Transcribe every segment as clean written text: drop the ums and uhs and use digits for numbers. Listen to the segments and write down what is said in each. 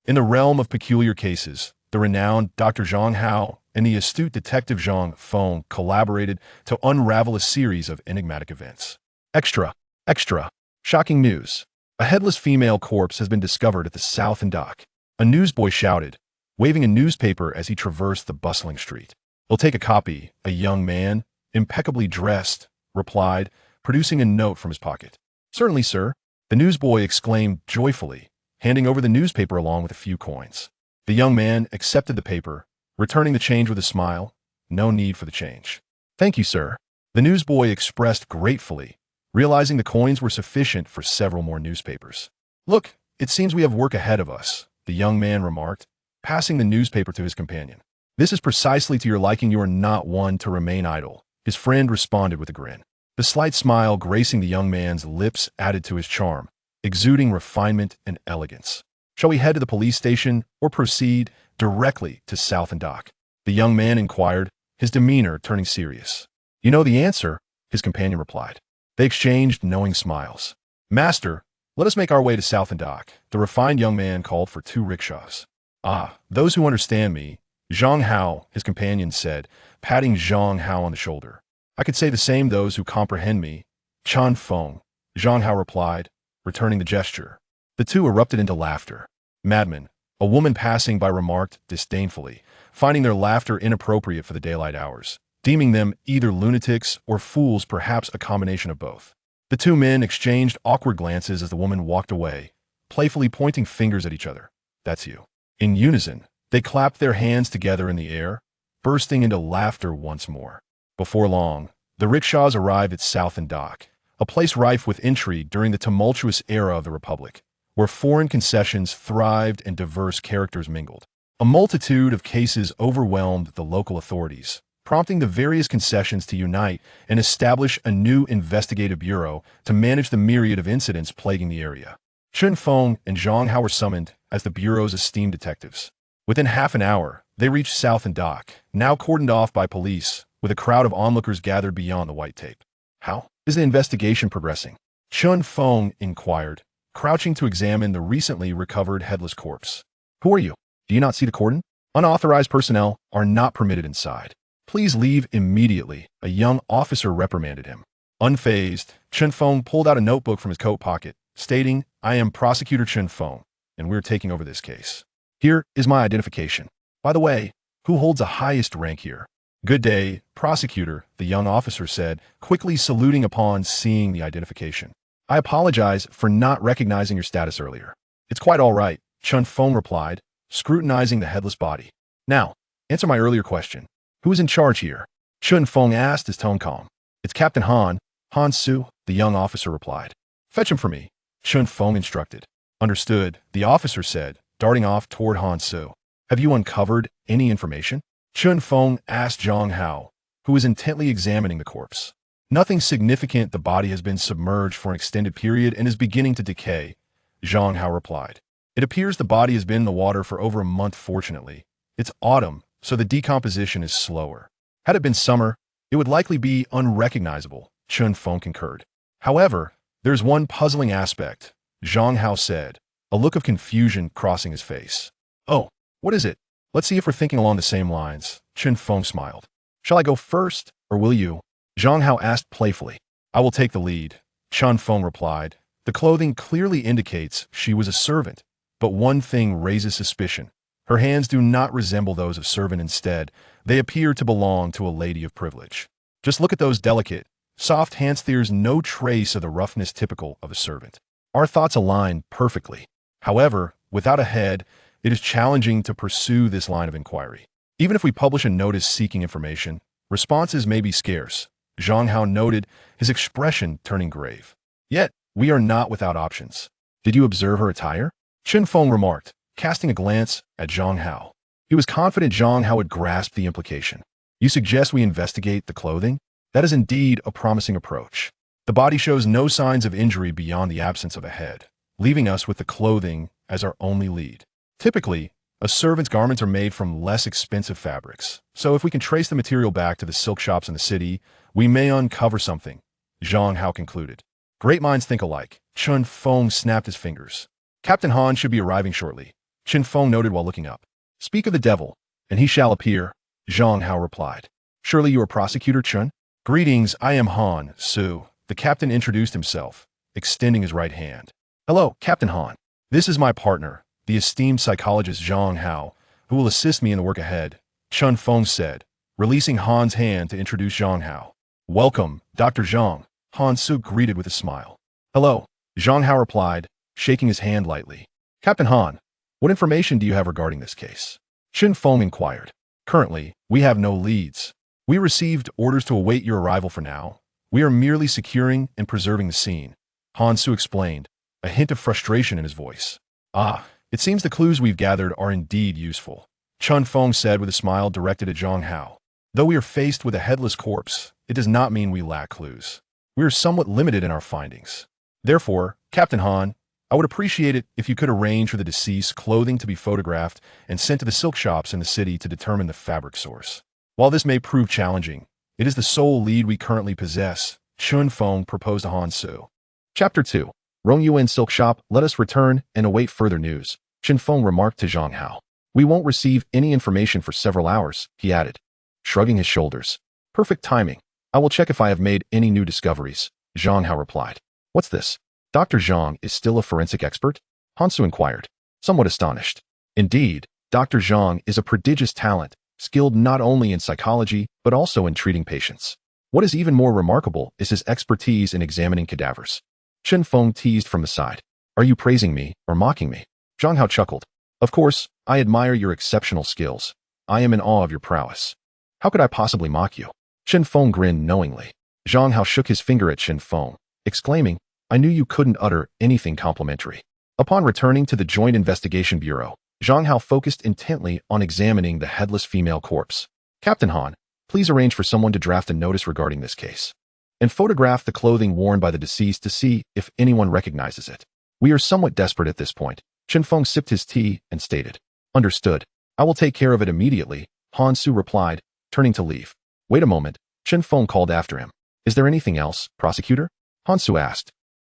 In the realm of peculiar cases, the renowned Dr. Zhang Hao and the astute detective Zhang Feng collaborated to unravel a series of enigmatic events. Extra! Extra! Shocking news! A headless female corpse has been discovered at the South End dock. A newsboy shouted, waving a newspaper as he traversed the bustling street. "I'll take a copy," a young man, impeccably dressed, replied, producing a note from his pocket. "Certainly, sir," the newsboy exclaimed joyfully, handing over the newspaper along with a few coins. The young man accepted the paper, returning the change with a smile. "No need for the change." "Thank you, sir," the newsboy expressed gratefully, realizing the coins were sufficient for several more newspapers. "Look, it seems we have work ahead of us," the young man remarked, passing the newspaper to his companion. "This is precisely to your liking. You are not one to remain idle," his friend responded with a grin. The slight smile gracing the young man's lips added to his charm, exuding refinement and elegance. "Shall we head to the police station or proceed directly to South End dock?" the young man inquired, his demeanor turning serious. "You know the answer," his companion replied. They exchanged knowing smiles. "Master, let us make our way to South End dock," the refined young man called for 2 rickshaws. "Ah, those who understand me," Zhang Hao, his companion said, patting Zhang Hao on the shoulder. "I could say the same, those who comprehend me." "Zhang Feng," Zhang Hao replied, returning the gesture. The two erupted into laughter. "Madmen," a woman passing by remarked disdainfully, finding their laughter inappropriate for the daylight hours, deeming them either lunatics or fools, perhaps a combination of both. The 2 men exchanged awkward glances as the woman walked away, playfully pointing fingers at each other. "That's you." In unison, they clapped their hands together in the air, bursting into laughter once more. Before long, the rickshaws arrived at South End dock, a place rife with intrigue during the tumultuous era of the Republic, where foreign concessions thrived and diverse characters mingled. A multitude of cases overwhelmed the local authorities, prompting the various concessions to unite and establish a new investigative bureau to manage the myriad of incidents plaguing the area. Zhang Feng and Zhang Hao were summoned as the bureau's esteemed detectives. Within half an hour, they reached South End dock, now cordoned off by police, with a crowd of onlookers gathered beyond the white tape. "How is the investigation progressing?" Zhang Feng inquired, crouching to examine the recently recovered headless corpse. "Who are you? Do you not see the cordon? Unauthorized personnel are not permitted inside. Please leave immediately," a young officer reprimanded him. Unfazed, Zhang Feng pulled out a notebook from his coat pocket, stating, "I am Prosecutor Zhang Feng, and we're taking over this case. Here is my identification. By the way, who holds the highest rank here?" "Good day, Prosecutor," the young officer said, quickly saluting upon seeing the identification. "I apologize for not recognizing your status earlier." "It's quite all right," Zhang Feng replied, scrutinizing the headless body. "Now, answer my earlier question. Who is in charge here?" Zhang Feng asked, his tone calm. "It's Captain Han Su," the young officer replied. "Fetch him for me," Zhang Feng instructed. "Understood," the officer said, darting off toward Han Su. "Have you uncovered any information?" Zhang Feng asked Zhang Hao, who was intently examining the corpse. "Nothing significant. The body has been submerged for an extended period and is beginning to decay," Zhang Hao replied. "It appears the body has been in the water for over a month. Fortunately, it's autumn, so the decomposition is slower. Had it been summer, it would likely be unrecognizable," Zhang Feng concurred. "However, there's one puzzling aspect," Zhang Hao said, a look of confusion crossing his face. "Oh, what is it? Let's see if we're thinking along the same lines," Zhang Feng smiled. "Shall I go first, or will you?" Zhang Hao asked playfully. "I will take the lead," Zhang Feng replied. The clothing clearly indicates she was a servant, but one thing raises suspicion. Her hands do not resemble those of servant. Instead, they appear to belong to a lady of privilege. Just look at those delicate, soft hands. There's no trace of the roughness typical of a servant. Our thoughts align perfectly. However, without a head, it is challenging to pursue this line of inquiry. Even if we publish a notice seeking information, responses may be scarce, Zhang Hao noted, his expression turning grave. Yet, we are not without options. "Did you observe her attire?" Zhang Feng remarked, casting a glance at Zhang Hao. He was confident Zhang Hao would grasp the implication. "You suggest we investigate the clothing? That is indeed a promising approach. The body shows no signs of injury beyond the absence of a head, leaving us with the clothing as our only lead. Typically, a servant's garments are made from less expensive fabrics, so if we can trace the material back to the silk shops in the city, we may uncover something," Zhang Hao concluded. "Great minds think alike." Zhang Feng snapped his fingers. "Captain Han should be arriving shortly." Chen Feng noted while looking up. Speak of the devil, and he shall appear, Zhang Hao replied. Surely you are Prosecutor Chen? Greetings, I am Han Su. The captain introduced himself, extending his right hand. Hello, Captain Han. This is my partner, the esteemed psychologist Zhang Hao, who will assist me in the work ahead, Chen Feng said, releasing Han's hand to introduce Zhang Hao. Welcome, Dr. Zhang, Han Su greeted with a smile. Hello, Zhang Hao replied, shaking his hand lightly. Captain Han, what information do you have regarding this case? Chen Feng inquired. Currently, we have no leads. We received orders to await your arrival for now. We are merely securing and preserving the scene, Han Su explained, a hint of frustration in his voice. Ah, it seems the clues we've gathered are indeed useful, Chen Feng said with a smile directed at Zhang Hao. Though we are faced with a headless corpse, it does not mean we lack clues. We are somewhat limited in our findings. Therefore, Captain Han, I would appreciate it if you could arrange for the deceased's clothing to be photographed and sent to the silk shops in the city to determine the fabric source. While this may prove challenging, it is the sole lead we currently possess, Chen Feng proposed to Han Su. Chapter 2. Rong Yuan Silk Shop, let us return and await further news, Chen Feng remarked to Zhang Hao. We won't receive any information for several hours, he added, shrugging his shoulders. Perfect timing. I will check if I have made any new discoveries, Zhang Hao replied. What's this? Dr. Zhang is still a forensic expert? Han Su inquired, somewhat astonished. Indeed, Dr. Zhang is a prodigious talent, skilled not only in psychology, but also in treating patients. What is even more remarkable is his expertise in examining cadavers. Chen Feng teased from the side. Are you praising me or mocking me? Zhang Hao chuckled. Of course, I admire your exceptional skills. I am in awe of your prowess. How could I possibly mock you? Chen Feng grinned knowingly. Zhang Hao shook his finger at Chen Feng, exclaiming, I knew you couldn't utter anything complimentary. Upon returning to the Joint Investigation Bureau, Zhang Hao focused intently on examining the headless female corpse. Captain Han, please arrange for someone to draft a notice regarding this case, and photograph the clothing worn by the deceased to see if anyone recognizes it. We are somewhat desperate at this point. Chen Feng sipped his tea and stated. Understood. I will take care of it immediately, Han Su replied, turning to leave. Wait a moment, Chen Feng called after him. Is there anything else, Prosecutor? Han Su asked.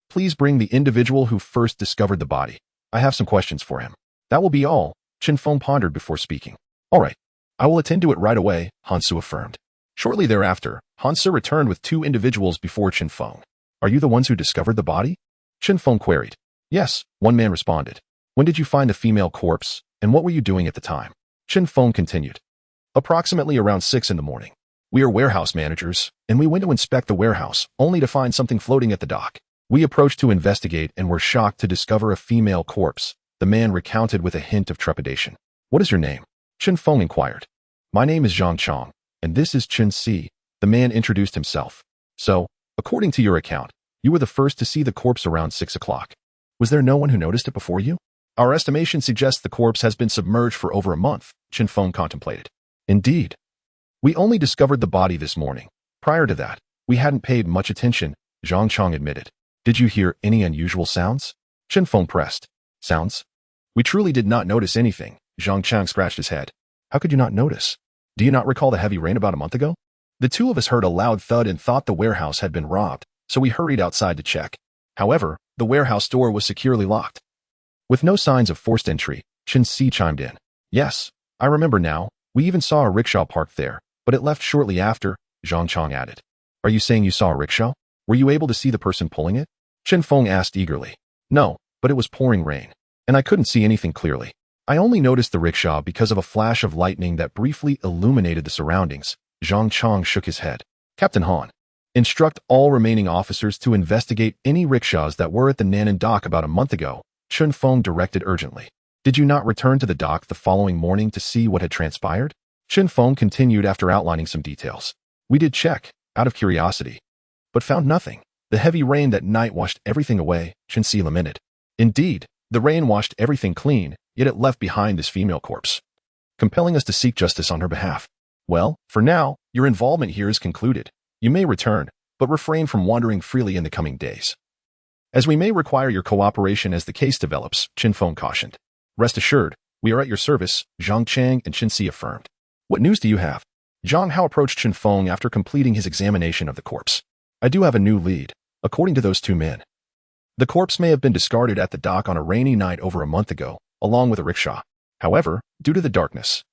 Please bring the individual who first discovered the body. I have some questions for him. That will be all, Chen Feng pondered before speaking. All right. I will attend to it right away, Han Su affirmed. Shortly thereafter, Han Su returned with two individuals before Chen Feng. Are you the ones who discovered the body? Chen Feng queried. Yes, one man responded. When did you find the female corpse, and what were you doing at the time? Chen Feng continued. Approximately around 6 in the morning. We are warehouse managers, and we went to inspect the warehouse, only to find something floating at the dock. We approached to investigate and were shocked to discover a female corpse, the man recounted with a hint of trepidation. What is your name? Chen Feng inquired. My name is Zhang Chong, and this is Chen Si, the man introduced himself. So, according to your account, you were the first to see the corpse around 6 o'clock. Was there no one who noticed it before you? Our estimation suggests the corpse has been submerged for over a month, Chen Feng contemplated. Indeed. We only discovered the body this morning. Prior to that, we hadn't paid much attention, Zhang Chong admitted. Did you hear any unusual sounds? Chen Feng pressed. Sounds? We truly did not notice anything, Zhang Chang scratched his head. How could you not notice? Do you not recall the heavy rain about a month ago? The two of us heard a loud thud and thought the warehouse had been robbed, so we hurried outside to check. However, the warehouse door was securely locked. With no signs of forced entry, Chen Si chimed in. Yes, I remember now. We even saw a rickshaw parked there, but it left shortly after, Zhang Chong added. Are you saying you saw a rickshaw? Were you able to see the person pulling it? Chen Feng asked eagerly. No, but it was pouring rain, and I couldn't see anything clearly. I only noticed the rickshaw because of a flash of lightning that briefly illuminated the surroundings. Zhang Chong shook his head. Captain Han, instruct all remaining officers to investigate any rickshaws that were at the Nannan dock about a month ago, Chen Feng directed urgently. Did you not return to the dock the following morning to see what had transpired? Chen Feng continued after outlining some details. We did check, out of curiosity, but found nothing. The heavy rain that night washed everything away, Chen Si lamented. Indeed, the rain washed everything clean, yet it left behind this female corpse, compelling us to seek justice on her behalf. Well, for now, your involvement here is concluded. You may return, but refrain from wandering freely in the coming days, as we may require your cooperation as the case develops, Chen Feng cautioned. Rest assured, we are at your service, Zhang Chang and Chen Si affirmed. What news do you have? Zhang Hao approached Chen Feng after completing his examination of the corpse. I do have a new lead, according to those two men. The corpse may have been discarded at the dock on a rainy night over a month ago, along with a rickshaw. However, due to the darkness,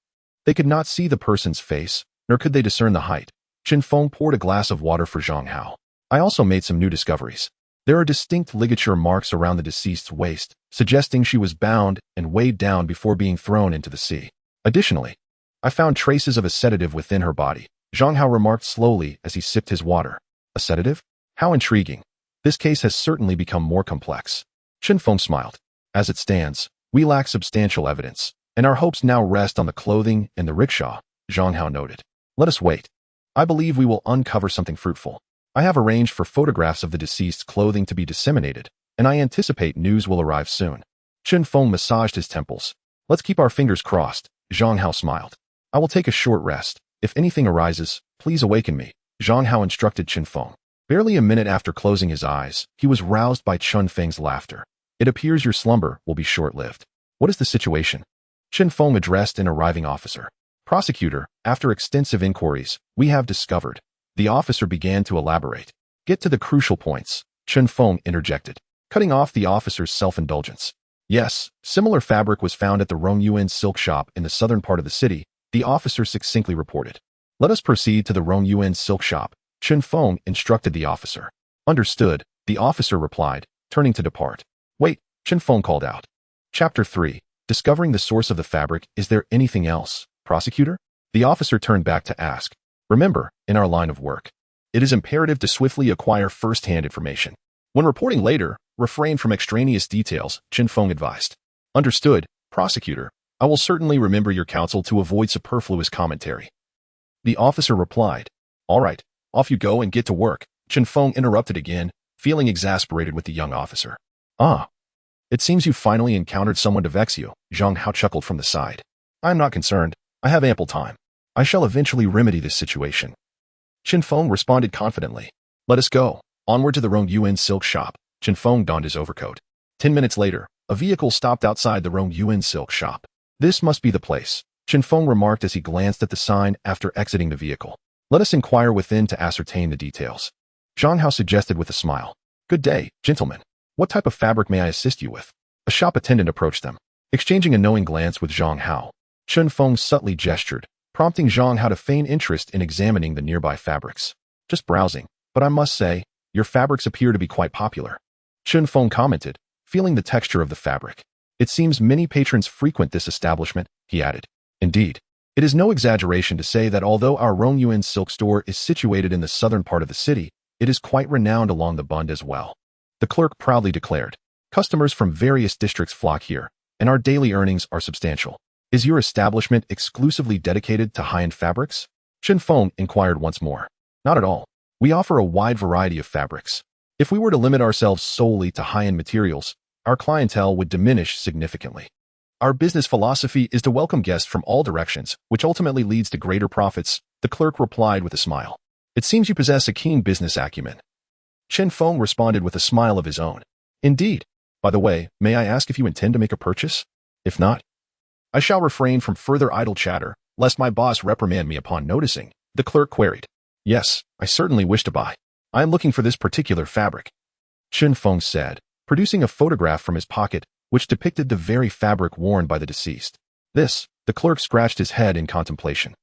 they could not see the person's face, nor could they discern the height. Zhang Feng poured a glass of water for Zhang Hao. I also made some new discoveries. There are distinct ligature marks around the deceased's waist, suggesting she was bound and weighed down before being thrown into the sea. Additionally, I found traces of a sedative within her body. Zhang Hao remarked slowly as he sipped his water. A sedative? How intriguing. This case has certainly become more complex. Zhang Feng smiled. As it stands, we lack substantial evidence, and our hopes now rest on the clothing and the rickshaw, Zhang Hao noted. Let us wait. I believe we will uncover something fruitful. I have arranged for photographs of the deceased's clothing to be disseminated, and I anticipate news will arrive soon. Zhang Feng massaged his temples. Let's keep our fingers crossed, Zhang Hao smiled. I will take a short rest. If anything arises, please awaken me, Zhang Hao instructed Zhang Feng. Barely a minute after closing his eyes, he was roused by Zhang Feng's laughter. It appears your slumber will be short-lived. What is the situation? Zhang Feng addressed an arriving officer. Prosecutor, after extensive inquiries, we have discovered. The officer began to elaborate. Get to the crucial points, Zhang Feng interjected, cutting off the officer's self-indulgence. Yes, similar fabric was found at the Rongyuan silk shop in the southern part of the city, the officer succinctly reported. Let us proceed to the Rongyuan silk shop, Zhang Feng instructed the officer. Understood, the officer replied, turning to depart. Wait, Zhang Feng called out. Chapter 3. Discovering the source of the fabric. Is there anything else, prosecutor? The officer turned back to ask. Remember, in our line of work, it is imperative to swiftly acquire first-hand information. When reporting later, refrain from extraneous details, Zhang Feng advised. Understood, prosecutor. I will certainly remember your counsel to avoid superfluous commentary. The officer replied. All right, off you go and get to work, Zhang Feng interrupted again, feeling exasperated with the young officer. Ah. It seems you finally encountered someone to vex you, Zhang Hao chuckled from the side. I am not concerned. I have ample time. I shall eventually remedy this situation. Zhang Feng responded confidently. Let us go. Onward to the Rongyuan silk shop. Zhang Feng donned his overcoat. 10 minutes later, a vehicle stopped outside the Rongyuan silk shop. This must be the place, Zhang Feng remarked as he glanced at the sign after exiting the vehicle. Let us inquire within to ascertain the details. Zhang Hao suggested with a smile. Good day, gentlemen. What type of fabric may I assist you with? A shop attendant approached them. Exchanging a knowing glance with Zhang Hao, Zhang Feng subtly gestured, prompting Zhang Hao to feign interest in examining the nearby fabrics. Just browsing, but I must say, your fabrics appear to be quite popular. Zhang Feng commented, feeling the texture of the fabric. It seems many patrons frequent this establishment, he added. Indeed, it is no exaggeration to say that although our Rongyuan silk store is situated in the southern part of the city, it is quite renowned along the Bund as well. The clerk proudly declared. Customers from various districts flock here, and our daily earnings are substantial. Is your establishment exclusively dedicated to high-end fabrics? Zhang Feng inquired once more. Not at all. We offer a wide variety of fabrics. If we were to limit ourselves solely to high-end materials, our clientele would diminish significantly. Our business philosophy is to welcome guests from all directions, which ultimately leads to greater profits, the clerk replied with a smile. It seems you possess a keen business acumen. Zhang Feng responded with a smile of his own. Indeed. By the way, may I ask if you intend to make a purchase? If not, I shall refrain from further idle chatter, lest my boss reprimand me upon noticing, the clerk queried. Yes, I certainly wish to buy. I am looking for this particular fabric, Zhang Feng said, producing a photograph from his pocket, which depicted the very fabric worn by the deceased. This, the clerk scratched his head in contemplation.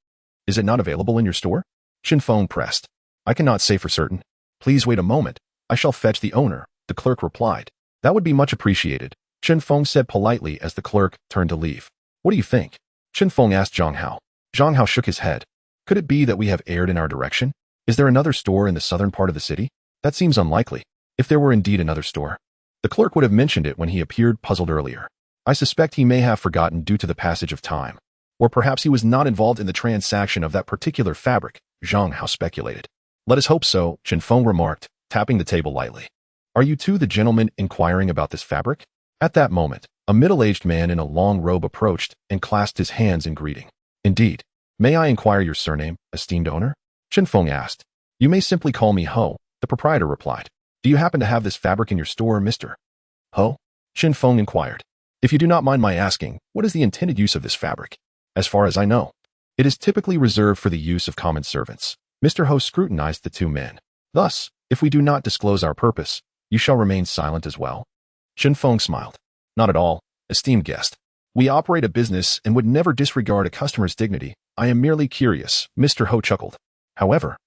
Is it not available in your store? Zhang Feng pressed. I cannot say for certain. Please wait a moment. I shall fetch the owner, the clerk replied. That would be much appreciated, Zhang Feng said politely as the clerk turned to leave. What do you think? Zhang Feng asked Zhang Hao. Zhang Hao shook his head. Could it be that we have erred in our direction? Is there another store in the southern part of the city? That seems unlikely. If there were indeed another store, the clerk would have mentioned it when he appeared puzzled earlier. I suspect he may have forgotten due to the passage of time. Or perhaps he was not involved in the transaction of that particular fabric, Zhang Hao speculated. Let us hope so, Zhang Feng remarked, tapping the table lightly. Are you two the gentlemen inquiring about this fabric? At that moment, a middle-aged man in a long robe approached and clasped his hands in greeting. Indeed. May I inquire your surname, esteemed owner? Zhang Feng asked. You may simply call me Ho, the proprietor replied. Do you happen to have this fabric in your store, Mr. Ho? Zhang Feng inquired. If you do not mind my asking, what is the intended use of this fabric? As far as I know, it is typically reserved for the use of common servants. Mr. Ho scrutinized the two men. Thus, if we do not disclose our purpose, you shall remain silent as well. Zhang Feng smiled. Not at all, esteemed guest. We operate a business and would never disregard a customer's dignity. I am merely curious, Mr. Ho chuckled. However,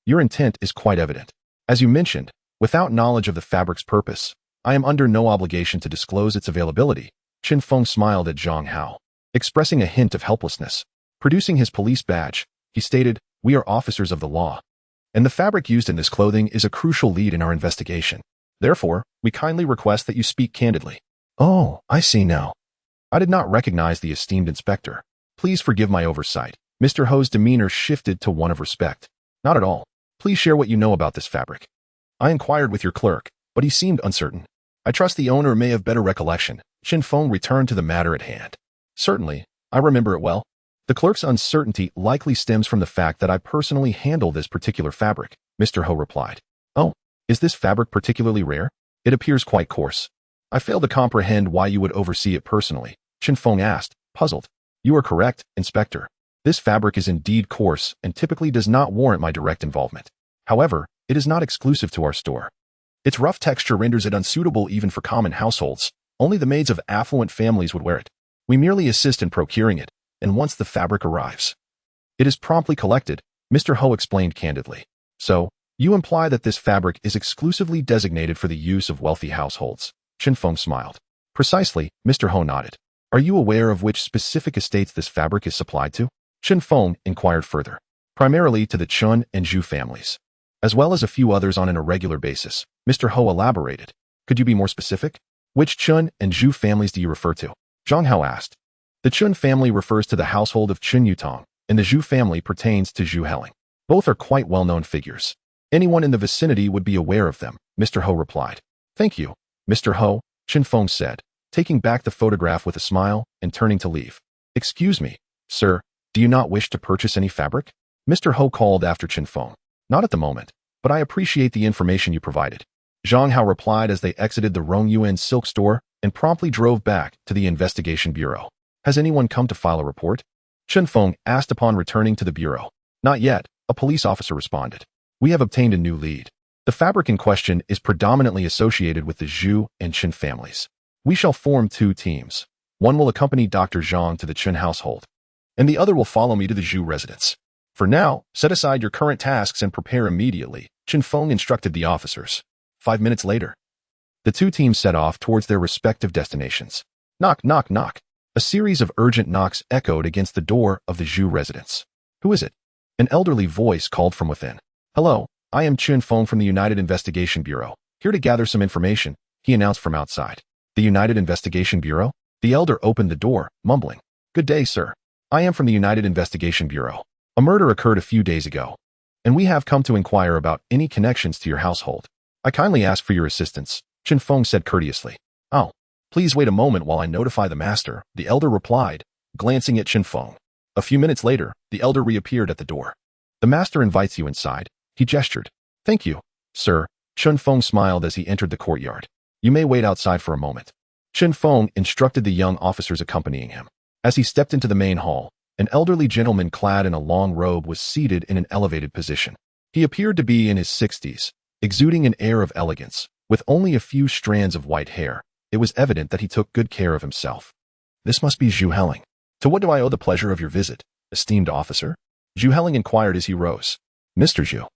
your intent is quite evident. As you mentioned, without knowledge of the fabric's purpose, I am under no obligation to disclose its availability. Zhang Feng smiled at Zhang Hao, expressing a hint of helplessness. Producing his police badge, he stated, "We are officers of the law, and the fabric used in this clothing is a crucial lead in our investigation. Therefore, we kindly request that you speak candidly." "Oh, I see now. I did not recognize the esteemed inspector. Please forgive my oversight." Mr. Ho's demeanor shifted to one of respect. "Not at all. Please share what you know about this fabric." "I inquired with your clerk, but he seemed uncertain. I trust the owner may have better recollection." Zhang Feng returned to the matter at hand. "Certainly, I remember it well. The clerk's uncertainty likely stems from the fact that I personally handle this particular fabric," Mr. Ho replied. "Oh, is this fabric particularly rare? It appears quite coarse." "I fail to comprehend why you would oversee it personally," Zhang Feng asked, puzzled. "You are correct, Inspector. This fabric is indeed coarse and typically does not warrant my direct involvement. However, it is not exclusive to our store. Its rough texture renders it unsuitable even for common households. Only the maids of affluent families would wear it. We merely assist in procuring it, and once the fabric arrives, it is promptly collected," Mr. Ho explained candidly. "So, you imply that this fabric is exclusively designated for the use of wealthy households?" Zhang Feng smiled. "Precisely," Mr. Ho nodded. "Are you aware of which specific estates this fabric is supplied to?" Zhang Feng inquired further. "Primarily to the Chun and Zhu families, as well as a few others on an irregular basis," Mr. Ho elaborated. "Could you be more specific? Which Chun and Zhu families do you refer to?" Zhang Hao asked. "The Chun family refers to the household of Chun Yutong, and the Zhu family pertains to Zhu Heling. Both are quite well-known figures. Anyone in the vicinity would be aware of them," Mr. Ho replied. "Thank you, Mr. Ho," Zhang Feng said, taking back the photograph with a smile and turning to leave. "Excuse me, sir, do you not wish to purchase any fabric?" Mr. Ho called after Zhang Feng. "Not at the moment, but I appreciate the information you provided," Zhang Hao replied as they exited the Rongyuan silk store and promptly drove back to the investigation bureau. "Has anyone come to file a report?" Zhang Feng asked upon returning to the bureau. "Not yet," a police officer responded. "We have obtained a new lead. The fabric in question is predominantly associated with the Zhu and Qin families. We shall form two teams. One will accompany Dr. Zhang to the Qin household, and the other will follow me to the Zhu residence. For now, set aside your current tasks and prepare immediately," Zhang Feng instructed the officers. 5 minutes later, the two teams set off towards their respective destinations. Knock, knock, knock. A series of urgent knocks echoed against the door of the Zhu residence. "Who is it?" An elderly voice called from within. "Hello, I am Zhang Feng from the United Investigation Bureau, here to gather some information," he announced from outside. "The United Investigation Bureau?" The elder opened the door, mumbling. "Good day, sir. I am from the United Investigation Bureau. A murder occurred a few days ago, and we have come to inquire about any connections to your household. I kindly ask for your assistance," Zhang Feng said courteously. "Oh, please wait a moment while I notify the master," the elder replied, glancing at Zhang Feng. A few minutes later, the elder reappeared at the door. "The master invites you inside," he gestured. "Thank you, sir." Zhang Feng smiled as he entered the courtyard. "You may wait outside for a moment." Zhang Feng instructed the young officers accompanying him. As he stepped into the main hall, an elderly gentleman clad in a long robe was seated in an elevated position. He appeared to be in his 60s, exuding an air of elegance. With only a few strands of white hair, it was evident that he took good care of himself. "This must be Zhu Heling. To what do I owe the pleasure of your visit, esteemed officer?" Zhu Heling inquired as he rose. "Mr. Zhu,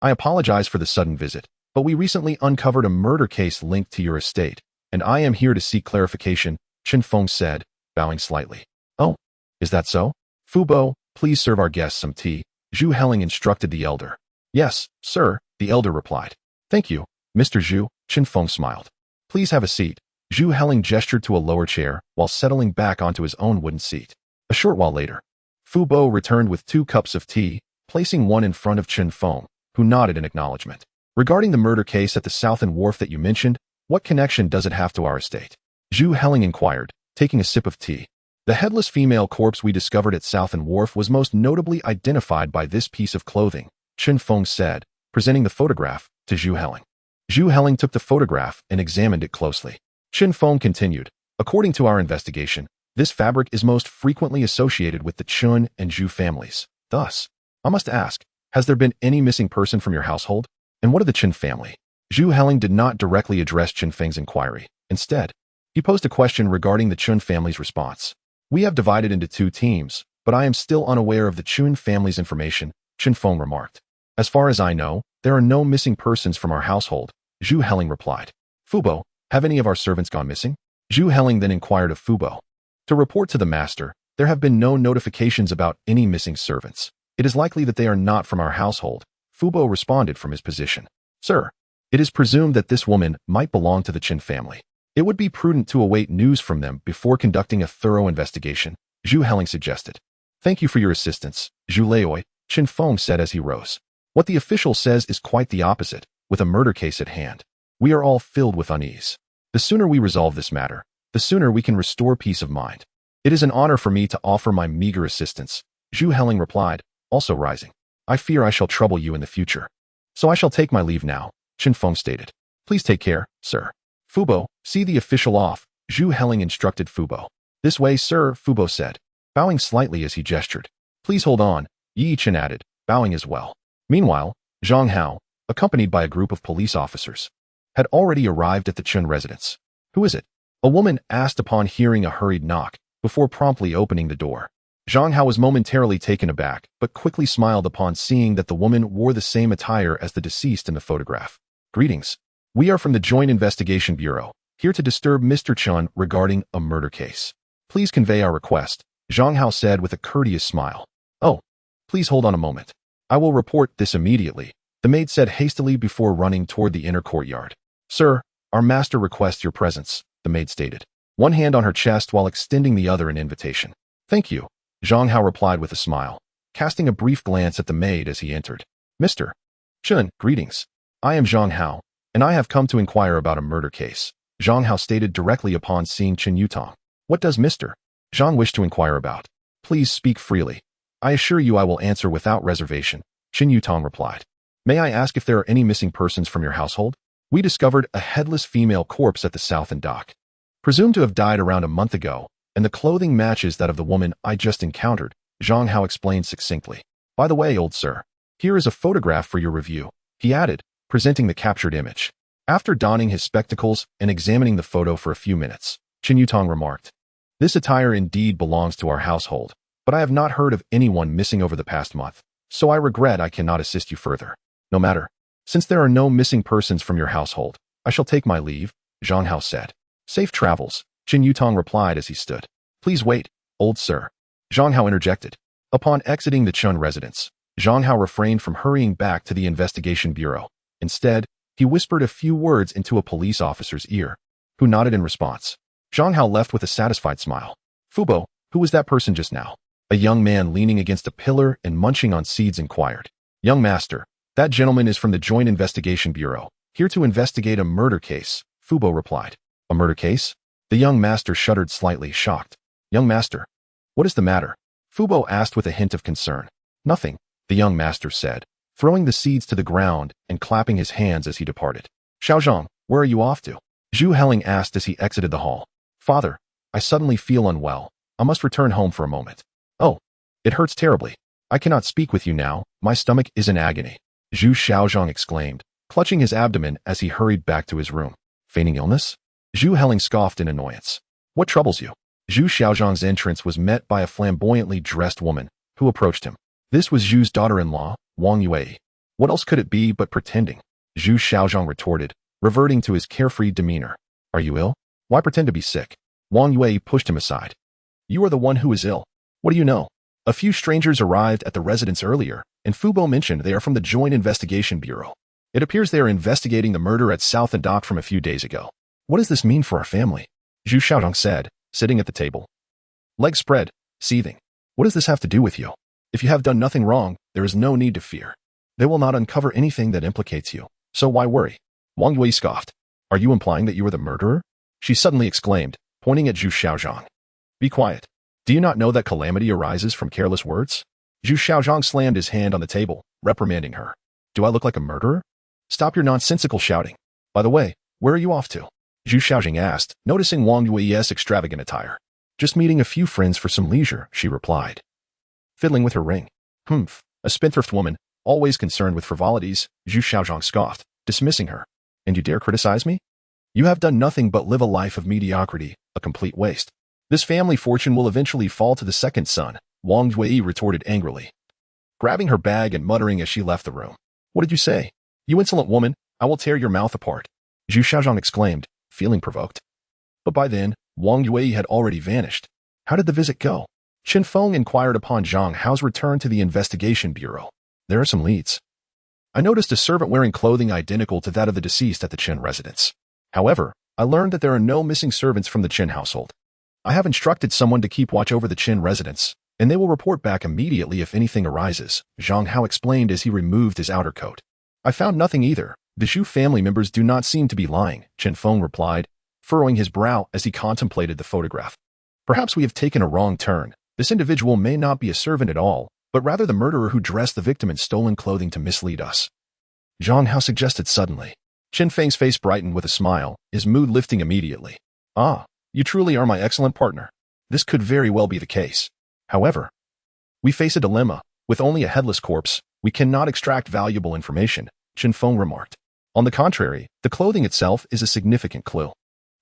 I apologize for the sudden visit, but we recently uncovered a murder case linked to your estate, and I am here to seek clarification," Zhang Feng said, bowing slightly. "Oh, is that so? Fubo, please serve our guests some tea," Zhu Heling instructed the elder. "Yes, sir," the elder replied. "Thank you, Mr. Zhu," Zhang Feng smiled. "Please have a seat." Zhu Heling gestured to a lower chair while settling back onto his own wooden seat. A short while later, Fubo returned with 2 cups of tea, placing one in front of Zhang Feng, who nodded in acknowledgement. "Regarding the murder case at the Southern Wharf that you mentioned, what connection does it have to our estate?" Zhu Heling inquired, taking a sip of tea. "The headless female corpse we discovered at Southern Wharf was most notably identified by this piece of clothing," Zhang Feng said, presenting the photograph to Zhu Heling. Zhu Heling took the photograph and examined it closely. Zhang Feng continued, "According to our investigation, this fabric is most frequently associated with the Chun and Zhu families. Thus, I must ask, has there been any missing person from your household? And what of the Chen family?" Zhu Heling did not directly address Zhang Feng's inquiry. Instead, He posed a question regarding the Chun family's response. We have divided into 2 teams, but I am still unaware of the Chun family's information, Zhang Feng remarked. As far as I know, there are no missing persons from our household, Zhu Heling replied. Fubo, have any of our servants gone missing? Zhu Heling then inquired of Fubo. To report to the master, there have been no notifications about any missing servants. It is likely that they are not from our household, Fubo responded from his position. Sir, it is presumed that this woman might belong to the Qin family. It would be prudent to await news from them before conducting a thorough investigation, Zhu Heling suggested. Thank you for your assistance, Zhu Leoi, Qin Feng said as he rose. What the official says is quite the opposite, with a murder case at hand. We are all filled with unease. The sooner we resolve this matter, the sooner we can restore peace of mind. It is an honor for me to offer my meager assistance, Zhu Heling replied, also rising. I fear I shall trouble you in the future. So I shall take my leave now, Qin Feng stated. Please take care, sir. Fubo, see the official off, Zhu Heling instructed Fubo. This way, sir, Fubo said, bowing slightly as he gestured. Please hold on, Yi Chen added, bowing as well. Meanwhile, Zhang Hao, accompanied by a group of police officers, had already arrived at the Chun residence. Who is it? A woman asked upon hearing a hurried knock, before promptly opening the door. Zhang Hao was momentarily taken aback, but quickly smiled upon seeing that the woman wore the same attire as the deceased in the photograph. Greetings. We are from the Joint Investigation Bureau, here to disturb Mr. Chun regarding a murder case. Please convey our request, Zhang Hao said with a courteous smile. Oh, please hold on a moment. I will report this immediately, the maid said hastily before running toward the inner courtyard. Sir, our master requests your presence, the maid stated, one hand on her chest while extending the other in invitation. Thank you, Zhang Hao replied with a smile, casting a brief glance at the maid as he entered. Mr. Chun, greetings. I am Zhang Hao, and I have come to inquire about a murder case, Zhang Hao stated directly upon seeing Chen Yutong. What does Mr. Zhang wish to inquire about? Please speak freely. I assure you I will answer without reservation, Chen Yutong replied. May I ask if there are any missing persons from your household? We discovered a headless female corpse at the south end dock, presumed to have died around a month ago, and the clothing matches that of the woman I just encountered, Zhang Hao explained succinctly. By the way, old sir, here is a photograph for your review, he added, presenting the captured image. After donning his spectacles and examining the photo for a few minutes, Chen Yutong remarked, this attire indeed belongs to our household, but I have not heard of anyone missing over the past month, so I regret I cannot assist you further. No matter. Since there are no missing persons from your household, I shall take my leave, Zhang Hao said. Safe travels, Chen Yutong replied as he stood. Please wait, old sir, Zhang Hao interjected. Upon exiting the Chun residence, Zhang Hao refrained from hurrying back to the investigation bureau. Instead, he whispered a few words into a police officer's ear, who nodded in response. Zhang Hao left with a satisfied smile. Fubo, who was that person just now? A young man leaning against a pillar and munching on seeds inquired. Young master, that gentleman is from the Joint Investigation Bureau, here to investigate a murder case, Fubo replied. A murder case? The young master shuddered slightly, shocked. Young master, what is the matter? Fubo asked with a hint of concern. Nothing, the young master said, throwing the seeds to the ground and clapping his hands as he departed. Xiaozhang, where are you off to? Zhu Heling asked as he exited the hall. Father, I suddenly feel unwell. I must return home for a moment. Oh, it hurts terribly. I cannot speak with you now. My stomach is in agony, Zhu Xiaozhang exclaimed, clutching his abdomen as he hurried back to his room. Feigning illness? Zhu Heling scoffed in annoyance. What troubles you? Zhu Xiaozhang's entrance was met by a flamboyantly dressed woman, who approached him. This was Zhu's daughter-in-law, Wang Yue. What else could it be but pretending? Zhu Xiaozhang retorted, reverting to his carefree demeanor. Are you ill? Why pretend to be sick? Wang Yue pushed him aside. You are the one who is ill. What do you know? A few strangers arrived at the residence earlier, and Fubo mentioned they are from the Joint Investigation Bureau. It appears they are investigating the murder at South and Dock from a few days ago. What does this mean for our family? Zhu Xiaozhang said, sitting at the table. Legs spread, seething. What does this have to do with you? If you have done nothing wrong, there is no need to fear. They will not uncover anything that implicates you, so why worry? Wang Yue scoffed. Are you implying that you are the murderer? She suddenly exclaimed, pointing at Zhu Xiaozhang. Be quiet. Do you not know that calamity arises from careless words? Zhu Xiaozhang slammed his hand on the table, reprimanding her. Do I look like a murderer? Stop your nonsensical shouting. By the way, where are you off to? Zhu Xiaozhang asked, noticing Wang Yue's extravagant attire. Just meeting a few friends for some leisure, she replied. Fiddling with her ring. Humph, a spendthrift woman, always concerned with frivolities, Zhu Xiaozhang scoffed, dismissing her. And you dare criticize me? You have done nothing but live a life of mediocrity, a complete waste. This family fortune will eventually fall to the second son, Wang Jui retorted angrily, grabbing her bag and muttering as she left the room. What did you say? You insolent woman, I will tear your mouth apart, Zhu Xiaozhang exclaimed, feeling provoked. But by then, Wang Yue had already vanished. How did the visit go? Qin Feng inquired upon Zhang Hao's return to the investigation bureau. There are some leads. I noticed a servant wearing clothing identical to that of the deceased at the Qin residence. However, I learned that there are no missing servants from the Qin household. I have instructed someone to keep watch over the Qin residence, and they will report back immediately if anything arises, Zhang Hao explained as he removed his outer coat. I found nothing either. The Zhu family members do not seem to be lying, Qin Feng replied, furrowing his brow as he contemplated the photograph. Perhaps we have taken a wrong turn. This individual may not be a servant at all, but rather the murderer who dressed the victim in stolen clothing to mislead us. Zhang Hao suggested suddenly. Qin Feng's face brightened with a smile, his mood lifting immediately. Ah, you truly are my excellent partner. This could very well be the case. However, we face a dilemma. With only a headless corpse, we cannot extract valuable information, Qin Feng remarked. On the contrary, the clothing itself is a significant clue.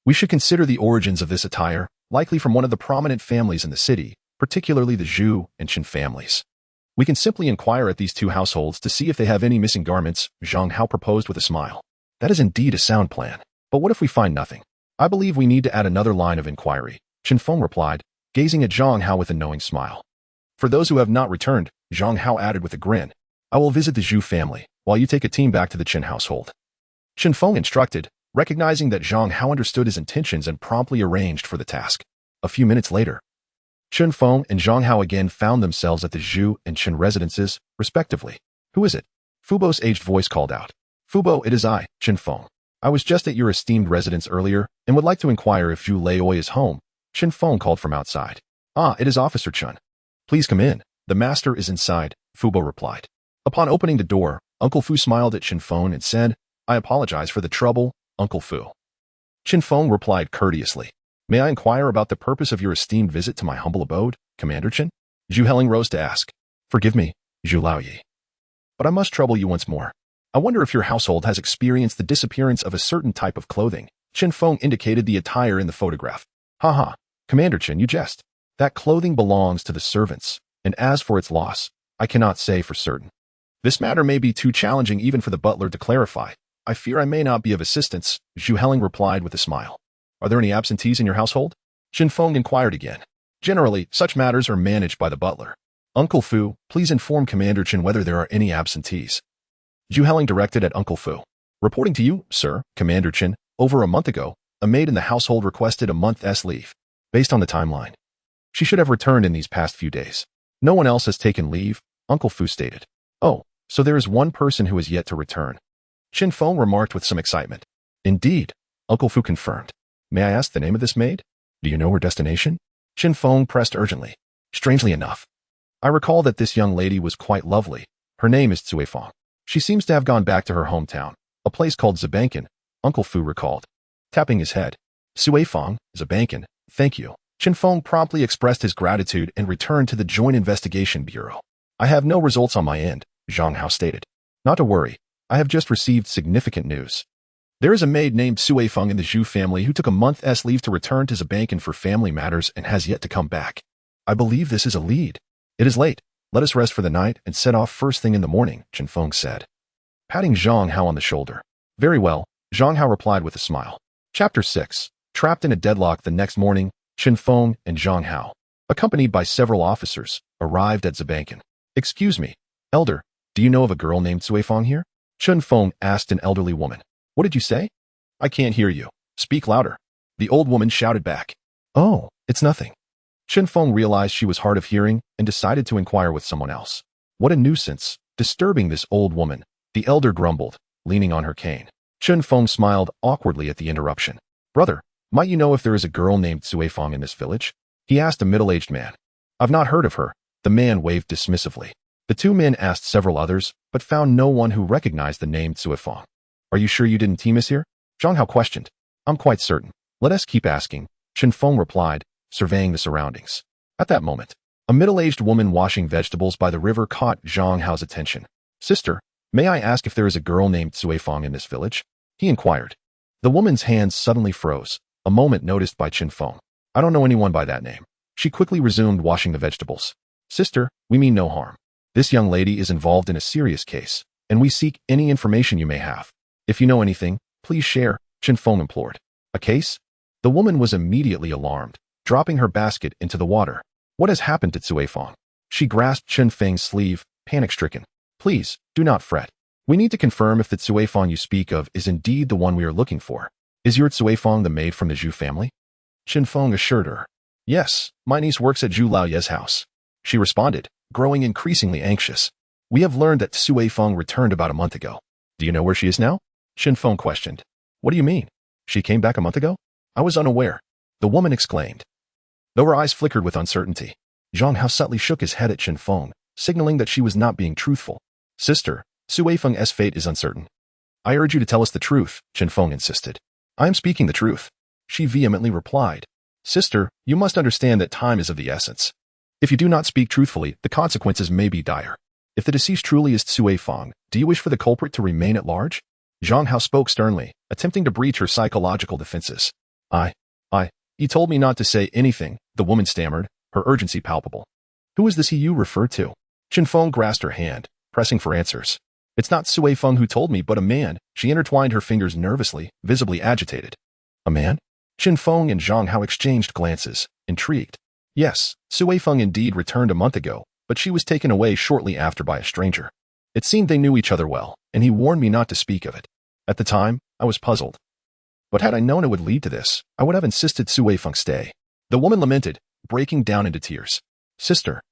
We should consider the origins of this attire, likely from one of the prominent families in the city, particularly the Zhu and Qin families. We can simply inquire at these two households to see if they have any missing garments, Zhang Hao proposed with a smile. That is indeed a sound plan. But what if we find nothing? I believe we need to add another line of inquiry, Qin Feng replied, gazing at Zhang Hao with a knowing smile. For those who have not returned, Zhang Hao added with a grin, I will visit the Zhu family, while you take a team back to the Qin household. Qin Feng instructed, recognizing that Zhang Hao understood his intentions and promptly arranged for the task. A few minutes later, Qin Feng and Zhang Hao again found themselves at the Zhu and Qin residences, respectively. Who is it? Fubo's aged voice called out. Fubo, it is I, Qin Feng. I was just at your esteemed residence earlier and would like to inquire if Zhu Leoi is home, Qin Feng called from outside. Ah, it is Officer Chun. Please come in. The master is inside, Fubo replied. Upon opening the door, Uncle Fu smiled at Qin Feng and said, I apologize for the trouble, Uncle Fu. Qin Feng replied courteously. May I inquire about the purpose of your esteemed visit to my humble abode, Commander Qin? Zhu Heling rose to ask. Forgive me, Zhu Laoyi. But I must trouble you once more. I wonder if your household has experienced the disappearance of a certain type of clothing. Qin Feng indicated the attire in the photograph. Haha, Commander Qin, you jest. That clothing belongs to the servants, and as for its loss, I cannot say for certain. This matter may be too challenging even for the butler to clarify. I fear I may not be of assistance, Zhu Heling replied with a smile. Are there any absentees in your household? Qin Feng inquired again. Generally, such matters are managed by the butler. Uncle Fu, please inform Commander Qin whether there are any absentees. Zhu Heling directed at Uncle Fu. Reporting to you, sir, Commander Qin, over a month ago, a maid in the household requested a month's leave. Based on the timeline, she should have returned in these past few days. No one else has taken leave, Uncle Fu stated. Oh, so there is one person who is yet to return. Qin Feng remarked with some excitement. Indeed, Uncle Fu confirmed. May I ask the name of this maid? Do you know her destination? Qin Feng pressed urgently. Strangely enough, I recall that this young lady was quite lovely. Her name is Cui Feng. She seems to have gone back to her hometown, a place called Zabankan, Uncle Fu recalled. Tapping his head. Cui Feng, Zabankan, thank you. Qin Feng promptly expressed his gratitude and returned to the Joint Investigation Bureau. I have no results on my end, Zhang Hao stated. Not to worry, I have just received significant news. There is a maid named Cui Feng in the Zhu family who took a month's leave to return to Zabankan for family matters and has yet to come back. I believe this is a lead. It is late. Let us rest for the night and set off first thing in the morning, Qin Feng said, patting Zhang Hao on the shoulder. Very well, Zhang Hao replied with a smile. Chapter 6. Trapped in a deadlock the next morning, Qin Feng and Zhang Hao, accompanied by several officers, arrived at Zabankan. Excuse me, elder, do you know of a girl named Cui Feng here? Qin Feng asked an elderly woman. What did you say? I can't hear you. Speak louder. The old woman shouted back. Oh, it's nothing. Qin Feng realized she was hard of hearing and decided to inquire with someone else. What a nuisance, disturbing this old woman, the elder grumbled, leaning on her cane. Qin Feng smiled awkwardly at the interruption. Brother, might you know if there is a girl named Cui Feng in this village? He asked a middle-aged man. I've not heard of her. The man waved dismissively. The two men asked several others, but found no one who recognized the name Cui Feng. Are you sure you didn't team us here? Zhang Hao questioned. I'm quite certain. Let us keep asking, Qin Feng replied, surveying the surroundings. At that moment, a middle-aged woman washing vegetables by the river caught Zhang Hao's attention. Sister, may I ask if there is a girl named Cui Feng in this village? He inquired. The woman's hands suddenly froze, a moment noticed by Chen Feng. I don't know anyone by that name. She quickly resumed washing the vegetables. Sister, we mean no harm. This young lady is involved in a serious case, and we seek any information you may have. If you know anything, please share, Chen Feng implored. A case? The woman was immediately alarmed, dropping her basket into the water. What has happened to Cui Feng? She grasped Chen Feng's sleeve, panic-stricken. Please, do not fret. We need to confirm if the Cui Feng you speak of is indeed the one we are looking for. Is your Cui Feng the maid from the Zhu family? Chen Feng assured her. Yes, my niece works at Zhu Laoye's house. She responded, growing increasingly anxious. We have learned that Cui Feng returned about a month ago. Do you know where she is now? Chen Feng questioned. What do you mean? She came back a month ago? I was unaware. The woman exclaimed. Though her eyes flickered with uncertainty, Zhang Hao subtly shook his head at Chen Feng, signaling that she was not being truthful. Sister, Cui Feng's fate is uncertain. I urge you to tell us the truth, Chen Feng insisted. I am speaking the truth. She vehemently replied. Sister, you must understand that time is of the essence. If you do not speak truthfully, the consequences may be dire. If the deceased truly is Cui Feng, do you wish for the culprit to remain at large? Zhang Hao spoke sternly, attempting to breach her psychological defenses. He told me not to say anything, the woman stammered, her urgency palpable. Who is this he you refer to? Chen Feng grasped her hand, pressing for answers. It's not Cui Feng who told me, but a man. She intertwined her fingers nervously, visibly agitated. A man? Chen Feng and Zhang Hao exchanged glances, intrigued. Yes, Cui Feng indeed returned a month ago, but she was taken away shortly after by a stranger. It seemed they knew each other well, and he warned me not to speak of it. At the time, I was puzzled. But had I known it would lead to this, I would have insisted Cui Feng stay. The woman lamented, breaking down into tears. Sister,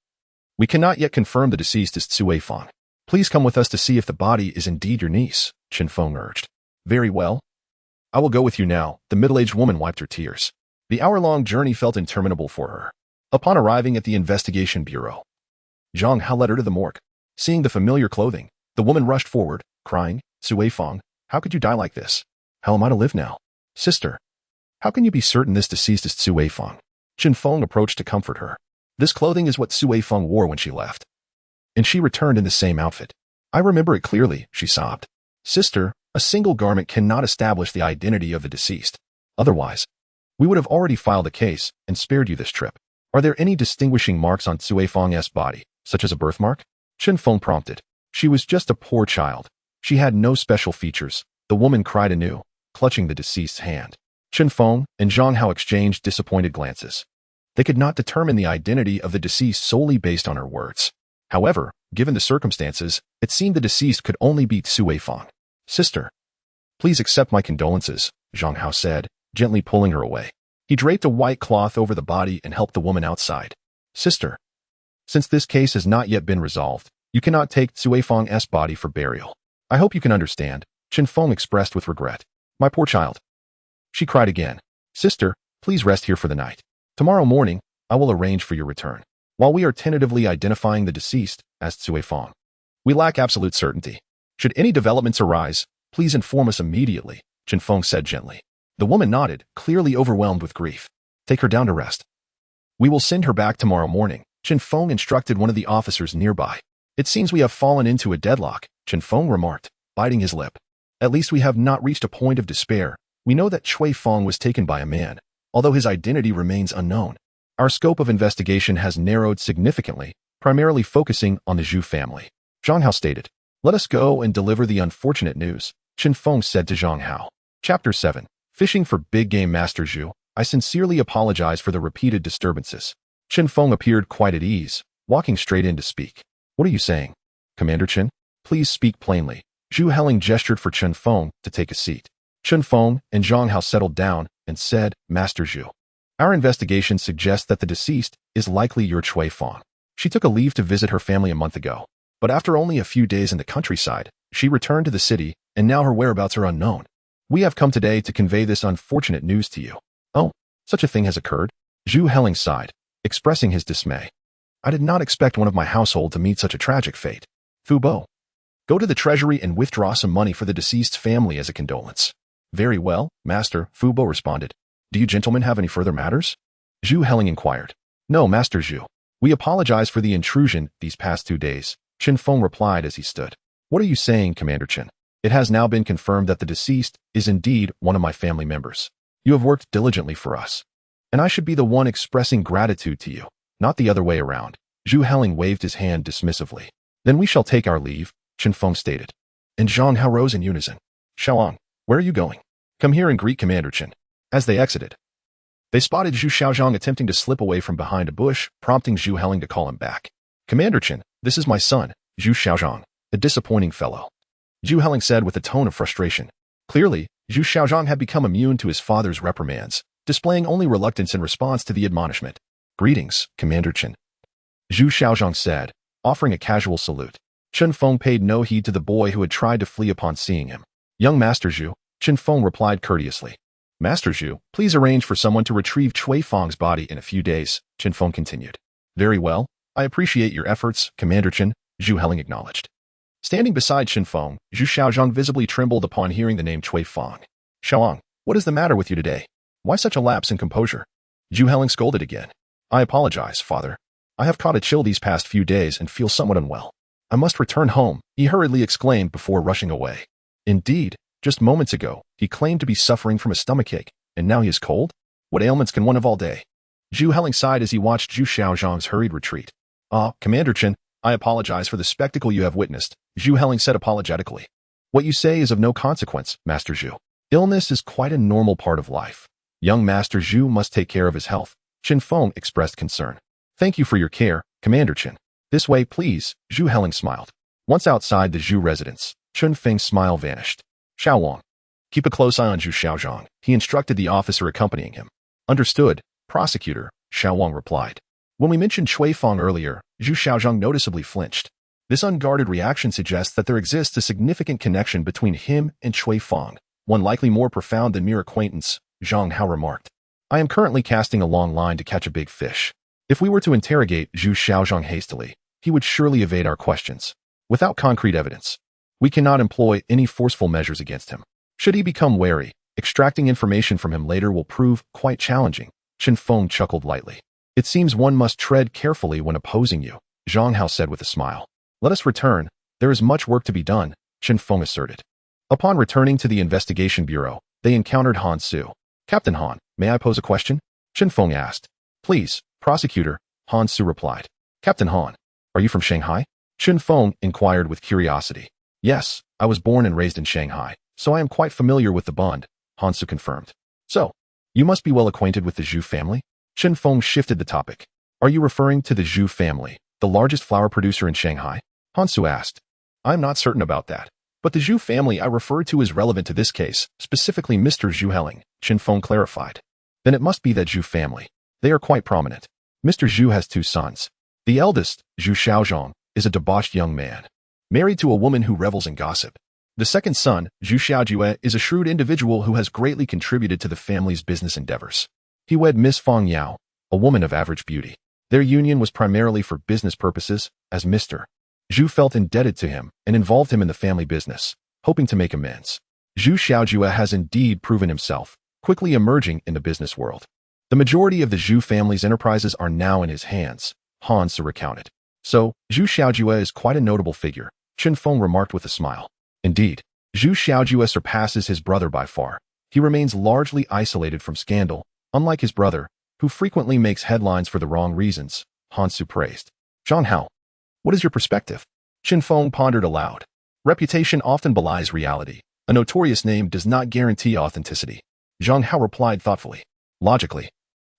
we cannot yet confirm the deceased is Cui Feng. Please come with us to see if the body is indeed your niece, Chen Feng urged. Very well. I will go with you now, the middle-aged woman wiped her tears. The hour-long journey felt interminable for her. Upon arriving at the investigation bureau, Zhang Hao led her to the morgue. Seeing the familiar clothing, the woman rushed forward, crying, Cui Feng, how could you die like this? How am I to live now? Sister, how can you be certain this deceased is Cui Feng? Chen Feng approached to comfort her. This clothing is what Cui Feng wore when she left. And she returned in the same outfit. I remember it clearly, she sobbed. Sister, a single garment cannot establish the identity of the deceased. Otherwise, we would have already filed a case and spared you this trip. Are there any distinguishing marks on Cui Feng's body, such as a birthmark? Chen Feng prompted. She was just a poor child. She had no special features. The woman cried anew, clutching the deceased's hand. Chen Feng and Zhang Hao exchanged disappointed glances. They could not determine the identity of the deceased solely based on her words. However, given the circumstances, it seemed the deceased could only be Cui Feng. Sister, please accept my condolences, Zhang Hao said, gently pulling her away. He draped a white cloth over the body and helped the woman outside. Sister, since this case has not yet been resolved, you cannot take Cui Feng's body for burial. I hope you can understand, Chen Feng expressed with regret. My poor child. She cried again. Sister, please rest here for the night. Tomorrow morning, I will arrange for your return. While we are tentatively identifying the deceased as Cui Feng, we lack absolute certainty. Should any developments arise, please inform us immediately, Chen Feng said gently. The woman nodded, clearly overwhelmed with grief. Take her down to rest. We will send her back tomorrow morning, Chen Feng instructed one of the officers nearby. It seems we have fallen into a deadlock, Chen Feng remarked, biting his lip. At least we have not reached a point of despair. We know that Cui Feng was taken by a man, although his identity remains unknown. Our scope of investigation has narrowed significantly, primarily focusing on the Zhu family. Zhang Hao stated. Let us go and deliver the unfortunate news, Chen Feng said to Zhang Hao. Chapter 7. Fishing for Big Game. Master Zhu, I sincerely apologize for the repeated disturbances. Chen Feng appeared quite at ease, walking straight in to speak. What are you saying? Commander Chen, please speak plainly. Zhu Heling gestured for Chen Feng to take a seat. Chen Feng and Zhang Hao settled down and said, Master Zhu, our investigation suggests that the deceased is likely your Cui Feng. She took a leave to visit her family a month ago, but after only a few days in the countryside, she returned to the city, and now her whereabouts are unknown. We have come today to convey this unfortunate news to you. Oh, such a thing has occurred? Zhu Heling sighed, expressing his dismay. I did not expect one of my household to meet such a tragic fate. Fu Bo, go to the treasury and withdraw some money for the deceased's family as a condolence. Very well, Master, Fu Bo responded. Do you gentlemen have any further matters? Zhu Heling inquired. No, Master Zhu. We apologize for the intrusion these past 2 days, Chen Feng replied as he stood. What are you saying, Commander Chen? It has now been confirmed that the deceased is indeed one of my family members. You have worked diligently for us, and I should be the one expressing gratitude to you, not the other way around. Zhu Heling waved his hand dismissively. Then we shall take our leave, Zhang Feng stated. And Zhang Hao rose in unison. Xiaoang, where are you going? Come here and greet Commander Chen. As they exited, they spotted Zhu Xiaozhang attempting to slip away from behind a bush, prompting Zhu Heling to call him back. Commander Chen, this is my son, Zhu Xiaozhang, a disappointing fellow. Zhu Heling said with a tone of frustration. Clearly, Zhu Xiaozhang had become immune to his father's reprimands, displaying only reluctance in response to the admonishment. Greetings, Commander Chen, Zhu Xiaozhang said, offering a casual salute. Chen Feng paid no heed to the boy who had tried to flee upon seeing him. Young Master Zhu, Chen Feng replied courteously. Master Zhu, please arrange for someone to retrieve Chui Feng's body in a few days, Chen Feng continued. Very well, I appreciate your efforts, Commander Chen, Zhu Heling acknowledged. Standing beside Chen Feng, Zhu Xiaozhang visibly trembled upon hearing the name Chui Feng. Xiaoang, what is the matter with you today? Why such a lapse in composure? Zhu Heling scolded again. I apologize, father. I have caught a chill these past few days and feel somewhat unwell. I must return home, he hurriedly exclaimed before rushing away. Indeed, just moments ago, he claimed to be suffering from a stomachache, and now he is cold? What ailments can one have all day? Zhu Heling sighed as he watched Zhu Xiaozhang's hurried retreat. Commander Chen, I apologize for the spectacle you have witnessed, Zhu Heling said apologetically. What you say is of no consequence, Master Zhu. Illness is quite a normal part of life. Young Master Zhu must take care of his health, Chen Feng expressed concern. Thank you for your care, Commander Chen. This way, please, Zhu Heling smiled. Once outside the Zhu residence, Chen Feng's smile vanished. Xiaowang, keep a close eye on Zhu Xiaozhang, he instructed the officer accompanying him. Understood, prosecutor, Xiaowang replied. When we mentioned Chui Feng earlier, Zhu Xiaozhang noticeably flinched. This unguarded reaction suggests that there exists a significant connection between him and Chui Feng, one likely more profound than mere acquaintance, Zhang Hao remarked. I am currently casting a long line to catch a big fish. If we were to interrogate Zhu Xiaozhang hastily, he would surely evade our questions. Without concrete evidence, we cannot employ any forceful measures against him. Should he become wary, extracting information from him later will prove quite challenging, Chen Feng chuckled lightly. It seems one must tread carefully when opposing you, Zhang Hao said with a smile. Let us return. There is much work to be done, Chen Feng asserted. Upon returning to the investigation bureau, they encountered Han Su. Captain Han, may I pose a question? Chen Feng asked. Please, prosecutor, Han Su replied. Captain Han, are you from Shanghai? Chen Feng inquired with curiosity. Yes, I was born and raised in Shanghai, so I am quite familiar with the bond, Han Su confirmed. So, you must be well acquainted with the Zhu family? Chen Feng shifted the topic. Are you referring to the Zhu family, the largest flower producer in Shanghai? Han Su asked. I'm not certain about that, but the Zhu family I refer to is relevant to this case, specifically Mr. Zhu Heling, Chen Feng clarified. Then it must be that Zhu family. They are quite prominent. Mr. Zhu has two sons. The eldest, Zhu Xiaozhang, is a debauched young man, married to a woman who revels in gossip. The second son, Zhu Xiaojue, is a shrewd individual who has greatly contributed to the family's business endeavors. He wed Miss Fang Yao, a woman of average beauty. Their union was primarily for business purposes, as Mr. Zhu felt indebted to him and involved him in the family business, hoping to make amends. Zhu Xiaojue has indeed proven himself, quickly emerging in the business world. The majority of the Zhu family's enterprises are now in his hands, Han Su recounted. So, Zhu Xiaojue is quite a notable figure, Chen Feng remarked with a smile. Indeed, Zhu Xiaojue surpasses his brother by far. He remains largely isolated from scandal, unlike his brother, who frequently makes headlines for the wrong reasons, Han Su praised. Zhang Hao, what is your perspective? Chen Feng pondered aloud. Reputation often belies reality. A notorious name does not guarantee authenticity. Zhang Hao replied thoughtfully. Logically,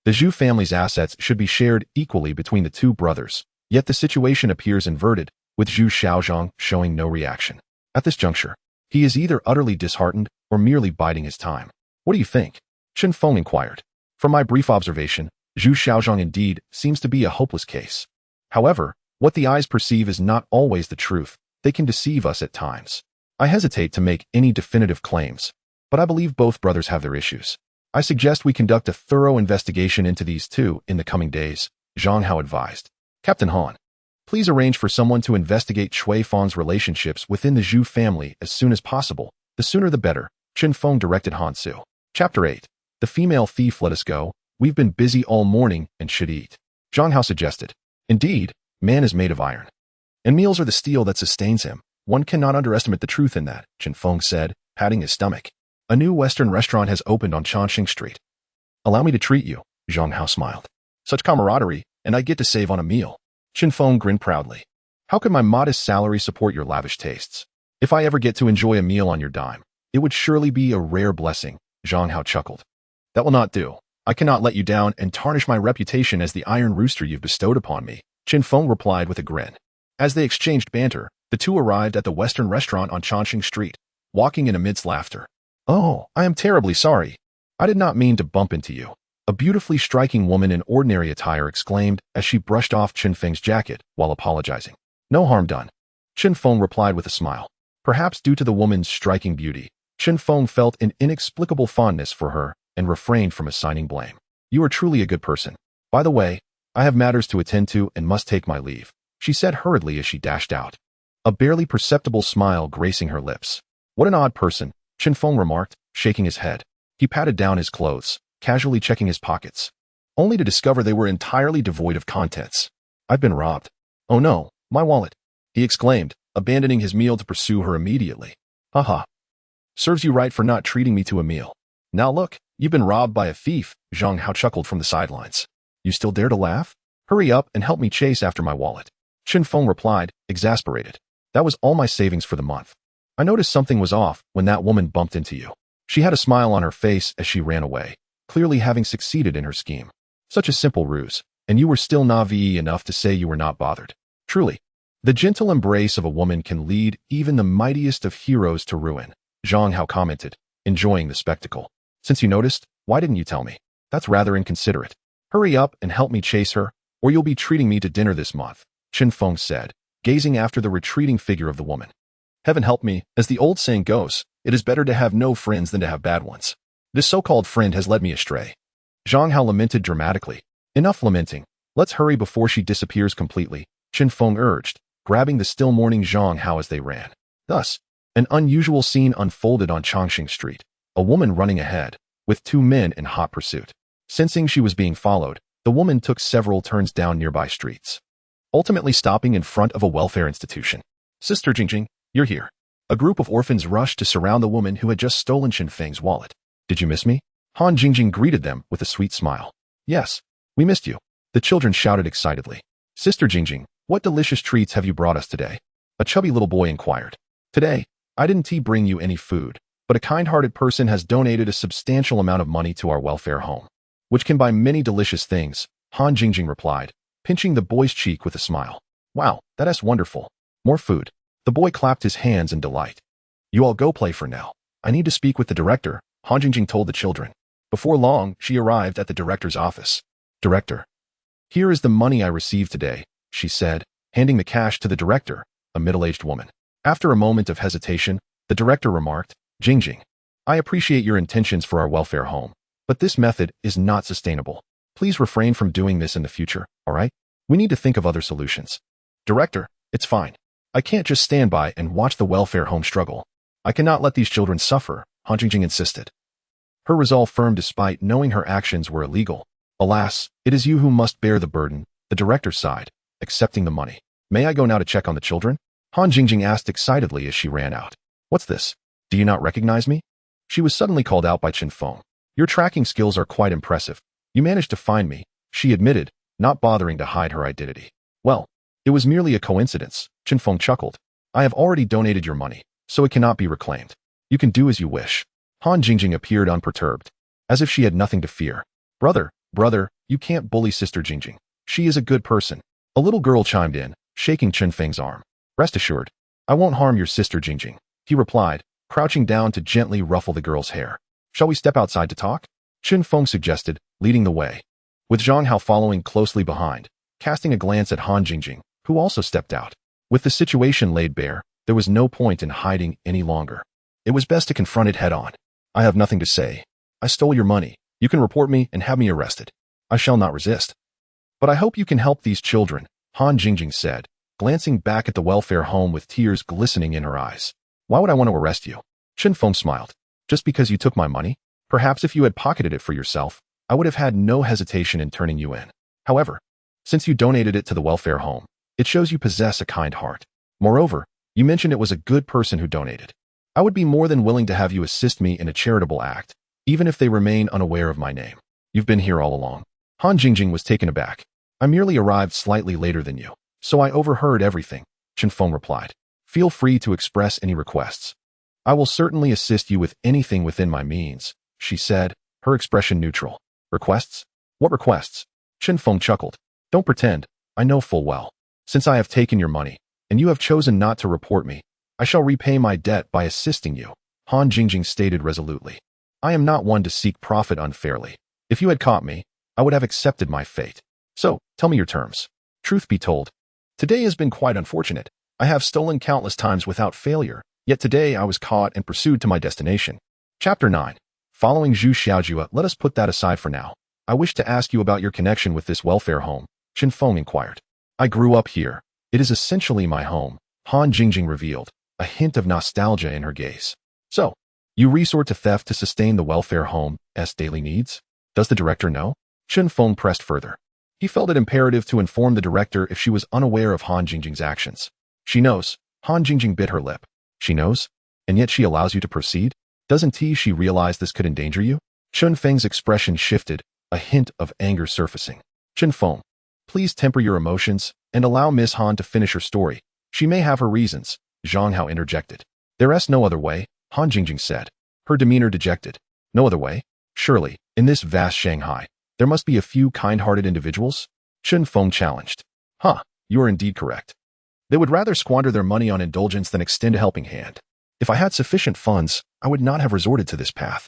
the Zhu family's assets should be shared equally between the two brothers, yet the situation appears inverted, with Zhu Xiaozhang showing no reaction. At this juncture, he is either utterly disheartened or merely biding his time. What do you think? Chen Feng inquired. From my brief observation, Zhu Xiaozhang indeed seems to be a hopeless case. However, what the eyes perceive is not always the truth. They can deceive us at times. I hesitate to make any definitive claims, but I believe both brothers have their issues. I suggest we conduct a thorough investigation into these two in the coming days, Zhang Hao advised. Captain Han, please arrange for someone to investigate Chui Feng's relationships within the Zhu family as soon as possible. The sooner the better, Chen Feng directed Han Su. Chapter 8. The female thief let us go. We've been busy all morning and should eat. Zhang Hao suggested. Indeed, man is made of iron, and meals are the steel that sustains him, One cannot underestimate the truth in that, Zhang Feng said, patting his stomach. A new Western restaurant has opened on Chongqing Street. Allow me to treat you, Zhang Hao smiled. Such camaraderie, and I get to save on a meal. Zhang Feng grinned proudly. How can my modest salary support your lavish tastes? If I ever get to enjoy a meal on your dime, it would surely be a rare blessing, Zhang Hao chuckled. That will not do. I cannot let you down and tarnish my reputation as the iron rooster you've bestowed upon me, Zhang Feng replied with a grin. As they exchanged banter, the two arrived at the Western restaurant on Chongqing Street, walking in amidst laughter. Oh, I am terribly sorry. I did not mean to bump into you, a beautifully striking woman in ordinary attire exclaimed as she brushed off Zhang Feng's jacket while apologizing. No harm done. Zhang Feng replied with a smile. Perhaps due to the woman's striking beauty, Zhang Feng felt an inexplicable fondness for her and refrained from assigning blame. You are truly a good person. By the way, I have matters to attend to and must take my leave, she said hurriedly as she dashed out. A barely perceptible smile gracing her lips. What an odd person, Zhang Feng remarked, shaking his head. He patted down his clothes, casually checking his pockets, only to discover they were entirely devoid of contents. I've been robbed. Oh no, my wallet, he exclaimed, abandoning his meal to pursue her immediately. Haha. Serves you right for not treating me to a meal. Now look, you've been robbed by a thief, Zhang Hao chuckled from the sidelines. You still dare to laugh? Hurry up and help me chase after my wallet. Zhang Feng replied, exasperated. That was all my savings for the month. I noticed something was off when that woman bumped into you. She had a smile on her face as she ran away, clearly having succeeded in her scheme. Such a simple ruse, and you were still naive enough to say you were not bothered. Truly, the gentle embrace of a woman can lead even the mightiest of heroes to ruin, Zhang Hao commented, enjoying the spectacle. Since you noticed, why didn't you tell me? That's rather inconsiderate. Hurry up and help me chase her, or you'll be treating me to dinner this month, Zhang Feng said, gazing after the retreating figure of the woman. Heaven help me, as the old saying goes, it is better to have no friends than to have bad ones. This so-called friend has led me astray. Zhang Hao lamented dramatically. Enough lamenting. Let's hurry before she disappears completely, Zhang Feng urged, grabbing the still mourning Zhang Hao as they ran. Thus, an unusual scene unfolded on Chongqing Street, a woman running ahead, with two men in hot pursuit. Sensing she was being followed, the woman took several turns down nearby streets, ultimately stopping in front of a welfare institution. Sister Jingjing, you're here. A group of orphans rushed to surround the woman who had just stolen Zhang Feng's wallet. Did you miss me? Han Jingjing greeted them with a sweet smile. Yes, we missed you, the children shouted excitedly. Sister Jingjing, what delicious treats have you brought us today? A chubby little boy inquired. Today, I didn't bring you any food, but a kind-hearted person has donated a substantial amount of money to our welfare home, which can buy many delicious things, Han Jingjing replied, pinching the boy's cheek with a smile. Wow, that's wonderful. More food. The boy clapped his hands in delight. You all go play for now. I need to speak with the director, Han Jingjing told the children. Before long, she arrived at the director's office. Director. Here is the money I received today, she said, handing the cash to the director, a middle-aged woman. After a moment of hesitation, the director remarked, Jingjing, I appreciate your intentions for our welfare home, but this method is not sustainable. Please refrain from doing this in the future, all right? We need to think of other solutions. Director, it's fine. I can't just stand by and watch the welfare home struggle. I cannot let these children suffer, Han Jingjing insisted. Her resolve firm despite knowing her actions were illegal. Alas, it is you who must bear the burden, the director sighed, accepting the money. May I go now to check on the children? Han Jingjing asked excitedly as she ran out. What's this? Do you not recognize me? She was suddenly called out by Zhang Feng. Your tracking skills are quite impressive. You managed to find me, she admitted, not bothering to hide her identity. Well, it was merely a coincidence, Zhang Feng chuckled. I have already donated your money, so it cannot be reclaimed. You can do as you wish. Han Jingjing appeared unperturbed, as if she had nothing to fear. Brother, you can't bully Sister Jingjing. She is a good person. A little girl chimed in, shaking Zhang Feng's arm. Rest assured, I won't harm your Sister Jingjing, he replied, crouching down to gently ruffle the girl's hair. Shall we step outside to talk? Zhang Feng suggested, leading the way, with Zhang Hao following closely behind, casting a glance at Han Jingjing, who also stepped out. With the situation laid bare, there was no point in hiding any longer. It was best to confront it head-on. I have nothing to say. I stole your money. You can report me and have me arrested. I shall not resist. But I hope you can help these children, Han Jingjing said, glancing back at the welfare home with tears glistening in her eyes. Why would I want to arrest you? Zhang Feng smiled. Just because you took my money? Perhaps if you had pocketed it for yourself, I would have had no hesitation in turning you in. However, since you donated it to the welfare home, it shows you possess a kind heart. Moreover, You mentioned it was a good person who donated. I would be more than willing to have you assist me in a charitable act, even if they remain unaware of my name. You've been here all along. Han Jingjing was taken aback. I merely arrived slightly later than you, so I overheard everything, Chen Feng replied. Feel free to express any requests. I will certainly assist you with anything within my means, she said, her expression neutral. Requests? What requests? Chen Feng chuckled. Don't pretend. I know full well. Since I have taken your money, and you have chosen not to report me, I shall repay my debt by assisting you, Han Jingjing stated resolutely. I am not one to seek profit unfairly. If you had caught me, I would have accepted my fate. So, tell me your terms. Truth be told, today has been quite unfortunate. I have stolen countless times without failure, yet today I was caught and pursued to my destination. Chapter 9. Following Zhu Xiaojue, let us put that aside for now. I wish to ask you about your connection with this welfare home, Chen Feng inquired. I grew up here. It is essentially my home, Han Jingjing revealed, a hint of nostalgia in her gaze. So, you resort to theft to sustain the welfare home's daily needs? Does the director know? Chen Feng pressed further. He felt it imperative to inform the director if she was unaware of Han Jingjing's actions. She knows. Han Jingjing bit her lip. She knows? And yet she allows you to proceed? Doesn't she realize this could endanger you? Chen Feng's expression shifted, a hint of anger surfacing. Chen Feng, please temper your emotions and allow Miss Han to finish her story. She may have her reasons, Zhang Hao interjected. There's no other way, Han Jingjing said, her demeanor dejected. No other way? Surely, in this vast Shanghai, there must be a few kind-hearted individuals? Chen Feng challenged. You are indeed correct. They would rather squander their money on indulgence than extend a helping hand. If I had sufficient funds, I would not have resorted to this path.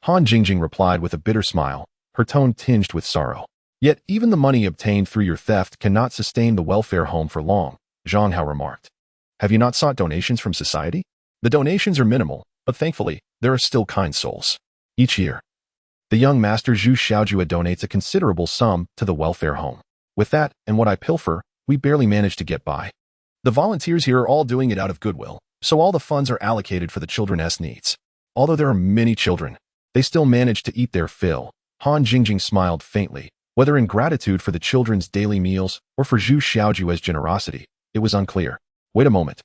Han Jingjing replied with a bitter smile, her tone tinged with sorrow. Yet even the money obtained through your theft cannot sustain the welfare home for long, Zhang Hao remarked. Have you not sought donations from society? The donations are minimal, but thankfully, there are still kind souls. Each year, the young master Zhu Xiaojue donates a considerable sum to the welfare home. With that and what I pilfer, we barely manage to get by. The volunteers here are all doing it out of goodwill, so all the funds are allocated for the children's needs. Although there are many children, they still manage to eat their fill. Han Jingjing smiled faintly. Whether in gratitude for the children's daily meals or for Zhu Xiaojue's generosity, it was unclear. Wait a moment.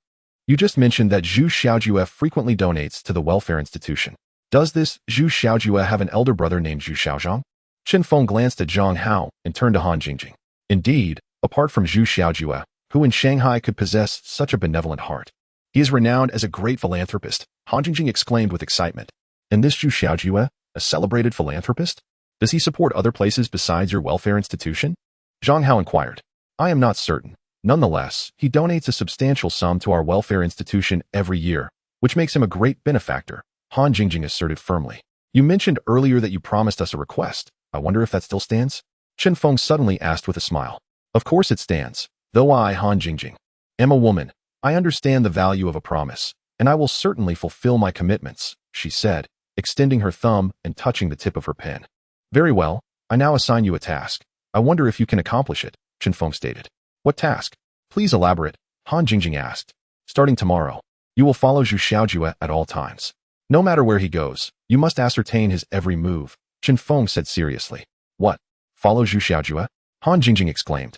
You just mentioned that Zhu Xiaojue frequently donates to the welfare institution. Does this Zhu Xiaojue have an elder brother named Zhu Xiaozhang? Chen Feng glanced at Zhang Hao and turned to Han Jingjing. Indeed, apart from Zhu Xiaojue, who in Shanghai could possess such a benevolent heart. He is renowned as a great philanthropist, Han Jingjing exclaimed with excitement. And this Zhu Xiaojue, a celebrated philanthropist? Does he support other places besides your welfare institution? Zhang Hao inquired. I am not certain. Nonetheless, he donates a substantial sum to our welfare institution every year, which makes him a great benefactor, Han Jingjing asserted firmly. You mentioned earlier that you promised us a request. I wonder if that still stands? Chen Feng suddenly asked with a smile. Of course it stands. Though I, Han Jingjing, am a woman, I understand the value of a promise, and I will certainly fulfill my commitments, she said, extending her thumb and touching the tip of her pen. Very well, I now assign you a task. I wonder if you can accomplish it, Chen Feng stated. What task? Please elaborate, Han Jingjing asked. Starting tomorrow, you will follow Zhu Xiaojue at all times. No matter where he goes, you must ascertain his every move, Chen Feng said seriously. What? Follow Zhu Xiaojue? Han Jingjing exclaimed,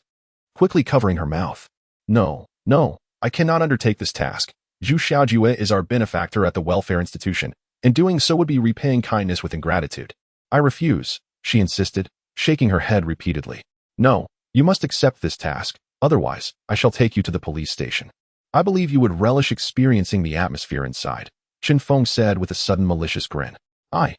quickly covering her mouth. No, I cannot undertake this task. Zhu Xiaojue is our benefactor at the welfare institution, and doing so would be repaying kindness with ingratitude. I refuse, she insisted, shaking her head repeatedly. No, you must accept this task, otherwise, I shall take you to the police station. I believe you would relish experiencing the atmosphere inside, Chen Feng said with a sudden malicious grin. I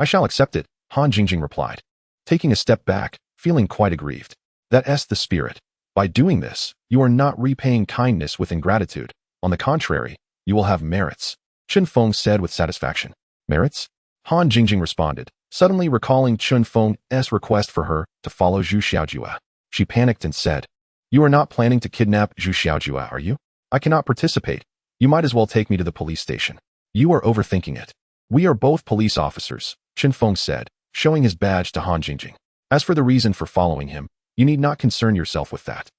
shall accept it, Han Jingjing replied, taking a step back, feeling quite aggrieved. That's the spirit. By doing this, you are not repaying kindness with ingratitude. On the contrary, you will have merits, Chen Feng said with satisfaction. Merits? Han Jingjing responded, suddenly recalling Chen Feng's request for her to follow Zhu Xiaojue. She panicked and said, You are not planning to kidnap Zhu Xiaojue, are you? I cannot participate. You might as well take me to the police station. You are overthinking it. We are both police officers, Chen Feng said, showing his badge to Han Jingjing. As for the reason for following him, you need not concern yourself with that.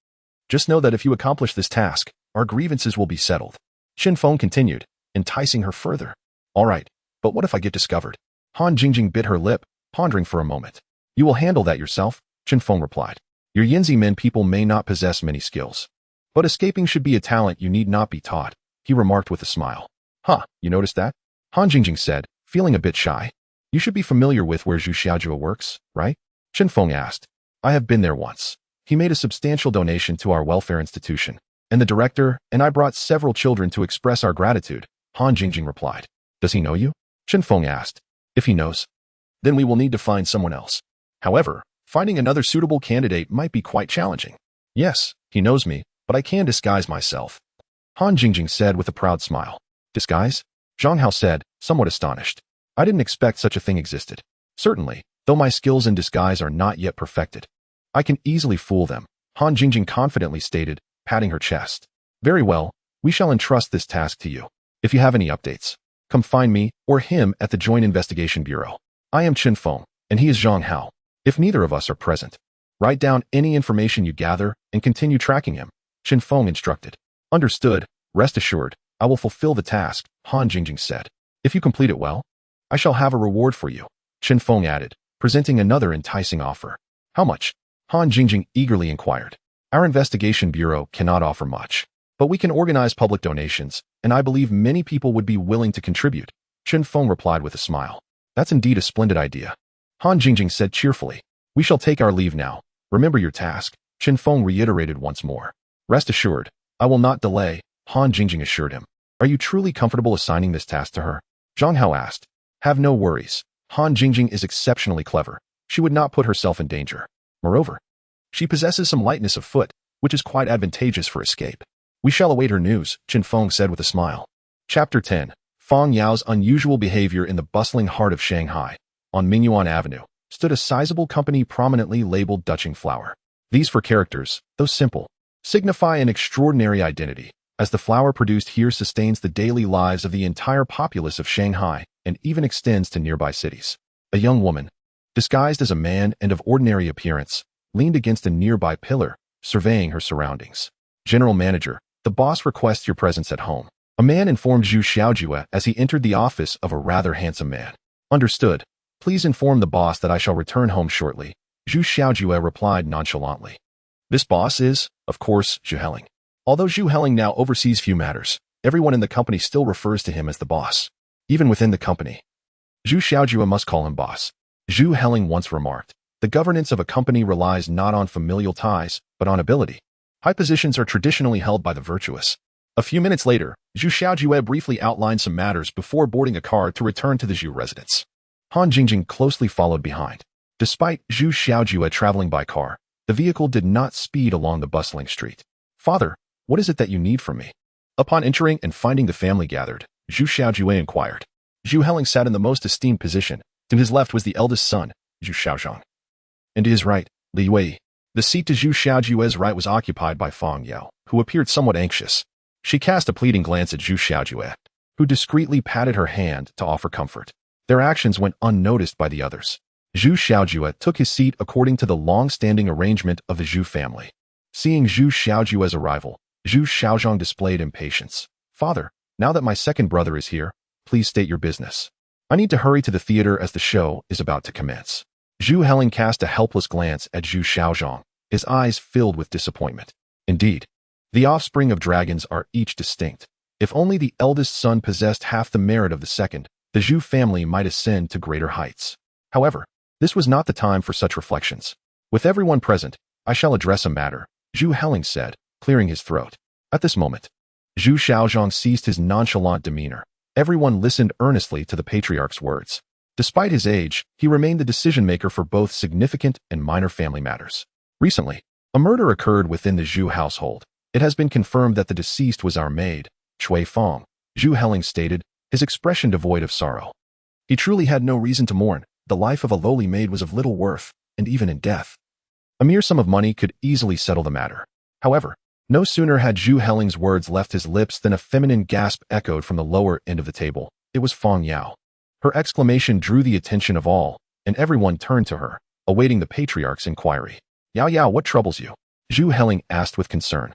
Just know that if you accomplish this task, our grievances will be settled. Chen Feng continued, enticing her further. All right, but what if I get discovered? Han Jingjing bit her lip, pondering for a moment. You will handle that yourself, Chen Feng replied. Your Yanzi men people may not possess many skills. But escaping should be a talent you need not be taught. he remarked with a smile. Huh, you noticed that? Han Jingjing said, feeling a bit shy. You should be familiar with where Zhu Xiaojue works, right? Zhang Feng asked. I have been there once. He made a substantial donation to our welfare institution, and the director and I brought several children to express our gratitude, Han Jingjing replied. Does he know you? Zhang Feng asked. If he knows, then we will need to find someone else. However, finding another suitable candidate might be quite challenging. Yes, he knows me, but I can disguise myself, Han Jingjing said with a proud smile. Disguise? Zhang Hao said, somewhat astonished. I didn't expect such a thing existed. Certainly, though my skills in disguise are not yet perfected, I can easily fool them, Han Jingjing confidently stated, patting her chest. Very well, we shall entrust this task to you. If you have any updates, come find me or him at the Joint Investigation Bureau. I am Qin Feng, and he is Zhang Hao. If neither of us are present, write down any information you gather and continue tracking him, Qin Feng instructed. Understood, rest assured, I will fulfill the task, Han Jingjing said. If you complete it well, I shall have a reward for you, Qin Feng added, presenting another enticing offer. How much? Han Jingjing eagerly inquired. Our investigation bureau cannot offer much, but we can organize public donations, and I believe many people would be willing to contribute, Qin Feng replied with a smile. That's indeed a splendid idea, Han Jingjing said cheerfully. We shall take our leave now. Remember your task, Qin Feng reiterated once more. Rest assured, I will not delay, Han Jingjing assured him. Are you truly comfortable assigning this task to her? Zhang Hao asked. Have no worries. Han Jingjing is exceptionally clever. She would not put herself in danger. Moreover, she possesses some lightness of foot, which is quite advantageous for escape. We shall await her news, Qin Feng said with a smile. Chapter 10. Fang Yao's unusual behavior in the bustling heart of Shanghai. On Mingyuan Avenue stood a sizable company prominently labeled Dutching Flower. These four characters, though simple, signify an extraordinary identity, as the flour produced here sustains the daily lives of the entire populace of Shanghai and even extends to nearby cities. A young woman, disguised as a man and of ordinary appearance, leaned against a nearby pillar, surveying her surroundings. General Manager, the boss requests your presence at home, a man informed Zhu Xiaojue as he entered the office of a rather handsome man. Understood. Please inform the boss that I shall return home shortly, Zhu Xiaojue replied nonchalantly. This boss is, of course, Zhu Heling. Although Zhu Heling now oversees few matters, everyone in the company still refers to him as the boss. Even within the company, Zhu Xiaojue must call him boss. Zhu Heling once remarked, the governance of a company relies not on familial ties, but on ability. High positions are traditionally held by the virtuous. A few minutes later, Zhu Xiaojue briefly outlined some matters before boarding a car to return to the Zhu residence. Han Jingjing closely followed behind. Despite Zhu Xiaojue traveling by car, the vehicle did not speed along the bustling street. Father, what is it that you need from me? Upon entering and finding the family gathered, Zhu Xiaojue inquired. Zhu Heling sat in the most esteemed position. To his left was the eldest son, Zhu Xiaozhang. And to his right, Li Wei. The seat to Zhu Xiaojue's right was occupied by Fang Yao, who appeared somewhat anxious. She cast a pleading glance at Zhu Xiaojue, who discreetly patted her hand to offer comfort. Their actions went unnoticed by the others. Zhu Xiaojue took his seat according to the long-standing arrangement of the Zhu family. Seeing Zhu Xiaojue's arrival, Zhu Xiaozhang displayed impatience. Father, now that my second brother is here, please state your business. I need to hurry to the theater as the show is about to commence. Zhu Heling cast a helpless glance at Zhu Xiaozhang, his eyes filled with disappointment. Indeed, the offspring of dragons are each distinct. If only the eldest son possessed half the merit of the second, the Zhu family might ascend to greater heights. However, this was not the time for such reflections. With everyone present, I shall address a matter, Zhu Heling said, clearing his throat. At this moment, Zhu Xiaozhang ceased his nonchalant demeanor. Everyone listened earnestly to the patriarch's words. Despite his age, he remained the decision-maker for both significant and minor family matters. Recently, a murder occurred within the Zhu household. It has been confirmed that the deceased was our maid, Cui Feng, Zhu Heling stated, his expression devoid of sorrow. He truly had no reason to mourn. The life of a lowly maid was of little worth, and even in death, a mere sum of money could easily settle the matter. However, no sooner had Zhu Heling's words left his lips than a feminine gasp echoed from the lower end of the table. It was Fang Yao. Her exclamation drew the attention of all, and everyone turned to her, awaiting the patriarch's inquiry. Yao Yao, what troubles you? Zhu Heling asked with concern.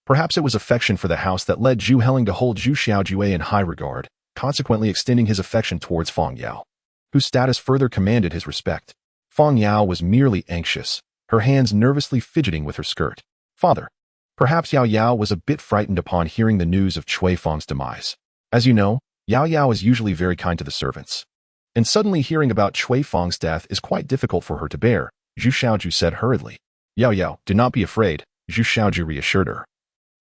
Perhaps it was affection for the house that led Zhu Heling to hold Zhu Xiaojue in high regard, consequently extending his affection towards Fang Yao, whose status further commanded his respect. Fang Yao was merely anxious, her hands nervously fidgeting with her skirt. Father, Perhaps Yao Yao was a bit frightened upon hearing the news of Cui Feng's demise. As you know, Yao Yao is usually very kind to the servants. And suddenly hearing about Cui Feng's death is quite difficult for her to bear, Zhu Xiaoju said hurriedly. Yao Yao, do not be afraid, Zhu Xiaoju reassured her,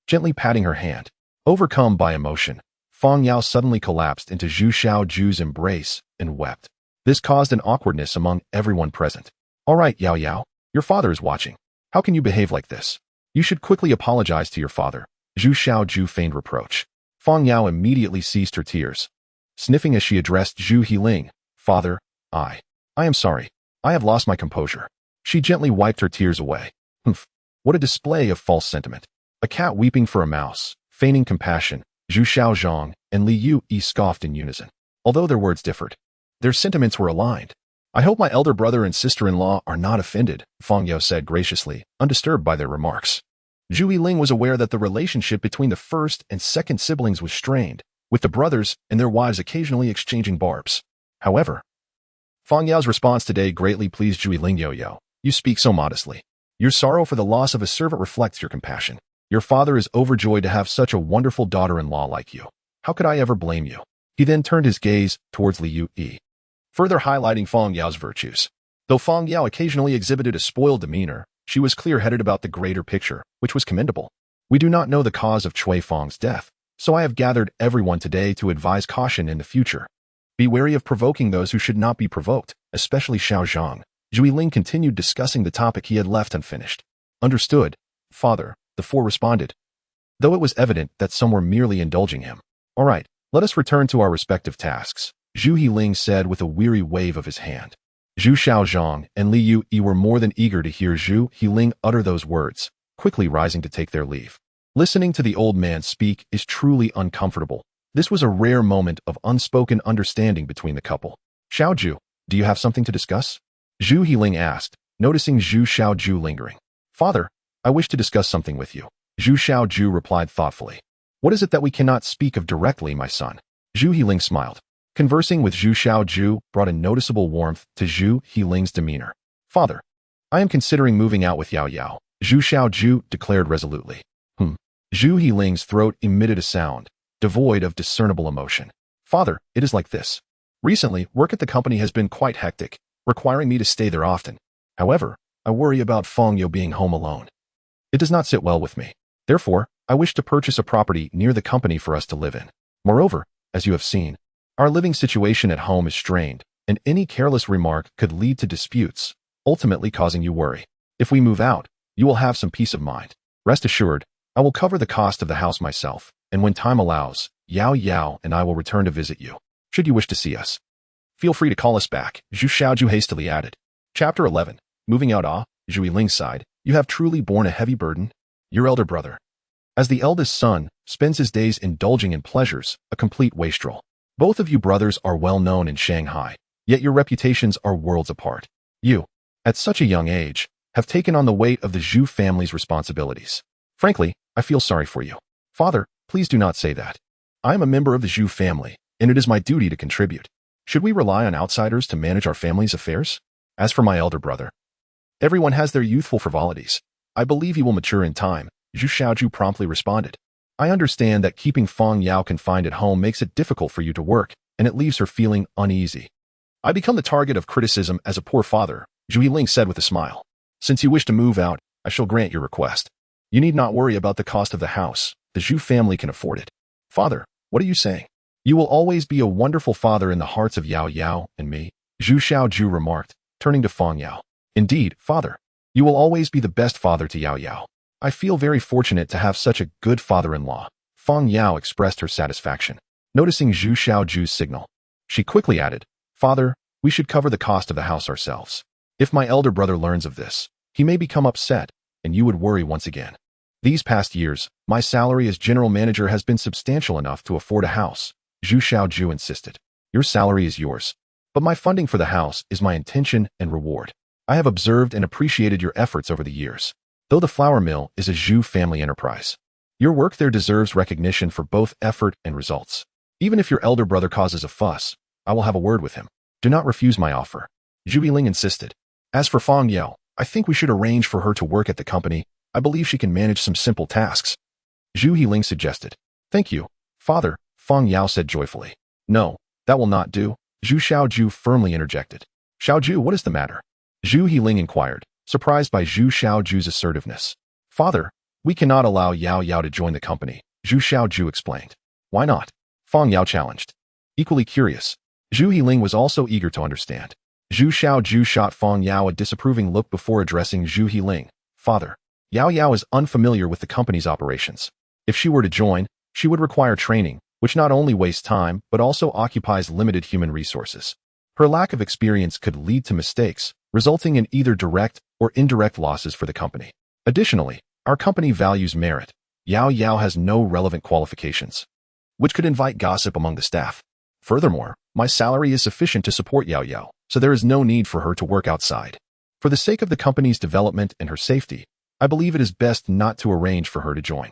gently patting her hand. Overcome by emotion, Feng Yao suddenly collapsed into Zhu Xiaoju's embrace and wept. This caused an awkwardness among everyone present. All right, Yao Yao, your father is watching. How can you behave like this? You should quickly apologize to your father, Zhu Xiaoju feigned reproach. Feng Yao immediately ceased her tears, sniffing as she addressed Zhu Heling. Father, I am sorry. I have lost my composure. She gently wiped her tears away. Humph. What a display of false sentiment. A cat weeping for a mouse, feigning compassion, Zhu Xiaozhang and Li Yu scoffed in unison. Although their words differed, their sentiments were aligned. I hope my elder brother and sister-in-law are not offended, Feng Yao said graciously, undisturbed by their remarks. Zhu Yiling was aware that the relationship between the first and second siblings was strained, with the brothers and their wives occasionally exchanging barbs. However, Feng Yao's response today greatly pleased Zhu Yiling. Yao Yao, you speak so modestly. Your sorrow for the loss of a servant reflects your compassion. Your father is overjoyed to have such a wonderful daughter-in-law like you. How could I ever blame you? He then turned his gaze towards Li Yu, further highlighting Feng Yao's virtues. Though Feng Yao occasionally exhibited a spoiled demeanor, she was clear-headed about the greater picture, which was commendable. We do not know the cause of Cui Feng's death, so I have gathered everyone today to advise caution in the future. Be wary of provoking those who should not be provoked, especially Xiao Zhang. Zhu Yiling continued discussing the topic he had left unfinished. Understood, father, the four responded, though it was evident that some were merely indulging him. All right, let us return to our respective tasks, Zhu Heling said with a weary wave of his hand. Zhu Xiaozhang and Li Yu were more than eager to hear Zhu Heling utter those words, quickly rising to take their leave. Listening to the old man speak is truly uncomfortable. This was a rare moment of unspoken understanding between the couple. Xiaoju, do you have something to discuss? Zhu Heling asked, noticing Zhu Xiaoju lingering. Father, I wish to discuss something with you. Zhu Xiaoju replied thoughtfully. What is it that we cannot speak of directly, my son? Zhu Heling smiled. Conversing with Zhu Xiaoju brought a noticeable warmth to Zhu Heling's demeanor. Father, I am considering moving out with Yao Yao, Zhu Xiaoju declared resolutely. Zhu Heling's throat emitted a sound, devoid of discernible emotion. Father, it is like this. Recently, work at the company has been quite hectic, requiring me to stay there often. However, I worry about Feng Yao being home alone. It does not sit well with me. Therefore, I wish to purchase a property near the company for us to live in. Moreover, as you have seen, our living situation at home is strained, and any careless remark could lead to disputes, ultimately causing you worry. If we move out, you will have some peace of mind. Rest assured, I will cover the cost of the house myself, and when time allows, Yao Yao and I will return to visit you. Should you wish to see us, feel free to call us back, Zhu Xiaoju hastily added. Chapter 11. Moving out. Zhu Yiling sighed. You have truly borne a heavy burden. Your elder brother, as the eldest son, spends his days indulging in pleasures, a complete wastrel. Both of you brothers are well known in Shanghai, yet your reputations are worlds apart. You, at such a young age, have taken on the weight of the Zhu family's responsibilities. Frankly, I feel sorry for you. Father, please do not say that. I am a member of the Zhu family, and it is my duty to contribute. Should we rely on outsiders to manage our family's affairs? As for my elder brother, everyone has their youthful frivolities. I believe he will mature in time, Zhu Xiaoju promptly responded. I understand that keeping Feng Yao confined at home makes it difficult for you to work, and it leaves her feeling uneasy. I become the target of criticism as a poor father, Zhu Yiling said with a smile. Since you wish to move out, I shall grant your request. You need not worry about the cost of the house. The Zhu family can afford it. Father, what are you saying? You will always be a wonderful father in the hearts of Yao Yao and me, Zhu Xiaoju remarked, turning to Feng Yao. Indeed, father, you will always be the best father to Yao Yao. I feel very fortunate to have such a good father-in-law. Feng Yao expressed her satisfaction, noticing Zhu Xiaoju's signal. She quickly added, Father, we should cover the cost of the house ourselves. If my elder brother learns of this, he may become upset, and you would worry once again. These past years, my salary as general manager has been substantial enough to afford a house, Zhu Xiaoju insisted. Your salary is yours, but my funding for the house is my intention and reward. I have observed and appreciated your efforts over the years. Though the flour mill is a Zhu family enterprise, your work there deserves recognition for both effort and results. Even if your elder brother causes a fuss, I will have a word with him. Do not refuse my offer, Zhu Yiling insisted. As for Feng Yao, I think we should arrange for her to work at the company. I believe she can manage some simple tasks. Zhu Heling suggested. Thank you, father, Feng Yao said joyfully. No, that will not do, Zhu Xiaoju firmly interjected. Xiaoju, what is the matter? Zhu Heling inquired, surprised by Zhu Xiaoju's assertiveness. Father, we cannot allow Yao Yao to join the company, Zhu Xiaoju explained. Why not? Feng Yao challenged. Equally curious, Zhu Heling was also eager to understand. Zhu Xiaoju shot Feng Yao a disapproving look before addressing Zhu Heling. Father, Yao Yao is unfamiliar with the company's operations. If she were to join, she would require training, which not only wastes time but also occupies limited human resources. Her lack of experience could lead to mistakes, resulting in either direct or indirect losses for the company. Additionally, our company values merit. Yao Yao has no relevant qualifications, which could invite gossip among the staff. Furthermore, my salary is sufficient to support Yao Yao, so there is no need for her to work outside. For the sake of the company's development and her safety, I believe it is best not to arrange for her to join.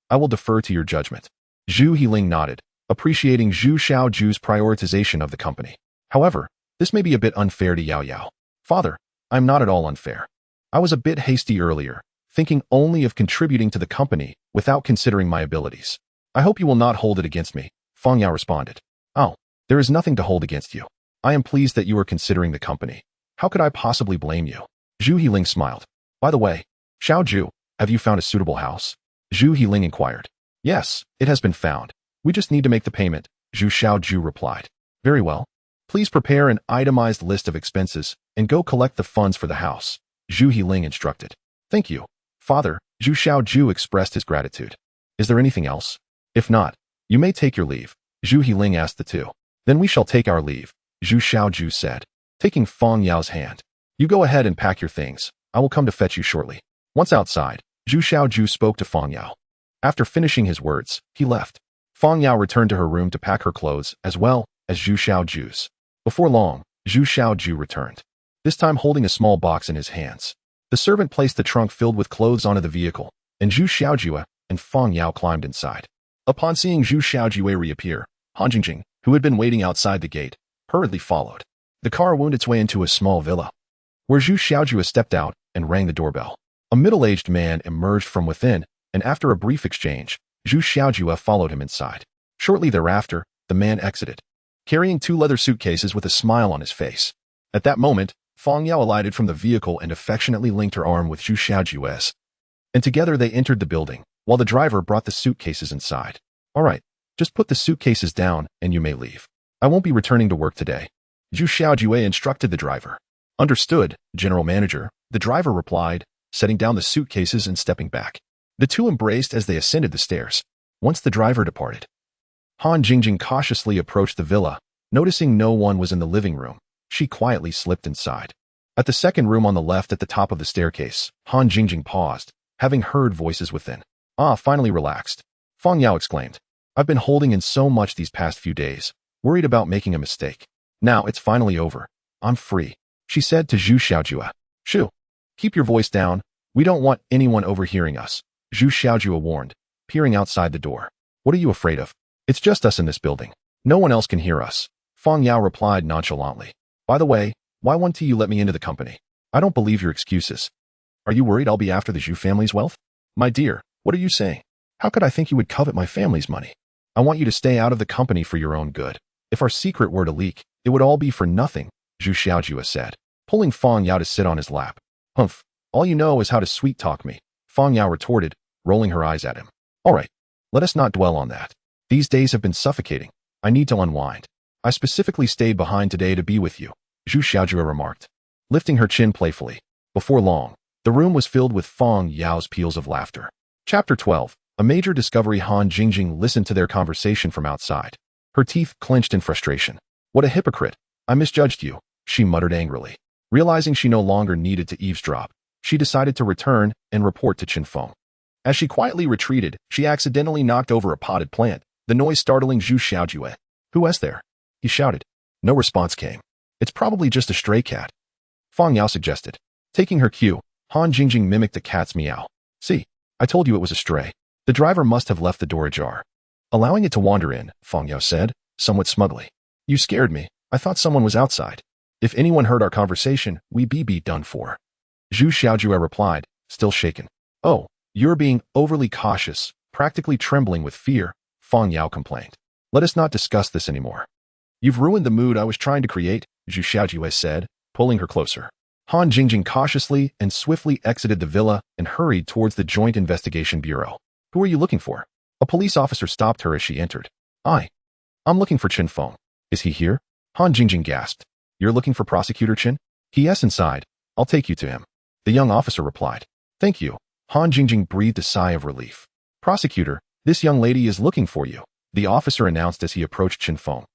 I will defer to your judgment. Zhu Heling nodded, appreciating Zhu Xiaoju's prioritization of the company. However, this may be a bit unfair to Yao Yao. Father, I am not at all unfair. I was a bit hasty earlier, thinking only of contributing to the company without considering my abilities. I hope you will not hold it against me, Feng Yao responded. Oh, there is nothing to hold against you. I am pleased that you are considering the company. How could I possibly blame you? Zhu Heling smiled. By the way, Xiaoju, have you found a suitable house? Zhu Heling inquired. Yes, it has been found. We just need to make the payment, Zhu Xiaoju replied. Very well. Please prepare an itemized list of expenses and go collect the funds for the house, Zhu Heling instructed. Thank you, Father, Zhu Xiaoju expressed his gratitude. Is there anything else? If not, you may take your leave, Zhu Heling asked the two. Then we shall take our leave, Zhu Xiaoju said, taking Feng Yao's hand. You go ahead and pack your things. I will come to fetch you shortly. Once outside, Zhu Xiaoju spoke to Feng Yao. After finishing his words, he left. Feng Yao returned to her room to pack her clothes as well as Zhu Xiaoju's. Before long, Zhu Xiaoju returned, this time holding a small box in his hands. The servant placed the trunk filled with clothes onto the vehicle, and Zhu Xiaoju and Feng Yao climbed inside. Upon seeing Zhu Xiaoju reappear, Han Jingjing, who had been waiting outside the gate, hurriedly followed. The car wound its way into a small villa, where Zhu Xiaoju stepped out and rang the doorbell. A middle-aged man emerged from within, and after a brief exchange, Zhu Xiaoju followed him inside. Shortly thereafter, the man exited, carrying 2 leather suitcases with a smile on his face. At that moment, Feng Yao alighted from the vehicle and affectionately linked her arm with Zhu Xiaoju's. And together they entered the building, while the driver brought the suitcases inside. All right, just put the suitcases down and you may leave. I won't be returning to work today, Zhu Xiaoju instructed the driver. Understood, General Manager, the driver replied, setting down the suitcases and stepping back. The two embraced as they ascended the stairs. Once the driver departed, Han Jingjing cautiously approached the villa. Noticing no one was in the living room, she quietly slipped inside. At the second room on the left at the top of the staircase, Han Jingjing paused, having heard voices within. Finally relaxed, Feng Yao exclaimed. I've been holding in so much these past few days, worried about making a mistake. Now it's finally over. I'm free, she said to Zhu Xiaoju. Shoo, keep your voice down. We don't want anyone overhearing us, Zhu Xiaoju warned, peering outside the door. What are you afraid of? It's just us in this building. No one else can hear us, Feng Yao replied nonchalantly. By the way, why won't you let me into the company? I don't believe your excuses. Are you worried I'll be after the Zhu family's wealth? My dear, what are you saying? How could I think you would covet my family's money? I want you to stay out of the company for your own good. If our secret were to leak, it would all be for nothing, Zhu Xiaoju said, pulling Feng Yao to sit on his lap. Humph, all you know is how to sweet-talk me, Feng Yao retorted, rolling her eyes at him. All right, let us not dwell on that. These days have been suffocating. I need to unwind. I specifically stayed behind today to be with you, Zhu Xiaoju remarked, lifting her chin playfully. Before long, the room was filled with Feng Yao's peals of laughter. Chapter 12. A major discovery. Han Jingjing listened to their conversation from outside. Her teeth clenched in frustration. What a hypocrite. I misjudged you, she muttered angrily. Realizing she no longer needed to eavesdrop, she decided to return and report to Qin Feng. As she quietly retreated, she accidentally knocked over a potted plant, the noise startling Zhu Xiaoju. Who is there? He shouted. No response came. It's probably just a stray cat, Feng Yao suggested. Taking her cue, Han Jingjing mimicked the cat's meow. See, I told you it was a stray. The driver must have left the door ajar, allowing it to wander in, Feng Yao said, somewhat smugly. You scared me. I thought someone was outside. If anyone heard our conversation, we be done for, Zhu Xiaoju replied, still shaken. Oh, you're being overly cautious, practically trembling with fear, Fang Yao complained. Let us not discuss this anymore. You've ruined the mood I was trying to create, Zhu Xiaojue said, pulling her closer. Han Jingjing cautiously and swiftly exited the villa and hurried towards the Joint Investigation Bureau. Who are you looking for? A police officer stopped her as she entered. I'm looking for Qin Feng. Is he here? Han Jingjing gasped. You're looking for Prosecutor Qin? Yes, inside. I'll take you to him. The young officer replied. Thank you. Han Jingjing breathed a sigh of relief. Prosecutor, this young lady is looking for you, the officer announced as he approached Qin Feng,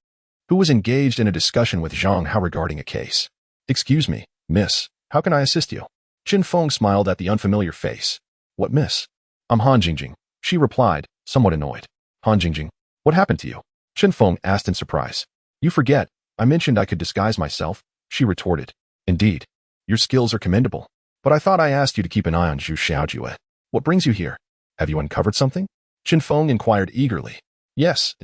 who was engaged in a discussion with Zhang Hao regarding a case. Excuse me, miss, how can I assist you? Qin Feng smiled at the unfamiliar face. What, miss? I'm Han Jingjing, she replied, somewhat annoyed. Han Jingjing, what happened to you? Qin Feng asked in surprise. You forget, I mentioned I could disguise myself, she retorted. Indeed, your skills are commendable, but I thought I asked you to keep an eye on Zhu Xiaojue. What brings you here? Have you uncovered something? Qin Feng inquired eagerly. Yes,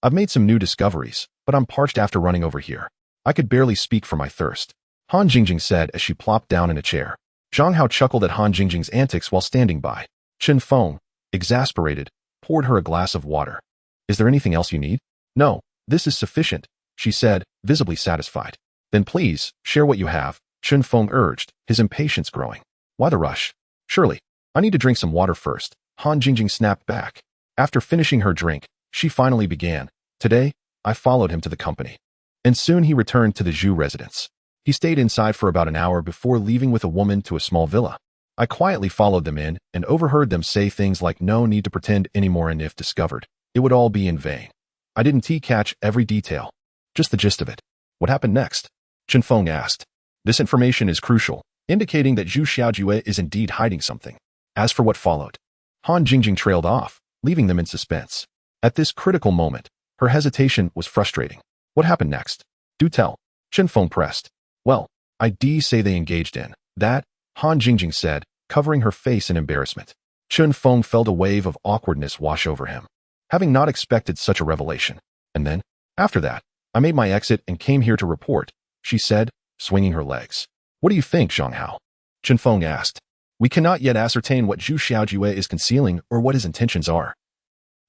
I've made some new discoveries, but I'm parched after running over here. I could barely speak for my thirst, Han Jingjing said as she plopped down in a chair. Zhang Hao chuckled at Han Jingjing's antics while standing by. Qin Feng, exasperated, poured her a glass of water. Is there anything else you need? No, this is sufficient, she said, visibly satisfied. Then please, share what you have, Qin Feng urged, his impatience growing. Why the rush? Surely, I need to drink some water first, Han Jingjing snapped back. After finishing her drink, she finally began. Today, I followed him to the company. And soon he returned to the Zhu residence. He stayed inside for about an hour before leaving with a woman to a small villa. I quietly followed them in and overheard them say things like no need to pretend anymore, and if discovered, it would all be in vain. I didn't catch every detail, just the gist of it. What happened next? Qin Feng asked. This information is crucial, indicating that Zhu Xiaojue is indeed hiding something. As for what followed, Han Jingjing trailed off, leaving them in suspense. At this critical moment, her hesitation was frustrating. What happened next? Do tell, Qin Feng pressed. Well, I'd say they engaged in that, Han Jingjing said, covering her face in embarrassment. Qin Feng felt a wave of awkwardness wash over him, having not expected such a revelation. And then, after that, I made my exit and came here to report, she said, swinging her legs. What do you think, Zhang Hao? Qin Feng asked. We cannot yet ascertain what Zhu Xiaojue is concealing or what his intentions are.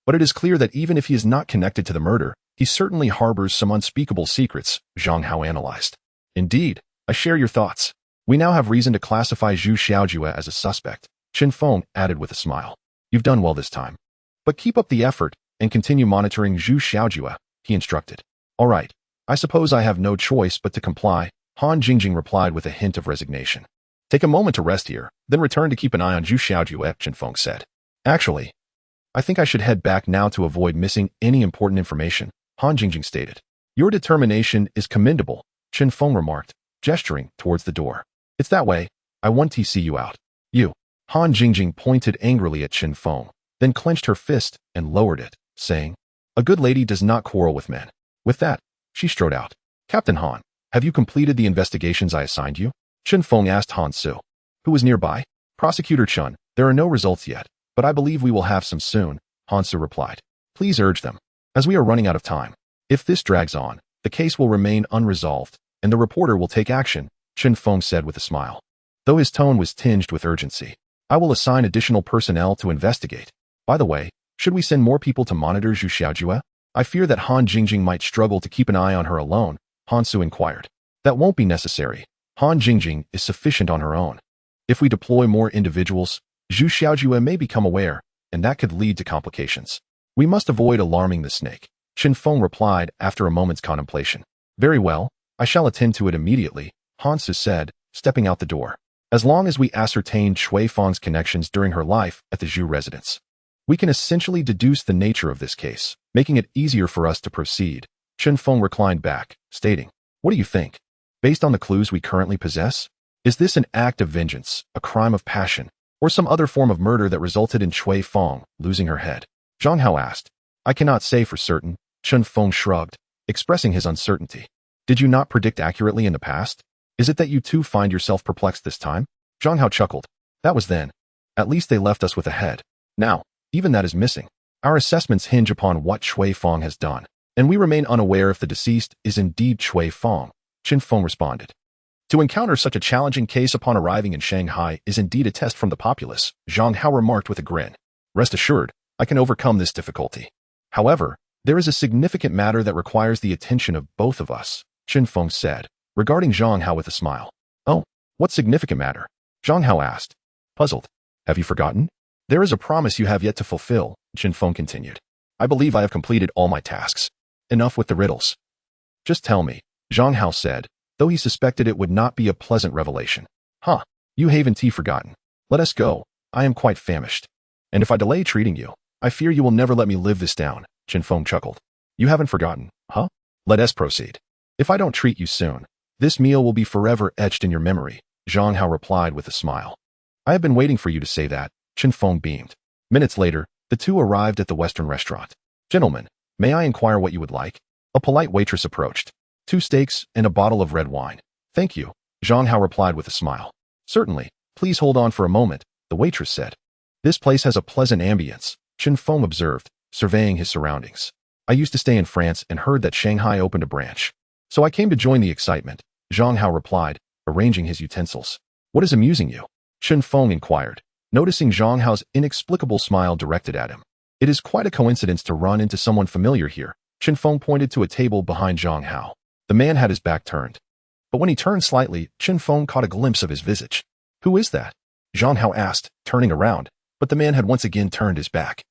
But it is clear that even if he is not connected to the murder, he certainly harbors some unspeakable secrets, Zhang Hao analyzed. Indeed, I share your thoughts. We now have reason to classify Zhu Xiaojue as a suspect, Qin Feng added with a smile. You've done well this time. But keep up the effort and continue monitoring Zhu Xiaojue, he instructed. All right, I suppose I have no choice but to comply, Han Jingjing replied with a hint of resignation. Take a moment to rest here, then return to keep an eye on Zhu Xiaojue, Qin Feng said. Actually, I think I should head back now to avoid missing any important information, Han Jingjing stated. Your determination is commendable, Qin Feng remarked, gesturing towards the door. It's that way, I want to see you out. You. Han Jingjing pointed angrily at Qin Feng, then clenched her fist and lowered it, saying, A good lady does not quarrel with men. With that, she strode out. Captain Han, have you completed the investigations I assigned you? Qin Feng asked Han Su, who was nearby. Prosecutor Chun, there are no results yet, but I believe we will have some soon, Han Su replied. Please urge them, as we are running out of time. If this drags on, the case will remain unresolved, and the reporter will take action, Qin Feng said with a smile. Though his tone was tinged with urgency. I will assign additional personnel to investigate. By the way, should we send more people to monitor Zhu Xiaojue? I fear that Han Jingjing might struggle to keep an eye on her alone, Han Su inquired. That won't be necessary. Han Jingjing is sufficient on her own. If we deploy more individuals, Zhu Xiaojue may become aware, and that could lead to complications. We must avoid alarming the snake, Qin Feng replied after a moment's contemplation. Very well, I shall attend to it immediately, Han Su said, stepping out the door. As long as we ascertain Shui Fang's connections during her life at the Zhu residence, we can essentially deduce the nature of this case, making it easier for us to proceed. Qin Feng reclined back, stating, What do you think? Based on the clues we currently possess, is this an act of vengeance, a crime of passion, or some other form of murder that resulted in Shui Fang losing her head? Zhang Hao asked. I cannot say for certain, Qin Feng shrugged, expressing his uncertainty. Did you not predict accurately in the past? Is it that you too find yourself perplexed this time? Zhang Hao chuckled. That was then. At least they left us with a head. Now, even that is missing. Our assessments hinge upon what Shui Fang has done, and we remain unaware if the deceased is indeed Shui Fang, Qin Feng responded. To encounter such a challenging case upon arriving in Shanghai is indeed a test from the populace, Zhang Hao remarked with a grin. Rest assured, I can overcome this difficulty. However, there is a significant matter that requires the attention of both of us, Zhang Feng said, regarding Zhang Hao with a smile. Oh, what significant matter? Zhang Hao asked, puzzled. Have you forgotten? There is a promise you have yet to fulfill, Zhang Feng continued. I believe I have completed all my tasks. Enough with the riddles. Just tell me, Zhang Hao said, though he suspected it would not be a pleasant revelation. Huh, you haven't forgotten. Let us go, I am quite famished. And if I delay treating you, I fear you will never let me live this down, Zhang Feng chuckled. You haven't forgotten, huh? Let us proceed. If I don't treat you soon, this meal will be forever etched in your memory, Zhang Hao replied with a smile. I have been waiting for you to say that, Zhang Feng beamed. Minutes later, the two arrived at the Western restaurant. Gentlemen, may I inquire what you would like? A polite waitress approached. 2 steaks and a bottle of red wine. Thank you, Zhang Hao replied with a smile. Certainly, please hold on for a moment, the waitress said. This place has a pleasant ambience, Zhang Feng observed, surveying his surroundings. I used to stay in France and heard that Shanghai opened a branch. So I came to join the excitement, Zhang Hao replied, arranging his utensils. What is amusing you? Zhang Feng inquired, noticing Zhang Hao's inexplicable smile directed at him. It is quite a coincidence to run into someone familiar here. Zhang Feng pointed to a table behind Zhang Hao. The man had his back turned. But when he turned slightly, Zhang Feng caught a glimpse of his visage. Who is that? Zhang Hao asked, turning around, but the man had once again turned his back.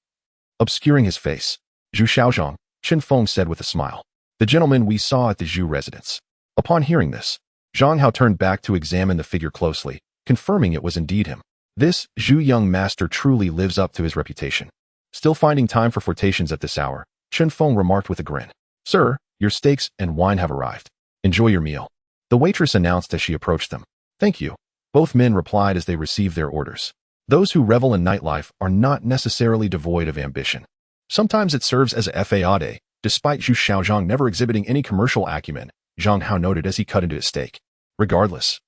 Obscuring his face, Zhu Xiaozhang, Zhang Feng said with a smile. The gentleman we saw at the Zhu residence. Upon hearing this, Zhang Hao turned back to examine the figure closely, confirming it was indeed him. This Zhu young master truly lives up to his reputation. Still finding time for flirtations at this hour, Zhang Feng remarked with a grin. Sir, your steaks and wine have arrived. Enjoy your meal. The waitress announced as she approached them. Thank you. Both men replied as they received their orders. Those who revel in nightlife are not necessarily devoid of ambition. Sometimes it serves as a fade, despite Zhu Xiaozhang never exhibiting any commercial acumen, Zhang Hao noted as he cut into his steak. Regardless,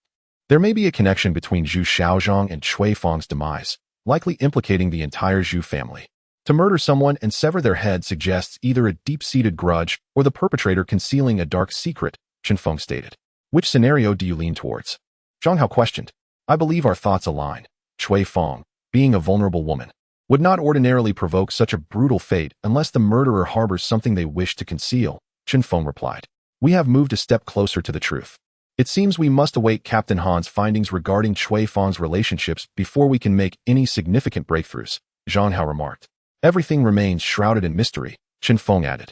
there may be a connection between Zhu Xiaozhang and Cui Feng's demise, likely implicating the entire Zhu family. To murder someone and sever their head suggests either a deep-seated grudge or the perpetrator concealing a dark secret, Zhang Feng stated. Which scenario do you lean towards? Zhang Hao questioned. I believe our thoughts align. Cui Feng, being a vulnerable woman, would not ordinarily provoke such a brutal fate unless the murderer harbors something they wish to conceal, Zhang Feng replied. We have moved a step closer to the truth. It seems we must await Captain Han's findings regarding Cui Feng's relationships before we can make any significant breakthroughs, Zhang Hao remarked. Everything remains shrouded in mystery, Zhang Feng added.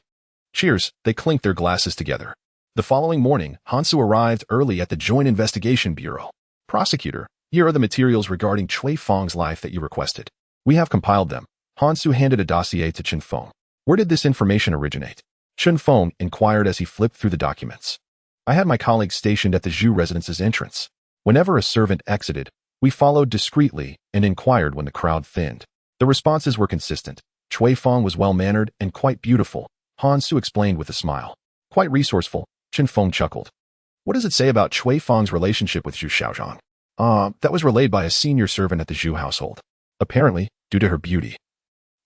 Cheers, they clinked their glasses together. The following morning, Hansu arrived early at the Joint Investigation Bureau. Prosecutor, here are the materials regarding Cui Feng's life that you requested. We have compiled them. Hansu handed a dossier to Zhang Feng. Where did this information originate? Zhang Feng inquired as he flipped through the documents. I had my colleagues stationed at the Zhu residence's entrance. Whenever a servant exited, we followed discreetly and inquired when the crowd thinned. The responses were consistent. Cui Feng was well-mannered and quite beautiful, Hansu explained with a smile. Quite resourceful, Zhang Feng chuckled. What does it say about Cui Feng's relationship with Zhu Xiaozhang? That was relayed by a senior servant at the Zhu household. Apparently, due to her beauty.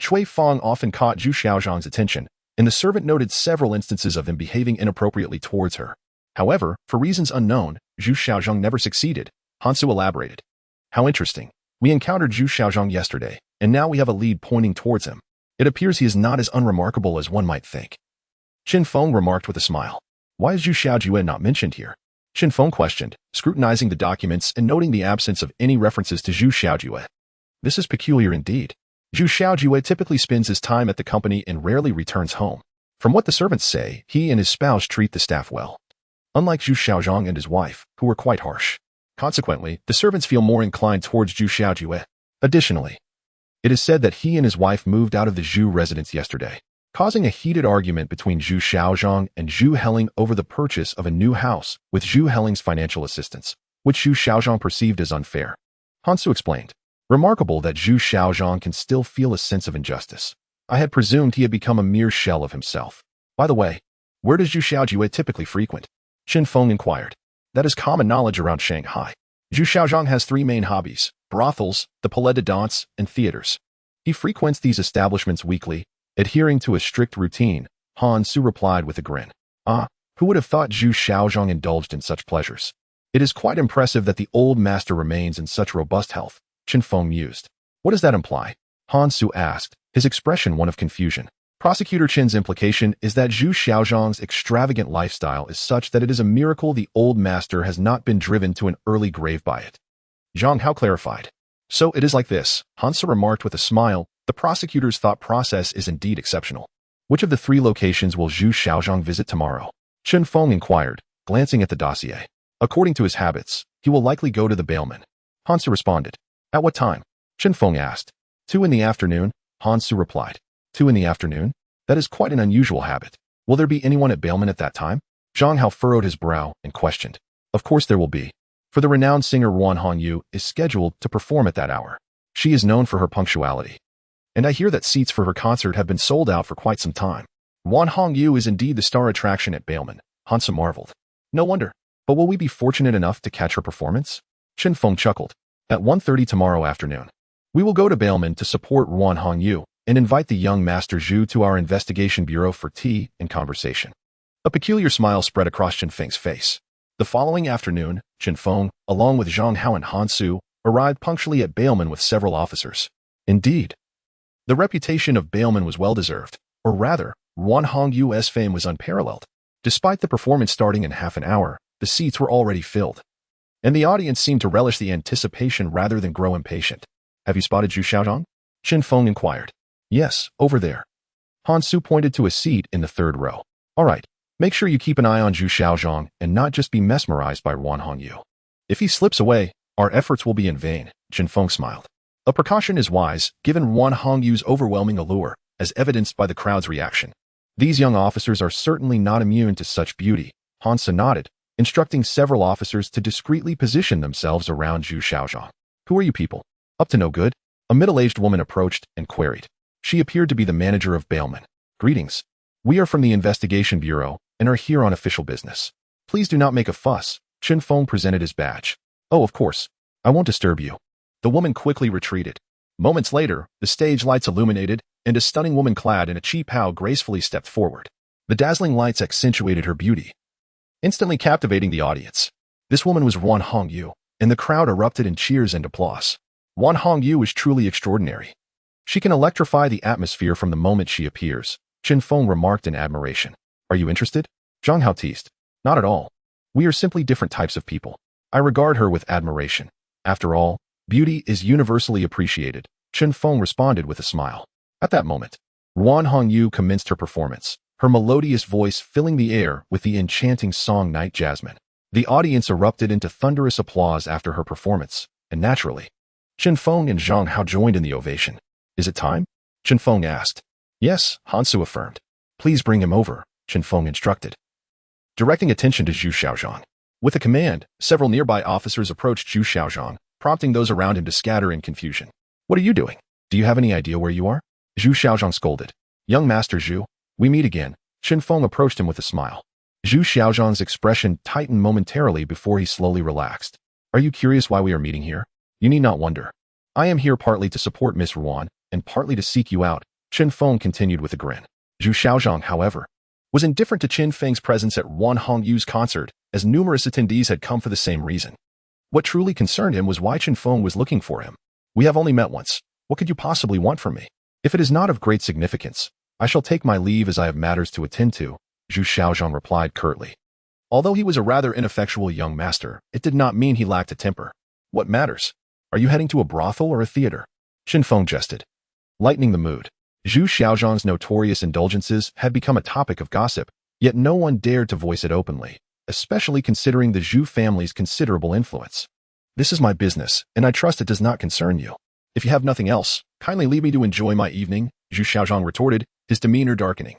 Cui Feng often caught Zhu Xiaozhang's attention, and the servant noted several instances of him behaving inappropriately towards her. However, for reasons unknown, Zhu Xiaozhang never succeeded, Hansu elaborated. How interesting. We encountered Zhu Xiaozhang yesterday, and now we have a lead pointing towards him. It appears he is not as unremarkable as one might think. Zhang Feng remarked with a smile. Why is Zhu Xiaojue not mentioned here? Zhang Feng questioned, scrutinizing the documents and noting the absence of any references to Zhu Xiaojue. This is peculiar indeed. Zhu Xiaojue typically spends his time at the company and rarely returns home. From what the servants say, he and his spouse treat the staff well. Unlike Zhu Xiaozhang and his wife, who were quite harsh. Consequently, the servants feel more inclined towards Zhu Xiaojue. Additionally, it is said that he and his wife moved out of the Zhu residence yesterday, causing a heated argument between Zhu Xiaozhang and Zhu Heling over the purchase of a new house with Zhu Heling's financial assistance, which Zhu Xiaozhang perceived as unfair. Hansu explained. Remarkable that Zhu Xiaozhang can still feel a sense of injustice. I had presumed he had become a mere shell of himself. By the way, where does Zhu Xiaojue typically frequent? Zhang Feng inquired. That is common knowledge around Shanghai. Zhu Xiaozhang has 3 main hobbies: brothels, the Palais de Danse, and theaters. He frequents these establishments weekly, adhering to a strict routine, Han Su replied with a grin. Who would have thought Zhu Xiaozhang indulged in such pleasures? It is quite impressive that the old master remains in such robust health, Chen Feng mused. What does that imply? Han Su asked, his expression one of confusion. Prosecutor Chen's implication is that Zhu Xiaozhang's extravagant lifestyle is such that it is a miracle the old master has not been driven to an early grave by it. Zhang Hao clarified. So it is like this, Han Su remarked with a smile. The prosecutor's thought process is indeed exceptional. Which of the 3 locations will Zhu Xiaozhang visit tomorrow? Chen Feng inquired, glancing at the dossier. According to his habits, he will likely go to the bailment. Han Su responded. At what time? Chen Feng asked. 2 in the afternoon, Han Su replied. 2 in the afternoon? That is quite an unusual habit. Will there be anyone at bailment at that time? Zhang Hao furrowed his brow and questioned. Of course there will be. For the renowned singer Wan Hongyu is scheduled to perform at that hour. She is known for her punctuality. And I hear that seats for her concert have been sold out for quite some time. Wan Hongyu is indeed the star attraction at bailment, Han Su marveled. No wonder. But will we be fortunate enough to catch her performance? Chen Feng chuckled. At 1:30 tomorrow afternoon. We will go to bailment to support Wan Hongyu and invite the young Master Zhu to our investigation bureau for tea and conversation. A peculiar smile spread across Chen Feng's face. The following afternoon, Chen Feng, along with Zhang Hao and Han Su, arrived punctually at bailment with several officers. Indeed, the reputation of bailment was well-deserved, or rather, Wan Hongyu's fame was unparalleled. Despite the performance starting in half an hour, the seats were already filled, and the audience seemed to relish the anticipation rather than grow impatient. Have you spotted Zhu Xiaozhang? Chen Feng inquired. Yes, over there. Han Su pointed to a seat in the 3rd row. All right, make sure you keep an eye on Zhu Xiaozhang and not just be mesmerized by Wan Hongyu. If he slips away, our efforts will be in vain, Chen Feng smiled. A precaution is wise, given Wan Hongyu's overwhelming allure, as evidenced by the crowd's reaction. These young officers are certainly not immune to such beauty, Han Su nodded, instructing several officers to discreetly position themselves around Zhu Xiaozhang. Who are you people? Up to no good? A middle-aged woman approached and queried. She appeared to be the manager of bailment. Greetings. We are from the investigation bureau and are here on official business. Please do not make a fuss. Chen Feng presented his badge. Oh, of course. I won't disturb you. The woman quickly retreated. Moments later, the stage lights illuminated, and a stunning woman clad in a cheap Hao gracefully stepped forward. The dazzling lights accentuated her beauty, instantly captivating the audience. This woman was Wan Hongyu, and the crowd erupted in cheers and applause. Wan Hongyu is truly extraordinary. She can electrify the atmosphere from the moment she appears, Chen Feng remarked in admiration. Are you interested? Zhang Hao teased. Not at all. We are simply different types of people. I regard her with admiration. After all, beauty is universally appreciated, Chen Feng responded with a smile. At that moment, Wan Hongyu commenced her performance, her melodious voice filling the air with the enchanting song Night Jasmine. The audience erupted into thunderous applause after her performance, and naturally, Chen Feng and Zhang Hao joined in the ovation. Is it time? Chen Feng asked. Yes, Han Su affirmed. Please bring him over, Chen Feng instructed, directing attention to Zhu Xiaozhang. With a command, several nearby officers approached Zhu Xiaozhang, prompting those around him to scatter in confusion. What are you doing? Do you have any idea where you are? Zhu Xiaozhang scolded. Young Master Zhu, we meet again. Chen Feng approached him with a smile. Zhu Xiaozhang's expression tightened momentarily before he slowly relaxed. Are you curious why we are meeting here? You need not wonder. I am here partly to support Miss Ruan, and partly to seek you out, Chen Feng continued with a grin. Zhu Xiaozhang, however, was indifferent to Chen Feng's presence at Wan Hongyu's concert, as numerous attendees had come for the same reason. What truly concerned him was why Chen Feng was looking for him. We have only met once. What could you possibly want from me? If it is not of great significance, I shall take my leave as I have matters to attend to, Zhu Xiaozhang replied curtly. Although he was a rather ineffectual young master, it did not mean he lacked a temper. What matters? Are you heading to a brothel or a theater? Chen Feng jested, lightening the mood. Zhu Xiaozhang's notorious indulgences had become a topic of gossip, yet no one dared to voice it openly, especially considering the Zhu family's considerable influence. This is my business, and I trust it does not concern you. If you have nothing else, kindly leave me to enjoy my evening, Zhu Xiaozhang retorted, his demeanor darkening.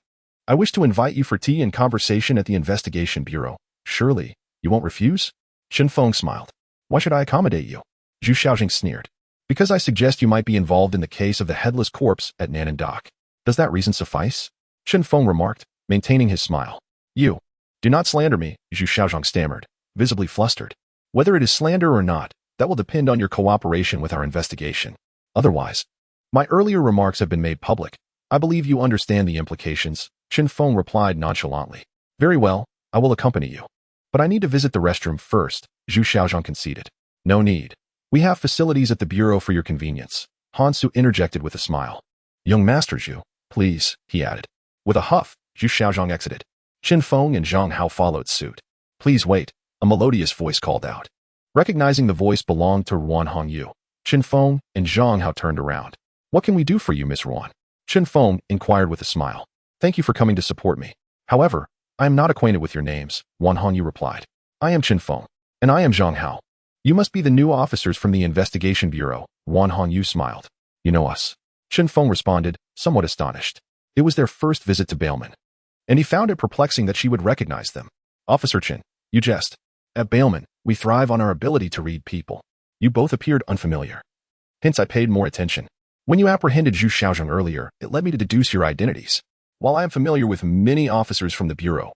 I wish to invite you for tea and conversation at the investigation bureau. Surely, you won't refuse? Chen Feng smiled. Why should I accommodate you? Zhu Xiaozhang sneered. Because I suggest you might be involved in the case of the headless corpse at Nanan Dock. Does that reason suffice? Chen Feng remarked, maintaining his smile. You. Do not slander me, Zhu Xiaozhang stammered, visibly flustered. Whether it is slander or not, that will depend on your cooperation with our investigation. Otherwise, my earlier remarks have been made public. I believe you understand the implications, Chen Feng replied nonchalantly. Very well, I will accompany you. But I need to visit the restroom first, Zhu Xiaozhang conceded. No need. We have facilities at the bureau for your convenience, Han Su interjected with a smile. Young Master Zhu, please, he added. With a huff, Zhu Xiaozhang exited. Qin Feng and Zhang Hao followed suit. Please wait, a melodious voice called out. Recognizing the voice belonged to Ruan Hongyu, Qin Feng and Zhang Hao turned around. What can we do for you, Miss Ruan? Qin Feng inquired with a smile. Thank you for coming to support me. However, I am not acquainted with your names, Ruan Hongyu replied. I am Qin Feng, and I am Zhang Hao. You must be the new officers from the Investigation Bureau, Ruan Hongyu smiled. You know us. Qin Feng responded, somewhat astonished. It was their first visit to Bailman, and he found it perplexing that she would recognize them. Officer Qin, you jest. At Bailman, we thrive on our ability to read people. You both appeared unfamiliar. Hence I paid more attention. When you apprehended Zhu Xiaozhang earlier, it led me to deduce your identities. While I am familiar with many officers from the Bureau,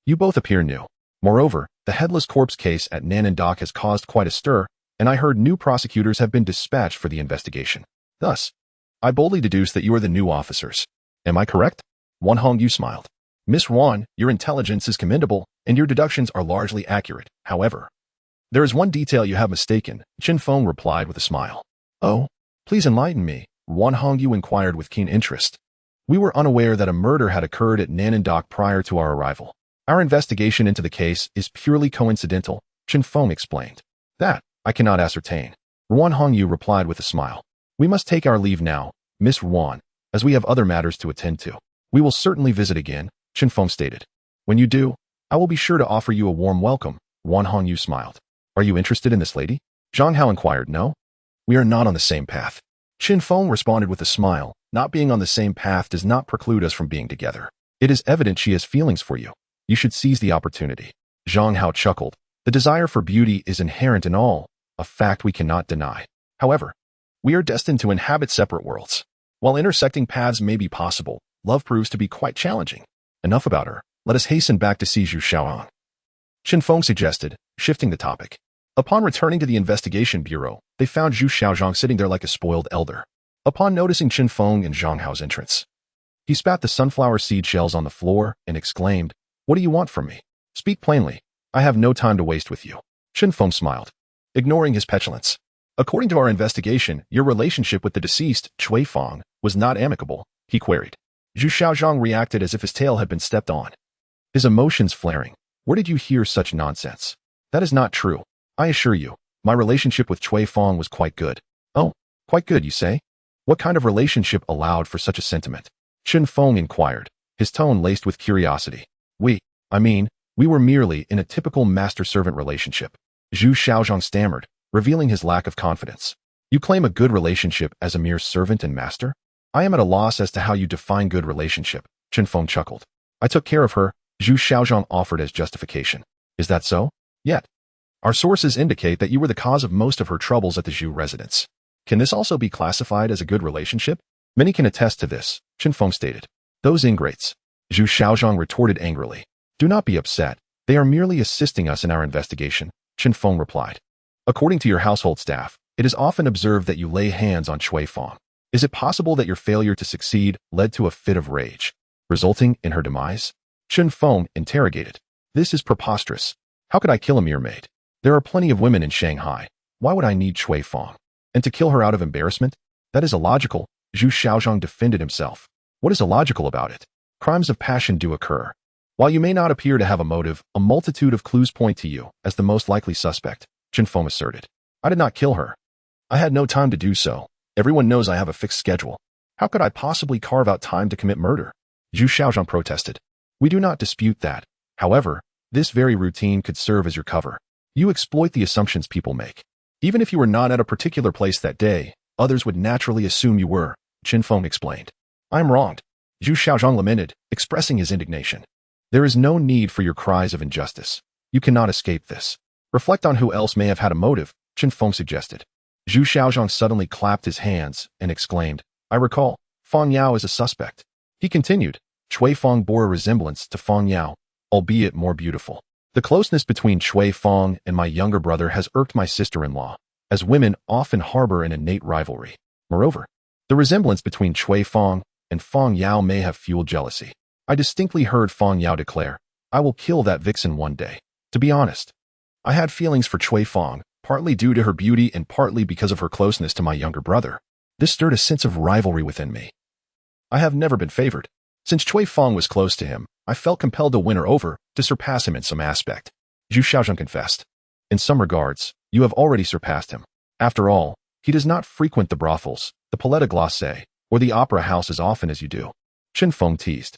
you both appear new. Moreover, the headless corpse case at Nanan Dock has caused quite a stir, and I heard new prosecutors have been dispatched for the investigation. Thus, I boldly deduce that you are the new officers. Am I correct? Ruan Hongyu smiled. Miss Ruan, your intelligence is commendable, and your deductions are largely accurate. However, there is one detail you have mistaken, Qin Feng replied with a smile. Oh, please enlighten me, Ruan Hongyu inquired with keen interest. We were unaware that a murder had occurred at Nanan Dock prior to our arrival. Our investigation into the case is purely coincidental, Qin Feng explained. That, I cannot ascertain. Ruan Hongyu replied with a smile. We must take our leave now, Miss Ruan, as we have other matters to attend to. We will certainly visit again, Qin Feng stated. When you do, I will be sure to offer you a warm welcome, Ruan Hongyu smiled. Are you interested in this lady? Zhang Hao inquired. No. We are not on the same path. Qin Feng responded with a smile. Not being on the same path does not preclude us from being together. It is evident she has feelings for you. You should seize the opportunity. Zhang Hao chuckled. The desire for beauty is inherent in all, a fact we cannot deny. However, we are destined to inhabit separate worlds. While intersecting paths may be possible, love proves to be quite challenging. Enough about her. Let us hasten back to see Zhu Xiaoyang. Qin Feng suggested, shifting the topic. Upon returning to the Investigation Bureau, they found Zhu Xiaozhang sitting there like a spoiled elder. Upon noticing Qin Feng and Zhang Hao's entrance, he spat the sunflower seed shells on the floor and exclaimed, What do you want from me? Speak plainly. I have no time to waste with you. Qin Feng smiled, ignoring his petulance. According to our investigation, your relationship with the deceased, Cui Feng, was not amicable, he queried. Zhu Xiaozhang reacted as if his tail had been stepped on, his emotions flaring. Where did you hear such nonsense? That is not true. I assure you, my relationship with Cui Feng was quite good. Oh, quite good, you say? What kind of relationship allowed for such a sentiment? Qin Feng inquired, his tone laced with curiosity. We were merely in a typical master-servant relationship. Zhu Xiaozhang stammered, revealing his lack of confidence. You claim a good relationship as a mere servant and master? I am at a loss as to how you define good relationship, Qin Feng chuckled. I took care of her, Zhu Xiaozhang offered as justification. Is that so? Yet, our sources indicate that you were the cause of most of her troubles at the Zhu residence. Can this also be classified as a good relationship? Many can attest to this, Qin Feng stated. Those ingrates, Zhu Xiaozhang retorted angrily. Do not be upset. They are merely assisting us in our investigation, Qin Feng replied. According to your household staff, it is often observed that you lay hands on Cui Feng. Is it possible that your failure to succeed led to a fit of rage, resulting in her demise? Qin Feng interrogated. This is preposterous. How could I kill a mere maid? There are plenty of women in Shanghai. Why would I need Cui Feng? And to kill her out of embarrassment? That is illogical, Zhu Xiaozhang defended himself. What is illogical about it? Crimes of passion do occur. While you may not appear to have a motive, a multitude of clues point to you as the most likely suspect, Qin Feng asserted. I did not kill her. I had no time to do so. Everyone knows I have a fixed schedule. How could I possibly carve out time to commit murder? Zhu Xiaozhang protested. We do not dispute that. However, this very routine could serve as your cover. You exploit the assumptions people make. Even if you were not at a particular place that day, others would naturally assume you were, Qin Feng explained. I'm wronged, Zhu Xiaozhang lamented, expressing his indignation. There is no need for your cries of injustice. You cannot escape this. Reflect on who else may have had a motive, Qin Feng suggested. Zhu Xiaozhang suddenly clapped his hands and exclaimed, I recall, Feng Yao is a suspect. He continued, Cui Feng bore a resemblance to Feng Yao, albeit more beautiful. The closeness between Cui Feng and my younger brother has irked my sister-in-law, as women often harbor an innate rivalry. Moreover, the resemblance between Cui Feng and Feng Yao may have fueled jealousy. I distinctly heard Feng Yao declare, I will kill that vixen one day. To be honest, I had feelings for Cui Feng, partly due to her beauty and partly because of her closeness to my younger brother. This stirred a sense of rivalry within me. I have never been favored. Since Cui Feng was close to him, I felt compelled to win her over, to surpass him in some aspect. Zhu Xiaozhang confessed. In some regards, you have already surpassed him. After all, he does not frequent the brothels, the palais de glace, or the opera house as often as you do. Chen Feng teased.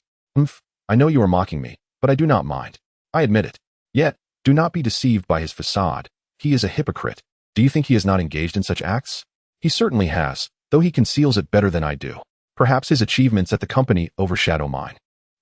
I know you are mocking me, but I do not mind. I admit it. Yet, do not be deceived by his facade. He is a hypocrite. Do you think he is not engaged in such acts? He certainly has, though he conceals it better than I do. Perhaps his achievements at the company overshadow mine,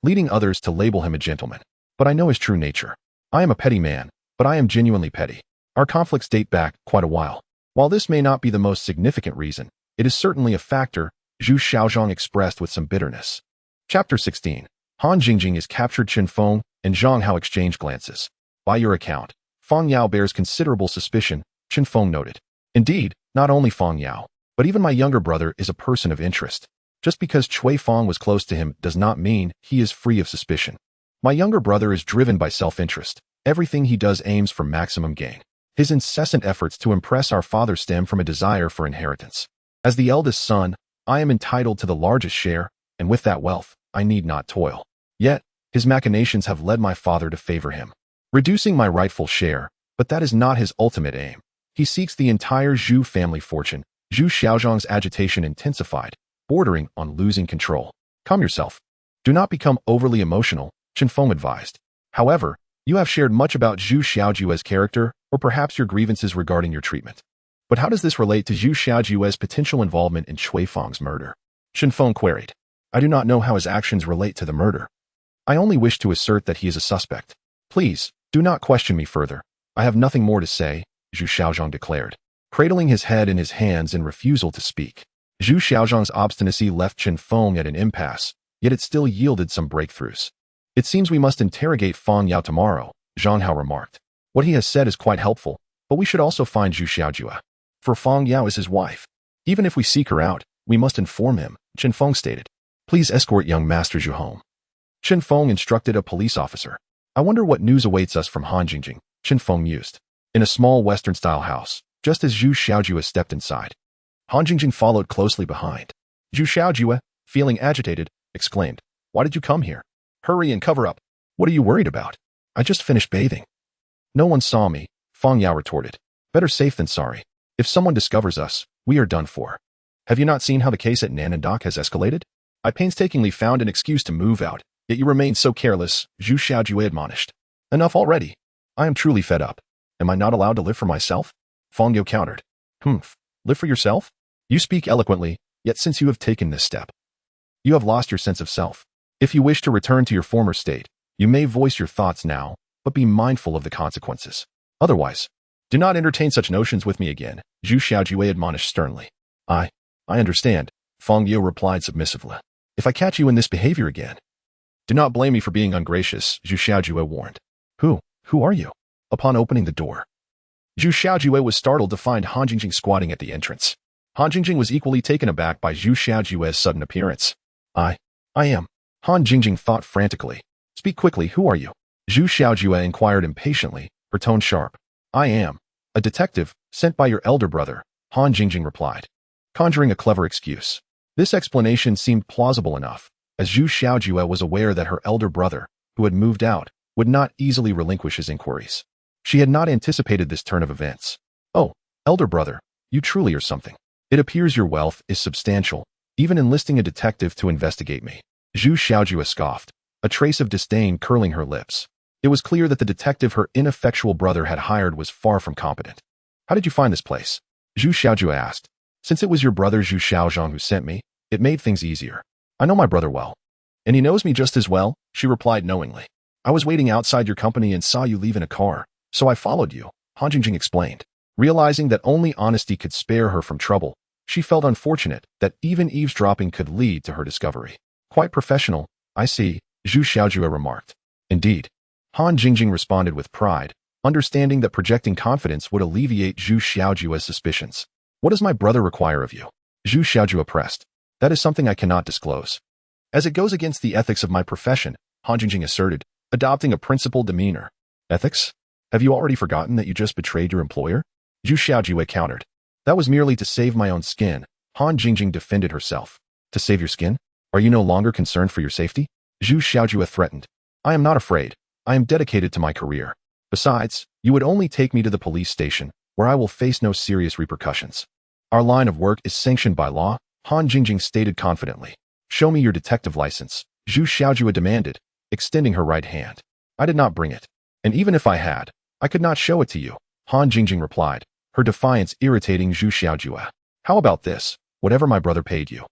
leading others to label him a gentleman. But I know his true nature. I am a petty man, but I am genuinely petty. Our conflicts date back quite a while. While this may not be the most significant reason, it is certainly a factor, Zhu Xiaozhang expressed with some bitterness. Chapter 16. Han Jingjing is captured. Chen Feng and Zhang Hao exchange glances. By your account, Feng Yao bears considerable suspicion, Chen Feng noted. Indeed, not only Feng Yao, but even my younger brother is a person of interest. Just because Cui Feng was close to him does not mean he is free of suspicion. My younger brother is driven by self-interest. Everything he does aims for maximum gain. His incessant efforts to impress our father stem from a desire for inheritance. As the eldest son, I am entitled to the largest share, and with that wealth, I need not toil. Yet, his machinations have led my father to favor him, reducing my rightful share, but that is not his ultimate aim. He seeks the entire Zhu family fortune. Zhu Xiaozhang's agitation intensified, bordering on losing control. Calm yourself. Do not become overly emotional, Chen Feng advised. However, you have shared much about Zhu Xiaojue's character, or perhaps your grievances regarding your treatment. But how does this relate to Zhu Xiaojue's potential involvement in Cui Feng's murder? Chen Feng queried. I do not know how his actions relate to the murder. I only wish to assert that he is a suspect. Please, do not question me further. I have nothing more to say, Zhu Xiaozhang declared, cradling his head in his hands in refusal to speak. Zhu Xiaozhang's obstinacy left Chen Feng at an impasse, yet it still yielded some breakthroughs. It seems we must interrogate Feng Yao tomorrow, Zhang Hao remarked. What he has said is quite helpful, but we should also find Zhu Xiaojue. For Feng Yao is his wife. Even if we seek her out, we must inform him, Chen Feng stated. Please escort young Master Zhu home. Chen Feng instructed a police officer. I wonder what news awaits us from Han Jingjing, Chen Feng mused. In a small Western-style house, just as Zhu Xiaojue stepped inside, Han Jingjing followed closely behind. Zhu Xiaojue, feeling agitated, exclaimed, Why did you come here? Hurry and cover up. What are you worried about? I just finished bathing. No one saw me, Feng Yao retorted. Better safe than sorry. If someone discovers us, we are done for. Have you not seen how the case at Nanandok has escalated? I painstakingly found an excuse to move out, yet you remain so careless, Zhu Xiaojue admonished. Enough already. I am truly fed up. Am I not allowed to live for myself? Feng Yao countered. Live for yourself? You speak eloquently, yet since you have taken this step, you have lost your sense of self. If you wish to return to your former state, you may voice your thoughts now, but be mindful of the consequences. Otherwise, do not entertain such notions with me again, Zhu Xiaojue admonished sternly. I understand, Feng Yao replied submissively. If I catch you in this behavior again, do not blame me for being ungracious, Zhu Xiaojue warned. Who are you? Upon opening the door, Zhu Xiaojue was startled to find Han Jingjing squatting at the entrance. Han Jingjing was equally taken aback by Zhu Xiaojue's sudden appearance. I am. Han Jingjing thought frantically. Speak quickly, who are you? Zhu Xiaojue inquired impatiently, her tone sharp. I am a detective, sent by your elder brother, Han Jingjing replied, conjuring a clever excuse. This explanation seemed plausible enough, as Zhu Xiaojue was aware that her elder brother, who had moved out, would not easily relinquish his inquiries. She had not anticipated this turn of events. Oh, elder brother, you truly are something. It appears your wealth is substantial, even enlisting a detective to investigate me. Zhu Xiaojue scoffed, a trace of disdain curling her lips. It was clear that the detective her ineffectual brother had hired was far from competent. How did you find this place? Zhu Xiaojue asked. Since it was your brother Zhu Xiaozhang who sent me, it made things easier. I know my brother well. And he knows me just as well, she replied knowingly. I was waiting outside your company and saw you leave in a car, so I followed you, Han Jingjing explained. Realizing that only honesty could spare her from trouble, she felt unfortunate that even eavesdropping could lead to her discovery. Quite professional, I see, Zhu Xiaojue remarked. Indeed. Han Jingjing responded with pride, understanding that projecting confidence would alleviate Zhu Xiaojue's suspicions. What does my brother require of you? Zhu Xiaojue pressed. That is something I cannot disclose. As it goes against the ethics of my profession, Han Jingjing asserted, adopting a principled demeanor. Ethics? Have you already forgotten that you just betrayed your employer? Zhu Xiaojue countered. That was merely to save my own skin. Han Jingjing defended herself. To save your skin? Are you no longer concerned for your safety? Zhu Xiaojue threatened. I am not afraid. I am dedicated to my career. Besides, you would only take me to the police station, where I will face no serious repercussions. Our line of work is sanctioned by law, Han Jingjing stated confidently. Show me your detective license, Zhu Xiaojue demanded, extending her right hand. I did not bring it. And even if I had, I could not show it to you, Han Jingjing replied, her defiance irritating Zhu Xiaojue. How about this? Whatever my brother paid you,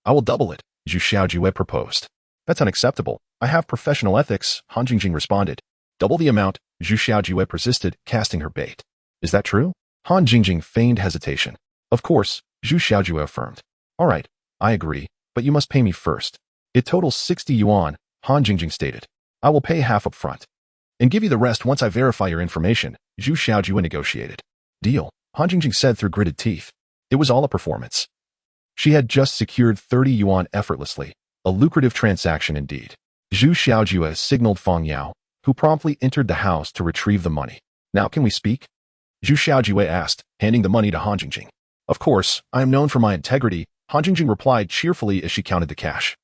I will double it, Zhu Xiaojue proposed. That's unacceptable. I have professional ethics, Han Jingjing responded. Double the amount, Zhu Xiaojue persisted, casting her bait. Is that true? Han Jingjing feigned hesitation. Of course, Zhu Xiaojue affirmed. All right, I agree, but you must pay me first. It totals 60 yuan, Han Jingjing stated. I will pay half up front and give you the rest once I verify your information, Zhu Xiaojue negotiated. Deal, Han Jingjing said through gritted teeth. It was all a performance. She had just secured 30 yuan effortlessly, a lucrative transaction indeed. Zhu Xiaojue signaled Feng Yao, who promptly entered the house to retrieve the money. Now can we speak? Zhu Xiaojue asked, handing the money to Han Jingjing. Of course, I am known for my integrity, Han Jingjing replied cheerfully as she counted the cash.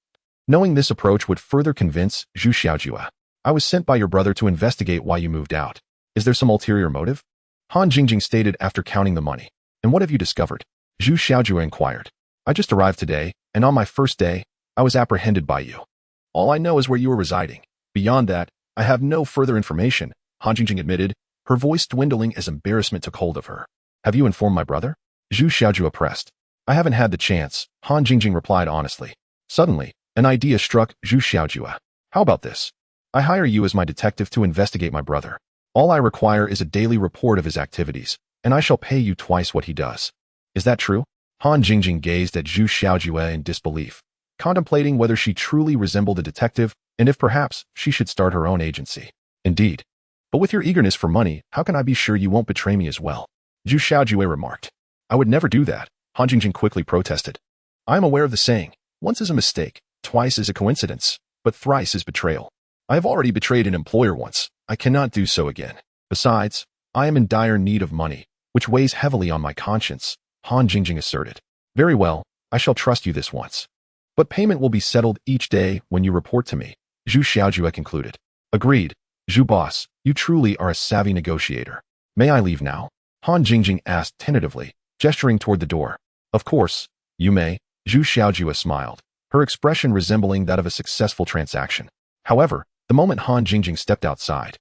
Knowing this approach would further convince Zhu Xiaojue. I was sent by your brother to investigate why you moved out. Is there some ulterior motive? Han Jingjing stated after counting the money. And what have you discovered? Zhu Xiaojue inquired. I just arrived today, and on my first day, I was apprehended by you. All I know is where you were residing. Beyond that, I have no further information, Han Jingjing admitted, her voice dwindling as embarrassment took hold of her. Have you informed my brother? Zhu Xiaojue pressed. I haven't had the chance, Han Jingjing replied honestly. Suddenly, an idea struck Zhu Xiaojue. How about this? I hire you as my detective to investigate my brother. All I require is a daily report of his activities, and I shall pay you twice what he does. Is that true? Han Jingjing gazed at Zhu Xiaojue in disbelief, contemplating whether she truly resembled a detective and if perhaps she should start her own agency. Indeed. But with your eagerness for money, how can I be sure you won't betray me as well? Zhu Xiaojue remarked. I would never do that, Han Jingjing quickly protested. I am aware of the saying, once is a mistake, twice is a coincidence, but thrice is betrayal. I have already betrayed an employer once. I cannot do so again. Besides, I am in dire need of money, which weighs heavily on my conscience, Han Jingjing asserted. Very well, I shall trust you this once. But payment will be settled each day when you report to me, Zhu Xiaojue concluded. Agreed. Zhu boss, you truly are a savvy negotiator. May I leave now? Han Jingjing asked tentatively, gesturing toward the door. Of course, you may, Zhu Xiaojue smiled, her expression resembling that of a successful transaction. However, the moment Han Jingjing stepped outside,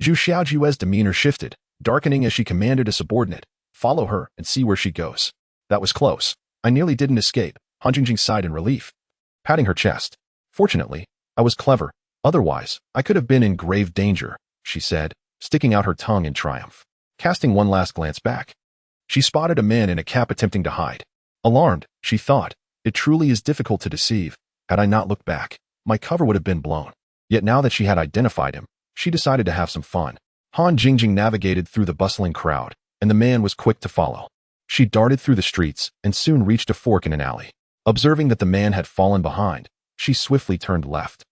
Zhu Xiaojue's demeanor shifted, darkening as she commanded a subordinate, follow her and see where she goes. That was close. I nearly didn't escape, Han Jingjing sighed in relief, patting her chest. Fortunately, I was clever. Otherwise, I could have been in grave danger, she said, sticking out her tongue in triumph. Casting one last glance back, she spotted a man in a cap attempting to hide. Alarmed, she thought, it truly is difficult to deceive. Had I not looked back, my cover would have been blown. Yet now that she had identified him, she decided to have some fun. Han Jingjing navigated through the bustling crowd, and the man was quick to follow. She darted through the streets and soon reached a fork in an alley. Observing that the man had fallen behind, she swiftly turned left,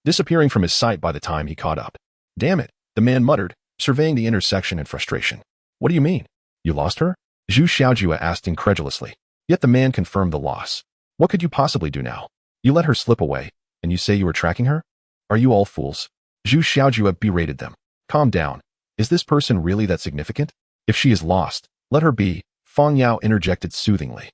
disappearing from his sight by the time he caught up. Damn it, the man muttered, surveying the intersection in frustration. What do you mean? You lost her? Zhu Xiaojue asked incredulously. Yet the man confirmed the loss. What could you possibly do now? You let her slip away, and you say you were tracking her? Are you all fools? Zhu Xiaojue berated them. Calm down. Is this person really that significant? If she is lost, let her be, Feng Yao interjected soothingly.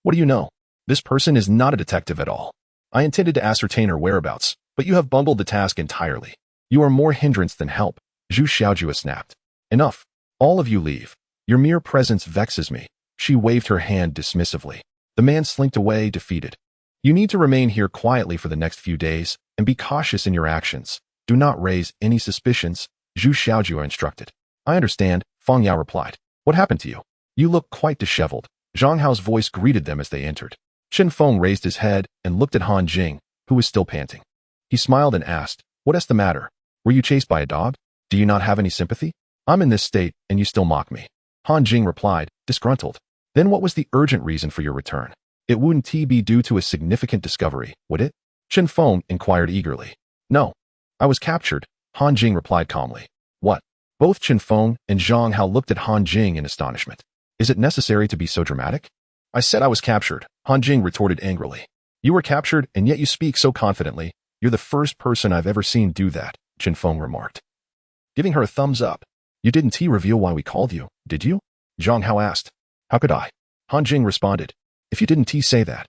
What do you know? This person is not a detective at all. I intended to ascertain her whereabouts, but you have bungled the task entirely. You are more hindrance than help, Zhu Xiaojue snapped. Enough. All of you leave. Your mere presence vexes me. She waved her hand dismissively. The man slinked away, defeated. You need to remain here quietly for the next few days, and be cautious in your actions. Do not raise any suspicions, Zhu Xiaojue instructed. I understand, Feng Yao replied. What happened to you? You look quite disheveled. Zhang Hao's voice greeted them as they entered. Chen Feng raised his head and looked at Han Jing, who was still panting. He smiled and asked, What's the matter? Were you chased by a dog? Do you not have any sympathy? I'm in this state, and you still mock me. Han Jing replied, disgruntled. Then what was the urgent reason for your return? It wouldn't be due to a significant discovery, would it? Chen Feng inquired eagerly. No. I was captured, Han Jing replied calmly. What? Both Chen Feng and Zhang Hao looked at Han Jing in astonishment. Is it necessary to be so dramatic? I said I was captured, Han Jing retorted angrily. You were captured, and yet you speak so confidently. You're the first person I've ever seen do that, Chen Feng remarked, giving her a thumbs up. You didn't reveal why we called you, did you? Zhang Hao asked. How could I? Han Jing responded. If you didn't say that,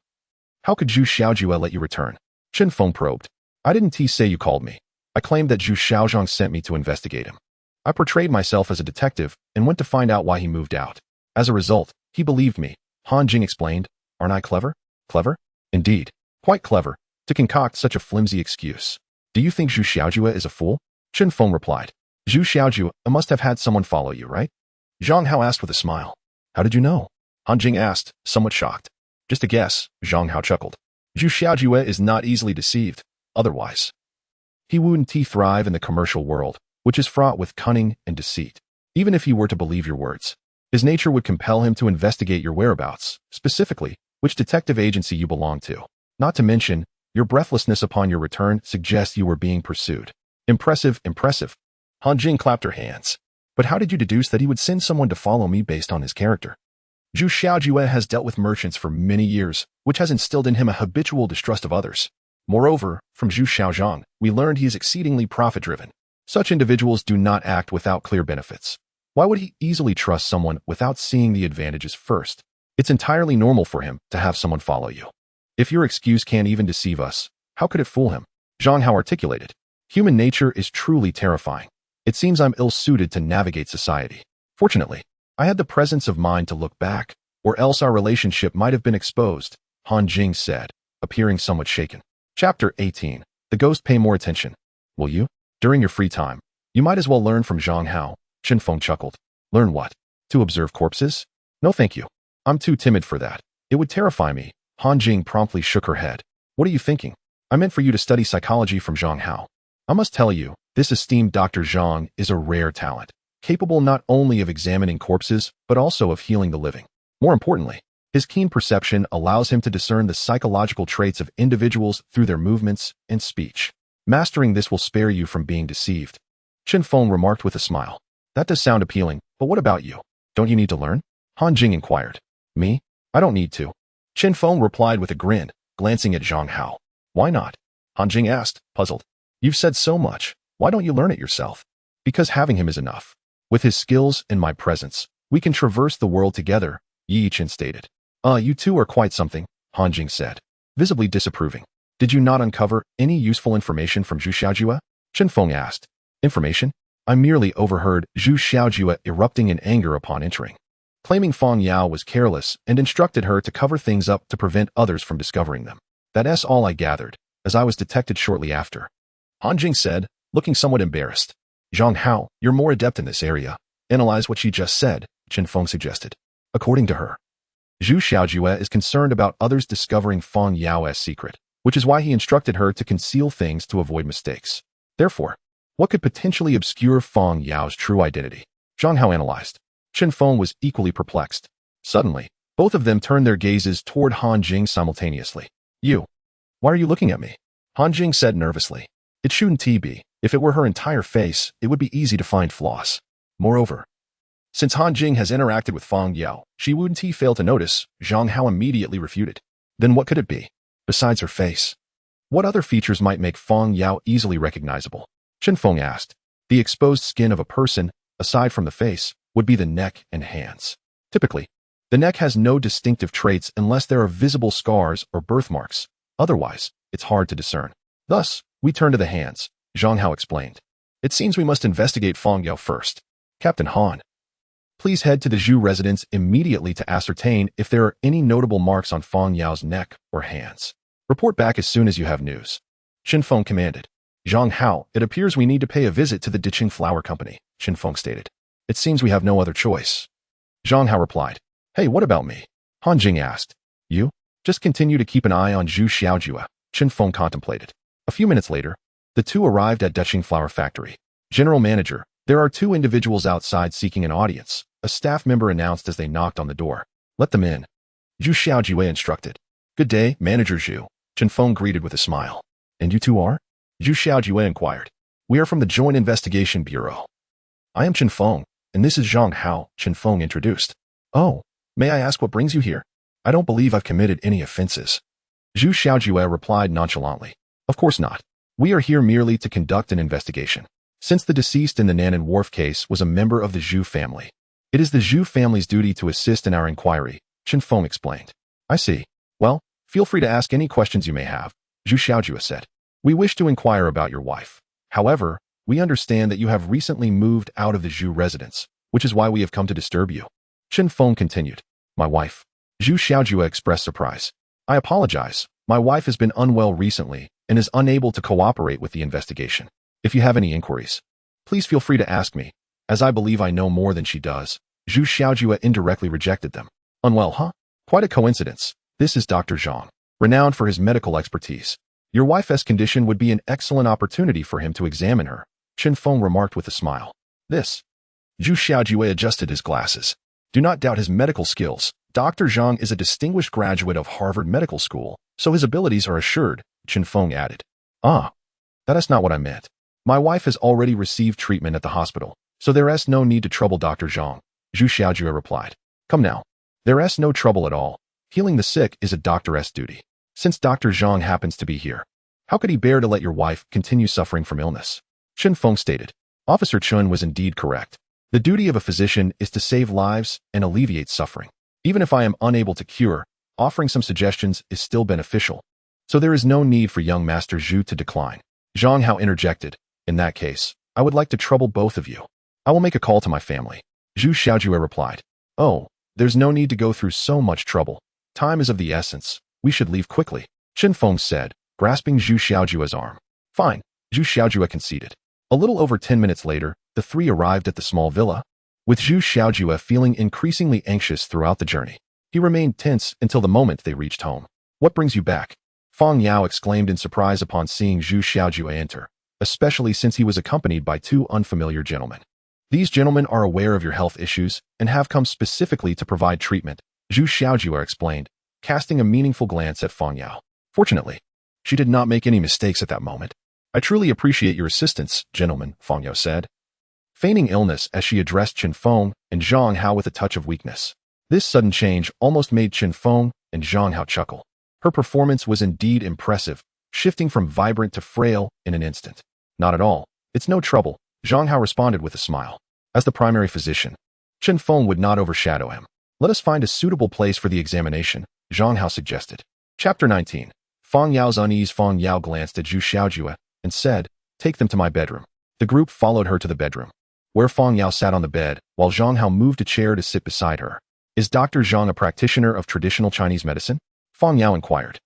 how could Zhu Xiaojue let you return? Chen Feng probed. I didn't say you called me. I claimed that Zhu Xiaozhang sent me to investigate him. I portrayed myself as a detective and went to find out why he moved out. As a result, he believed me, Han Jing explained. Aren't I clever? Clever? Indeed. Quite clever, to concoct such a flimsy excuse. Do you think Zhu Xiaojue is a fool? Chen Feng replied. Zhu Xiaojue must have had someone follow you, right? Zhang Hao asked with a smile. How did you know? Han Jing asked, somewhat shocked. Just a guess, Zhang Hao chuckled. Zhu Xiaojue is not easily deceived. Otherwise, he wouldn't thrive in the commercial world, which is fraught with cunning and deceit. Even if he were to believe your words, his nature would compel him to investigate your whereabouts, specifically, which detective agency you belong to. Not to mention, your breathlessness upon your return suggests you were being pursued. Impressive, impressive. Han Jing clapped her hands. But how did you deduce that he would send someone to follow me based on his character? Zhu Xiaojue has dealt with merchants for many years, which has instilled in him a habitual distrust of others. Moreover, from Zhu Xiaozhang, we learned he is exceedingly profit-driven. Such individuals do not act without clear benefits. Why would he easily trust someone without seeing the advantages first? It's entirely normal for him to have someone follow you. If your excuse can't even deceive us, how could it fool him? Zhang Hao articulated. Human nature is truly terrifying. It seems I'm ill-suited to navigate society. Fortunately, I had the presence of mind to look back, or else our relationship might have been exposed, Han Jing said, appearing somewhat shaken. Chapter 18. The Ghost. Pay more attention. Will you? During your free time, you might as well learn from Zhang Hao, Chen Feng chuckled. Learn what? To observe corpses? No thank you. I'm too timid for that. It would terrify me. Han Jing promptly shook her head. What are you thinking? I meant for you to study psychology from Zhang Hao. I must tell you, this esteemed Dr. Zhang is a rare talent, capable not only of examining corpses, but also of healing the living. More importantly, his keen perception allows him to discern the psychological traits of individuals through their movements and speech. Mastering this will spare you from being deceived. Chen Feng remarked with a smile. That does sound appealing, but what about you? Don't you need to learn? Han Jing inquired. Me? I don't need to. Chen Feng replied with a grin, glancing at Zhang Hao. Why not? Han Jing asked, puzzled. You've said so much. Why don't you learn it yourself? Because having him is enough. With his skills and my presence, we can traverse the world together, Yi Chen stated. You two are quite something, Han Jing said, visibly disapproving. Did you not uncover any useful information from Zhu Xiaojue? Chen Feng asked. Information? I merely overheard Zhu Xiaojue erupting in anger upon entering, claiming Fang Yao was careless and instructed her to cover things up to prevent others from discovering them. That's all I gathered, as I was detected shortly after. Han Jing said, looking somewhat embarrassed. Zhang Hao, you're more adept in this area. Analyze what she just said, Chen Feng suggested. According to her, Zhu Xiaojue is concerned about others discovering Fang Yao's secret, which is why he instructed her to conceal things to avoid mistakes. Therefore, what could potentially obscure Fang Yao's true identity? Zhang Hao analyzed. Chen Feng was equally perplexed. Suddenly, both of them turned their gazes toward Han Jing simultaneously. You. Why are you looking at me? Han Jing said nervously. It shouldn't be. If it were her entire face, it would be easy to find flaws. Moreover, since Han Jing has interacted with Fang Yao, she wouldn't fail to notice, Zhang Hao immediately refuted. Then what could it be? Besides her face, what other features might make Fang Yao easily recognizable? Chen Feng asked. The exposed skin of a person, aside from the face, would be the neck and hands. Typically, the neck has no distinctive traits unless there are visible scars or birthmarks. Otherwise, it's hard to discern. Thus, we turn to the hands, Zhang Hao explained. It seems we must investigate Fang Yao first. Captain Han, please head to the Zhu residence immediately to ascertain if there are any notable marks on Fang Yao's neck or hands. Report back as soon as you have news. Chen Feng commanded. Zhang Hao, it appears we need to pay a visit to the Diqing Flower Company, Chen Feng stated. It seems we have no other choice. Zhang Hao replied. Hey, what about me? Han Jing asked. You? Just continue to keep an eye on Zhu Xiaojue, Chen Feng contemplated. A few minutes later, the two arrived at Diqing Flower Factory. General Manager, there are two individuals outside seeking an audience, a staff member announced as they knocked on the door. Let them in. Zhu Xiaojue instructed. Good day, Manager Zhu, Chen Feng greeted with a smile. And you two are? Zhu Xiaojue inquired. We are from the Joint Investigation Bureau. I am Chen Feng, and this is Zhang Hao, Chen Feng introduced. Oh, may I ask what brings you here? I don't believe I've committed any offenses. Zhu Xiaojue replied nonchalantly. Of course not. We are here merely to conduct an investigation. Since the deceased in the Nannan Wharf case was a member of the Zhu family, it is the Zhu family's duty to assist in our inquiry, Chen Feng explained. I see. Well, feel free to ask any questions you may have, Zhu Xiaojue said. We wish to inquire about your wife. However, we understand that you have recently moved out of the Zhu residence, which is why we have come to disturb you. Chen Feng continued. My wife. Zhu Xiaojue expressed surprise. I apologize. My wife has been unwell recently and is unable to cooperate with the investigation. If you have any inquiries, please feel free to ask me, as I believe I know more than she does. Zhu Xiaojue indirectly rejected them. Unwell, huh? Quite a coincidence. This is Dr. Zhang, renowned for his medical expertise. Your wife's condition would be an excellent opportunity for him to examine her, Chen Feng remarked with a smile. This. Zhu Xiaojue adjusted his glasses. Do not doubt his medical skills. Dr. Zhang is a distinguished graduate of Harvard Medical School, so his abilities are assured, Chen Feng added. Ah, that is not what I meant. My wife has already received treatment at the hospital, so there is no need to trouble Dr. Zhang, Zhu Xiaojue replied. Come now. There is no trouble at all. Healing the sick is a doctor's duty. Since Dr. Zhang happens to be here, how could he bear to let your wife continue suffering from illness? Chen Feng stated. Officer Chun was indeed correct. The duty of a physician is to save lives and alleviate suffering. Even if I am unable to cure, offering some suggestions is still beneficial. So there is no need for young Master Zhu to decline. Zhang Hao interjected. In that case, I would like to trouble both of you. I will make a call to my family. Zhu Xiaojue replied. Oh, there's no need to go through so much trouble. Time is of the essence. We should leave quickly, Chen Feng said, grasping Zhu Xiaojue's arm. Fine, Zhu Xiaojue conceded. A little over 10 minutes later, the three arrived at the small villa, with Zhu Xiaojue feeling increasingly anxious throughout the journey. He remained tense until the moment they reached home. What brings you back? Fang Yao exclaimed in surprise upon seeing Zhu Xiaojue enter, especially since he was accompanied by two unfamiliar gentlemen. These gentlemen are aware of your health issues and have come specifically to provide treatment, Zhu Xiaojue explained, casting a meaningful glance at Fang Yao. Fortunately, she did not make any mistakes at that moment. I truly appreciate your assistance, gentlemen, Fang Yao said, feigning illness as she addressed Chen Feng and Zhang Hao with a touch of weakness. This sudden change almost made Chen Feng and Zhang Hao chuckle. Her performance was indeed impressive, shifting from vibrant to frail in an instant. Not at all. It's no trouble, Zhang Hao responded with a smile. As the primary physician, Chen Feng would not overshadow him. Let us find a suitable place for the examination, Zhang Hao suggested. Chapter 19. Fang Yao's unease. Fang Yao glanced at Zhu Xiaojue and said, take them to my bedroom. The group followed her to the bedroom, where Fang Yao sat on the bed while Zhang Hao moved a chair to sit beside her. Is Dr. Zhang a practitioner of traditional Chinese medicine? Fang Yao inquired.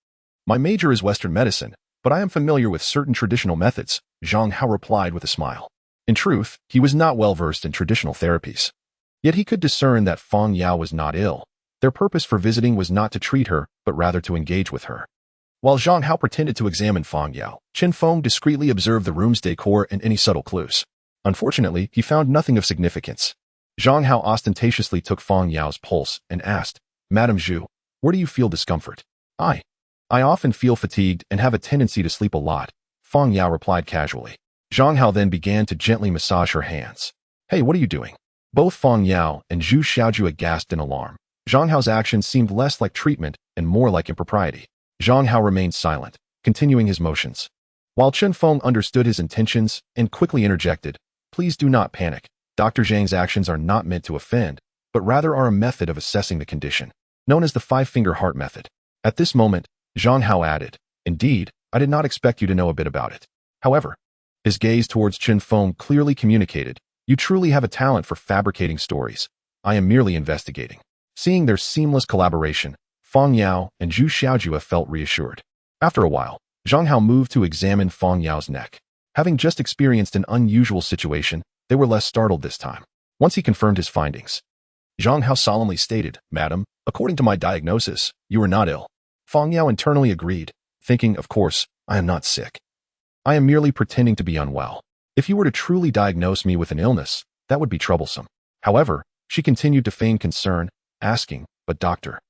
My major is Western medicine, but I am familiar with certain traditional methods, Zhang Hao replied with a smile. In truth, he was not well versed in traditional therapies. Yet he could discern that Fang Yao was not ill. Their purpose for visiting was not to treat her, but rather to engage with her. While Zhang Hao pretended to examine Fang Yao, Chen Feng discreetly observed the room's decor and any subtle clues. Unfortunately, he found nothing of significance. Zhang Hao ostentatiously took Fang Yao's pulse and asked, Madame Zhu, where do you feel discomfort? I often feel fatigued and have a tendency to sleep a lot, Fang Yao replied casually. Zhang Hao then began to gently massage her hands. Hey, what are you doing? Both Fang Yao and Zhu Xiaojue gasped in alarm. Zhang Hao's actions seemed less like treatment and more like impropriety. Zhang Hao remained silent, continuing his motions. While Chen Feng understood his intentions and quickly interjected, please do not panic. Dr. Zhang's actions are not meant to offend, but rather are a method of assessing the condition, known as the five-finger heart method. At this moment, Zhang Hao added, indeed, I did not expect you to know a bit about it. However, his gaze towards Chen Feng clearly communicated, you truly have a talent for fabricating stories. I am merely investigating. Seeing their seamless collaboration, Fang Yao and Zhu Xiaojue felt reassured. After a while, Zhang Hao moved to examine Fang Yao's neck. Having just experienced an unusual situation, they were less startled this time. Once he confirmed his findings, Zhang Hao solemnly stated, Madam, according to my diagnosis, you are not ill. Fang Yao internally agreed, thinking, of course, I am not sick. I am merely pretending to be unwell. If you were to truly diagnose me with an illness, that would be troublesome. However, she continued to feign concern, asking, but doctor,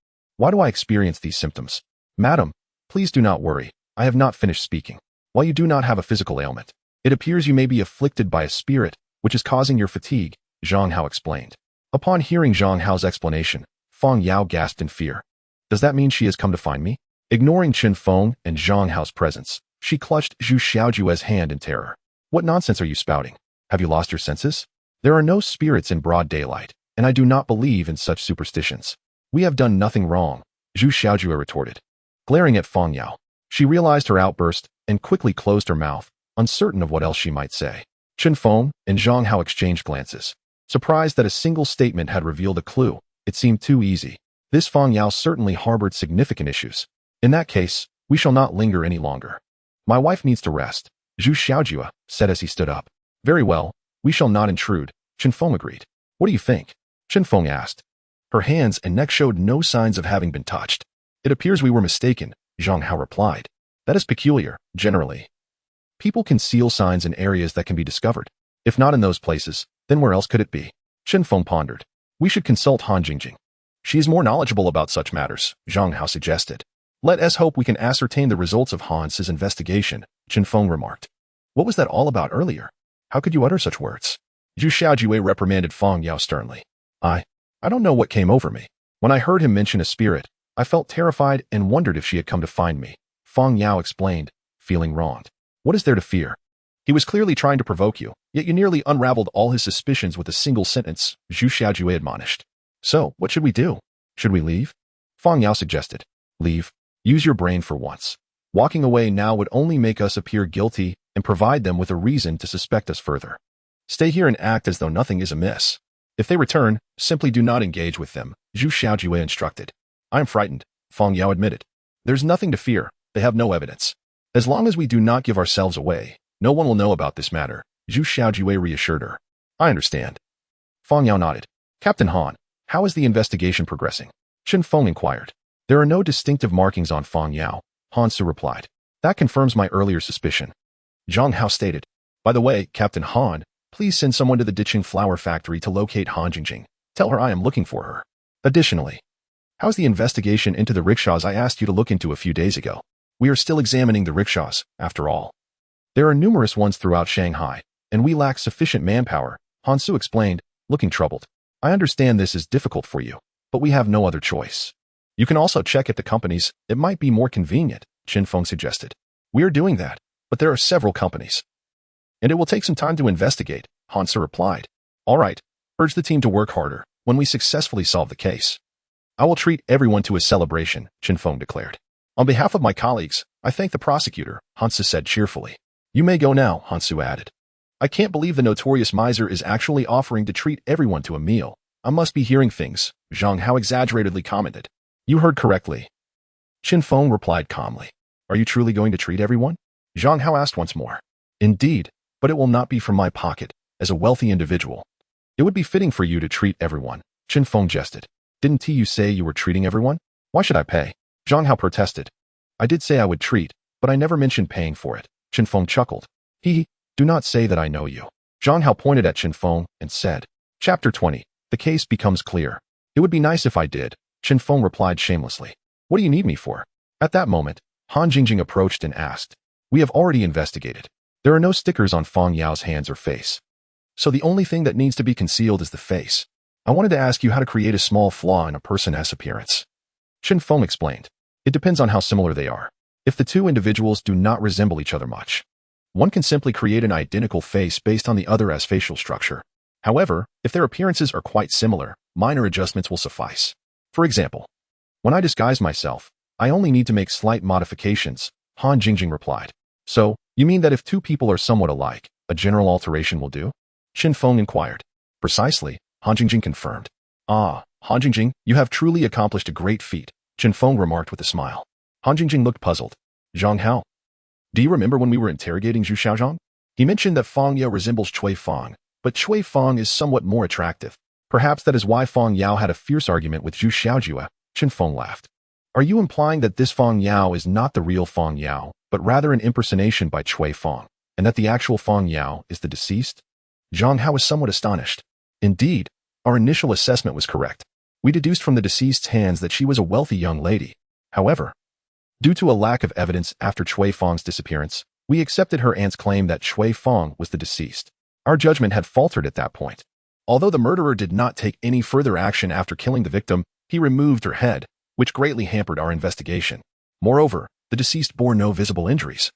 why do I experience these symptoms? Madam, please do not worry. I have not finished speaking. While you do not have a physical ailment, it appears you may be afflicted by a spirit, which is causing your fatigue, Zhang Hao explained. Upon hearing Zhang Hao's explanation, Feng Yao gasped in fear. Does that mean she has come to find me? Ignoring Qin Feng and Zhang Hao's presence, she clutched Zhu Xiaojue's hand in terror. What nonsense are you spouting? Have you lost your senses? There are no spirits in broad daylight, and I do not believe in such superstitions. We have done nothing wrong, Zhu Xiaojue retorted. Glaring at Feng Yao, she realized her outburst and quickly closed her mouth, uncertain of what else she might say. Qin Feng and Zhang Hao exchanged glances. Surprised that a single statement had revealed a clue, it seemed too easy. This Feng Yao certainly harbored significant issues. In that case, we shall not linger any longer. My wife needs to rest, Zhu Xiaojue said as he stood up. Very well, we shall not intrude, Qin Feng agreed. What do you think? Qin Feng asked. Her hands and neck showed no signs of having been touched. It appears we were mistaken, Zhang Hao replied. That is peculiar, generally. People conceal signs in areas that can be discovered. If not in those places, then where else could it be? Qin Feng pondered. We should consult Han Jingjing. She is more knowledgeable about such matters, Zhang Hao suggested. Let us hope we can ascertain the results of Han's investigation, Qin Feng remarked. What was that all about earlier? How could you utter such words? Zhu Xiaojue reprimanded Feng Yao sternly. I don't know what came over me. When I heard him mention a spirit, I felt terrified and wondered if she had come to find me, Feng Yao explained, feeling wronged. What is there to fear? He was clearly trying to provoke you, yet you nearly unraveled all his suspicions with a single sentence, Zhu Xiaojue admonished. So, what should we do? Should we leave? Feng Yao suggested. Leave. Use your brain for once. Walking away now would only make us appear guilty and provide them with a reason to suspect us further. Stay here and act as though nothing is amiss. If they return, simply do not engage with them, Zhu Xiaojue instructed. I am frightened, Feng Yao admitted. There's nothing to fear, they have no evidence. As long as we do not give ourselves away, no one will know about this matter, Zhu Xiaojue reassured her. I understand. Feng Yao nodded. Captain Han, how is the investigation progressing? Qin Feng inquired. There are no distinctive markings on Feng Yao, Han Su replied. That confirms my earlier suspicion. Zhang Hao stated. By the way, Captain Han, please send someone to the Diqing flower factory to locate Han Jingjing. Tell her I am looking for her. Additionally, how's the investigation into the rickshaws I asked you to look into a few days ago? We are still examining the rickshaws, after all. There are numerous ones throughout Shanghai, and we lack sufficient manpower, Han Su explained, looking troubled. I understand this is difficult for you, but we have no other choice. You can also check at the companies, it might be more convenient, Qin Feng suggested. We are doing that, but there are several companies. And it will take some time to investigate, Han Su replied. All right, urge the team to work harder when we successfully solve the case. I will treat everyone to a celebration, Qin Feng declared. On behalf of my colleagues, I thank the prosecutor, Han Su said cheerfully. You may go now, Han Su added. I can't believe the notorious miser is actually offering to treat everyone to a meal. I must be hearing things, Zhang Hao exaggeratedly commented. You heard correctly. Qin Feng replied calmly. Are you truly going to treat everyone? Zhang Hao asked once more. Indeed, but it will not be from my pocket, as a wealthy individual. It would be fitting for you to treat everyone, Qin Feng jested. Didn't you say you were treating everyone? Why should I pay? Zhang Hao protested. I did say I would treat, but I never mentioned paying for it, Qin Feng chuckled. Do not say that I know you. Zhang Hao pointed at Qin Feng and said. Chapter 20. The case becomes clear. It would be nice if I did, Qin Feng replied shamelessly. What do you need me for? At that moment, Han Jingjing approached and asked. We have already investigated. There are no stickers on Feng Yao's hands or face. So the only thing that needs to be concealed is the face. I wanted to ask you how to create a small flaw in a person's appearance. Qin Feng explained. It depends on how similar they are. If the two individuals do not resemble each other much, one can simply create an identical face based on the other's facial structure. However, if their appearances are quite similar, minor adjustments will suffice. For example, when I disguise myself, I only need to make slight modifications, Han Jingjing replied. So, you mean that if two people are somewhat alike, a general alteration will do? Qin Feng inquired. Precisely, Han Jingjing confirmed. Ah, Han Jingjing, you have truly accomplished a great feat, Qin Feng remarked with a smile. Han Jingjing looked puzzled. Zhang Hao. Do you remember when we were interrogating Zhu Xiaozhang? He mentioned that Feng Yao resembles Cui Feng, but Cui Feng is somewhat more attractive. Perhaps that is why Feng Yao had a fierce argument with Zhu Xiaojue, Qin Feng laughed. Are you implying that this Feng Yao is not the real Feng Yao, but rather an impersonation by Cui Feng, and that the actual Feng Yao is the deceased? Zhang Hao was somewhat astonished. Indeed, our initial assessment was correct. We deduced from the deceased's hands that she was a wealthy young lady. However, due to a lack of evidence after Cui Feng's disappearance, we accepted her aunt's claim that Cui Feng was the deceased. Our judgment had faltered at that point. Although the murderer did not take any further action after killing the victim, he removed her head, which greatly hampered our investigation. Moreover, the deceased bore no visible injuries,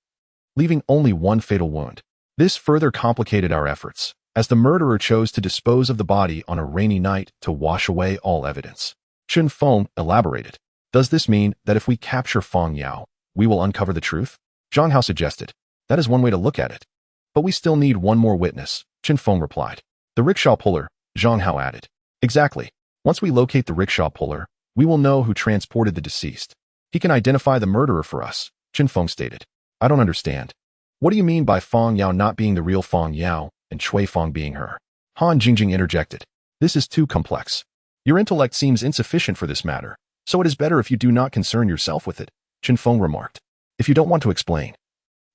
leaving only one fatal wound. This further complicated our efforts, as the murderer chose to dispose of the body on a rainy night to wash away all evidence. Zhang Feng elaborated. Does this mean that if we capture Feng Yao, we will uncover the truth? Zhang Hao suggested. That is one way to look at it. But we still need one more witness, Zhang Feng replied. The rickshaw puller, Zhang Hao added. Exactly. Once we locate the rickshaw puller, we will know who transported the deceased. He can identify the murderer for us, Zhang Feng stated. I don't understand. What do you mean by Feng Yao not being the real Feng Yao and Cui Feng being her? Han Jingjing interjected. This is too complex. Your intellect seems insufficient for this matter, so it is better if you do not concern yourself with it, Zhang Feng remarked. If you don't want to explain.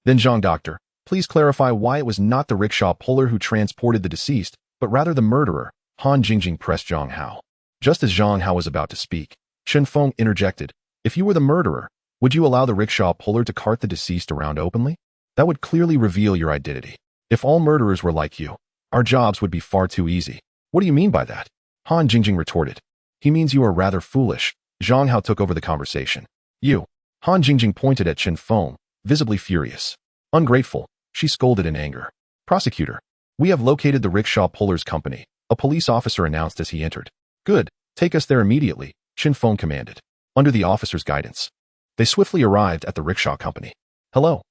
Then Zhang Doctor, please clarify why it was not the rickshaw puller who transported the deceased, but rather the murderer, Han Jingjing pressed Zhang Hao. Just as Zhang Hao was about to speak, Zhang Feng interjected. If you were the murderer, would you allow the rickshaw puller to cart the deceased around openly? That would clearly reveal your identity. If all murderers were like you, our jobs would be far too easy. What do you mean by that? Han Jingjing retorted. He means you are rather foolish. Zhang Hao took over the conversation. You. Han Jingjing pointed at Zhang Feng, visibly furious. Ungrateful, she scolded in anger. Prosecutor. We have located the rickshaw puller's company, a police officer announced as he entered. Good, take us there immediately, Zhang Feng commanded. Under the officer's guidance, they swiftly arrived at the rickshaw company. Hello.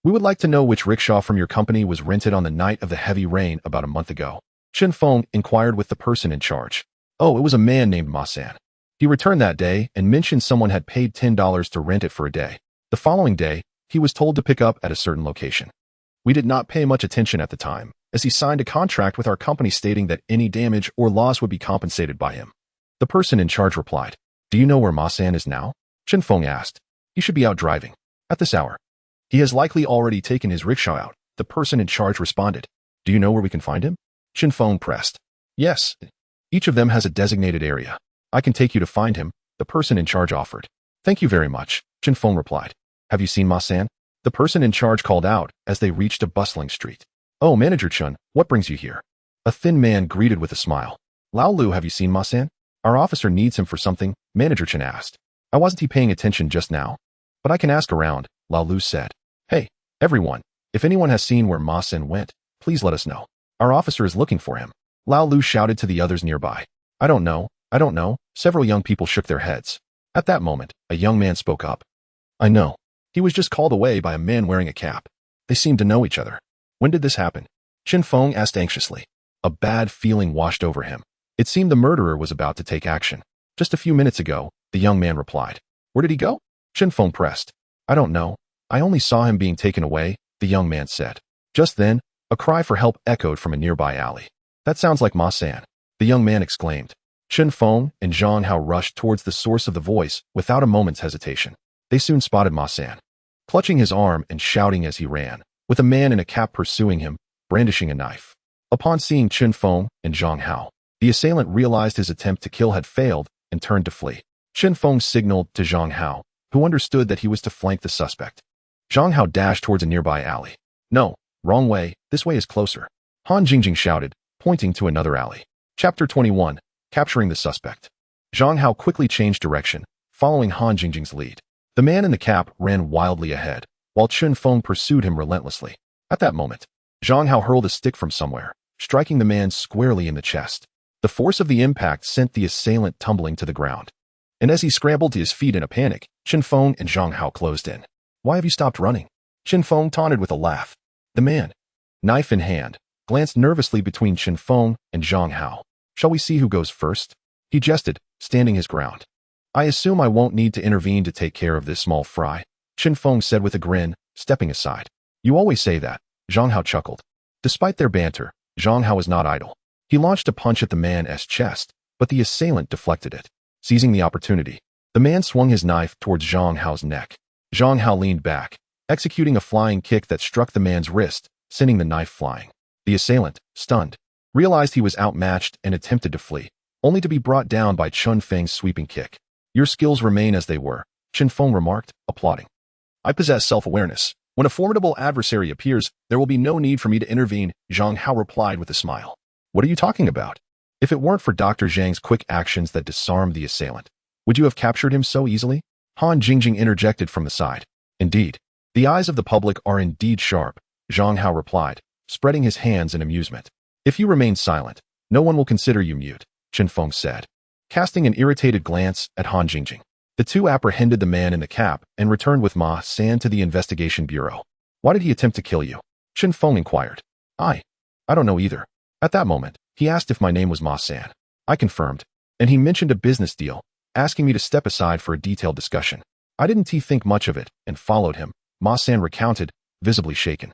We would like to know which rickshaw from your company was rented on the night of the heavy rain about a month ago. Zhang Feng inquired with the person in charge. Oh, it was a man named Ma San. He returned that day and mentioned someone had paid $10 to rent it for a day. The following day, he was told to pick up at a certain location. We did not pay much attention at the time, as he signed a contract with our company stating that any damage or loss would be compensated by him. The person in charge replied. Do you know where Ma San is now? Zhang Feng asked. He should be out driving. At this hour. He has likely already taken his rickshaw out, the person in charge responded. Do you know where we can find him? Zhang Feng pressed. Yes. Each of them has a designated area. I can take you to find him, the person in charge offered. Thank you very much, Zhang Feng replied. Have you seen Ma San? The person in charge called out as they reached a bustling street. Oh, Manager Chun, what brings you here? A thin man greeted with a smile. Lao Lu, have you seen Ma San? Our officer needs him for something, Manager Chun asked. I wasn't he paying attention just now? But I can ask around, Lao Lu said. Hey, everyone, if anyone has seen where Ma San went, please let us know. Our officer is looking for him. Lao Lu shouted to the others nearby. I don't know. Several young people shook their heads. At that moment, a young man spoke up. I know. He was just called away by a man wearing a cap. They seemed to know each other. When did this happen? Zhang Feng asked anxiously. A bad feeling washed over him. It seemed the murderer was about to take action. Just a few minutes ago, the young man replied. Where did he go? Zhang Feng pressed. I don't know. I only saw him being taken away, the young man said. Just then, a cry for help echoed from a nearby alley. That sounds like Ma San, the young man exclaimed. Zhang Feng and Zhang Hao rushed towards the source of the voice without a moment's hesitation. They soon spotted Ma San, clutching his arm and shouting as he ran, with a man in a cap pursuing him, brandishing a knife. Upon seeing Zhang Feng and Zhang Hao, the assailant realized his attempt to kill had failed and turned to flee. Zhang Feng signaled to Zhang Hao, who understood that he was to flank the suspect. Zhang Hao dashed towards a nearby alley. No, wrong way, this way is closer. Han Jingjing shouted, pointing to another alley. Chapter 21, Capturing the Suspect. Zhang Hao quickly changed direction, following Han Jingjing's lead. The man in the cap ran wildly ahead, while Zhang Feng pursued him relentlessly. At that moment, Zhang Hao hurled a stick from somewhere, striking the man squarely in the chest. The force of the impact sent the assailant tumbling to the ground. And as he scrambled to his feet in a panic, Zhang Feng and Zhang Hao closed in. Why have you stopped running? Zhang Feng taunted with a laugh. The man, knife in hand, glanced nervously between Zhang Feng and Zhang Hao. Shall we see who goes first? He jested, standing his ground. I assume I won't need to intervene to take care of this small fry, Zhang Feng said with a grin, stepping aside. You always say that, Zhang Hao chuckled. Despite their banter, Zhang Hao was not idle. He launched a punch at the man's chest, but the assailant deflected it. Seizing the opportunity, the man swung his knife towards Zhang Hao's neck. Zhang Hao leaned back, executing a flying kick that struck the man's wrist, sending the knife flying. The assailant, stunned, realized he was outmatched and attempted to flee, only to be brought down by Chun Feng's sweeping kick. Your skills remain as they were, Zhang Feng remarked, applauding. I possess self-awareness. When a formidable adversary appears, there will be no need for me to intervene, Zhang Hao replied with a smile. What are you talking about? If it weren't for Dr. Zhang's quick actions that disarmed the assailant, would you have captured him so easily? Han Jingjing interjected from the side. Indeed. The eyes of the public are indeed sharp, Zhang Hao replied, spreading his hands in amusement. If you remain silent, no one will consider you mute, Chen Feng said, casting an irritated glance at Han Jingjing. The two apprehended the man in the cap and returned with Ma San to the investigation bureau. Why did he attempt to kill you? Chen Feng inquired. I don't know either. At that moment, he asked if my name was Ma San. I confirmed, and he mentioned a business deal, asking me to step aside for a detailed discussion. I didn't think much of it and followed him, Ma San recounted, visibly shaken.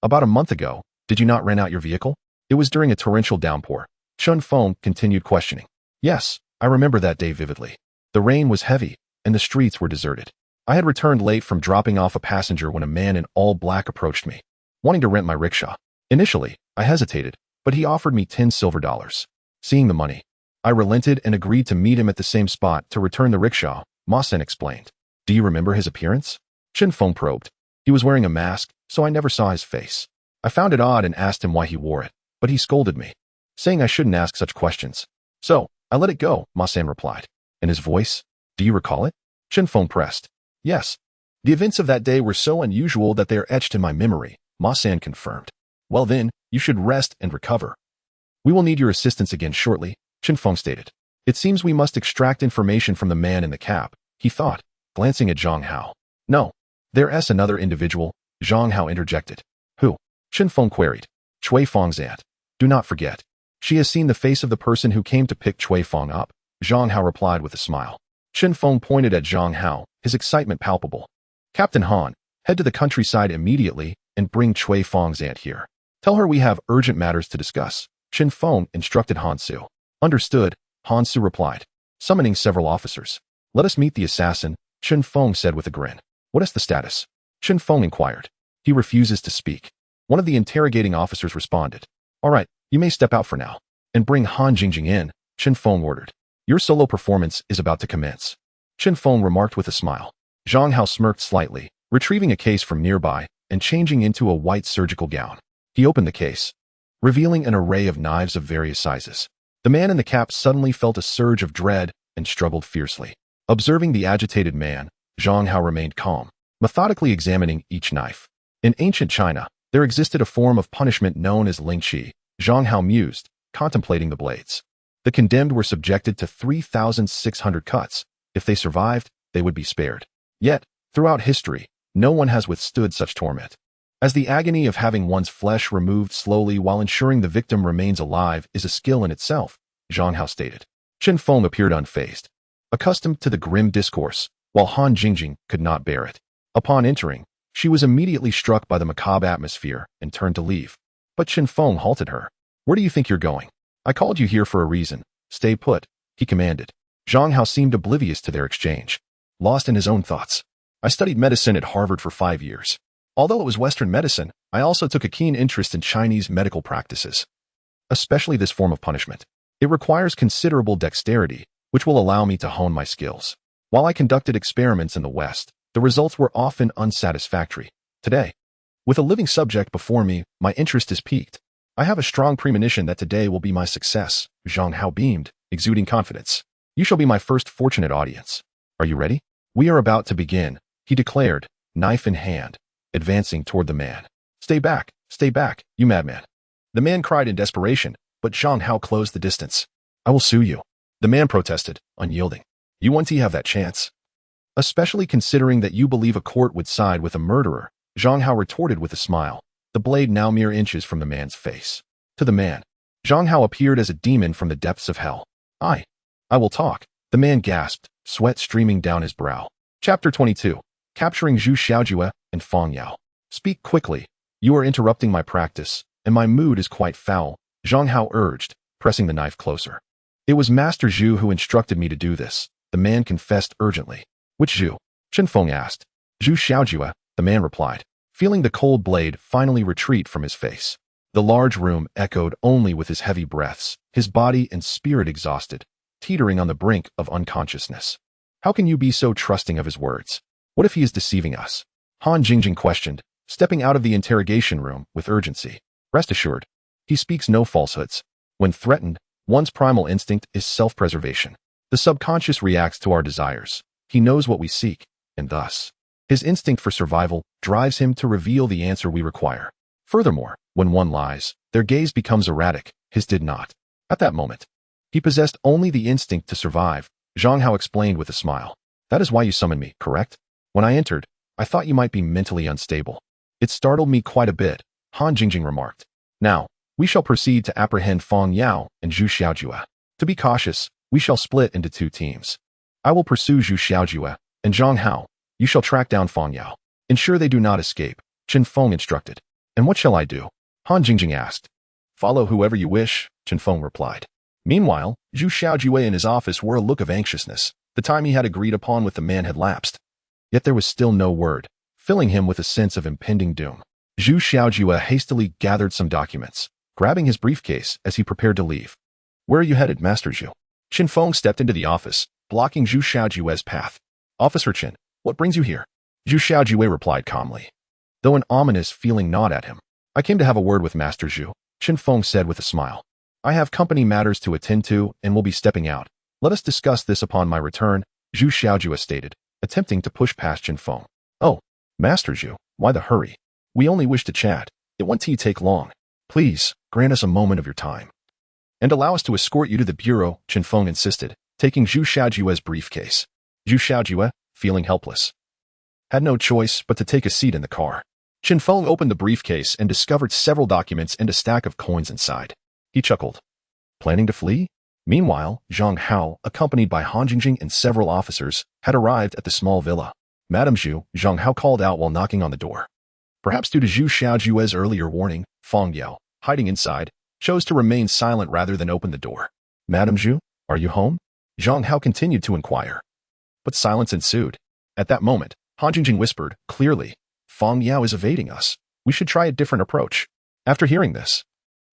About a month ago, did you not rent out your vehicle? It was during a torrential downpour. Chen Feng continued questioning. Yes, I remember that day vividly. The rain was heavy, and the streets were deserted. I had returned late from dropping off a passenger when a man in all black approached me, wanting to rent my rickshaw. Initially, I hesitated, but he offered me 10 silver dollars. Seeing the money, I relented and agreed to meet him at the same spot to return the rickshaw, Ma San explained. Do you remember his appearance? Chen Feng probed. He was wearing a mask, so I never saw his face. I found it odd and asked him why he wore it, but he scolded me, saying I shouldn't ask such questions. So, I let it go, Ma San replied. And his voice? Do you recall it? Chen Feng pressed. Yes. The events of that day were so unusual that they are etched in my memory, Ma San confirmed. Well then, you should rest and recover. We will need your assistance again shortly, Chen Feng stated. It seems we must extract information from the man in the cap, he thought, glancing at Zhang Hao. No. There's another individual, Zhang Hao interjected. Who? Chen Feng queried. Cui Feng's aunt. Do not forget. She has seen the face of the person who came to pick Cui Feng up, Zhang Hao replied with a smile. Chen Feng pointed at Zhang Hao, his excitement palpable. Captain Han, head to the countryside immediately and bring Cui Feng's aunt here. Tell her we have urgent matters to discuss, Chen Feng instructed Han Su. Understood, Han Su replied, summoning several officers. Let us meet the assassin, Chen Feng said with a grin. What is the status? Chen Feng inquired. He refuses to speak. One of the interrogating officers responded. All right, you may step out for now. And bring Han Jingjing in, Chen Feng ordered. Your solo performance is about to commence. Chen Feng remarked with a smile. Zhang Hao smirked slightly, retrieving a case from nearby and changing into a white surgical gown. He opened the case, revealing an array of knives of various sizes. The man in the cap suddenly felt a surge of dread and struggled fiercely. Observing the agitated man, Zhang Hao remained calm, methodically examining each knife. In ancient China, there existed a form of punishment known as lingqi, Zhang Hao mused, contemplating the blades. The condemned were subjected to 3,600 cuts. If they survived, they would be spared. Yet, throughout history, no one has withstood such torment. As the agony of having one's flesh removed slowly while ensuring the victim remains alive is a skill in itself, Zhang Hao stated. Chen Feng appeared unfazed, accustomed to the grim discourse, while Han Jingjing could not bear it. Upon entering, she was immediately struck by the macabre atmosphere and turned to leave. But Chen Feng halted her. Where do you think you're going? I called you here for a reason. Stay put, he commanded. Zhang Hao seemed oblivious to their exchange, lost in his own thoughts. I studied medicine at Harvard for 5 years. Although it was Western medicine, I also took a keen interest in Chinese medical practices, especially this form of punishment. It requires considerable dexterity, which will allow me to hone my skills. While I conducted experiments in the West, the results were often unsatisfactory. Today, with a living subject before me, my interest is piqued. I have a strong premonition that today will be my success, Zhang Hao beamed, exuding confidence. You shall be my first fortunate audience. Are you ready? We are about to begin, he declared, knife in hand, advancing toward the man. Stay back, you madman. The man cried in desperation, but Zhang Hao closed the distance. I will sue you. The man protested, unyielding. You want to have that chance? Especially considering that you believe a court would side with a murderer, Zhang Hao retorted with a smile, the blade now mere inches from the man's face. To the man, Zhang Hao appeared as a demon from the depths of hell. I will talk, the man gasped, sweat streaming down his brow. Chapter 22. Capturing Zhu Xiaojue and Feng Yao. Speak quickly. You are interrupting my practice, and my mood is quite foul, Zhang Hao urged, pressing the knife closer. It was Master Zhu who instructed me to do this, the man confessed urgently. Which Zhu? Chen Feng asked. Zhu Xiaojue, the man replied, feeling the cold blade finally retreat from his face. The large room echoed only with his heavy breaths, his body and spirit exhausted, teetering on the brink of unconsciousness. How can you be so trusting of his words? What if he is deceiving us? Han Jingjing questioned, stepping out of the interrogation room with urgency. Rest assured, he speaks no falsehoods. When threatened, one's primal instinct is self-preservation. The subconscious reacts to our desires. He knows what we seek, and thus, his instinct for survival drives him to reveal the answer we require. Furthermore, when one lies, their gaze becomes erratic. His did not. At that moment, he possessed only the instinct to survive. Zhang Hao explained with a smile. That is why you summoned me, correct? When I entered, I thought you might be mentally unstable. It startled me quite a bit, Han Jingjing remarked. Now, we shall proceed to apprehend Feng Yao and Zhu Xiaojue. To be cautious, we shall split into 2 teams. I will pursue Zhu Xiaojue, and Zhang Hao, you shall track down Feng Yao. Ensure they do not escape, Chen Feng instructed. And what shall I do? Han Jingjing asked. Follow whoever you wish, Chen Feng replied. Meanwhile, Zhu Xiaojue in his office wore a look of anxiousness. The time he had agreed upon with the man had lapsed. Yet there was still no word, filling him with a sense of impending doom. Zhu Xiaojue hastily gathered some documents, grabbing his briefcase as he prepared to leave. Where are you headed, Master Zhu? Chen Feng stepped into the office, blocking Zhu Xiaojue's path. Officer Chen, what brings you here? Zhu Xiaojue replied calmly, though an ominous feeling gnawed at him. I came to have a word with Master Zhu, Chen Feng said with a smile. I have company matters to attend to and will be stepping out. Let us discuss this upon my return, Zhu Xiaojue stated, attempting to push past Chen Feng. Oh, Master Zhu, why the hurry? We only wish to chat. It won't take long. Please, grant us a moment of your time. And allow us to escort you to the bureau, Chen Feng insisted, taking Zhu Xiaojue's briefcase. Zhu Xiaojue, feeling helpless, had no choice but to take a seat in the car. Chen Feng opened the briefcase and discovered several documents and a stack of coins inside. He chuckled. Planning to flee? Meanwhile, Zhang Hao, accompanied by Han Jingjing and several officers, had arrived at the small villa. Madame Zhu, Zhang Hao called out while knocking on the door. Perhaps due to Zhu Xiaojue's earlier warning, Feng Yao, hiding inside, chose to remain silent rather than open the door. Madame Zhu, are you home? Zhang Hao continued to inquire. But silence ensued. At that moment, Han Jingjing whispered, clearly, Feng Yao is evading us. We should try a different approach. After hearing this,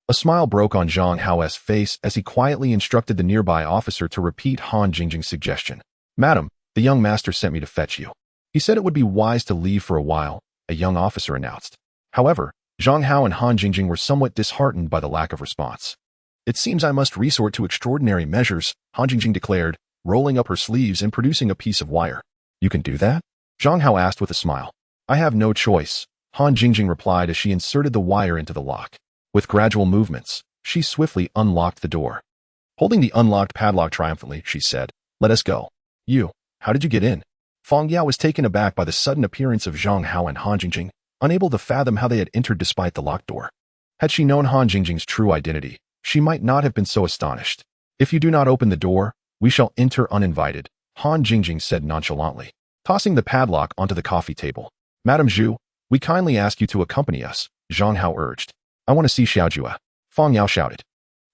a smile broke on Zhang Hao's face as he quietly instructed the nearby officer to repeat Han Jingjing's suggestion. Madam, the young master sent me to fetch you. He said it would be wise to leave for a while, a young officer announced. However, Zhang Hao and Han Jingjing were somewhat disheartened by the lack of response. It seems I must resort to extraordinary measures, Han Jingjing declared, rolling up her sleeves and producing a piece of wire. You can do that? Zhang Hao asked with a smile. I have no choice, Han Jingjing replied as she inserted the wire into the lock. With gradual movements, she swiftly unlocked the door. Holding the unlocked padlock triumphantly, she said, let us go. You, how did you get in? Feng Yao was taken aback by the sudden appearance of Zhang Hao and Han Jingjing, unable to fathom how they had entered despite the locked door. Had she known Han Jingjing's true identity, she might not have been so astonished. If you do not open the door, we shall enter uninvited, Han Jingjing said nonchalantly, tossing the padlock onto the coffee table. Madame Zhu, we kindly ask you to accompany us, Zhang Hao urged. I want to see Xiaojue. Feng Yao shouted.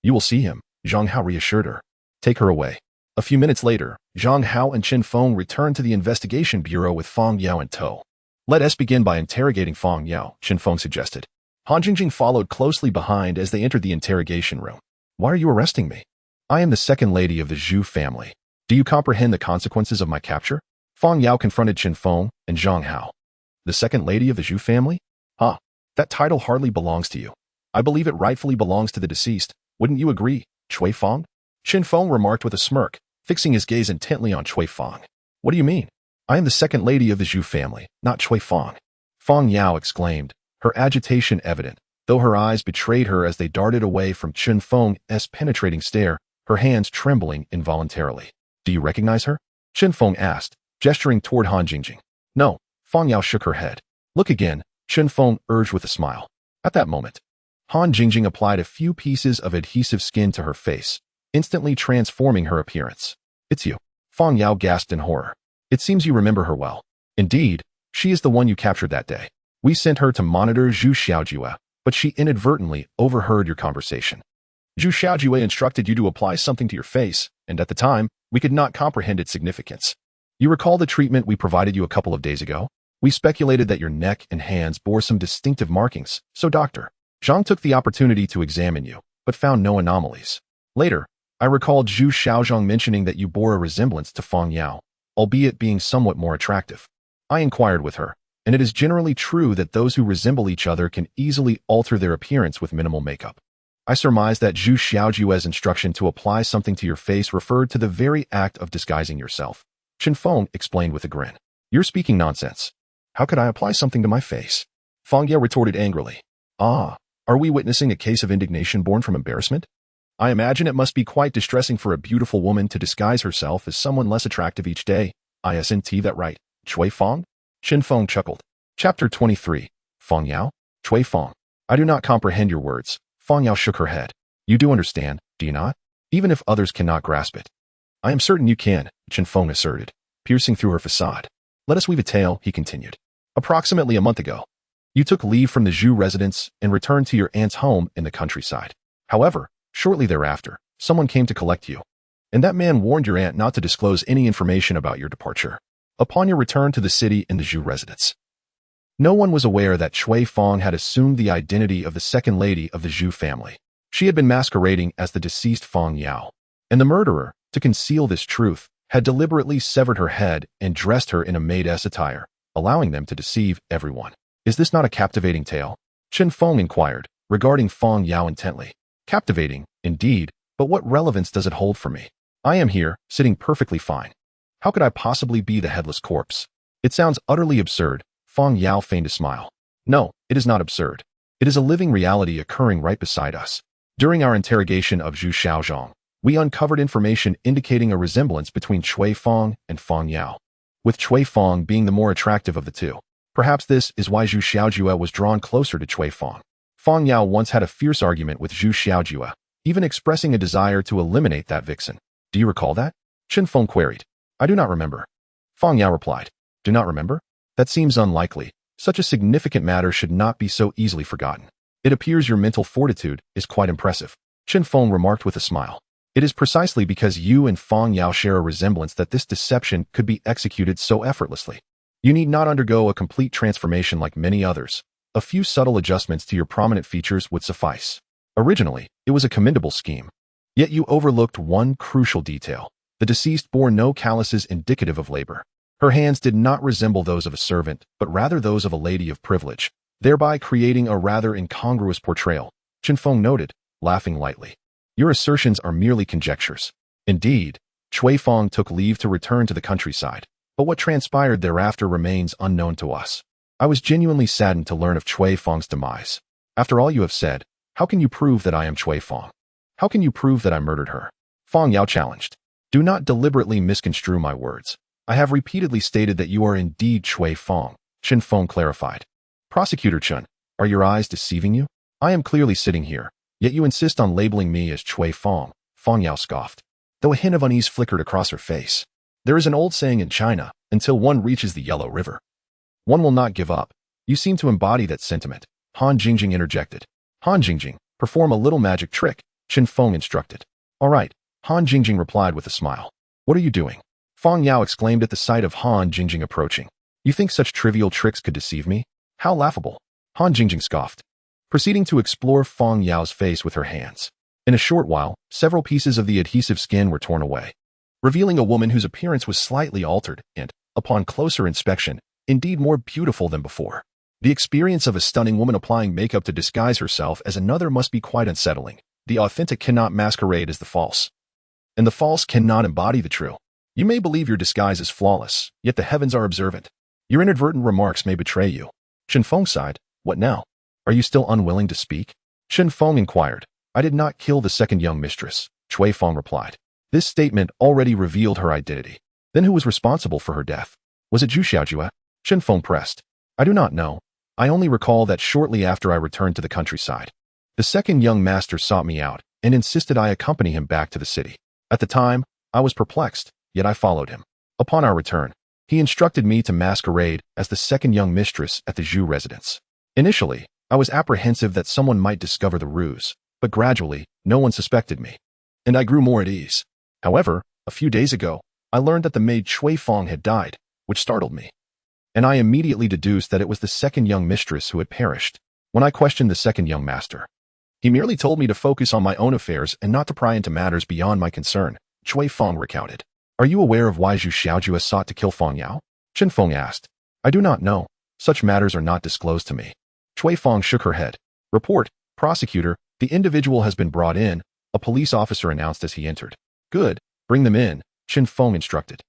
You will see him, Zhang Hao reassured her. Take her away. A few minutes later, Zhang Hao and Chen Feng returned to the investigation bureau with Feng Yao in tow. Let us begin by interrogating Feng Yao, Chen Feng suggested. Han Jingjing followed closely behind as they entered the interrogation room. Why are you arresting me? I am the second lady of the Zhu family. Do you comprehend the consequences of my capture? Feng Yao confronted Chen Feng and Zhang Hao. The second lady of the Zhu family? That title hardly belongs to you. I believe it rightfully belongs to the deceased. Wouldn't you agree, Cui Feng? Chen Feng remarked with a smirk, fixing his gaze intently on Cui Feng. What do you mean? I am the second lady of the Zhu family, not Cui Feng. Feng Yao exclaimed, her agitation evident, though her eyes betrayed her as they darted away from Chen Feng's penetrating stare, her hands trembling involuntarily. Do you recognize her? Chen Feng asked, gesturing toward Han Jingjing. No, Feng Yao shook her head. Look again, Chen Feng urged with a smile. At that moment, Han Jingjing applied a few pieces of adhesive skin to her face, instantly transforming her appearance. It's you. Feng Yao gasped in horror. It seems you remember her well. Indeed, she is the one you captured that day. We sent her to monitor Zhu Xiaojue, but she inadvertently overheard your conversation. Zhu Xiaojue instructed you to apply something to your face, and at the time, we could not comprehend its significance. You recall the treatment we provided you a couple of days ago? We speculated that your neck and hands bore some distinctive markings, so Dr. Zhang took the opportunity to examine you, but found no anomalies. Later, I recalled Zhu Xiaozhong mentioning that you bore a resemblance to Feng Yao, albeit being somewhat more attractive. I inquired with her, and it is generally true that those who resemble each other can easily alter their appearance with minimal makeup. I surmise that Zhu Xiaojue's instruction to apply something to your face referred to the very act of disguising yourself. Chen Feng explained with a grin. You're speaking nonsense. How could I apply something to my face? Feng Yao retorted angrily. Ah, are we witnessing a case of indignation born from embarrassment? I imagine it must be quite distressing for a beautiful woman to disguise herself as someone less attractive each day. Isn't that right, Chui Feng? Chen Feng chuckled. Chapter 23. Feng Yao? Chui Feng. I do not comprehend your words. Feng Yao shook her head. You do understand, do you not? Even if others cannot grasp it. I am certain you can, Chen Feng asserted, piercing through her facade. Let us weave a tale, he continued. Approximately a month ago, you took leave from the Zhu residence and returned to your aunt's home in the countryside. However, shortly thereafter, someone came to collect you, and that man warned your aunt not to disclose any information about your departure. Upon your return to the city and the Zhu residence, no one was aware that Chui Feng had assumed the identity of the second lady of the Zhu family. She had been masquerading as the deceased Feng Yao, and the murderer, to conceal this truth, had deliberately severed her head and dressed her in a maid's attire, allowing them to deceive everyone. Is this not a captivating tale? Chen Feng inquired, regarding Feng Yao intently. Captivating, indeed, but what relevance does it hold for me? I am here, sitting perfectly fine. How could I possibly be the headless corpse? It sounds utterly absurd. Feng Yao feigned a smile. No, it is not absurd. It is a living reality occurring right beside us. During our interrogation of Zhu Xiaozhong, we uncovered information indicating a resemblance between Chui Feng and Feng Yao, with Chui Feng being the more attractive of the two. Perhaps this is why Zhu Xiaojue was drawn closer to Chui Feng. Feng Yao once had a fierce argument with Zhu Xiaojue, even expressing a desire to eliminate that vixen. Do you recall that? Chen Feng queried. I do not remember. Feng Yao replied. Do not remember? That seems unlikely. Such a significant matter should not be so easily forgotten. It appears your mental fortitude is quite impressive. Chen Feng remarked with a smile. It is precisely because you and Feng Yao share a resemblance that this deception could be executed so effortlessly. You need not undergo a complete transformation like many others. A few subtle adjustments to your prominent features would suffice. Originally, it was a commendable scheme. Yet you overlooked one crucial detail. The deceased bore no calluses indicative of labor. Her hands did not resemble those of a servant, but rather those of a lady of privilege, thereby creating a rather incongruous portrayal. Chen Feng noted, laughing lightly. Your assertions are merely conjectures. Indeed, Chui Feng took leave to return to the countryside, but what transpired thereafter remains unknown to us. I was genuinely saddened to learn of Chui Feng's demise. After all you have said, how can you prove that I am Chui Feng? How can you prove that I murdered her? Feng Yao challenged. Do not deliberately misconstrue my words. I have repeatedly stated that you are indeed Chui Feng, Chen Feng clarified. Prosecutor Chen, are your eyes deceiving you? I am clearly sitting here, yet you insist on labeling me as Chui Feng, Feng Yao scoffed, though a hint of unease flickered across her face. There is an old saying in China, until one reaches the Yellow River, one will not give up. You seem to embody that sentiment, Han Jingjing interjected. Han Jingjing, perform a little magic trick, Chen Feng instructed. All right, Han Jingjing replied with a smile. What are you doing? Feng Yao exclaimed at the sight of Han Jingjing approaching. You think such trivial tricks could deceive me? How laughable. Han Jingjing scoffed, proceeding to explore Feng Yao's face with her hands. In a short while, several pieces of the adhesive skin were torn away, revealing a woman whose appearance was slightly altered and, upon closer inspection, indeed more beautiful than before. The experience of a stunning woman applying makeup to disguise herself as another must be quite unsettling. The authentic cannot masquerade as the false, and the false cannot embody the true. You may believe your disguise is flawless, yet the heavens are observant. Your inadvertent remarks may betray you. Chen Feng sighed. What now? Are you still unwilling to speak? Chen Feng inquired. I did not kill the second young mistress, Chui Feng replied. This statement already revealed her identity. Then who was responsible for her death? Was it Zhu Xiaojue? Chen Feng pressed. I do not know. I only recall that shortly after I returned to the countryside, the second young master sought me out and insisted I accompany him back to the city. At the time, I was perplexed, yet I followed him. Upon our return, he instructed me to masquerade as the second young mistress at the Zhu residence. Initially, I was apprehensive that someone might discover the ruse, but gradually, no one suspected me, and I grew more at ease. However, a few days ago, I learned that the maid Chui Feng had died, which startled me, and I immediately deduced that it was the second young mistress who had perished. When I questioned the second young master, he merely told me to focus on my own affairs and not to pry into matters beyond my concern, Chui Feng recounted. Are you aware of why Zhu Xiaojue sought to kill Feng Yao? Chen Feng asked. I do not know. Such matters are not disclosed to me. Chui Fong shook her head. Report, prosecutor, the individual has been brought in, a police officer announced as he entered. Good, bring them in, Chen Feng instructed.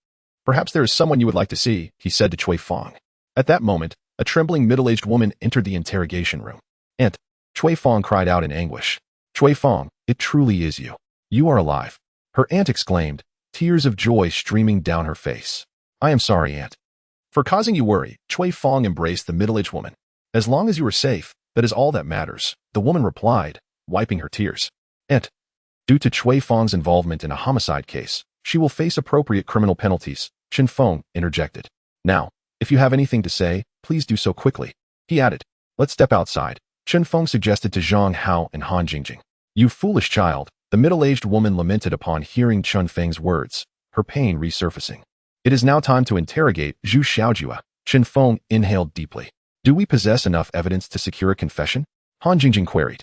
Perhaps there is someone you would like to see, he said to Chui Fong. At that moment, a trembling middle-aged woman entered the interrogation room. Aunt, Chui Fong cried out in anguish. Chui Fong, it truly is you. You are alive. Her aunt exclaimed, tears of joy streaming down her face. I am sorry, aunt. For causing you worry, Chui Fong embraced the middle-aged woman. As long as you are safe, that is all that matters, the woman replied, wiping her tears. Aunt, due to Chui Fong's involvement in a homicide case, she will face appropriate criminal penalties, Chen Feng interjected. Now, if you have anything to say, please do so quickly. He added, let's step outside, Chen Feng suggested to Zhang Hao and Han Jingjing. You foolish child, the middle-aged woman lamented upon hearing Chen Feng's words, her pain resurfacing. It is now time to interrogate Zhu Xiaojue, Chen Feng inhaled deeply. Do we possess enough evidence to secure a confession? Han Jingjing queried.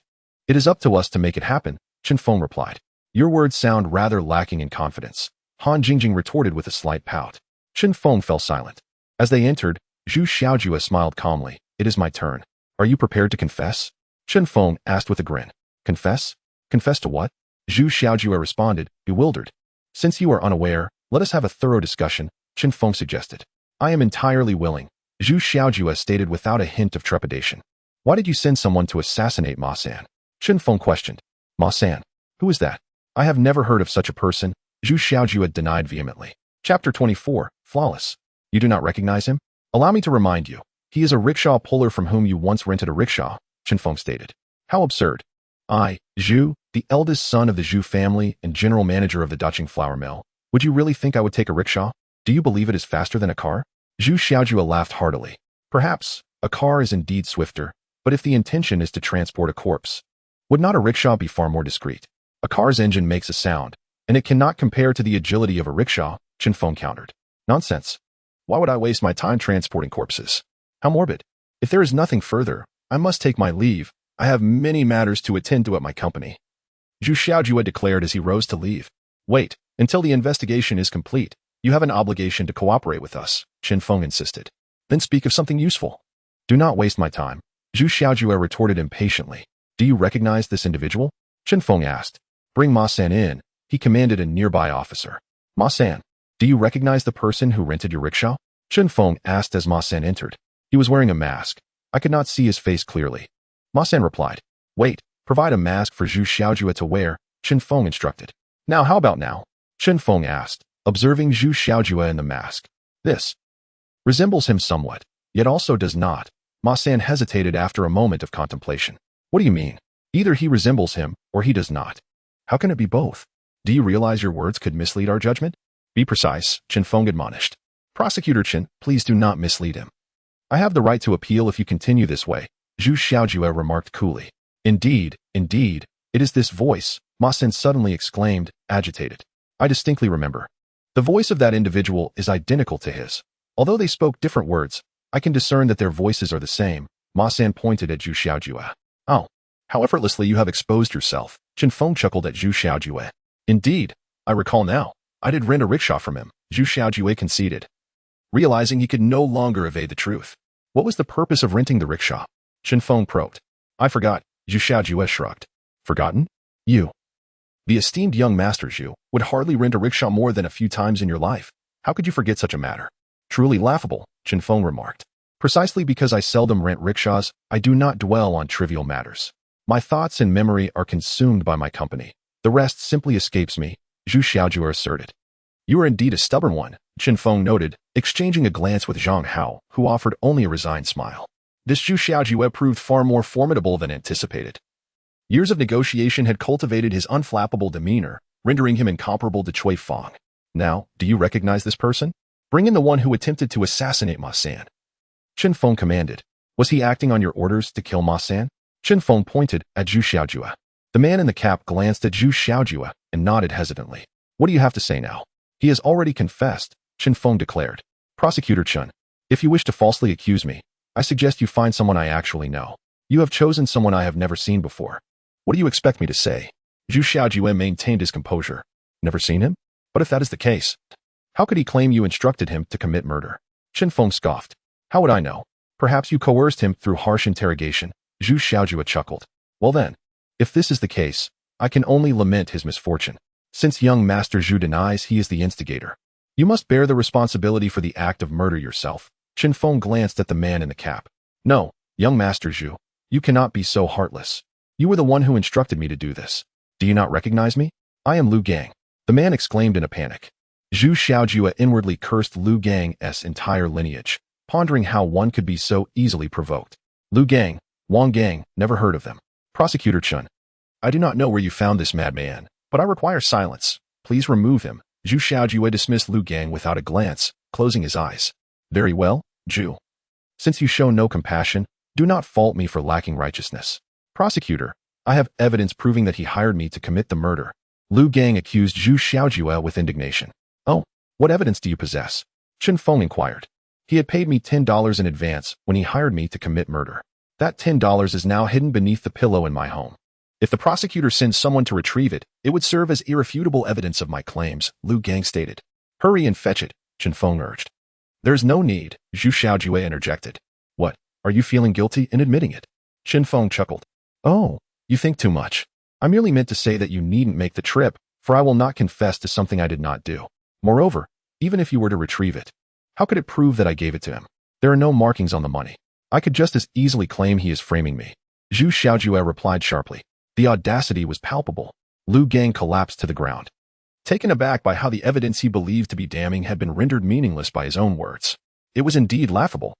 It is up to us to make it happen, Chen Feng replied. Your words sound rather lacking in confidence, Han Jingjing retorted with a slight pout. Chen Feng fell silent. As they entered, Zhu Xiaojue smiled calmly. It is my turn. Are you prepared to confess? Chen Feng asked with a grin. Confess? Confess to what? Zhu Xiaojue responded, bewildered. Since you are unaware, let us have a thorough discussion, Chen Feng suggested. I am entirely willing, Zhu Xiaojue stated without a hint of trepidation. Why did you send someone to assassinate Ma San? Chen Feng questioned. Ma San? Who is that? I have never heard of such a person, Zhu Xiaojue denied vehemently. Chapter 24, Flawless. You do not recognize him? Allow me to remind you. He is a rickshaw puller from whom you once rented a rickshaw, Chen Feng stated. How absurd. I, Zhu, the eldest son of the Zhu family and general manager of the Dacheng flour mill. Would you really think I would take a rickshaw? Do you believe it is faster than a car? Zhu Xiaojue laughed heartily. Perhaps, a car is indeed swifter, but if the intention is to transport a corpse, would not a rickshaw be far more discreet? A car's engine makes a sound, and it cannot compare to the agility of a rickshaw, Chen Feng countered. Nonsense. Why would I waste my time transporting corpses? How morbid. If there is nothing further, I must take my leave. I have many matters to attend to at my company. Zhu Xiaojue declared as he rose to leave. Wait, until the investigation is complete. You have an obligation to cooperate with us, Chen Feng insisted. Then speak of something useful. Do not waste my time, Zhu Xiaojue retorted impatiently. Do you recognize this individual? Chen Feng asked. Bring Ma San in, he commanded a nearby officer. Ma San, do you recognize the person who rented your rickshaw? Chen Feng asked as Ma San entered. He was wearing a mask. I could not see his face clearly. Ma San replied. Wait, provide a mask for Zhu Xiaojue to wear, Chen Feng instructed. Now how about now? Chen Feng asked, observing Zhu Xiaojue in the mask. This resembles him somewhat, yet also does not. Ma San hesitated after a moment of contemplation. What do you mean? Either he resembles him, or he does not. How can it be both? Do you realize your words could mislead our judgment? Be precise, Chen Feng admonished. Prosecutor Chen, please do not mislead him. I have the right to appeal if you continue this way, Zhu Xiaojue remarked coolly. Indeed, it is this voice, Ma San suddenly exclaimed, agitated. I distinctly remember. The voice of that individual is identical to his. Although they spoke different words, I can discern that their voices are the same, Ma San pointed at Zhu Xiaojue. Oh, how effortlessly you have exposed yourself, Chen Feng chuckled at Zhu Xiaojue. Indeed, I recall now. I did rent a rickshaw from him, Zhu Xiaojue conceded, realizing he could no longer evade the truth. What was the purpose of renting the rickshaw? Chen Feng probed. I forgot, Zhu Xiaojue shrugged. Forgotten? You. The esteemed young master Zhu would hardly rent a rickshaw more than a few times in your life. How could you forget such a matter? Truly laughable, Chen Feng remarked. Precisely because I seldom rent rickshaws, I do not dwell on trivial matters. My thoughts and memory are consumed by my company. The rest simply escapes me, Zhu Xiaojue asserted. You are indeed a stubborn one, Chen Feng noted, exchanging a glance with Zhang Hao, who offered only a resigned smile. This Zhu Xiaojue proved far more formidable than anticipated. Years of negotiation had cultivated his unflappable demeanor, rendering him incomparable to Chui Fong. Now, do you recognize this person? Bring in the one who attempted to assassinate Ma San. Chen Feng commanded. Was he acting on your orders to kill Ma San? Chen Feng pointed at Zhu Xiaojue. The man in the cap glanced at Zhu Xiaojue and nodded hesitantly. What do you have to say now? He has already confessed, Chen Feng declared. Prosecutor Chen, if you wish to falsely accuse me, I suggest you find someone I actually know. You have chosen someone I have never seen before. What do you expect me to say? Zhu Xiaojue maintained his composure. Never seen him? But if that is the case, how could he claim you instructed him to commit murder? Chen Feng scoffed. How would I know? Perhaps you coerced him through harsh interrogation. Zhu Xiaojue chuckled. Well then, if this is the case, I can only lament his misfortune. Since young Master Zhu denies he is the instigator, you must bear the responsibility for the act of murder yourself. Chen Feng glanced at the man in the cap. No, young Master Zhu, you cannot be so heartless. You were the one who instructed me to do this. Do you not recognize me? I am Lu Gang. The man exclaimed in a panic. Zhu Xiaojue inwardly cursed Lu Gang's entire lineage, pondering how one could be so easily provoked. Lu Gang, Wang Gang, never heard of them. Prosecutor Chun. I do not know where you found this madman, but I require silence. Please remove him. Zhu Xiaojue dismissed Lu Gang without a glance, closing his eyes. Very well, Zhu. Since you show no compassion, do not fault me for lacking righteousness. Prosecutor, I have evidence proving that he hired me to commit the murder. Lu Gang accused Zhu Xiaojue with indignation. Oh, what evidence do you possess? Chen Feng inquired. He had paid me $10 in advance when he hired me to commit murder. That $10 is now hidden beneath the pillow in my home. If the prosecutor sends someone to retrieve it, it would serve as irrefutable evidence of my claims, Lu Gang stated. Hurry and fetch it, Chen Feng urged. There's no need, Zhu Xiaojue interjected. What, are you feeling guilty in admitting it? Chen Feng chuckled. Oh, you think too much. I merely meant to say that you needn't make the trip, for I will not confess to something I did not do. Moreover, even if you were to retrieve it, how could it prove that I gave it to him? There are no markings on the money. I could just as easily claim he is framing me. Zhu Xiaojue replied sharply. The audacity was palpable. Lu Gang collapsed to the ground, taken aback by how the evidence he believed to be damning had been rendered meaningless by his own words. It was indeed laughable.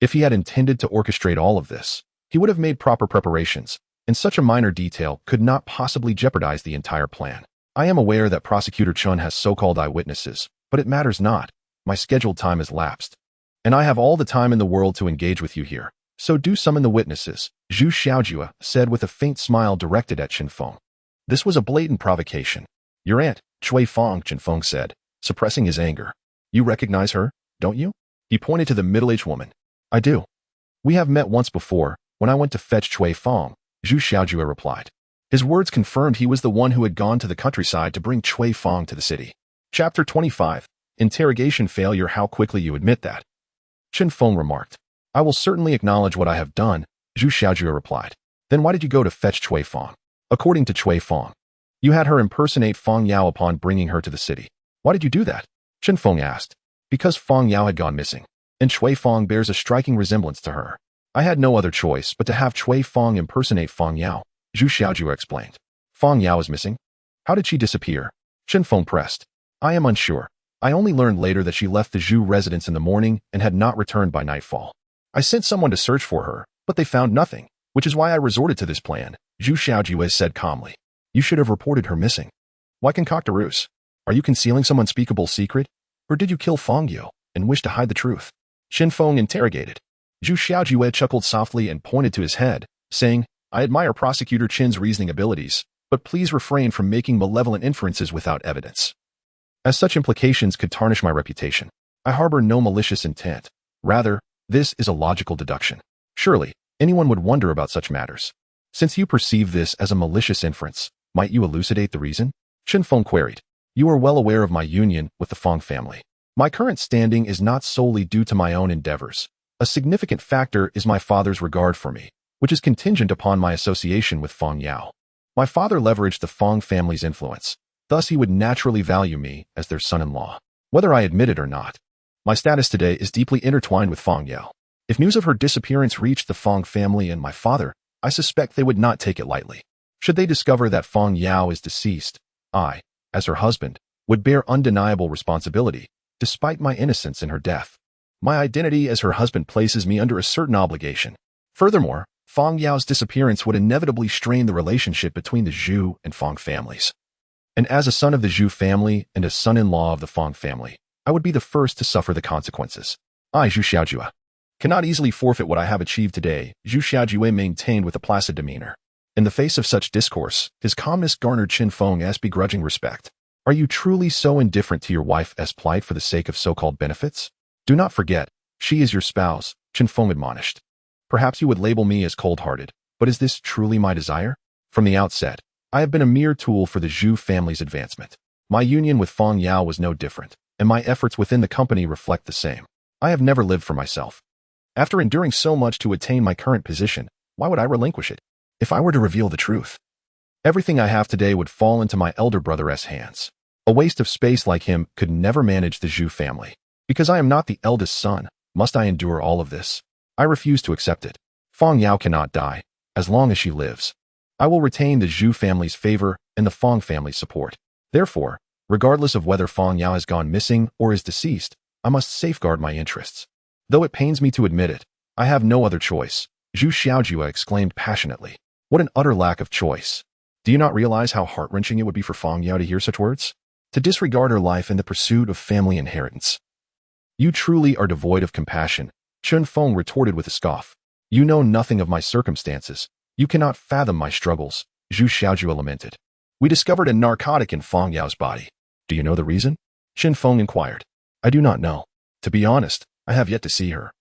If he had intended to orchestrate all of this, he would have made proper preparations, and such a minor detail could not possibly jeopardize the entire plan. I am aware that Prosecutor Chun has so-called eyewitnesses, but it matters not. My scheduled time has lapsed, and I have all the time in the world to engage with you here. So do summon the witnesses, Zhu Xiaojue said with a faint smile directed at Chen Feng. This was a blatant provocation. Your aunt, Chui Fong, Chen Feng said, suppressing his anger. You recognize her, don't you? He pointed to the middle-aged woman. I do. We have met once before, when I went to fetch Chui Fong, Zhu Xiaojue replied. His words confirmed he was the one who had gone to the countryside to bring Chui Fong to the city. Chapter 25. Interrogation failure. How quickly you admit that. Chen Feng remarked. I will certainly acknowledge what I have done, Zhu Xiaojue replied. Then why did you go to fetch Chui Fong? According to Chui Fong, you had her impersonate Fong Yao upon bringing her to the city. Why did you do that? Chen Feng asked. Because Fong Yao had gone missing, and Chui Fong bears a striking resemblance to her. I had no other choice but to have Chui Fong impersonate Fong Yao, Zhu Xiaojue explained. Fong Yao is missing? How did she disappear? Chen Feng pressed. I am unsure. I only learned later that she left the Zhu residence in the morning and had not returned by nightfall. I sent someone to search for her, but they found nothing, which is why I resorted to this plan, Zhu Xiaojue said calmly. You should have reported her missing. Why concoct a ruse? Are you concealing some unspeakable secret? Or did you kill Fong Yao and wish to hide the truth? Chen Feng interrogated. Zhu Xiaojue chuckled softly and pointed to his head, saying, I admire Prosecutor Chen's reasoning abilities, but please refrain from making malevolent inferences without evidence, as such implications could tarnish my reputation. I harbor no malicious intent. Rather, this is a logical deduction. Surely, anyone would wonder about such matters. Since you perceive this as a malicious inference, might you elucidate the reason? Chen Feng queried. You are well aware of my union with the Fong family. My current standing is not solely due to my own endeavors. A significant factor is my father's regard for me, which is contingent upon my association with Fong Yao. My father leveraged the Fong family's influence. Thus, he would naturally value me as their son-in-law, whether I admit it or not. My status today is deeply intertwined with Fong Yao. If news of her disappearance reached the Fong family and my father, I suspect they would not take it lightly. Should they discover that Fong Yao is deceased, I, as her husband, would bear undeniable responsibility, despite my innocence in her death. My identity as her husband places me under a certain obligation. Furthermore, Fong Yao's disappearance would inevitably strain the relationship between the Zhu and Fong families. And as a son of the Zhu family and a son-in-law of the Fong family, I would be the first to suffer the consequences. I, Zhu Xiaojue, cannot easily forfeit what I have achieved today, Zhu Xiaojue maintained with a placid demeanor. In the face of such discourse, his calmness garnered Chen Feng's begrudging respect. Are you truly so indifferent to your wife's plight for the sake of so-called benefits? Do not forget, she is your spouse, Chen Feng admonished. Perhaps you would label me as cold-hearted, but is this truly my desire? From the outset, I have been a mere tool for the Zhu family's advancement. My union with Fong Yao was no different, and my efforts within the company reflect the same. I have never lived for myself. After enduring so much to attain my current position, why would I relinquish it? If I were to reveal the truth, everything I have today would fall into my elder brother's hands. A waste of space like him could never manage the Zhu family. Because I am not the eldest son, must I endure all of this? I refuse to accept it. Feng Yao cannot die, as long as she lives. I will retain the Zhu family's favor and the Feng family's support. Therefore, regardless of whether Feng Yao has gone missing or is deceased, I must safeguard my interests. Though it pains me to admit it, I have no other choice, Zhu Xiaojue exclaimed passionately. What an utter lack of choice. Do you not realize how heart-wrenching it would be for Feng Yao to hear such words? To disregard her life in the pursuit of family inheritance. You truly are devoid of compassion, Zhang Feng retorted with a scoff. You know nothing of my circumstances. You cannot fathom my struggles, Zhu Xiaojue lamented. We discovered a narcotic in Feng Yao's body. Do you know the reason? Zhang Feng inquired. I do not know. To be honest, I have yet to see her.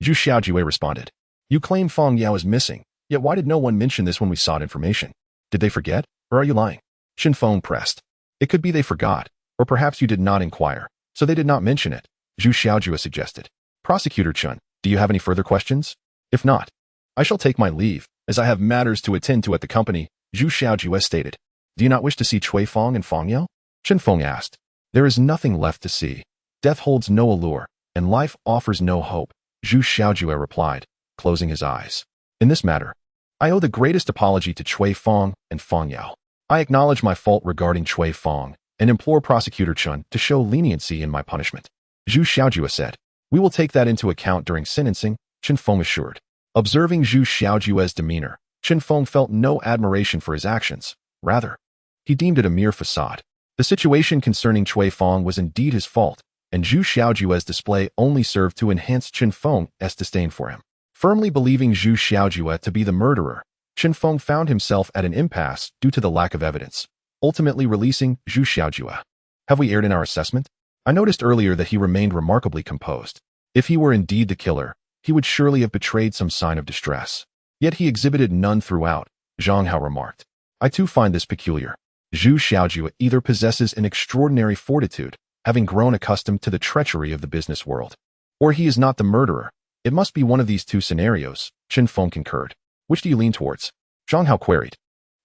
Zhu Xiaojue responded. You claim Feng Yao is missing, yet why did no one mention this when we sought information? Did they forget, or are you lying? Zhang Feng pressed. It could be they forgot, or perhaps you did not inquire, so they did not mention it, Zhu Xiaojue suggested. Prosecutor Chun, do you have any further questions? If not, I shall take my leave, as I have matters to attend to at the company, Zhu Xiaojue stated. Do you not wish to see Cui Feng and Feng Yao? Zhang Feng asked. There is nothing left to see. Death holds no allure, and life offers no hope, Zhu Xiaojue replied, closing his eyes. In this matter, I owe the greatest apology to Cui Feng and Feng Yao. I acknowledge my fault regarding Cui Feng and implore Prosecutor Chun to show leniency in my punishment. Zhu Xiaojue said. We will take that into account during sentencing, Zhang Feng assured. Observing Zhu Xiaojue's demeanor, Zhang Feng felt no admiration for his actions. Rather, he deemed it a mere facade. The situation concerning Cui Feng was indeed his fault, and Zhu Xiaojue's display only served to enhance Zhang Feng's disdain for him. Firmly believing Zhu Xiaojue to be the murderer, Zhang Feng found himself at an impasse due to the lack of evidence, ultimately releasing Zhu Xiaojue. Have we erred in our assessment? I noticed earlier that he remained remarkably composed. If he were indeed the killer, he would surely have betrayed some sign of distress. Yet he exhibited none throughout, Zhang Hao remarked. I too find this peculiar. Zhu Xiaojue either possesses an extraordinary fortitude, having grown accustomed to the treachery of the business world, or he is not the murderer. It must be one of these two scenarios, Zhang Feng concurred. Which do you lean towards? Zhang Hao queried.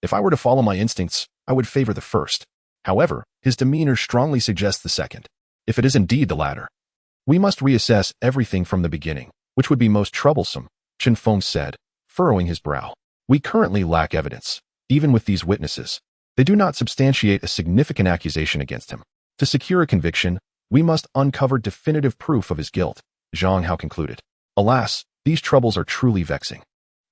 If I were to follow my instincts, I would favor the first. However, his demeanor strongly suggests the second. If it is indeed the latter, we must reassess everything from the beginning, which would be most troublesome, Zhang Feng said, furrowing his brow. We currently lack evidence. Even with these witnesses, they do not substantiate a significant accusation against him. To secure a conviction, we must uncover definitive proof of his guilt, Zhang Hao concluded. Alas, these troubles are truly vexing.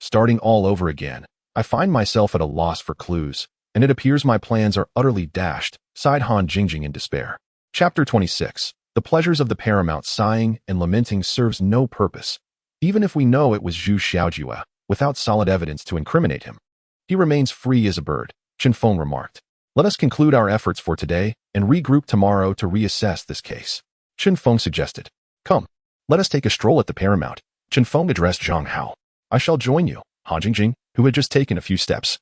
Starting all over again, I find myself at a loss for clues, and it appears my plans are utterly dashed, sighed Han Jingjing in despair. Chapter 26. The pleasures of the paramount. Sighing and lamenting serves no purpose. Even if we know it was Zhu Xiaojue, without solid evidence to incriminate him, he remains free as a bird, Zhang Feng remarked. Let us conclude our efforts for today and regroup tomorrow to reassess this case, Zhang Feng suggested. Come, let us take a stroll at the paramount, Zhang Feng addressed Zhang Hao. I shall join you, Han Jingjing, who had just taken a few steps,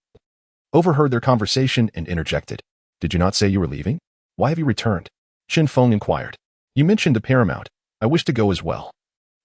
overheard their conversation and interjected. Did you not say you were leaving? Why have you returned? Zhang Feng inquired. You mentioned the paramount. I wish to go as well.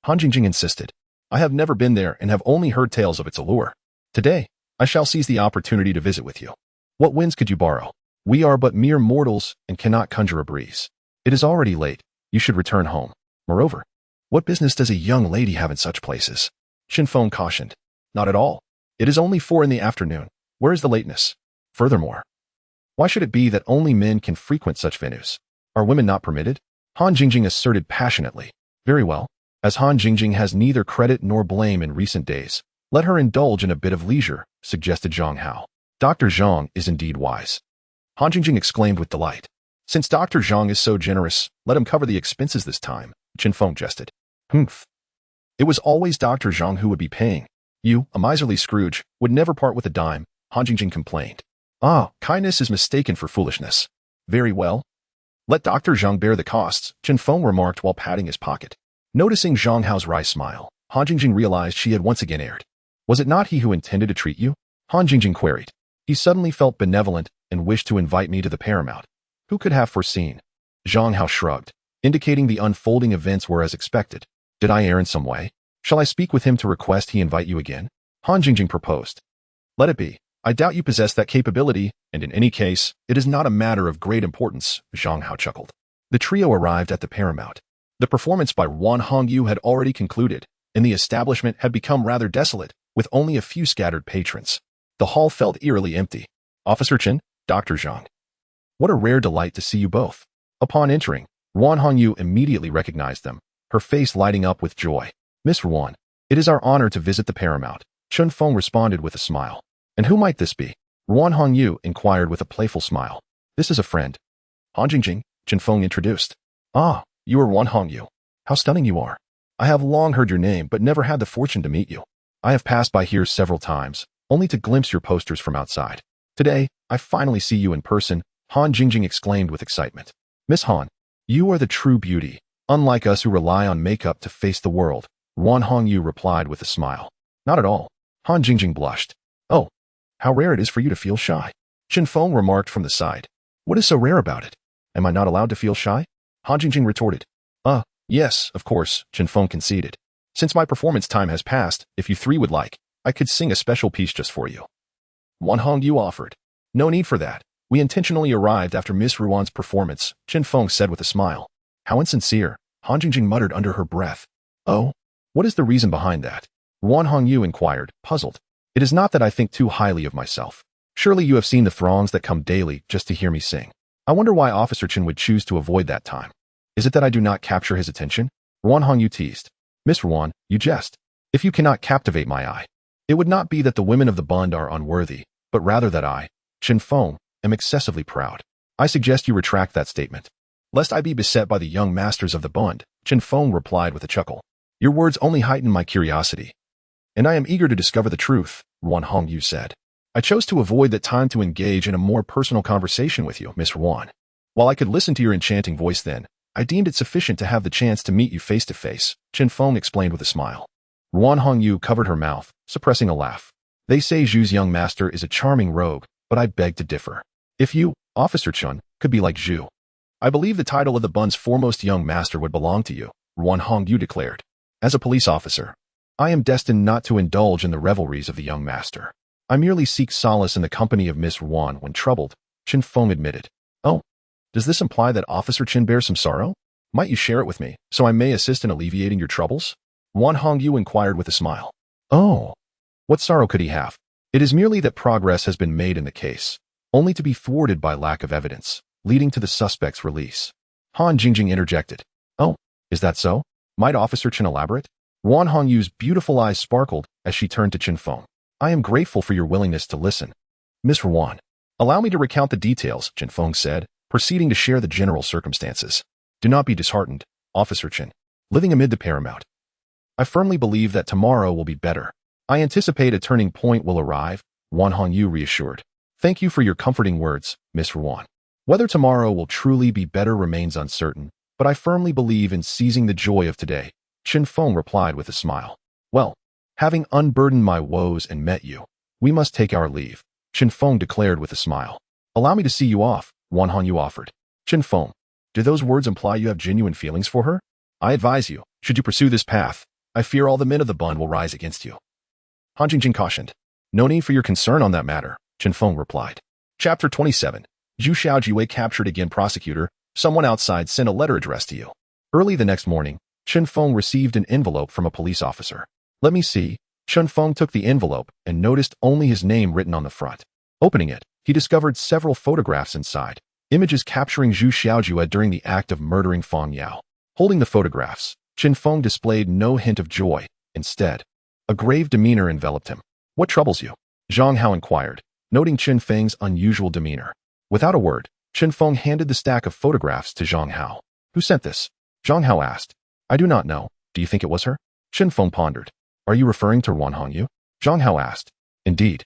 Han Jingjing insisted. I have never been there and have only heard tales of its allure. Today, I shall seize the opportunity to visit with you. What winds could you borrow? We are but mere mortals and cannot conjure a breeze. It is already late. You should return home. Moreover, what business does a young lady have in such places? Zhang Feng cautioned. Not at all. It is only 4 in the afternoon. Where is the lateness? Furthermore, why should it be that only men can frequent such venues? Are women not permitted? Han Jingjing asserted passionately. Very well. As Han Jingjing has neither credit nor blame in recent days, let her indulge in a bit of leisure, suggested Zhang Hao. Dr. Zhang is indeed wise. Han Jingjing exclaimed with delight. Since Dr. Zhang is so generous, let him cover the expenses this time, Zhang Feng jested. Humph. It was always Dr. Zhang who would be paying. You, a miserly Scrooge, would never part with a dime, Han Jingjing complained. Ah, kindness is mistaken for foolishness. Very well. Let Dr. Zhang bear the costs, Zhang Feng remarked while patting his pocket. Noticing Zhang Hao's wry smile, Han Jingjing realized she had once again erred. Was it not he who intended to treat you? Han Jingjing queried. He suddenly felt benevolent and wished to invite me to the paramount. Who could have foreseen? Zhang Hao shrugged, indicating the unfolding events were as expected. Did I err in some way? Shall I speak with him to request he invite you again? Han Jingjing proposed. Let it be. I doubt you possess that capability, and in any case, it is not a matter of great importance, Zhang Hao chuckled. The trio arrived at the Paramount. The performance by Wan Hongyu had already concluded, and the establishment had become rather desolate, with only a few scattered patrons. The hall felt eerily empty. Officer Chen, Dr. Zhang. What a rare delight to see you both. Upon entering, Wan Hongyu immediately recognized them, her face lighting up with joy. Miss Wan, it is our honor to visit the Paramount, Chen Feng responded with a smile. And who might this be? Wan Hongyu inquired with a playful smile. This is a friend. Han Jingjing, Chen Feng introduced. Ah, you are Wan Hongyu. How stunning you are. I have long heard your name but never had the fortune to meet you. I have passed by here several times, only to glimpse your posters from outside. Today, I finally see you in person, Han Jingjing exclaimed with excitement. Miss Han, you are the true beauty, unlike us who rely on makeup to face the world, Wan Hongyu replied with a smile. Not at all. Han Jingjing blushed. Oh, how rare it is for you to feel shy. Chen Feng remarked from the side. What is so rare about it? Am I not allowed to feel shy? Han Jingjing retorted. Yes, of course, Chen Feng conceded. Since my performance time has passed, if you three would like, I could sing a special piece just for you. Wan Hongyu offered. No need for that. We intentionally arrived after Miss Ruan's performance, Chen Feng said with a smile. How insincere, Han Jingjing muttered under her breath. Oh, what is the reason behind that? Wan Hongyu inquired, puzzled. It is not that I think too highly of myself. Surely you have seen the throngs that come daily just to hear me sing. I wonder why Officer Chen would choose to avoid that time. Is it that I do not capture his attention? Wan Hongyu teased. Miss Ruan, you jest. If you cannot captivate my eye, it would not be that the women of the Bund are unworthy, but rather that I, Chen Feng, am excessively proud. I suggest you retract that statement. Lest I be beset by the young masters of the Bund, Chen Feng replied with a chuckle. Your words only heighten my curiosity. And I am eager to discover the truth, Wan Hongyu said. I chose to avoid that time to engage in a more personal conversation with you, Miss Wan. While I could listen to your enchanting voice then, I deemed it sufficient to have the chance to meet you face to face, Chen Feng explained with a smile. Wan Hongyu covered her mouth, suppressing a laugh. They say Zhu's young master is a charming rogue, but I beg to differ. If you, Officer Chen, could be like Zhu, I believe the title of the Bund's foremost young master would belong to you, Wan Hongyu declared. As a police officer, I am destined not to indulge in the revelries of the young master. I merely seek solace in the company of Miss Wan when troubled, Chen Feng admitted. Oh, does this imply that Officer Chen bears some sorrow? Might you share it with me, so I may assist in alleviating your troubles? Wan Hongyu inquired with a smile. Oh, what sorrow could he have? It is merely that progress has been made in the case, only to be thwarted by lack of evidence, leading to the suspect's release. Han Jingjing interjected. Oh, is that so? Might Officer Chen elaborate? Wan Hongyu's beautiful eyes sparkled as she turned to Chen Feng. I am grateful for your willingness to listen. Miss Wan, allow me to recount the details, Chen Feng said, proceeding to share the general circumstances. Do not be disheartened, Officer Chen. Living amid the Paramount. I firmly believe that tomorrow will be better. I anticipate a turning point will arrive, Wan Hongyu reassured. Thank you for your comforting words, Miss Wan. Whether tomorrow will truly be better remains uncertain, but I firmly believe in seizing the joy of today, Chen Feng replied with a smile. Well, having unburdened my woes and met you, we must take our leave, Chen Feng declared with a smile. Allow me to see you off, Wan Hongyu offered. Chen Feng, do those words imply you have genuine feelings for her? I advise you, should you pursue this path, I fear all the men of the Bund will rise against you. Han Jingjing cautioned. No need for your concern on that matter, Chen Feng replied. Chapter 27. Zhu Xiaojiwei captured again. Prosecutor, someone outside sent a letter addressed to you. Early the next morning, Chen Feng received an envelope from a police officer. Let me see. Chen Feng took the envelope and noticed only his name written on the front. Opening it, he discovered several photographs inside, images capturing Zhu Xiaojiwei during the act of murdering Fang Yao. Holding the photographs, Chen Feng displayed no hint of joy. Instead, a grave demeanor enveloped him. What troubles you? Zhang Hao inquired, noting Chen Feng's unusual demeanor. Without a word, Chen Feng handed the stack of photographs to Zhang Hao. Who sent this? Zhang Hao asked. I do not know. Do you think it was her? Chen Feng pondered. Are you referring to Wan Hongyu? Zhang Hao asked. Indeed.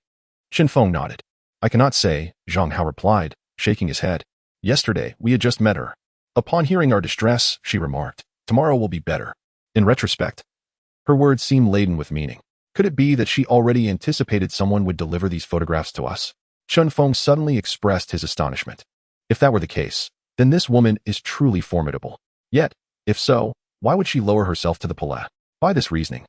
Chen Feng nodded. I cannot say, Zhang Hao replied, shaking his head. Yesterday, we had just met her. Upon hearing our distress, she remarked, tomorrow will be better. In retrospect, her words seemed laden with meaning. Could it be that she already anticipated someone would deliver these photographs to us? Chen Feng suddenly expressed his astonishment. If that were the case, then this woman is truly formidable. Yet, if so, why would she lower herself to the palais? By this reasoning,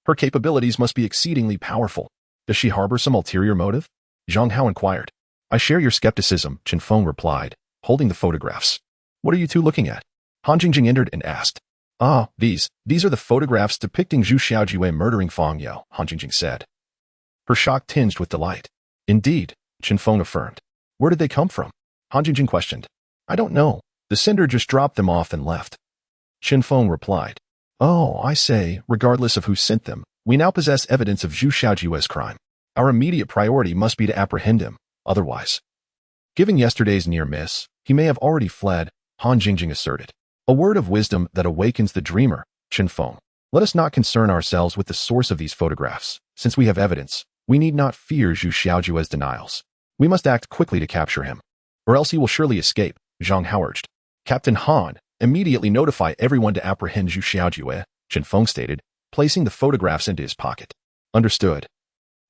Her capabilities must be exceedingly powerful. Does she harbor some ulterior motive? Zhang Hao inquired. I share your skepticism, Zhang Feng replied, holding the photographs. What are you two looking at? Han Jingjing entered and asked. Ah, these are the photographs depicting Zhu Xiaojue murdering Fang Yao, Han Jingjing said. Her shock tinged with delight. Indeed, Zhang Feng affirmed. Where did they come from? Han Jingjing questioned. I don't know. The sender just dropped them off and left. Zhang Feng replied. Oh, I say, regardless of who sent them, we now possess evidence of Zhu Xiaojue's crime. Our immediate priority must be to apprehend him, otherwise. Given yesterday's near miss, he may have already fled, Han Jingjing asserted. A word of wisdom that awakens the dreamer, Zhang Feng. Let us not concern ourselves with the source of these photographs. Since we have evidence, we need not fear Zhu Xiaojue's denials. We must act quickly to capture him, or else he will surely escape, Zhang Hao urged. Captain Han, immediately notify everyone to apprehend Zhu Xiaojue, Zhang Feng stated, placing the photographs into his pocket. Understood.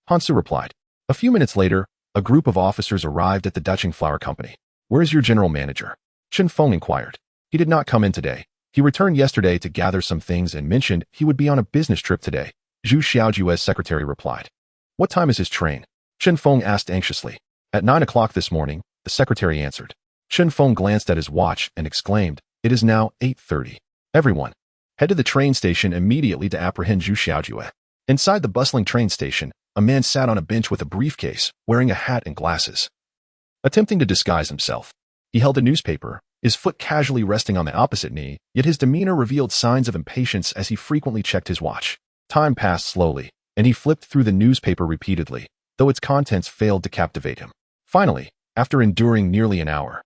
Hansu replied. A few minutes later, a group of officers arrived at the Dacheng Flower Company. Where is your general manager? Zhang Feng inquired. He did not come in today. He returned yesterday to gather some things and mentioned he would be on a business trip today, Zhu Xiaojue's secretary replied. What time is his train? Zhang Feng asked anxiously. At 9 o'clock this morning, the secretary answered. Zhang Feng glanced at his watch and exclaimed, It is now 8:30. Everyone, head to the train station immediately to apprehend Zhu Xiaojue. Inside the bustling train station, a man sat on a bench with a briefcase, wearing a hat and glasses. Attempting to disguise himself, he held a newspaper, his foot casually resting on the opposite knee, yet his demeanor revealed signs of impatience as he frequently checked his watch. Time passed slowly, and he flipped through the newspaper repeatedly, though its contents failed to captivate him. Finally, after enduring nearly an hour,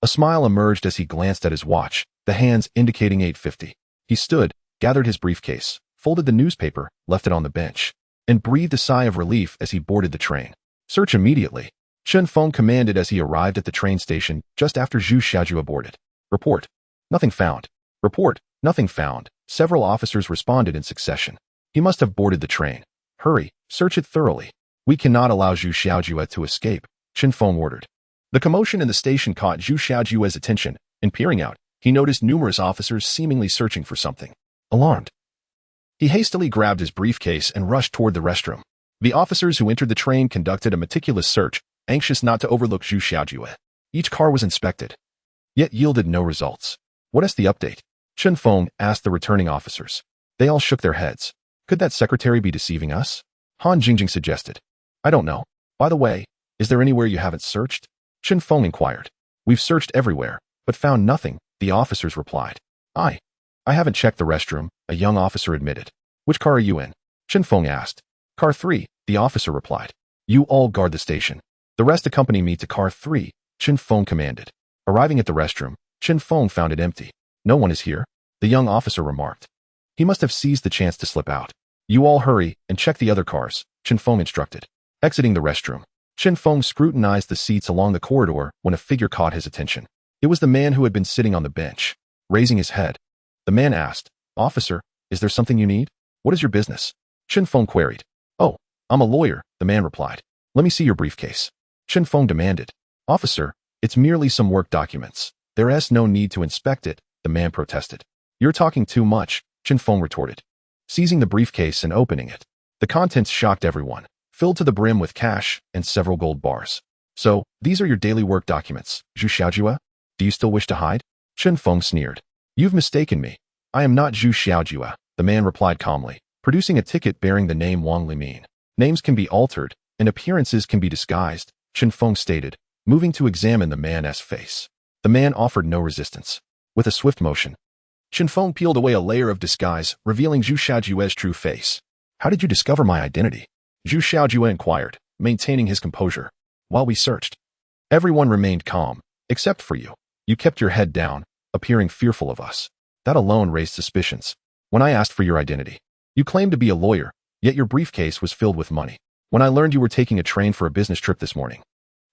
a smile emerged as he glanced at his watch, the hands indicating 8:50. He stood, gathered his briefcase, folded the newspaper, left it on the bench, and breathed a sigh of relief as he boarded the train. Search immediately, Zhang Feng commanded as he arrived at the train station just after Zhu Xiaojue boarded. Report. Nothing found. Report. Nothing found. Several officers responded in succession. He must have boarded the train. Hurry, search it thoroughly. We cannot allow Zhu Xiaojue to escape, Zhang Feng ordered. The commotion in the station caught Zhu Xiaojue's attention, and peering out, he noticed numerous officers seemingly searching for something. Alarmed, he hastily grabbed his briefcase and rushed toward the restroom. The officers who entered the train conducted a meticulous search, anxious not to overlook Zhu Xiaojue. Each car was inspected, yet yielded no results. What is the update? Zhang Feng asked the returning officers. They all shook their heads. Could that secretary be deceiving us? Han Jingjing suggested. I don't know. By the way, is there anywhere you haven't searched? Zhang Feng inquired. We've searched everywhere, but found nothing, the officers replied. I haven't checked the restroom, a young officer admitted. Which car are you in? Zhang Feng asked. Car 3, the officer replied. You all guard the station. The rest accompany me to car 3, Zhang Feng commanded. Arriving at the restroom, Zhang Feng found it empty. No one is here, the young officer remarked. He must have seized the chance to slip out. You all hurry and check the other cars, Zhang Feng instructed. Exiting the restroom, Zhang Feng scrutinized the seats along the corridor when a figure caught his attention. It was the man who had been sitting on the bench. Raising his head, the man asked, Officer, is there something you need? What is your business? Zhang Feng queried. Oh, I'm a lawyer, the man replied. Let me see your briefcase. Zhang Feng demanded. Officer, it's merely some work documents. There is no need to inspect it, the man protested. You're talking too much, Zhang Feng retorted. Seizing the briefcase and opening it, the contents shocked everyone, filled to the brim with cash and several gold bars. So, these are your daily work documents, Zhu Xiaojue? Do you still wish to hide? Zhang Feng sneered. You've mistaken me. I am not Zhu Xiaojue, the man replied calmly, producing a ticket bearing the name Wang Limin. Names can be altered, and appearances can be disguised, Zhang Feng stated, moving to examine the man's face. The man offered no resistance. With a swift motion, Zhang Feng peeled away a layer of disguise, revealing Zhu Xiaojue's true face. How did you discover my identity? Zhu Xiaojue inquired, maintaining his composure. While we searched, everyone remained calm, except for you. You kept your head down, appearing fearful of us. That alone raised suspicions. When I asked for your identity, you claimed to be a lawyer, yet your briefcase was filled with money. When I learned you were taking a train for a business trip this morning,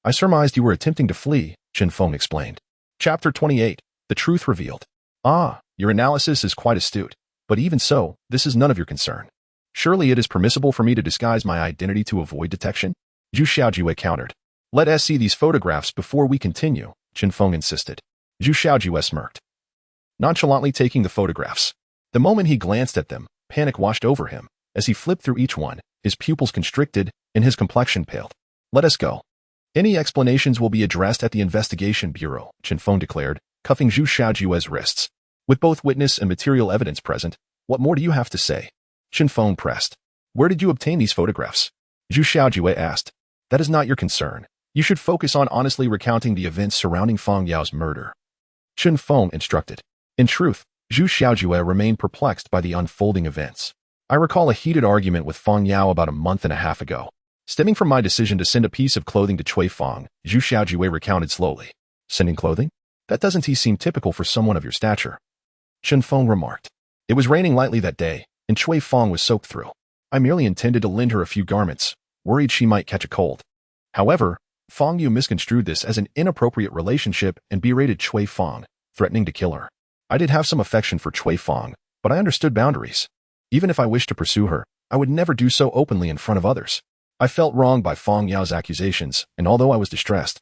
I surmised you were attempting to flee, Zhang Feng explained. Chapter 28, The Truth Revealed. Ah, your analysis is quite astute, but even so, this is none of your concern. Surely it is permissible for me to disguise my identity to avoid detection? Zhu Xiaojue countered. Let us see these photographs before we continue, Zhang Feng insisted. Zhu Xiaojue smirked, nonchalantly taking the photographs. The moment he glanced at them, panic washed over him. As he flipped through each one, his pupils constricted and his complexion paled. Let us go. Any explanations will be addressed at the investigation bureau, Zhang Feng declared, cuffing Zhu Xiaojue's wrists. With both witness and material evidence present, what more do you have to say? Zhang Feng pressed. Where did you obtain these photographs? Zhu Xiaojue asked. That is not your concern. You should focus on honestly recounting the events surrounding Feng Yao's murder. Zhang Feng instructed. In truth, Zhu Xiaojue remained perplexed by the unfolding events. I recall a heated argument with Feng Yao about a month and a half ago. Stemming from my decision to send a piece of clothing to Cui Feng, Zhu Xiaojue recounted slowly. Sending clothing? That doesn't seem typical for someone of your stature. Zhang Feng remarked. It was raining lightly that day, and Cui Feng was soaked through. I merely intended to lend her a few garments, worried she might catch a cold. However, Feng Yu misconstrued this as an inappropriate relationship and berated Cui Feng, threatening to kill her. I did have some affection for Cui Feng, but I understood boundaries. Even if I wished to pursue her, I would never do so openly in front of others. I felt wronged by Feng Yao's accusations, and although I was distressed,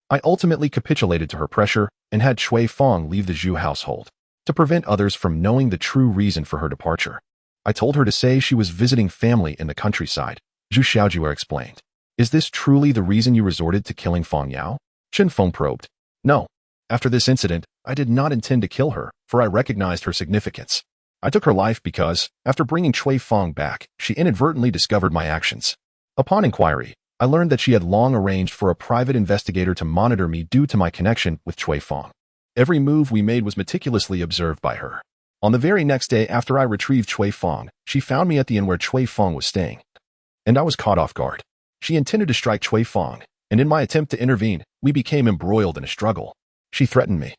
I ultimately capitulated to her pressure and had Cui Feng leave the Zhu household, to prevent others from knowing the true reason for her departure. I told her to say she was visiting family in the countryside, Zhu Xiaojue explained. Is this truly the reason you resorted to killing Feng Yao? Zhang Feng probed. No. After this incident, I did not intend to kill her, for I recognized her significance. I took her life because, after bringing Cui Feng back, she inadvertently discovered my actions. Upon inquiry, I learned that she had long arranged for a private investigator to monitor me due to my connection with Cui Feng. Every move we made was meticulously observed by her. On the very next day after I retrieved Cui Feng, she found me at the inn where Cui Feng was staying. And I was caught off guard. She intended to strike Cui Feng, and in my attempt to intervene, we became embroiled in a struggle. She threatened me,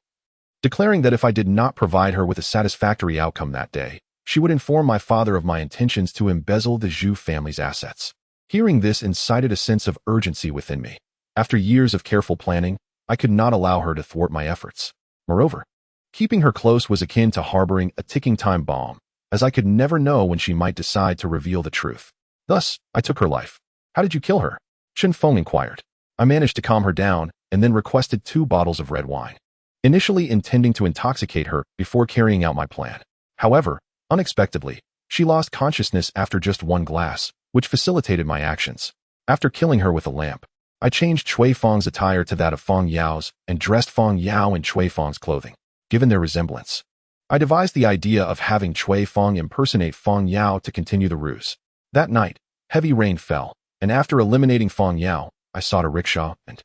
declaring that if I did not provide her with a satisfactory outcome that day, she would inform my father of my intentions to embezzle the Zhu family's assets. Hearing this incited a sense of urgency within me. After years of careful planning, I could not allow her to thwart my efforts. Moreover, keeping her close was akin to harboring a ticking time bomb, as I could never know when she might decide to reveal the truth. Thus, I took her life. How did you kill her? Zhang Feng inquired. I managed to calm her down and then requested 2 bottles of red wine, initially intending to intoxicate her before carrying out my plan. However, unexpectedly, she lost consciousness after just 1 glass, which facilitated my actions. After killing her with a lamp, I changed Cui Feng's attire to that of Feng Yao's and dressed Feng Yao in Cui Feng's clothing. Given their resemblance, I devised the idea of having Cui Feng impersonate Feng Yao to continue the ruse. That night, heavy rain fell, and after eliminating Feng Yao, I sought a rickshaw and,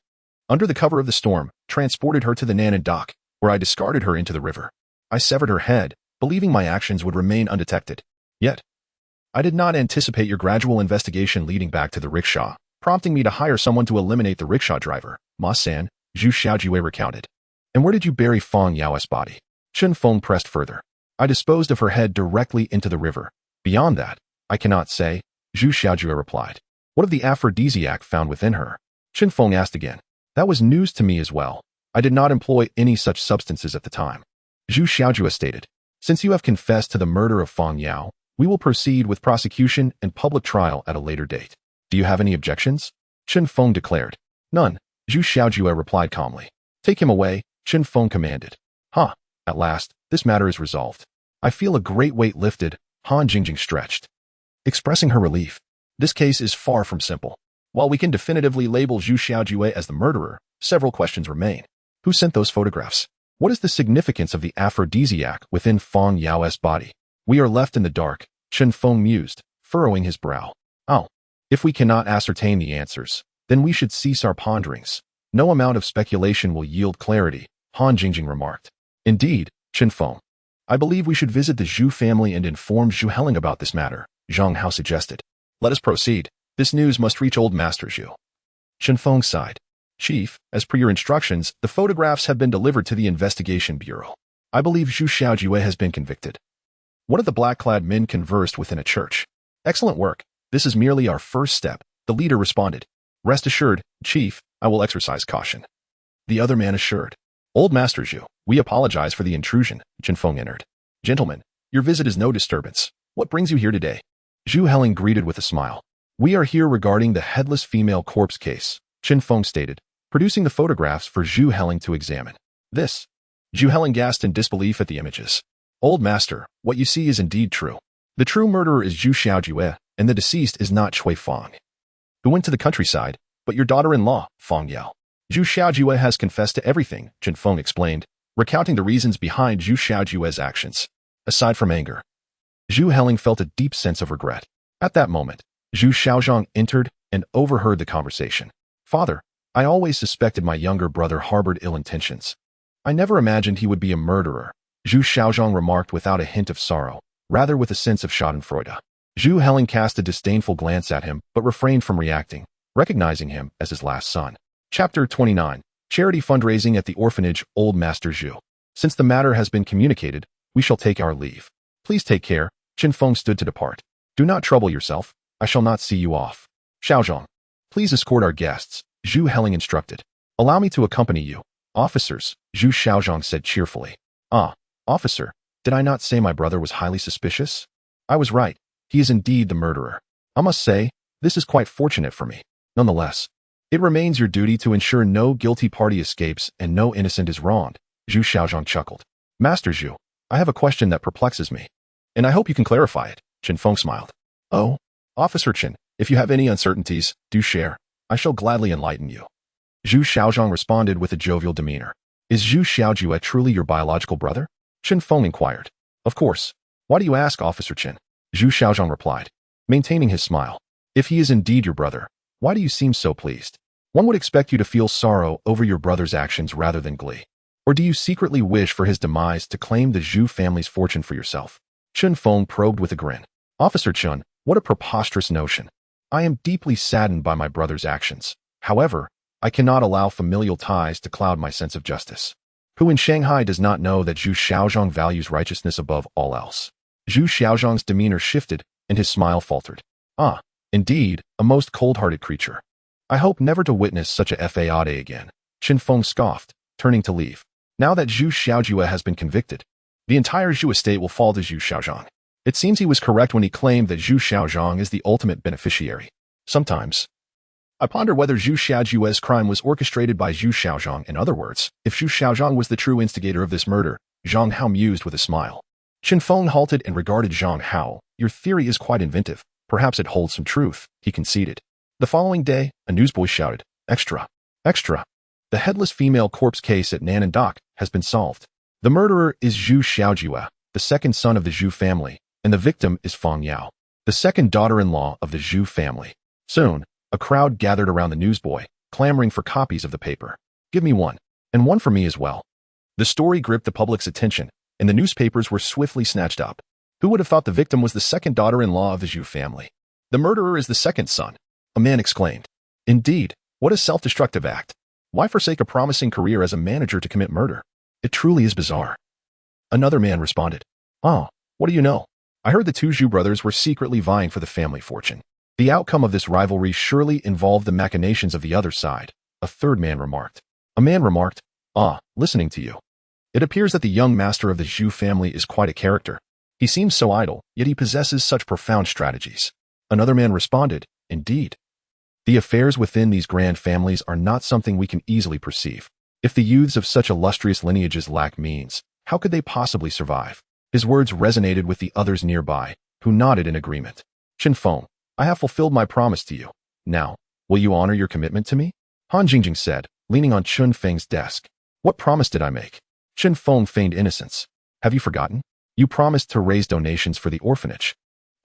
under the cover of the storm, transported her to the Nanan dock, where I discarded her into the river. I severed her head, believing my actions would remain undetected. Yet, I did not anticipate your gradual investigation leading back to the rickshaw, prompting me to hire someone to eliminate the rickshaw driver, Ma-san, Zhu Xiaojue recounted. And where did you bury Feng Yao's body? Zhang Feng pressed further. I disposed of her head directly into the river. Beyond that, I cannot say, Zhu Xiaojue replied. What of the aphrodisiac found within her? Zhang Feng asked again. That was news to me as well. I did not employ any such substances at the time. Zhu Xiaojue stated. Since you have confessed to the murder of Feng Yao, we will proceed with prosecution and public trial at a later date. Do you have any objections? Zhang Feng declared. None, Zhu Xiaojue replied calmly. Take him away, Zhang Feng commanded. At last, this matter is resolved. I feel a great weight lifted, Han Jingjing stretched, expressing her relief. This case is far from simple. While we can definitively label Zhu Xiaojue as the murderer, several questions remain. Who sent those photographs? What is the significance of the aphrodisiac within Feng Yao's body? We are left in the dark, Zhang Feng mused, furrowing his brow. Oh, if we cannot ascertain the answers, then we should cease our ponderings. No amount of speculation will yield clarity, Han Jingjing remarked. Indeed, Zhang Feng. I believe we should visit the Zhu family and inform Zhu Heling about this matter, Zhang Hao suggested. Let us proceed. This news must reach old Master Zhu. Zhang Feng sighed. Chief, as per your instructions, the photographs have been delivered to the investigation bureau. I believe Zhu Xiaojue has been convicted. One of the black-clad men conversed within a church. Excellent work. This is merely our first step, the leader responded. Rest assured, Chief, I will exercise caution. The other man assured. Old Master Zhu, we apologize for the intrusion, Zhang Feng entered. Gentlemen, your visit is no disturbance. What brings you here today? Zhu Heling greeted with a smile. We are here regarding the headless female corpse case, Zhang Feng stated, producing the photographs for Zhu Heling to examine. This. Zhu Heling gasped in disbelief at the images. Old Master, what you see is indeed true. The true murderer is Zhu Xiaojue, and the deceased is not Cui Fang, who went to the countryside, but your daughter-in-law, Fang Yao. Zhu Xiaojue has confessed to everything, Zhang Feng explained, recounting the reasons behind Zhu Xiaojue's actions. Aside from anger, Zhu Heling felt a deep sense of regret. At that moment, Zhu Xiaozhang entered and overheard the conversation. Father, I always suspected my younger brother harbored ill intentions. I never imagined he would be a murderer, Zhu Xiaozhang remarked without a hint of sorrow, rather with a sense of schadenfreude. Zhu Heling cast a disdainful glance at him, but refrained from reacting, recognizing him as his last son. Chapter 29. Charity fundraising at the orphanage, Old Master Zhu. Since the matter has been communicated, we shall take our leave. Please take care. Qin Feng stood to depart. Do not trouble yourself. I shall not see you off. Xiaozhang, please escort our guests, Zhu Heling instructed. Allow me to accompany you. Officers, Zhu Xiaozhang said cheerfully. Ah, officer, did I not say my brother was highly suspicious? I was right. He is indeed the murderer. I must say, this is quite fortunate for me. Nonetheless, it remains your duty to ensure no guilty party escapes and no innocent is wronged, Zhu Xiaozhang chuckled. Master Zhu, I have a question that perplexes me, and I hope you can clarify it, Qin Feng smiled. Oh, Officer Qin, if you have any uncertainties, do share. I shall gladly enlighten you. Zhu Xiaozhang responded with a jovial demeanor. Is Zhu Xiaojue truly your biological brother? Qin Feng inquired. Of course. Why do you ask, Officer Qin? Zhu Xiaozhang replied, maintaining his smile. If he is indeed your brother, why do you seem so pleased? One would expect you to feel sorrow over your brother's actions rather than glee. Or do you secretly wish for his demise to claim the Zhu family's fortune for yourself? Qin Feng probed with a grin. Officer Qin, what a preposterous notion. I am deeply saddened by my brother's actions. However, I cannot allow familial ties to cloud my sense of justice. Who in Shanghai does not know that Zhu Xiaozhang values righteousness above all else? Zhu Xiaozhang's demeanor shifted, and his smile faltered. Ah, indeed, a most cold-hearted creature. I hope never to witness such a fade again, Qin Feng scoffed, turning to leave. Now that Zhu Xiaojue has been convicted, the entire Zhu estate will fall to Zhu Xiaozhang. It seems he was correct when he claimed that Zhu Xiaozhang is the ultimate beneficiary. Sometimes, I ponder whether Zhu Xiaojue's crime was orchestrated by Zhu Xiaozhang. In other words, if Zhu Xiaozhang was the true instigator of this murder, Zhang Hao mused with a smile. Qin Feng halted and regarded Zhang Hao. Your theory is quite inventive. Perhaps it holds some truth, he conceded. The following day, a newsboy shouted, Extra! Extra! The headless female corpse case at Nan'an Dock has been solved. The murderer is Zhu Xiaojue, the second son of the Zhu family, and the victim is Fang Yao, the second daughter-in-law of the Zhu family. Soon, a crowd gathered around the newsboy, clamoring for copies of the paper. Give me one, and one for me as well. The story gripped the public's attention, and the newspapers were swiftly snatched up. Who would have thought the victim was the second daughter-in-law of the Zhu family? The murderer is the second son, a man exclaimed. Indeed, what a self-destructive act. Why forsake a promising career as a manager to commit murder? It truly is bizarre. Another man responded. Oh, what do you know? I heard the two Zhu brothers were secretly vying for the family fortune. The outcome of this rivalry surely involved the machinations of the other side, a third man remarked. A man remarked, listening to you. It appears that the young master of the Zhu family is quite a character. He seems so idle, yet he possesses such profound strategies. Another man responded, Indeed. The affairs within these grand families are not something we can easily perceive. If the youths of such illustrious lineages lack means, how could they possibly survive? His words resonated with the others nearby, who nodded in agreement. Qin Feng, I have fulfilled my promise to you. Now, will you honor your commitment to me? Han Jingjing said, leaning on Qin Feng's desk. What promise did I make? Qin Feng feigned innocence. Have you forgotten? You promised to raise donations for the orphanage.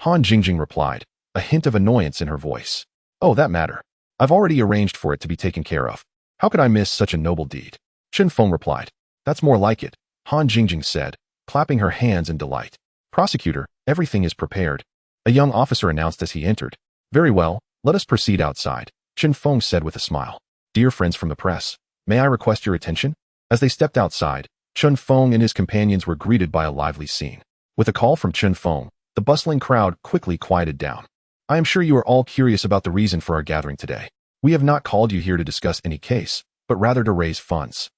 Han Jingjing replied, a hint of annoyance in her voice. Oh, that matter. I've already arranged for it to be taken care of. How could I miss such a noble deed? Qin Feng replied. That's more like it, Han Jingjing said, clapping her hands in delight. Prosecutor, everything is prepared. A young officer announced as he entered. Very well, let us proceed outside, Qin Feng said with a smile. Dear friends from the press, may I request your attention? As they stepped outside, Qin Feng and his companions were greeted by a lively scene. With a call from Qin Feng, the bustling crowd quickly quieted down. I am sure you are all curious about the reason for our gathering today. We have not called you here to discuss any case, but rather to raise funds.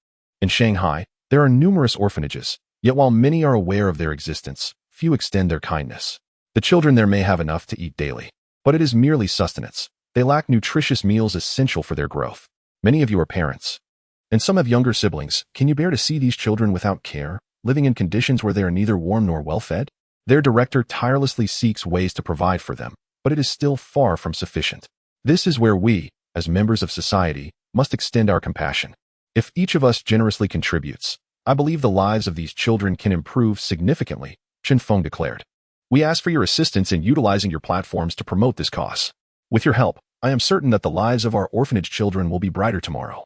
In Shanghai, there are numerous orphanages, yet while many are aware of their existence, few extend their kindness. The children there may have enough to eat daily, but it is merely sustenance. They lack nutritious meals essential for their growth. Many of you are parents, and some have younger siblings. Can you bear to see these children without care, living in conditions where they are neither warm nor well-fed? Their director tirelessly seeks ways to provide for them, but it is still far from sufficient. This is where we, as members of society, must extend our compassion. If each of us generously contributes, I believe the lives of these children can improve significantly, Zhang Feng declared. We ask for your assistance in utilizing your platforms to promote this cause. With your help, I am certain that the lives of our orphanage children will be brighter tomorrow.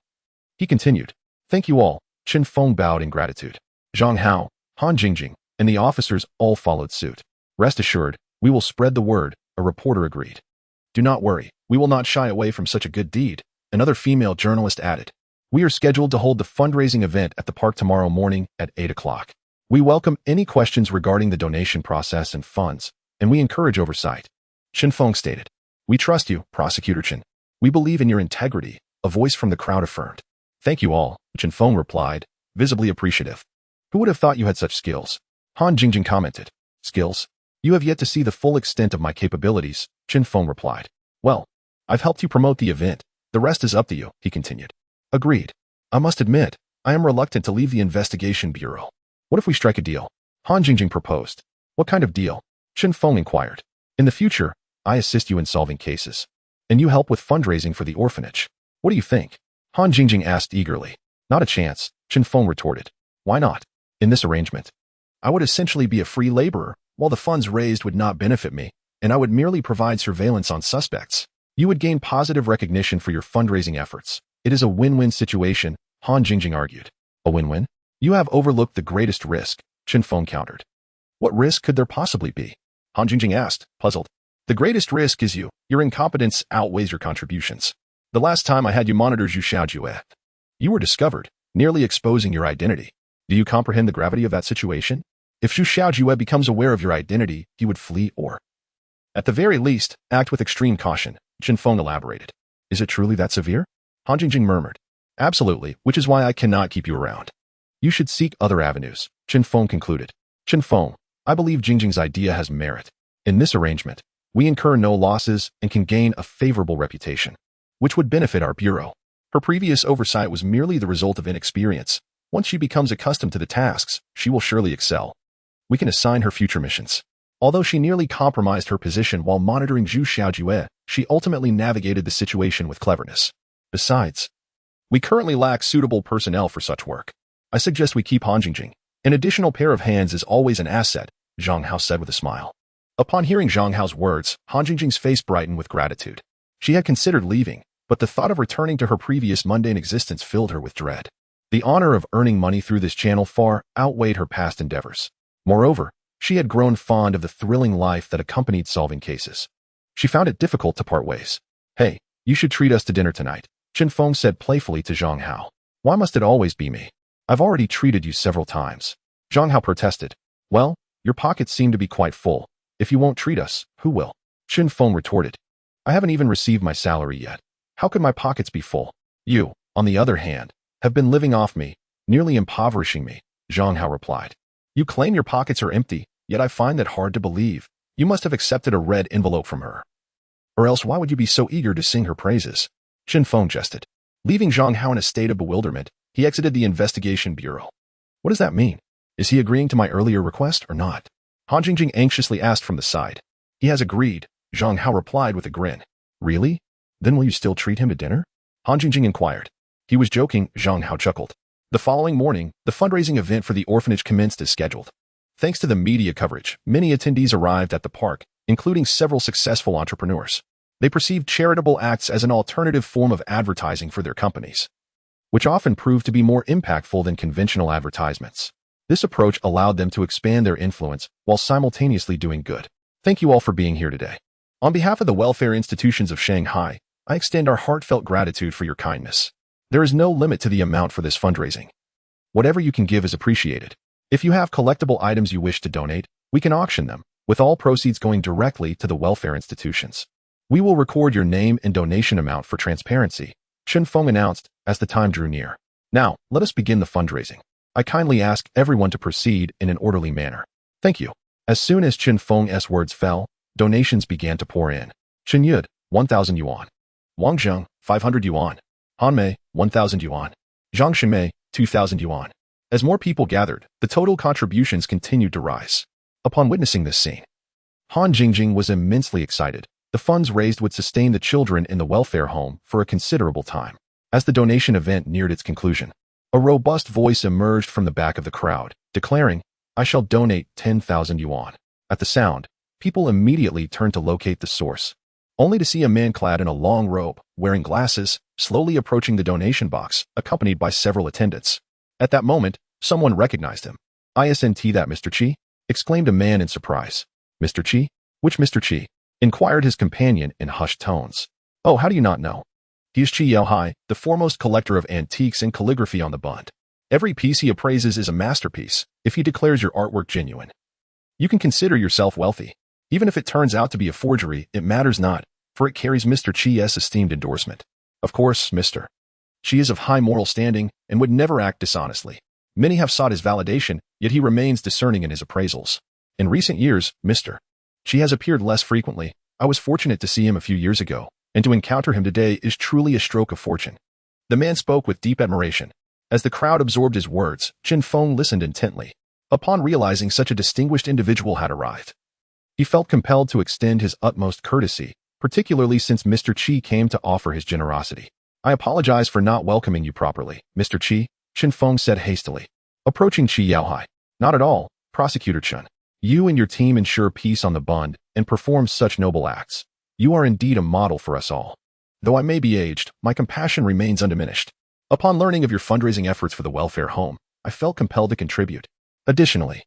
He continued. Thank you all. Zhang Feng bowed in gratitude. Zhang Hao, Han Jingjing, and the officers all followed suit. Rest assured, we will spread the word, a reporter agreed. Do not worry, we will not shy away from such a good deed, another female journalist added. We are scheduled to hold the fundraising event at the park tomorrow morning at 8 o'clock. We welcome any questions regarding the donation process and funds, and we encourage oversight. Zhang Feng stated. We trust you, Prosecutor Chen. We believe in your integrity, a voice from the crowd affirmed. Thank you all, Zhang Feng replied, visibly appreciative. Who would have thought you had such skills? Han Jingjing commented. Skills? You have yet to see the full extent of my capabilities, Zhang Feng replied. Well, I've helped you promote the event. The rest is up to you, he continued. Agreed. I must admit, I am reluctant to leave the investigation bureau. What if we strike a deal? Han Jingjing proposed. What kind of deal? Zhang Feng inquired. In the future, I assist you in solving cases. And you help with fundraising for the orphanage. What do you think? Han Jingjing asked eagerly. Not a chance, Zhang Feng retorted. Why not? In this arrangement, I would essentially be a free laborer, while the funds raised would not benefit me, and I would merely provide surveillance on suspects. You would gain positive recognition for your fundraising efforts. It is a win-win situation, Han Jingjing argued. A win-win? You have overlooked the greatest risk, Zhang Feng countered. What risk could there possibly be? Han Jingjing asked, puzzled. The greatest risk is you. Your incompetence outweighs your contributions. The last time I had you monitor Zhu Xiaojue, you were discovered, nearly exposing your identity. Do you comprehend the gravity of that situation? If Zhu Xiaojue becomes aware of your identity, he would flee or, at the very least, act with extreme caution, Zhang Feng elaborated. Is it truly that severe? Han Jingjing murmured. Absolutely, which is why I cannot keep you around. You should seek other avenues, Zhang Feng concluded. Zhang Feng, I believe Jingjing's idea has merit. In this arrangement, we incur no losses and can gain a favorable reputation, which would benefit our bureau. Her previous oversight was merely the result of inexperience. Once she becomes accustomed to the tasks, she will surely excel. We can assign her future missions. Although she nearly compromised her position while monitoring Zhu Xiaojue, she ultimately navigated the situation with cleverness. Besides, we currently lack suitable personnel for such work. I suggest we keep Han Jingjing. An additional pair of hands is always an asset, Zhang Hao said with a smile. Upon hearing Zhang Hao's words, Han Jingjing's face brightened with gratitude. She had considered leaving, but the thought of returning to her previous mundane existence filled her with dread. The honor of earning money through this channel far outweighed her past endeavors. Moreover, she had grown fond of the thrilling life that accompanied solving cases. She found it difficult to part ways. Hey, you should treat us to dinner tonight, Zhang Feng said playfully to Zhang Hao. Why must it always be me? I've already treated you several times. Zhang Hao protested. Well, your pockets seem to be quite full. If you won't treat us, who will? Zhang Feng retorted. I haven't even received my salary yet. How could my pockets be full? You, on the other hand, have been living off me, nearly impoverishing me, Zhang Hao replied. You claim your pockets are empty, yet I find that hard to believe. You must have accepted a red envelope from her. Or else why would you be so eager to sing her praises? Zhang Feng jested. Leaving Zhang Hao in a state of bewilderment, he exited the investigation bureau. What does that mean? Is he agreeing to my earlier request or not? Han Jingjing anxiously asked from the side. He has agreed, Zhang Hao replied with a grin. Really? Then will you still treat him to dinner? Han Jingjing inquired. He was joking, Zhang Hao chuckled. The following morning, the fundraising event for the orphanage commenced as scheduled. Thanks to the media coverage, many attendees arrived at the park, including several successful entrepreneurs. They perceived charitable acts as an alternative form of advertising for their companies, which often proved to be more impactful than conventional advertisements. This approach allowed them to expand their influence while simultaneously doing good. Thank you all for being here today. On behalf of the welfare institutions of Shanghai, I extend our heartfelt gratitude for your kindness. There is no limit to the amount for this fundraising. Whatever you can give is appreciated. If you have collectible items you wish to donate, we can auction them, with all proceeds going directly to the welfare institutions. We will record your name and donation amount for transparency, Zhang Feng announced as the time drew near. Now, let us begin the fundraising. I kindly ask everyone to proceed in an orderly manner. Thank you. As soon as Zhang Feng's words fell, donations began to pour in. Chen Yud, 1,000 yuan. Wang Zheng, 500 yuan. Han Mei, 1,000 yuan. Zhang Shimei, 2,000 yuan. As more people gathered, the total contributions continued to rise. Upon witnessing this scene, Han Jingjing was immensely excited. The funds raised would sustain the children in the welfare home for a considerable time. As the donation event neared its conclusion, a robust voice emerged from the back of the crowd, declaring, "I shall donate 10,000 yuan." At the sound, people immediately turned to locate the source, only to see a man clad in a long robe, wearing glasses, slowly approaching the donation box, accompanied by several attendants. At that moment, someone recognized him. "Isn't that Mr. Qi?" exclaimed a man in surprise. "Mr. Qi? Which Mr. Qi?" inquired his companion in hushed tones. "Oh, how do you not know? He is Qi Yaohai, the foremost collector of antiques and calligraphy on the bund. Every piece he appraises is a masterpiece if he declares your artwork genuine. You can consider yourself wealthy. Even if it turns out to be a forgery, it matters not, for it carries Mr. Qi's esteemed endorsement. Of course, Mr. Qi is of high moral standing and would never act dishonestly. Many have sought his validation, yet he remains discerning in his appraisals. In recent years, Mr. Qi has appeared less frequently. I was fortunate to see him a few years ago, and to encounter him today is truly a stroke of fortune." The man spoke with deep admiration. As the crowd absorbed his words, Zhang Feng listened intently. Upon realizing such a distinguished individual had arrived, he felt compelled to extend his utmost courtesy, particularly since Mr. Qi came to offer his generosity. "I apologize for not welcoming you properly, Mr. Qi," Zhang Feng said hastily, approaching Qi Yaohai. "Not at all, Prosecutor Chen. You and your team ensure peace on the bund and perform such noble acts. You are indeed a model for us all. Though I may be aged, my compassion remains undiminished. Upon learning of your fundraising efforts for the welfare home, I felt compelled to contribute. Additionally,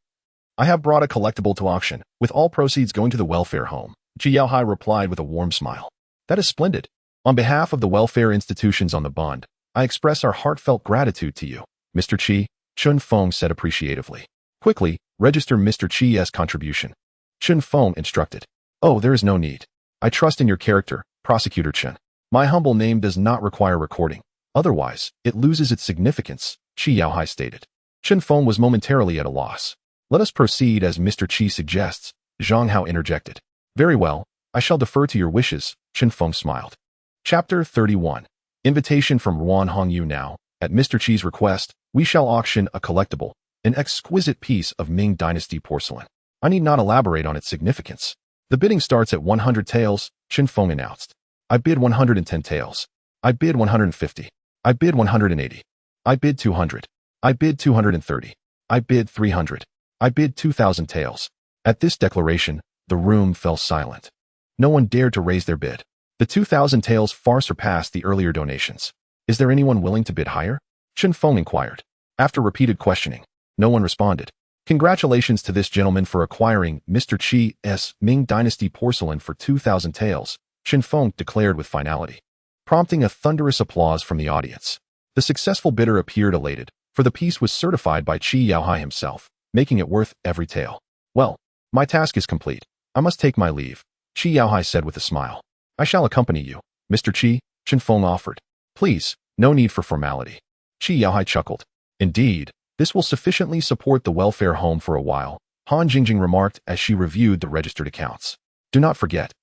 I have brought a collectible to auction, with all proceeds going to the welfare home." Qi Yaohai replied with a warm smile. "That is splendid. On behalf of the welfare institutions on the bund, I express our heartfelt gratitude to you, Mr. Qi," Zhang Feng said appreciatively. "Quickly, register Mr. Qi's contribution," Zhang Feng instructed. "Oh, there is no need. I trust in your character, Prosecutor Chen. My humble name does not require recording. Otherwise, it loses its significance," Qi Yaohai stated. Zhang Feng was momentarily at a loss. "Let us proceed as Mr. Qi suggests," Zhang Hao interjected. "Very well, I shall defer to your wishes," Zhang Feng smiled. Chapter 31. Invitation from Ruan Hongyu. Now, at Mr. Qi's request, we shall auction a collectible, an exquisite piece of Ming Dynasty porcelain. I need not elaborate on its significance. The bidding starts at 100 taels, Zhang Feng announced. "I bid 110 taels. I bid 150. I bid 180. I bid 200. I bid 230. I bid 300. I bid 2,000 taels." At this declaration, the room fell silent. No one dared to raise their bid. The 2,000 taels far surpassed the earlier donations. "Is there anyone willing to bid higher?" Zhang Feng inquired. After repeated questioning, no one responded. "Congratulations to this gentleman for acquiring Mr. Qi's Ming Dynasty porcelain for 2,000 taels, Zhang Feng declared with finality, prompting a thunderous applause from the audience. The successful bidder appeared elated, for the piece was certified by Qi Yaohai himself, making it worth every tael. "Well, my task is complete. I must take my leave," Qi Yaohai said with a smile. "I shall accompany you, Mr. Qi," Zhang Feng offered. "Please, no need for formality." Qi Yaohai chuckled. "Indeed, this will sufficiently support the welfare home for a while," Han Jingjing remarked as she reviewed the registered accounts. "Do not forget,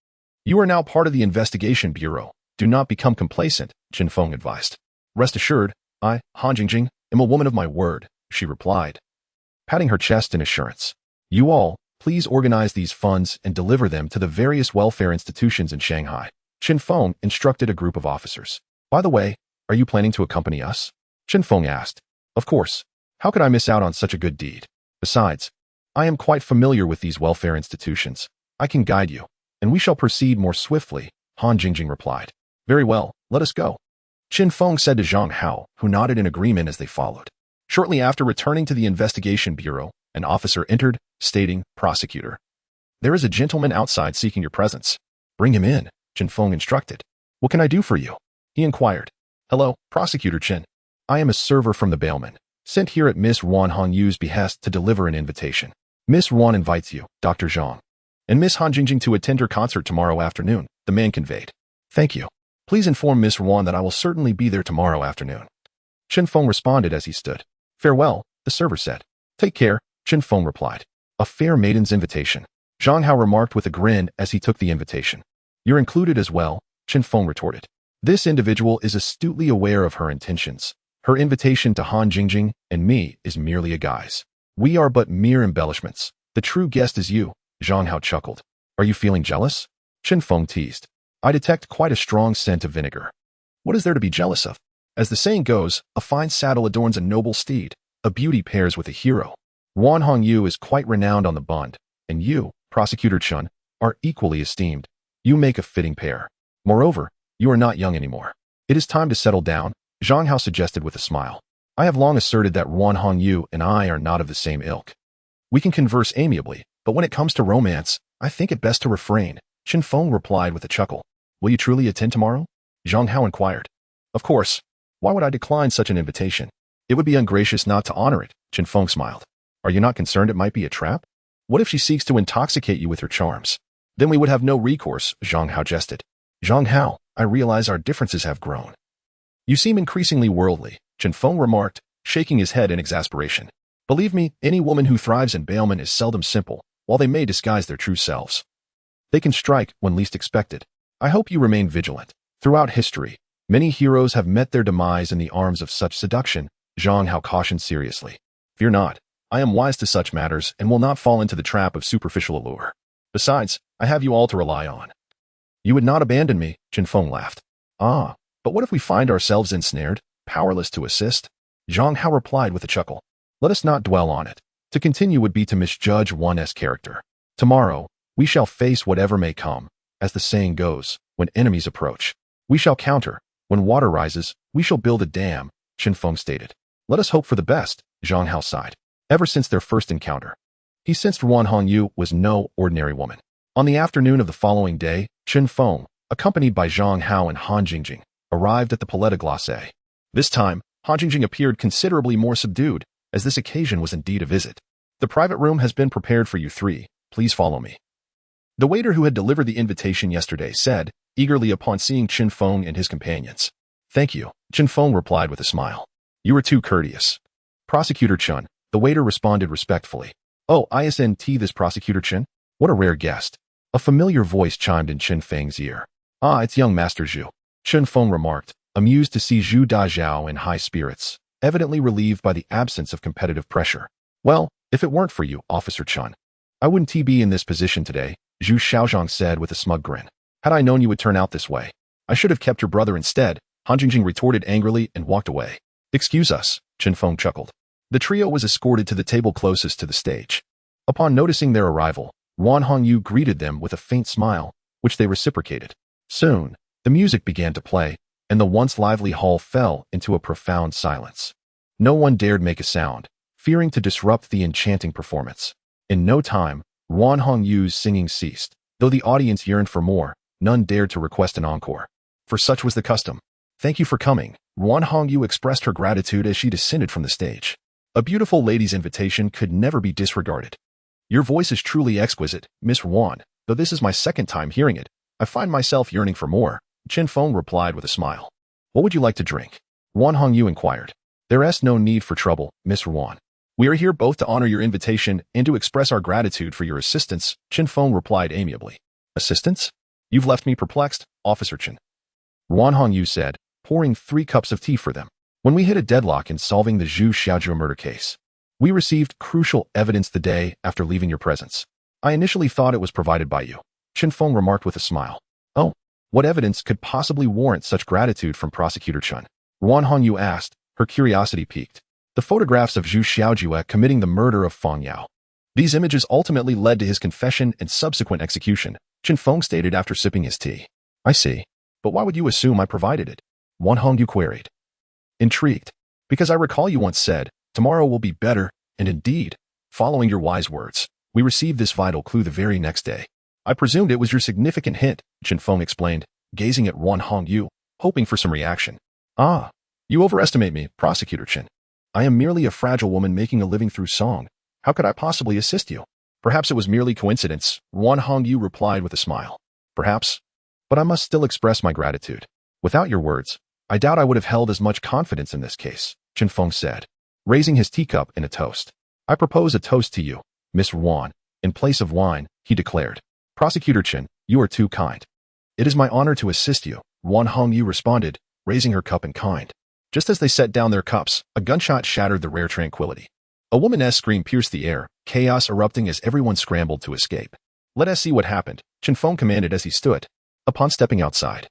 you are now part of the investigation bureau. Do not become complacent," Zhang Feng advised. "Rest assured, I, Han Jingjing, am a woman of my word," she replied, patting her chest in assurance. "You all, please organize these funds and deliver them to the various welfare institutions in Shanghai." Zhang Feng instructed a group of officers. "By the way, are you planning to accompany us?" Zhang Feng asked. "Of course. How could I miss out on such a good deed? Besides, I am quite familiar with these welfare institutions. I can guide you, and we shall proceed more swiftly," Han Jingjing replied. "Very well, let us go," Zhang Feng said to Zhang Hao, who nodded in agreement as they followed. Shortly after returning to the investigation bureau, an officer entered, stating, "Prosecutor, there is a gentleman outside seeking your presence." "Bring him in," Zhang Feng instructed. "What can I do for you?" he inquired. "Hello, Prosecutor Chen. I am a server from the bailment, sent here at Miss Ruan Hongyu's behest to deliver an invitation. Miss Ruan invites you, Dr. Zhang, and Miss Han Jingjing to attend her concert tomorrow afternoon," the man conveyed. "Thank you. Please inform Miss Ruan that I will certainly be there tomorrow afternoon." Zhang Feng responded as he stood. "Farewell," the server said. "Take care," Zhang Feng replied. "A fair maiden's invitation," Zhang Hao remarked with a grin as he took the invitation. "You're included as well," Zhang Feng retorted. This individual is astutely aware of her intentions. Her invitation to Han Jingjing and me is merely a guise. We are but mere embellishments. The true guest is you, Zhang Hao chuckled. Are you feeling jealous? Chen Feng teased. I detect quite a strong scent of vinegar. What is there to be jealous of? As the saying goes, a fine saddle adorns a noble steed, a beauty pairs with a hero. Wan Hongyu is quite renowned on the Bund, and you, Prosecutor Chun, are equally esteemed. You make a fitting pair. Moreover, you are not young anymore. It is time to settle down, Zhang Hao suggested with a smile. I have long asserted that Wan Hongyu and I are not of the same ilk. We can converse amiably, but when it comes to romance, I think it best to refrain, Chen Feng replied with a chuckle. Will you truly attend tomorrow? Zhang Hao inquired. Of course. Why would I decline such an invitation? It would be ungracious not to honor it, Chen Feng smiled. Are you not concerned it might be a trap? What if she seeks to intoxicate you with her charms? Then we would have no recourse, Zhang Hao jested. Zhang Hao, I realize our differences have grown. You seem increasingly worldly, Chen Feng remarked, shaking his head in exasperation. Believe me, any woman who thrives in bailment is seldom simple, while they may disguise their true selves. They can strike when least expected. I hope you remain vigilant. Throughout history, many heroes have met their demise in the arms of such seduction, Zhang Hao cautioned seriously. Fear not. I am wise to such matters and will not fall into the trap of superficial allure. Besides, I have you all to rely on. You would not abandon me, Chen Feng laughed. Ah, but what if we find ourselves ensnared, powerless to assist? Zhang Hao replied with a chuckle. Let us not dwell on it. To continue would be to misjudge one's character. Tomorrow, we shall face whatever may come. As the saying goes, when enemies approach, we shall counter. When water rises, we shall build a dam, Chen Feng stated. Let us hope for the best, Zhang Hao sighed. Ever since their first encounter, he sensed Wan Hongyu was no ordinary woman. On the afternoon of the following day, Chen Feng, accompanied by Zhang Hao and Han Jingjing, arrived at the Palais de Glace. This time, Han Jingjing appeared considerably more subdued, as this occasion was indeed a visit. The private room has been prepared for you three. Please follow me. The waiter who had delivered the invitation yesterday said, eagerly upon seeing Chen Feng and his companions. Thank you, Chen Feng replied with a smile. You are too courteous. Prosecutor Chun, the waiter responded respectfully. Oh, isn't this Prosecutor Chen? What a rare guest. A familiar voice chimed in Chen Feng's ear. Ah, it's young Master Zhu, Chen Feng remarked, amused to see Zhu Dazhao in high spirits, evidently relieved by the absence of competitive pressure. Well, if it weren't for you, Officer Chun, I wouldn't be in this position today, Zhu Xiaozhang said with a smug grin. Had I known you would turn out this way, I should have kept your brother instead, Han Jingjing retorted angrily and walked away. Excuse us, Chen Feng chuckled. The trio was escorted to the table closest to the stage. Upon noticing their arrival, Wan Hongyu greeted them with a faint smile, which they reciprocated. Soon, the music began to play, and the once lively hall fell into a profound silence. No one dared make a sound, fearing to disrupt the enchanting performance. In no time, Wan Hongyu's singing ceased. Though the audience yearned for more, none dared to request an encore. For such was the custom. Thank you for coming, Wan Hongyu expressed her gratitude as she descended from the stage. A beautiful lady's invitation could never be disregarded. Your voice is truly exquisite, Miss Wan, though this is my second time hearing it. I find myself yearning for more, Chen Feng replied with a smile. What would you like to drink? Wan Hongyu inquired. There is no need for trouble, Miss Wan. We are here both to honor your invitation and to express our gratitude for your assistance, Chen Feng replied amiably. Assistance? You've left me perplexed, Officer Chen. Wan Hongyu said, pouring 3 cups of tea for them. When we hit a deadlock in solving the Zhu Xiaozhou murder case, we received crucial evidence the day after leaving your presence. I initially thought it was provided by you, Chen Feng remarked with a smile. Oh, what evidence could possibly warrant such gratitude from Prosecutor Chun? Wan Hongyu asked, her curiosity piqued. The photographs of Zhu Xiaozhou committing the murder of Feng Yao. These images ultimately led to his confession and subsequent execution, Chen Feng stated after sipping his tea. I see. But why would you assume I provided it? Wan Hongyu queried. Intrigued. Because I recall you once said, tomorrow will be better, and indeed, following your wise words, we received this vital clue the very next day. I presumed it was your significant hint, Chen Feng explained, gazing at Wan Hongyu, hoping for some reaction. Ah, you overestimate me, Prosecutor Chen. I am merely a fragile woman making a living through song. How could I possibly assist you? Perhaps it was merely coincidence, Wan Hongyu replied with a smile. Perhaps. But I must still express my gratitude. Without your words, I doubt I would have held as much confidence in this case, Chen Feng said, raising his teacup in a toast. I propose a toast to you, Miss Wan. In place of wine, he declared. Prosecutor Chen, you are too kind. It is my honor to assist you, Wan Hongyu responded, raising her cup in kind. Just as they set down their cups, a gunshot shattered the rare tranquility. A woman's scream pierced the air, chaos erupting as everyone scrambled to escape. Let us see what happened, Zhang Feng commanded as he stood. Upon stepping outside,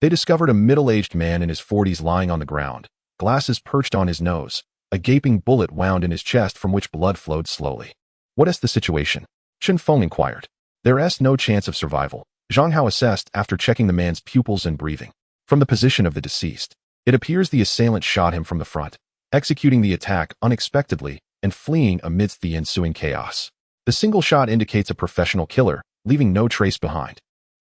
they discovered a middle-aged man in his 40s lying on the ground, glasses perched on his nose, a gaping bullet wound in his chest from which blood flowed slowly. What is the situation? Zhang Feng inquired. There is no chance of survival, Zhang Hao assessed after checking the man's pupils and breathing. From the position of the deceased, it appears the assailant shot him from the front, executing the attack unexpectedly and fleeing amidst the ensuing chaos. The single shot indicates a professional killer, leaving no trace behind.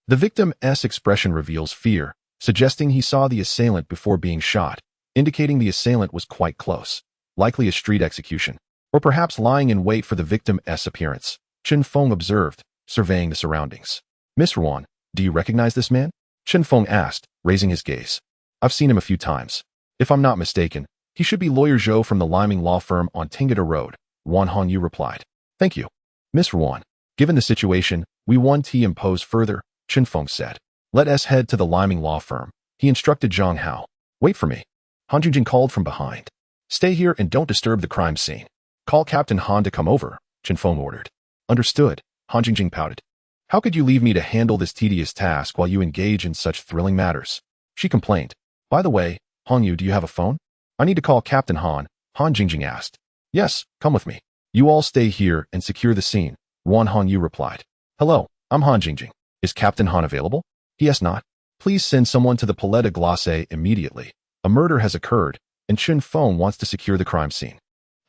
The victim's expression reveals fear, suggesting he saw the assailant before being shot, indicating the assailant was quite close, likely a street execution, or perhaps lying in wait for the victim's appearance, Zhang Feng observed, surveying the surroundings. Miss Ruan, do you recognize this man? Zhang Feng asked, raising his gaze. I've seen him a few times. If I'm not mistaken, he should be Lawyer Zhou from the Liming law firm on Tingada Road, Wan Hongyu replied. Thank you. Miss Ruan, given the situation, we want to impose further, Zhang Feng said. Let us head to the Liming law firm, he instructed Zhang Hao. Wait for me. Han Jingjing called from behind. Stay here and don't disturb the crime scene. Call Captain Han to come over, Zhang Feng ordered. Understood, Han Jingjing pouted. How could you leave me to handle this tedious task while you engage in such thrilling matters? She complained. By the way, Hongyu, do you have a phone? I need to call Captain Han, Han Jingjing asked. Yes, come with me. You all stay here and secure the scene, Wan Hongyu replied. Hello, I'm Han Jingjing. Is Captain Han available? Yes, not. Please send someone to the Palais de Glace immediately. A murder has occurred, and Zhang Feng wants to secure the crime scene.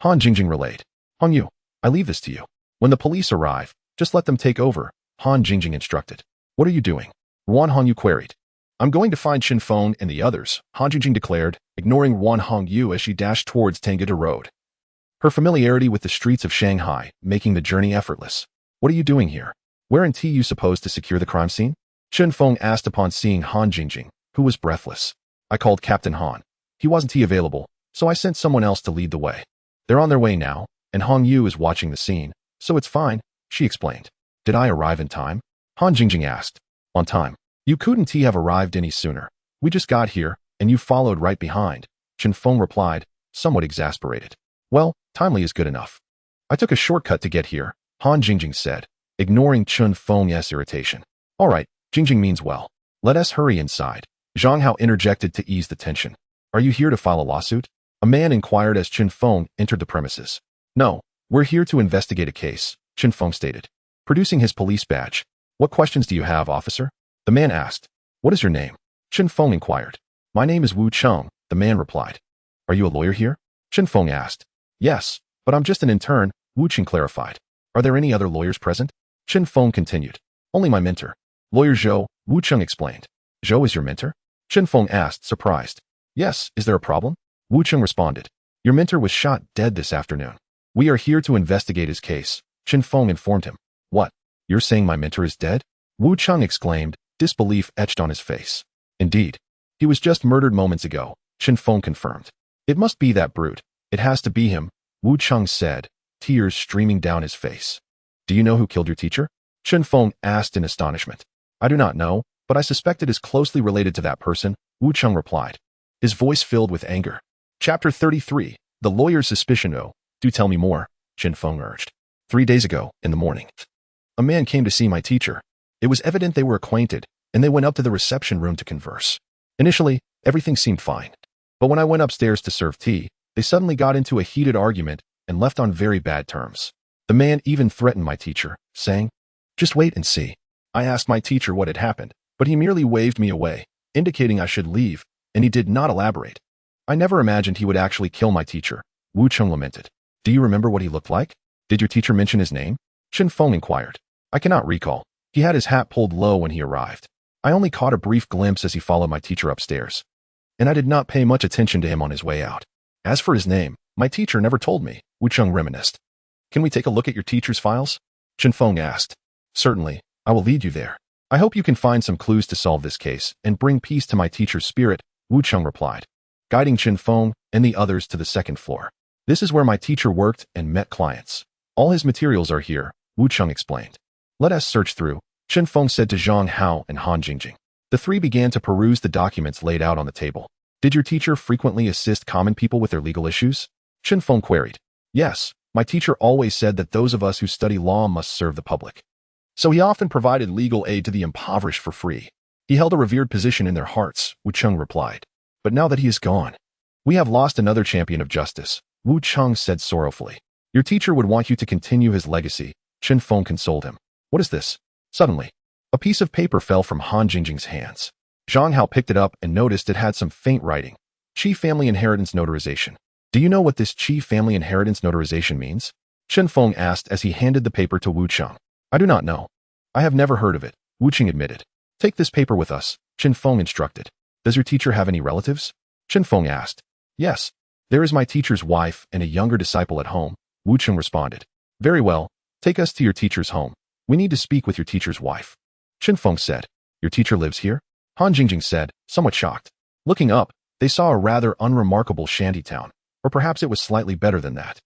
Han Jingjing relayed. Hongyu, I leave this to you. When the police arrive, just let them take over, Han Jingjing instructed. What are you doing? Wan Hongyu queried. I'm going to find Zhang Feng and the others, Han Jingjing declared, ignoring Wan Hongyu as she dashed towards Tingada Road. Her familiarity with the streets of Shanghai, making the journey effortless. What are you doing here? Where in you supposed to secure the crime scene? Zhang Feng asked upon seeing Han Jingjing, who was breathless. I called Captain Han. He wasn't available, so I sent someone else to lead the way. They're on their way now, and Hongyu is watching the scene, so it's fine, she explained. Did I arrive in time? Han Jingjing asked. On time. You couldn't have arrived any sooner. We just got here, and you followed right behind, Zhang Feng replied, somewhat exasperated. Well, timely is good enough. I took a shortcut to get here, Han Jingjing said, ignoring Zhang Feng's irritation. All right, Jingjing means well. Let us hurry inside. Zhang Hao interjected to ease the tension. Are you here to file a lawsuit? A man inquired as Zhang Feng entered the premises. No, we're here to investigate a case, Zhang Feng stated, producing his police badge. What questions do you have, officer? The man asked. What is your name? Zhang Feng inquired. My name is Wu Cheng, the man replied. Are you a lawyer here? Zhang Feng asked. Yes, but I'm just an intern, Wu Cheng clarified. Are there any other lawyers present? Zhang Feng continued. Only my mentor. Lawyer Zhou, Wu Cheng explained. Zhou is your mentor? Zhang Feng asked, surprised. Yes, is there a problem? Wu Cheng responded. Your mentor was shot dead this afternoon. We are here to investigate his case, Zhang Feng informed him. What? You're saying my mentor is dead? Wu Cheng exclaimed, disbelief etched on his face. Indeed. He was just murdered moments ago, Zhang Feng confirmed. It must be that brute. It has to be him, Wu Cheng said, tears streaming down his face. Do you know who killed your teacher? Zhang Feng asked in astonishment. I do not know, but I suspect it is closely related to that person, Wu Cheng replied, his voice filled with anger. Chapter 33, The Lawyer's Suspicion. Oh, do tell me more, Zhang Feng urged. 3 days ago, in the morning, a man came to see my teacher. It was evident they were acquainted, and they went up to the reception room to converse. Initially, everything seemed fine. But when I went upstairs to serve tea, they suddenly got into a heated argument and left on very bad terms. The man even threatened my teacher, saying, just wait and see. I asked my teacher what had happened, but he merely waved me away, indicating I should leave, and he did not elaborate. I never imagined he would actually kill my teacher, Wu Cheng lamented. Do you remember what he looked like? Did your teacher mention his name? Zhang Feng inquired. I cannot recall. He had his hat pulled low when he arrived. I only caught a brief glimpse as he followed my teacher upstairs, and I did not pay much attention to him on his way out. As for his name, my teacher never told me, Wu Cheng reminisced. Can we take a look at your teacher's files? Zhang Feng asked. Certainly, I will lead you there. I hope you can find some clues to solve this case and bring peace to my teacher's spirit, Wu Cheng replied, guiding Zhang Feng and the others to the second floor. This is where my teacher worked and met clients. All his materials are here, Wu Cheng explained. Let us search through, Zhang Feng said to Zhang Hao and Han Jingjing. The three began to peruse the documents laid out on the table. Did your teacher frequently assist common people with their legal issues? Zhang Feng queried. Yes, My teacher always said that those of us who study law must serve the public. So he often provided legal aid to the impoverished for free. He held a revered position in their hearts, Wu Cheng replied. But now that he is gone, we have lost another champion of justice, Wu Cheng said sorrowfully. Your teacher would want you to continue his legacy, Zhang Feng consoled him. What is this? Suddenly, a piece of paper fell from Han Jingjing's hands. Zhang Hao picked it up and noticed it had some faint writing. Qi Family Inheritance Notarization. Do you know what this Qi Family Inheritance Notarization means? Zhang Feng asked as he handed the paper to Wu Cheng. I do not know. I have never heard of it, Wu Cheng admitted. Take this paper with us, Zhang Feng instructed. Does your teacher have any relatives? Zhang Feng asked. Yes. There is my teacher's wife and a younger disciple at home, Wu Cheng responded. Very well. Take us to your teacher's home. We need to speak with your teacher's wife. Zhang Feng said. Your teacher lives here? Han Jingjing said, somewhat shocked. Looking up, they saw a rather unremarkable shantytown, or perhaps it was slightly better than that.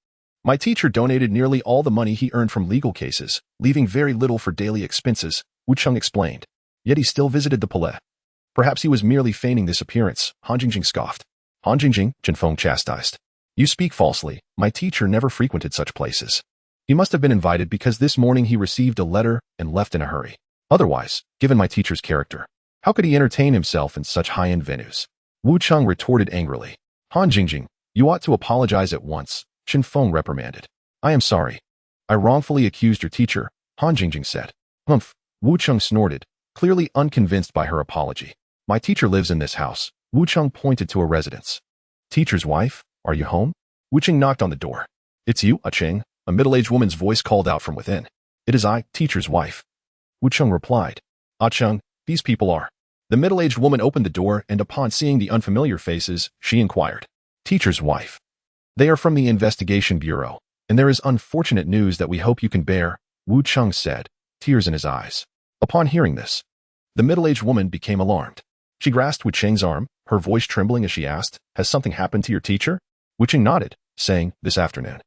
My teacher donated nearly all the money he earned from legal cases, leaving very little for daily expenses, Wu Cheng explained. Yet he still visited the palais. Perhaps he was merely feigning this appearance, Han Jingjing scoffed. Han Jingjing, Zhang Feng chastised. You speak falsely. My teacher never frequented such places. He must have been invited because this morning he received a letter and left in a hurry. Otherwise, given my teacher's character, how could he entertain himself in such high-end venues? Wu Cheng retorted angrily. Han Jingjing, you ought to apologize at once, Zhang Feng reprimanded. I am sorry. I wrongfully accused your teacher, Han Jingjing said. Humph, Wu Cheng snorted, clearly unconvinced by her apology. My teacher lives in this house. Wu Cheng pointed to a residence. Teacher's wife, are you home? Wu Cheng knocked on the door. It's you, Cheng, a middle-aged woman's voice called out from within. It is I, teacher's wife. Wu Cheng replied. Cheng, these people are. The middle-aged woman opened the door and upon seeing the unfamiliar faces, she inquired. Teacher's wife. They are from the investigation bureau, and there is unfortunate news that we hope you can bear, Wu Cheng said, tears in his eyes. Upon hearing this, the middle-aged woman became alarmed. She grasped Wu Cheng's arm, her voice trembling as she asked, Has something happened to your teacher? Wu Cheng nodded, saying, This afternoon.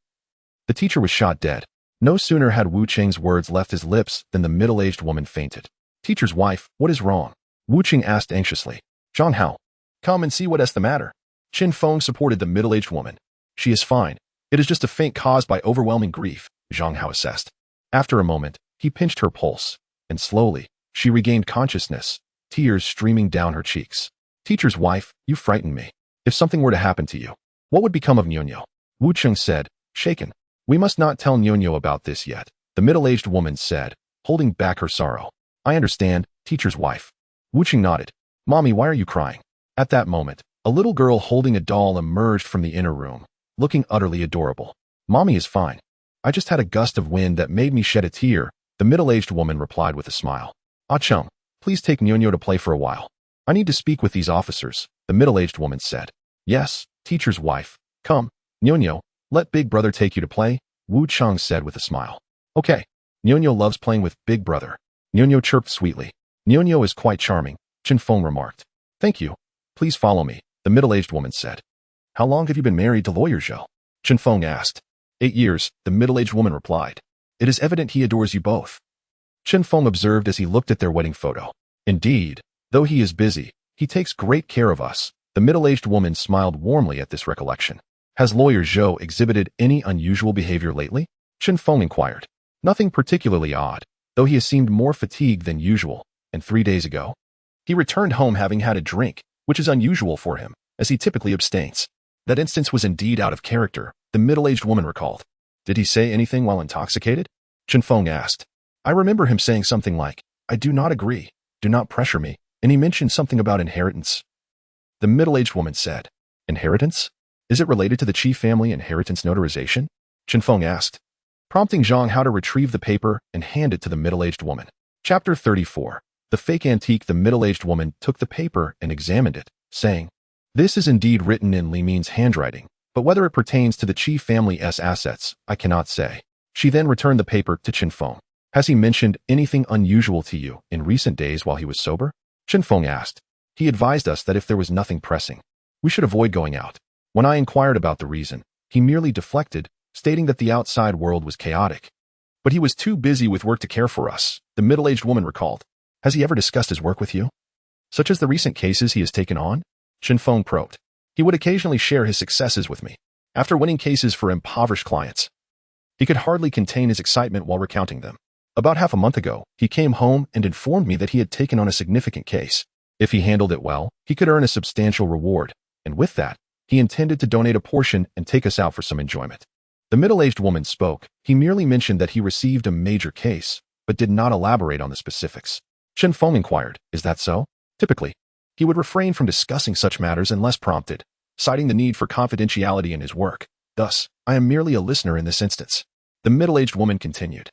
The teacher was shot dead. No sooner had Wu Cheng's words left his lips than the middle-aged woman fainted. Teacher's wife, what is wrong? Wu Cheng asked anxiously. Zhang Hao, come and see what is the matter. Zhang Feng supported the middle-aged woman. She is fine. It is just a faint caused by overwhelming grief, Zhang Hao assessed. After a moment, he pinched her pulse, and slowly, she regained consciousness, tears streaming down her cheeks. Teacher's wife, you frighten me. If something were to happen to you, what would become of Nyonyo? Wu Cheng said, shaken. We must not tell Nyonyo about this yet, the middle-aged woman said, holding back her sorrow. I understand, teacher's wife. Wu Cheng nodded. Mommy, why are you crying? At that moment, a little girl holding a doll emerged from the inner room, looking utterly adorable. Mommy is fine. I just had a gust of wind that made me shed a tear, the middle-aged woman replied with a smile. Cheng, please take Nyonyo to play for a while. I need to speak with these officers, the middle-aged woman said. Yes, teacher's wife. Come, Nyonyo, let Big Brother take you to play, Wu Cheng said with a smile. Okay. Nyonyo loves playing with Big Brother. Nyonyo chirped sweetly. Nyonyo is quite charming, Zhang Feng remarked. Thank you. Please follow me, the middle-aged woman said. How long have you been married to Lawyer Zhou? Zhang Feng asked. 8 years, the middle-aged woman replied. It is evident he adores you both. Zhang Feng observed as he looked at their wedding photo. Indeed, though he is busy, he takes great care of us. The middle-aged woman smiled warmly at this recollection. Has Lawyer Zhou exhibited any unusual behavior lately? Zhang Feng inquired. Nothing particularly odd, though he has seemed more fatigued than usual, and 3 days ago, he returned home having had a drink, which is unusual for him, as he typically abstains. That instance was indeed out of character, the middle-aged woman recalled. Did he say anything while intoxicated? Zhang Feng asked. I remember him saying something like, I do not agree, do not pressure me, and he mentioned something about inheritance. The middle-aged woman said, Inheritance? Is it related to the Qi family inheritance notarization? Zhang Feng asked, prompting Zhang Hao to retrieve the paper and hand it to the middle-aged woman. Chapter 34. The fake antique. The middle-aged woman took the paper and examined it, saying, This is indeed written in Li Min's handwriting, but whether it pertains to the Qi family's assets, I cannot say. She then returned the paper to Zhang Feng. Has he mentioned anything unusual to you in recent days while he was sober? Zhang Feng asked. He advised us that if there was nothing pressing, we should avoid going out. When I inquired about the reason, he merely deflected, stating that the outside world was chaotic. But he was too busy with work to care for us, the middle-aged woman recalled. Has he ever discussed his work with you? Such as the recent cases he has taken on? Zhang Feng probed. He would occasionally share his successes with me. After winning cases for impoverished clients, He could hardly contain his excitement while recounting them. About half a month ago, he came home and informed me that he had taken on a significant case. If he handled it well, he could earn a substantial reward, and with that, he intended to donate a portion and take us out for some enjoyment. The middle-aged woman spoke. He merely mentioned that he received a major case, but did not elaborate on the specifics. Zhang Feng inquired, "Is that so?" Typically, he would refrain from discussing such matters unless prompted, citing the need for confidentiality in his work. Thus, I am merely a listener in this instance. The middle-aged woman continued.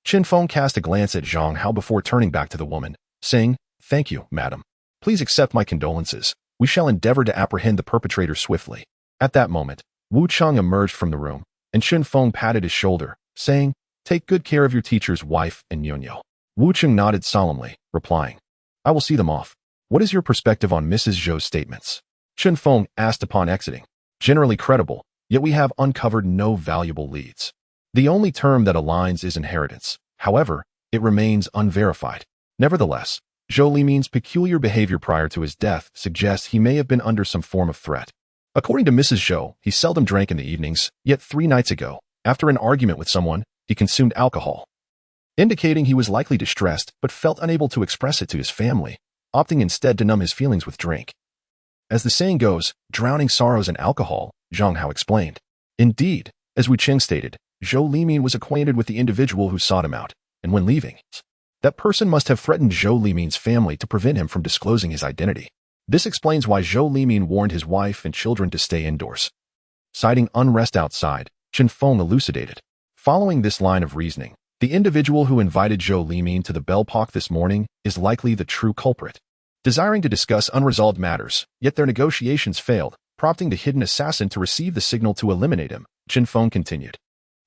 Zhang Feng cast a glance at Zhang Hao before turning back to the woman, saying, "Thank you, madam. Please accept my condolences. We shall endeavor to apprehend the perpetrator swiftly." At that moment, Wu Cheng emerged from the room, and Zhang Feng patted his shoulder, saying, "Take good care of your teacher's wife and Yunyo." Wu Cheng nodded solemnly, replying, "I will see them off." "What is your perspective on Mrs. Zhou's statements?" Zhang Feng asked upon exiting. "Generally credible, yet we have uncovered no valuable leads. The only term that aligns is inheritance. However, it remains unverified. Nevertheless, Zhou Limin's peculiar behavior prior to his death suggests he may have been under some form of threat. According to Mrs. Zhou, he seldom drank in the evenings, yet 3 nights ago, after an argument with someone, he consumed alcohol, indicating he was likely distressed but felt unable to express it to his family, opting instead to numb his feelings with drink. As the saying goes, drowning sorrows in alcohol, Zhang Hao explained. Indeed, as Wu Cheng stated, Zhou Limin was acquainted with the individual who sought him out, and when leaving, that person must have threatened Zhou Limin's family to prevent him from disclosing his identity. This explains why Zhou Limin warned his wife and children to stay indoors. Citing unrest outside, Zhang Feng elucidated. Following this line of reasoning, the individual who invited Zhou Limin to the Bellpock this morning is likely the true culprit. Desiring to discuss unresolved matters, yet their negotiations failed, prompting the hidden assassin to receive the signal to eliminate him, Zhang Feng continued.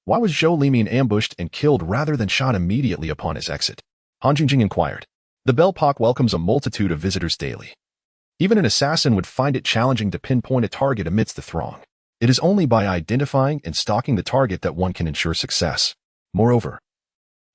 Why was Zhou Limin ambushed and killed rather than shot immediately upon his exit? Han Jingjing inquired. The Bellpock welcomes a multitude of visitors daily. Even an assassin would find it challenging to pinpoint a target amidst the throng. It is only by identifying and stalking the target that one can ensure success. Moreover,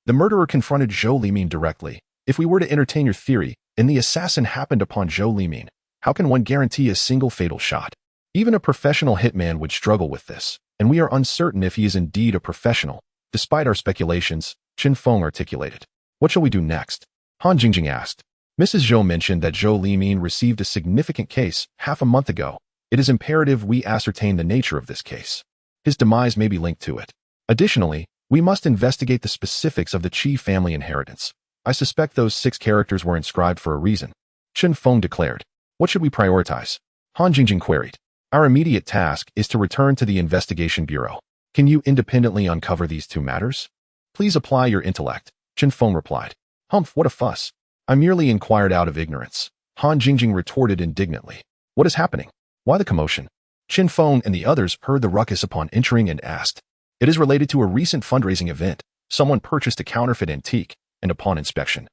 the murderer confronted Zhou Limin directly. If we were to entertain your theory, and the assassin happened upon Zhou Limin, how can one guarantee a single fatal shot? Even a professional hitman would struggle with this, and we are uncertain if he is indeed a professional. Despite our speculations, Zhang Feng articulated. What shall we do next? Han Jingjing asked. Mrs. Zhou mentioned that Zhou Limin received a significant case half a month ago. It is imperative we ascertain the nature of this case. His demise may be linked to it. Additionally, we must investigate the specifics of the Qi family inheritance. I suspect those 6 characters were inscribed for a reason. Zhang Feng declared. What should we prioritize? Han Jingjing queried. Our immediate task is to return to the investigation bureau. Can you independently uncover these 2 matters? Please apply your intellect, Zhang Feng replied. Humph, what a fuss. I merely inquired out of ignorance. Han Jingjing retorted indignantly. What is happening? Why the commotion? Zhang Feng and the others heard the ruckus upon entering and asked. It is related to a recent fundraising event. Someone purchased a counterfeit antique, and upon inspection,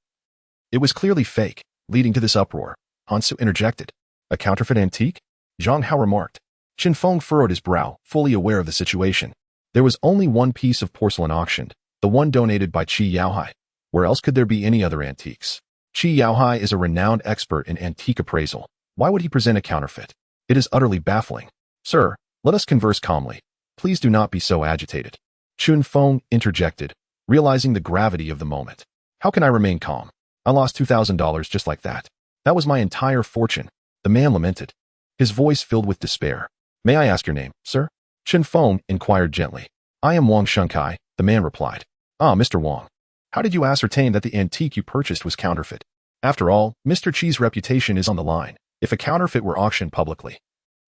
it was clearly fake, leading to this uproar. Hansu interjected. A counterfeit antique? Zhang Hao remarked. Zhang Feng furrowed his brow, fully aware of the situation. There was only one piece of porcelain auctioned, the one donated by Qi Yaohai. Where else could there be any other antiques? Qi Yaohai is a renowned expert in antique appraisal. Why would he present a counterfeit? It is utterly baffling. Sir, let us converse calmly. Please do not be so agitated. Zhang Feng interjected, realizing the gravity of the moment. How can I remain calm? I lost $2,000 just like that. That was my entire fortune. The man lamented, his voice filled with despair. May I ask your name, sir? Zhang Feng inquired gently. I am Wang Shunkai, the man replied. Ah, Mr. Wang. How did you ascertain that the antique you purchased was counterfeit? After all, Mr. Qi's reputation is on the line. If a counterfeit were auctioned publicly,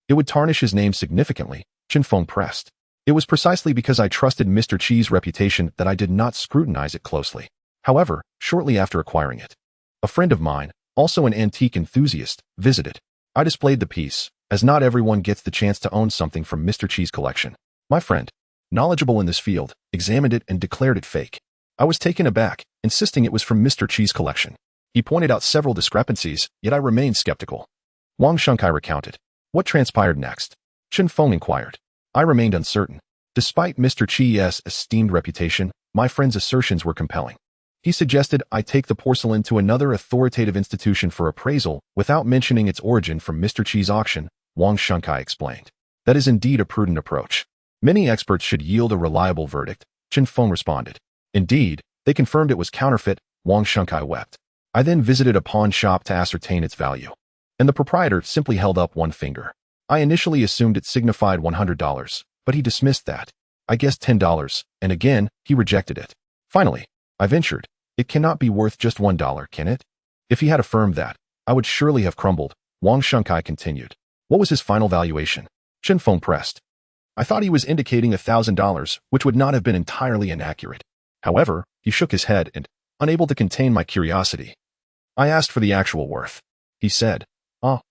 it would tarnish his name significantly, Zhang Feng pressed. It was precisely because I trusted Mr. Qi's reputation that I did not scrutinize it closely. However, shortly after acquiring it, a friend of mine, also an antique enthusiast, visited. I displayed the piece, as not everyone gets the chance to own something from Mr. Qi's collection. My friend, knowledgeable in this field, examined it and declared it fake. I was taken aback, insisting it was from Mr. Qi's collection. He pointed out several discrepancies, yet I remained skeptical. Wang Shunkai recounted. What transpired next? Zhang Feng inquired. I remained uncertain. Despite Mr. Qi's esteemed reputation, my friend's assertions were compelling. He suggested I take the porcelain to another authoritative institution for appraisal without mentioning its origin from Mr. Qi's auction, Wang Shunkai explained. That is indeed a prudent approach. Many experts should yield a reliable verdict, Zhang Feng responded. Indeed, they confirmed it was counterfeit. Wang Shunkai wept. I then visited a pawn shop to ascertain its value, and the proprietor simply held up one finger. I initially assumed it signified $100, but he dismissed that. I guessed $10, and again, he rejected it. Finally, I ventured, it cannot be worth just $1, can it? If he had affirmed that, I would surely have crumbled. Wang Shunkai continued. What was his final valuation? Zhang Feng pressed. I thought he was indicating $1,000, which would not have been entirely inaccurate. However, he shook his head and, unable to contain my curiosity, I asked for the actual worth. He said,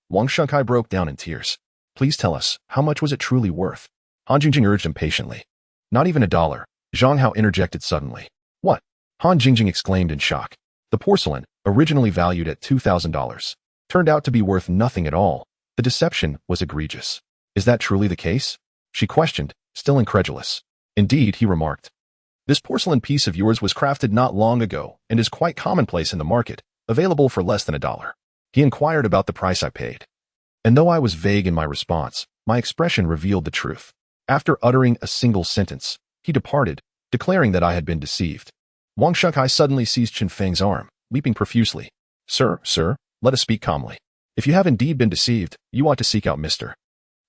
Wang Shunkai broke down in tears. Please tell us, how much was it truly worth? Han Jingjing urged impatiently. Not even $1. Zhang Hao interjected suddenly. What? Han Jingjing exclaimed in shock. The porcelain, originally valued at $2,000, turned out to be worth nothing at all. The deception was egregious. Is that truly the case? She questioned, still incredulous. Indeed, he remarked. This porcelain piece of yours was crafted not long ago and is quite commonplace in the market, available for less than $1. He inquired about the price I paid. And though I was vague in my response, my expression revealed the truth. After uttering a single sentence, he departed, declaring that I had been deceived. Wang Shunkai suddenly seized Zhang Feng's arm, weeping profusely. Sir, let us speak calmly. If you have indeed been deceived, you ought to seek out Mr.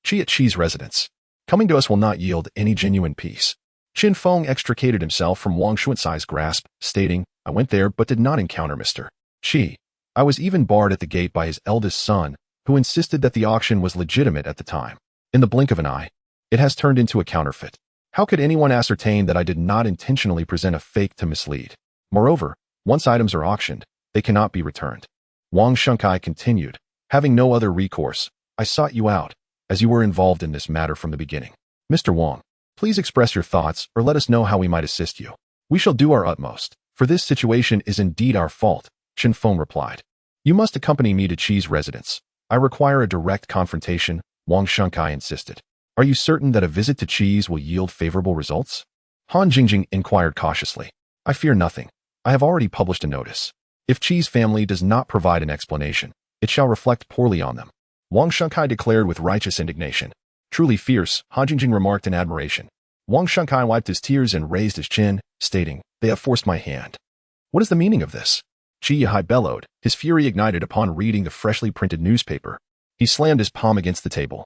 Qi at Qi's residence. Coming to us will not yield any genuine peace. Zhang Feng extricated himself from Wang Xuancai's grasp, stating, I went there but did not encounter Mr. Qi. I was even barred at the gate by his eldest son, who insisted that the auction was legitimate at the time. In the blink of an eye, it has turned into a counterfeit. How could anyone ascertain that I did not intentionally present a fake to mislead? Moreover, once items are auctioned, they cannot be returned. Wang Shunkai continued, having no other recourse, I sought you out, as you were involved in this matter from the beginning. Mr. Wang, please express your thoughts or let us know how we might assist you. We shall do our utmost, for this situation is indeed our fault, Zhang Feng replied. You must accompany me to Qi's residence. I require a direct confrontation, Wang Shunkai insisted. Are you certain that a visit to Qi's will yield favorable results? Han Jingjing inquired cautiously. I fear nothing. I have already published a notice. If Qi's family does not provide an explanation, it shall reflect poorly on them. Wang Shunkai declared with righteous indignation. Truly fierce, Han Jingjing remarked in admiration. Wang Shunkai wiped his tears and raised his chin, stating, They have forced my hand. What is the meaning of this? Qi Yaohai bellowed, his fury ignited upon reading the freshly printed newspaper. He slammed his palm against the table.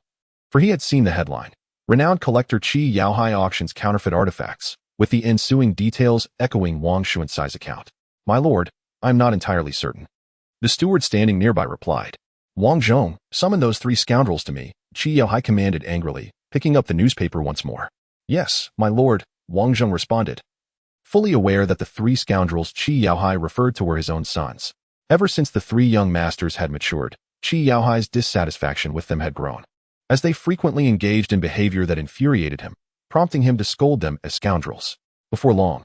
For he had seen the headline. Renowned collector Qi Yaohai auctions counterfeit artifacts, with the ensuing details echoing Wang Xuancai's account. My lord, I am not entirely certain. The steward standing nearby replied. Wang Zhong, summon those 3 scoundrels to me, Qi Yaohai commanded angrily, picking up the newspaper once more. Yes, my lord, Wang Zhong responded. Fully aware that the 3 scoundrels Qi Yaohai referred to were his own sons. Ever since the 3 young masters had matured, Qi Yaohai's dissatisfaction with them had grown, as they frequently engaged in behavior that infuriated him, prompting him to scold them as scoundrels. Before long,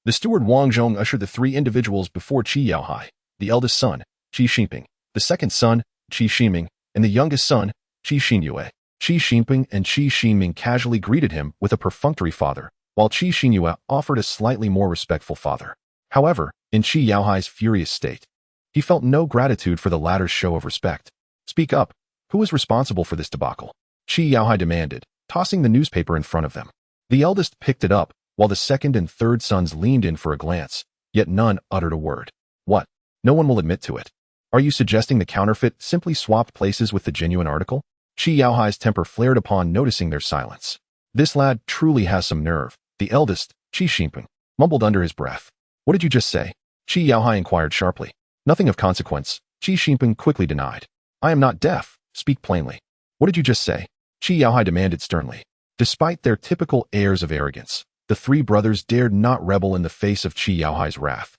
the steward Wang Zhong ushered the 3 individuals before Qi Yaohai, the eldest son, Qi Xinping, the second son, Qi Ximing, and the youngest son, Qi Xinyue. Qi Xinping and Qi Ximing casually greeted him with a perfunctory father, while Qi Xinyue offered a slightly more respectful father. However, in Qi Yaohai's furious state, he felt no gratitude for the latter's show of respect. Speak up. Who is responsible for this debacle? Qi Yaohai demanded, tossing the newspaper in front of them. The eldest picked it up, while the second and third sons leaned in for a glance, yet none uttered a word. What? No one will admit to it. Are you suggesting the counterfeit simply swapped places with the genuine article? Qi Yaohai's temper flared upon noticing their silence. This lad truly has some nerve, the eldest, Qi Xinping, mumbled under his breath. What did you just say? Qi Yaohai inquired sharply. Nothing of consequence, Qi Xinping quickly denied. I am not deaf, speak plainly. What did you just say? Qi Yaohai demanded sternly. Despite their typical airs of arrogance, the 3 brothers dared not rebel in the face of Qi Yaohai's wrath,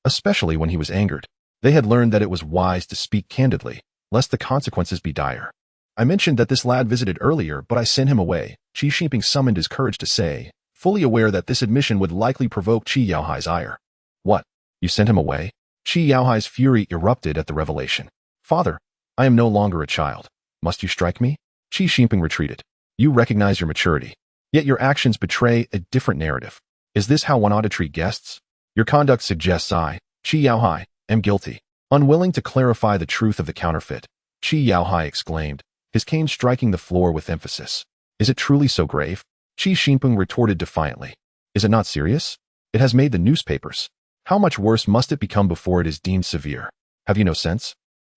especially when he was angered. They had learned that it was wise to speak candidly, lest the consequences be dire. I mentioned that this lad visited earlier, but I sent him away, Qi Xinping summoned his courage to say, fully aware that this admission would likely provoke Qi Yaohai's ire. What? You sent him away? Qi Yaohai's fury erupted at the revelation. Father, I am no longer a child. Must you strike me? Qi Xinping retreated. You recognize your maturity, yet your actions betray a different narrative. Is this how one ought to treat guests? Your conduct suggests I, Qi Yaohai, am guilty. Unwilling to clarify the truth of the counterfeit, Qi Yaohai exclaimed, his cane striking the floor with emphasis. Is it truly so grave? Qi Xinping retorted defiantly. Is it not serious? It has made the newspapers. How much worse must it become before it is deemed severe? Have you no sense?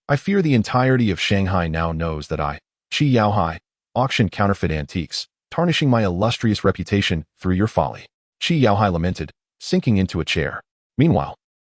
I fear the entirety of Shanghai now knows that I, Qi Yaohai, auction counterfeit antiques, tarnishing my illustrious reputation through your folly. Qi Yaohai lamented, sinking into a chair. Meanwhile,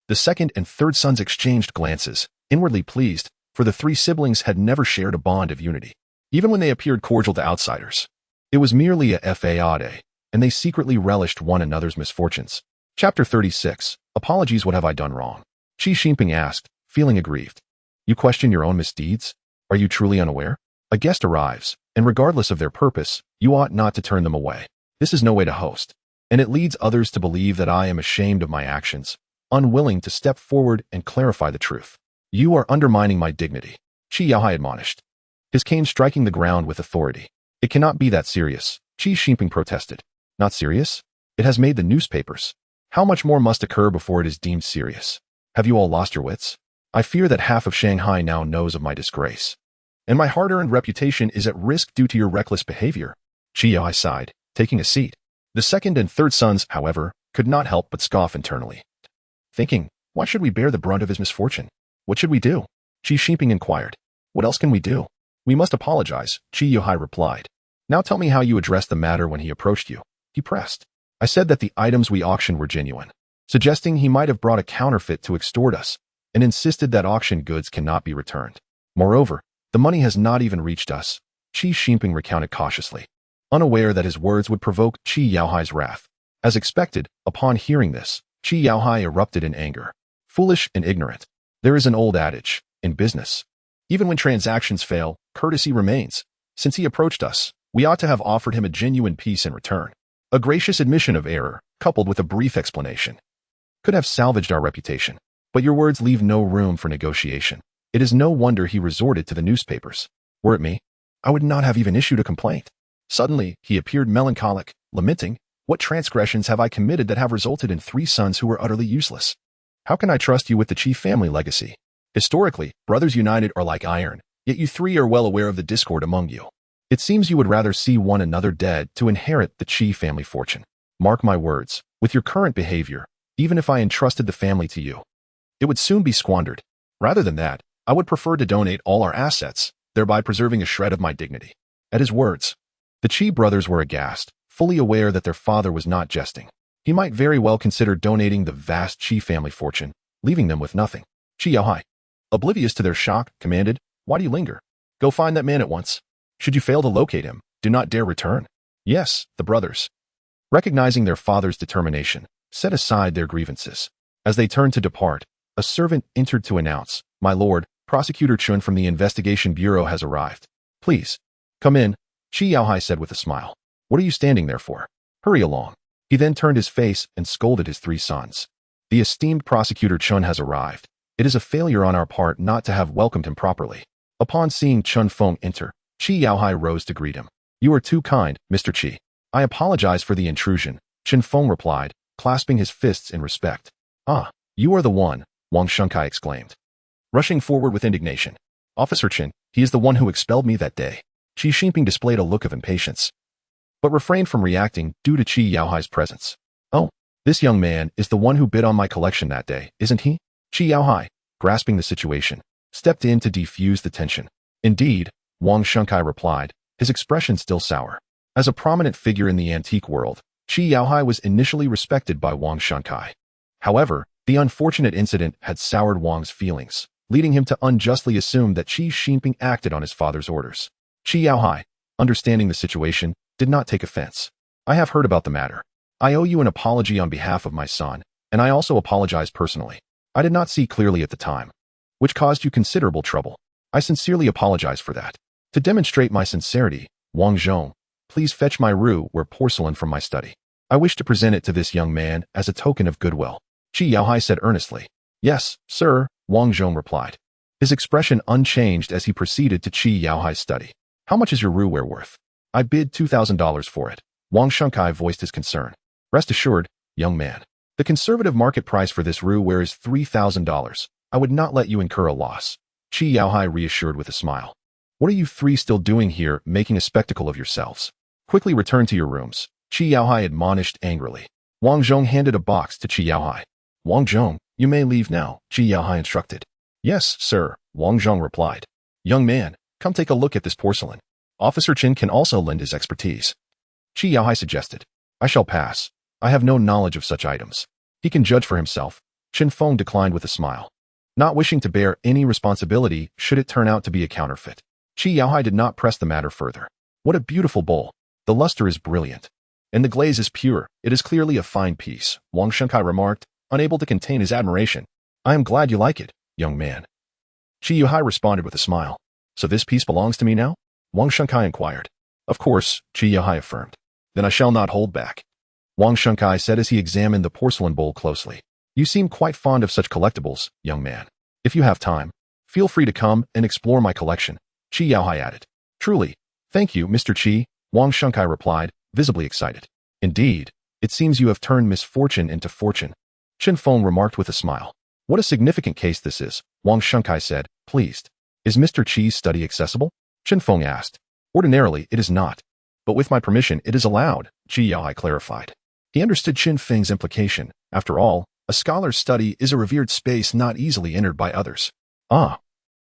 the second and third sons exchanged glances, inwardly pleased, for the three siblings had never shared a bond of unity. Even when they appeared cordial to outsiders, it was merely a fade, and they secretly relished one another's misfortunes. Chapter 36. Apologies, what have I done wrong? Qi Xinping asked, feeling aggrieved. You question your own misdeeds? Are you truly unaware? A guest arrives, and regardless of their purpose, you ought not to turn them away. This is no way to host, and it leads others to believe that I am ashamed of my actions, unwilling to step forward and clarify the truth. You are undermining my dignity, Qi Yaohai admonished, his cane striking the ground with authority. It cannot be that serious, Qi Xinping protested. Not serious? It has made the newspapers. How much more must occur before it is deemed serious? Have you all lost your wits? I fear that half of Shanghai now knows of my disgrace, and my hard-earned reputation is at risk due to your reckless behavior. Qi Yaohai sighed, taking a seat. The second and third sons, however, could not help but scoff internally, thinking, why should we bear the brunt of his misfortune? What should we do? Qi Xinping inquired. What else can we do? We must apologize, Qi Yaohai replied. Now tell me how you addressed the matter when he approached you. He pressed. I said that the items we auctioned were genuine, suggesting he might have brought a counterfeit to extort us, and insisted that auction goods cannot be returned. Moreover, the money has not even reached us, Qi Xinping recounted cautiously, unaware that his words would provoke Qi Yaohai's wrath. As expected, upon hearing this, Qi Yaohai erupted in anger. Foolish and ignorant. There is an old adage, in business, even when transactions fail, courtesy remains. Since he approached us, we ought to have offered him a genuine piece in return. A gracious admission of error, coupled with a brief explanation, could have salvaged our reputation. But your words leave no room for negotiation. It is no wonder he resorted to the newspapers. Were it me, I would not have even issued a complaint. Suddenly, he appeared melancholic, lamenting, what transgressions have I committed that have resulted in three sons who were utterly useless? How can I trust you with the Qi family legacy? Historically, brothers united are like iron, yet you three are well aware of the discord among you. It seems you would rather see one another dead to inherit the Qi family fortune. Mark my words, with your current behavior, even if I entrusted the family to you, it would soon be squandered. Rather than that, I would prefer to donate all our assets, thereby preserving a shred of my dignity. At his words, the Qi brothers were aghast, fully aware that their father was not jesting. He might very well consider donating the vast Qi family fortune, leaving them with nothing. Qi Yaohai, oblivious to their shock, commanded, why do you linger? Go find that man at once. Should you fail to locate him, do not dare return. Yes, the brothers, recognizing their father's determination, set aside their grievances. As they turned to depart, a servant entered to announce, My lord, Prosecutor Chun from the Investigation Bureau has arrived. Please, come in, Qi Yaohai said with a smile. What are you standing there for? Hurry along. He then turned his face and scolded his three sons. The esteemed Prosecutor Chun has arrived. It is a failure on our part not to have welcomed him properly. Upon seeing Chun Feng enter, Qi Yaohai rose to greet him. You are too kind, Mr. Qi. I apologize for the intrusion, Chun Feng replied, clasping his fists in respect. Ah, you are the one, Wang Shunkai exclaimed, rushing forward with indignation. Officer Chen, he is the one who expelled me that day. Qi Xinping displayed a look of impatience, but refrained from reacting due to Qi Yaohai's presence. Oh, this young man is the one who bid on my collection that day, isn't he? Qi Yaohai, grasping the situation, stepped in to defuse the tension. Indeed, Wang Shunkai replied, his expression still sour. As a prominent figure in the antique world, Qi Yaohai was initially respected by Wang Shunkai. However, the unfortunate incident had soured Wang's feelings, leading him to unjustly assume that Qi Xinping acted on his father's orders. Qi Yaohai, understanding the situation, did not take offense. I have heard about the matter. I owe you an apology on behalf of my son, and I also apologize personally. I did not see clearly at the time, which caused you considerable trouble. I sincerely apologize for that. To demonstrate my sincerity, Wang Zhong, please fetch my Ru-ware porcelain from my study. I wish to present it to this young man as a token of goodwill. Qi Yaohai said earnestly. Yes, sir, Wang Zhong replied, his expression unchanged as he proceeded to Qi Yaohai's study. How much is your Ru-ware worth? I bid $2,000 for it. Wang Shunkai voiced his concern. Rest assured, young man, the conservative market price for this Ru-ware is $3,000. I would not let you incur a loss. Qi Yaohai reassured with a smile. What are you three still doing here, making a spectacle of yourselves? Quickly return to your rooms, Qi Yaohai admonished angrily. Wang Zhong handed a box to Qi Yaohai. Wang Zhong, you may leave now, Qi Yaohai instructed. Yes, sir, Wang Zhong replied. Young man, come take a look at this porcelain. Officer Chen can also lend his expertise. Qi Yaohai suggested. I shall pass. I have no knowledge of such items. He can judge for himself. Chen Feng declined with a smile, not wishing to bear any responsibility should it turn out to be a counterfeit. Qi Yaohai did not press the matter further. What a beautiful bowl. The luster is brilliant. And the glaze is pure. It is clearly a fine piece, Wang Shengkai remarked, unable to contain his admiration. I am glad you like it, young man. Qi Yaohai responded with a smile. So this piece belongs to me now? Wang Shengkai inquired. Of course, Qi Yaohai affirmed. Then I shall not hold back. Wang Shengkai said as he examined the porcelain bowl closely. You seem quite fond of such collectibles, young man. If you have time, feel free to come and explore my collection, Qi Yaohai added. Truly. Thank you, Mr. Qi, Wang Shengkai replied, visibly excited. Indeed, it seems you have turned misfortune into fortune, Chen Feng remarked with a smile. What a significant case this is, Wang Shengkai said, pleased. Is Mr. Qi's study accessible? Chen Feng asked. Ordinarily, it is not. But with my permission, it is allowed, Qi Yaohai clarified. He understood Chen Feng's implication. After all, a scholar's study is a revered space not easily entered by others. Ah.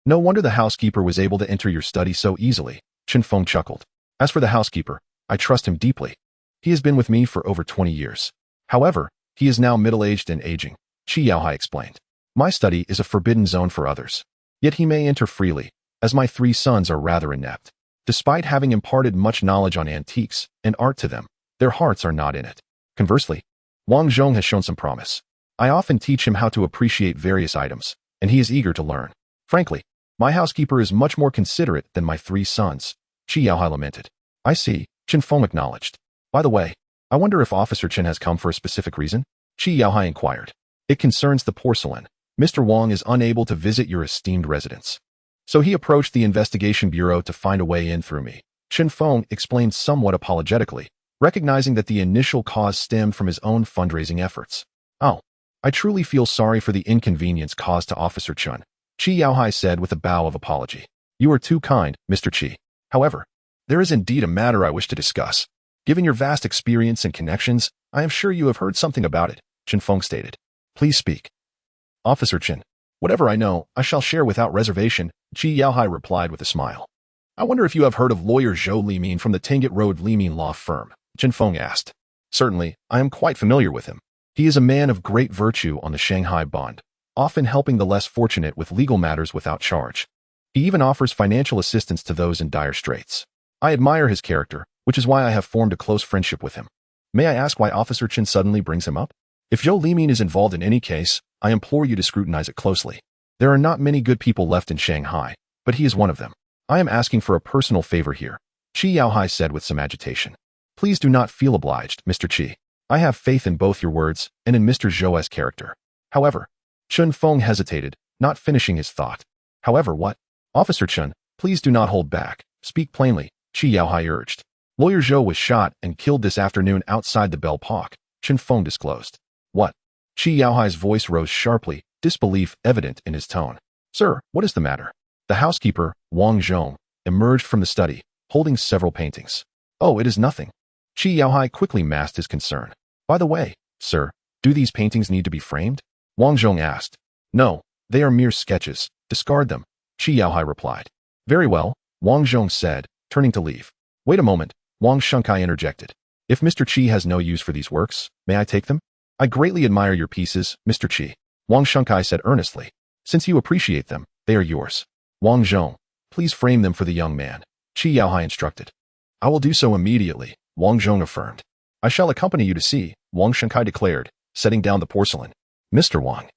No wonder the housekeeper was able to enter your study so easily, Chen Feng chuckled. As for the housekeeper, I trust him deeply. He has been with me for over 20 years. However, he is now middle-aged and aging, Qi Yaohai explained. My study is a forbidden zone for others. Yet he may enter freely, as my 3 sons are rather inept. Despite having imparted much knowledge on antiques and art to them, their hearts are not in it. Conversely, Wang Zhong has shown some promise. I often teach him how to appreciate various items, and he is eager to learn. Frankly, my housekeeper is much more considerate than my 3 sons, Qi Yaohai lamented. I see, Chen Feng acknowledged. By the way, I wonder if Officer Chen has come for a specific reason? Qi Yaohai inquired. It concerns the porcelain. Mr. Wang is unable to visit your esteemed residence. So he approached the investigation bureau to find a way in through me. Chen Feng explained somewhat apologetically, recognizing that the initial cause stemmed from his own fundraising efforts. Oh, I truly feel sorry for the inconvenience caused to Officer Chen, Qi Yaohai said with a bow of apology. You are too kind, Mr. Qi. However, there is indeed a matter I wish to discuss. Given your vast experience and connections, I am sure you have heard something about it, Chen Feng stated. Please speak. Officer Chen, whatever I know, I shall share without reservation, Qi Yaohai replied with a smile. I wonder if you have heard of lawyer Zhou Limin from the Tangut Road Limin law firm, Chen Feng asked. Certainly, I am quite familiar with him. He is a man of great virtue on the Shanghai bond, often helping the less fortunate with legal matters without charge. He even offers financial assistance to those in dire straits. I admire his character, which is why I have formed a close friendship with him. May I ask why Officer Chen suddenly brings him up? If Zhou Limin is involved in any case, I implore you to scrutinize it closely. There are not many good people left in Shanghai, but he is one of them. I am asking for a personal favor here, Qi Yaohai said with some agitation. Please do not feel obliged, Mr. Qi. I have faith in both your words and in Mr. Zhou's character. However, Chen Feng hesitated, not finishing his thought. However, what? Officer Chen, please do not hold back. Speak plainly, Qi Yaohai urged. Lawyer Zhou was shot and killed this afternoon outside the Belle Park, Chen Feng disclosed. What? Qi Yaohai's voice rose sharply, disbelief evident in his tone. Sir, what is the matter? The housekeeper, Wang Zhong, emerged from the study, holding several paintings. Oh, it is nothing. Qi Yaohai quickly masked his concern. By the way, sir, do these paintings need to be framed? Wang Zhong asked. No, they are mere sketches. Discard them, Qi Yaohai replied. Very well, Wang Zhong said, turning to leave. Wait a moment, Wang Shengkai interjected. If Mr. Qi has no use for these works, may I take them? I greatly admire your pieces, Mr. Qi, Wang Shengkai said earnestly. Since you appreciate them, they are yours. Wang Zhong, please frame them for the young man, Qi Yaohai instructed. I will do so immediately, Wang Zhong affirmed. I shall accompany you to see, Wang Shengkai declared, setting down the porcelain. Mr. Wang,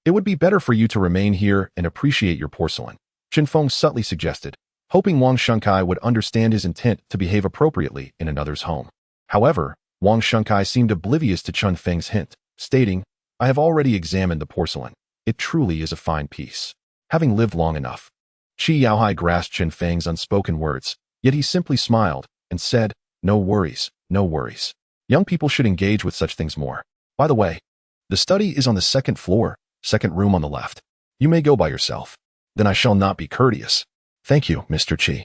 it would be better for you to remain here and appreciate your porcelain, Chen Feng subtly suggested, hoping Wang Shengkai would understand his intent to behave appropriately in another's home. However, Wang Shengkai seemed oblivious to Chen Feng's hint, stating, I have already examined the porcelain. It truly is a fine piece. Having lived long enough. Qi Yaohai grasped Chen Feng's unspoken words, yet he simply smiled and said, no worries, no worries. Young people should engage with such things more. By the way, the study is on the 2nd floor, 2nd room on the left. You may go by yourself. Then I shall not be courteous. Thank you, Mr. Qi.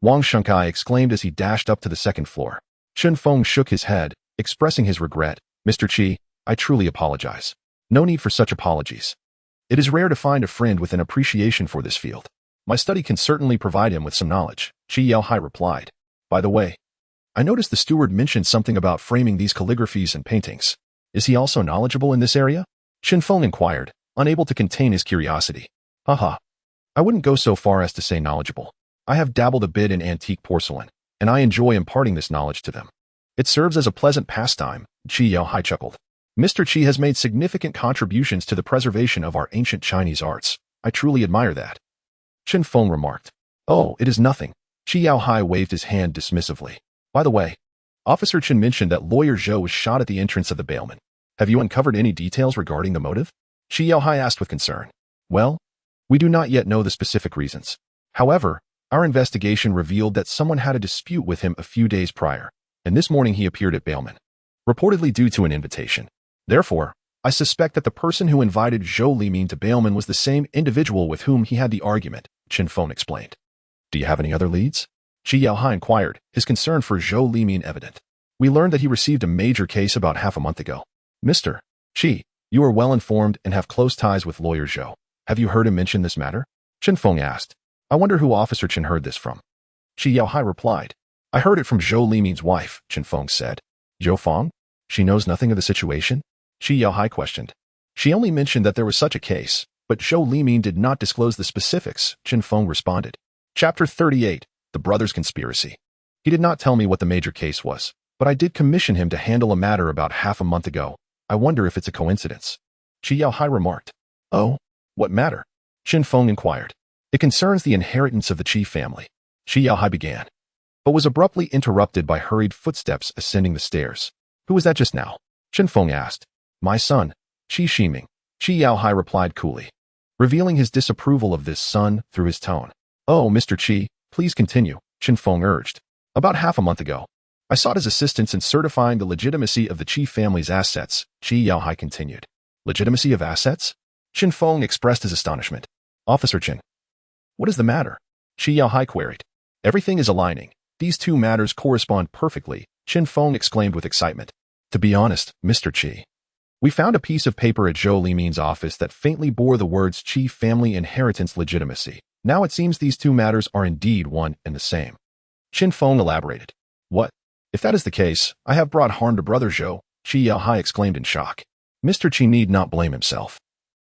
Wang Shengkai exclaimed as he dashed up to the 2nd floor. Chen Feng shook his head, expressing his regret, Mr. Qi, I truly apologize. No need for such apologies. It is rare to find a friend with an appreciation for this field. My study can certainly provide him with some knowledge, Qi Yaohai replied. By the way, I noticed the steward mentioned something about framing these calligraphies and paintings. Is he also knowledgeable in this area? Zhang Feng inquired, unable to contain his curiosity. Haha. I wouldn't go so far as to say knowledgeable. I have dabbled a bit in antique porcelain, and I enjoy imparting this knowledge to them. It serves as a pleasant pastime, Qi Yaohai chuckled. Mr. Qi has made significant contributions to the preservation of our ancient Chinese arts. I truly admire that. Zhang Feng remarked. Oh, it is nothing. Qi Yaohai waved his hand dismissively. By the way, Officer Chen mentioned that Lawyer Zhou was shot at the entrance of the bailment. Have you uncovered any details regarding the motive? Qi Yaohai asked with concern. Well, we do not yet know the specific reasons. However, our investigation revealed that someone had a dispute with him a few days prior, and this morning he appeared at bailment, reportedly due to an invitation. Therefore, I suspect that the person who invited Zhou Limin to bailment was the same individual with whom he had the argument, Zhang Feng explained. Do you have any other leads? Qi Yaohai inquired, his concern for Zhou Limin evident. We learned that he received a major case about half a month ago. Mr. Qi, you are well informed and have close ties with Lawyer Zhou. Have you heard him mention this matter? Zhang Feng asked. I wonder who Officer Chen heard this from. Qi Yaohai replied. I heard it from Zhou Limin's wife, Zhang Feng said. Zhou Feng? She knows nothing of the situation? Qi Yaohai questioned. She only mentioned that there was such a case, but Zhou Limin did not disclose the specifics, Zhang Feng responded. Chapter 38. The Brothers' Conspiracy. He did not tell me what the major case was, but I did commission him to handle a matter about half a month ago. I wonder if it's a coincidence. Qi Yaohai remarked. Oh, what matter? Zhang Feng inquired. It concerns the inheritance of the Qi family. Qi Yaohai began, but was abruptly interrupted by hurried footsteps ascending the stairs. Who was that just now? Zhang Feng asked. My son, Qi Shiming. Qi Yaohai replied coolly, revealing his disapproval of this son through his tone. Oh, Mr. Qi, please continue, Zhang Feng urged. About half a month ago, I sought his assistance in certifying the legitimacy of the Qi family's assets, Qi Yaohai continued. Legitimacy of assets? Zhang Feng expressed his astonishment. Officer Chen. What is the matter? Qi Yaohai queried. Everything is aligning. These two matters correspond perfectly, Zhang Feng exclaimed with excitement. To be honest, Mr. Qi, we found a piece of paper at Zhou Limin's office that faintly bore the words Qi family inheritance legitimacy. Now it seems these two matters are indeed one and the same. Zhang Feng elaborated. What? If that is the case, I have brought harm to Brother Zhou, Qi Yaohai exclaimed in shock. Mr. Qi need not blame himself.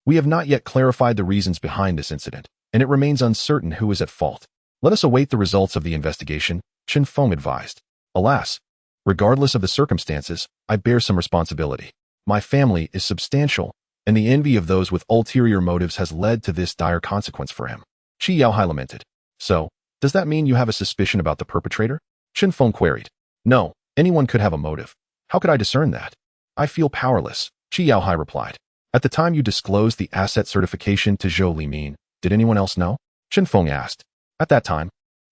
We have not yet clarified the reasons behind this incident, and it remains uncertain who is at fault. Let us await the results of the investigation, Zhang Feng advised. Alas, regardless of the circumstances, I bear some responsibility. My family is substantial, and the envy of those with ulterior motives has led to this dire consequence for him. Qi Yaohai lamented. So, does that mean you have a suspicion about the perpetrator? Zhang Feng queried. No, anyone could have a motive. How could I discern that? I feel powerless, Qi Yaohai replied. At the time you disclosed the asset certification to Zhou Limin, did anyone else know? Zhang Feng asked. At that time,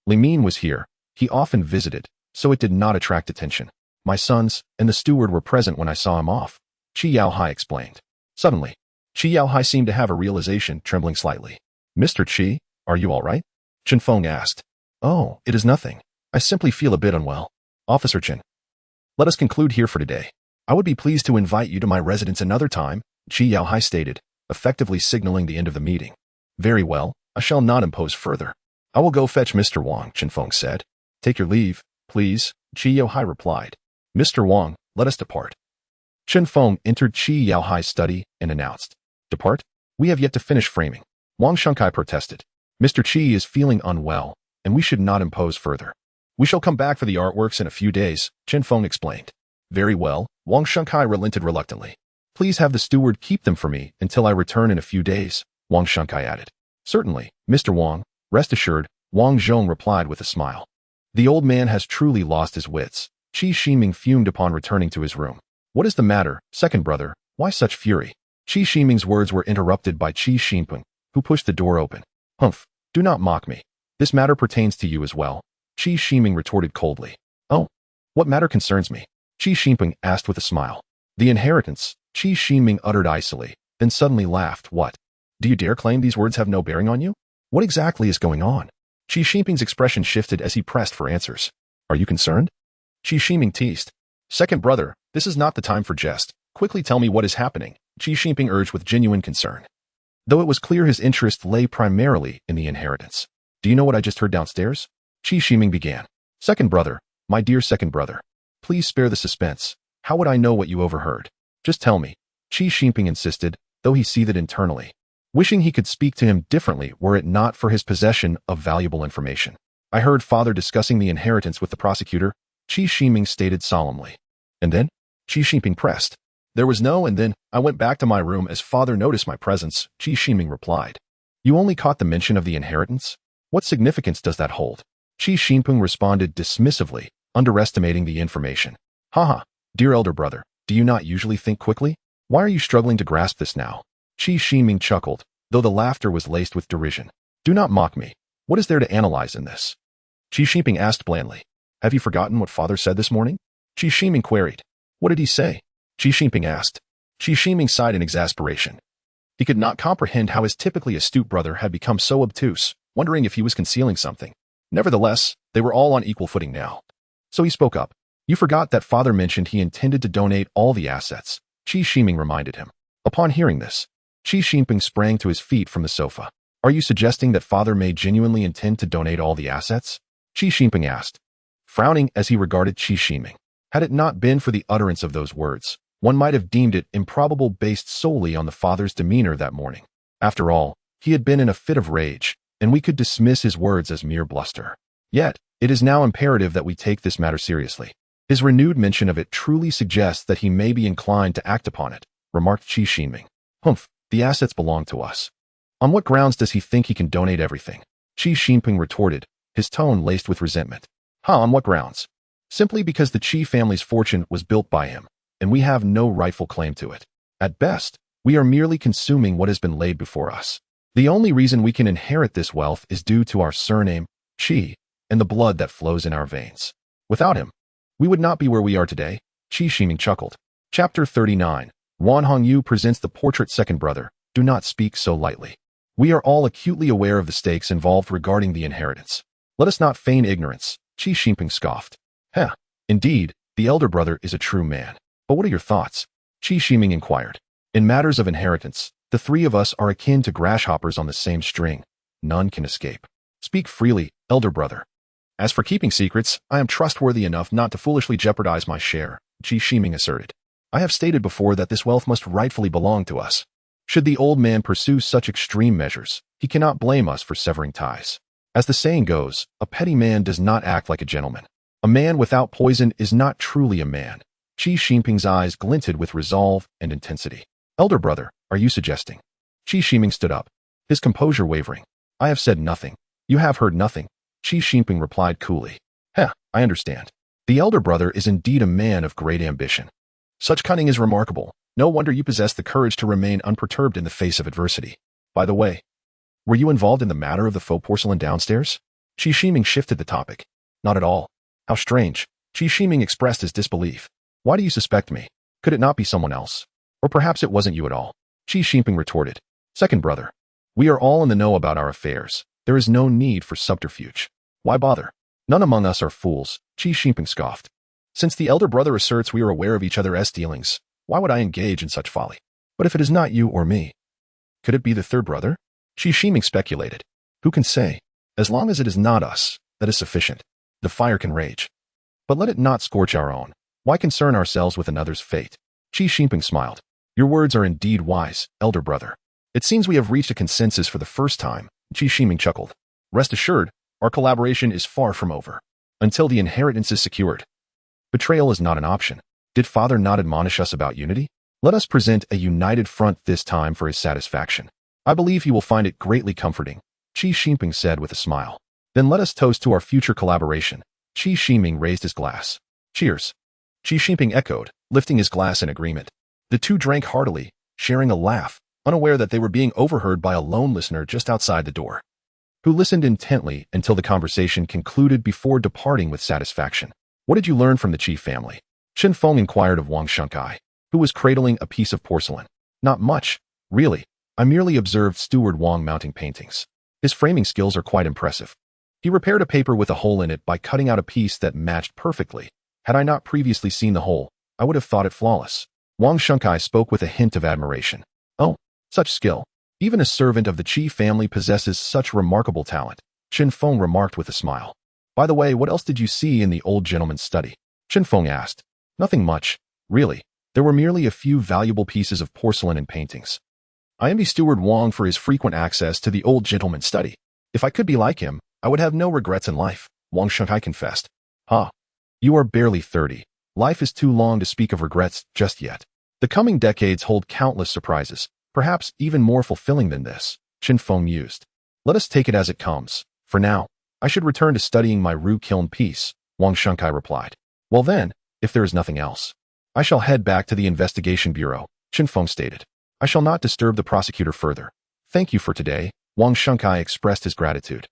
Limin was here. He often visited, so it did not attract attention. My sons and the steward were present when I saw him off, Qi Yaohai explained. Suddenly, Qi Yaohai seemed to have a realization, trembling slightly. Mr. Qi, are you all right? Zhang Feng asked. Oh, it is nothing. I simply feel a bit unwell. Officer Chen. Let us conclude here for today. I would be pleased to invite you to my residence another time, Qi Yaohai stated, effectively signaling the end of the meeting. Very well, I shall not impose further. I will go fetch Mr. Wang, Zhang Feng said. Take your leave, please, Qi Yaohai replied. Mr. Wang, let us depart. Zhang Feng entered Qi Yaohai's study and announced. Depart? We have yet to finish framing. Wang Shengkai protested. Mr. Qi is feeling unwell, and we should not impose further. We shall come back for the artworks in a few days, Zhang Feng explained. Very well, Wang Shengkai relented reluctantly. Please have the steward keep them for me until I return in a few days, Wang Shengkai added. Certainly, Mr. Wang, rest assured, Wang Zhong replied with a smile. The old man has truly lost his wits. Qi Shiming fumed upon returning to his room. What is the matter, second brother? Why such fury? Qi Shiming's words were interrupted by Qi Xinpeng, who pushed the door open. Humph, do not mock me. This matter pertains to you as well, Qi Shiming retorted coldly. Oh, what matter concerns me? Qi Xinpeng asked with a smile. The inheritance, Qi Shiming uttered icily, then suddenly laughed. What? Do you dare claim these words have no bearing on you? What exactly is going on? Qi Xinping's expression shifted as he pressed for answers. Are you concerned? Qi Shiming teased. Second brother, This is not the time for jest. Quickly tell me what is happening, Qi Jinping urged with genuine concern. Though it was clear his interest lay primarily in the inheritance. Do you know what I just heard downstairs? Qi Jinping began. Second brother, my dear second brother. Please spare the suspense. How would I know what you overheard? Just tell me, Qi Jinping insisted, though he seethed internally, wishing he could speak to him differently were it not for his possession of valuable information. I heard father discussing the inheritance with the prosecutor, Qi Jinping stated solemnly. And then? Qi Jinping pressed. There was no and then. I went back to my room as father noticed my presence, Qi Jinping replied. You only caught the mention of the inheritance? What significance does that hold? Qi Jinping responded dismissively, underestimating the information. Haha, dear elder brother, do you not usually think quickly? Why are you struggling to grasp this now? Qi Jinping chuckled, though the laughter was laced with derision. Do not mock me. What is there to analyze in this? Qi Jinping asked blandly. Have you forgotten what father said this morning? Qi Jinping queried. What did he say? Qi Jinping asked. Qi Jinping sighed in exasperation. He could not comprehend how his typically astute brother had become so obtuse, wondering if he was concealing something. Nevertheless, they were all on equal footing now. So he spoke up. You forgot that father mentioned he intended to donate all the assets, Qi Jinping reminded him. Upon hearing this, Qi Jinping sprang to his feet from the sofa. Are you suggesting that father may genuinely intend to donate all the assets? Qi Jinping asked, frowning as he regarded Qi Jinping. Had it not been for the utterance of those words, one might have deemed it improbable based solely on the father's demeanor that morning. After all, he had been in a fit of rage, and we could dismiss his words as mere bluster. Yet, it is now imperative that we take this matter seriously. His renewed mention of it truly suggests that he may be inclined to act upon it, remarked Qi Jinping. Humph, the assets belong to us. On what grounds does he think he can donate everything? Qi Jinping retorted, his tone laced with resentment. On what grounds? Simply because the Qi family's fortune was built by him, and we have no rightful claim to it. At best, we are merely consuming what has been laid before us. The only reason we can inherit this wealth is due to our surname, Qi, and the blood that flows in our veins. Without him, we would not be where we are today, Qi Jinping chuckled. Chapter 39. Wan Hongyu presents the portrait second brother. Do not speak so lightly. We are all acutely aware of the stakes involved regarding the inheritance. Let us not feign ignorance, Qi Jinping scoffed. Indeed, the elder brother is a true man. But what are your thoughts? Qi Jinping inquired. In matters of inheritance, the three of us are akin to grasshoppers on the same string. None can escape. Speak freely, elder brother. As for keeping secrets, I am trustworthy enough not to foolishly jeopardize my share, Qi Jinping asserted. I have stated before that this wealth must rightfully belong to us. Should the old man pursue such extreme measures, he cannot blame us for severing ties. As the saying goes, a petty man does not act like a gentleman. A man without poison is not truly a man. Qi Jinping's eyes glinted with resolve and intensity. Elder brother, are you suggesting? Qi Jinping stood up, his composure wavering. I have said nothing. You have heard nothing. Qi Jinping replied coolly. I understand. The elder brother is indeed a man of great ambition. Such cunning is remarkable. No wonder you possess the courage to remain unperturbed in the face of adversity. By the way, were you involved in the matter of the faux porcelain downstairs? Qi Jinping shifted the topic. Not at all. How strange. Qi Jinping expressed his disbelief. Why do you suspect me? Could it not be someone else? Or perhaps it wasn't you at all? Qi Jinping retorted. Second brother, we are all in the know about our affairs. There is no need for subterfuge. Why bother? None among us are fools, Qi Jinping scoffed. Since the elder brother asserts we are aware of each other's dealings, why would I engage in such folly? But if it is not you or me, could it be the third brother? Qi Jinping speculated. Who can say? As long as it is not us, that is sufficient. The fire can rage. But let it not scorch our own. Why concern ourselves with another's fate? Qi Jinping smiled. Your words are indeed wise, elder brother. It seems we have reached a consensus for the first time, Qi Jinping chuckled. Rest assured, our collaboration is far from over. Until the inheritance is secured. Betrayal is not an option. Did father not admonish us about unity? Let us present a united front this time for his satisfaction. I believe he will find it greatly comforting, Qi Jinping said with a smile. Then let us toast to our future collaboration. Qi Jinping raised his glass. Cheers. Qi Jinping echoed, lifting his glass in agreement. The two drank heartily, sharing a laugh, unaware that they were being overheard by a lone listener just outside the door, who listened intently until the conversation concluded before departing with satisfaction. What did you learn from the Qi family? Zhang Feng inquired of Wang Shengkai, who was cradling a piece of porcelain. Not much, really. I merely observed Steward Wang mounting paintings. His framing skills are quite impressive. He repaired a paper with a hole in it by cutting out a piece that matched perfectly. Had I not previously seen the hole, I would have thought it flawless. Wang Shengkai spoke with a hint of admiration. Oh, such skill. Even a servant of the Qi family possesses such remarkable talent, Zhang Feng remarked with a smile. By the way, what else did you see in the old gentleman's study? Zhang Feng asked. Nothing much, really. There were merely a few valuable pieces of porcelain and paintings. I envy Steward Wang for his frequent access to the old gentleman's study. If I could be like him, I would have no regrets in life, Wang Shengkai confessed. Ha! You are barely 30. Life is too long to speak of regrets just yet. The coming decades hold countless surprises, perhaps even more fulfilling than this, Zhang Feng mused. Let us take it as it comes. For now, I should return to studying my Ru Kiln piece, Wang Shengkai replied. Well then, if there is nothing else, I shall head back to the investigation bureau, Zhang Feng stated. I shall not disturb the prosecutor further. Thank you for today, Wang Shengkai expressed his gratitude.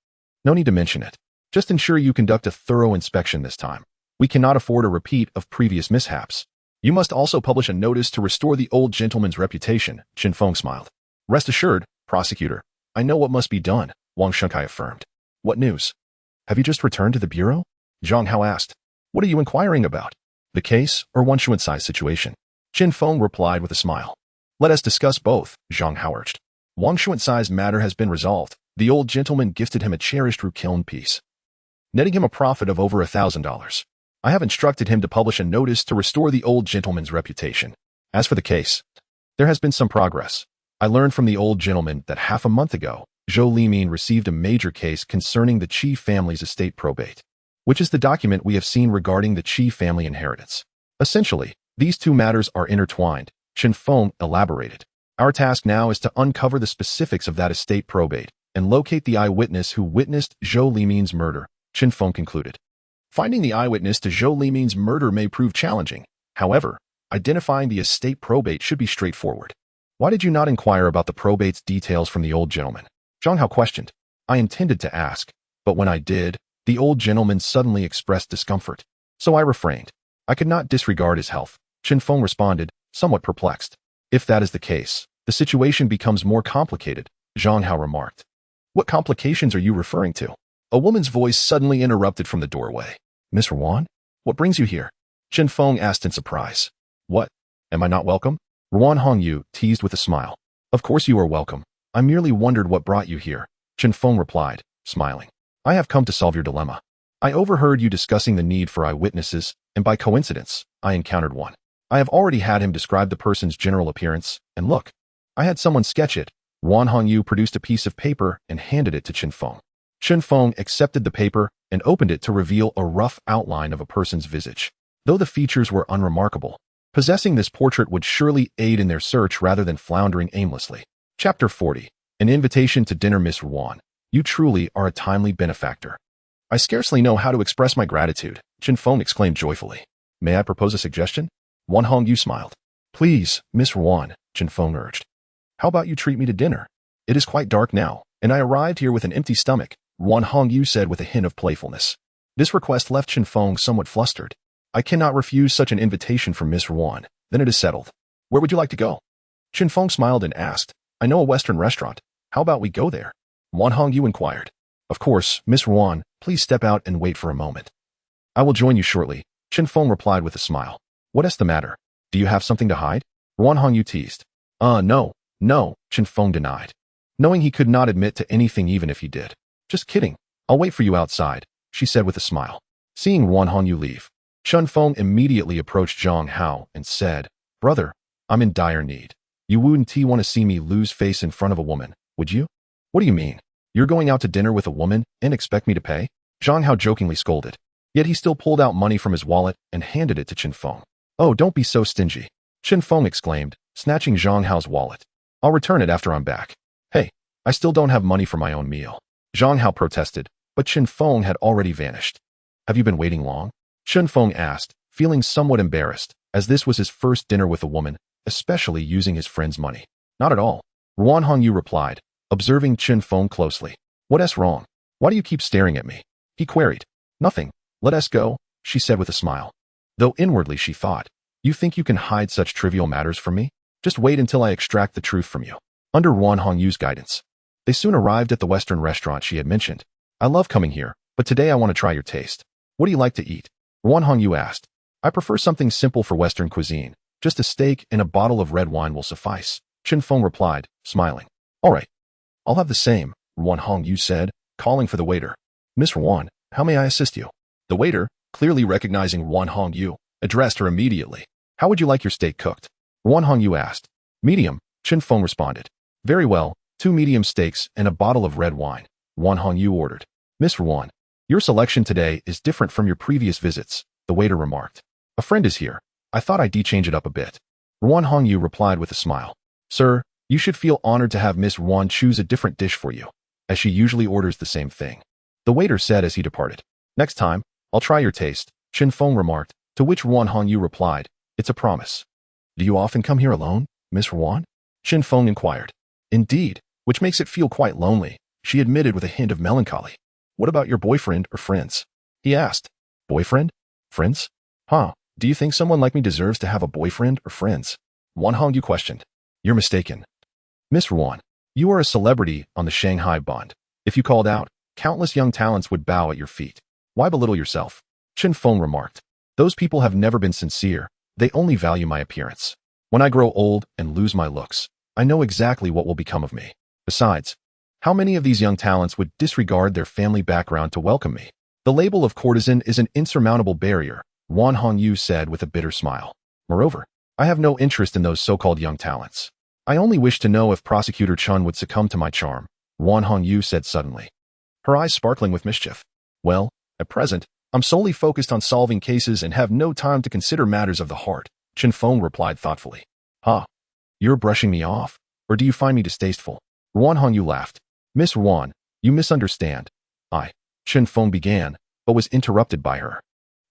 No need to mention it. Just ensure you conduct a thorough inspection this time. We cannot afford a repeat of previous mishaps. You must also publish a notice to restore the old gentleman's reputation, Zhang Feng smiled. Rest assured, prosecutor, I know what must be done, Wang Shengkai affirmed. What news? Have you just returned to the bureau? Zhang Hao asked. What are you inquiring about? The case or Wan Xuancai's situation? Zhang Feng replied with a smile. Let us discuss both, Zhang Hao urged. Wang Xuancai's matter has been resolved. The old gentleman gifted him a cherished Ru Kiln piece, netting him a profit of over $1,000. I have instructed him to publish a notice to restore the old gentleman's reputation. As for the case, there has been some progress. I learned from the old gentleman that half a month ago, Zhou Limin received a major case concerning the Qi family's estate probate, which is the document we have seen regarding the Qi family inheritance. Essentially, these two matters are intertwined, Zhang Feng elaborated. Our task now is to uncover the specifics of that estate probate and locate the eyewitness who witnessed Zhou Limin's murder, Zhang Feng concluded. Finding the eyewitness to Zhou Limin's murder may prove challenging. However, identifying the estate probate should be straightforward. Why did you not inquire about the probate's details from the old gentleman? Zhang Hao questioned. I intended to ask, but when I did, the old gentleman suddenly expressed discomfort. So I refrained. I could not disregard his health, Zhang Feng responded, somewhat perplexed. If that is the case, the situation becomes more complicated, Zhang Hao remarked. What complications are you referring to? A woman's voice suddenly interrupted from the doorway. Miss Ruan? What brings you here? Zhang Feng asked in surprise. What? Am I not welcome? Ruan Hongyu teased with a smile. Of course you are welcome. I merely wondered what brought you here, Zhang Feng replied, smiling. I have come to solve your dilemma. I overheard you discussing the need for eyewitnesses, and by coincidence, I encountered one. I have already had him describe the person's general appearance, and look, I had someone sketch it. Ruan Hongyu produced a piece of paper and handed it to Zhang Feng. Zhang Feng accepted the paper and opened it to reveal a rough outline of a person's visage. Though the features were unremarkable, possessing this portrait would surely aid in their search rather than floundering aimlessly. Chapter 40. An invitation to dinner. Miss Ruan, you truly are a timely benefactor. I scarcely know how to express my gratitude, Zhang Feng exclaimed joyfully. May I propose a suggestion? Wan Hongyu smiled. Please, Miss Ruan, Zhang Feng urged. How about you treat me to dinner? It is quite dark now, and I arrived here with an empty stomach, Wan Hongyu said with a hint of playfulness. This request left Zhang Feng somewhat flustered. I cannot refuse such an invitation from Miss Ruan. Then it is settled. Where would you like to go? Zhang Feng smiled and asked, I know a Western restaurant. How about we go there? Wan Hongyu inquired. Of course, Miss Ruan, please step out and wait for a moment. I will join you shortly, Zhang Feng replied with a smile. What is the matter? Do you have something to hide? Wan Hongyu teased. No, Zhang Feng denied, knowing he could not admit to anything even if he did. Just kidding. I'll wait for you outside, she said with a smile. Seeing Wan Hongyu leave, Zhang Feng immediately approached Zhang Hao and said, Brother, I'm in dire need. You wouldn't want to see me lose face in front of a woman, would you? What do you mean? You're going out to dinner with a woman and expect me to pay? Zhang Hao jokingly scolded. Yet he still pulled out money from his wallet and handed it to Zhang Feng. Oh, don't be so stingy, Zhang Feng exclaimed, snatching Zhang Hao's wallet. I'll return it after I'm back. Hey, I still don't have money for my own meal. Zhang Hao protested, but Zhang Feng had already vanished. Have you been waiting long? Zhang Feng asked, feeling somewhat embarrassed, as this was his first dinner with a woman, especially using his friend's money. Not at all, Ruan Hongyu replied, observing Zhang Feng closely. What's wrong? Why do you keep staring at me? He queried. Nothing. Let us go, she said with a smile. Though inwardly she thought, you think you can hide such trivial matters from me? Just wait until I extract the truth from you. Under Ruan Hongyu's guidance, they soon arrived at the Western restaurant she had mentioned. I love coming here, but today I want to try your taste. What do you like to eat? Ruan Hongyu asked. I prefer something simple for Western cuisine. Just a steak and a bottle of red wine will suffice, Zhang Feng replied, smiling. All right. I'll have the same, Zhang Hao said, calling for the waiter. Miss Ruan, how may I assist you? The waiter, clearly recognizing Zhang Hao, addressed her immediately. How would you like your steak cooked? Zhang Hao asked. Medium, Zhang Feng responded. Very well, 2 medium steaks and a bottle of red wine, Zhang Hao ordered. Miss Ruan, your selection today is different from your previous visits, the waiter remarked. A friend is here. I thought I'd change it up a bit. Zhang Hao replied with a smile. Sir, you should feel honored to have Miss Ruan choose a different dish for you, as she usually orders the same thing. The waiter said as he departed. Next time, I'll try your taste, Zhang Feng remarked, to which Zhang Hao replied, it's a promise. Do you often come here alone, Miss Ruan? Zhang Feng inquired. Indeed, which makes it feel quite lonely, she admitted with a hint of melancholy. What about your boyfriend or friends? He asked. Boyfriend? Friends? Huh, do you think someone like me deserves to have a boyfriend or friends? Zhang Hao questioned. You're mistaken. Miss Ruan, you are a celebrity on the Shanghai Bund. If you called out, countless young talents would bow at your feet. Why belittle yourself? Zhang Feng remarked. Those people have never been sincere. They only value my appearance. When I grow old and lose my looks, I know exactly what will become of me. Besides, how many of these young talents would disregard their family background to welcome me? The label of courtesan is an insurmountable barrier, Zhang Hao said with a bitter smile. Moreover, I have no interest in those so-called young talents. I only wish to know if Prosecutor Chun would succumb to my charm, Zhang Hao said suddenly, her eyes sparkling with mischief. Well, at present, I'm solely focused on solving cases and have no time to consider matters of the heart, Zhang Feng replied thoughtfully. You're brushing me off, or do you find me distasteful? Zhang Hao laughed. Miss Ruan, you misunderstand. Zhang Feng began, but was interrupted by her.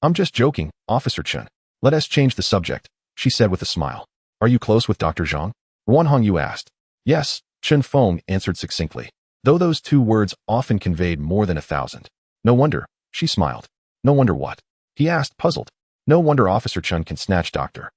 I'm just joking, Officer Chen. Let us change the subject, she said with a smile. Are you close with Dr. Zhang? Zhang Hao asked. Yes, Zhang Feng answered succinctly, though those 2 words often conveyed more than 1,000. No wonder, she smiled. No wonder what? He asked, puzzled. No wonder Officer Chen can snatch Dr.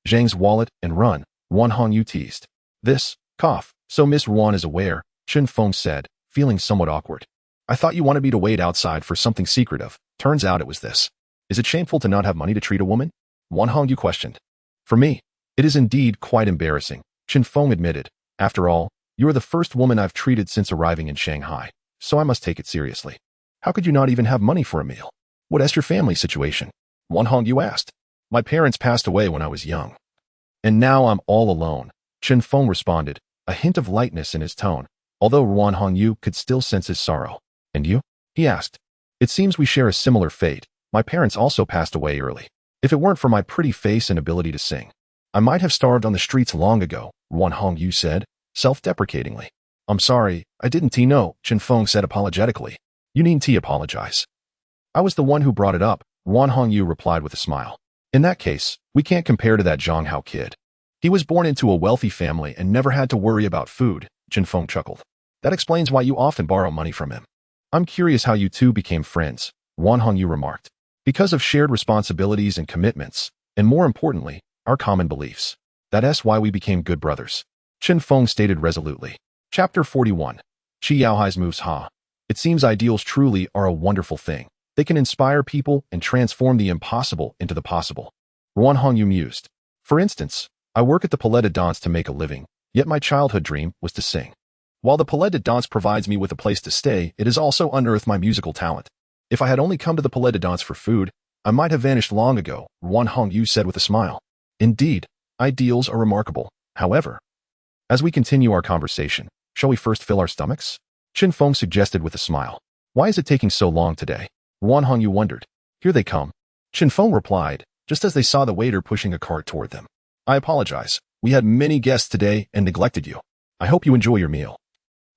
Zhang's wallet and run, Zhang Hao teased. This, cough, so Miss Ruan is aware, Zhang Feng said, feeling somewhat awkward. I thought you wanted me to wait outside for something secretive. Turns out it was this. Is it shameful to not have money to treat a woman? Zhang Hao questioned. For me, it is indeed quite embarrassing, Zhang Feng admitted. After all, you are the first woman I've treated since arriving in Shanghai, so I must take it seriously. How could you not even have money for a meal? What is your family situation? Zhang Hao asked. My parents passed away when I was young. And now I'm all alone, Zhang Feng responded, a hint of lightness in his tone, although Zhang Hao could still sense his sorrow. And you? He asked. It seems we share a similar fate. My parents also passed away early. If it weren't for my pretty face and ability to sing, I might have starved on the streets long ago, Zhang Hao said, self-deprecatingly. I'm sorry, I didn't know, Zhang Feng said apologetically. You needn't apologize. I was the one who brought it up, Zhang Hao replied with a smile. In that case, we can't compare to that Zhang Hao kid. He was born into a wealthy family and never had to worry about food, Zhang Feng chuckled. That explains why you often borrow money from him. I'm curious how you 2 became friends, Zhang Hao remarked. Because of shared responsibilities and commitments, and more importantly, our common beliefs. That's why we became good brothers, Zhang Feng stated resolutely. Chapter 41. Qi Yaohai's moves ha. It seems ideals truly are a wonderful thing. They can inspire people and transform the impossible into the possible. Zhang Hao mused. For instance, I work at the Palais de Danse to make a living, yet my childhood dream was to sing. While the Palais de Danse provides me with a place to stay, it has also unearthed my musical talent. If I had only come to the Palais de Danse for food, I might have vanished long ago, Zhang Hao said with a smile. Indeed, ideals are remarkable. However, as we continue our conversation, shall we first fill our stomachs? Zhang Feng suggested with a smile. Why is it taking so long today? Zhang Hao wondered. Here they come. Zhang Feng replied, just as they saw the waiter pushing a cart toward them. I apologize. We had many guests today and neglected you. I hope you enjoy your meal.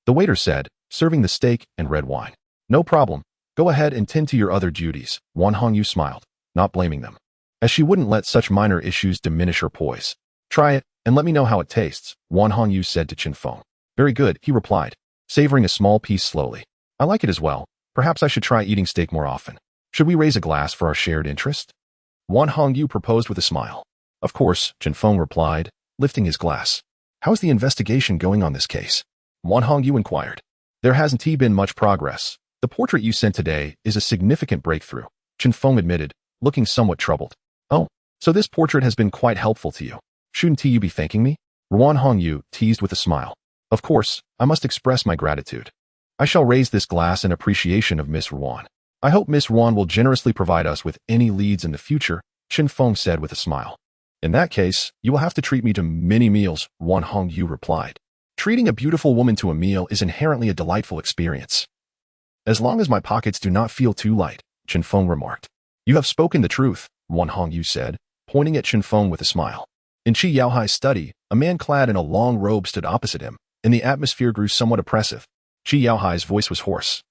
The waiter said, serving the steak and red wine. No problem. Go ahead and tend to your other duties, Zhang Hao smiled, not blaming them, as she wouldn't let such minor issues diminish her poise. Try it, and let me know how it tastes, Zhang Hao said to Zhang Feng. Very good, he replied, savoring a small piece slowly. I like it as well. Perhaps I should try eating steak more often. Should we raise a glass for our shared interest? Zhang Hao proposed with a smile. Of course, Zhang Feng replied, lifting his glass. How's the investigation going on this case? Zhang Hao inquired. There hasn't been much progress. The portrait you sent today is a significant breakthrough, Zhang Feng admitted, looking somewhat troubled. Oh, so this portrait has been quite helpful to you. Shouldn't you be thanking me? Ruan Hongyu teased with a smile. Of course, I must express my gratitude. I shall raise this glass in appreciation of Miss Ruan. I hope Miss Ruan will generously provide us with any leads in the future, Chen Feng said with a smile. In that case, you will have to treat me to many meals, Ruan Hongyu replied. Treating a beautiful woman to a meal is inherently a delightful experience. As long as my pockets do not feel too light, Chen Feng remarked. You have spoken the truth, Ruan Hongyu said, pointing at Chen Feng with a smile. In Qi Yaohai's study, a man clad in a long robe stood opposite him, and the atmosphere grew somewhat oppressive. Qi Yaohai's voice was hoarse,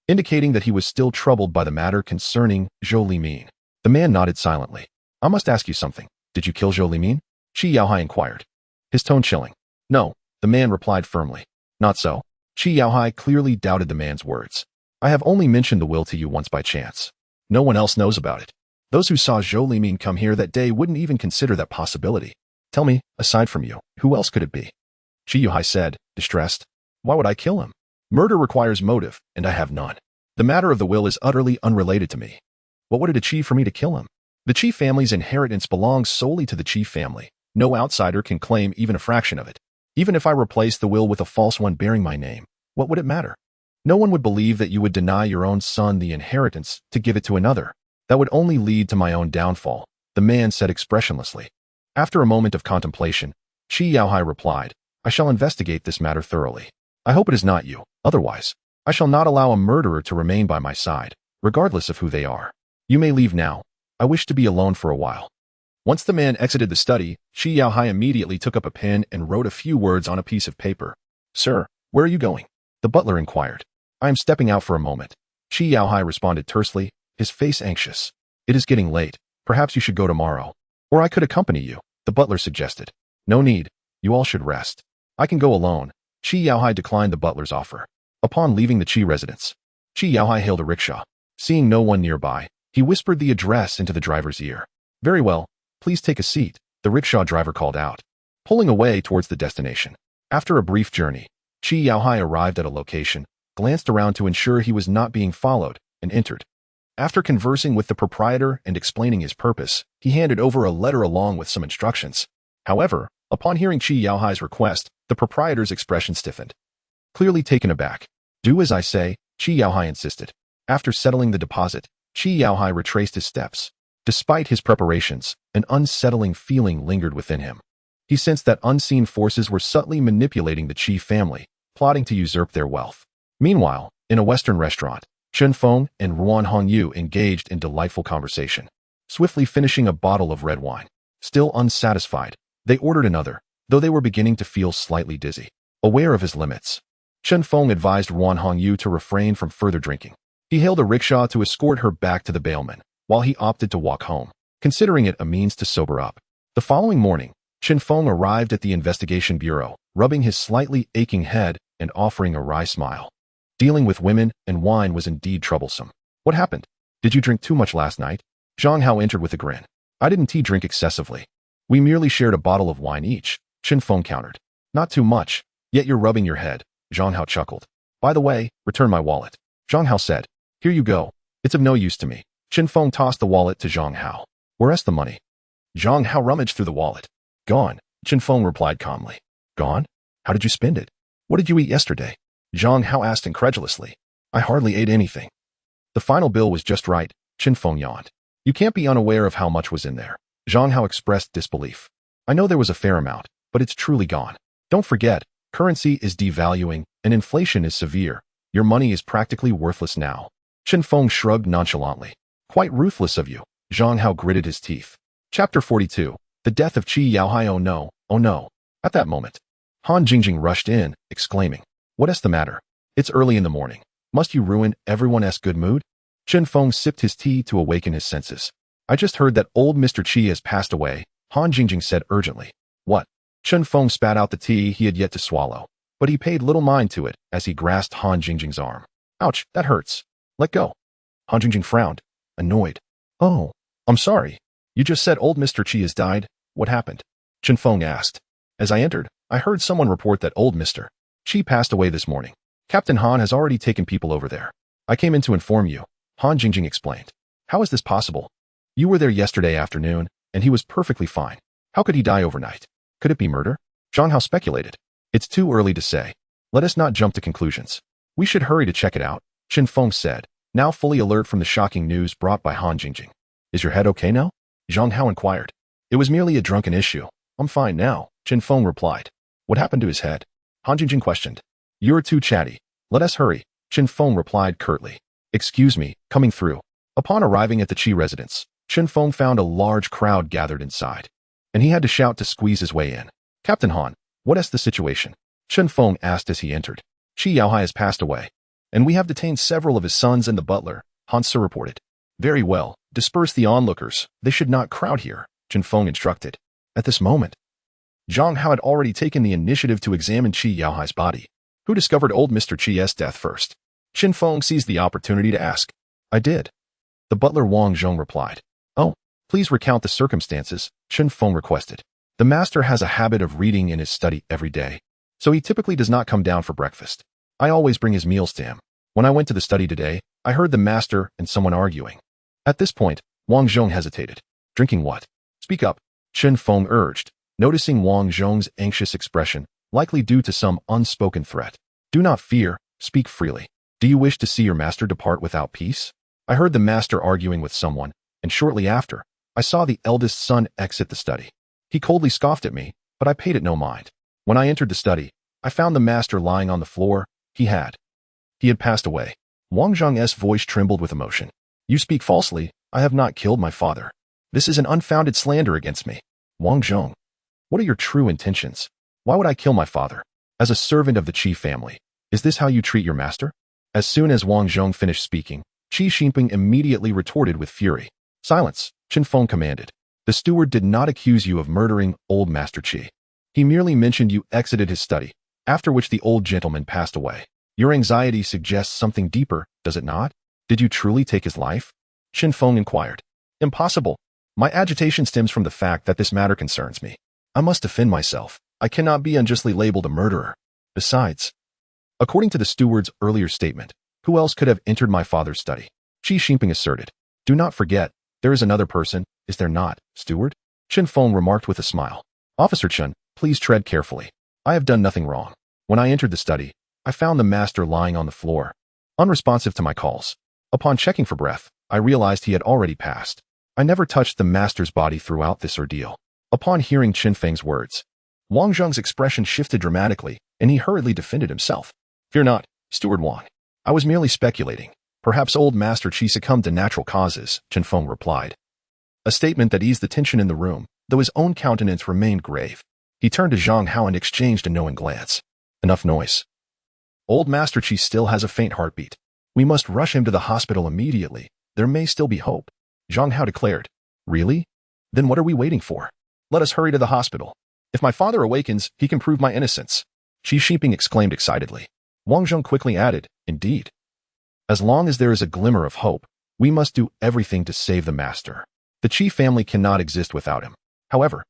indicating that he was still troubled by the matter concerning Zhou Limin. The man nodded silently. I must ask you something. Did you kill Zhou Limin? Qi Yaohai inquired, his tone chilling. No, the man replied firmly. Not so. Qi Yaohai clearly doubted the man's words. I have only mentioned the will to you once by chance. No one else knows about it. Those who saw Zhou Limin come here that day wouldn't even consider that possibility. Tell me, aside from you, who else could it be? Qi Yaohai said, distressed. Why would I kill him? Murder requires motive, and I have none. The matter of the will is utterly unrelated to me. What would it achieve for me to kill him? The Qi family's inheritance belongs solely to the Qi family. No outsider can claim even a fraction of it. Even if I replace the will with a false one bearing my name, what would it matter? No one would believe that you would deny your own son the inheritance to give it to another. That would only lead to my own downfall, the man said expressionlessly. After a moment of contemplation, Qi Yaohai replied, I shall investigate this matter thoroughly. I hope it is not you. Otherwise, I shall not allow a murderer to remain by my side, regardless of who they are. You may leave now. I wish to be alone for a while. Once the man exited the study, Qi Yaohai immediately took up a pen and wrote a few words on a piece of paper. Sir, where are you going? The butler inquired. I am stepping out for a moment. Qi Yaohai responded tersely, his face anxious. It is getting late. Perhaps you should go tomorrow. Or I could accompany you, the butler suggested. No need. You all should rest. I can go alone. Qi Yaohai declined the butler's offer. Upon leaving the Qi residence, Qi Yaohai hailed a rickshaw. Seeing no one nearby, he whispered the address into the driver's ear. Very well, please take a seat, the rickshaw driver called out, pulling away towards the destination. After a brief journey, Qi Yaohai arrived at a location, glanced around to ensure he was not being followed, and entered. After conversing with the proprietor and explaining his purpose, he handed over a letter along with some instructions. However, upon hearing Qi Yaohai's request, the proprietor's expression stiffened. Clearly taken aback. Do as I say, Qi Yaohai insisted. After settling the deposit, Qi Yaohai retraced his steps. Despite his preparations, an unsettling feeling lingered within him. He sensed that unseen forces were subtly manipulating the Qi family, plotting to usurp their wealth. Meanwhile, in a Western restaurant, Chen Feng and Ruan Hongyu engaged in delightful conversation, swiftly finishing a bottle of red wine. Still unsatisfied, they ordered another, though they were beginning to feel slightly dizzy. Aware of his limits, Chen Feng advised Ruan Hongyu to refrain from further drinking. He hailed a rickshaw to escort her back to the bailman, while he opted to walk home, considering it a means to sober up. The following morning, Chen Feng arrived at the investigation bureau, rubbing his slightly aching head and offering a wry smile. Dealing with women and wine was indeed troublesome. What happened? Did you drink too much last night? Zhang Hao entered with a grin. I didn't drink excessively. We merely shared a bottle of wine each, Chen Feng countered. Not too much, yet you're rubbing your head, Zhang Hao chuckled. By the way, return my wallet. Zhang Hao said. Here you go. It's of no use to me. Chen Feng tossed the wallet to Zhang Hao. Where's the money? Zhang Hao rummaged through the wallet. Gone, Chen Feng replied calmly. Gone? How did you spend it? What did you eat yesterday? Zhang Hao asked incredulously. I hardly ate anything. The final bill was just right, Chen Feng yawned. You can't be unaware of how much was in there. Zhang Hao expressed disbelief. I know there was a fair amount, but it's truly gone. Don't forget, currency is devaluing and inflation is severe. Your money is practically worthless now. Chen Feng shrugged nonchalantly. Quite ruthless of you. Zhang Hao gritted his teeth. Chapter 42. The Death of Qi Yaohai. Oh no, oh no. At that moment, Han Jingjing rushed in, exclaiming, What's the matter? It's early in the morning. Must you ruin everyone's good mood? Chen Feng sipped his tea to awaken his senses. I just heard that old Mr. Qi has passed away, Han Jingjing said urgently. What? Chen Feng spat out the tea he had yet to swallow, but he paid little mind to it as he grasped Han Jingjing's arm. Ouch, that hurts. Let go. Han Jingjing frowned, annoyed. Oh, I'm sorry. You just said old Mr. Qi has died. What happened? Chen Feng asked. As I entered, I heard someone report that old Mr. Qi passed away this morning. Captain Han has already taken people over there. I came in to inform you, Han Jingjing explained. How is this possible? You were there yesterday afternoon, and he was perfectly fine. How could he die overnight? Could it be murder? Zhang Hao speculated. It's too early to say. Let us not jump to conclusions. We should hurry to check it out, Zhang Feng said, now fully alert from the shocking news brought by Han Jingjing. Is your head okay now? Zhang Hao inquired. It was merely a drunken issue. I'm fine now, Zhang Feng replied. What happened to his head? Han Jingjing questioned. You're too chatty. Let us hurry, Zhang Feng replied curtly. Excuse me, coming through. Upon arriving at the Qi residence, Zhang Feng found a large crowd gathered inside, and he had to shout to squeeze his way in. Captain Han, what is the situation? Zhang Feng asked as he entered. Qi Yaohai has passed away, and we have detained several of his sons and the butler, Han Se reported. Very well, disperse the onlookers. They should not crowd here, Zhang Feng instructed. At this moment, Zhang Hao had already taken the initiative to examine Qi Yaohai's body. Who discovered old Mr. Qi's death first? Zhang Feng seized the opportunity to ask. I did. The butler Wang Zhong replied. Oh, please recount the circumstances, Zhang Feng requested. The master has a habit of reading in his study every day, so he typically does not come down for breakfast. I always bring his meals to him. When I went to the study today, I heard the master and someone arguing. At this point, Wang Zhong hesitated. Drinking what? Speak up, Zhang Feng urged, noticing Wang Zhong's anxious expression, likely due to some unspoken threat. Do not fear, speak freely. Do you wish to see your master depart without peace? I heard the master arguing with someone, and shortly after, I saw the eldest son exit the study. He coldly scoffed at me, but I paid it no mind. When I entered the study, I found the master lying on the floor. He had passed away. Wang Zhong's voice trembled with emotion. You speak falsely. I have not killed my father. This is an unfounded slander against me. Wang Zhong, what are your true intentions? Why would I kill my father? As a servant of the Qi family, is this how you treat your master? As soon as Wang Zhong finished speaking, Qi Xinping immediately retorted with fury. Silence, Zhang Feng commanded. The steward did not accuse you of murdering old Master Qi. He merely mentioned you exited his study, after which the old gentleman passed away. Your anxiety suggests something deeper, does it not? Did you truly take his life? Zhang Feng inquired. Impossible. My agitation stems from the fact that this matter concerns me. I must defend myself. I cannot be unjustly labeled a murderer. Besides, according to the steward's earlier statement, who else could have entered my father's study? Qi Xinping asserted. Do not forget, there is another person, is there not, steward? Zhang Feng remarked with a smile. Officer Chen, please tread carefully. I have done nothing wrong. When I entered the study, I found the master lying on the floor, unresponsive to my calls. Upon checking for breath, I realized he had already passed. I never touched the master's body throughout this ordeal. Upon hearing Qin Feng's words, Wang Zhong's expression shifted dramatically, and he hurriedly defended himself. Fear not, Steward Wang. I was merely speculating. Perhaps old Master Qi succumbed to natural causes, Zhang Feng replied. A statement that eased the tension in the room, though his own countenance remained grave. He turned to Zhang Hao and exchanged a knowing glance. Enough noise. Old Master Qi still has a faint heartbeat. We must rush him to the hospital immediately. There may still be hope. Zhang Hao declared. Really? Then what are we waiting for? Let us hurry to the hospital. If my father awakens, he can prove my innocence. Qi Xinping exclaimed excitedly. Wang Zhong quickly added, Indeed. As long as there is a glimmer of hope, we must do everything to save the master. The Qi family cannot exist without him. However,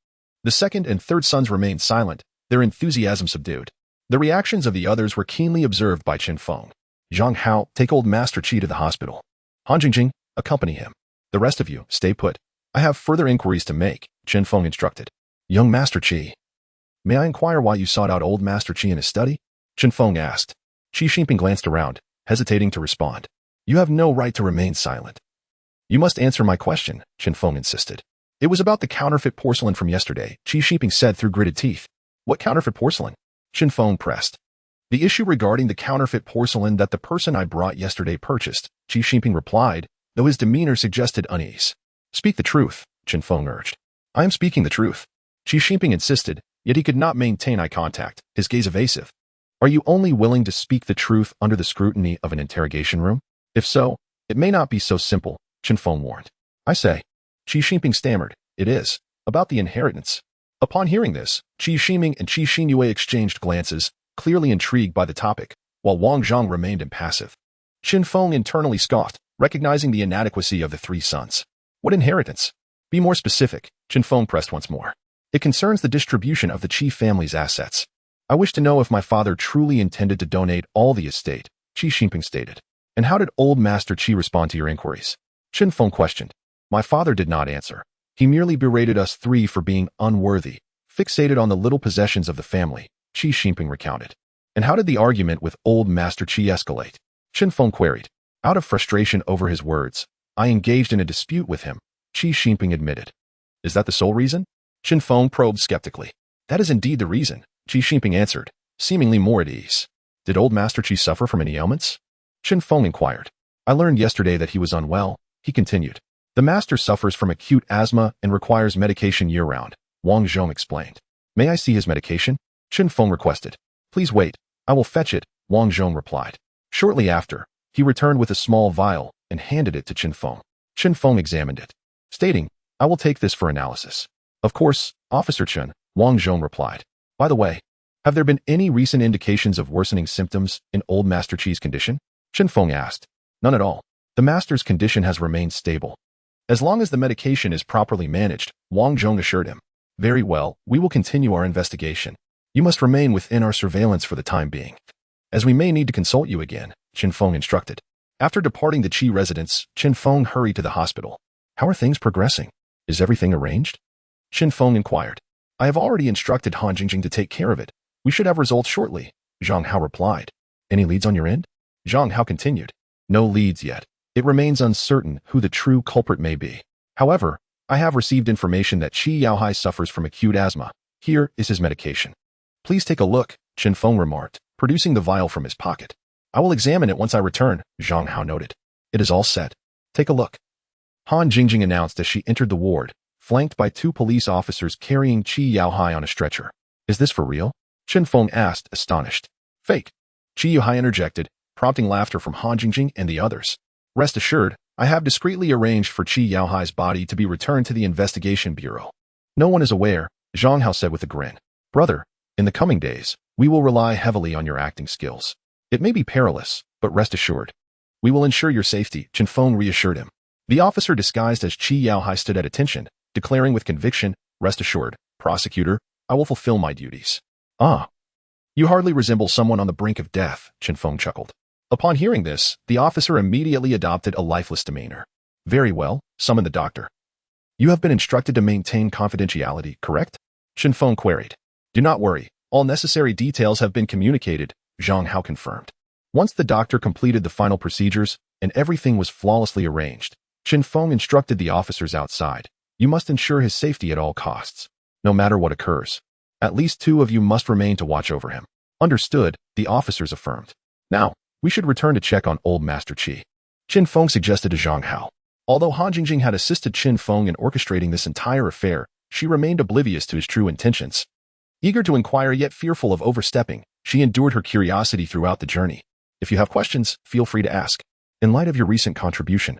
the second and third sons remained silent, their enthusiasm subdued. The reactions of the others were keenly observed by Qin Feng. Zhang Hao, take old Master Qi to the hospital. Han Jingjing, accompany him. The rest of you, stay put. I have further inquiries to make, Qin Feng instructed. Young Master Qi. May I inquire why you sought out old Master Qi in his study? Qin Feng asked. Qi Xinping glanced around, hesitating to respond. You have no right to remain silent. You must answer my question, Qin Feng insisted. It was about the counterfeit porcelain from yesterday, Qi Xinping said through gritted teeth. What counterfeit porcelain? Qin Feng pressed. The issue regarding the counterfeit porcelain that the person I brought yesterday purchased, Qi Xinping replied, though his demeanor suggested unease. Speak the truth, Qin Feng urged. I am speaking the truth. Qi Xinping insisted, yet he could not maintain eye contact, his gaze evasive. Are you only willing to speak the truth under the scrutiny of an interrogation room? If so, it may not be so simple, Qin Feng warned. I say. Qi Xinping stammered, it is. About the inheritance. Upon hearing this, Qi Ximing and Qi Xinyue exchanged glances, clearly intrigued by the topic, while Wang Zhong remained impassive. Qin Feng internally scoffed, recognizing the inadequacy of the three sons. What inheritance? Be more specific, Qin Feng pressed once more. It concerns the distribution of the Qi family's assets. I wish to know if my father truly intended to donate all the estate, Qi Xinping stated. And how did old Master Qi respond to your inquiries? Qin Feng questioned. My father did not answer. He merely berated us three for being unworthy, fixated on the little possessions of the family, Qi Xinping recounted. And how did the argument with old Master Qi escalate? Qin Feng queried. Out of frustration over his words, I engaged in a dispute with him, Qi Xinping admitted. Is that the sole reason? Qin Feng probed skeptically. That is indeed the reason, Qi Xinping answered, seemingly more at ease. Did old Master Qi suffer from any ailments? Qin Feng inquired. I learned yesterday that he was unwell, he continued. The master suffers from acute asthma and requires medication year-round, Wang Zhong explained. May I see his medication? Qin Feng requested. Please wait, I will fetch it, Wang Zhong replied. Shortly after, he returned with a small vial and handed it to Qin Feng. Qin Feng examined it, stating, I will take this for analysis. Of course, Officer Chen, Wang Zhong replied. By the way, have there been any recent indications of worsening symptoms in old Master Qi's condition? Qin Feng asked. None at all. The master's condition has remained stable. As long as the medication is properly managed, Wang Zhong assured him. Very well, we will continue our investigation. You must remain within our surveillance for the time being. As we may need to consult you again, Qin Feng instructed. After departing the Qi residence, Qin Feng hurried to the hospital. How are things progressing? Is everything arranged? Qin Feng inquired. I have already instructed Han Jingjing to take care of it. We should have results shortly, Zhang Hao replied. Any leads on your end? Zhang Hao continued. No leads yet. It remains uncertain who the true culprit may be. However, I have received information that Qi Yaohai suffers from acute asthma. Here is his medication. Please take a look, Qin Feng remarked, producing the vial from his pocket. I will examine it once I return, Zhang Hao noted. It is all set. Take a look. Han Jingjing announced as she entered the ward, flanked by two police officers carrying Qi Yaohai on a stretcher. Is this for real? Qin Feng asked, astonished. Fake. Qi Yaohai interjected, prompting laughter from Han Jingjing and the others. Rest assured, I have discreetly arranged for Qi Yaohai's body to be returned to the investigation bureau. No one is aware, Zhang Hao said with a grin. Brother, in the coming days, we will rely heavily on your acting skills. It may be perilous, but rest assured. We will ensure your safety, Qin Feng reassured him. The officer disguised as Qi Yaohai stood at attention, declaring with conviction, rest assured, prosecutor, I will fulfill my duties. Ah. You hardly resemble someone on the brink of death, Qin Feng chuckled. Upon hearing this, the officer immediately adopted a lifeless demeanor. Very well, summon the doctor. You have been instructed to maintain confidentiality, correct? Qin Feng queried. Do not worry, all necessary details have been communicated, Zhang Hao confirmed. Once the doctor completed the final procedures and everything was flawlessly arranged, Qin Feng instructed the officers outside. You must ensure his safety at all costs, no matter what occurs. At least two of you must remain to watch over him. Understood, the officers affirmed. Now, we should return to check on old Master Qi. Qin Feng suggested to Zhang Hao. Although Han Jingjing had assisted Qin Feng in orchestrating this entire affair, she remained oblivious to his true intentions. Eager to inquire yet fearful of overstepping, she endured her curiosity throughout the journey. If you have questions, feel free to ask. In light of your recent contribution,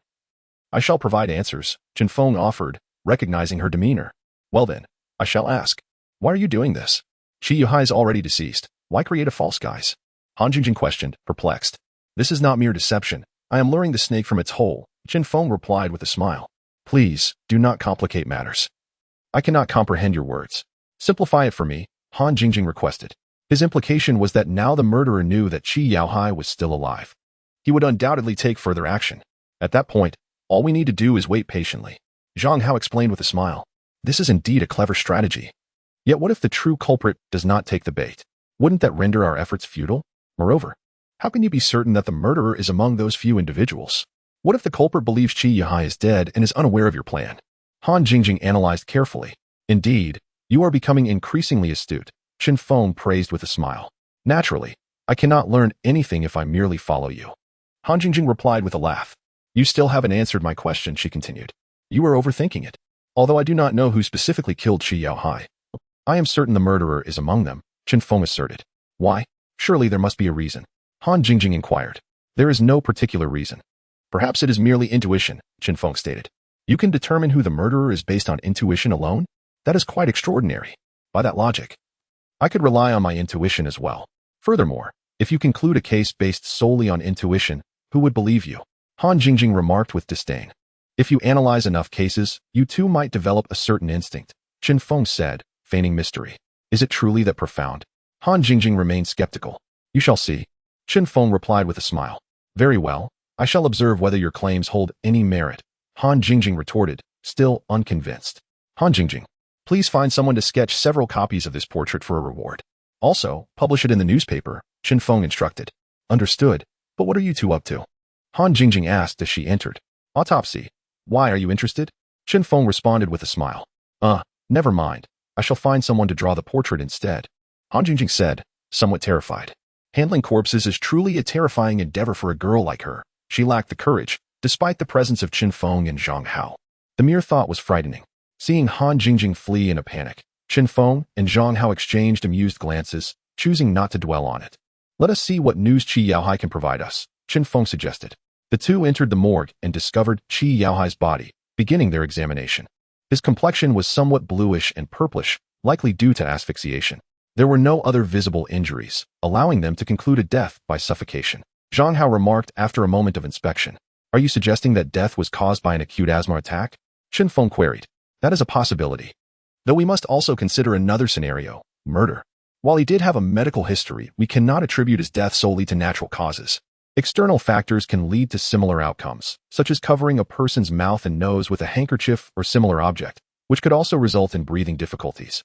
I shall provide answers, Qin Feng offered, recognizing her demeanor. Well then, I shall ask. Why are you doing this? Qi Yaohai is already deceased. Why create a false guise? Han Jingjing questioned, perplexed. This is not mere deception. I am luring the snake from its hole, Qin Feng replied with a smile. Please, do not complicate matters. I cannot comprehend your words. Simplify it for me, Han Jingjing requested. His implication was that now the murderer knew that Qi Yaohai was still alive. He would undoubtedly take further action. At that point, all we need to do is wait patiently. Zhang Hao explained with a smile. This is indeed a clever strategy. Yet what if the true culprit does not take the bait? Wouldn't that render our efforts futile? Moreover, how can you be certain that the murderer is among those few individuals? What if the culprit believes Qi Yaohai is dead and is unaware of your plan? Han Jingjing analyzed carefully. Indeed, you are becoming increasingly astute, Qin Feng praised with a smile. Naturally, I cannot learn anything if I merely follow you. Han Jingjing replied with a laugh. You still haven't answered my question, she continued. You are overthinking it. Although I do not know who specifically killed Qi Yaohai, I am certain the murderer is among them, Qin Feng asserted. Why? Surely there must be a reason. Han Jingjing inquired. There is no particular reason. Perhaps it is merely intuition, Qin Feng stated. You can determine who the murderer is based on intuition alone? That is quite extraordinary. By that logic, I could rely on my intuition as well. Furthermore, if you conclude a case based solely on intuition, who would believe you? Han Jingjing remarked with disdain. If you analyze enough cases, you too might develop a certain instinct, Qin Feng said, feigning mystery. Is it truly that profound? Han Jingjing remained skeptical. You shall see. Qin Feng replied with a smile. Very well, I shall observe whether your claims hold any merit. Han Jingjing retorted, still unconvinced. Han Jingjing, please find someone to sketch several copies of this portrait for a reward. Also, publish it in the newspaper, Zhang Feng instructed. Understood, but what are you two up to? Han Jingjing asked as she entered. Autopsy. Why are you interested? Zhang Feng responded with a smile. Never mind. I shall find someone to draw the portrait instead. Han Jingjing said, somewhat terrified. Handling corpses is truly a terrifying endeavor for a girl like her. She lacked the courage, despite the presence of Zhang Feng and Zhang Hao. The mere thought was frightening. Seeing Han Jingjing flee in a panic, Zhang Feng and Zhang Hao exchanged amused glances, choosing not to dwell on it. Let us see what news Qi Yaohai can provide us, Zhang Feng suggested. The two entered the morgue and discovered Qi Yaohai's body, beginning their examination. His complexion was somewhat bluish and purplish, likely due to asphyxiation. There were no other visible injuries, allowing them to conclude a death by suffocation. Zhang Hao remarked after a moment of inspection. Are you suggesting that death was caused by an acute asthma attack? Zhang Feng queried. That is a possibility. Though we must also consider another scenario, murder. While he did have a medical history, we cannot attribute his death solely to natural causes. External factors can lead to similar outcomes, such as covering a person's mouth and nose with a handkerchief or similar object, which could also result in breathing difficulties.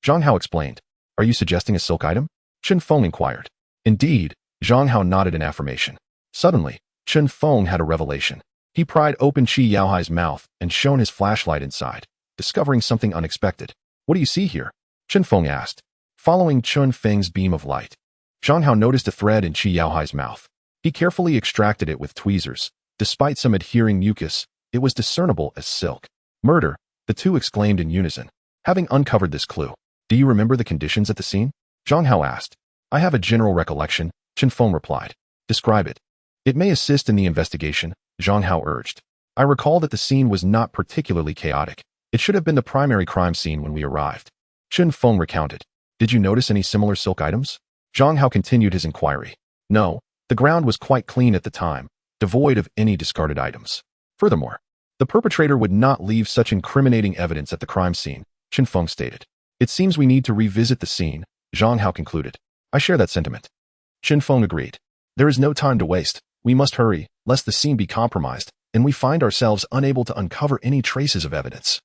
Zhang Hao explained. Are you suggesting a silk item? Zhang Feng inquired. Indeed, Zhang Hao nodded in affirmation. Suddenly, Zhang Feng had a revelation. He pried open Qi Yaohai's mouth and shone his flashlight inside, discovering something unexpected. What do you see here? Zhang Feng asked, following Zhang Feng's beam of light. Zhang Hao noticed a thread in Qi Yaohai's mouth. He carefully extracted it with tweezers. Despite some adhering mucus, it was discernible as silk. Murder, the two exclaimed in unison. Having uncovered this clue, do you remember the conditions at the scene? Zhang Hao asked. I have a general recollection, Zhang Feng replied. Describe it. It may assist in the investigation, Zhang Hao urged. I recall that the scene was not particularly chaotic. It should have been the primary crime scene when we arrived. Zhang Feng recounted. Did you notice any similar silk items? Zhang Hao continued his inquiry. No, the ground was quite clean at the time, devoid of any discarded items. Furthermore, the perpetrator would not leave such incriminating evidence at the crime scene, Zhang Feng stated. It seems we need to revisit the scene, Zhang Hao concluded. I share that sentiment. Zhang Feng agreed. There is no time to waste. We must hurry, lest the scene be compromised, and we find ourselves unable to uncover any traces of evidence.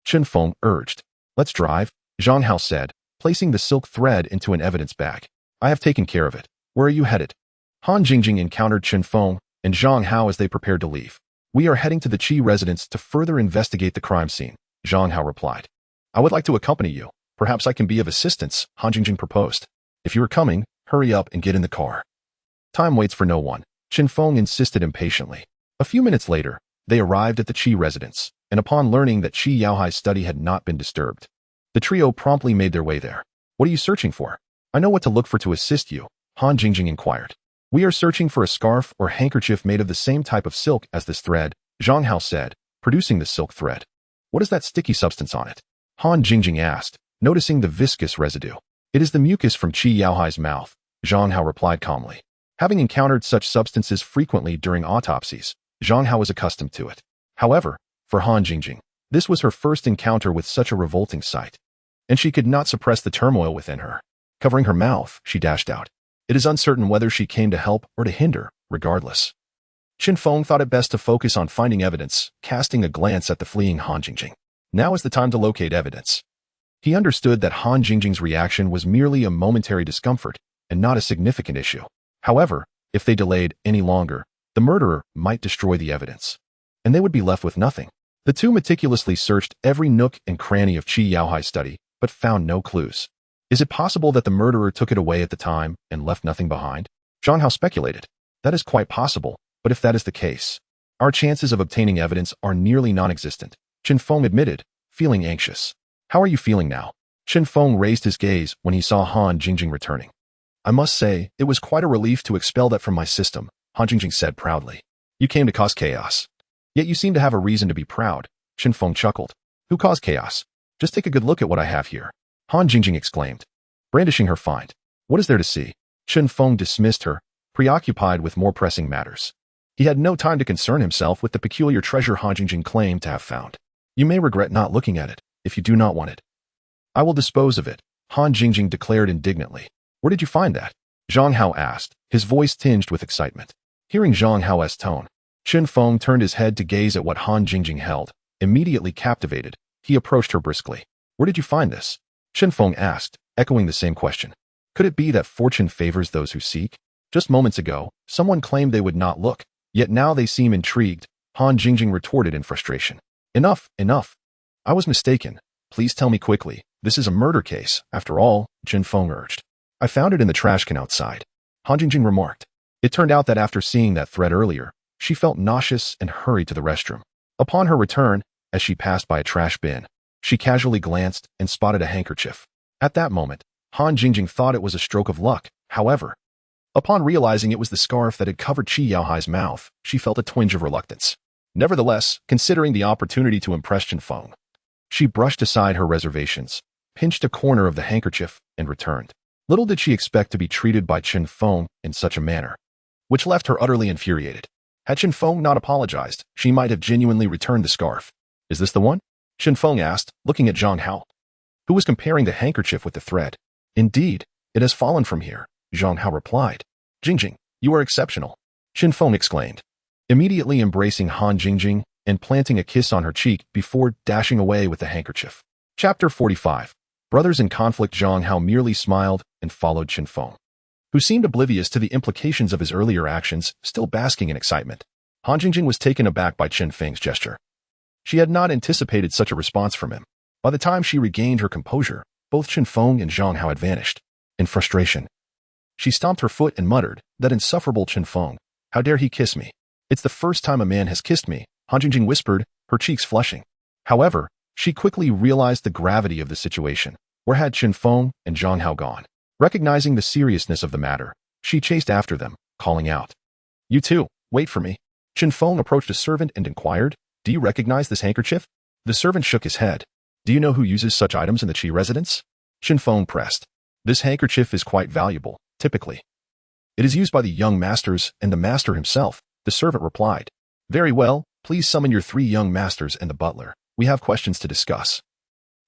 Zhang Feng urged. Let's drive, Zhang Hao said, placing the silk thread into an evidence bag. I have taken care of it. Where are you headed? Han Jingjing encountered Zhang Feng and Zhang Hao as they prepared to leave. We are heading to the Qi residence to further investigate the crime scene, Zhang Hao replied. I would like to accompany you. Perhaps I can be of assistance, Han Jingjing proposed. If you are coming, hurry up and get in the car. Time waits for no one, Zhang Feng insisted impatiently. A few minutes later, they arrived at the Qi residence, and upon learning that Qi Yaohai's study had not been disturbed, the trio promptly made their way there. What are you searching for? I know what to look for to assist you, Han Jingjing inquired. We are searching for a scarf or handkerchief made of the same type of silk as this thread, Zhang Hao said, producing the silk thread. What is that sticky substance on it? Han Jingjing asked, noticing the viscous residue. It is the mucus from Qi Yaohai's mouth, Zhang Hao replied calmly. Having encountered such substances frequently during autopsies, Zhang Hao was accustomed to it. However, for Han Jingjing, this was her first encounter with such a revolting sight, and she could not suppress the turmoil within her. Covering her mouth, she dashed out. It is uncertain whether she came to help or to hinder, regardless. Zhang Feng thought it best to focus on finding evidence, casting a glance at the fleeing Han Jingjing. Now is the time to locate evidence. He understood that Han Jingjing's reaction was merely a momentary discomfort and not a significant issue. However, if they delayed any longer, the murderer might destroy the evidence, and they would be left with nothing. The two meticulously searched every nook and cranny of Qi Yaohai's study, but found no clues. Is it possible that the murderer took it away at the time and left nothing behind? Zhang Hao speculated. That is quite possible, but if that is the case, our chances of obtaining evidence are nearly non-existent, Zhang Feng admitted, feeling anxious. How are you feeling now? Zhang Feng raised his gaze when he saw Han Jingjing returning. I must say, it was quite a relief to expel that from my system, Han Jingjing said proudly. You came to cause chaos. Yet you seem to have a reason to be proud, Zhang Feng chuckled. Who caused chaos? Just take a good look at what I have here, Han Jingjing exclaimed, brandishing her find. What is there to see? Zhang Feng dismissed her, preoccupied with more pressing matters. He had no time to concern himself with the peculiar treasure Han Jingjing claimed to have found. You may regret not looking at it, if you do not want it. I will dispose of it, Han Jingjing declared indignantly. Where did you find that? Zhang Hao asked, his voice tinged with excitement. Hearing Zhang Hao's tone, Qin Feng turned his head to gaze at what Han Jingjing held. Immediately captivated, he approached her briskly. Where did you find this? Qin Feng asked, echoing the same question. Could it be that fortune favors those who seek? Just moments ago, someone claimed they would not look, yet now they seem intrigued, Han Jingjing retorted in frustration. Enough, enough. I was mistaken. Please tell me quickly. This is a murder case, after all, Qin Feng urged. I found it in the trash can outside, Han Jingjing remarked. It turned out that after seeing that thread earlier, she felt nauseous and hurried to the restroom. Upon her return, as she passed by a trash bin, she casually glanced and spotted a handkerchief. At that moment, Han Jingjing thought it was a stroke of luck. However, upon realizing it was the scarf that had covered Qi Yaohai's mouth, she felt a twinge of reluctance. Nevertheless, considering the opportunity to impress Qin Feng, she brushed aside her reservations, pinched a corner of the handkerchief, and returned. Little did she expect to be treated by Qin Feng in such a manner, which left her utterly infuriated. Had Qin Feng not apologized, she might have genuinely returned the scarf. Is this the one? Qin Feng asked, looking at Zhang Hao, who was comparing the handkerchief with the thread. Indeed, it has fallen from here, Zhang Hao replied. Jingjing, you are exceptional, Qin Feng exclaimed, immediately embracing Han Jingjing and planting a kiss on her cheek before dashing away with the handkerchief. Chapter 45. Brothers in conflict. Zhang Hao merely smiled and followed Qin Feng, who seemed oblivious to the implications of his earlier actions, still basking in excitement. Han Jingjing was taken aback by Qin Feng's gesture. She had not anticipated such a response from him. By the time she regained her composure, both Qin Feng and Zhang Hao had vanished. In frustration, she stomped her foot and muttered, that insufferable Qin Feng, how dare he kiss me? It's the first time a man has kissed me, Han Jingjing whispered, her cheeks flushing. However, she quickly realized the gravity of the situation. Where had Qin Feng and Zhang Hao gone? Recognizing the seriousness of the matter, she chased after them, calling out, You too, wait for me. Qin Feng approached a servant and inquired, Do you recognize this handkerchief? The servant shook his head. Do you know who uses such items in the Qi residence? Qin Feng pressed. This handkerchief is quite valuable, typically. It is used by the young masters and the master himself, the servant replied. Very well, please summon your 3 young masters and the butler. We have questions to discuss.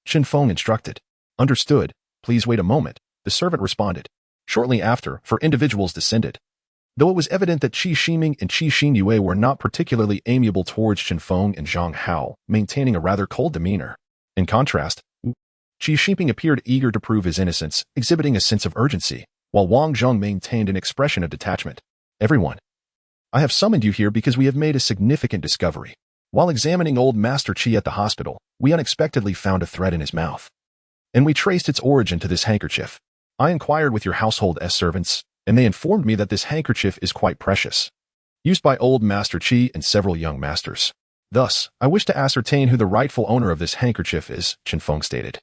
Qin Feng instructed. Understood, please wait a moment, the servant responded. Shortly after, 4 individuals descended. Though it was evident that Qi Ximing and Qi Xinyue were not particularly amiable towards Qin Feng and Zhang Hao, maintaining a rather cold demeanor. In contrast, Qi Ximing appeared eager to prove his innocence, exhibiting a sense of urgency, while Wang Zheng maintained an expression of detachment. Everyone, I have summoned you here because we have made a significant discovery. While examining old Master Qi at the hospital, we unexpectedly found a thread in his mouth, and we traced its origin to this handkerchief. I inquired with your household servants, and they informed me that this handkerchief is quite precious, used by old Master Qi and several young masters. Thus, I wish to ascertain who the rightful owner of this handkerchief is, Qin Feng stated,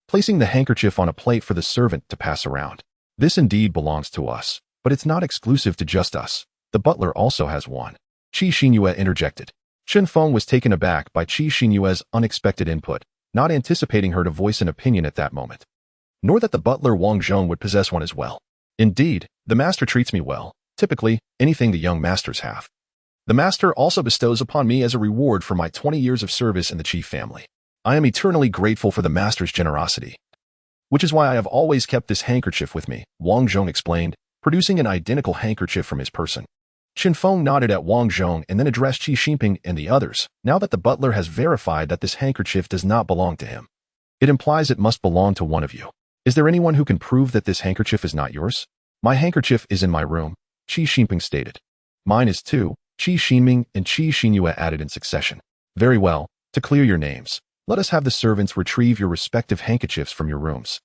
placing the handkerchief on a plate for the servant to pass around. This indeed belongs to us, but it's not exclusive to just us. The butler also has one. Qi Xinyue interjected. Qin Feng was taken aback by Qi Xinyue's unexpected input, not anticipating her to voice an opinion at that moment, nor that the butler Wang Zheng would possess one as well. Indeed, the master treats me well, typically, anything the young masters have. The master also bestows upon me as a reward for my 20 years of service in the Qi family. I am eternally grateful for the master's generosity, which is why I have always kept this handkerchief with me, Wang Zheng explained, producing an identical handkerchief from his person. Qin Feng nodded at Wang Zheng and then addressed Qi Ximing and the others. Now that the butler has verified that this handkerchief does not belong to him, it implies it must belong to one of you. Is there anyone who can prove that this handkerchief is not yours? My handkerchief is in my room, Qi Ximing stated. Mine is too, Qi Ximing and Qi Xinyue added in succession. Very well, to clear your names, let us have the servants retrieve your respective handkerchiefs from your rooms,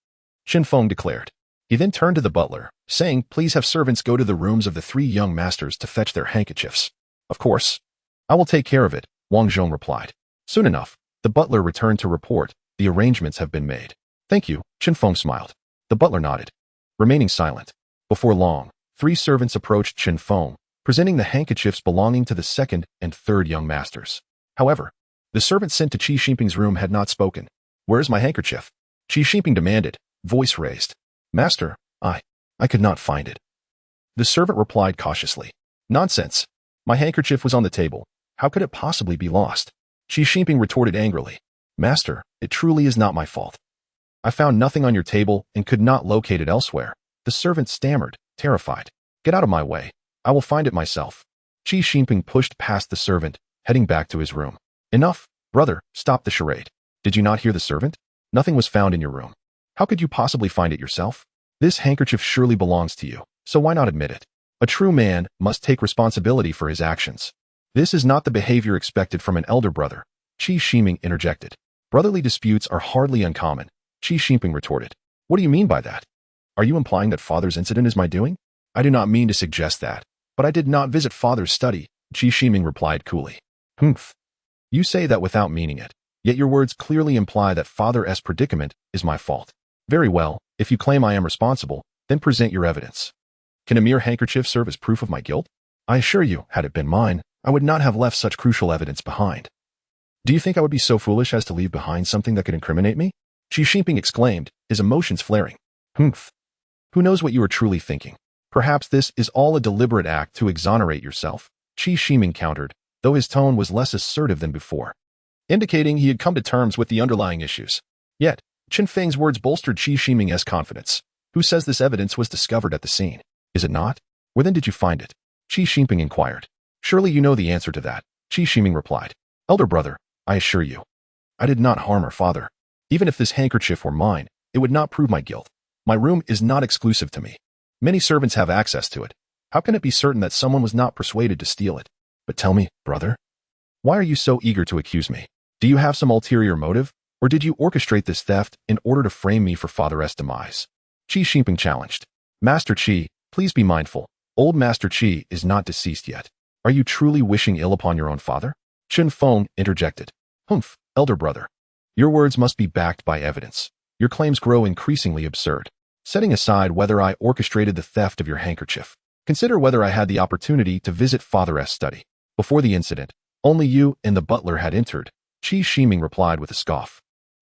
Qin Feng declared. He then turned to the butler, saying, Please have servants go to the rooms of the 3 young masters to fetch their handkerchiefs. Of course. I will take care of it, Wang Zheng replied. Soon enough, the butler returned to report, the arrangements have been made. Thank you, Qin Feng smiled. The butler nodded, remaining silent. Before long, 3 servants approached Qin Feng, presenting the handkerchiefs belonging to the 2nd and 3rd young masters. However, the servant sent to Qi Ximing's room had not spoken. Where is my handkerchief? Qi Ximing demanded, voice raised. Master, I could not find it. The servant replied cautiously. Nonsense. My handkerchief was on the table. How could it possibly be lost? Qi Ximing retorted angrily. Master, it truly is not my fault. I found nothing on your table and could not locate it elsewhere. The servant stammered, terrified. Get out of my way. I will find it myself. Qi Xingping pushed past the servant, heading back to his room. Enough, brother, stop the charade. Did you not hear the servant? Nothing was found in your room. How could you possibly find it yourself? This handkerchief surely belongs to you, so why not admit it? A true man must take responsibility for his actions. This is not the behavior expected from an elder brother, Qi Xingping interjected. Brotherly disputes are hardly uncommon, Qi Xingping retorted. What do you mean by that? Are you implying that father's incident is my doing? I do not mean to suggest that, but I did not visit father's study, Qi Xingping replied coolly. Humph. You say that without meaning it, yet your words clearly imply that father's predicament is my fault. Very well, if you claim I am responsible, then present your evidence. Can a mere handkerchief serve as proof of my guilt? I assure you, had it been mine, I would not have left such crucial evidence behind. Do you think I would be so foolish as to leave behind something that could incriminate me? Qi Xingping exclaimed, his emotions flaring. Humph. Who knows what you are truly thinking? Perhaps this is all a deliberate act to exonerate yourself, Qi Xingping countered, though his tone was less assertive than before, indicating he had come to terms with the underlying issues. Yet, Qin Feng's words bolstered Qi Xingping's confidence. Who says this evidence was discovered at the scene? Is it not? Where then did you find it? Qi Xingping inquired. Surely you know the answer to that, Qi Xingping replied. Elder brother, I assure you, I did not harm our father. Even if this handkerchief were mine, it would not prove my guilt. My room is not exclusive to me. Many servants have access to it. How can it be certain that someone was not persuaded to steal it? But tell me, brother, why are you so eager to accuse me? Do you have some ulterior motive, or did you orchestrate this theft in order to frame me for father's demise? Qi Xingping challenged. Master Qi, please be mindful. Old Master Qi is not deceased yet. Are you truly wishing ill upon your own father? Zhang Feng interjected. Humph, elder brother. Your words must be backed by evidence. Your claims grow increasingly absurd. Setting aside whether I orchestrated the theft of your handkerchief, consider whether I had the opportunity to visit father's study. Before the incident, only you and the butler had entered, Qi Xingping replied with a scoff.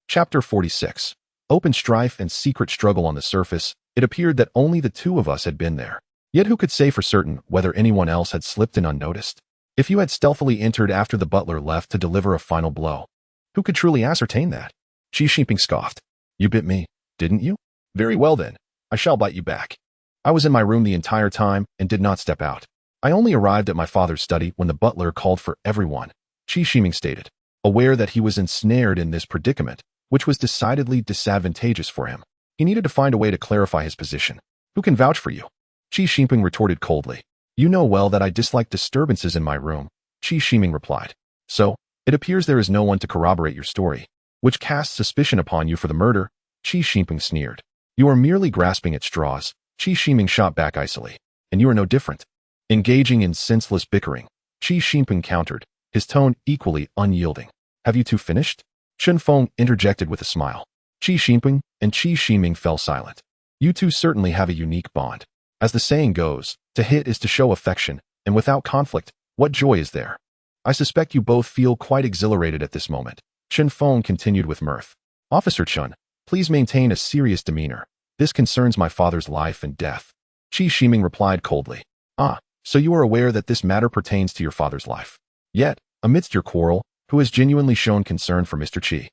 Chapter 46. Open strife and secret struggle. On the surface, it appeared that only the two of us had been there. Yet who could say for certain whether anyone else had slipped in unnoticed? If you had stealthily entered after the butler left to deliver a final blow, who could truly ascertain that? Qi Xingping scoffed. You bit me, didn't you? Very well then, I shall bite you back. I was in my room the entire time and did not step out. I only arrived at my father's study when the butler called for everyone, Qi Xingping stated, aware that he was ensnared in this predicament, which was decidedly disadvantageous for him. He needed to find a way to clarify his position. Who can vouch for you? Qi Xingping retorted coldly. You know well that I dislike disturbances in my room, Qi Xingping replied. So, it appears there is no one to corroborate your story, which casts suspicion upon you for the murder, Qi Xingping sneered. You are merely grasping at straws, Qi Xingping shot back icily. And you are no different. Engaging in senseless bickering, Qi Xingping countered, his tone equally unyielding. Have you two finished? Zhang Feng interjected with a smile. Qi Xingping and Qi Xingping fell silent. You two certainly have a unique bond. As the saying goes, to hit is to show affection, and without conflict, what joy is there? I suspect you both feel quite exhilarated at this moment. Zhang Feng continued with mirth. Officer Chun, please maintain a serious demeanor. This concerns my father's life and death. Qi Xingping replied coldly. Ah, so you are aware that this matter pertains to your father's life. Yet, amidst your quarrel, who has genuinely shown concern for Mr. Qi?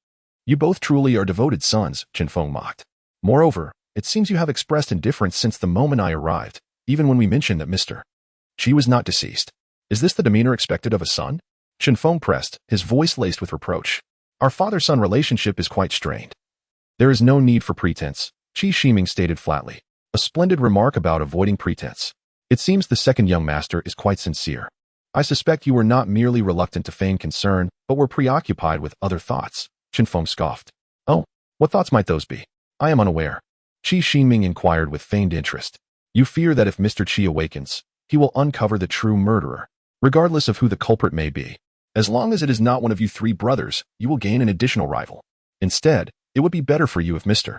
You both truly are devoted sons, Zhang Feng mocked. Moreover, it seems you have expressed indifference since the moment I arrived, even when we mentioned that Mr. Qi was not deceased. Is this the demeanor expected of a son? Zhang Feng pressed, his voice laced with reproach. Our father-son relationship is quite strained. There is no need for pretense, Qi Xingping stated flatly. A splendid remark about avoiding pretense. It seems the second young master is quite sincere. I suspect you were not merely reluctant to feign concern, but were preoccupied with other thoughts, Zhang Feng scoffed. Oh, what thoughts might those be? I am unaware. Qi Xingping inquired with feigned interest. You fear that if Mr. Qi awakens, he will uncover the true murderer, regardless of who the culprit may be. As long as it is not one of you three brothers, you will gain an additional rival. Instead, it would be better for you if Mr.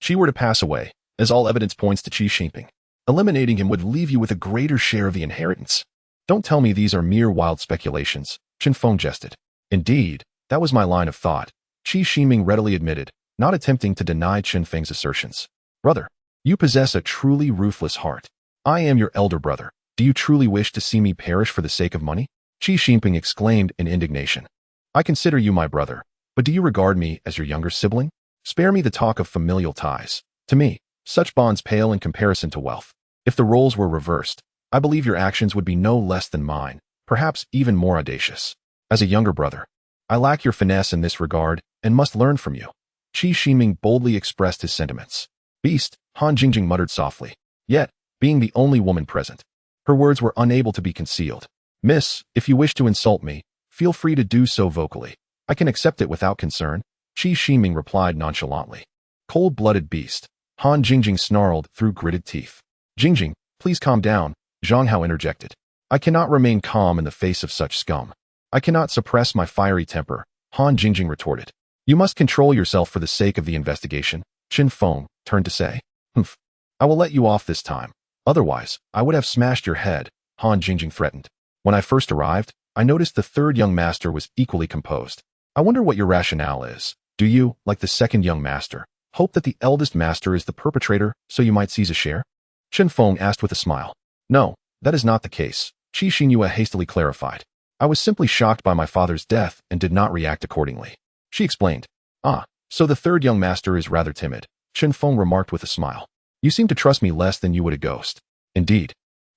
Qi were to pass away, as all evidence points to Qi Xingping. Eliminating him would leave you with a greater share of the inheritance. Don't tell me these are mere wild speculations, Zhang Feng jested. Indeed, that was my line of thought, Qi Xingping readily admitted, not attempting to deny Qin Feng's assertions. Brother, you possess a truly ruthless heart. I am your elder brother. Do you truly wish to see me perish for the sake of money? Qi Xingping exclaimed in indignation. I consider you my brother, but do you regard me as your younger sibling? Spare me the talk of familial ties. To me, such bonds pale in comparison to wealth. If the roles were reversed, I believe your actions would be no less than mine, perhaps even more audacious. As a younger brother, I lack your finesse in this regard and must learn from you. Qi Shiming boldly expressed his sentiments. Beast, Han Jingjing muttered softly. Yet, being the only woman present, her words were unable to be concealed. Miss, if you wish to insult me, feel free to do so vocally. I can accept it without concern, Qi Shiming replied nonchalantly. Cold-blooded beast, Han Jingjing snarled through gritted teeth. Jingjing, please calm down, Zhang Hao interjected. I cannot remain calm in the face of such scum. I cannot suppress my fiery temper, Han Jingjing retorted. You must control yourself for the sake of the investigation, Qin Feng turned to say. Humph. I will let you off this time. Otherwise, I would have smashed your head, Han Jingjing threatened. When I first arrived, I noticed the third young master was equally composed. I wonder what your rationale is. Do you, like the second young master, hope that the eldest master is the perpetrator so you might seize a share? Qin Feng asked with a smile. No, that is not the case, Qi Xinhua hastily clarified. I was simply shocked by my father's death and did not react accordingly. She explained. Ah, so the third young master is rather timid, Qin Feng remarked with a smile. You seem to trust me less than you would a ghost. Indeed.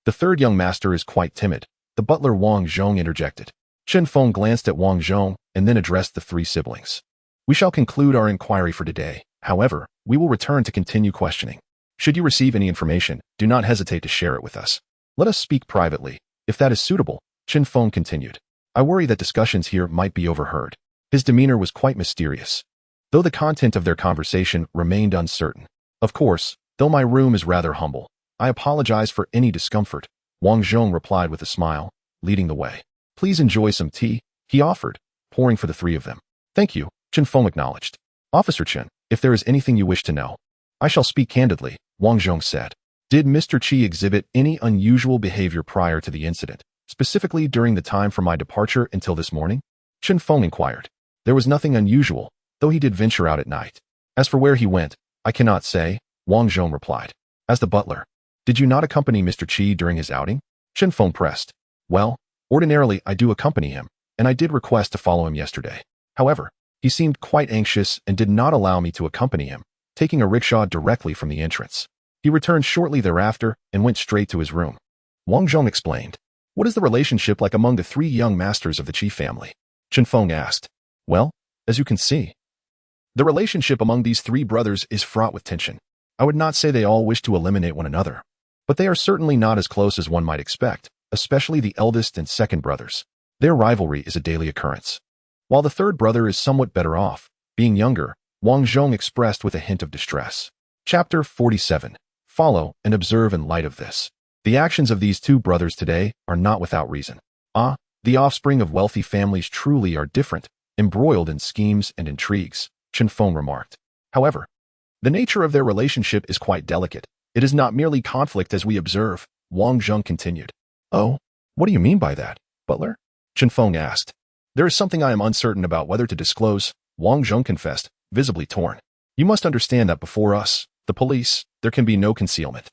The third young master is quite timid, the butler Wang Zhong interjected. Qin Feng glanced at Wang Zhong and then addressed the three siblings. We shall conclude our inquiry for today. However, we will return to continue questioning. Should you receive any information, do not hesitate to share it with us. Let us speak privately, if that is suitable, Qin Feng continued. I worry that discussions here might be overheard. His demeanor was quite mysterious, though the content of their conversation remained uncertain. Of course, though my room is rather humble, I apologize for any discomfort, Wang Zhong replied with a smile, leading the way. Please enjoy some tea, he offered, pouring for the three of them. Thank you, Qin Feng acknowledged. Officer Qin, if there is anything you wish to know, I shall speak candidly, Wang Zhong said. Did Mr. Qi exhibit any unusual behavior prior to the incident, specifically during the time from my departure until this morning? Qin Feng inquired. There was nothing unusual, though he did venture out at night. As for where he went, I cannot say, Wang Zhong replied. As the butler, did you not accompany Mr. Qi during his outing? Qin Feng pressed. Well, ordinarily I do accompany him, and I did request to follow him yesterday. However, he seemed quite anxious and did not allow me to accompany him, taking a rickshaw directly from the entrance. He returned shortly thereafter and went straight to his room. Wang Zhong explained. What is the relationship like among the three young masters of the Qi family? Qin Feng asked. Well, as you can see, the relationship among these three brothers is fraught with tension. I would not say they all wish to eliminate one another, but they are certainly not as close as one might expect, especially the eldest and second brothers. Their rivalry is a daily occurrence. While the third brother is somewhat better off, being younger, Wang Zhong expressed with a hint of distress. Chapter 47. Follow and observe in light of this. The actions of these two brothers today are not without reason. Ah, the offspring of wealthy families truly are different, embroiled in schemes and intrigues, Qin Feng remarked. However, the nature of their relationship is quite delicate. It is not merely conflict as we observe, Wang Zhong continued. Oh, what do you mean by that, butler? Qin Feng asked. There is something I am uncertain about whether to disclose, Wang Zhong confessed, visibly torn. You must understand that before us, the police, there can be no concealment.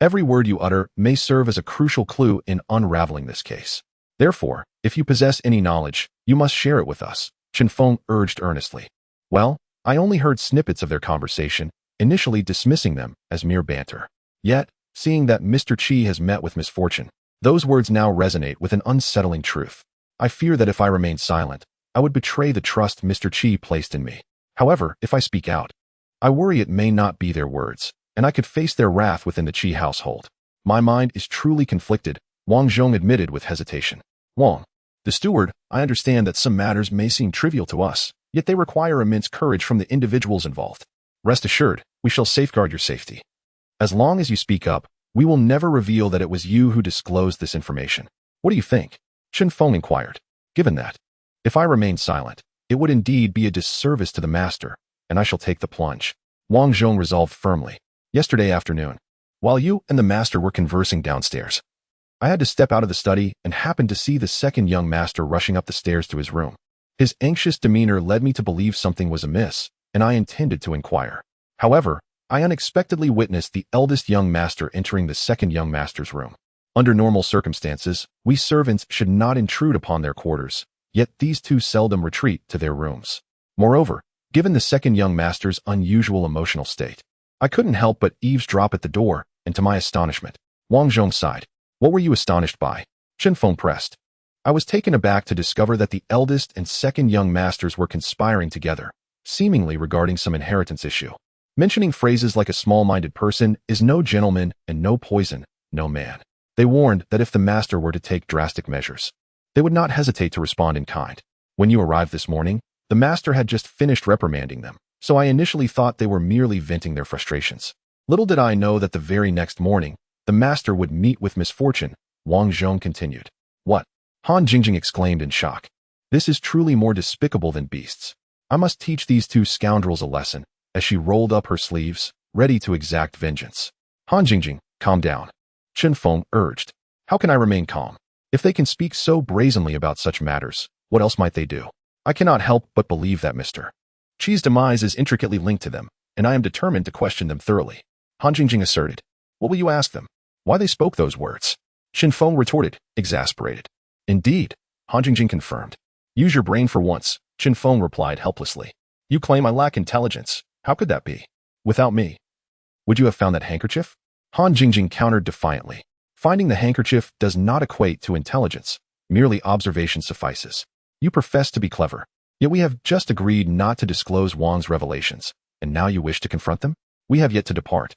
Every word you utter may serve as a crucial clue in unraveling this case. Therefore, if you possess any knowledge, you must share it with us, Qin Feng urged earnestly. Well, I only heard snippets of their conversation, initially dismissing them as mere banter. Yet, seeing that Mr. Qi has met with misfortune, those words now resonate with an unsettling truth. I fear that if I remain silent, I would betray the trust Mr. Qi placed in me. However, if I speak out, I worry it may not be their words, and I could face their wrath within the Qi household. My mind is truly conflicted, Wang Zhong admitted with hesitation. Wang, the steward, I understand that some matters may seem trivial to us, yet they require immense courage from the individuals involved. Rest assured, we shall safeguard your safety. As long as you speak up, we will never reveal that it was you who disclosed this information. What do you think? Qin Feng inquired. Given that, if I remain silent, it would indeed be a disservice to the master, and I shall take the plunge. Wang Zhong resolved firmly. Yesterday afternoon, while you and the master were conversing downstairs, I had to step out of the study and happened to see the second young master rushing up the stairs to his room. His anxious demeanor led me to believe something was amiss, and I intended to inquire. However, I unexpectedly witnessed the eldest young master entering the second young master's room. Under normal circumstances, we servants should not intrude upon their quarters, yet these two seldom retreat to their rooms. Moreover, given the second young master's unusual emotional state, I couldn't help but eavesdrop at the door, and to my astonishment, Wang Zhong sighed. What were you astonished by? Qin Feng pressed. I was taken aback to discover that the eldest and second young masters were conspiring together, seemingly regarding some inheritance issue. Mentioning phrases like a small-minded person is no gentleman and no poison, no man. They warned that if the master were to take drastic measures, they would not hesitate to respond in kind. When you arrived this morning, the master had just finished reprimanding them, so I initially thought they were merely venting their frustrations. Little did I know that the very next morning, the master would meet with misfortune, Wang Zhong continued. What? Han Jingjing exclaimed in shock. This is truly more despicable than beasts. I must teach these two scoundrels a lesson, as she rolled up her sleeves, ready to exact vengeance. Han Jingjing, calm down. Zhang Feng urged. How can I remain calm? If they can speak so brazenly about such matters, what else might they do? I cannot help but believe that Mr. Qi's demise is intricately linked to them, and I am determined to question them thoroughly. Han Jingjing asserted. What will you ask them? Why they spoke those words? Zhang Feng retorted, exasperated. Indeed, Han Jingjing confirmed. Use your brain for once, Zhang Feng replied helplessly. You claim I lack intelligence. How could that be? Without me. Would you have found that handkerchief? Han Jingjing countered defiantly. Finding the handkerchief does not equate to intelligence. Merely observation suffices. You profess to be clever, yet we have just agreed not to disclose Wang's revelations, and now you wish to confront them? We have yet to depart.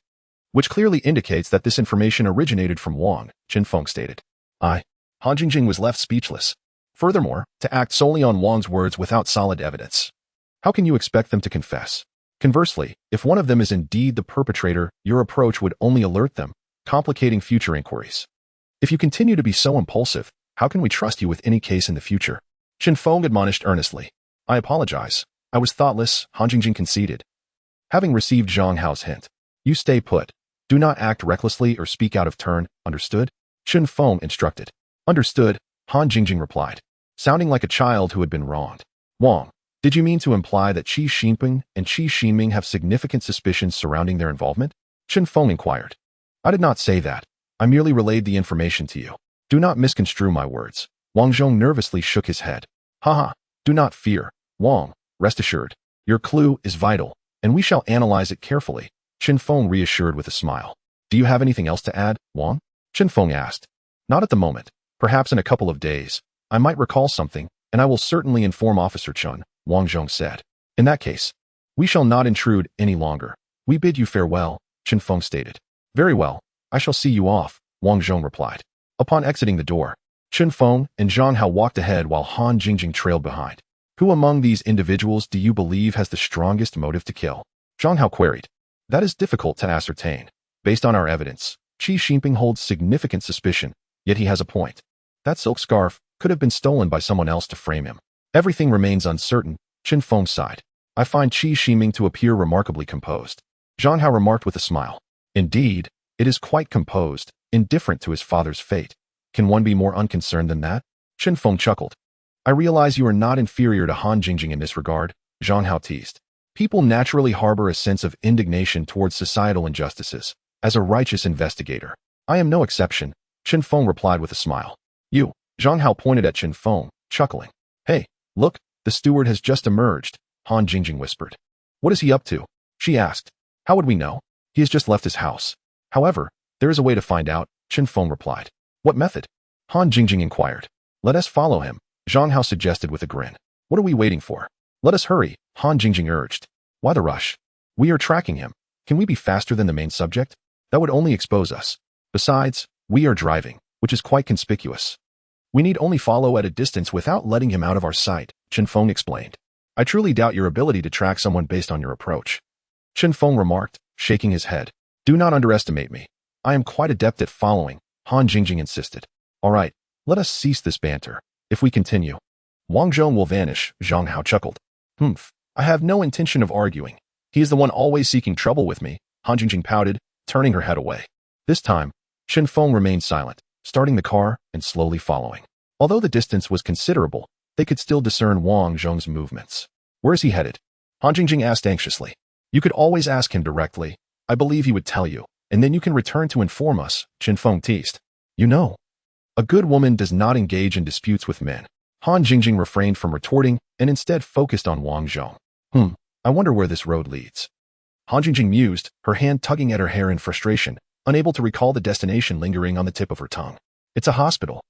Which clearly indicates that this information originated from Wang, Zhang Feng stated. Han Jingjing was left speechless. Furthermore, to act solely on Wang's words without solid evidence. How can you expect them to confess? Conversely, if one of them is indeed the perpetrator, your approach would only alert them, complicating future inquiries. If you continue to be so impulsive, how can we trust you with any case in the future? Zhang Feng admonished earnestly. I apologize. I was thoughtless, Han Jingjing conceded. Having received Zhang Hao's hint, you stay put. Do not act recklessly or speak out of turn, understood? Zhang Feng instructed. Understood, Han Jingjing replied, sounding like a child who had been wronged. Wang, did you mean to imply that Qi Xinping and Qi Xinming have significant suspicions surrounding their involvement? Zhang Feng inquired. I did not say that. I merely relayed the information to you. Do not misconstrue my words. Wang Zhong nervously shook his head. Haha, do not fear. Wang, rest assured. Your clue is vital, and we shall analyze it carefully. Zhang Feng reassured with a smile. Do you have anything else to add, Wang? Zhang Feng asked. Not at the moment. Perhaps in a couple of days. I might recall something, and I will certainly inform Officer Chun, Wang Zhong said. In that case, we shall not intrude any longer. We bid you farewell, Zhang Feng stated. Very well. I shall see you off, Wang Zhong replied. Upon exiting the door, Zhang Feng and Zhang Hao walked ahead while Han Jingjing trailed behind. Who among these individuals do you believe has the strongest motive to kill? Zhang Hao queried. That is difficult to ascertain. Based on our evidence, Qi Xinping holds significant suspicion, yet he has a point. That silk scarf could have been stolen by someone else to frame him. Everything remains uncertain, Zhang Feng sighed. I find Qi Xinming to appear remarkably composed. Zhang Hao remarked with a smile. Indeed, it is quite composed, indifferent to his father's fate. Can one be more unconcerned than that? Zhang Feng chuckled. I realize you are not inferior to Han Jingjing in this regard, Zhang Hao teased. People naturally harbor a sense of indignation towards societal injustices. As a righteous investigator, I am no exception, Zhang Feng replied with a smile. You, Zhang Hao pointed at Zhang Feng, chuckling. Hey, look, the steward has just emerged, Han Jingjing whispered. What is he up to? She asked. How would we know? He has just left his house. However, there is a way to find out, Zhang Feng replied. What method? Han Jingjing inquired. Let us follow him, Zhang Hao suggested with a grin. What are we waiting for? Let us hurry, Han Jingjing urged. Why the rush? We are tracking him. Can we be faster than the main subject? That would only expose us. Besides, we are driving, which is quite conspicuous. We need only follow at a distance without letting him out of our sight, Zhang Feng explained. I truly doubt your ability to track someone based on your approach. Zhang Feng remarked, shaking his head. Do not underestimate me. I am quite adept at following, Han Jingjing insisted. All right, let us cease this banter. If we continue, Wang Zhong will vanish, Zhang Hao chuckled. I have no intention of arguing. He is the one always seeking trouble with me, Han Jingjing pouted, turning her head away. This time, Zhang Feng remained silent, starting the car and slowly following. Although the distance was considerable, they could still discern Wang Zhong's movements. Where is he headed? Han Jingjing asked anxiously. You could always ask him directly. I believe he would tell you, and then you can return to inform us, Zhang Feng teased. You know, a good woman does not engage in disputes with men. Han Jingjing refrained from retorting and instead focused on Wang Zhong. I wonder where this road leads. Han Jingjing mused, her hand tugging at her hair in frustration, unable to recall the destination lingering on the tip of her tongue. It's a hospital.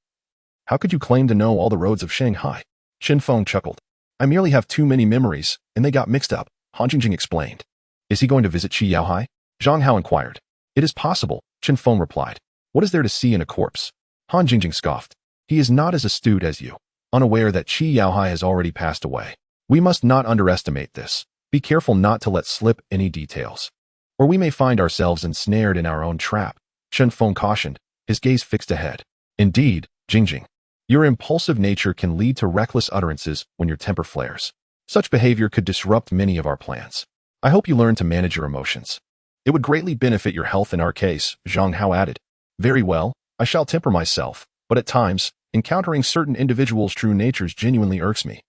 How could you claim to know all the roads of Shanghai? Chen Feng chuckled. I merely have too many memories, and they got mixed up, Han Jingjing explained. Is he going to visit Qi Yaohai? Zhang Hao inquired. It is possible, Chen Feng replied. What is there to see in a corpse? Han Jingjing scoffed. He is not as astute as you, unaware that Qi Yaohai has already passed away. We must not underestimate this. Be careful not to let slip any details, or we may find ourselves ensnared in our own trap, Chen Feng cautioned, his gaze fixed ahead. Indeed, Jingjing. Your impulsive nature can lead to reckless utterances when your temper flares. Such behavior could disrupt many of our plans. I hope you learn to manage your emotions. It would greatly benefit your health in our case, Zhang Hao added. Very well, I shall temper myself, but at times, encountering certain individuals' true natures genuinely irks me,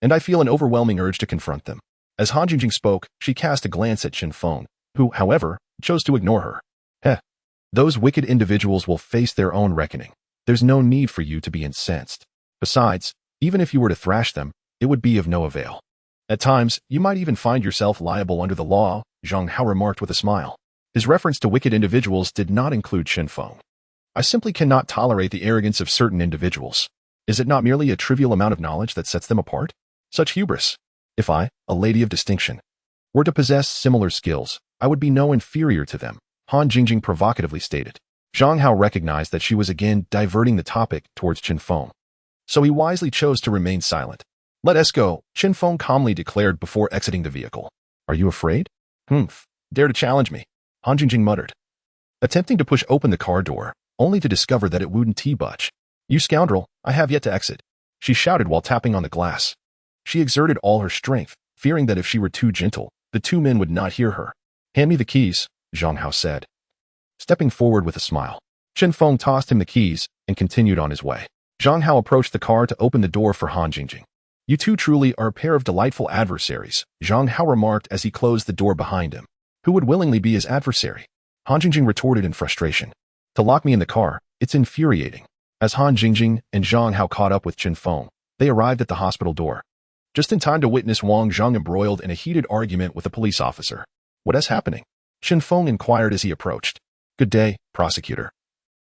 and I feel an overwhelming urge to confront them. As Han Jingjing spoke, she cast a glance at Chen Feng, who, however, chose to ignore her. Heh. Those wicked individuals will face their own reckoning. There's no need for you to be incensed. Besides, even if you were to thrash them, it would be of no avail. At times, you might even find yourself liable under the law, Zhang Hao remarked with a smile. His reference to wicked individuals did not include Chen Feng. I simply cannot tolerate the arrogance of certain individuals. Is it not merely a trivial amount of knowledge that sets them apart? Such hubris. If I, a lady of distinction, were to possess similar skills, I would be no inferior to them, Han Jingjing provocatively stated. Zhang Hao recognized that she was again diverting the topic towards Chen Feng, so he wisely chose to remain silent. Let us go, Chen Feng calmly declared before exiting the vehicle. Are you afraid? Humph. Dare to challenge me? Han Jingjing muttered, attempting to push open the car door, only to discover that it wouldn't budge. You scoundrel, I have yet to exit, she shouted while tapping on the glass. She exerted all her strength, fearing that if she were too gentle, the two men would not hear her. Hand me the keys, Zhang Hao said, stepping forward with a smile. Chen Feng tossed him the keys and continued on his way. Zhang Hao approached the car to open the door for Han Jingjing. You two truly are a pair of delightful adversaries, Zhang Hao remarked as he closed the door behind him. Who would willingly be his adversary? Han Jingjing retorted in frustration. To lock me in the car, it's infuriating. As Han Jingjing and Zhang Hao caught up with Chen Feng, they arrived at the hospital door, just in time to witness Wang Zhang embroiled in a heated argument with a police officer. What is happening? Chen Feng inquired as he approached. Good day, prosecutor.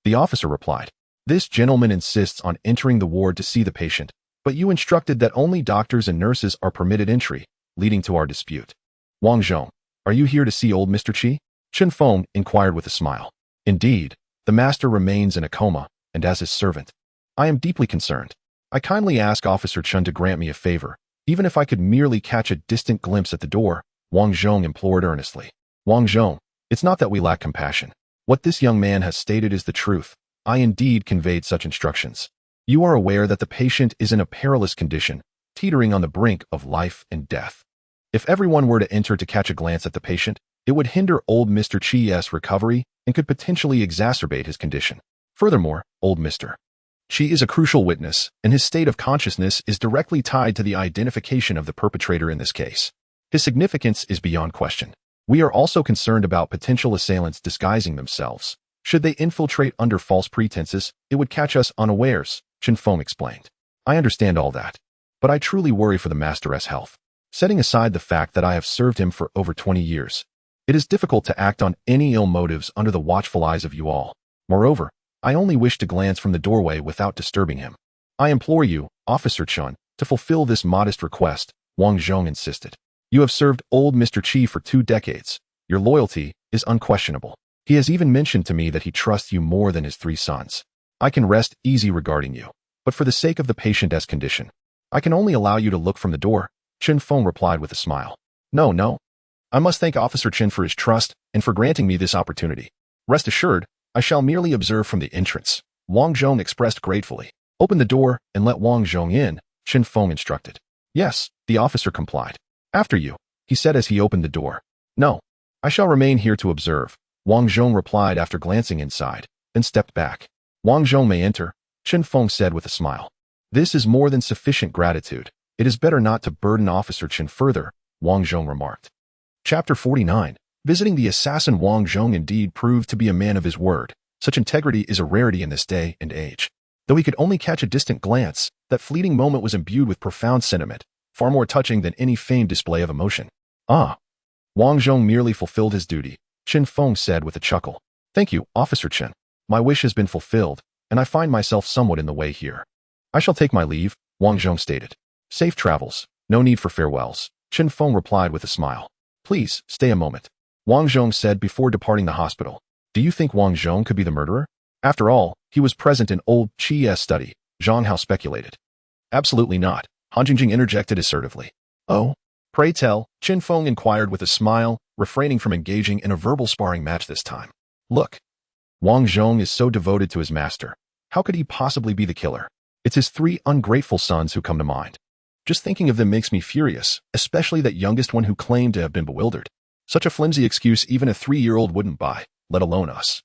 The officer replied. This gentleman insists on entering the ward to see the patient, but you instructed that only doctors and nurses are permitted entry, leading to our dispute. Wang Zhang, are you here to see old Mr. Qi? Chen Feng inquired with a smile. Indeed, the master remains in a coma, and as his servant, I am deeply concerned. I kindly ask Officer Chen to grant me a favor, even if I could merely catch a distant glimpse at the door, Wang Zhang implored earnestly. Wang Zhang, it's not that we lack compassion. What this young man has stated is the truth. I indeed conveyed such instructions. You are aware that the patient is in a perilous condition, teetering on the brink of life and death. If everyone were to enter to catch a glance at the patient, it would hinder old Mr. Qi's recovery and could potentially exacerbate his condition. Furthermore, old Mr. Qi is a crucial witness, and his state of consciousness is directly tied to the identification of the perpetrator in this case. His significance is beyond question. We are also concerned about potential assailants disguising themselves. Should they infiltrate under false pretenses, it would catch us unawares, Chen Feng explained. I understand all that, but I truly worry for the master's health. Setting aside the fact that I have served him for over 20 years, it is difficult to act on any ill motives under the watchful eyes of you all. Moreover, I only wish to glance from the doorway without disturbing him. I implore you, Officer Chen, to fulfill this modest request, Wang Zhang insisted. You have served old Mr. Qi for 2 decades. Your loyalty is unquestionable. He has even mentioned to me that he trusts you more than his 3 sons. I can rest easy regarding you, but for the sake of the patient's condition, I can only allow you to look from the door, Chen Feng replied with a smile. No. I must thank Officer Chen for his trust and for granting me this opportunity. Rest assured, I shall merely observe from the entrance, Wang Zhang expressed gratefully. Open the door and let Wang Zhang in, Chen Feng instructed. Yes, the officer complied. After you, he said as he opened the door. No, I shall remain here to observe, Wang Zhang replied after glancing inside, then stepped back. Wang Zhang may enter, Chen Feng said with a smile. This is more than sufficient gratitude. It is better not to burden Officer Chen further, Wang Zhang remarked. Chapter 49. Visiting the assassin. Wang Zhang indeed proved to be a man of his word. Such integrity is a rarity in this day and age. Though he could only catch a distant glance, that fleeting moment was imbued with profound sentiment, far more touching than any feigned display of emotion. Ah. Wang Zhang merely fulfilled his duty, Chen Feng said with a chuckle. Thank you, Officer Chen. My wish has been fulfilled, and I find myself somewhat in the way here. I shall take my leave, Wang Zhong stated. Safe travels. No need for farewells. Zhang Feng replied with a smile. Please, stay a moment. Wang Zhong said before departing the hospital. Do you think Wang Zhong could be the murderer? After all, he was present in old Chi's study, Zhang Hao speculated. Absolutely not, Han Jingjing interjected assertively. Oh? Pray tell, Zhang Feng inquired with a smile, refraining from engaging in a verbal sparring match this time. Look. Wang Zhong is so devoted to his master. How could he possibly be the killer? It's his 3 ungrateful sons who come to mind. Just thinking of them makes me furious, especially that youngest one who claimed to have been bewildered. Such a flimsy excuse even a 3-year-old wouldn't buy, let alone us.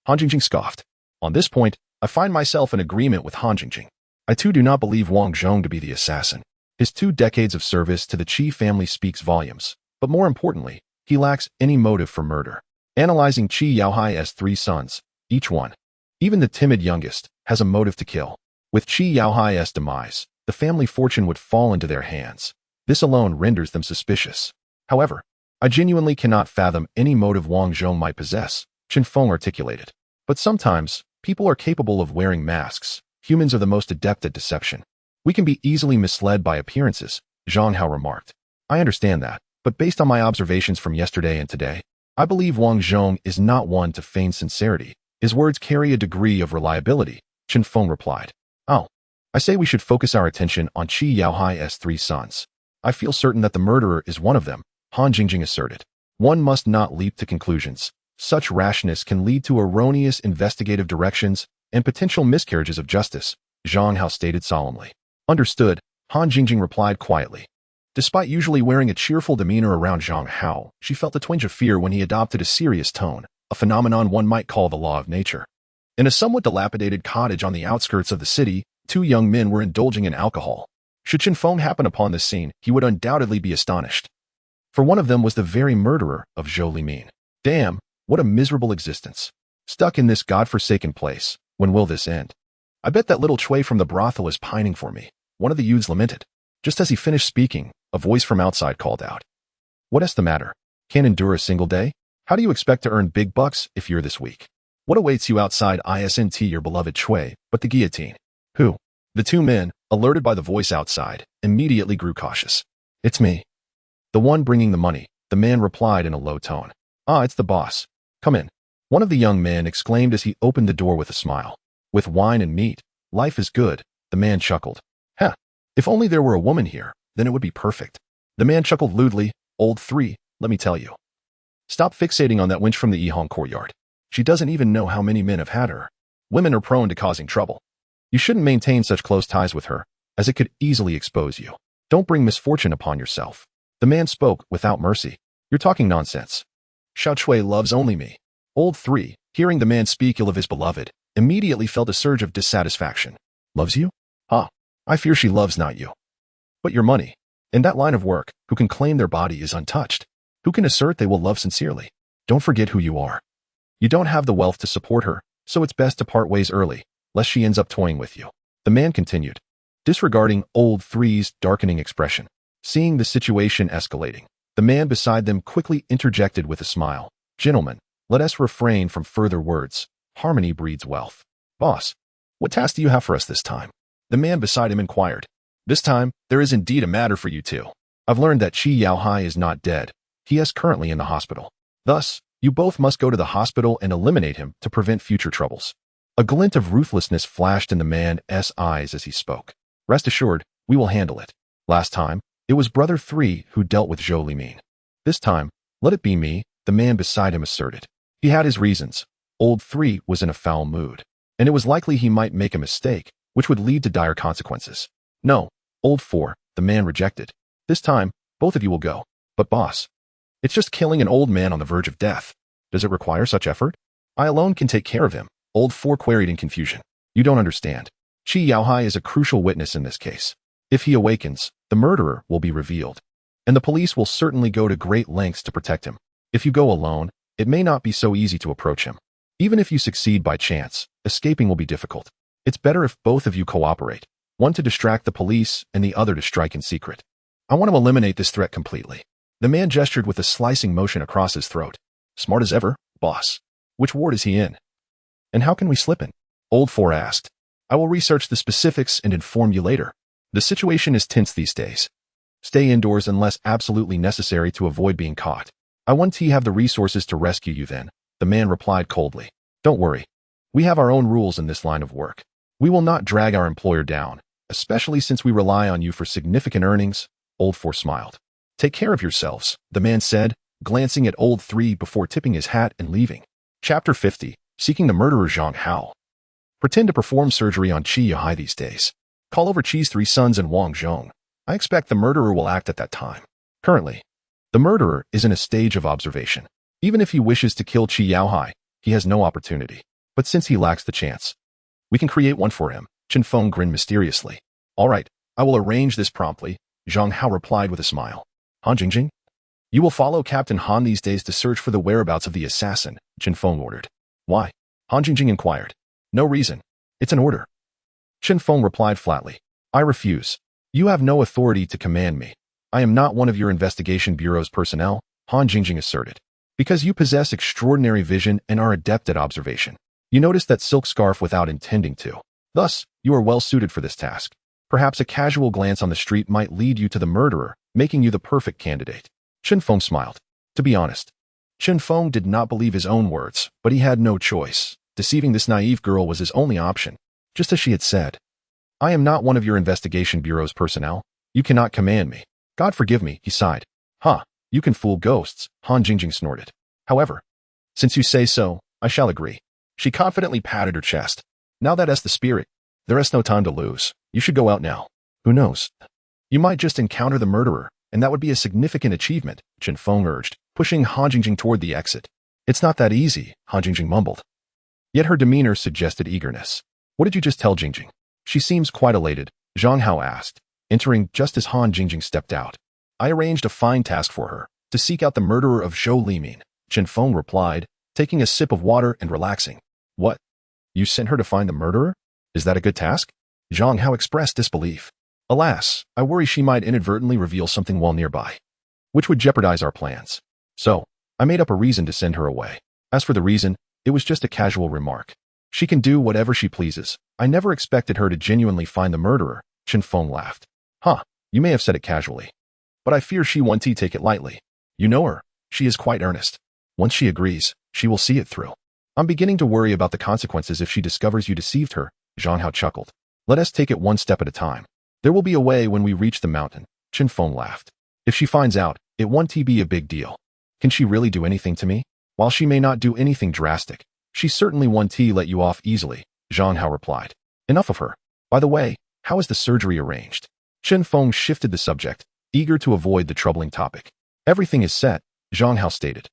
Han Jingjing scoffed. On this point, I find myself in agreement with Han Jingjing. I too do not believe Wang Zhong to be the assassin. His 2 decades of service to the Qi family speaks volumes, but more importantly, he lacks any motive for murder. Analyzing Qi Yaohai's 3 sons, each one, even the timid youngest, has a motive to kill. With Qi Yaohai's demise, the family fortune would fall into their hands. This alone renders them suspicious. However, I genuinely cannot fathom any motive Wang Zhong might possess, Zhang Feng articulated. But sometimes, people are capable of wearing masks. Humans are the most adept at deception. We can be easily misled by appearances, Zhang Hao remarked. I understand that, but based on my observations from yesterday and today, I believe Wang Zhong is not one to feign sincerity. His words carry a degree of reliability, Zhang Feng replied. Oh, I say we should focus our attention on Qi Yaohai's 3 sons. I feel certain that the murderer is one of them, Han Jingjing asserted. One must not leap to conclusions. Such rashness can lead to erroneous investigative directions and potential miscarriages of justice, Zhang Hao stated solemnly. Understood, Han Jingjing replied quietly. Despite usually wearing a cheerful demeanor around Zhang Hao, she felt a twinge of fear when he adopted a serious tone, a phenomenon one might call the law of nature. In a somewhat dilapidated cottage on the outskirts of the city, 2 young men were indulging in alcohol. Should Zhang Feng happen upon this scene, he would undoubtedly be astonished. For one of them was the very murderer of Zhou Limin. Damn, what a miserable existence. Stuck in this godforsaken place, when will this end? I bet that little Chui from the brothel is pining for me, one of the youths lamented. Just as he finished speaking, a voice from outside called out. What's the matter? Can't endure a single day? How do you expect to earn big bucks if you're this weak? What awaits you outside ISNT your beloved Chui, but the guillotine? Who? The 2 men, alerted by the voice outside, immediately grew cautious. It's me. The one bringing the money, the man replied in a low tone. Ah, it's the boss. Come in. One of the young men exclaimed as he opened the door with a smile. With wine and meat, life is good, the man chuckled. Huh, if only there were a woman here, then it would be perfect. The man chuckled lewdly. Old 3, let me tell you. Stop fixating on that wench from the Yihong courtyard. She doesn't even know how many men have had her. Women are prone to causing trouble. You shouldn't maintain such close ties with her, as it could easily expose you. Don't bring misfortune upon yourself. The man spoke without mercy. You're talking nonsense. Xiao Chui loves only me. Old 3, hearing the man speak ill of his beloved, immediately felt a surge of dissatisfaction. Loves you? Ah, I fear she loves not you. But your money. In that line of work, who can claim their body is untouched? Who can assert they will love sincerely? Don't forget who you are. You don't have the wealth to support her, so it's best to part ways early, lest she ends up toying with you. The man continued, disregarding old 3's darkening expression. Seeing the situation escalating, the man beside them quickly interjected with a smile. Gentlemen, let us refrain from further words. Harmony breeds wealth. Boss, what task do you have for us this time? The man beside him inquired. This time, there is indeed a matter for you two. I've learned that Qi Yaohai is not dead. He is currently in the hospital. Thus, you both must go to the hospital and eliminate him to prevent future troubles. A glint of ruthlessness flashed in the man's eyes as he spoke. Rest assured, we will handle it. Last time, it was Brother 3 who dealt with Zhou Limin. This time, let it be me, the man beside him asserted. He had his reasons. Old 3 was in a foul mood, and it was likely he might make a mistake, which would lead to dire consequences. No, Old 4, the man rejected. This time, both of you will go. But boss, it's just killing an old man on the verge of death. Does it require such effort? I alone can take care of him, Old 4 queried in confusion. You don't understand. Qi Yaohai is a crucial witness in this case. If he awakens, the murderer will be revealed, and the police will certainly go to great lengths to protect him. If you go alone, it may not be so easy to approach him. Even if you succeed by chance, escaping will be difficult. It's better if both of you cooperate, one to distract the police and the other to strike in secret. I want to eliminate this threat completely. The man gestured with a slicing motion across his throat. Smart as ever, boss. Which ward is he in? And how can we slip in? Old Four asked. I will research the specifics and inform you later. The situation is tense these days. Stay indoors unless absolutely necessary to avoid being caught. I want to have the resources to rescue you then, the man replied coldly. Don't worry. We have our own rules in this line of work. We will not drag our employer down, especially since we rely on you for significant earnings. Old Four smiled. Take care of yourselves, the man said, glancing at Old Three before tipping his hat and leaving. Chapter 50. Seeking the murderer Zhang Hao. Pretend to perform surgery on Qi Yahai these days. Call over Qi's 3 sons and Wang Zhong. I expect the murderer will act at that time. Currently, the murderer is in a stage of observation. Even if he wishes to kill Qi Yaohai, he has no opportunity. But since he lacks the chance, we can create one for him. Zhang Feng grinned mysteriously. All right, I will arrange this promptly, Zhang Hao replied with a smile. Han Jingjing? You will follow Captain Han these days to search for the whereabouts of the assassin, Zhang Feng ordered. Why? Han Jingjing inquired. No reason. It's an order. Zhang Feng replied flatly. I refuse. You have no authority to command me. I am not one of your investigation bureau's personnel, Han Jingjing asserted. Because you possess extraordinary vision and are adept at observation. You noticed that silk scarf without intending to. Thus, you are well suited for this task. Perhaps a casual glance on the street might lead you to the murderer, making you the perfect candidate. Zhang Feng smiled. To be honest, Zhang Feng did not believe his own words, but he had no choice. Deceiving this naive girl was his only option. Just as she had said. I am not one of your investigation bureau's personnel. You cannot command me. God forgive me, he sighed. Huh, you can fool ghosts, Han Jingjing snorted. However, since you say so, I shall agree. She confidently patted her chest. Now that is the spirit. There is no time to lose. You should go out now. Who knows? You might just encounter the murderer, and that would be a significant achievement, Zhang Feng urged, pushing Han Jingjing toward the exit. It's not that easy, Han Jingjing mumbled. Yet her demeanor suggested eagerness. What did you just tell Jingjing? She seems quite elated, Zhang Hao asked, entering just as Han Jingjing stepped out. I arranged a fine task for her, to seek out the murderer of Zhou Limin, Zhang Feng replied, taking a sip of water and relaxing. What? You sent her to find the murderer? Is that a good task? Zhang Hao expressed disbelief. Alas, I worry she might inadvertently reveal something while nearby, which would jeopardize our plans. So, I made up a reason to send her away. As for the reason, it was just a casual remark. She can do whatever she pleases. I never expected her to genuinely find the murderer, Zhang Feng laughed. Huh, you may have said it casually. But I fear she won't take it lightly. You know her. She is quite earnest. Once she agrees, she will see it through. I'm beginning to worry about the consequences if she discovers you deceived her, Zhang Hao chuckled. Let us take it one step at a time. There will be a way when we reach the mountain, Zhang Feng laughed. If she finds out, it won't be a big deal. Can she really do anything to me? While she may not do anything drastic, she certainly won't let you off easily, Zhang Hao replied. Enough of her. By the way, how is the surgery arranged? Zhang Feng shifted the subject, eager to avoid the troubling topic. Everything is set, Zhang Hao stated.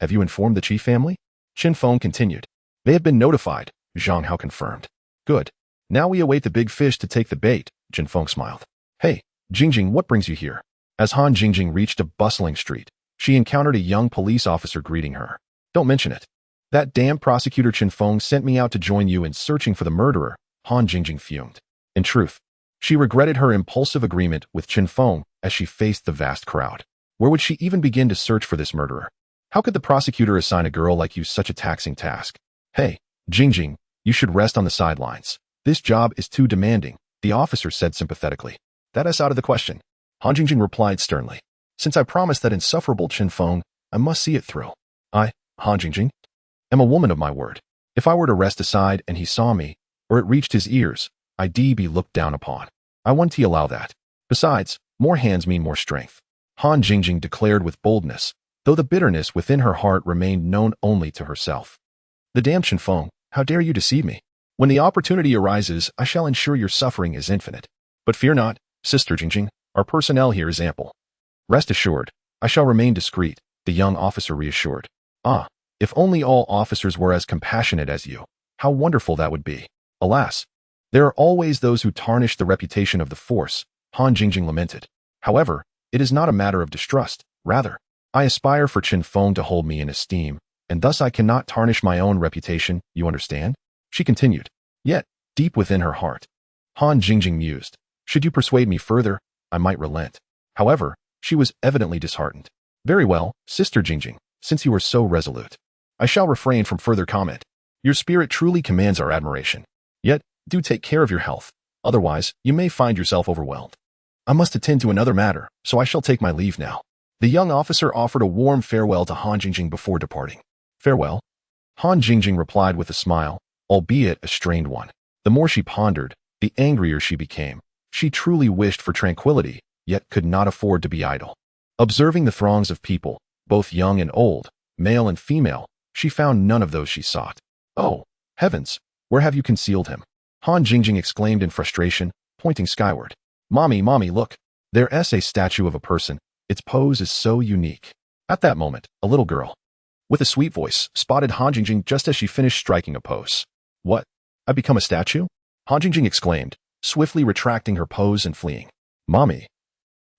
Have you informed the Qi family? Zhang Feng continued. They have been notified, Zhang Hao confirmed. Good. Now we await the big fish to take the bait, Zhang Feng smiled. Hey, Jingjing, what brings you here? As Han Jingjing reached a bustling street, she encountered a young police officer greeting her. Don't mention it. That damn prosecutor Zhang Feng sent me out to join you in searching for the murderer, Han Jingjing fumed. In truth, she regretted her impulsive agreement with Zhang Feng as she faced the vast crowd. Where would she even begin to search for this murderer? How could the prosecutor assign a girl like you such a taxing task? Hey, Jingjing, you should rest on the sidelines. This job is too demanding, the officer said sympathetically. That is out of the question. Han Jingjing replied sternly. Since I promised that insufferable Zhang Feng, I must see it through. I, Han Jingjing, am a woman of my word. If I were to rest aside and he saw me, or it reached his ears, I'd be looked down upon. I won't allow that. Besides, more hands mean more strength. Han Jingjing declared with boldness, though the bitterness within her heart remained known only to herself. The damn Zhang Feng, how dare you deceive me? When the opportunity arises, I shall ensure your suffering is infinite. But fear not, Sister Jingjing, our personnel here is ample. Rest assured, I shall remain discreet, the young officer reassured. Ah, if only all officers were as compassionate as you, how wonderful that would be. Alas, there are always those who tarnish the reputation of the force, Han Jingjing lamented. However, it is not a matter of distrust, rather, I aspire for Zhang Feng to hold me in esteem, and thus I cannot tarnish my own reputation, you understand? She continued. Yet, deep within her heart, Han Jingjing mused, should you persuade me further, I might relent. However, she was evidently disheartened. Very well, Sister Jingjing, since you are so resolute, I shall refrain from further comment. Your spirit truly commands our admiration. Do take care of your health. Otherwise, you may find yourself overwhelmed. I must attend to another matter, so I shall take my leave now. The young officer offered a warm farewell to Han Jingjing before departing. Farewell? Han Jingjing replied with a smile, albeit a strained one. The more she pondered, the angrier she became. She truly wished for tranquility, yet could not afford to be idle. Observing the throngs of people, both young and old, male and female, she found none of those she sought. Oh, heavens, where have you concealed him? Han Jingjing exclaimed in frustration, pointing skyward. Mommy, look. There's a statue of a person. Its pose is so unique. At that moment, a little girl, with a sweet voice, spotted Han Jingjing just as she finished striking a pose. What? I've become a statue? Han Jingjing exclaimed, swiftly retracting her pose and fleeing. Mommy,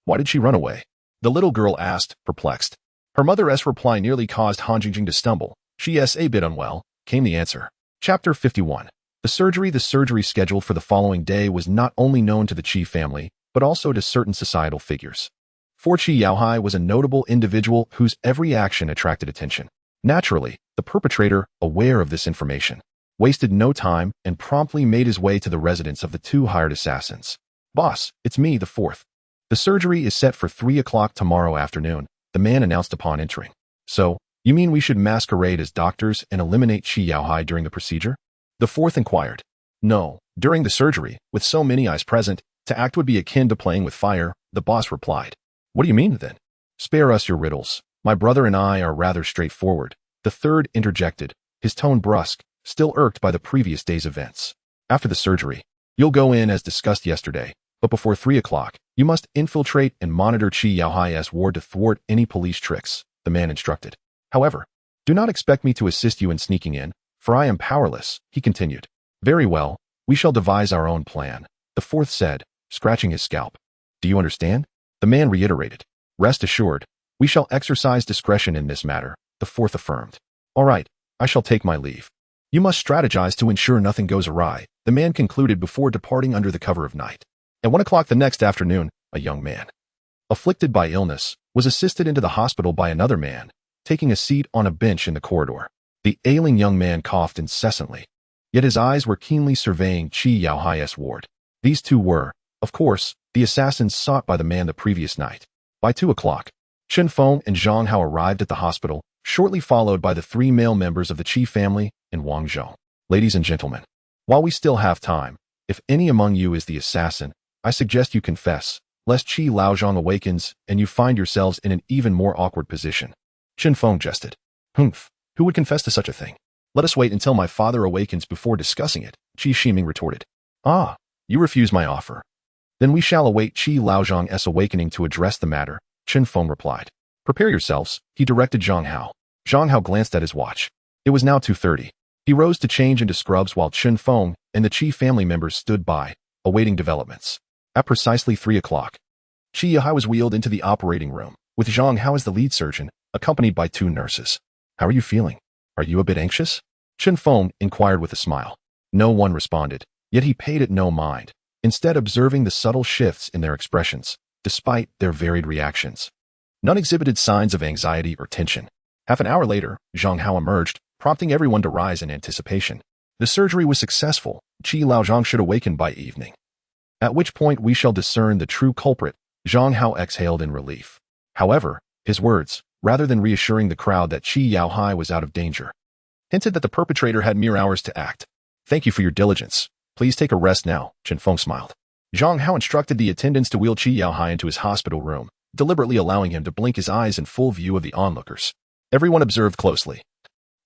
why did she run away? The little girl asked, perplexed. Her mother's reply nearly caused Han Jingjing to stumble. She's a bit unwell, came the answer. Chapter 51. The surgery scheduled for the following day was not only known to the Qi family, but also to certain societal figures. For Qi Yaohai was a notable individual whose every action attracted attention. Naturally, the perpetrator, aware of this information, wasted no time and promptly made his way to the residence of the two hired assassins. Boss, it's me, the fourth. The surgery is set for 3 o'clock tomorrow afternoon, the man announced upon entering. So, you mean we should masquerade as doctors and eliminate Qi Yaohai during the procedure? The fourth inquired. No, during the surgery, with so many eyes present, to act would be akin to playing with fire, the boss replied. What do you mean, then? Spare us your riddles. My brother and I are rather straightforward, the third interjected, his tone brusque, still irked by the previous day's events. After the surgery, you'll go in as discussed yesterday, but before 3 o'clock, you must infiltrate and monitor Qi Yaohai's ward to thwart any police tricks, the man instructed. However, do not expect me to assist you in sneaking in, for I am powerless, he continued. Very well, we shall devise our own plan, the fourth said, scratching his scalp. Do you understand? The man reiterated. Rest assured, we shall exercise discretion in this matter, the fourth affirmed. All right, I shall take my leave. You must strategize to ensure nothing goes awry, the man concluded before departing under the cover of night. At 1 o'clock the next afternoon, a young man, afflicted by illness, was assisted into the hospital by another man, taking a seat on a bench in the corridor. The ailing young man coughed incessantly, yet his eyes were keenly surveying Qi Yaohai's ward. These two were, of course, the assassins sought by the man the previous night. By 2 o'clock, Zhang Feng and Zhang Hao arrived at the hospital, shortly followed by the 3 male members of the Qi family and Wang Zhou. Ladies and gentlemen, while we still have time, if any among you is the assassin, I suggest you confess, lest Qi Laozhong awakens and you find yourselves in an even more awkward position. Zhang Feng jested. Humph, who would confess to such a thing? Let us wait until my father awakens before discussing it, Qi Shiming retorted. Ah, you refuse my offer. Then we shall await Qi Laozhong's awakening to address the matter, Zhang Feng replied. Prepare yourselves, he directed Zhang Hao. Zhang Hao glanced at his watch. It was now 2:30. He rose to change into scrubs while Zhang Feng and the Qi family members stood by, awaiting developments. At precisely 3 o'clock, Qi Yaohai was wheeled into the operating room, with Zhang Hao as the lead surgeon, accompanied by 2 nurses. How are you feeling? Are you a bit anxious? Zhang Feng inquired with a smile. No one responded, yet he paid it no mind, instead observing the subtle shifts in their expressions, despite their varied reactions. None exhibited signs of anxiety or tension. Half an hour later, Zhang Hao emerged, prompting everyone to rise in anticipation. The surgery was successful. Qi Laozhong should awaken by evening, at which point we shall discern the true culprit. Zhang Hao exhaled in relief. However, his words, rather than reassuring the crowd that Qi Yaohai was out of danger, hinted that the perpetrator had mere hours to act. Thank you for your diligence. Please take a rest now, Zhang Feng smiled. Zhang Hao instructed the attendants to wheel Qi Yaohai into his hospital room, deliberately allowing him to blink his eyes in full view of the onlookers. Everyone observed closely.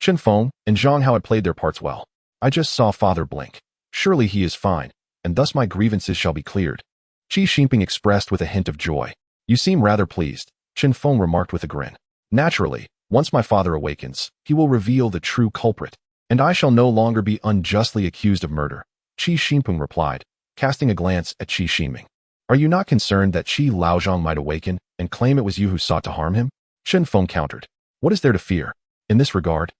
Zhang Feng and Zhang Hao had played their parts well. I just saw father blink. Surely he is fine, and thus my grievances shall be cleared. Qi Xinping expressed with a hint of joy. You seem rather pleased, Zhang Feng remarked with a grin. Naturally, once my father awakens, he will reveal the true culprit, and I shall no longer be unjustly accused of murder, Qi Xinping replied, casting a glance at Qi Ximing. Are you not concerned that Qi Laozhong might awaken and claim it was you who sought to harm him? Zhang Feng countered. What is there to fear? In this regard,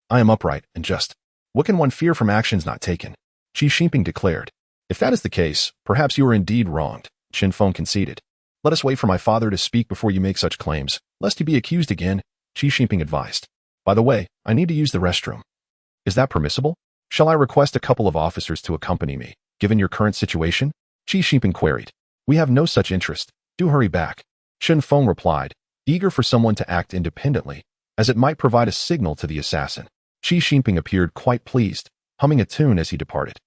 I am upright and just. What can one fear from actions not taken? Qi Xinping declared. If that is the case, perhaps you are indeed wronged, Zhang Feng conceded. Let us wait for my father to speak before you make such claims, lest he be accused again, Qi Xinping advised. By the way, I need to use the restroom. Is that permissible? Shall I request a couple of officers to accompany me, given your current situation? Qi Xinping queried. We have no such interest. Do hurry back. Zhang Feng replied, eager for someone to act independently, as it might provide a signal to the assassin. Qi Xinping appeared quite pleased, humming a tune as he departed.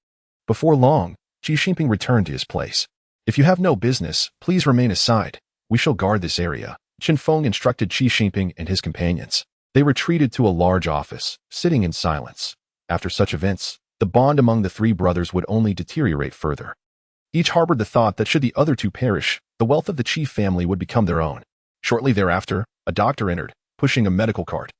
Before long, Qi Xinping returned to his place. If you have no business, please remain aside. We shall guard this area. Zhang Feng instructed Qi Xinping and his companions. They retreated to a large office, sitting in silence. After such events, the bond among the three brothers would only deteriorate further. Each harbored the thought that should the other two perish, the wealth of the Qi family would become their own. Shortly thereafter, a doctor entered, pushing a medical cart.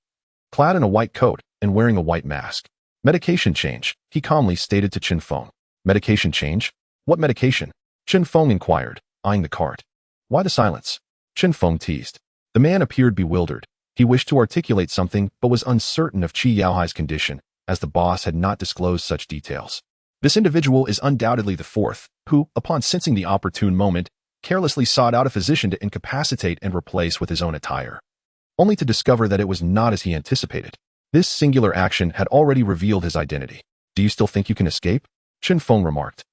Clad in a white coat and wearing a white mask. Medication change, he calmly stated to Zhang Feng. Medication change? What medication? Zhang Feng inquired, eyeing the cart. Why the silence? Zhang Feng teased. The man appeared bewildered. He wished to articulate something but was uncertain of Qi Yaohai's condition, as the boss had not disclosed such details. This individual is undoubtedly the fourth, who, upon sensing the opportune moment, carelessly sought out a physician to incapacitate and replace with his own attire, only to discover that it was not as he anticipated. This singular action had already revealed his identity. Do you still think you can escape? Zhang Feng remarked,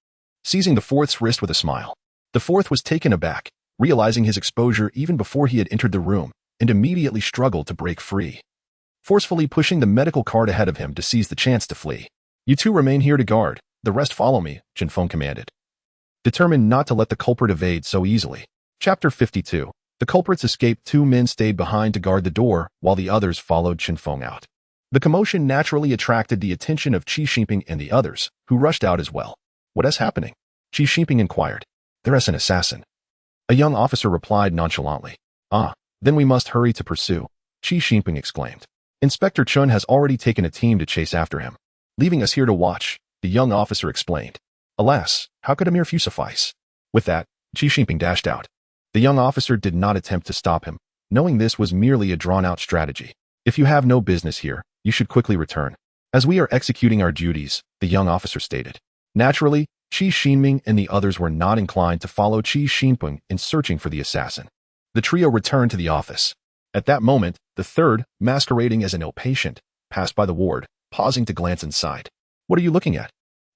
seizing the fourth's wrist with a smile. The fourth was taken aback, realizing his exposure even before he had entered the room, and immediately struggled to break free, forcefully pushing the medical cart ahead of him to seize the chance to flee. You two remain here to guard. The rest follow me, Zhang Feng commanded, determined not to let the culprit evade so easily. Chapter 52. The culprits escaped. Two men stayed behind to guard the door, while the others followed Zhang Feng out. The commotion naturally attracted the attention of Qi Xinping and the others, who rushed out as well. What is happening? Qi Xinping inquired. There is an assassin. A young officer replied nonchalantly. Ah, then we must hurry to pursue, Qi Xinping exclaimed. Inspector Chun has already taken a team to chase after him, leaving us here to watch, the young officer explained. Alas, how could a mere few suffice? With that, Qi Xinping dashed out. The young officer did not attempt to stop him, knowing this was merely a drawn-out strategy. If you have no business here, you should quickly return. As we are executing our duties, the young officer stated. Naturally, Qi Xinping and the others were not inclined to follow Qi Xinping in searching for the assassin. The trio returned to the office. At that moment, the third, masquerading as an ill patient, passed by the ward, pausing to glance inside. What are you looking at?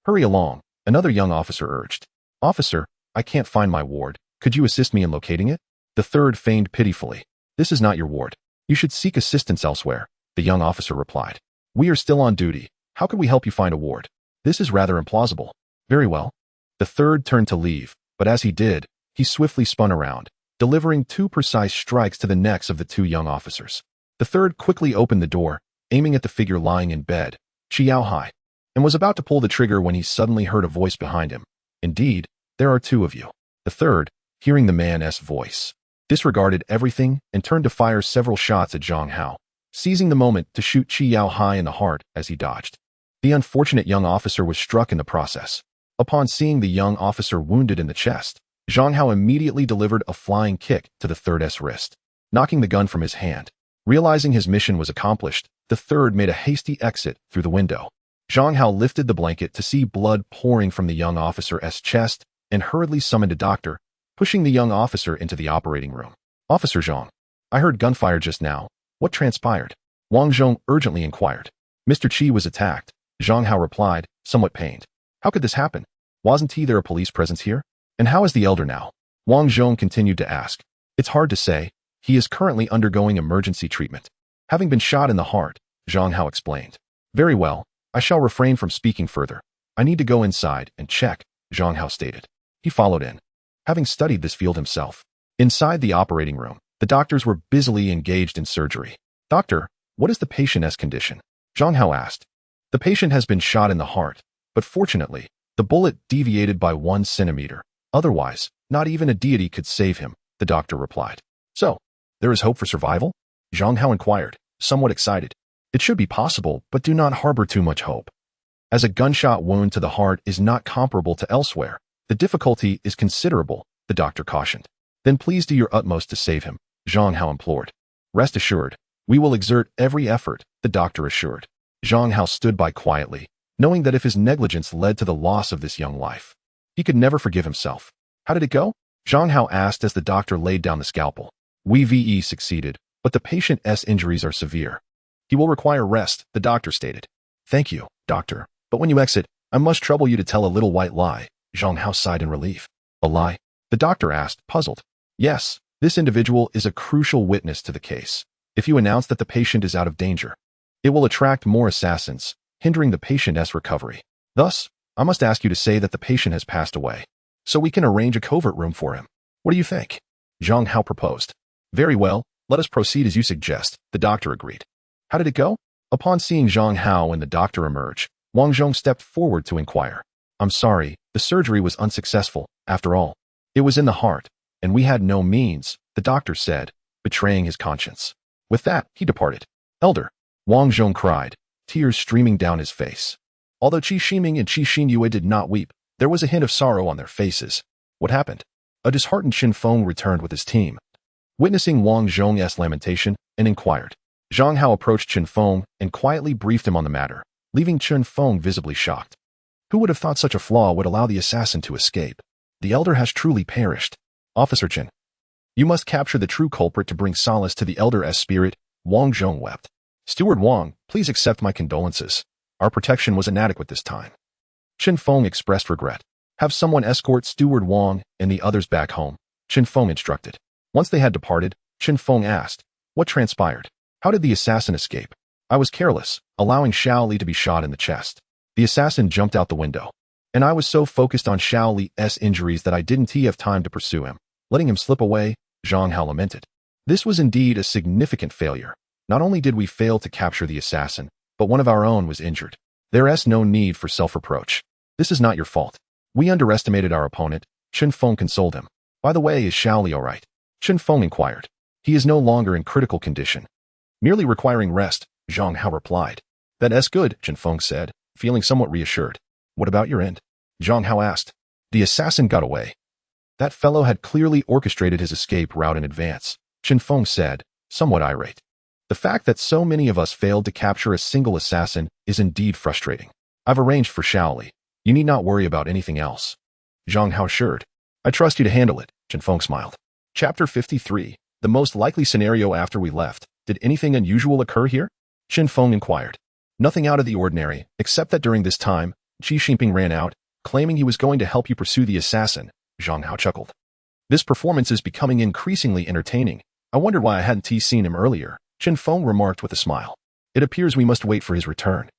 Hurry along, another young officer urged. Officer, I can't find my ward. Could you assist me in locating it? The third feigned pitifully. This is not your ward. You should seek assistance elsewhere, the young officer replied. We are still on duty. How could we help you find a ward? This is rather implausible. Very well. The third turned to leave, but as he did, he swiftly spun around, delivering two precise strikes to the necks of the two young officers. The third quickly opened the door, aiming at the figure lying in bed, Qi Yaohai, and was about to pull the trigger when he suddenly heard a voice behind him. Indeed, there are two of you. The third, hearing the man's voice, disregarded everything and turned to fire several shots at Zhang Hao, seizing the moment to shoot Qi Yaohai in the heart as he dodged. The unfortunate young officer was struck in the process. Upon seeing the young officer wounded in the chest, Zhang Hao immediately delivered a flying kick to the third's wrist, knocking the gun from his hand. Realizing his mission was accomplished, the third made a hasty exit through the window. Zhang Hao lifted the blanket to see blood pouring from the young officer's chest and hurriedly summoned a doctor, pushing the young officer into the operating room. Officer Zhang, I heard gunfire just now. What transpired? Wang Zhong urgently inquired. Mr. Qi was attacked, Zhang Hao replied, somewhat pained. How could this happen? Wasn't there a police presence here? And how is the elder now? Wang Zhong continued to ask. It's hard to say. He is currently undergoing emergency treatment, having been shot in the heart, Zhang Hao explained. Very well, I shall refrain from speaking further. I need to go inside and check, Zhang Hao stated. He followed in, having studied this field himself. Inside the operating room, the doctors were busily engaged in surgery. Doctor, what is the patient's condition? Zhang Hao asked. The patient has been shot in the heart, but fortunately, the bullet deviated by 1 centimeter. Otherwise, not even a deity could save him, the doctor replied. So, there is hope for survival? Zhang Hao inquired, somewhat excited. It should be possible, but do not harbor too much hope. As a gunshot wound to the heart is not comparable to elsewhere, the difficulty is considerable, the doctor cautioned. Then please do your utmost to save him, Zhang Hao implored. Rest assured, we will exert every effort, the doctor assured. Zhang Hao stood by quietly, knowing that if his negligence led to the loss of this young life, he could never forgive himself. How did it go? Zhang Hao asked as the doctor laid down the scalpel. We succeeded, but the patient's injuries are severe. He will require rest, the doctor stated. Thank you, doctor, But when you exit, I must trouble you to tell a little white lie. Zhang Hao sighed in relief. A lie? The doctor asked, puzzled. Yes, this individual is a crucial witness to the case. If you announce that the patient is out of danger, it will attract more assassins, hindering the patient's recovery. Thus, I must ask you to say that the patient has passed away, so we can arrange a covert room for him. What do you think? Zhang Hao proposed. Very well, let us proceed as you suggest, the doctor agreed. How did it go? Upon seeing Zhang Hao and the doctor emerge, Wang Zhong stepped forward to inquire. I'm sorry, the surgery was unsuccessful, after all. It was in the heart, and we had no means, the doctor said, betraying his conscience. With that, he departed. Elder, Wang Zhong cried, tears streaming down his face. Although Qi Ximing and Qi Xinyue did not weep, there was a hint of sorrow on their faces. What happened? A disheartened Zhang Feng returned with his team, witnessing Wang Zhong's lamentation, and inquired. Zhang Hao approached Zhang Feng and quietly briefed him on the matter, leaving Zhang Feng visibly shocked. Who would have thought such a flaw would allow the assassin to escape? The elder has truly perished. Officer Chen, you must capture the true culprit to bring solace to the elder's spirit, Wang Zhong wept. Steward Wang, please accept my condolences. Our protection was inadequate this time. Zhang Feng expressed regret. Have someone escort Steward Wang and the others back home, Zhang Feng instructed. Once they had departed, Zhang Feng asked, what transpired? How did the assassin escape? I was careless, allowing Xiao Li to be shot in the chest. The assassin jumped out the window, and I was so focused on Xiao Li's injuries that I didn't have time to pursue him. Letting him slip away, Zhang Hao lamented. This was indeed a significant failure. Not only did we fail to capture the assassin, but one of our own was injured. There is no need for self-reproach. This is not your fault. We underestimated our opponent, Zhang Feng consoled him. By the way, is Xiao Li all right? Zhang Feng inquired. He is no longer in critical condition. Merely requiring rest, Zhang Hao replied. That is good, Zhang Feng said, feeling somewhat reassured. What about your end? Zhang Hao asked. The assassin got away. That fellow had clearly orchestrated his escape route in advance, Zhang Feng said, somewhat irate. The fact that so many of us failed to capture a single assassin is indeed frustrating. I've arranged for Xiao Li. You need not worry about anything else. Zhang Hao assured. I trust you to handle it, Zhang Feng smiled. Chapter 53. The most likely scenario after we left. Did anything unusual occur here? Zhang Feng inquired. Nothing out of the ordinary, except that during this time, Qi Xingping ran out, claiming he was going to help you pursue the assassin. Zhang Hao chuckled. This performance is becoming increasingly entertaining. I wondered why I hadn't seen him earlier, Zhang Feng remarked with a smile. It appears we must wait for his return.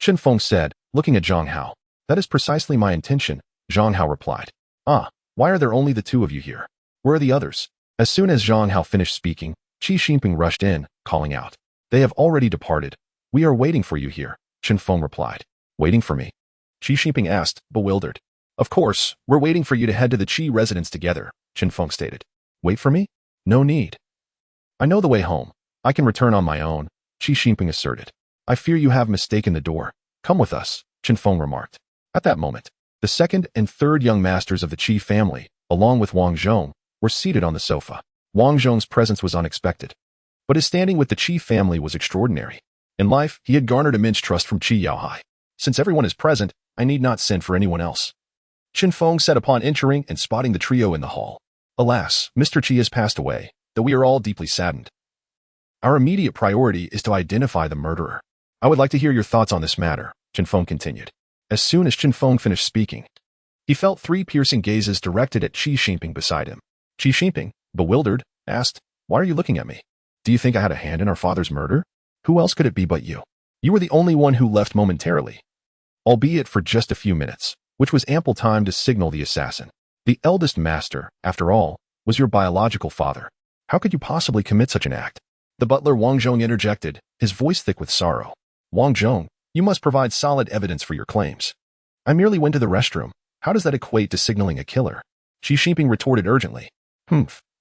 Zhang Feng said, looking at Zhang Hao. That is precisely my intention, Zhang Hao replied. Ah, why are there only the two of you here? Where are the others? As soon as Zhang Hao finished speaking, Qi Xingping rushed in, calling out. They have already departed. We are waiting for you here, Zhang Feng replied. Waiting for me? Qi Xingping asked, bewildered. Of course, we're waiting for you to head to the Qi residence together, Zhang Feng stated. Wait for me? No need. I know the way home. I can return on my own, Qi Xingping asserted. I fear you have mistaken the door. Come with us, Zhang Feng remarked. At that moment, the second and third young masters of the Qi family, along with Wang Zhong, were seated on the sofa. Wang Zhong's presence was unexpected, but his standing with the Qi family was extraordinary. In life, he had garnered immense trust from Qi Yaohai. Since everyone is present, I need not send for anyone else. Zhang Feng said upon entering and spotting the trio in the hall. Alas, Mr. Qi has passed away, though we are all deeply saddened. Our immediate priority is to identify the murderer. I would like to hear your thoughts on this matter, Zhang Feng continued. As soon as Zhang Feng finished speaking, he felt three piercing gazes directed at Qi Xingping beside him. Qi Xingping, bewildered, asked, Why are you looking at me? Do you think I had a hand in our father's murder? Who else could it be but you? You were the only one who left momentarily, albeit for just a few minutes, which was ample time to signal the assassin. The eldest master, after all, was your biological father. How could you possibly commit such an act? The butler Wang Zhong interjected, his voice thick with sorrow. Wang Zhong, you must provide solid evidence for your claims. I merely went to the restroom. How does that equate to signaling a killer? Qi Xingping retorted urgently.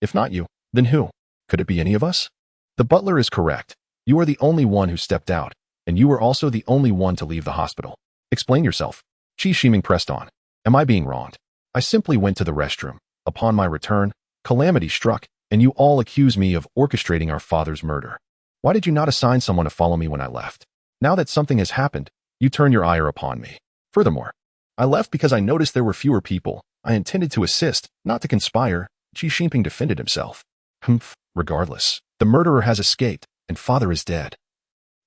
If not you, then who? Could it be any of us? The butler is correct. You are the only one who stepped out, and you were also the only one to leave the hospital. Explain yourself. Qi Xingping pressed on. Am I being wronged? I simply went to the restroom. Upon my return, calamity struck, and you all accuse me of orchestrating our father's murder. Why did you not assign someone to follow me when I left? Now that something has happened, you turn your ire upon me. Furthermore, I left because I noticed there were fewer people. I intended to assist, not to conspire. Qi Xingping defended himself. Regardless, the murderer has escaped, and father is dead.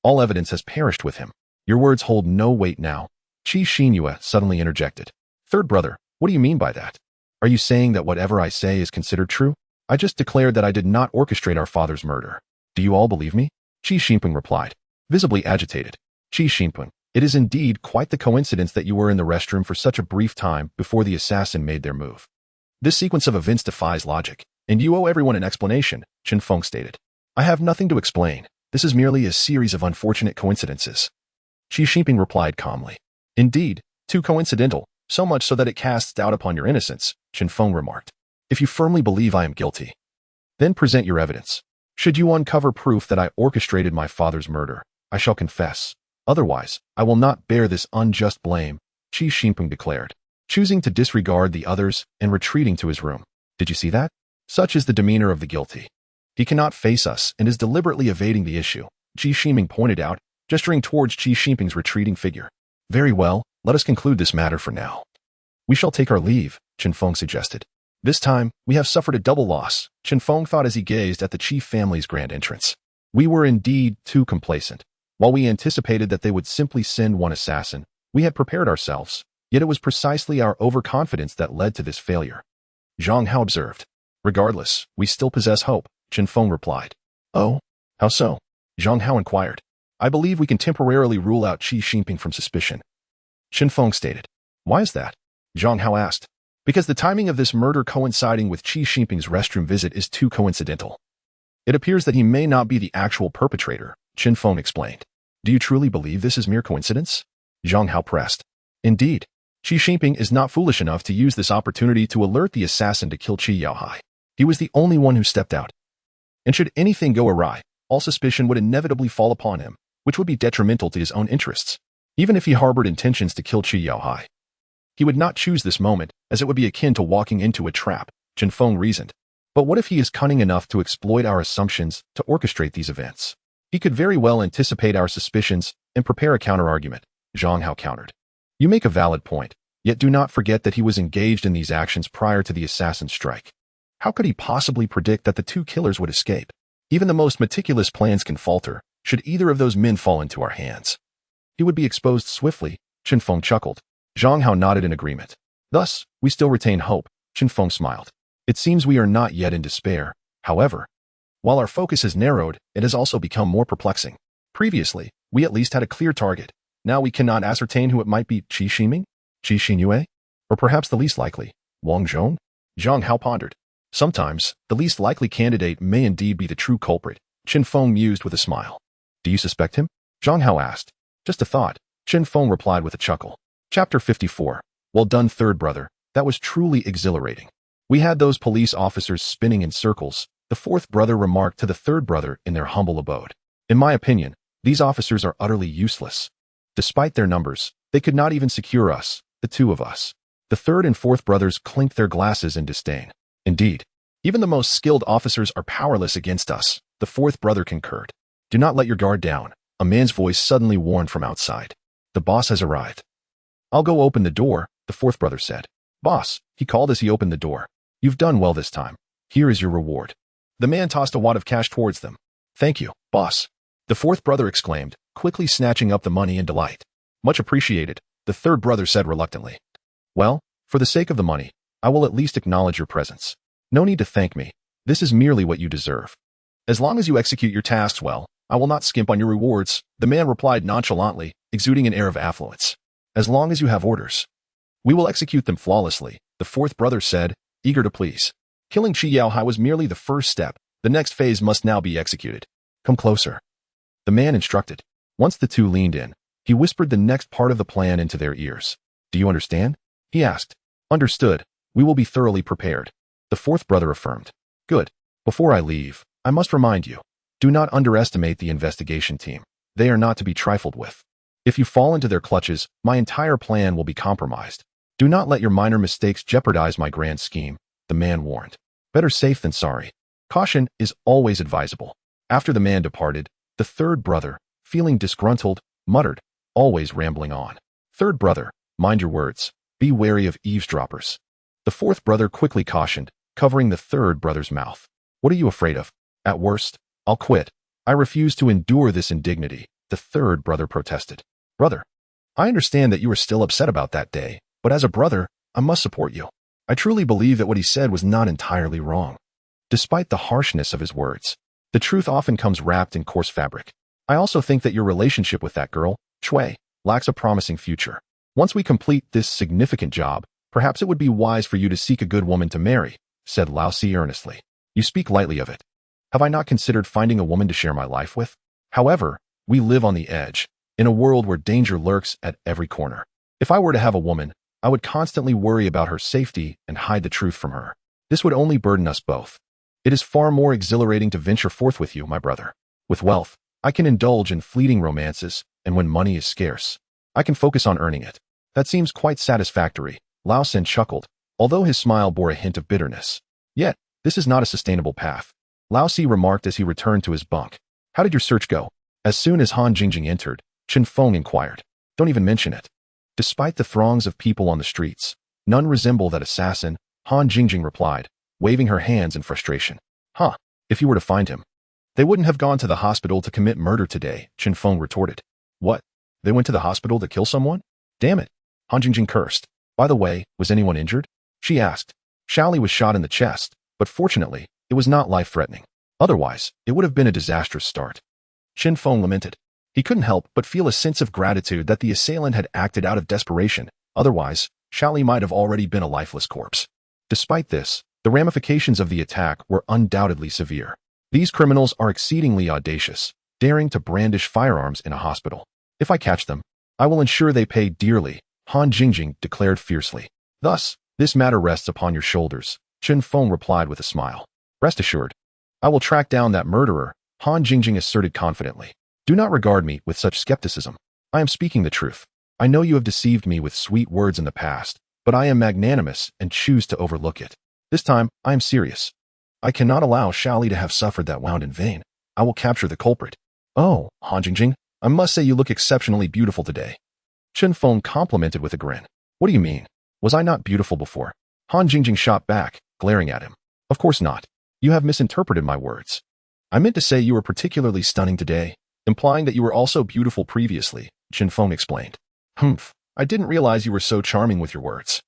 All evidence has perished with him. Your words hold no weight now, Qi Xinyue suddenly interjected. Third brother, what do you mean by that? Are you saying that whatever I say is considered true? I just declared that I did not orchestrate our father's murder. Do you all believe me? Qi Xinpeng replied, visibly agitated. Qi Xinpeng, it is indeed quite the coincidence that you were in the restroom for such a brief time before the assassin made their move. This sequence of events defies logic, and you owe everyone an explanation, Zhang Feng stated. I have nothing to explain. This is merely a series of unfortunate coincidences. Qi Xinpeng replied calmly. Indeed, too coincidental, so much so that it casts doubt upon your innocence, Zhang Feng remarked. If you firmly believe I am guilty, then present your evidence. Should you uncover proof that I orchestrated my father's murder, I shall confess. Otherwise, I will not bear this unjust blame, Qi Xinpeng declared, choosing to disregard the others and retreating to his room. Did you see that? Such is the demeanor of the guilty. He cannot face us and is deliberately evading the issue, Qi Xinpeng pointed out, gesturing towards Qi Xinpeng's retreating figure. Very well, let us conclude this matter for now. We shall take our leave, Zhang Feng suggested. This time, we have suffered a double loss, Zhang Feng thought as he gazed at the Qi family's grand entrance. We were indeed too complacent. While we anticipated that they would simply send one assassin, we had prepared ourselves, yet it was precisely our overconfidence that led to this failure. Zhang Hao observed. Regardless, we still possess hope, Zhang Feng replied. Oh, how so? Zhang Hao inquired. I believe we can temporarily rule out Qi Xinpeng from suspicion. Zhang Feng stated. Why is that? Zhang Hao asked. Because the timing of this murder coinciding with Qi Xinpeng's restroom visit is too coincidental. It appears that he may not be the actual perpetrator, Zhang Feng explained. Do you truly believe this is mere coincidence? Zhang Hao pressed. Indeed, Qi Xinpeng is not foolish enough to use this opportunity to alert the assassin to kill Qi Yaohai. He was the only one who stepped out. And should anything go awry, all suspicion would inevitably fall upon him, which would be detrimental to his own interests. Even if he harbored intentions to kill Qi Yaohai, he would not choose this moment, as it would be akin to walking into a trap, Zhang Feng reasoned. But what if he is cunning enough to exploit our assumptions to orchestrate these events? He could very well anticipate our suspicions and prepare a counter-argument, Zhang Hao countered. You make a valid point, yet do not forget that he was engaged in these actions prior to the assassin's strike. How could he possibly predict that the two killers would escape? Even the most meticulous plans can falter, should either of those men fall into our hands. He would be exposed swiftly, Zhang Feng chuckled. Zhang Hao nodded in agreement. Thus, we still retain hope, Zhang Feng smiled. It seems we are not yet in despair, however. While our focus has narrowed, it has also become more perplexing. Previously, we at least had a clear target. Now we cannot ascertain who it might be, Qi Ximing? Qi Xinyue? Or perhaps the least likely, Wang Zhong? Zhang Hao pondered. Sometimes, the least likely candidate may indeed be the true culprit, Zhang Feng mused with a smile. Do you suspect him? Zhang Hao asked. Just a thought, Zhang Feng replied with a chuckle. Chapter 54. Well done, third brother. That was truly exhilarating. We had those police officers spinning in circles, the fourth brother remarked to the third brother in their humble abode. In my opinion, these officers are utterly useless. Despite their numbers, they could not even secure us, the two of us. The third and fourth brothers clinked their glasses in disdain. Indeed, even the most skilled officers are powerless against us, the fourth brother concurred. Do not let your guard down, a man's voice suddenly warned from outside. The boss has arrived. I'll go open the door, the fourth brother said. Boss, he called as he opened the door. You've done well this time. Here is your reward. The man tossed a wad of cash towards them. Thank you, boss. The fourth brother exclaimed, quickly snatching up the money in delight. Much appreciated, the third brother said reluctantly. Well, for the sake of the money, I will at least acknowledge your presence. No need to thank me. This is merely what you deserve. As long as you execute your tasks well, I will not skimp on your rewards, the man replied nonchalantly, exuding an air of affluence. As long as you have orders, we will execute them flawlessly, the fourth brother said, eager to please. Killing Qi Yaohai was merely the first step. The next phase must now be executed. Come closer. The man instructed. Once the two leaned in, he whispered the next part of the plan into their ears. Do you understand? He asked. Understood. We will be thoroughly prepared. The fourth brother affirmed. Good. Before I leave, I must remind you, do not underestimate the investigation team. They are not to be trifled with. If you fall into their clutches, my entire plan will be compromised. Do not let your minor mistakes jeopardize my grand scheme, the man warned. Better safe than sorry. Caution is always advisable. After the man departed, the third brother, feeling disgruntled, muttered, always rambling on. Third brother, mind your words. Be wary of eavesdroppers. The fourth brother quickly cautioned, covering the third brother's mouth. What are you afraid of? At worst, I'll quit. I refuse to endure this indignity, the third brother protested. Brother, I understand that you are still upset about that day, but as a brother, I must support you. I truly believe that what he said was not entirely wrong. Despite the harshness of his words, the truth often comes wrapped in coarse fabric. I also think that your relationship with that girl, Shui, lacks a promising future. Once we complete this significant job, perhaps it would be wise for you to seek a good woman to marry, said Lao Si earnestly. You speak lightly of it. Have I not considered finding a woman to share my life with? However, we live on the edge, in a world where danger lurks at every corner. If I were to have a woman, I would constantly worry about her safety and hide the truth from her. This would only burden us both. It is far more exhilarating to venture forth with you, my brother. With wealth, I can indulge in fleeting romances, and when money is scarce, I can focus on earning it. That seems quite satisfactory, Lao Sin chuckled, although his smile bore a hint of bitterness. Yet, this is not a sustainable path, Lao Si remarked as he returned to his bunk. How did your search go? As soon as Han Jingjing entered, Chen Feng inquired. Don't even mention it. Despite the throngs of people on the streets, none resemble that assassin, Han Jingjing replied, waving her hands in frustration. Huh, if you were to find him. They wouldn't have gone to the hospital to commit murder today, Chen Feng retorted. What? They went to the hospital to kill someone? Damn it. Han Jingjing cursed. By the way, was anyone injured? She asked. Shaoli was shot in the chest, but fortunately, it was not life-threatening. Otherwise, it would have been a disastrous start. Chen Feng lamented. He couldn't help but feel a sense of gratitude that the assailant had acted out of desperation. Otherwise, Shaoli might have already been a lifeless corpse. Despite this, the ramifications of the attack were undoubtedly severe. These criminals are exceedingly audacious, daring to brandish firearms in a hospital. If I catch them, I will ensure they pay dearly, Han Jingjing declared fiercely. Thus, this matter rests upon your shoulders, Chen Feng replied with a smile. Rest assured, I will track down that murderer, Han Jingjing asserted confidently. Do not regard me with such skepticism. I am speaking the truth. I know you have deceived me with sweet words in the past, but I am magnanimous and choose to overlook it. This time, I am serious. I cannot allow Shaoli to have suffered that wound in vain. I will capture the culprit. Oh, Han Jingjing, I must say you look exceptionally beautiful today. Chen Feng complimented with a grin. What do you mean? Was I not beautiful before? Han Jingjing shot back, glaring at him. Of course not. You have misinterpreted my words. I meant to say you were particularly stunning today, implying that you were also beautiful previously, Chen Feng explained. Humph, I didn't realize you were so charming with your words.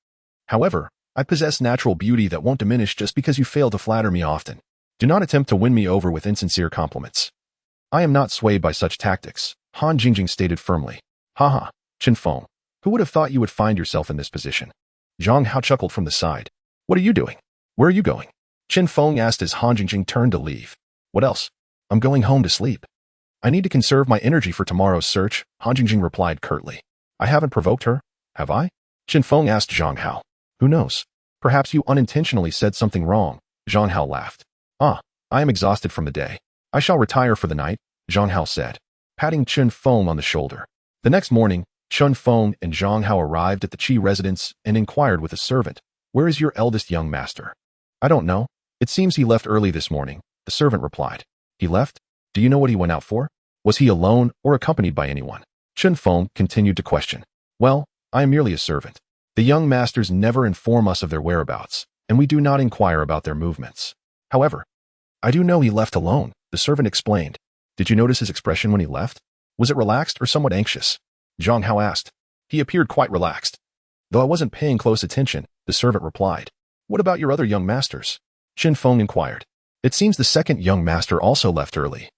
However, I possess natural beauty that won't diminish just because you fail to flatter me often. Do not attempt to win me over with insincere compliments. I am not swayed by such tactics, Han Jingjing stated firmly. Haha, Chen Feng, who would have thought you would find yourself in this position? Zhang Hao chuckled from the side. What are you doing? Where are you going? Chen Feng asked as Han Jingjing turned to leave. What else? I'm going home to sleep. I need to conserve my energy for tomorrow's search, Han Jingjing replied curtly. I haven't provoked her, have I? Chen Feng asked Zhang Hao. Who knows? Perhaps you unintentionally said something wrong, Zhang Hao laughed. I am exhausted from the day. I shall retire for the night, Zhang Hao said, patting Chen Feng on the shoulder. The next morning, Chen Feng and Zhang Hao arrived at the Qi residence and inquired with a servant, Where is your eldest young master? I don't know. It seems he left early this morning, the servant replied. He left? Do you know what he went out for? Was he alone or accompanied by anyone? Chen Feng continued to question. Well, I am merely a servant. The young masters never inform us of their whereabouts, and we do not inquire about their movements. However, I do know he left alone, the servant explained. Did you notice his expression when he left? Was it relaxed or somewhat anxious? Zhang Hao asked. He appeared quite relaxed. Though I wasn't paying close attention, the servant replied. What about your other young masters? Chen Feng inquired. It seems the second young master also left early.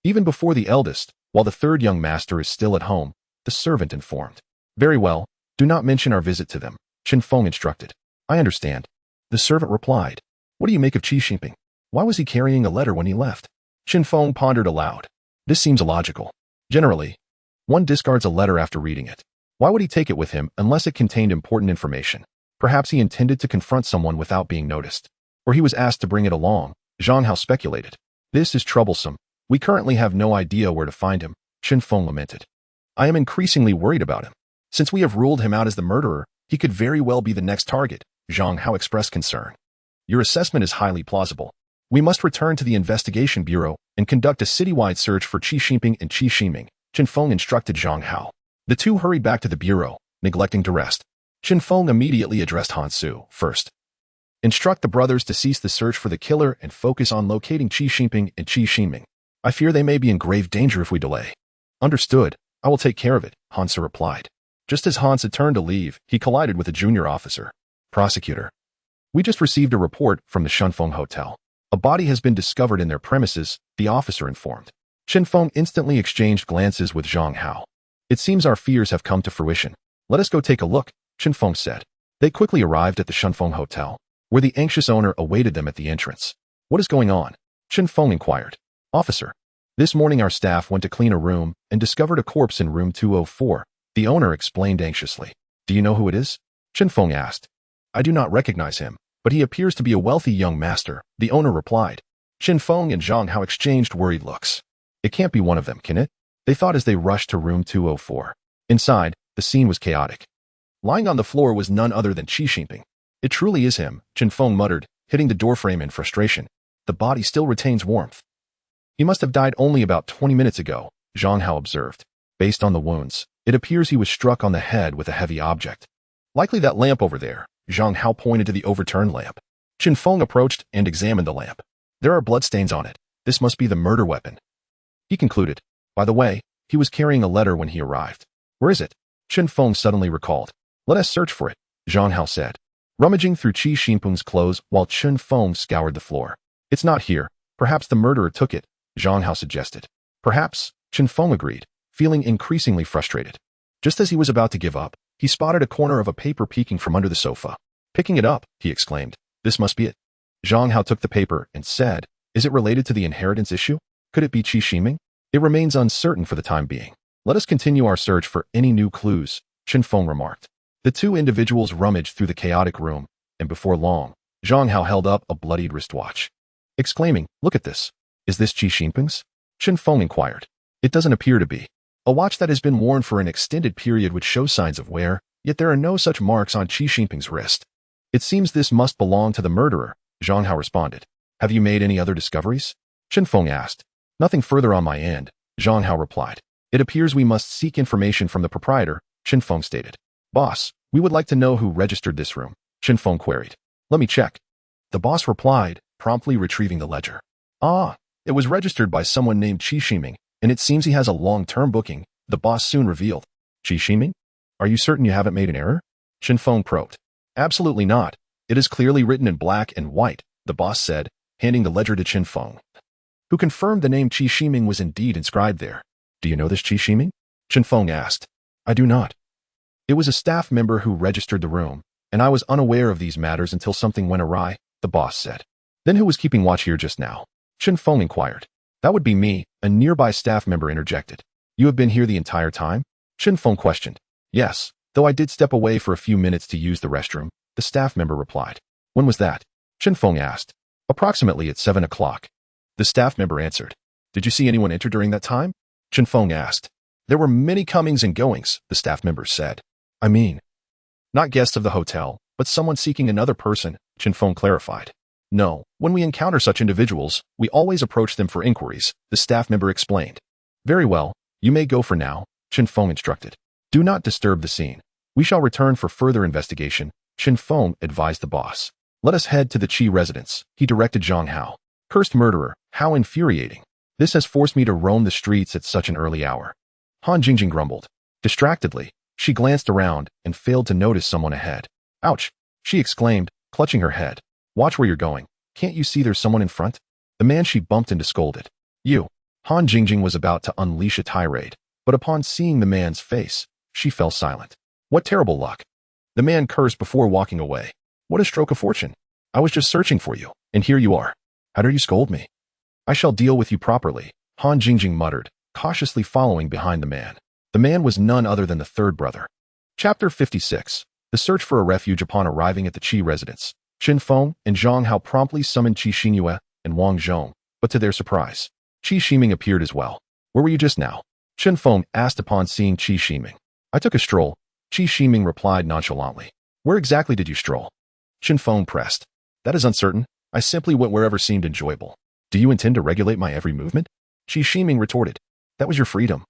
Even before the eldest, while the third young master is still at home, the servant informed. Very well, do not mention our visit to them, Chen Feng instructed. I understand. The servant replied. What do you make of Qi Xinping? Why was he carrying a letter when he left? Chen Feng pondered aloud. This seems illogical. Generally, one discards a letter after reading it. Why would he take it with him unless it contained important information? Perhaps he intended to confront someone without being noticed. Or he was asked to bring it along, Zhang Hao speculated. This is troublesome. We currently have no idea where to find him, Chen Feng lamented. I am increasingly worried about him. Since we have ruled him out as the murderer, he could very well be the next target, Zhang Hao expressed concern. Your assessment is highly plausible. We must return to the investigation bureau and conduct a citywide search for Qi Xinping and Qi Ximing, Chen Feng instructed Zhang Hao. The two hurried back to the bureau, neglecting to rest. Chen Feng immediately addressed Han Su first. Instruct the brothers to cease the search for the killer and focus on locating Qi Xinping and Qi Ximing. I fear they may be in grave danger if we delay. Understood. I will take care of it, Han Su replied. Just as Hans had turned to leave, he collided with a junior officer. Prosecutor. We just received a report from the Zhang Feng Hotel. A body has been discovered in their premises, the officer informed. Zhang Feng instantly exchanged glances with Zhang Hao. It seems our fears have come to fruition. Let us go take a look, Zhang Feng said. They quickly arrived at the Zhang Feng Hotel, where the anxious owner awaited them at the entrance. What is going on? Zhang Feng inquired. Officer. This morning our staff went to clean a room and discovered a corpse in room 204, the owner explained anxiously. Do you know who it is? Zhang Feng asked. I do not recognize him, but he appears to be a wealthy young master, the owner replied. Zhang Feng and Zhang Hao exchanged worried looks. It can't be one of them, can it? They thought as they rushed to room 204. Inside, the scene was chaotic. Lying on the floor was none other than Qi Xinping. It truly is him, Zhang Feng muttered, hitting the doorframe in frustration. The body still retains warmth. He must have died only about 20 minutes ago, Zhang Hao observed. Based on the wounds, it appears he was struck on the head with a heavy object. Likely that lamp over there, Zhang Hao pointed to the overturned lamp. Zhang Feng approached and examined the lamp. There are bloodstains on it. This must be the murder weapon. He concluded. By the way, he was carrying a letter when he arrived. Where is it? Zhang Feng suddenly recalled. Let us search for it, Zhang Hao said, rummaging through Qi Xinping's clothes while Zhang Feng scoured the floor. It's not here. Perhaps the murderer took it, Zhang Hao suggested. Perhaps, Zhang Feng agreed, feeling increasingly frustrated. Just as he was about to give up, he spotted a corner of a paper peeking from under the sofa. Picking it up, he exclaimed. This must be it. Zhang Hao took the paper and said, Is it related to the inheritance issue? Could it be Qi Xinping? It remains uncertain for the time being. Let us continue our search for any new clues, Zhang Feng remarked. The two individuals rummaged through the chaotic room, and before long, Zhang Hao held up a bloodied wristwatch. Exclaiming, Look at this. Is this Qi Xinping's? Zhang Feng inquired. It doesn't appear to be. A watch that has been worn for an extended period would show signs of wear, yet there are no such marks on Qi Xinping's wrist. It seems this must belong to the murderer, Zhang Hao responded. Have you made any other discoveries? Zhang Feng asked. Nothing further on my end, Zhang Hao replied. It appears we must seek information from the proprietor, Zhang Feng stated. Boss, we would like to know who registered this room, Zhang Feng queried. Let me check. The boss replied, promptly retrieving the ledger. It was registered by someone named Qi Xinping, and it seems he has a long-term booking, the boss soon revealed. Qi Xinping? Are you certain you haven't made an error? Zhang Feng probed. Absolutely not. It is clearly written in black and white, the boss said, handing the ledger to Zhang Feng, who confirmed the name Qi Xinping was indeed inscribed there. Do you know this Qi Xinping? Zhang Feng asked. I do not. It was a staff member who registered the room, and I was unaware of these matters until something went awry, the boss said. Then who was keeping watch here just now? Zhang Feng inquired. That would be me, a nearby staff member interjected. You have been here the entire time? Zhang Feng questioned. Yes, though I did step away for a few minutes to use the restroom, the staff member replied. When was that? Zhang Feng asked. Approximately at 7 o'clock. The staff member answered. Did you see anyone enter during that time? Zhang Feng asked. There were many comings and goings, the staff member said. I mean, not guests of the hotel, but someone seeking another person, Zhang Feng clarified. No, when we encounter such individuals, we always approach them for inquiries, the staff member explained. Very well, you may go for now, Zhang Feng instructed. Do not disturb the scene. We shall return for further investigation, Zhang Feng advised the boss. Let us head to the Qi residence, he directed Zhang Hao. Cursed murderer, how infuriating. This has forced me to roam the streets at such an early hour. Han Jingjing grumbled. Distractedly, she glanced around and failed to notice someone ahead. Ouch, she exclaimed, clutching her head. Watch where you're going. Can't you see there's someone in front? The man she bumped into scolded. You. Han Jingjing was about to unleash a tirade, but upon seeing the man's face, she fell silent. What terrible luck. The man cursed before walking away. What a stroke of fortune. I was just searching for you, and here you are. How dare you scold me? I shall deal with you properly, Han Jingjing muttered, cautiously following behind the man. The man was none other than the third brother. Chapter 56. The search for a refuge upon arriving at the Qi residence. Zhang Feng and Zhang Hao promptly summoned Qi Xinyue and Wang Zhong, but to their surprise, Qi Ximing appeared as well. Where were you just now? Zhang Feng asked upon seeing Qi Ximing. I took a stroll, Qi Ximing replied nonchalantly. Where exactly did you stroll? Zhang Feng pressed. That is uncertain. I simply went wherever seemed enjoyable. Do you intend to regulate my every movement? Qi Ximing retorted. That was your freedom.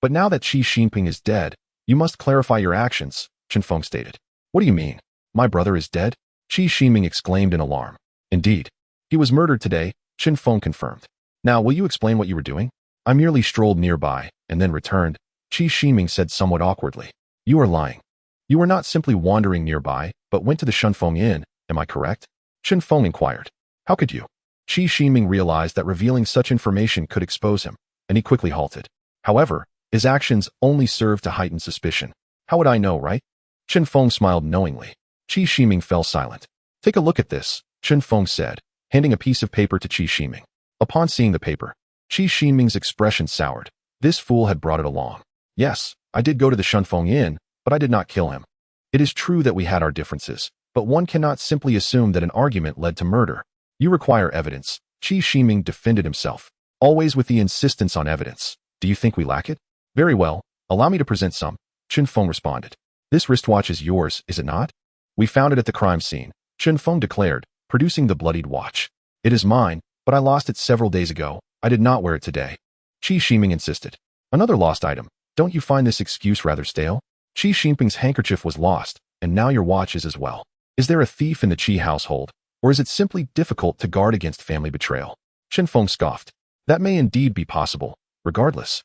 But now that Qi Xinping is dead, you must clarify your actions, Zhang Feng stated. What do you mean? My brother is dead? Qi Ximing exclaimed in alarm. Indeed. He was murdered today, Zhang Feng confirmed. Now, will you explain what you were doing? I merely strolled nearby, and then returned, Qi Ximing said somewhat awkwardly. You are lying. You were not simply wandering nearby, but went to the Shunfeng Inn, am I correct? Chen Feng inquired. How could you? Qi Shiming realized that revealing such information could expose him, and he quickly halted. However, his actions only served to heighten suspicion. How would I know, right? Chen Feng smiled knowingly. Qi Shiming fell silent. Take a look at this, Chen Feng said, handing a piece of paper to Qi Shiming. Upon seeing the paper, Qi Shiming's expression soured. This fool had brought it along. Yes, I did go to the Shunfeng Inn, but I did not kill him. It is true that we had our differences, but one cannot simply assume that an argument led to murder. You require evidence. Qi Shiming defended himself, always with the insistence on evidence. Do you think we lack it? Very well, allow me to present some, Chen Feng responded. This wristwatch is yours, is it not? We found it at the crime scene, Chen Feng declared, producing the bloodied watch. It is mine, but I lost it several days ago. I did not wear it today. Qi Shiming insisted. Another lost item. Don't you find this excuse rather stale? Qi Shiming's handkerchief was lost, and now your watch is as well. Is there a thief in the Qi household, or is it simply difficult to guard against family betrayal? Chen Feng scoffed. That may indeed be possible. Regardless,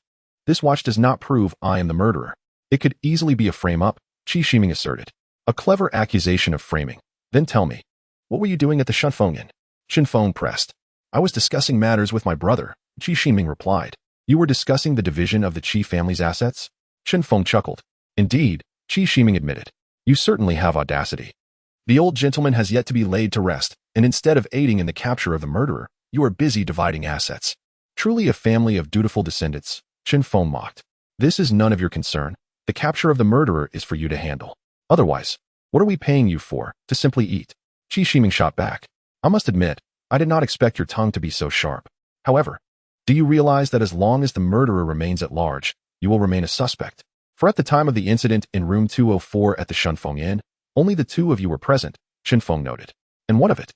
this watch does not prove I am the murderer. It could easily be a frame-up, Qi Shiming asserted. A clever accusation of framing. Then tell me, what were you doing at the Shunfeng Inn? Chen Feng pressed. I was discussing matters with my brother, Qi Shiming replied. You were discussing the division of the Qi family's assets? Chen Feng chuckled. Indeed, Qi Shiming admitted. You certainly have audacity. The old gentleman has yet to be laid to rest, and instead of aiding in the capture of the murderer, you are busy dividing assets. Truly a family of dutiful descendants, Chen Feng mocked. This is none of your concern. The capture of the murderer is for you to handle. Otherwise, what are we paying you for, to simply eat? Qi Shiming shot back. I must admit, I did not expect your tongue to be so sharp. However, do you realize that as long as the murderer remains at large, you will remain a suspect? For at the time of the incident in room 204 at the Shunfeng Inn, only the two of you were present, Chen Feng noted. And what of it?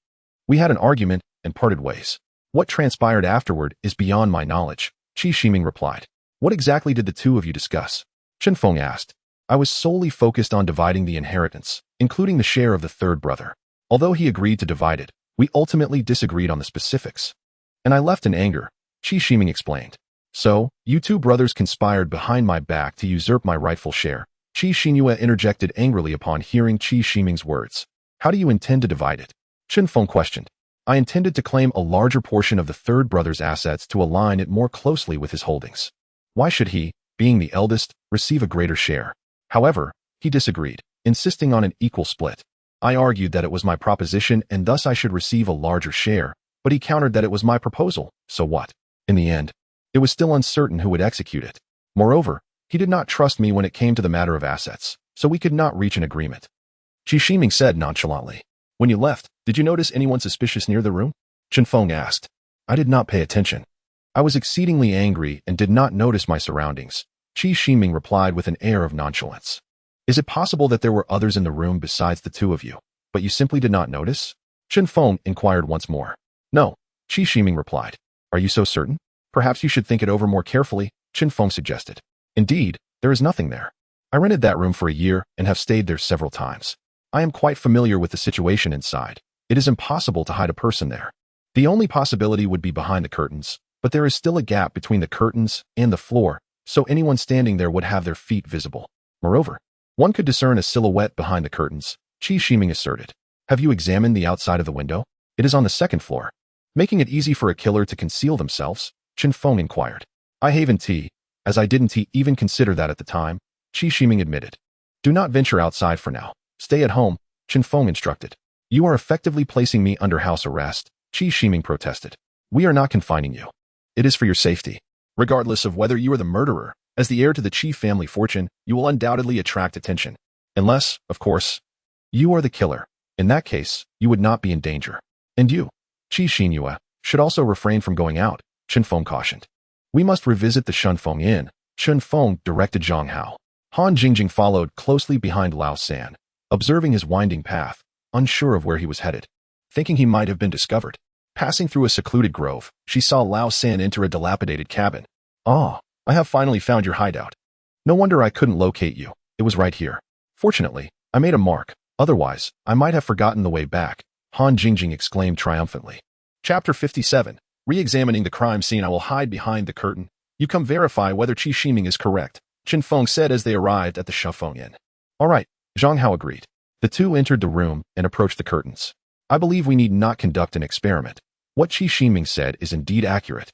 We had an argument and parted ways. What transpired afterward is beyond my knowledge, Qi Shiming replied. What exactly did the two of you discuss? Chen Feng asked. I was solely focused on dividing the inheritance, including the share of the third brother. Although he agreed to divide it, we ultimately disagreed on the specifics. And I left in anger, Qi Shiming explained. So, you two brothers conspired behind my back to usurp my rightful share. Qi Xinyue interjected angrily upon hearing Qi Shiming's words. How do you intend to divide it? Chen Feng questioned. I intended to claim a larger portion of the third brother's assets to align it more closely with his holdings. Why should he, being the eldest, receive a greater share? However, he disagreed, insisting on an equal split. I argued that it was my proposition and thus I should receive a larger share, but he countered that it was my proposal, so what? In the end, it was still uncertain who would execute it. Moreover, he did not trust me when it came to the matter of assets, so we could not reach an agreement. Qi Shiming said nonchalantly. When you left, did you notice anyone suspicious near the room? Chen Feng asked. I did not pay attention. I was exceedingly angry and did not notice my surroundings, Qi Shiming replied with an air of nonchalance. Is it possible that there were others in the room besides the two of you, but you simply did not notice? Chen Feng inquired once more. No, Qi Shiming replied. Are you so certain? Perhaps you should think it over more carefully, Chen Feng suggested. Indeed, there is nothing there. I rented that room for a year and have stayed there several times. I am quite familiar with the situation inside. It is impossible to hide a person there. The only possibility would be behind the curtains, but there is still a gap between the curtains and the floor, so anyone standing there would have their feet visible. Moreover, one could discern a silhouette behind the curtains, Qi Shiming asserted. Have you examined the outside of the window? It is on the second floor. Making it easy for a killer to conceal themselves, Chen Feng inquired. I haven't, as I didn't even consider that at the time, Qi Shiming admitted. Do not venture outside for now. Stay at home, Chen Feng instructed. You are effectively placing me under house arrest, Qi Shiming protested. We are not confining you. It is for your safety. Regardless of whether you are the murderer, as the heir to the Qi family fortune, you will undoubtedly attract attention. Unless, of course, you are the killer. In that case, you would not be in danger. And you, Qi Xinyue, should also refrain from going out, Chen Feng cautioned. We must revisit the Shunfeng Inn, Chen Feng directed Zhang Hao. Han Jingjing followed closely behind Lao San, observing his winding path, unsure of where he was headed. Thinking he might have been discovered. Passing through a secluded grove, she saw Lao San enter a dilapidated cabin. Ah, I have finally found your hideout. No wonder I couldn't locate you. It was right here. Fortunately, I made a mark. Otherwise, I might have forgotten the way back, Han Jingjing exclaimed triumphantly. Chapter 57. Re-examining the crime scene. I will hide behind the curtain. You come verify whether Qi Shiming is correct. Chen Feng said as they arrived at the Shufeng Inn. All right, Zhang Hao agreed. The two entered the room and approached the curtains. I believe we need not conduct an experiment. What Qi Ximing said is indeed accurate.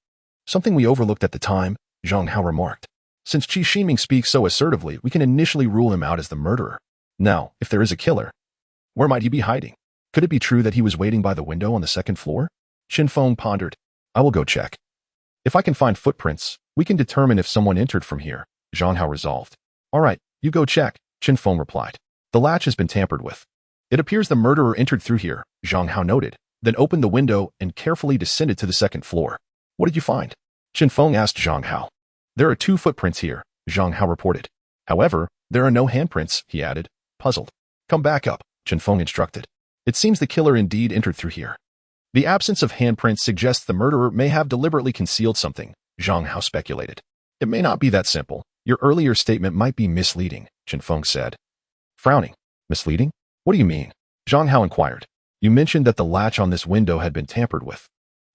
Something we overlooked at the time, Zhang Hao remarked. Since Qi Ximing speaks so assertively, we can initially rule him out as the murderer. Now, if there is a killer, where might he be hiding? Could it be true that he was waiting by the window on the second floor? Chen Feng pondered. I will go check. If I can find footprints, we can determine if someone entered from here, Zhang Hao resolved. All right, you go check, Chen Feng replied. The latch has been tampered with. It appears the murderer entered through here, Zhang Hao noted, then opened the window and carefully descended to the second floor. What did you find? Chen Feng asked Zhang Hao. There are 2 footprints here, Zhang Hao reported. However, there are no handprints, he added, puzzled. Come back up, Chen Feng instructed. It seems the killer indeed entered through here. The absence of handprints suggests the murderer may have deliberately concealed something, Zhang Hao speculated. It may not be that simple. Your earlier statement might be misleading, Chen Feng said. Frowning. Misleading? What do you mean? Zhang Hao inquired. You mentioned that the latch on this window had been tampered with,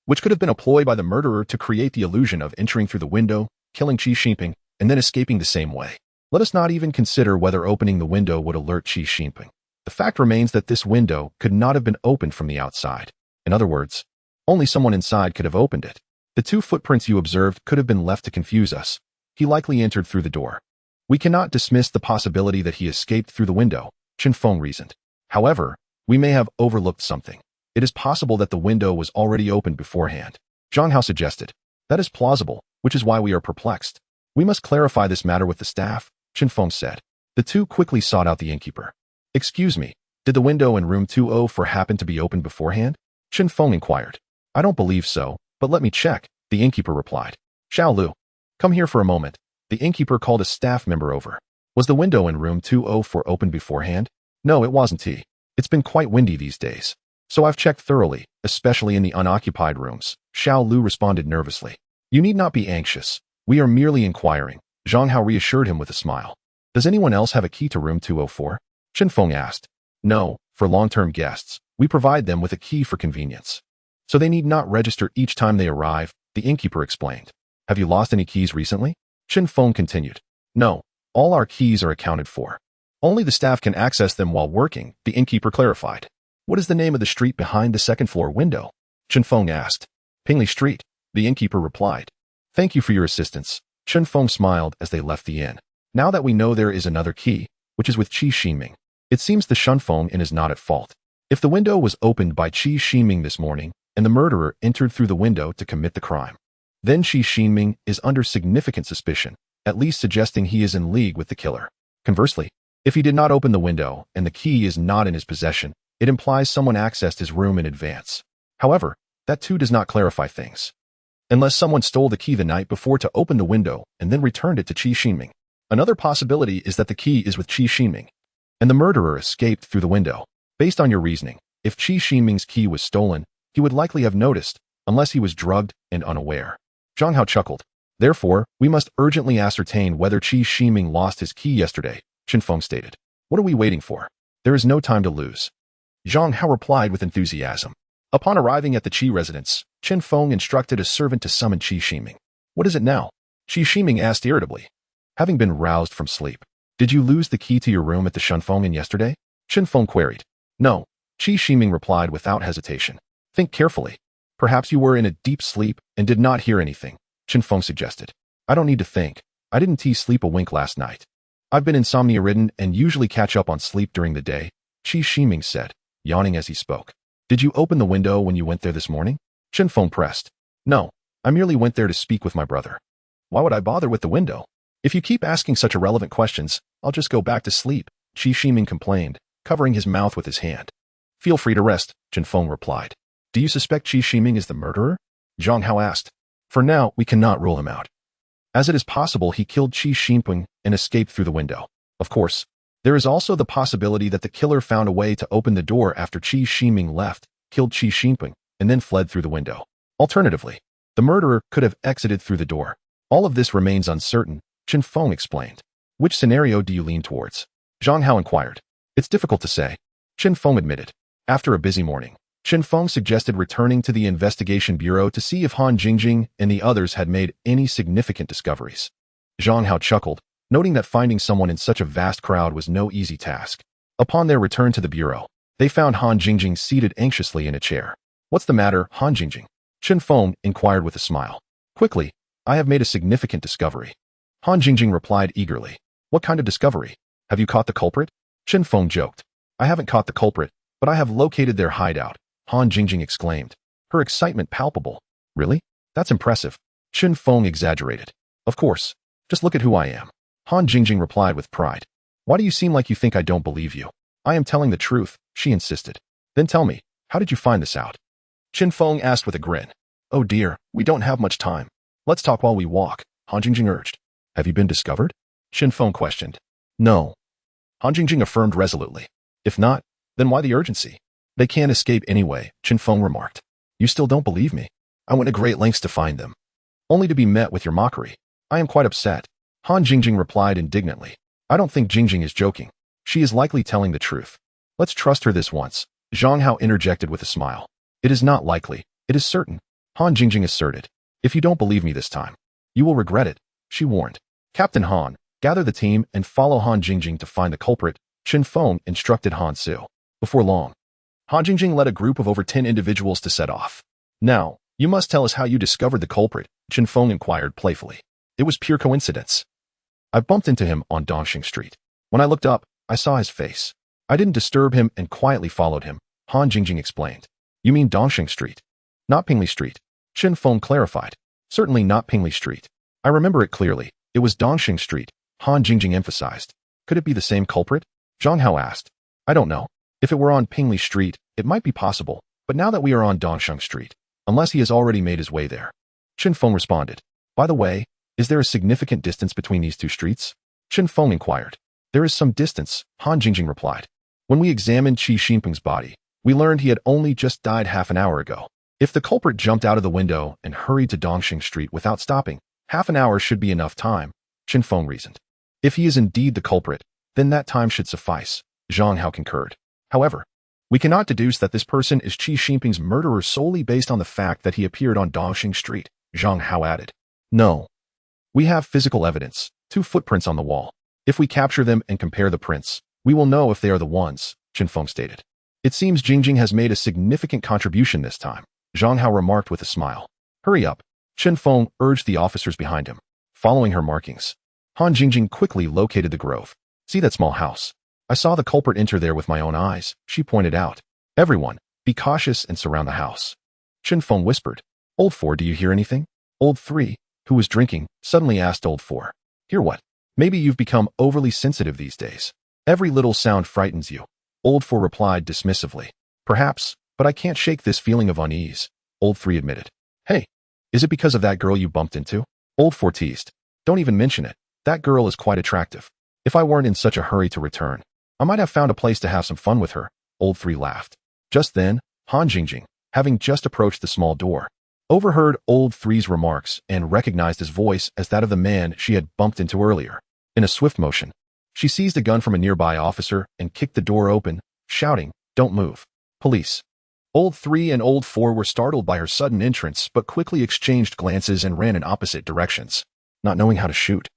which could have been a ploy by the murderer to create the illusion of entering through the window, killing Qi Ximing, and then escaping the same way. Let us not even consider whether opening the window would alert Qi Ximing. The fact remains that this window could not have been opened from the outside. In other words, only someone inside could have opened it. The 2 footprints you observed could have been left to confuse us. He likely entered through the door. We cannot dismiss the possibility that he escaped through the window, Chen Feng reasoned. However, we may have overlooked something. It is possible that the window was already opened beforehand, Zhang Hao suggested. That is plausible, which is why we are perplexed. We must clarify this matter with the staff, Chen Feng said. The two quickly sought out the innkeeper. Excuse me, did the window in room 204 happen to be opened beforehand? Chen Feng inquired. I don't believe so, but let me check, the innkeeper replied. Xiao Lu, come here for a moment. The innkeeper called a staff member over. Was the window in room 204 opened beforehand? No, it wasn't. It's been quite windy these days. So I've checked thoroughly, especially in the unoccupied rooms, Xiao Lu responded nervously. You need not be anxious. We are merely inquiring, Zhang Hao reassured him with a smile. Does anyone else have a key to room 204? Chen Feng asked. No, for long-term guests, we provide them with a key for convenience. So they need not register each time they arrive, the innkeeper explained. Have you lost any keys recently? Chen Feng continued. No, all our keys are accounted for. Only the staff can access them while working, the innkeeper clarified. What is the name of the street behind the second-floor window? Chen Feng asked. Pingley Street, the innkeeper replied. Thank you for your assistance. Chen Feng smiled as they left the inn. Now that we know there is another key, which is with Qi Ximing, it seems the Shunfeng Inn is not at fault. If the window was opened by Qi Ximing this morning, and the murderer entered through the window to commit the crime, then Qi Ximing is under significant suspicion, at least suggesting he is in league with the killer. Conversely, if he did not open the window and the key is not in his possession, it implies someone accessed his room in advance. However, that too does not clarify things. Unless someone stole the key the night before to open the window and then returned it to Qi Ximing. Another possibility is that the key is with Qi Ximing, and the murderer escaped through the window. Based on your reasoning, if Qi Ximing's key was stolen, he would likely have noticed, unless he was drugged and unaware. Zhang Hao chuckled. Therefore, we must urgently ascertain whether Qi Ximing lost his key yesterday, Chen Feng stated. What are we waiting for? There is no time to lose. Zhang Hao replied with enthusiasm. Upon arriving at the Qi residence, Chen Feng instructed a servant to summon Qi Ximing. What is it now? Qi Ximing asked irritably. Having been roused from sleep. Did you lose the key to your room at the Shunfeng Inn yesterday? Chen Feng queried. No, Qi Ximing replied without hesitation. Think carefully. Perhaps you were in a deep sleep and did not hear anything, Chen Feng suggested. I don't need to think. I didn't sleep a wink last night. I've been insomnia-ridden and usually catch up on sleep during the day, Qi Ximing said, yawning as he spoke. Did you open the window when you went there this morning? Chen Feng pressed. No, I merely went there to speak with my brother. Why would I bother with the window? If you keep asking such irrelevant questions, I'll just go back to sleep, Qi Ximing complained, covering his mouth with his hand. Feel free to rest, Chen Feng replied. Do you suspect Qi Ximing is the murderer? Zhang Hao asked. For now, we cannot rule him out, as it is possible he killed Qi Ximing and escaped through the window. Of course, there is also the possibility that the killer found a way to open the door after Qi Ximing left, killed Qi Ximing, and then fled through the window. Alternatively, the murderer could have exited through the door. All of this remains uncertain, Chen Feng explained. Which scenario do you lean towards? Zhang Hao inquired. It's difficult to say, Chen Feng admitted. After a busy morning, Chen Feng suggested returning to the investigation bureau to see if Han Jingjing and the others had made any significant discoveries. Zhang Hao chuckled. noting that finding someone in such a vast crowd was no easy task. Upon their return to the bureau, they found Han Jingjing seated anxiously in a chair. "What's the matter, Han Jingjing?" Chen Feng inquired with a smile. "Quickly, I have made a significant discovery." Han Jingjing replied eagerly. "What kind of discovery? Have you caught the culprit?" Chen Feng joked. "I haven't caught the culprit, but I have located their hideout," Han Jingjing exclaimed, her excitement palpable. "Really? That's impressive." Chen Feng exaggerated. "Of course. Just look at who I am." Han Jingjing replied with pride. "Why do you seem like you think I don't believe you?" "I am telling the truth," she insisted. "Then tell me, how did you find this out?" Chen Feng asked with a grin. "Oh dear, we don't have much time. Let's talk while we walk," Han Jingjing urged. "Have you been discovered?" Chen Feng questioned. "No," Han Jingjing affirmed resolutely. "If not, then why the urgency?" "They can't escape anyway," Chen Feng remarked. "You still don't believe me? I went to great lengths to find them, only to be met with your mockery. I am quite upset." Han Jingjing replied indignantly. "I don't think Jingjing is joking. She is likely telling the truth. Let's trust her this once." Zhang Hao interjected with a smile. "It is not likely. It is certain," Han Jingjing asserted. "If you don't believe me this time, you will regret it," she warned. "Captain Han, gather the team and follow Han Jingjing to find the culprit," Chen Feng instructed Han Su. Before long, Han Jingjing led a group of over 10 individuals to set off. "Now, you must tell us how you discovered the culprit," Chen Feng inquired playfully. "It was pure coincidence. I bumped into him on Dongxing Street. When I looked up, I saw his face. I didn't disturb him and quietly followed him," Han Jingjing explained. "You mean Dongxing Street? Not Pingley Street?" Chen Feng clarified. "Certainly not Pingley Street. I remember it clearly. It was Dongxing Street," Han Jingjing emphasized. "Could it be the same culprit?" Zhang Hao asked. "I don't know. If it were on Pingley Street, it might be possible, but now that we are on Dongxing Street, unless he has already made his way there." Chen Feng responded. "By the way, is there a significant distance between these two streets?" Chen Feng inquired. "There is some distance," Han Jingjing replied. "When we examined Qi Xinping's body, we learned he had only just died half an hour ago. If the culprit jumped out of the window and hurried to Dongxing Street without stopping, half an hour should be enough time," Chen Feng reasoned. "If he is indeed the culprit, then that time should suffice," Zhang Hao concurred. "However, we cannot deduce that this person is Qi Xinping's murderer solely based on the fact that he appeared on Dongxing Street," Zhang Hao added. "No. We have physical evidence, 2 footprints on the wall. If we capture them and compare the prints, we will know if they are the ones," Chen Feng stated. "It seems Jingjing has made a significant contribution this time," Zhang Hao remarked with a smile. "Hurry up," Chen Feng urged the officers behind him. Following her markings, Han Jingjing quickly located the grove. "See that small house? I saw the culprit enter there with my own eyes," she pointed out. "Everyone, be cautious and surround the house." Chen Feng whispered. "Old 4, do you hear anything?" Old 3, who was drinking, suddenly asked Old 4. "Hear what? Maybe you've become overly sensitive these days. Every little sound frightens you," Old 4 replied dismissively. "Perhaps, but I can't shake this feeling of unease," Old 3 admitted. "Hey, is it because of that girl you bumped into?" Old 4 teased. "Don't even mention it. That girl is quite attractive. If I weren't in such a hurry to return, I might have found a place to have some fun with her," Old 3 laughed. Just then, Han Jingjing, having just approached the small door, overheard Old 3's remarks and recognized his voice as that of the man she had bumped into earlier. In a swift motion, she seized a gun from a nearby officer and kicked the door open, shouting, "Don't move. Police." Old 3 and Old 4 were startled by her sudden entrance but quickly exchanged glances and ran in opposite directions, not knowing how to shoot.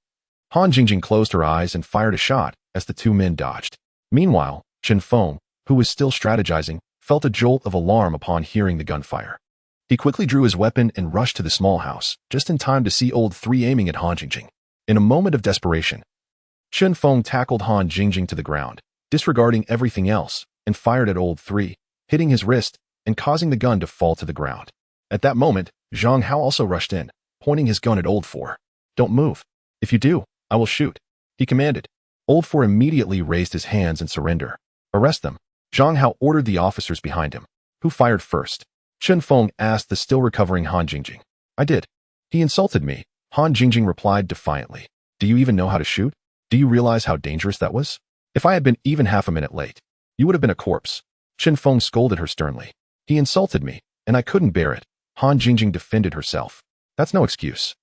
Han Jingjing closed her eyes and fired a shot as the 2 men dodged. Meanwhile, Chen Feng, who was still strategizing, felt a jolt of alarm upon hearing the gunfire. He quickly drew his weapon and rushed to the small house, just in time to see Old 3 aiming at Han Jingjing. In a moment of desperation, Chen Feng tackled Han Jingjing to the ground, disregarding everything else, and fired at Old 3, hitting his wrist and causing the gun to fall to the ground. At that moment, Zhang Hao also rushed in, pointing his gun at Old 4. "Don't move. If you do, I will shoot," he commanded. Old 4 immediately raised his hands in surrender. "Arrest them," Zhang Hao ordered the officers behind him. "Who fired first?" Chen Feng asked the still recovering Han Jingjing. "I did." "He insulted me," Han Jingjing replied defiantly. "Do you even know how to shoot? Do you realize how dangerous that was? If I had been even half a minute late, you would have been a corpse." Chen Feng scolded her sternly. "He insulted me, and I couldn't bear it," Han Jingjing defended herself. "That's no excuse.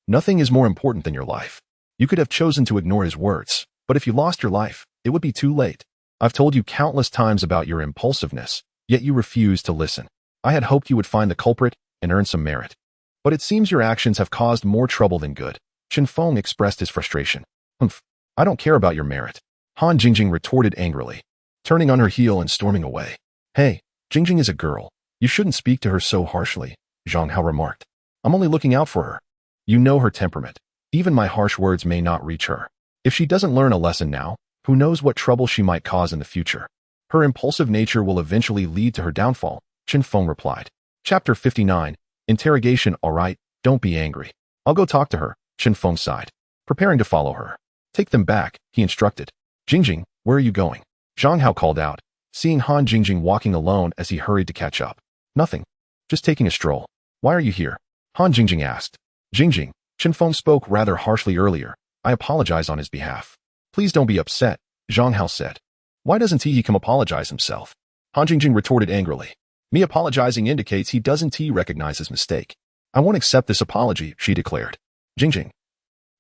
Nothing is more important than your life. You could have chosen to ignore his words, but if you lost your life, it would be too late. I've told you countless times about your impulsiveness, yet you refuse to listen. I had hoped you would find the culprit and earn some merit. But it seems your actions have caused more trouble than good." Chen Feng expressed his frustration. Humph. I don't care about your merit. Han Jingjing retorted angrily, turning on her heel and storming away. Hey, Jingjing is a girl. You shouldn't speak to her so harshly, Zhang Hao remarked. I'm only looking out for her. You know her temperament. Even my harsh words may not reach her. If she doesn't learn a lesson now, who knows what trouble she might cause in the future. Her impulsive nature will eventually lead to her downfall, Zhang Feng replied. Chapter 59. Interrogation. All right, don't be angry. I'll go talk to her, Zhang Feng sighed, preparing to follow her. Take them back, he instructed. Jingjing, where are you going? Zhang Hao called out, seeing Han Jingjing walking alone as he hurried to catch up. Nothing. Just taking a stroll. Why are you here? Han Jingjing asked. Jingjing, Zhang Feng spoke rather harshly earlier. I apologize on his behalf. Please don't be upset, Zhang Hao said. Why doesn't he come apologize himself? Han Jingjing retorted angrily. Me apologizing indicates he doesn't recognize his mistake. I won't accept this apology, she declared. Jingjing.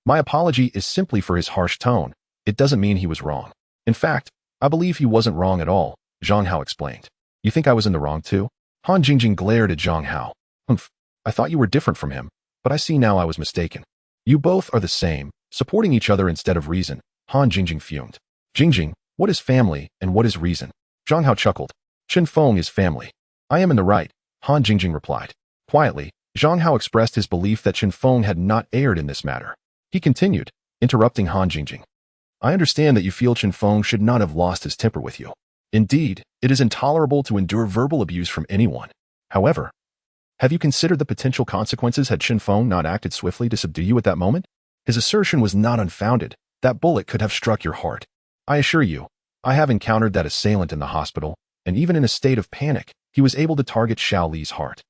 My apology is simply for his harsh tone. It doesn't mean he was wrong. In fact, I believe he wasn't wrong at all, Zhang Hao explained. You think I was in the wrong too? Han Jingjing glared at Zhang Hao. Humph, I thought you were different from him, but I see now I was mistaken. You both are the same, supporting each other instead of reason, Han Jingjing fumed. Jingjing, what is family and what is reason? Zhang Hao chuckled. Zhang Feng is family. I am in the right, Han Jingjing replied. Quietly, Zhang Hao expressed his belief that Zhang Feng had not erred in this matter. He continued, interrupting Han Jingjing. I understand that you feel Zhang Feng should not have lost his temper with you. Indeed, it is intolerable to endure verbal abuse from anyone. However, have you considered the potential consequences had Zhang Feng not acted swiftly to subdue you at that moment? His assertion was not unfounded. That bullet could have struck your heart. I assure you, I have encountered that assailant in the hospital, and even in a state of panic, he was able to target Xiao Li's heart.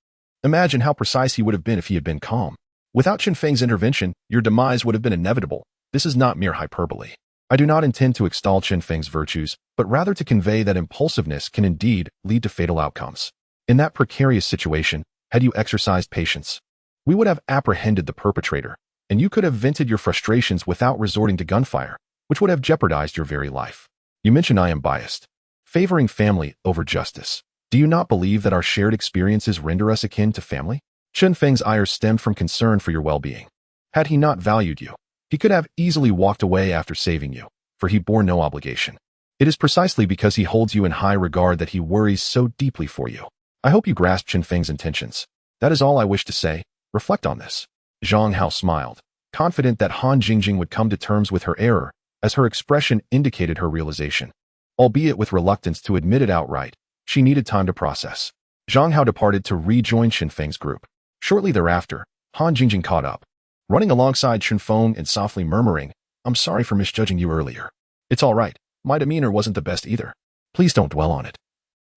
Imagine how precise he would have been if he had been calm. Without Chen Feng's intervention, your demise would have been inevitable. This is not mere hyperbole. I do not intend to extol Chen Feng's virtues, but rather to convey that impulsiveness can indeed lead to fatal outcomes. In that precarious situation, had you exercised patience, we would have apprehended the perpetrator, and you could have vented your frustrations without resorting to gunfire, which would have jeopardized your very life. You mention I am biased, favoring family over justice. Do you not believe that our shared experiences render us akin to family? Chen Feng's ire stemmed from concern for your well-being. Had he not valued you, he could have easily walked away after saving you, for he bore no obligation. It is precisely because he holds you in high regard that he worries so deeply for you. I hope you grasp Chen Feng's intentions. That is all I wish to say. Reflect on this. Zhang Hao smiled, confident that Han Jingjing would come to terms with her error, as her expression indicated her realization. Albeit with reluctance to admit it outright, she needed time to process. Zhang Hao departed to rejoin Chen Feng's group. Shortly thereafter, Han Jingjing caught up, running alongside Chen Feng and softly murmuring, I'm sorry for misjudging you earlier. It's all right. My demeanor wasn't the best either. Please don't dwell on it.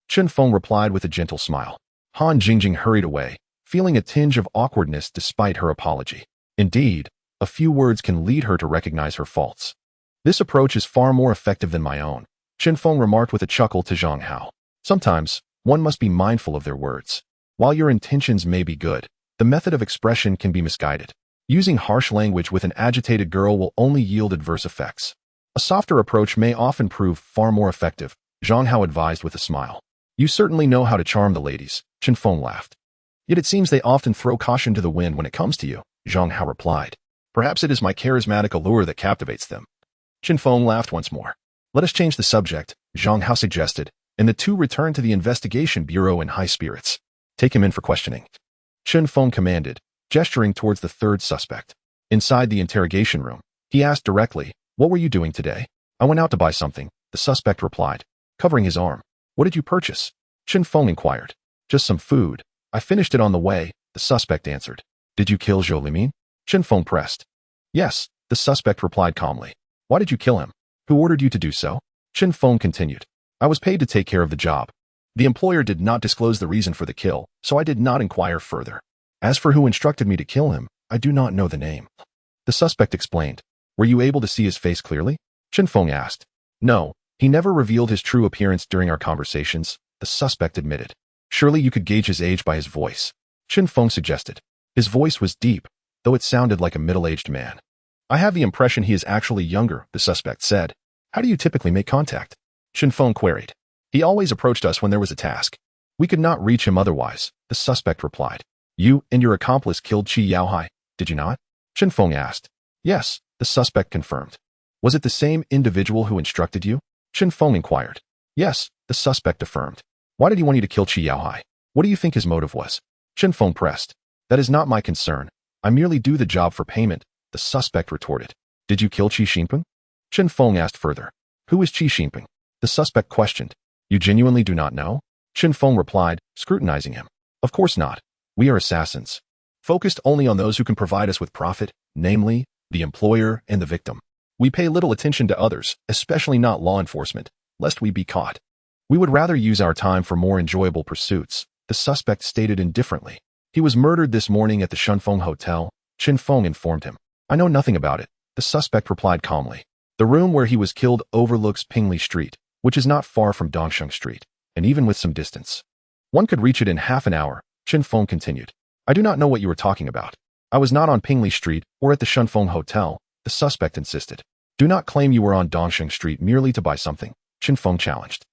Chen Feng replied with a gentle smile. Han Jingjing hurried away, feeling a tinge of awkwardness despite her apology. Indeed, a few words can lead her to recognize her faults. This approach is far more effective than my own, Chen Feng remarked with a chuckle to Zhang Hao. Sometimes, one must be mindful of their words. While your intentions may be good, the method of expression can be misguided. Using harsh language with an agitated girl will only yield adverse effects. A softer approach may often prove far more effective, Zhang Hao advised with a smile. You certainly know how to charm the ladies, Chen Feng laughed. Yet it seems they often throw caution to the wind when it comes to you, Zhang Hao replied. Perhaps it is my charismatic allure that captivates them. Chen Feng laughed once more. Let us change the subject, Zhang Hao suggested, and the two returned to the investigation bureau in high spirits. Take him in for questioning. Chen Feng commanded, gesturing towards the third suspect. Inside the interrogation room, he asked directly, What were you doing today? I went out to buy something, the suspect replied, covering his arm. What did you purchase? Chen Feng inquired. Just some food. I finished it on the way, the suspect answered. Did you kill Zhou Limin? Chen Feng pressed. Yes, the suspect replied calmly. Why did you kill him? Who ordered you to do so? Chen Feng continued. I was paid to take care of the job. The employer did not disclose the reason for the kill, so I did not inquire further. As for who instructed me to kill him, I do not know the name. The suspect explained. Were you able to see his face clearly? Chen Feng asked. No, he never revealed his true appearance during our conversations, the suspect admitted. Surely you could gauge his age by his voice, Chen Feng suggested. His voice was deep, though it sounded like a middle-aged man. I have the impression he is actually younger, the suspect said. How do you typically make contact? Chen Feng queried. He always approached us when there was a task. We could not reach him otherwise, the suspect replied. You and your accomplice killed Qi Yaohai, did you not? Chen Feng asked. Yes, the suspect confirmed. Was it the same individual who instructed you? Zhang Feng inquired. Yes, the suspect affirmed. Why did he want you to kill Qi Yaohai? What do you think his motive was? Zhang Feng pressed. That is not my concern. I merely do the job for payment, the suspect retorted. Did you kill Qi Xingping? Zhang Feng asked further. Who is Qi Xingping? The suspect questioned. You genuinely do not know? Zhang Feng replied, scrutinizing him. Of course not. We are assassins, focused only on those who can provide us with profit, namely, the employer and the victim. We pay little attention to others, especially not law enforcement, lest we be caught. We would rather use our time for more enjoyable pursuits, the suspect stated indifferently. He was murdered this morning at the Shunfeng Hotel, Zhang Feng informed him. I know nothing about it, the suspect replied calmly. The room where he was killed overlooks Pingli Street, which is not far from Dongsheng Street, and even with some distance, one could reach it in half an hour, Zhang Feng continued. I do not know what you were talking about. I was not on Pingli Street or at the Shunfeng Hotel, the suspect insisted. Do not claim you were on Dongsheng Street merely to buy something, Zhang Feng challenged.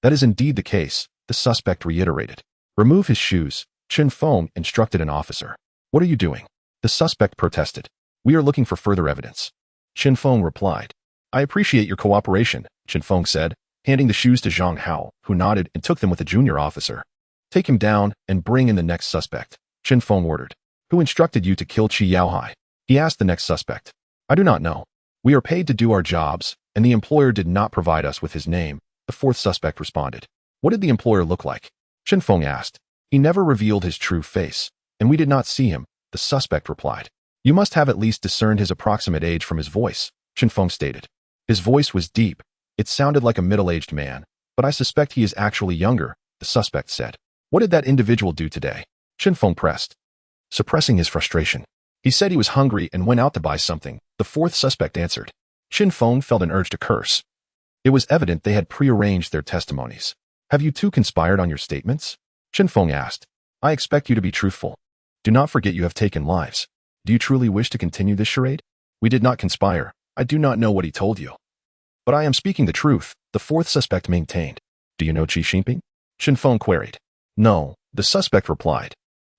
That is indeed the case, the suspect reiterated. Remove his shoes, Zhang Feng instructed an officer. What are you doing? The suspect protested. We are looking for further evidence. Zhang Feng replied. I appreciate your cooperation, Zhang Feng said, handing the shoes to Zhang Hao, who nodded and took them with a junior officer. Take him down and bring in the next suspect, Zhang Feng ordered. Who instructed you to kill Qi Yaohai? He asked the next suspect. I do not know. We are paid to do our jobs, and the employer did not provide us with his name, the fourth suspect responded. What did the employer look like? Zhang Feng asked. He never revealed his true face, and we did not see him, the suspect replied. You must have at least discerned his approximate age from his voice, Zhang Feng stated. His voice was deep. It sounded like a middle-aged man, but I suspect he is actually younger, the suspect said. What did that individual do today? Zhang Feng pressed. Suppressing his frustration. He said he was hungry and went out to buy something, the fourth suspect answered. Zhang Feng felt an urge to curse. It was evident they had prearranged their testimonies. Have you two conspired on your statements? Zhang Feng asked. I expect you to be truthful. Do not forget you have taken lives. Do you truly wish to continue this charade? We did not conspire. I do not know what he told you. But I am speaking the truth, the fourth suspect maintained. Do you know Qi Xingping? Zhang Feng queried. No, the suspect replied.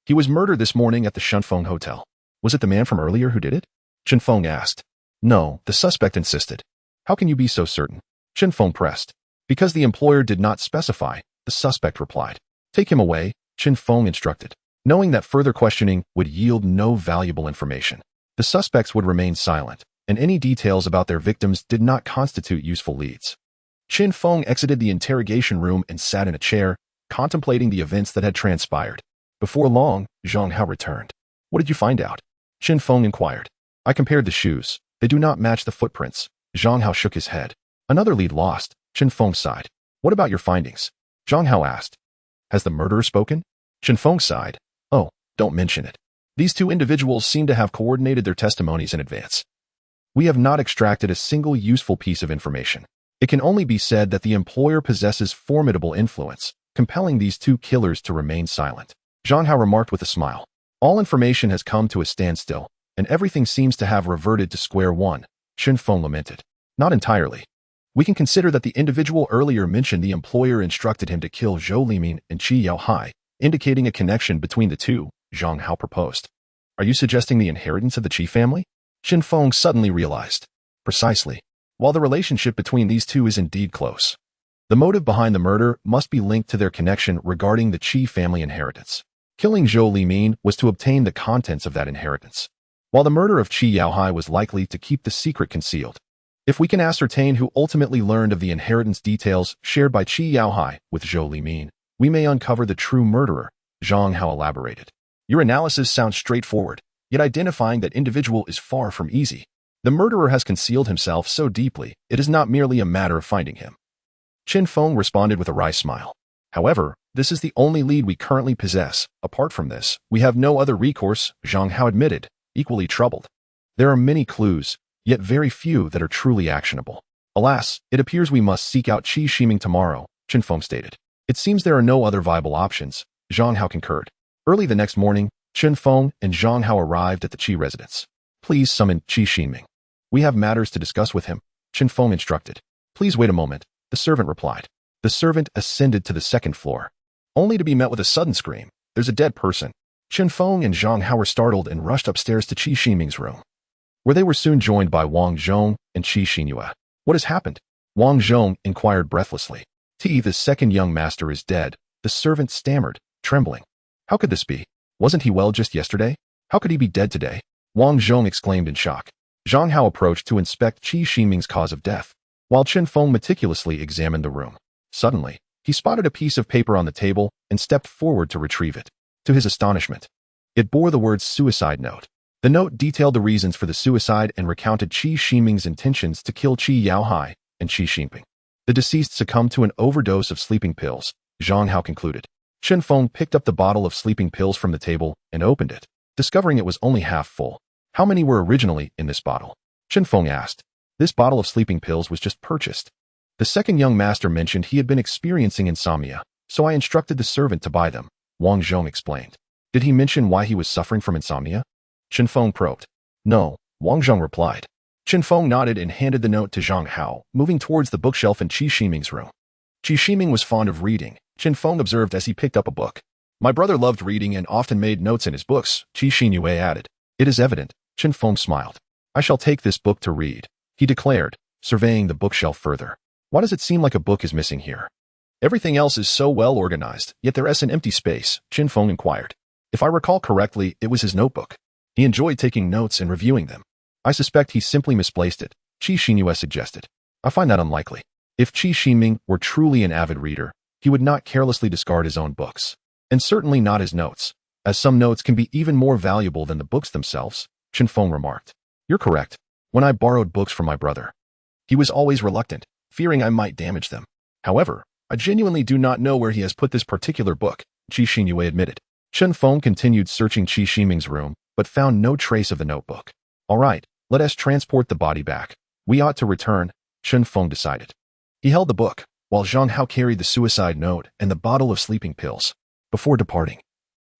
He was murdered this morning at the Shunfeng Hotel. Was it the man from earlier who did it? Zhang Feng asked. No, the suspect insisted. How can you be so certain? Zhang Feng pressed. Because the employer did not specify, the suspect replied. Take him away, Zhang Feng instructed. Knowing that further questioning would yield no valuable information, the suspects would remain silent, and any details about their victims did not constitute useful leads. Zhang Feng exited the interrogation room and sat in a chair, contemplating the events that had transpired. Before long, Zhang Hao returned. What did you find out? Zhang Feng inquired. I compared the shoes. They do not match the footprints. Zhang Hao shook his head. Another lead lost, Zhang Feng sighed. What about your findings? Zhang Hao asked. Has the murderer spoken? Zhang Feng sighed. Oh, don't mention it. These two individuals seem to have coordinated their testimonies in advance. We have not extracted a single useful piece of information. It can only be said that the employer possesses formidable influence, compelling these two killers to remain silent. Zhang Hao remarked with a smile. All information has come to a standstill, and everything seems to have reverted to square one, Zhang Feng lamented. Not entirely. We can consider that the individual earlier mentioned the employer instructed him to kill Zhou Limin and Qi Yaohai, indicating a connection between the two, Zhang Hao proposed. Are you suggesting the inheritance of the Qi family? Zhang Feng suddenly realized. Precisely. While the relationship between these two is indeed close, the motive behind the murder must be linked to their connection regarding the Qi family inheritance. Killing Zhou Limin was to obtain the contents of that inheritance, while the murder of Qi Yaohai was likely to keep the secret concealed. If we can ascertain who ultimately learned of the inheritance details shared by Qi Yaohai with Zhou Limin, we may uncover the true murderer, Zhang Hao elaborated. Your analysis sounds straightforward, yet identifying that individual is far from easy. The murderer has concealed himself so deeply, it is not merely a matter of finding him. Zhang Feng responded with a wry smile. However, this is the only lead we currently possess. Apart from this, we have no other recourse, Zhang Hao admitted, equally troubled. There are many clues, yet very few that are truly actionable. Alas, it appears we must seek out Qi Xingping tomorrow, Zhang Feng stated. It seems there are no other viable options, Zhang Hao concurred. Early the next morning, Zhang Feng and Zhang Hao arrived at the Qi residence. Please summon Qi Xingping. We have matters to discuss with him, Zhang Feng instructed. Please wait a moment, the servant replied. The servant ascended to the second floor, only to be met with a sudden scream. There's a dead person. Zhang Feng and Zhang Hao were startled and rushed upstairs to Qi Xingping's room. where they were soon joined by Wang Zhong and Qi Xinyue. What has happened? Wang Zhong inquired breathlessly. The second young master is dead, the servant stammered, trembling. How could this be? Wasn't he well just yesterday? How could he be dead today? Wang Zhong exclaimed in shock. Zhang Hao approached to inspect Qi Ximing's cause of death, while Zhang Feng meticulously examined the room. Suddenly, he spotted a piece of paper on the table and stepped forward to retrieve it. To his astonishment, it bore the words suicide note. The note detailed the reasons for the suicide and recounted Qi Ximing's intentions to kill Qi Yaohai and Qi Xinping. The deceased succumbed to an overdose of sleeping pills, Zhang Hao concluded. Zhang Feng picked up the bottle of sleeping pills from the table and opened it, discovering it was only half full. How many were originally in this bottle? Zhang Feng asked. This bottle of sleeping pills was just purchased. The second young master mentioned he had been experiencing insomnia, so I instructed the servant to buy them, Wang Zhong explained. Did he mention why he was suffering from insomnia? Zhang Feng probed. No, Wang Zhong replied. Zhang Feng nodded and handed the note to Zhang Hao, moving towards the bookshelf in Qi Ximing's room. Qi Ximing was fond of reading, Zhang Feng observed as he picked up a book. My brother loved reading and often made notes in his books, Qi Xinyue added. It is evident, Zhang Feng smiled. I shall take this book to read, he declared, surveying the bookshelf further. Why does it seem like a book is missing here? Everything else is so well organized, yet there is an empty space, Zhang Feng inquired. If I recall correctly, it was his notebook. He enjoyed taking notes and reviewing them. I suspect he simply misplaced it, Qi Xinyue suggested. I find that unlikely. If Qi Ximing were truly an avid reader, he would not carelessly discard his own books. And certainly not his notes, as some notes can be even more valuable than the books themselves, Zhang Feng remarked. You're correct. When I borrowed books from my brother, he was always reluctant, fearing I might damage them. However, I genuinely do not know where he has put this particular book, Qi Xinyue admitted. Zhang Feng continued searching Qi Ximing's room, but found no trace of the notebook. All right, let us transport the body back. We ought to return, Zhang Feng decided. He held the book, while Zhang Hao carried the suicide note and the bottle of sleeping pills. Before departing,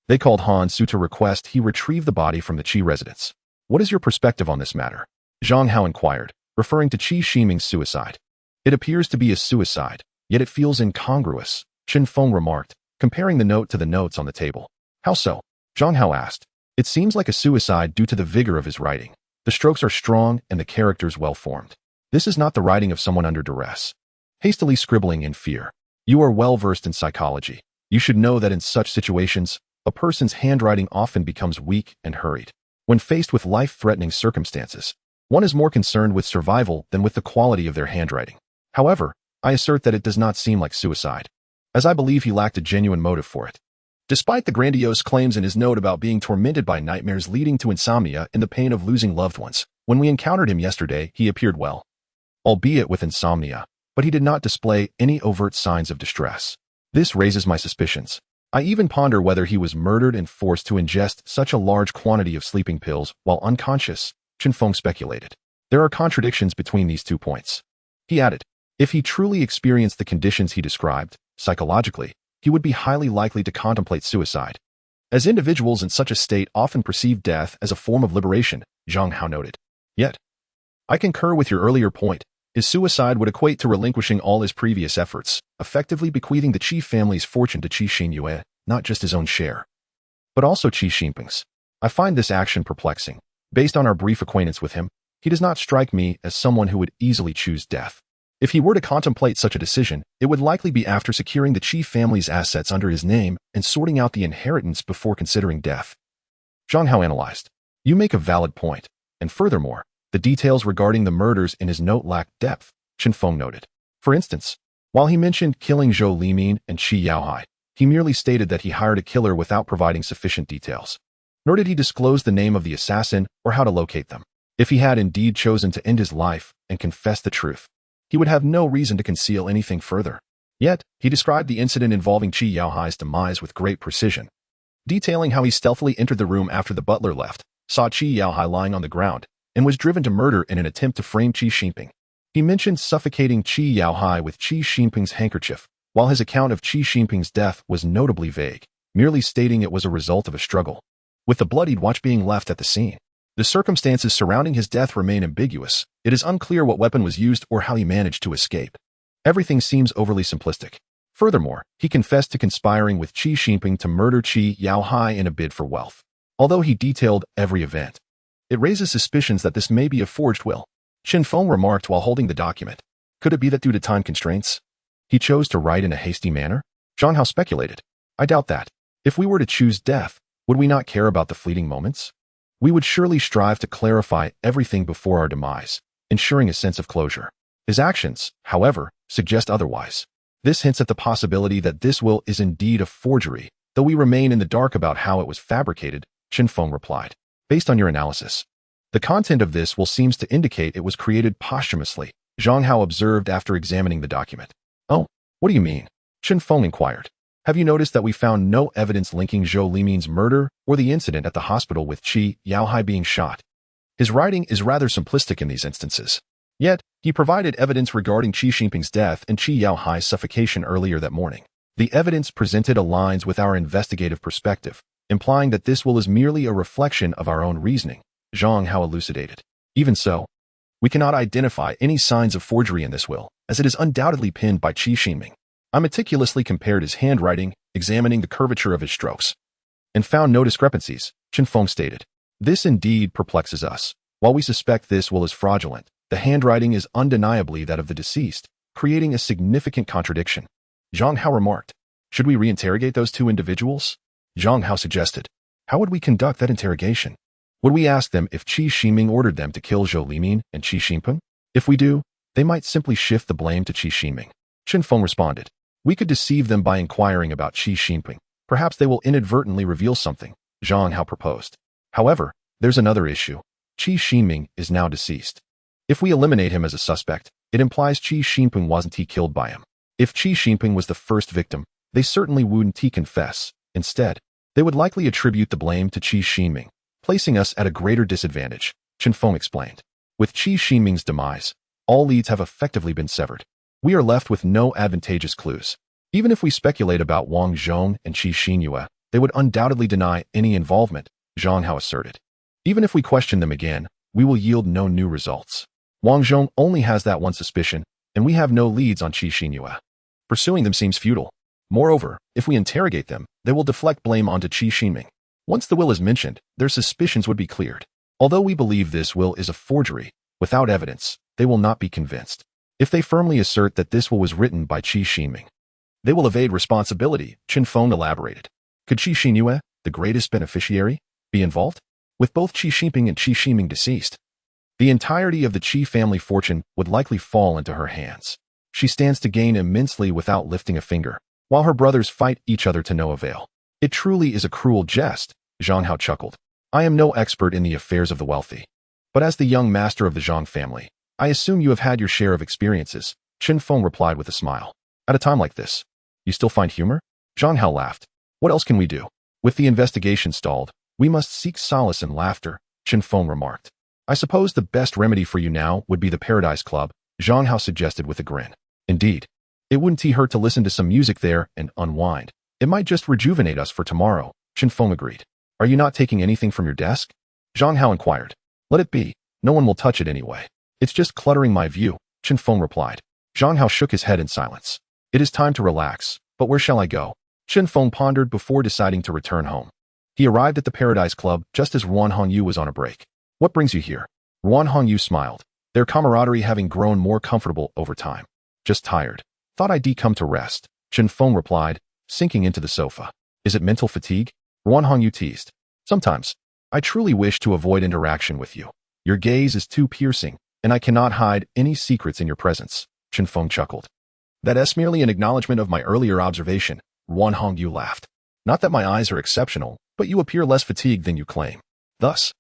they called Han Su to request he retrieve the body from the Qi residence. What is your perspective on this matter? Zhang Hao inquired, referring to Qi Ximing's suicide. It appears to be a suicide, yet it feels incongruous, Zhang Feng remarked, comparing the note to the notes on the table. How so? Zhang Hao asked. It seems like a suicide due to the vigor of his writing. The strokes are strong and the characters well formed. This is not the writing of someone under duress, hastily scribbling in fear. You are well versed in psychology. You should know that in such situations, a person's handwriting often becomes weak and hurried. When faced with life-threatening circumstances, one is more concerned with survival than with the quality of their handwriting. However, I assert that it does not seem like suicide, as I believe he lacked a genuine motive for it. Despite the grandiose claims in his note about being tormented by nightmares leading to insomnia and the pain of losing loved ones, when we encountered him yesterday, he appeared well, albeit with insomnia, but he did not display any overt signs of distress. This raises my suspicions. I even ponder whether he was murdered and forced to ingest such a large quantity of sleeping pills while unconscious, Zhang Feng speculated. There are contradictions between these 2 points. He added, if he truly experienced the conditions he described, psychologically, he would be highly likely to contemplate suicide, as individuals in such a state often perceive death as a form of liberation, Zhang Hao noted. Yet, I concur with your earlier point. His suicide would equate to relinquishing all his previous efforts, effectively bequeathing the Qi family's fortune to Qi Xinyue, not just his own share, but also Qi Xinping's. I find this action perplexing. Based on our brief acquaintance with him, he does not strike me as someone who would easily choose death. If he were to contemplate such a decision, it would likely be after securing the Qi family's assets under his name and sorting out the inheritance before considering death. Zhang Hao analyzed. You make a valid point, and furthermore, the details regarding the murders in his note lack depth, Zhang Feng noted. For instance, while he mentioned killing Zhou Limin and Qi Yaohai, he merely stated that he hired a killer without providing sufficient details. Nor did he disclose the name of the assassin or how to locate them. If he had indeed chosen to end his life and confess the truth, he would have no reason to conceal anything further. Yet, he described the incident involving Qi Yaohai's demise with great precision, detailing how he stealthily entered the room after the butler left, saw Qi Yaohai lying on the ground, and was driven to murder in an attempt to frame Qi Xinping. He mentioned suffocating Qi Yaohai with Qi Xinping's handkerchief, while his account of Qi Xinping's death was notably vague, merely stating it was a result of a struggle, with the bloodied watch being left at the scene. The circumstances surrounding his death remain ambiguous. It is unclear what weapon was used or how he managed to escape. Everything seems overly simplistic. Furthermore, he confessed to conspiring with Qi Xinping to murder Qi Yaohai in a bid for wealth. Although he detailed every event, It raises suspicions that this may be a forged will. Zhang Feng remarked while holding the document. Could it be that due to time constraints, he chose to write in a hasty manner? Zhang Hao speculated. I doubt that. If we were to choose death, would we not care about the fleeting moments? We would surely strive to clarify everything before our demise, ensuring a sense of closure. His actions, however, suggest otherwise. This hints at the possibility that this will is indeed a forgery, though we remain in the dark about how it was fabricated, Zhang Feng replied. Based on your analysis, the content of this will seems to indicate it was created posthumously, Zhang Hao observed after examining the document. Oh, what do you mean? Zhang Feng inquired. Have you noticed that we found no evidence linking Zhou Limin's murder or the incident at the hospital with Qi Yaohai being shot? His writing is rather simplistic in these instances. Yet, he provided evidence regarding Qi Xinping's death and Qi Yaohai's suffocation earlier that morning. The evidence presented aligns with our investigative perspective, implying that this will is merely a reflection of our own reasoning, Zhang Hao elucidated. Even so, we cannot identify any signs of forgery in this will, as it is undoubtedly penned by Qi Xinping. I meticulously compared his handwriting, examining the curvature of his strokes, and found no discrepancies, Zhang Feng stated. This indeed perplexes us. While we suspect this will is fraudulent, the handwriting is undeniably that of the deceased, creating a significant contradiction. Zhang Hao remarked. Should we reinterrogate those two individuals? Zhang Hao suggested. How would we conduct that interrogation? Would we ask them if Qi Xinping ordered them to kill Zhou Limin and Qi Xinping? If we do, they might simply shift the blame to Qi Xinping. Zhang Feng responded. We could deceive them by inquiring about Qi Xinping. Perhaps they will inadvertently reveal something, Zhang Hao proposed. However, there's another issue. Qi Xinping is now deceased. If we eliminate him as a suspect, it implies Qi Xinping wasn't he killed by him. If Qi Xinping was the first victim, they certainly wouldn't he confess. Instead, they would likely attribute the blame to Qi Xinping, placing us at a greater disadvantage, Zhang Feng explained. With Qi Xinping's demise, all leads have effectively been severed. We are left with no advantageous clues. Even if we speculate about Wang Zhong and Qi Xinyue, they would undoubtedly deny any involvement, Zhang Hao asserted. Even if we question them again, we will yield no new results. Wang Zhong only has that one suspicion, and we have no leads on Qi Xinyue. Pursuing them seems futile. Moreover, if we interrogate them, they will deflect blame onto Qi Xinping. Once the will is mentioned, their suspicions would be cleared. Although we believe this will is a forgery, without evidence, they will not be convinced. If they firmly assert that this will was written by Qi Xinping, they will evade responsibility, Zhang Feng elaborated. Could Qi Xinyue, the greatest beneficiary, be involved? With both Qi Xinping and Qi Xinping deceased, the entirety of the Qi family fortune would likely fall into her hands. She stands to gain immensely without lifting a finger, while her brothers fight each other to no avail. It truly is a cruel jest, Zhang Hao chuckled. I am no expert in the affairs of the wealthy, but as the young master of the Zhang family, I assume you have had your share of experiences, Zhang Feng replied with a smile. At a time like this, you still find humor? Zhang Hao laughed. What else can we do? With the investigation stalled, we must seek solace in laughter, Zhang Feng remarked. I suppose the best remedy for you now would be the Paradise Club, Zhang Hao suggested with a grin. Indeed. It wouldn't hurt to listen to some music there and unwind. It might just rejuvenate us for tomorrow, Zhang Feng agreed. Are you not taking anything from your desk? Zhang Hao inquired. Let it be. No one will touch it anyway. It's just cluttering my view, Zhang Feng replied. Zhang Hao shook his head in silence. It is time to relax, but where shall I go? Zhang Feng pondered before deciding to return home. He arrived at the Paradise Club just as Ruan Hongyu was on a break. What brings you here? Ruan Hongyu smiled, their camaraderie having grown more comfortable over time. Just tired. Thought I'd come to rest, Zhang Feng replied, sinking into the sofa. Is it mental fatigue? Ruan Hongyu teased. Sometimes. I truly wish to avoid interaction with you. Your gaze is too piercing, and I cannot hide any secrets in your presence, Zhang Feng chuckled. That is merely an acknowledgement of my earlier observation, Ruan Hongyu laughed. Not that my eyes are exceptional, but you appear less fatigued than you claim. Thus,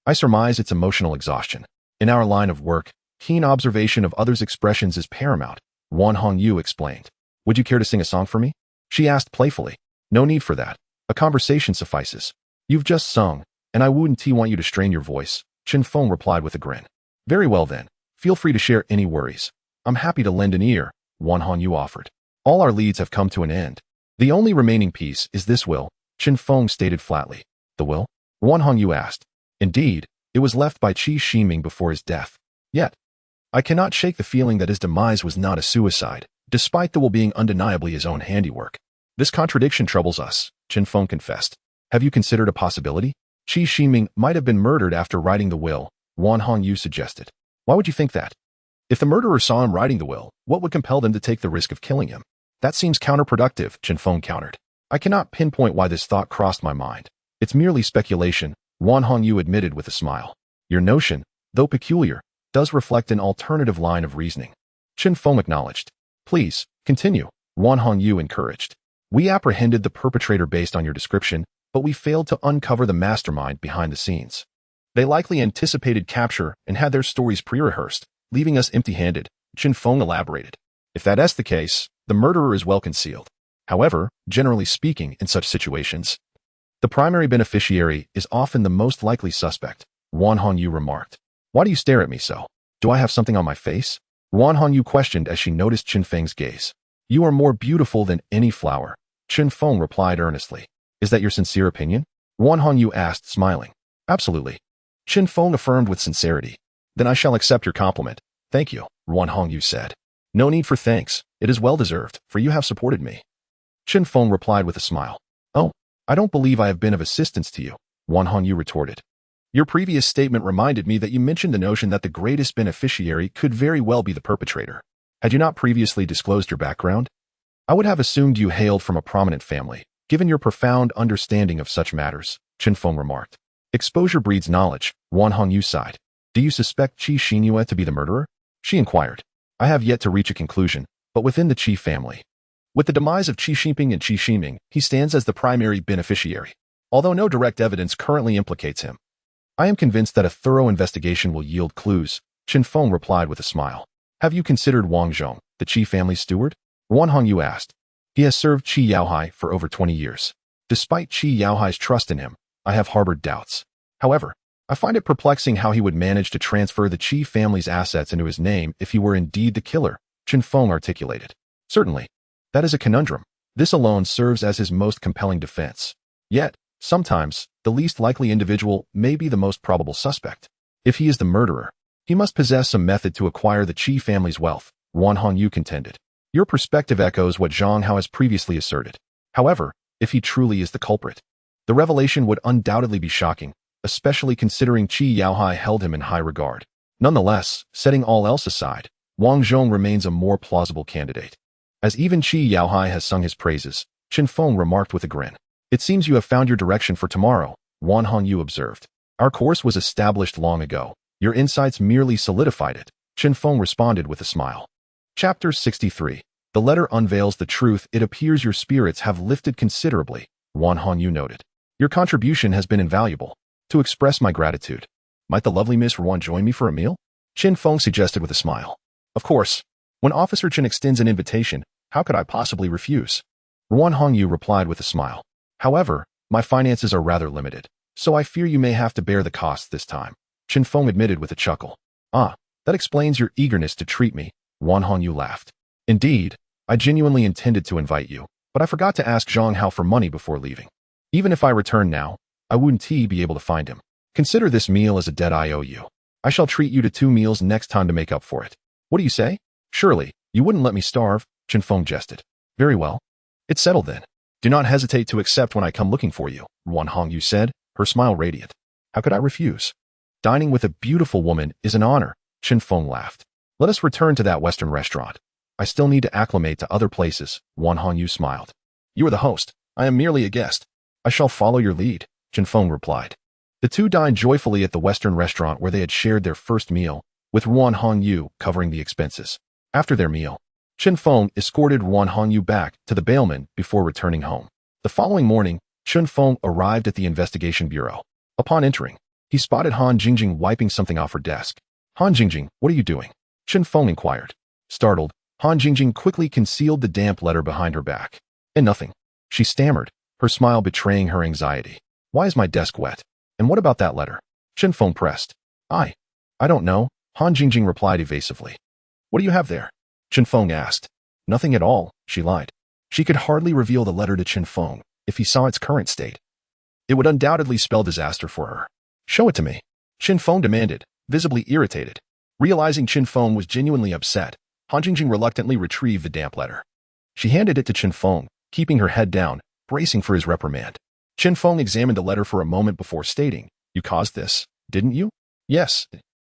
I surmise it's emotional exhaustion. In our line of work, keen observation of others' expressions is paramount, Ruan Hongyu explained. Would you care to sing a song for me? She asked playfully. No need for that. A conversation suffices. You've just sung, and I wouldn't want you to strain your voice, Zhang Feng replied with a grin. Very well then. Feel free to share any worries. I'm happy to lend an ear, Ruan Hongyu offered. All our leads have come to an end. The only remaining piece is this will, Zhang Feng stated flatly. The will? Ruan Hongyu asked. Indeed, it was left by Qi Xinping before his death. Yet, I cannot shake the feeling that his demise was not a suicide, despite the will being undeniably his own handiwork. This contradiction troubles us, Zhang Feng confessed. Have you considered a possibility? Qi Shiming might have been murdered after writing the will, Wan Hongyu suggested. Why would you think that? If the murderer saw him writing the will, what would compel them to take the risk of killing him? That seems counterproductive, Chen Feng countered. I cannot pinpoint why this thought crossed my mind. It's merely speculation, Wan Hongyu admitted with a smile. Your notion, though peculiar, does reflect an alternative line of reasoning. Chen Feng acknowledged. Please, continue, Wan Hongyu encouraged. We apprehended the perpetrator based on your description, but we failed to uncover the mastermind behind the scenes. They likely anticipated capture and had their stories pre-rehearsed, leaving us empty-handed, Chen Feng elaborated. If that is the case, the murderer is well concealed. However, generally speaking, in such situations, the primary beneficiary is often the most likely suspect, Wan Hongyu remarked. Why do you stare at me so? Do I have something on my face? Wan Hongyu questioned as she noticed Chen Feng's gaze. You are more beautiful than any flower, Chen Feng replied earnestly. Is that your sincere opinion? Wan Hongyu asked, smiling. Absolutely. Chen Feng affirmed with sincerity. Then I shall accept your compliment. Thank you, Wan Hongyu said. No need for thanks. It is well deserved, for you have supported me. Chen Feng replied with a smile. Oh, I don't believe I have been of assistance to you, Wan Hongyu retorted. Your previous statement reminded me that you mentioned the notion that the greatest beneficiary could very well be the perpetrator. Had you not previously disclosed your background? I would have assumed you hailed from a prominent family, given your profound understanding of such matters, Chen Feng remarked. Exposure breeds knowledge, Wan Hongyu sighed. Do you suspect Qi Xinyue to be the murderer? She inquired. I have yet to reach a conclusion, but within the Qi family. With the demise of Qi Shiping and Qi Shiming, he stands as the primary beneficiary, although no direct evidence currently implicates him. I am convinced that a thorough investigation will yield clues, Chen Feng replied with a smile. Have you considered Wang Zhong, the Qi family's steward? Wan Hongyu asked. He has served Qi Yaohai for over 20 years. Despite Qi Yaohai's trust in him, I have harbored doubts. However, I find it perplexing how he would manage to transfer the Qi family's assets into his name if he were indeed the killer, Chen Feng articulated. Certainly. That is a conundrum. This alone serves as his most compelling defense. Yet, sometimes, the least likely individual may be the most probable suspect. If he is the murderer, he must possess some method to acquire the Qi family's wealth, Wan Hongyu contended. Your perspective echoes what Zhang Hao has previously asserted. However, if he truly is the culprit, the revelation would undoubtedly be shocking, especially considering Qi Yaohai held him in high regard. Nonetheless, setting all else aside, Wang Zhong remains a more plausible candidate. As even Qi Yaohai has sung his praises, Chen Feng remarked with a grin. It seems you have found your direction for tomorrow, Wan Hongyu observed. Our course was established long ago. Your insights merely solidified it, Chen Feng responded with a smile. Chapter 63. The letter unveils the truth. It appears your spirits have lifted considerably, Wan Hongyu noted. Your contribution has been invaluable. To express my gratitude, might the lovely Miss Ruan join me for a meal? Chen Feng suggested with a smile. Of course. When Officer Chen extends an invitation, how could I possibly refuse? Ruan Hongyu replied with a smile. However, my finances are rather limited, so I fear you may have to bear the costs this time, Chen Feng admitted with a chuckle. Ah, that explains your eagerness to treat me, Wan Hongyu laughed. Indeed, I genuinely intended to invite you, but I forgot to ask Zhang Hao for money before leaving. Even if I return now, I wouldn't be able to find him. Consider this meal as a debt I owe you. I shall treat you to 2 meals next time to make up for it. What do you say? Surely, you wouldn't let me starve, Chen Feng jested. Very well. It's settled then. Do not hesitate to accept when I come looking for you, Wan Hongyu said, her smile radiant. How could I refuse? Dining with a beautiful woman is an honor, Chen Feng laughed. Let us return to that Western restaurant. I still need to acclimate to other places, Wan Hongyu smiled. You are the host. I am merely a guest. I shall follow your lead, Chen Feng replied. The two dined joyfully at the Western restaurant where they had shared their first meal, with Wan Hongyu covering the expenses. After their meal, Chen Feng escorted Wan Hongyu back to the bailman before returning home. The following morning, Chen Feng arrived at the investigation bureau. Upon entering, he spotted Han Jingjing wiping something off her desk. Han Jingjing, what are you doing? Chen Feng inquired. Startled, Han Jingjing quickly concealed the damp letter behind her back. And nothing. She stammered, her smile betraying her anxiety. Why is my desk wet? And what about that letter? Chen Feng pressed. I don't know, Han Jingjing replied evasively. What do you have there? Chen Feng asked. Nothing at all, she lied. She could hardly reveal the letter to Chen Feng if he saw its current state. It would undoubtedly spell disaster for her. Show it to me, Chen Feng demanded, visibly irritated. Realizing Chen Feng was genuinely upset, Han Jingjing reluctantly retrieved the damp letter. She handed it to Chen Feng, keeping her head down, bracing for his reprimand. Chen Feng examined the letter for a moment before stating, "You caused this, didn't you?" "Yes,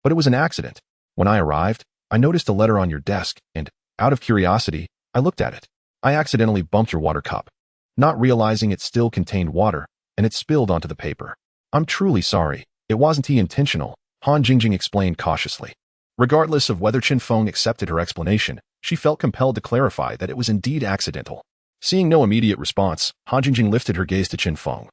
but it was an accident. When I arrived, I noticed a letter on your desk, and, out of curiosity, I looked at it. I accidentally bumped your water cup, not realizing it still contained water, and it spilled onto the paper. I'm truly sorry. It wasn't intentional," Han Jingjing explained cautiously. Regardless of whether Chen Feng accepted her explanation, she felt compelled to clarify that it was indeed accidental. Seeing no immediate response, Han Jingjing lifted her gaze to Chen Feng,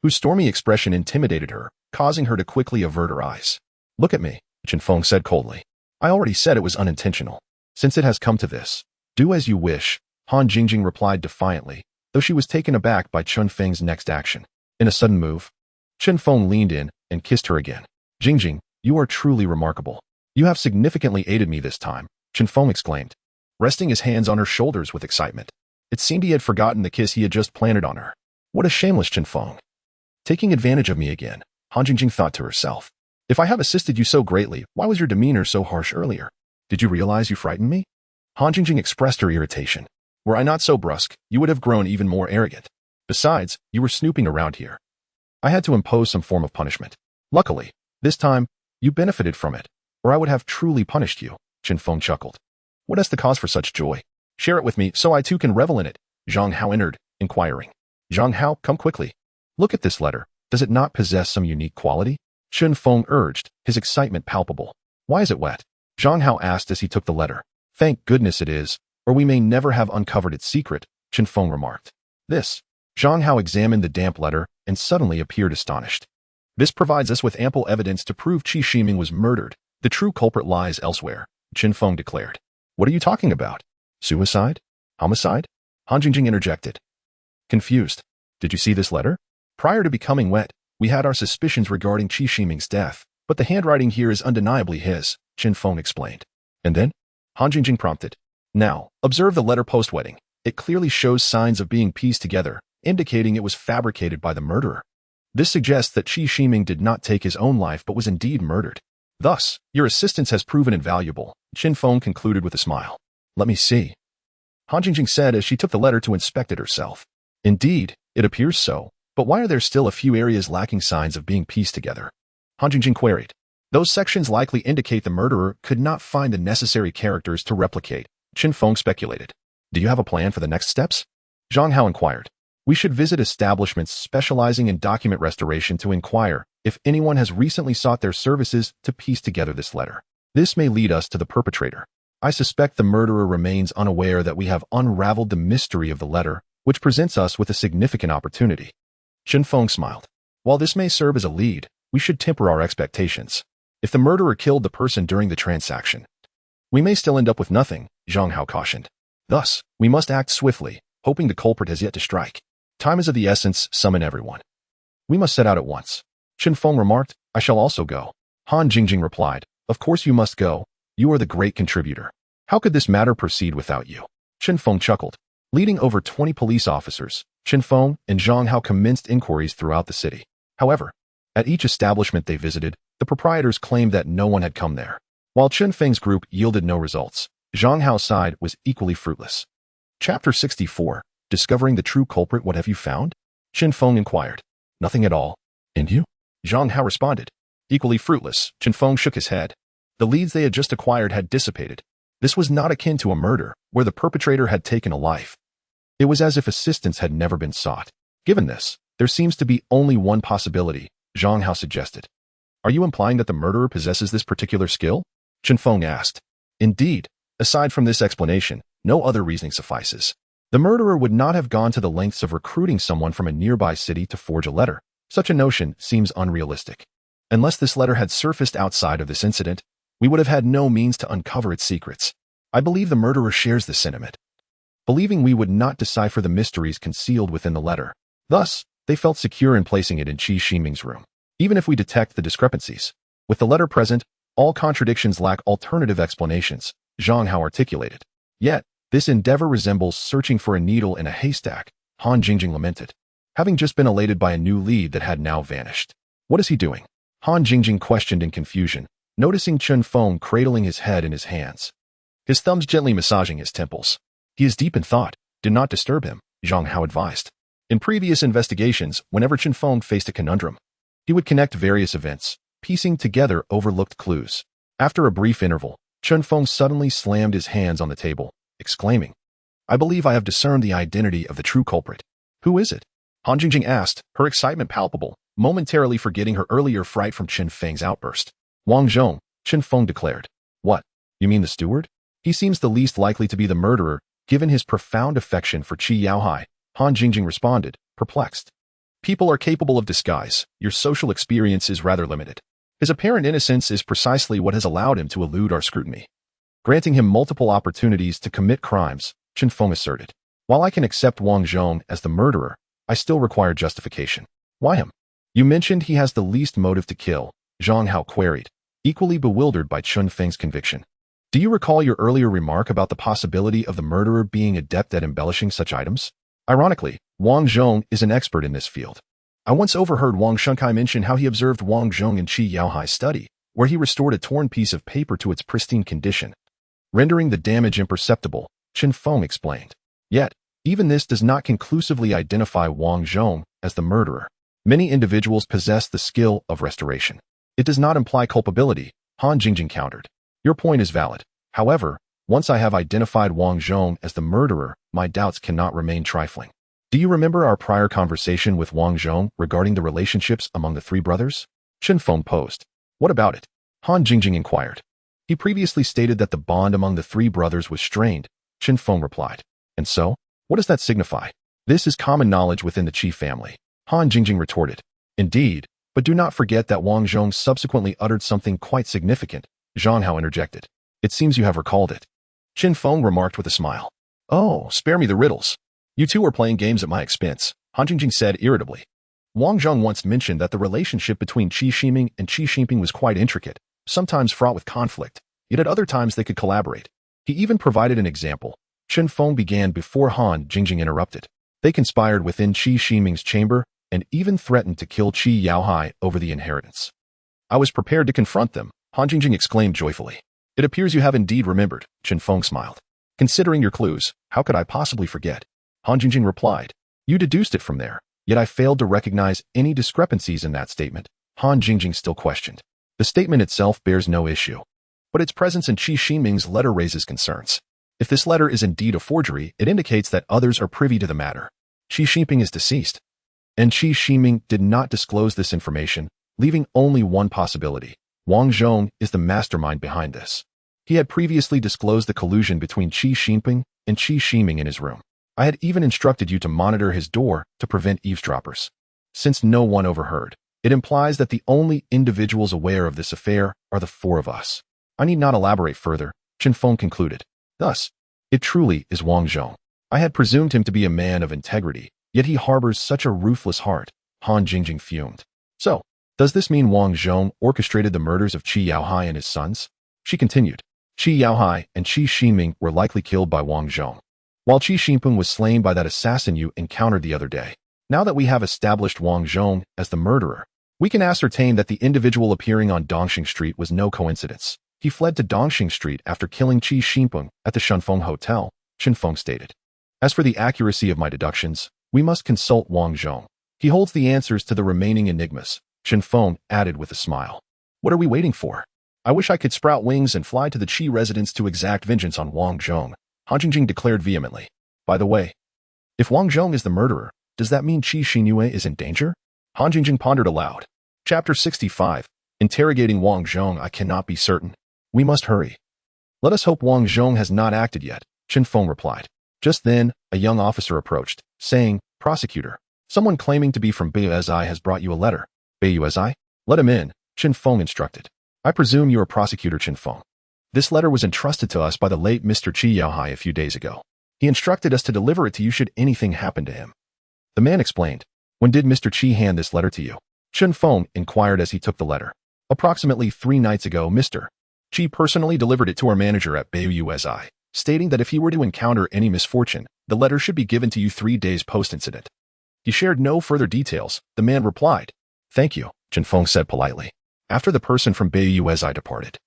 whose stormy expression intimidated her, causing her to quickly avert her eyes. "Look at me," Chen Feng said coldly. "I already said it was unintentional. Since it has come to this, do as you wish," Han Jingjing replied defiantly, though she was taken aback by Chen Feng's next action. In a sudden move, Chen Feng leaned in and kissed her again. "Jingjing, you are truly remarkable. You have significantly aided me this time," Chen Feng exclaimed, resting his hands on her shoulders with excitement. It seemed he had forgotten the kiss he had just planted on her. What a shameless Chen Feng. Taking advantage of me again, Han Jingjing thought to herself. If I have assisted you so greatly, why was your demeanor so harsh earlier? Did you realize you frightened me? Han Jingjing expressed her irritation. Were I not so brusque, you would have grown even more arrogant. Besides, you were snooping around here. I had to impose some form of punishment. Luckily, this time, you benefited from it, or I would have truly punished you, Chen Feng chuckled. What is the cause for such joy? Share it with me so I too can revel in it. Zhang Hao entered, inquiring. Zhang Hao, come quickly. Look at this letter. Does it not possess some unique quality? Chen Feng urged, his excitement palpable. Why is it wet? Zhang Hao asked as he took the letter. Thank goodness it is, or we may never have uncovered its secret, Chen Feng remarked. This. Zhang Hao examined the damp letter and suddenly appeared astonished. This provides us with ample evidence to prove Qi Shiming was murdered. The true culprit lies elsewhere, Chen Feng declared. What are you talking about? Suicide? Homicide? Han Jingjing interjected. Confused. Did you see this letter? Prior to becoming wet, we had our suspicions regarding Qi Shiming's death, but the handwriting here is undeniably his, Chen Feng explained. And then? Han Jingjing prompted. Now, observe the letter post-wedding. It clearly shows signs of being pieced together, indicating it was fabricated by the murderer. This suggests that Qi Shiming did not take his own life but was indeed murdered. Thus, your assistance has proven invaluable, Chen Feng concluded with a smile. Let me see. Han Jingjing said as she took the letter to inspect it herself. Indeed, it appears so, but why are there still a few areas lacking signs of being pieced together? Han Jingjing queried. Those sections likely indicate the murderer could not find the necessary characters to replicate, Chen Feng speculated. Do you have a plan for the next steps? Zhang Hao inquired. We should visit establishments specializing in document restoration to inquire if anyone has recently sought their services to piece together this letter. This may lead us to the perpetrator. I suspect the murderer remains unaware that we have unraveled the mystery of the letter, which presents us with a significant opportunity. Chen Feng smiled. While this may serve as a lead, we should temper our expectations. If the murderer killed the person during the transaction, we may still end up with nothing, Zhang Hao cautioned. Thus, we must act swiftly, hoping the culprit has yet to strike. Time is of the essence, summon everyone. We must set out at once. Chen Feng remarked, I shall also go. Han Jingjing replied, Of course you must go. You are the great contributor. How could this matter proceed without you? Chen Feng chuckled. Leading over 20 police officers, Chen Feng and Zhang Hao commenced inquiries throughout the city. However, at each establishment they visited, the proprietors claimed that no one had come there. While Chen Feng's group yielded no results, Zhang Hao's side was equally fruitless. Chapter 64. Discovering the true culprit. What have you found? Chen Feng inquired. Nothing at all. And you? Zhang Hao responded. Equally fruitless, Chen Feng shook his head. The leads they had just acquired had dissipated. This was not akin to a murder, where the perpetrator had taken a life. It was as if assistance had never been sought. Given this, there seems to be only one possibility, Zhang Hao suggested. Are you implying that the murderer possesses this particular skill? Chen Feng asked. Indeed, aside from this explanation, no other reasoning suffices. The murderer would not have gone to the lengths of recruiting someone from a nearby city to forge a letter. Such a notion seems unrealistic. Unless this letter had surfaced outside of this incident, we would have had no means to uncover its secrets. I believe the murderer shares this sentiment, believing we would not decipher the mysteries concealed within the letter. Thus, they felt secure in placing it in Qi Shiming's room. Even if we detect the discrepancies, with the letter present, all contradictions lack alternative explanations, Zhang Hao articulated. Yet, this endeavor resembles searching for a needle in a haystack, Han Jingjing lamented, having just been elated by a new lead that had now vanished. What is he doing? Han Jingjing questioned in confusion, noticing Chen Feng cradling his head in his hands, his thumbs gently massaging his temples. He is deep in thought. Do not disturb him, Zhang Hao advised. In previous investigations, whenever Chen Feng faced a conundrum, he would connect various events, piecing together overlooked clues. After a brief interval, Chen Feng suddenly slammed his hands on the table, exclaiming, "I believe I have discerned the identity of the true culprit." "Who is it?" Han Jingjing asked, her excitement palpable, momentarily forgetting her earlier fright from Chen Feng's outburst. "Wang Zhong," Chen Feng declared. "What? You mean the steward? He seems the least likely to be the murderer, given his profound affection for Qi Yaohai," Han Jingjing responded, perplexed. "People are capable of disguise. Your social experience is rather limited. His apparent innocence is precisely what has allowed him to elude our scrutiny, granting him multiple opportunities to commit crimes," Chen Feng asserted. "While I can accept Wang Zhong as the murderer, I still require justification." "Why him?" "You mentioned he has the least motive to kill," Zhang Hao queried, equally bewildered by Chen Feng's conviction. "Do you recall your earlier remark about the possibility of the murderer being adept at embellishing such items? Ironically, Wang Zhong is an expert in this field. I once overheard Wang Shunkai mention how he observed Wang Zhong in Qi Yaohai's study, where he restored a torn piece of paper to its pristine condition, rendering the damage imperceptible," Chen Feng explained. "Yet, even this does not conclusively identify Wang Zhong as the murderer. Many individuals possess the skill of restoration. It does not imply culpability," Han Jingjing countered. "Your point is valid. However, once I have identified Wang Zhong as the murderer, my doubts cannot remain trifling." "Do you remember our prior conversation with Wang Zhong regarding the relationships among the three brothers?" Chen Feng posed. "What about it?" Han Jingjing inquired. "He previously stated that the bond among the three brothers was strained," Chen Feng replied. "And so? What does that signify?" "This is common knowledge within the Qi family," Han Jingjing retorted. "Indeed, but do not forget that Wang Zhong subsequently uttered something quite significant," Zhang Hao interjected. "It seems you have recalled it." Chen Feng remarked with a smile. "Oh, spare me the riddles. You two are playing games at my expense," Han Jingjing said irritably. Wang Zhong once mentioned that the relationship between Qi Shiming and Qi Xinping was quite intricate, sometimes fraught with conflict, yet at other times they could collaborate. He even provided an example. Chen Feng began before Han Jingjing interrupted. "They conspired within Qi Ximing's chamber and even threatened to kill Qi Yaohai over the inheritance. I was prepared to confront them," Han Jingjing exclaimed joyfully. "It appears you have indeed remembered," Chen Feng smiled. "Considering your clues, how could I possibly forget?" Han Jingjing replied. "You deduced it from there, yet I failed to recognize any discrepancies in that statement," Han Jingjing still questioned. "The statement itself bears no issue, but its presence in Qi Ximing's letter raises concerns. If this letter is indeed a forgery, it indicates that others are privy to the matter. Qi Xinping is deceased, and Qi Ximing did not disclose this information, leaving only one possibility. Wang Zhong is the mastermind behind this. He had previously disclosed the collusion between Qi Xinping and Qi Ximing in his room. I had even instructed you to monitor his door to prevent eavesdroppers. Since no one overheard, it implies that the only individuals aware of this affair are the four of us. I need not elaborate further," Chen Feng concluded. "Thus, it truly is Wang Zhong. I had presumed him to be a man of integrity, yet he harbors such a ruthless heart," Han Jingjing fumed. "So, does this mean Wang Zhong orchestrated the murders of Qi Yaohai and his sons?" She continued. "Qi Yaohai and Qi Ximing were likely killed by Wang Zhong, while Qi Xinping was slain by that assassin you encountered the other day. Now that we have established Wang Zhong as the murderer, we can ascertain that the individual appearing on Dongxing Street was no coincidence. He fled to Dongxing Street after killing Qi Xinping at the Shunfeng Hotel," Chen Feng stated. "As for the accuracy of my deductions, we must consult Wang Zhong. He holds the answers to the remaining enigmas," Chen Feng added with a smile. "What are we waiting for? I wish I could sprout wings and fly to the Qi residence to exact vengeance on Wang Zhong," Han Jingjing declared vehemently. "By the way, if Wang Zhong is the murderer, does that mean Qi Xinyue is in danger?" Han Jingjing pondered aloud. Chapter 65. Interrogating Wang Zhong. "I cannot be certain. We must hurry." "Let us hope Wang Zhong has not acted yet," Chen Feng replied. Just then, a young officer approached, saying, "Prosecutor, someone claiming to be from Beiyuezai has brought you a letter." "Beiyuezai? Let him in," Chen Feng instructed. "I presume you are Prosecutor Chen Feng. This letter was entrusted to us by the late Mr. Qi Yaohai a few days ago. He instructed us to deliver it to you should anything happen to him." The man explained. "When did Mr. Qi hand this letter to you?" Chen Feng inquired as he took the letter. "Approximately 3 nights ago, Mr. Qi personally delivered it to our manager at Beiyuezai, stating that if he were to encounter any misfortune, the letter should be given to you 3 days post-incident. He shared no further details," the man replied. "Thank you," Chen Feng said politely, after the person from Beiyuezai departed.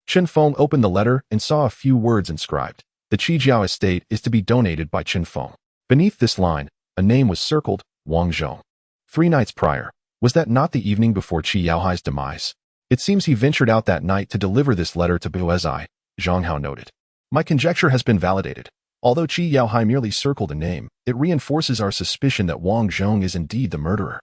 Chen Feng opened the letter and saw a few words inscribed. "The Qijiao estate is to be donated by Chen Feng." Beneath this line, A name was circled, Wang Zhong. 3 nights prior. Was that not the evening before Qi Yaohai's demise? It seems he ventured out that night to deliver this letter to Buezai, Zhang Hao noted. My conjecture has been validated. Although Qi Yaohai merely circled a name, it reinforces our suspicion that Wang Zhong is indeed the murderer.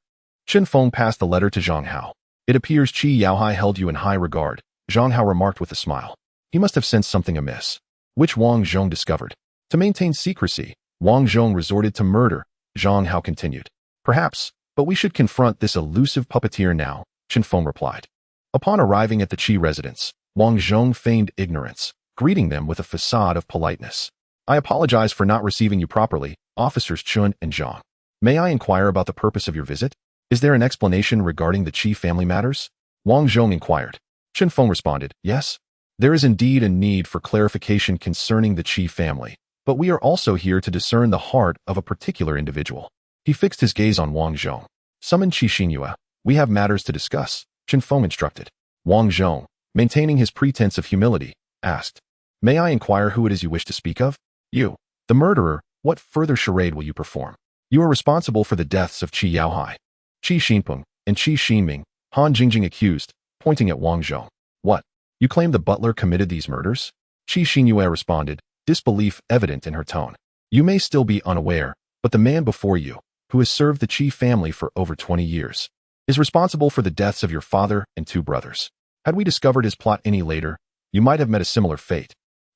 Zhang Feng passed the letter to Zhang Hao. It appears Qi Yaohai held you in high regard, Zhang Hao remarked with a smile. He must have sensed something amiss, which Wang Zhong discovered. To maintain secrecy, Wang Zhong resorted to murder, Zhang Hao continued. Perhaps, but we should confront this elusive puppeteer now, Zhang Feng replied. Upon arriving at the Qi residence, Wang Zhong feigned ignorance, greeting them with a facade of politeness. I apologize for not receiving you properly, Officers Chun and Zhang. May I inquire about the purpose of your visit? Is there an explanation regarding the Qi family matters? Wang Zhong inquired. Zhang Feng responded, yes. There is indeed a need for clarification concerning the Qi family, but we are also here to discern the heart of a particular individual. He fixed his gaze on Wang Zhong. Summon Qi Xinyue. We have matters to discuss, Zhang Feng instructed. Wang Zhong, maintaining his pretense of humility, asked, may I inquire who it is you wish to speak of? You, the murderer. What further charade will you perform? You are responsible for the deaths of Qi Yaohai, Qi Xinpeng, and Qi Xinming, Han Jingjing accused, pointing at Wang Zhong. What? You claim the butler committed these murders? Qi Xinyue responded, disbelief evident in her tone. You may still be unaware, but the man before you, who has served the Qi family for over 20 years, is responsible for the deaths of your father and 2 brothers. Had we discovered his plot any later, you might have met a similar fate.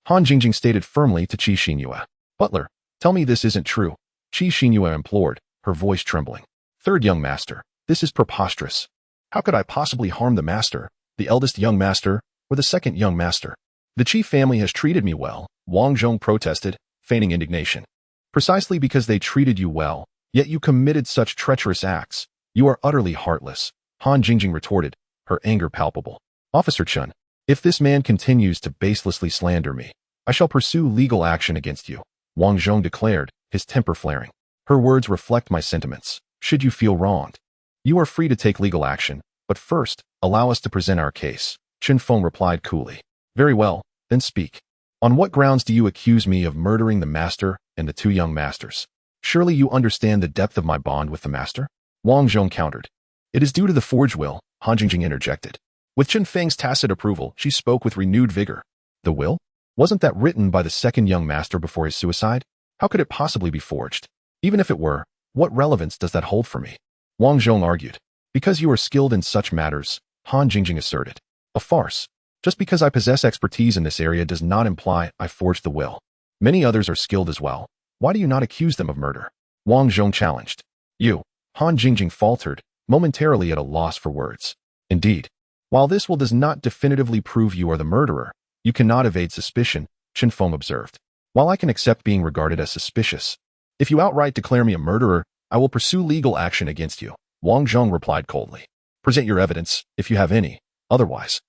Han Jingjing stated firmly to Qi Xinyue. Butler, tell me this isn't true, Qi Xinyue implored, her voice trembling. Third young master, this is preposterous. How could I possibly harm the master, the eldest young master, or the second young master? The Qi family has treated me well, Wang Zhong protested, feigning indignation. Precisely because they treated you well, yet you committed such treacherous acts. You are utterly heartless, Han Jingjing retorted, her anger palpable. Officer Chun, if this man continues to baselessly slander me, I shall pursue legal action against you, Wang Zhong declared, his temper flaring. Her words reflect my sentiments. Should you feel wronged, you are free to take legal action, but first, allow us to present our case, Zhang Feng replied coolly. Very well, then speak. On what grounds do you accuse me of murdering the master and the 2 young masters? Surely you understand the depth of my bond with the master? Wang Zhong countered. It is due to the forged will, Han Jingjing interjected. With Chen Feng's tacit approval, she spoke with renewed vigor. The will? Wasn't that written by the second young master before his suicide? How could it possibly be forged? Even if it were, what relevance does that hold for me? Wang Zhong argued. Because you are skilled in such matters, Han Jingjing asserted. A farce. Just because I possess expertise in this area does not imply I forged the will. Many others are skilled as well. Why do you not accuse them of murder? Wang Zhong challenged. You, Han Jingjing faltered, momentarily at a loss for words. Indeed. While this will does not definitively prove you are the murderer, you cannot evade suspicion, Zhang Feng observed. While I can accept being regarded as suspicious, if you outright declare me a murderer, I will pursue legal action against you, Wang Zhong replied coldly. Present your evidence, if you have any. Otherwise,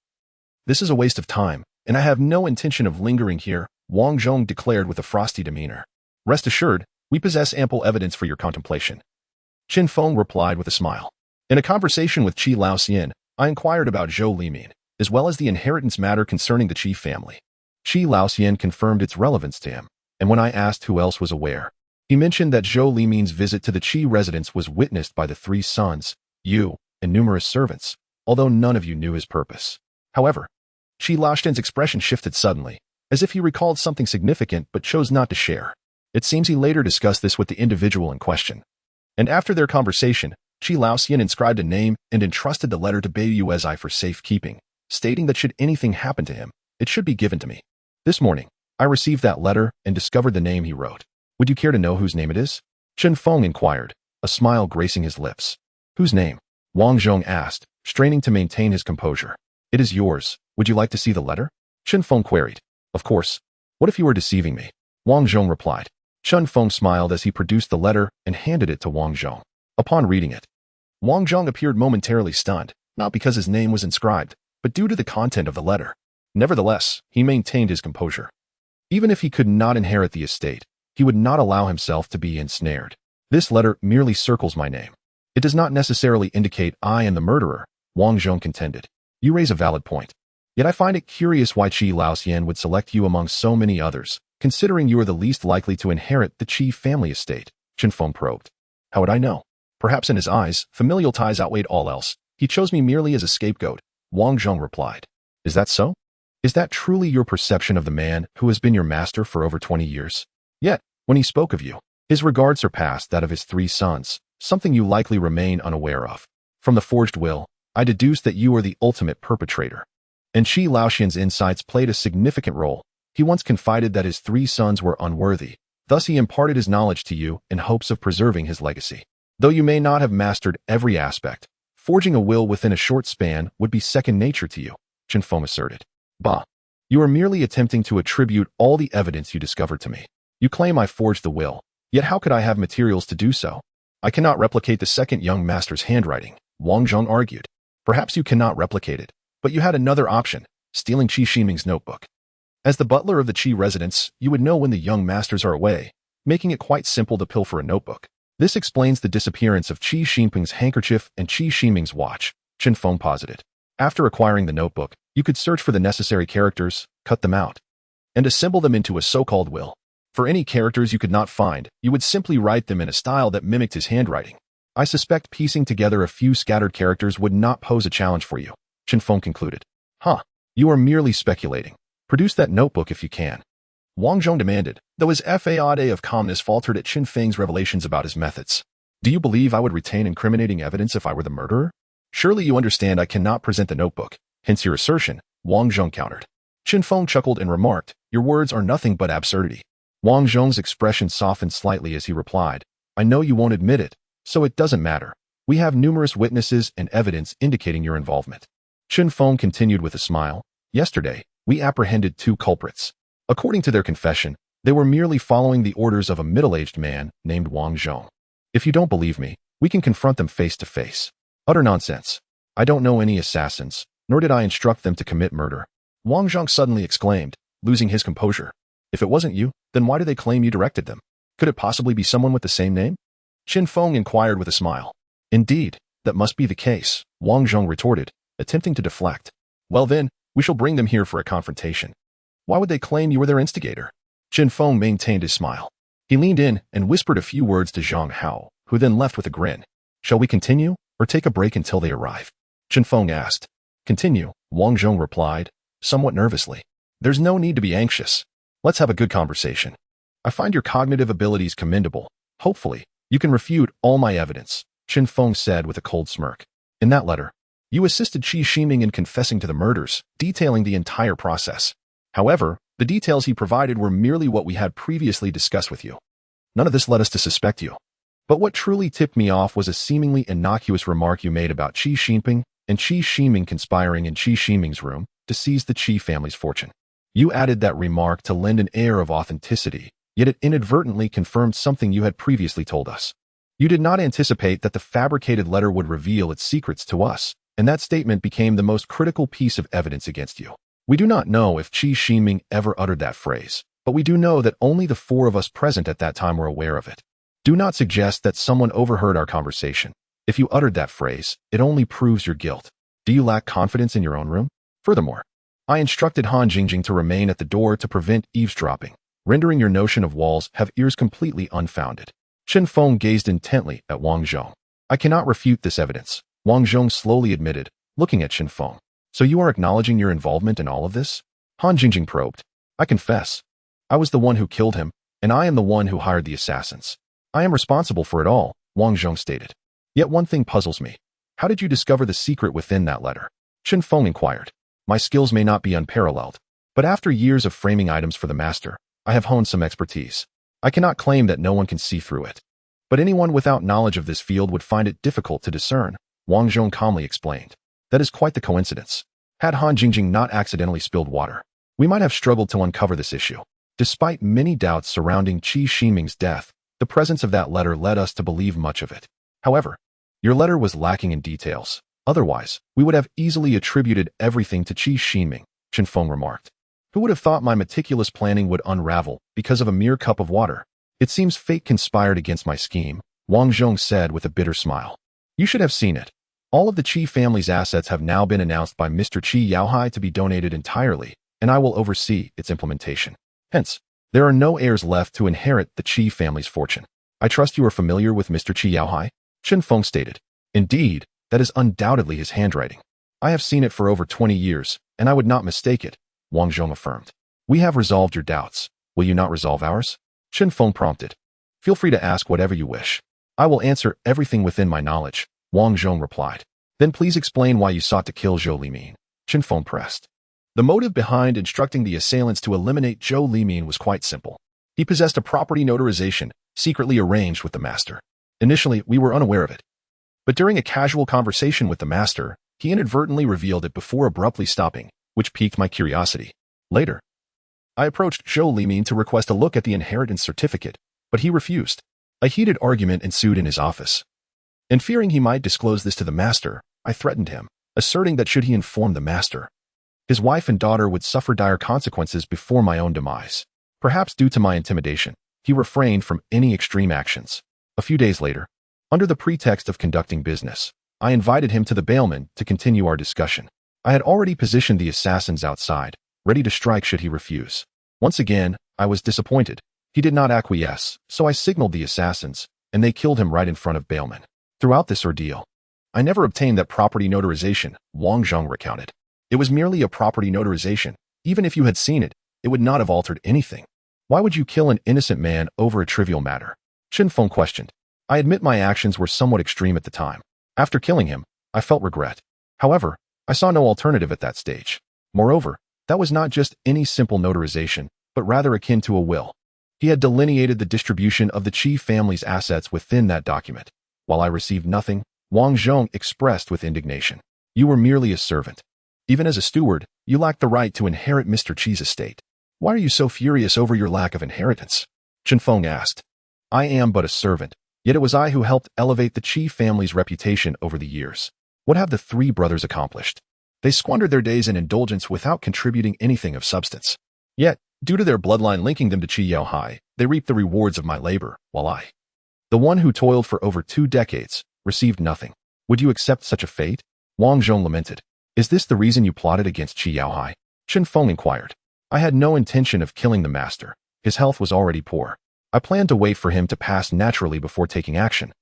this is a waste of time, and I have no intention of lingering here, Wang Zhong declared with a frosty demeanor. Rest assured, we possess ample evidence for your contemplation. Zhang Feng replied with a smile. In a conversation with Qi Laoxian, I inquired about Zhou Limin, as well as the inheritance matter concerning the Qi family. Qi Laoxian confirmed its relevance to him, and when I asked who else was aware, he mentioned that Zhou Limin's visit to the Qi residence was witnessed by the 3 sons, you, and numerous servants, although none of you knew his purpose. However, Qi Laoxian's expression shifted suddenly, as if he recalled something significant but chose not to share. It seems he later discussed this with the individual in question. And after their conversation, Qi Laoxian inscribed a name and entrusted the letter to Buezai for safekeeping, stating that should anything happen to him, it should be given to me. This morning, I received that letter and discovered the name he wrote. Would you care to know whose name it is? Zhang Feng inquired, a smile gracing his lips. Whose name? Wang Zhong asked, straining to maintain his composure. It is yours. Would you like to see the letter? Zhang Feng queried. Of course. What if you were deceiving me? Wang Zhong replied. Zhang Feng smiled as he produced the letter and handed it to Wang Zhong. Upon reading it, Wang Zhong appeared momentarily stunned, not because his name was inscribed, but due to the content of the letter. Nevertheless, he maintained his composure. Even if he could not inherit the estate, he would not allow himself to be ensnared. This letter merely circles my name. It does not necessarily indicate I am the murderer, Wang Zhong contended. You raise a valid point. Yet I find it curious why Qi Laoxian would select you among so many others, considering you are the least likely to inherit the Qi family estate, Zhang Feng probed. How would I know? Perhaps in his eyes, familial ties outweighed all else. He chose me merely as a scapegoat, Wang Zhong replied. Is that so? Is that truly your perception of the man who has been your master for over 20 years? Yet, when he spoke of you, his regard surpassed that of his 3 sons, something you likely remain unaware of. From the forged will, I deduced that you are the ultimate perpetrator. And Qi Laoxian's insights played a significant role. He once confided that his 3 sons were unworthy. Thus he imparted his knowledge to you in hopes of preserving his legacy. Though you may not have mastered every aspect, forging a will within a short span would be second nature to you, Zhang Feng asserted. Bah! You are merely attempting to attribute all the evidence you discovered to me. You claim I forged the will, yet how could I have materials to do so? I cannot replicate the second young master's handwriting, Wang Zhong argued. Perhaps you cannot replicate it, but you had another option, stealing Qi Ximing's notebook. As the butler of the Qi residence, you would know when the young masters are away, making it quite simple to pilfer a notebook. This explains the disappearance of Qi Ximing's handkerchief and Qi Ximing's watch, Zhang Feng posited. After acquiring the notebook, you could search for the necessary characters, cut them out, and assemble them into a so-called will. For any characters you could not find, you would simply write them in a style that mimicked his handwriting. I suspect piecing together a few scattered characters would not pose a challenge for you, Zhang Feng concluded. Huh, you are merely speculating. Produce that notebook if you can, Wang Zhong demanded, though his facade of calmness faltered at Qin Feng's revelations about his methods. Do you believe I would retain incriminating evidence if I were the murderer? Surely you understand I cannot present the notebook, hence your assertion, Wang Zhong countered. Qin Feng chuckled and remarked, your words are nothing but absurdity. Wang Zhong's expression softened slightly as he replied, I know you won't admit it, so it doesn't matter. We have numerous witnesses and evidence indicating your involvement. Qin Feng continued with a smile. Yesterday, we apprehended 2 culprits. According to their confession, they were merely following the orders of a middle-aged man named Wang Zhong. If you don't believe me, we can confront them face to face. Utter nonsense. I don't know any assassins, nor did I instruct them to commit murder. Wang Zhong suddenly exclaimed, losing his composure. If it wasn't you, then why do they claim you directed them? Could it possibly be someone with the same name? Qin Feng inquired with a smile. Indeed, that must be the case, Wang Zhong retorted, attempting to deflect. Well then, we shall bring them here for a confrontation. Why would they claim you were their instigator? Qin Feng maintained his smile. He leaned in and whispered a few words to Zhang Hao, who then left with a grin. Shall we continue, or take a break until they arrive? Qin Feng asked. Continue, Wang Zhong replied, somewhat nervously. There's no need to be anxious. Let's have a good conversation. I find your cognitive abilities commendable. Hopefully, you can refute all my evidence, Qin Feng said with a cold smirk. In that letter, you assisted Qi Ximing in confessing to the murders, detailing the entire process. However, the details he provided were merely what we had previously discussed with you. None of this led us to suspect you. But what truly tipped me off was a seemingly innocuous remark you made about Qi Ximing and Qi Ximing conspiring in Qi Ximing's room to seize the Qi family's fortune. You added that remark to lend an air of authenticity, yet it inadvertently confirmed something you had previously told us. You did not anticipate that the fabricated letter would reveal its secrets to us, and that statement became the most critical piece of evidence against you. We do not know if Qi Ximing ever uttered that phrase, but we do know that only the 4 of us present at that time were aware of it. Do not suggest that someone overheard our conversation. If you uttered that phrase, it only proves your guilt. Do you lack confidence in your own room? Furthermore, I instructed Han Jingjing to remain at the door to prevent eavesdropping, rendering your notion of walls have ears completely unfounded. Qin Feng gazed intently at Wang Zhong. I cannot refute this evidence, Wang Zhong slowly admitted, looking at Qin Feng. So you are acknowledging your involvement in all of this? Han Jingjing probed. I confess. I was the one who killed him, and I am the one who hired the assassins. I am responsible for it all, Wang Zhong stated. Yet one thing puzzles me. How did you discover the secret within that letter? Qin Feng inquired. My skills may not be unparalleled, but after years of framing items for the master, I have honed some expertise. I cannot claim that no one can see through it. But anyone without knowledge of this field would find it difficult to discern, Wang Zhong calmly explained. That is quite the coincidence. Had Han Jingjing not accidentally spilled water, we might have struggled to uncover this issue. Despite many doubts surrounding Qi Ximing's death, the presence of that letter led us to believe much of it. However, your letter was lacking in details. Otherwise, we would have easily attributed everything to Qi Ximing, Qin Feng remarked. Who would have thought my meticulous planning would unravel because of a mere cup of water? It seems fate conspired against my scheme, Wang Zhong said with a bitter smile. You should have seen it. All of the Qi family's assets have now been announced by Mr. Qi Yaohai to be donated entirely, and I will oversee its implementation. Hence, there are no heirs left to inherit the Qi family's fortune. I trust you are familiar with Mr. Qi Yaohai? Zhang Feng stated. Indeed, that is undoubtedly his handwriting. I have seen it for over 20 years, and I would not mistake it, Wang Zhong affirmed. We have resolved your doubts. Will you not resolve ours? Zhang Feng prompted. Feel free to ask whatever you wish. I will answer everything within my knowledge, Wang Zhong replied. Then please explain why you sought to kill Zhou Limin, Zhang Feng pressed. The motive behind instructing the assailants to eliminate Zhou Limin was quite simple. He possessed a property notarization, secretly arranged with the master. Initially, we were unaware of it. But during a casual conversation with the master, he inadvertently revealed it before abruptly stopping, which piqued my curiosity. Later, I approached Zhou Limin to request a look at the inheritance certificate, but he refused. A heated argument ensued in his office. And fearing he might disclose this to the master, I threatened him, asserting that should he inform the master, his wife and daughter would suffer dire consequences before my own demise. Perhaps due to my intimidation, he refrained from any extreme actions. A few days later, under the pretext of conducting business, I invited him to the bailment to continue our discussion. I had already positioned the assassins outside, ready to strike should he refuse. Once again, I was disappointed. He did not acquiesce, so I signaled the assassins, and they killed him right in front of bailment. Throughout this ordeal, I never obtained that property notarization, Wang Zhong recounted. It was merely a property notarization. Even if you had seen it, it would not have altered anything. Why would you kill an innocent man over a trivial matter? Zhang Feng questioned. I admit my actions were somewhat extreme at the time. After killing him, I felt regret. However, I saw no alternative at that stage. Moreover, that was not just any simple notarization, but rather akin to a will. He had delineated the distribution of the Qi family's assets within that document. While I received nothing, Wang Zhong expressed with indignation. You were merely a servant. Even as a steward, you lacked the right to inherit Mr. Qi's estate. Why are you so furious over your lack of inheritance? Zhang Feng asked. I am but a servant, yet it was I who helped elevate the Qi family's reputation over the years. What have the three brothers accomplished? They squandered their days in indulgence without contributing anything of substance. Yet, due to their bloodline linking them to Qi Yaohai, they reaped the rewards of my labor, while I, the one who toiled for over 2 decades, received nothing. Would you accept such a fate? Wang Zhong lamented. Is this the reason you plotted against Qi Yaohai? Zhang Feng inquired. I had no intention of killing the master. His health was already poor. I planned to wait for him to pass naturally before taking action,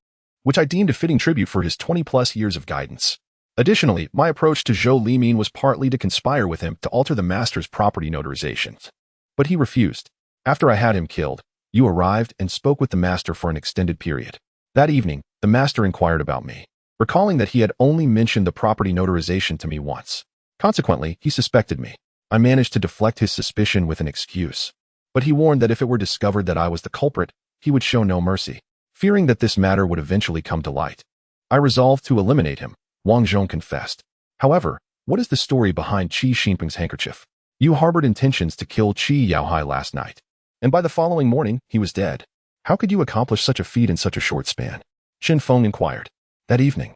which I deemed a fitting tribute for his 20-plus years of guidance. Additionally, my approach to Zhou Limin was partly to conspire with him to alter the master's property notarizations. But he refused. After I had him killed, you arrived and spoke with the master for an extended period. That evening, the master inquired about me, recalling that he had only mentioned the property notarization to me once. Consequently, he suspected me. I managed to deflect his suspicion with an excuse. But he warned that if it were discovered that I was the culprit, he would show no mercy. Fearing that this matter would eventually come to light, I resolved to eliminate him, Wang Zhong confessed. However, what is the story behind Qi Xinping's handkerchief? You harbored intentions to kill Qi Yaohai last night, and by the following morning, he was dead. How could you accomplish such a feat in such a short span? Zhang Feng inquired. That evening,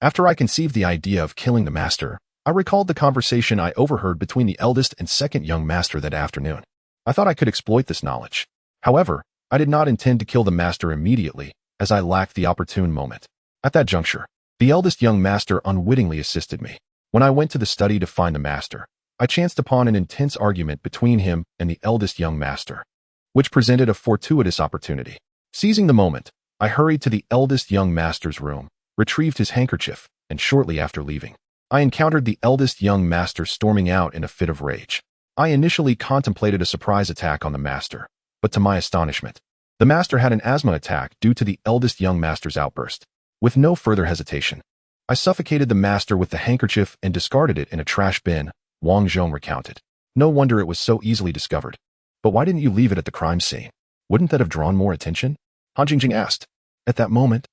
after I conceived the idea of killing the master, I recalled the conversation I overheard between the eldest and second young master that afternoon. I thought I could exploit this knowledge. However, I did not intend to kill the master immediately, as I lacked the opportune moment. At that juncture, the eldest young master unwittingly assisted me. When I went to the study to find the master, I chanced upon an intense argument between him and the eldest young master, which presented a fortuitous opportunity. Seizing the moment, I hurried to the eldest young master's room, retrieved his handkerchief, and shortly after leaving, I encountered the eldest young master storming out in a fit of rage. I initially contemplated a surprise attack on the master, but to my astonishment, the master had an asthma attack due to the eldest young master's outburst. With no further hesitation, I suffocated the master with the handkerchief and discarded it in a trash bin, Wang Zhong recounted. No wonder it was so easily discovered. But why didn't you leave it at the crime scene? Wouldn't that have drawn more attention? Han Jingjing asked. At that moment,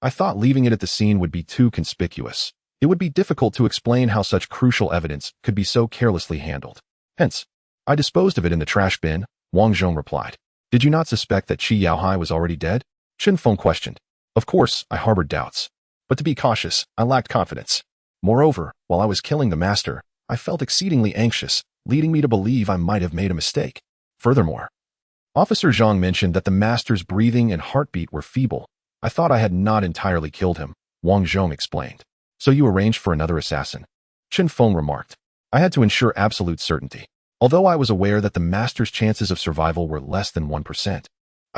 I thought leaving it at the scene would be too conspicuous. It would be difficult to explain how such crucial evidence could be so carelessly handled. Hence, I disposed of it in the trash bin, Wang Zhong replied. Did you not suspect that Qi Yaohai was already dead? Zhang Feng questioned. Of course, I harbored doubts. But to be cautious, I lacked confidence. Moreover, while I was killing the master, I felt exceedingly anxious, leading me to believe I might have made a mistake. Furthermore, Officer Zhang mentioned that the master's breathing and heartbeat were feeble. I thought I had not entirely killed him, Wang Zhong explained. So you arranged for another assassin? Zhang Feng remarked. I had to ensure absolute certainty. Although I was aware that the master's chances of survival were less than 1%,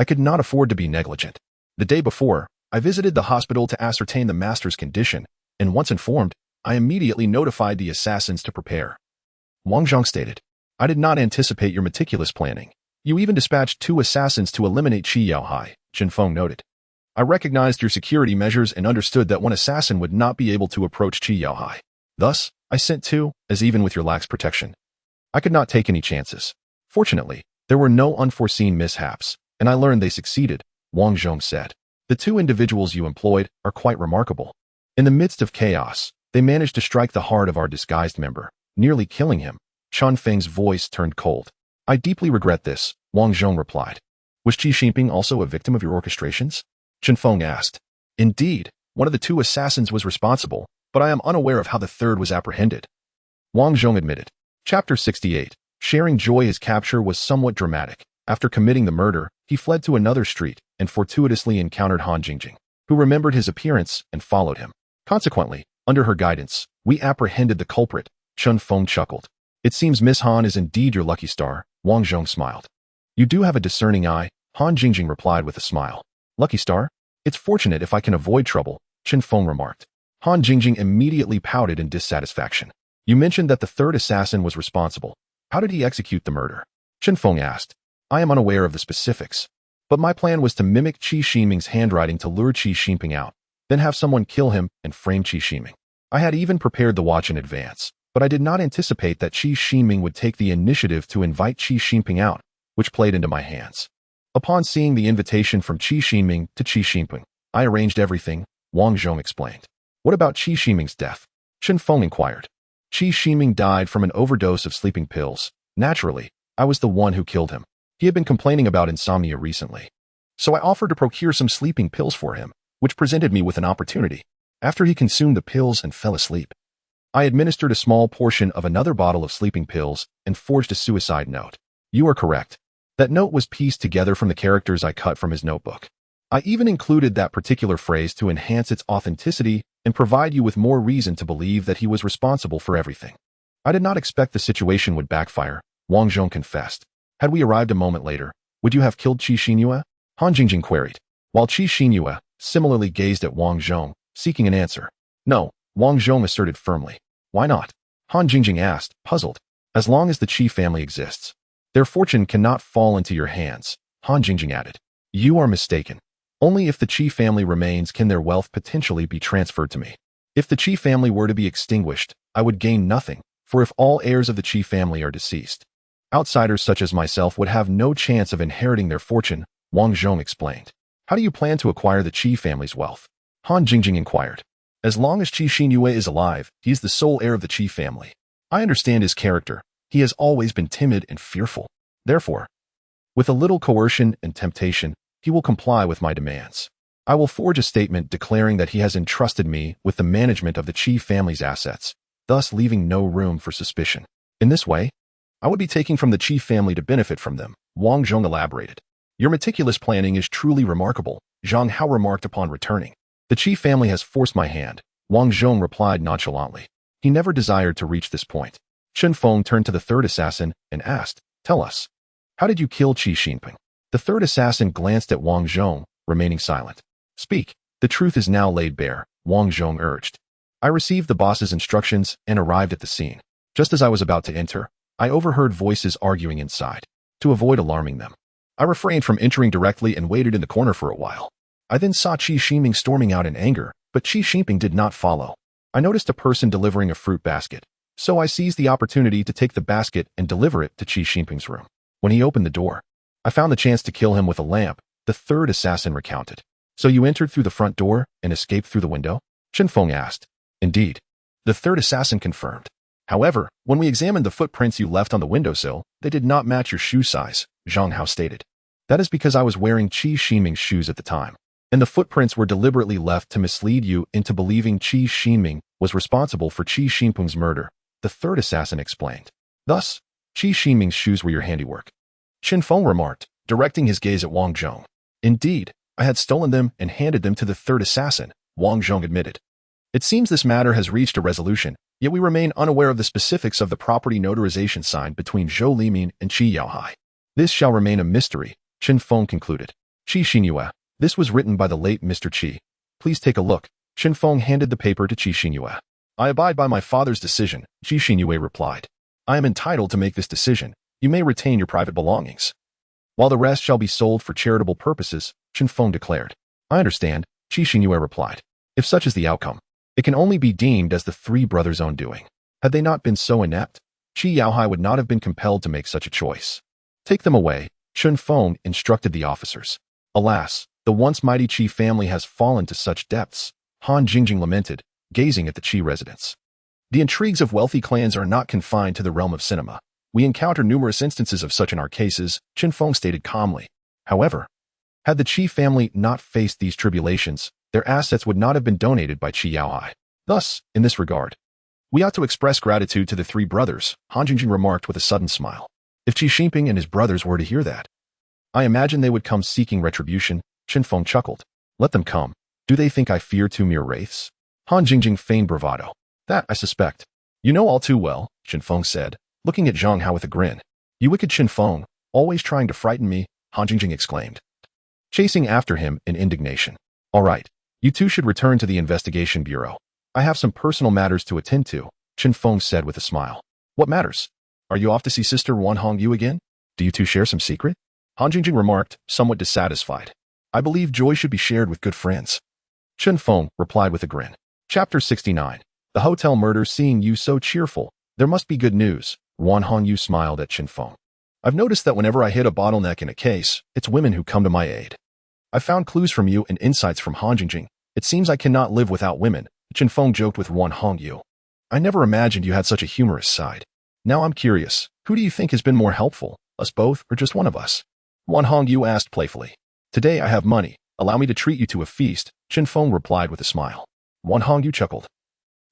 I could not afford to be negligent. The day before, I visited the hospital to ascertain the master's condition, and once informed, I immediately notified the assassins to prepare. Wang Zhang stated, I did not anticipate your meticulous planning. You even dispatched 2 assassins to eliminate Qi Yaohai, Zhang Feng noted. I recognized your security measures and understood that one assassin would not be able to approach Qi Yaohai. Thus, I sent 2, as even with your lax protection, I could not take any chances. Fortunately, there were no unforeseen mishaps, and I learned they succeeded, Wang Zhong said. The 2 individuals you employed are quite remarkable. In the midst of chaos, they managed to strike the heart of our disguised member, nearly killing him. Zhang Feng's voice turned cold. I deeply regret this, Wang Zhong replied. Was Qi Xinping also a victim of your orchestrations? Zhang Feng asked. Indeed, one of the 2 assassins was responsible, but I am unaware of how the third was apprehended. Wang Zhong admitted. Chapter 68. Sharing joy. His capture was somewhat dramatic. After committing the murder, he fled to another street and fortuitously encountered Han Jingjing, who remembered his appearance and followed him. Consequently, under her guidance, we apprehended the culprit. Chun Feng chuckled. It seems Miss Han is indeed your lucky star, Wang Zhong smiled. You do have a discerning eye, Han Jingjing replied with a smile. Lucky star? It's fortunate if I can avoid trouble, Chun Feng remarked. Han Jingjing immediately pouted in dissatisfaction. You mentioned that the third assassin was responsible. How did he execute the murder? Chun Feng asked. I am unaware of the specifics, but my plan was to mimic Qi Ximing's handwriting to lure Qi Xinping out, then have someone kill him and frame Qi Ximing. I had even prepared the watch in advance, but I did not anticipate that Qi Ximing would take the initiative to invite Qi Xinping out, which played into my hands. Upon seeing the invitation from Qi Ximing to Qi Xinping, I arranged everything, Wang Zhong explained. What about Qi Ximing's death? Chun Feng inquired. Qi Ximing died from an overdose of sleeping pills. Naturally, I was the one who killed him. He had been complaining about insomnia recently. So I offered to procure some sleeping pills for him, which presented me with an opportunity. After he consumed the pills and fell asleep, I administered a small portion of another bottle of sleeping pills and forged a suicide note. You are correct. That note was pieced together from the characters I cut from his notebook. I even included that particular phrase to enhance its authenticity and provide you with more reason to believe that he was responsible for everything. I did not expect the situation would backfire, Wang Zhong confessed. Had we arrived a moment later, would you have killed Qi Xinyue? Han Jingjing queried, while Qi Xinyue similarly gazed at Wang Zhong, seeking an answer. No, Wang Zhong asserted firmly. Why not? Han Jingjing asked, puzzled. As long as the Qi family exists, their fortune cannot fall into your hands, Han Jingjing added. You are mistaken. Only if the Qi family remains can their wealth potentially be transferred to me. If the Qi family were to be extinguished, I would gain nothing, for if all heirs of the Qi family are deceased, outsiders such as myself would have no chance of inheriting their fortune, Wang Zhong explained. How do you plan to acquire the Qi family's wealth? Han Jingjing inquired. As long as Qi Xinyue is alive, he is the sole heir of the Qi family. I understand his character. He has always been timid and fearful. Therefore, with a little coercion and temptation, he will comply with my demands. I will forge a statement declaring that he has entrusted me with the management of the Qi family's assets, thus leaving no room for suspicion. In this way, I would be taking from the Qi family to benefit from them, Wang Zhong elaborated. Your meticulous planning is truly remarkable, Zhang Hao remarked upon returning. The Qi family has forced my hand, Wang Zhong replied nonchalantly. He never desired to reach this point. Chun Feng turned to the third assassin and asked, tell us, how did you kill Qi Xinping? The third assassin glanced at Wang Zhong, remaining silent. Speak, the truth is now laid bare, Wang Zhong urged. I received the boss's instructions and arrived at the scene. Just as I was about to enter, I overheard voices arguing inside. To avoid alarming them, I refrained from entering directly and waited in the corner for a while. I then saw Qi Ximing storming out in anger, but Qi Xinping did not follow. I noticed a person delivering a fruit basket, so I seized the opportunity to take the basket and deliver it to Qi Xinping's room. When he opened the door, I found the chance to kill him with a lamp, the third assassin recounted. So you entered through the front door and escaped through the window? Chun Feng asked. Indeed. The third assassin confirmed. However, when we examined the footprints you left on the windowsill, they did not match your shoe size, Zhang Hao stated. That is because I was wearing Qi Ximing's shoes at the time, and the footprints were deliberately left to mislead you into believing Qi Ximing was responsible for Qi Xinping's murder, the third assassin explained. Thus, Qi Ximing's shoes were your handiwork. Chun Feng remarked, directing his gaze at Wang Zhong. Indeed, I had stolen them and handed them to the third assassin, Wang Zhong admitted. It seems this matter has reached a resolution, yet we remain unaware of the specifics of the property notarization signed between Zhou Limin and Qi Yaohai. This shall remain a mystery, Chun Feng concluded. Qi Xinyue. This was written by the late Mr. Qi. Please take a look. Chen Feng handed the paper to Qi Xinyue. I abide by my father's decision, Qi Xinyue replied. I am entitled to make this decision. You may retain your private belongings, while the rest shall be sold for charitable purposes, Chen Feng declared. I understand, Qi Xinyue replied. If such is the outcome, it can only be deemed as the three brothers' own doing. Had they not been so inept, Qi Yaohai would not have been compelled to make such a choice. Take them away, Chen Feng instructed the officers. Alas, the once mighty Qi family has fallen to such depths, Han Jingjing lamented, gazing at the Qi residence. The intrigues of wealthy clans are not confined to the realm of cinema. We encounter numerous instances of such in our cases, Chen Feng stated calmly. However, had the Qi family not faced these tribulations, their assets would not have been donated by Qi Yaohai. Thus, in this regard, we ought to express gratitude to the three brothers, Han Jingjing remarked with a sudden smile. If Qi Xingping and his brothers were to hear that, I imagine they would come seeking retribution, Chen Feng chuckled. Let them come. Do they think I fear two mere wraiths? Han Jingjing feigned bravado. That, I suspect. You know all too well, Chen Feng said, looking at Zhang Hao with a grin. You wicked Chen Feng, always trying to frighten me, Han Jingjing exclaimed, chasing after him in indignation. All right, you two should return to the investigation bureau. I have some personal matters to attend to, Chen Feng said with a smile. What matters? Are you off to see Sister Wan Hongyu again? Do you two share some secret? Han Jingjing remarked, somewhat dissatisfied. I believe joy should be shared with good friends. Chen Feng replied with a grin. Chapter 69. The hotel murder. Seeing you so cheerful, there must be good news. Wan Hongyu smiled at Chen Feng. I've noticed that whenever I hit a bottleneck in a case, it's women who come to my aid. I found clues from you and insights from Han Jingjing. It seems I cannot live without women, Chen Feng joked with Wan Hongyu. I never imagined you had such a humorous side. Now I'm curious, who do you think has been more helpful, us both or just one of us? Wan Hongyu asked playfully. Today I have money. Allow me to treat you to a feast, Chen Feng replied with a smile. Wan Hongyu chuckled,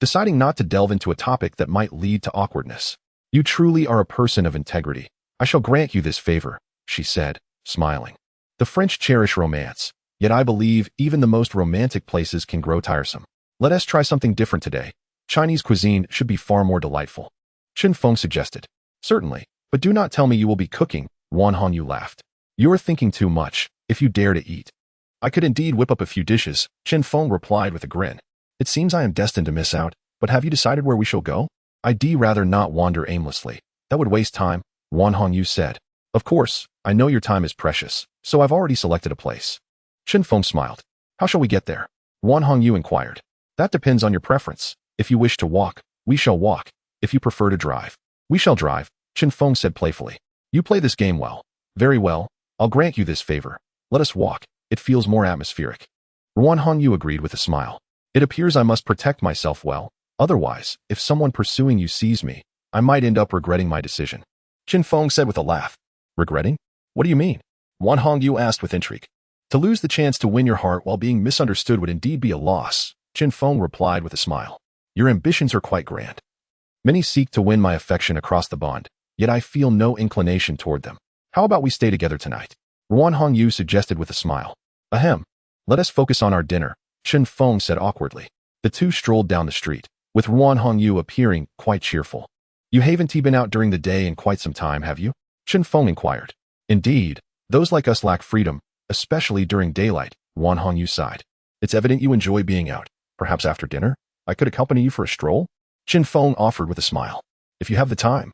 deciding not to delve into a topic that might lead to awkwardness. You truly are a person of integrity. I shall grant you this favor, she said, smiling. The French cherish romance, yet I believe even the most romantic places can grow tiresome. Let us try something different today. Chinese cuisine should be far more delightful. Chen Feng suggested. Certainly, but do not tell me you will be cooking, Wan Hongyu laughed. You are thinking too much, if you dare to eat. I could indeed whip up a few dishes, Chen Feng replied with a grin. It seems I am destined to miss out, but have you decided where we shall go? I'd rather not wander aimlessly. That would waste time, Wan Hongyu said. Of course, I know your time is precious, so I've already selected a place. Chen Feng smiled. How shall we get there? Wan Hongyu inquired. That depends on your preference. If you wish to walk, we shall walk. If you prefer to drive, we shall drive, Chen Feng said playfully. You play this game well. Very well, I'll grant you this favor. Let us walk. It feels more atmospheric. Wan Hongyu agreed with a smile. It appears I must protect myself well. Otherwise, if someone pursuing you sees me, I might end up regretting my decision. Chen Feng said with a laugh. Regretting? What do you mean? Wan Hongyu asked with intrigue. To lose the chance to win your heart while being misunderstood would indeed be a loss, Chen Feng replied with a smile. Your ambitions are quite grand. Many seek to win my affection across the bond, yet I feel no inclination toward them. How about we stay together tonight? Wan Hongyu suggested with a smile. Ahem. Let us focus on our dinner, Chen Feng said awkwardly. The two strolled down the street, with Wan Hongyu appearing quite cheerful. You haven't been out during the day in quite some time, have you? Chen Feng inquired. Indeed, those like us lack freedom, especially during daylight, Wan Hongyu sighed. It's evident you enjoy being out. Perhaps after dinner, I could accompany you for a stroll? Chen Feng offered with a smile. If you have the time,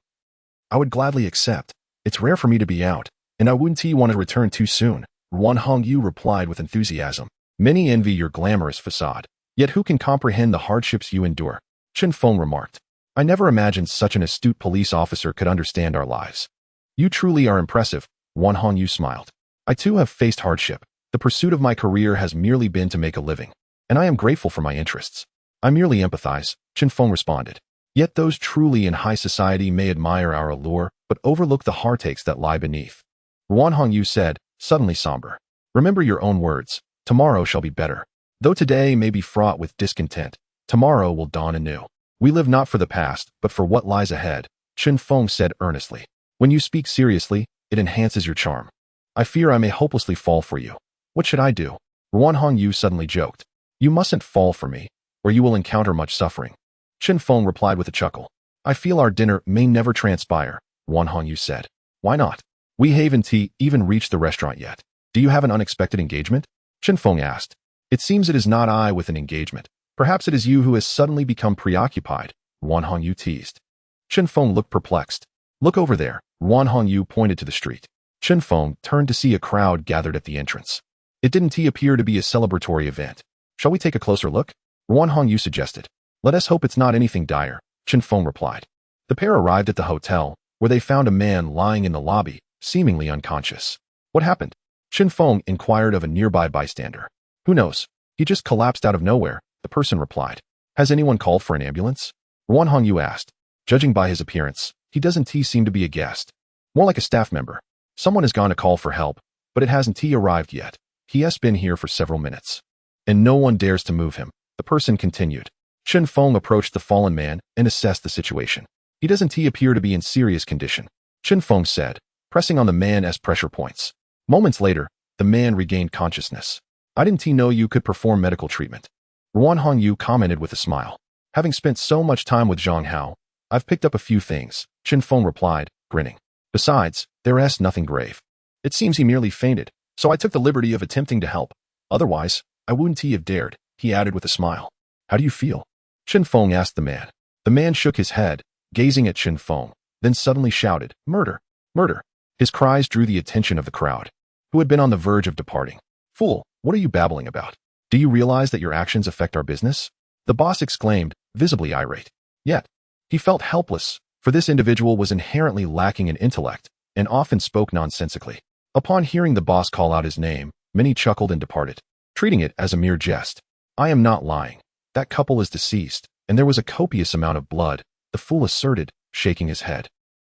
I would gladly accept. It's rare for me to be out, and I wouldn't want to return too soon, Wan Hongyu replied with enthusiasm. Many envy your glamorous facade, yet who can comprehend the hardships you endure? Chen Feng remarked. I never imagined such an astute police officer could understand our lives. You truly are impressive, Wan Hongyu smiled. I too have faced hardship. The pursuit of my career has merely been to make a living, and I am grateful for my interests. I merely empathize, Chen Feng responded. Yet those truly in high society may admire our allure, but overlook the heartaches that lie beneath. Wan Hongyu said, suddenly somber. Remember your own words. Tomorrow shall be better. Though today may be fraught with discontent, tomorrow will dawn anew. We live not for the past, but for what lies ahead, Chen Feng said earnestly. When you speak seriously, it enhances your charm. I fear I may hopelessly fall for you. What should I do? Wan Hongyu suddenly joked. You mustn't fall for me, or you will encounter much suffering. Chen Feng replied with a chuckle. I feel our dinner may never transpire, Wan Hongyu said. Why not? We haven't even reached the restaurant yet. Do you have an unexpected engagement? Chen Feng asked. It seems it is not I with an engagement. Perhaps it is you who has suddenly become preoccupied, Ruan Hongyu teased. Chen Feng looked perplexed. Look over there, Ruan Hongyu pointed to the street. Chen Feng turned to see a crowd gathered at the entrance. It didn't appear to be a celebratory event. Shall we take a closer look? Ruan Hongyu suggested. Let us hope it's not anything dire, Chen Feng replied. The pair arrived at the hotel, where they found a man lying in the lobby, seemingly unconscious. What happened? Chen Feng inquired of a nearby bystander. Who knows? He just collapsed out of nowhere, the person replied. Has anyone called for an ambulance? Ruan Hongyu asked. Judging by his appearance, he doesn't seem to be a guest. More like a staff member. Someone has gone to call for help, but it hasn't arrived yet. He has been here for several minutes. And no one dares to move him, the person continued. Chen Feng approached the fallen man and assessed the situation. He doesn't appear to be in serious condition, Chen Feng said, pressing on the man as pressure points. Moments later, the man regained consciousness. I didn't know you could perform medical treatment. Ruan Hongyu commented with a smile. Having spent so much time with Zhang Hao, I've picked up a few things, Chen Feng replied, grinning. Besides, there is nothing grave. It seems he merely fainted, so I took the liberty of attempting to help. Otherwise, I wouldn't have dared, he added with a smile. How do you feel? Chen Feng asked the man. The man shook his head, gazing at Chen Feng, then suddenly shouted, Murder! Murder! His cries drew the attention of the crowd, who had been on the verge of departing. Fool, what are you babbling about? Do you realize that your actions affect our business? The boss exclaimed, visibly irate. Yet, he felt helpless, for this individual was inherently lacking in intellect and often spoke nonsensically. Upon hearing the boss call out his name, many chuckled and departed, treating it as a mere jest. I am not lying. That couple is deceased, and there was a copious amount of blood, the fool asserted, shaking his head.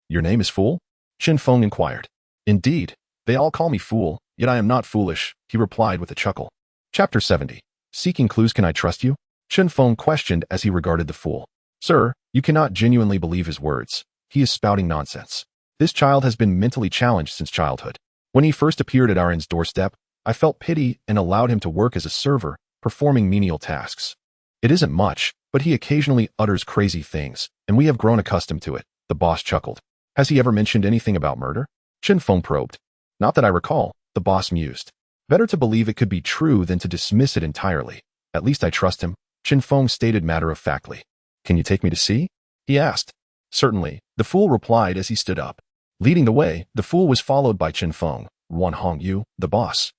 Your name is Fool? Chen Feng inquired. Indeed, they all call me Fool, yet I am not foolish, he replied with a chuckle. Chapter 70. Seeking clues. Can I trust you? Chen Feng questioned as he regarded the fool. Sir, you cannot genuinely believe his words. He is spouting nonsense. This child has been mentally challenged since childhood. When he first appeared at our inn's doorstep, I felt pity and allowed him to work as a server, performing menial tasks. It isn't much, but he occasionally utters crazy things, and we have grown accustomed to it, the boss chuckled. Has he ever mentioned anything about murder? Chen Feng probed. Not that I recall, the boss mused. Better to believe it could be true than to dismiss it entirely. At least I trust him, Chen Feng stated matter-of-factly. Can you take me to see? He asked. Certainly, the fool replied as he stood up. Leading the way, the fool was followed by Chen Feng, Ruan Hongyu, the boss,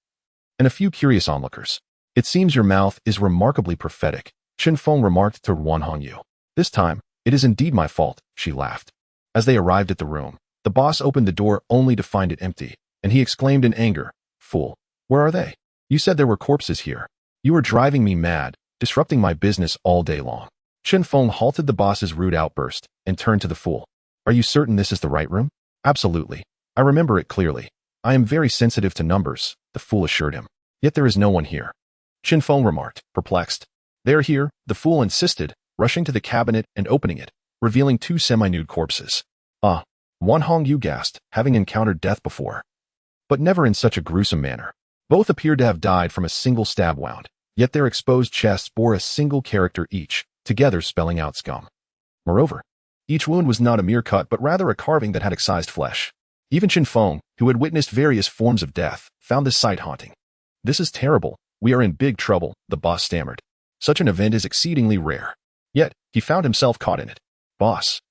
and a few curious onlookers. It seems your mouth is remarkably prophetic, Chen Feng remarked to Ruan Hongyu. This time, it is indeed my fault, she laughed. As they arrived at the room, the boss opened the door only to find it empty, and he exclaimed in anger, Fool, where are they? You said there were corpses here. You are driving me mad, disrupting my business all day long. Chen Feng halted the boss's rude outburst and turned to the fool. Are you certain this is the right room? Absolutely. I remember it clearly. I am very sensitive to numbers, the fool assured him. Yet there is no one here. Chen Feng remarked, perplexed. They are here, the fool insisted, rushing to the cabinet and opening it, revealing two semi-nude corpses. Ah, Ruan Hongyu gasped, having encountered death before, but never in such a gruesome manner. Both appeared to have died from a single stab wound, yet their exposed chests bore a single character each, together spelling out scum. Moreover, each wound was not a mere cut but rather a carving that had excised flesh. Even Chen Feng, who had witnessed various forms of death, found this sight haunting. This is terrible. We are in big trouble, the boss stammered. Such an event is exceedingly rare. Yet, he found himself caught in it. Boss.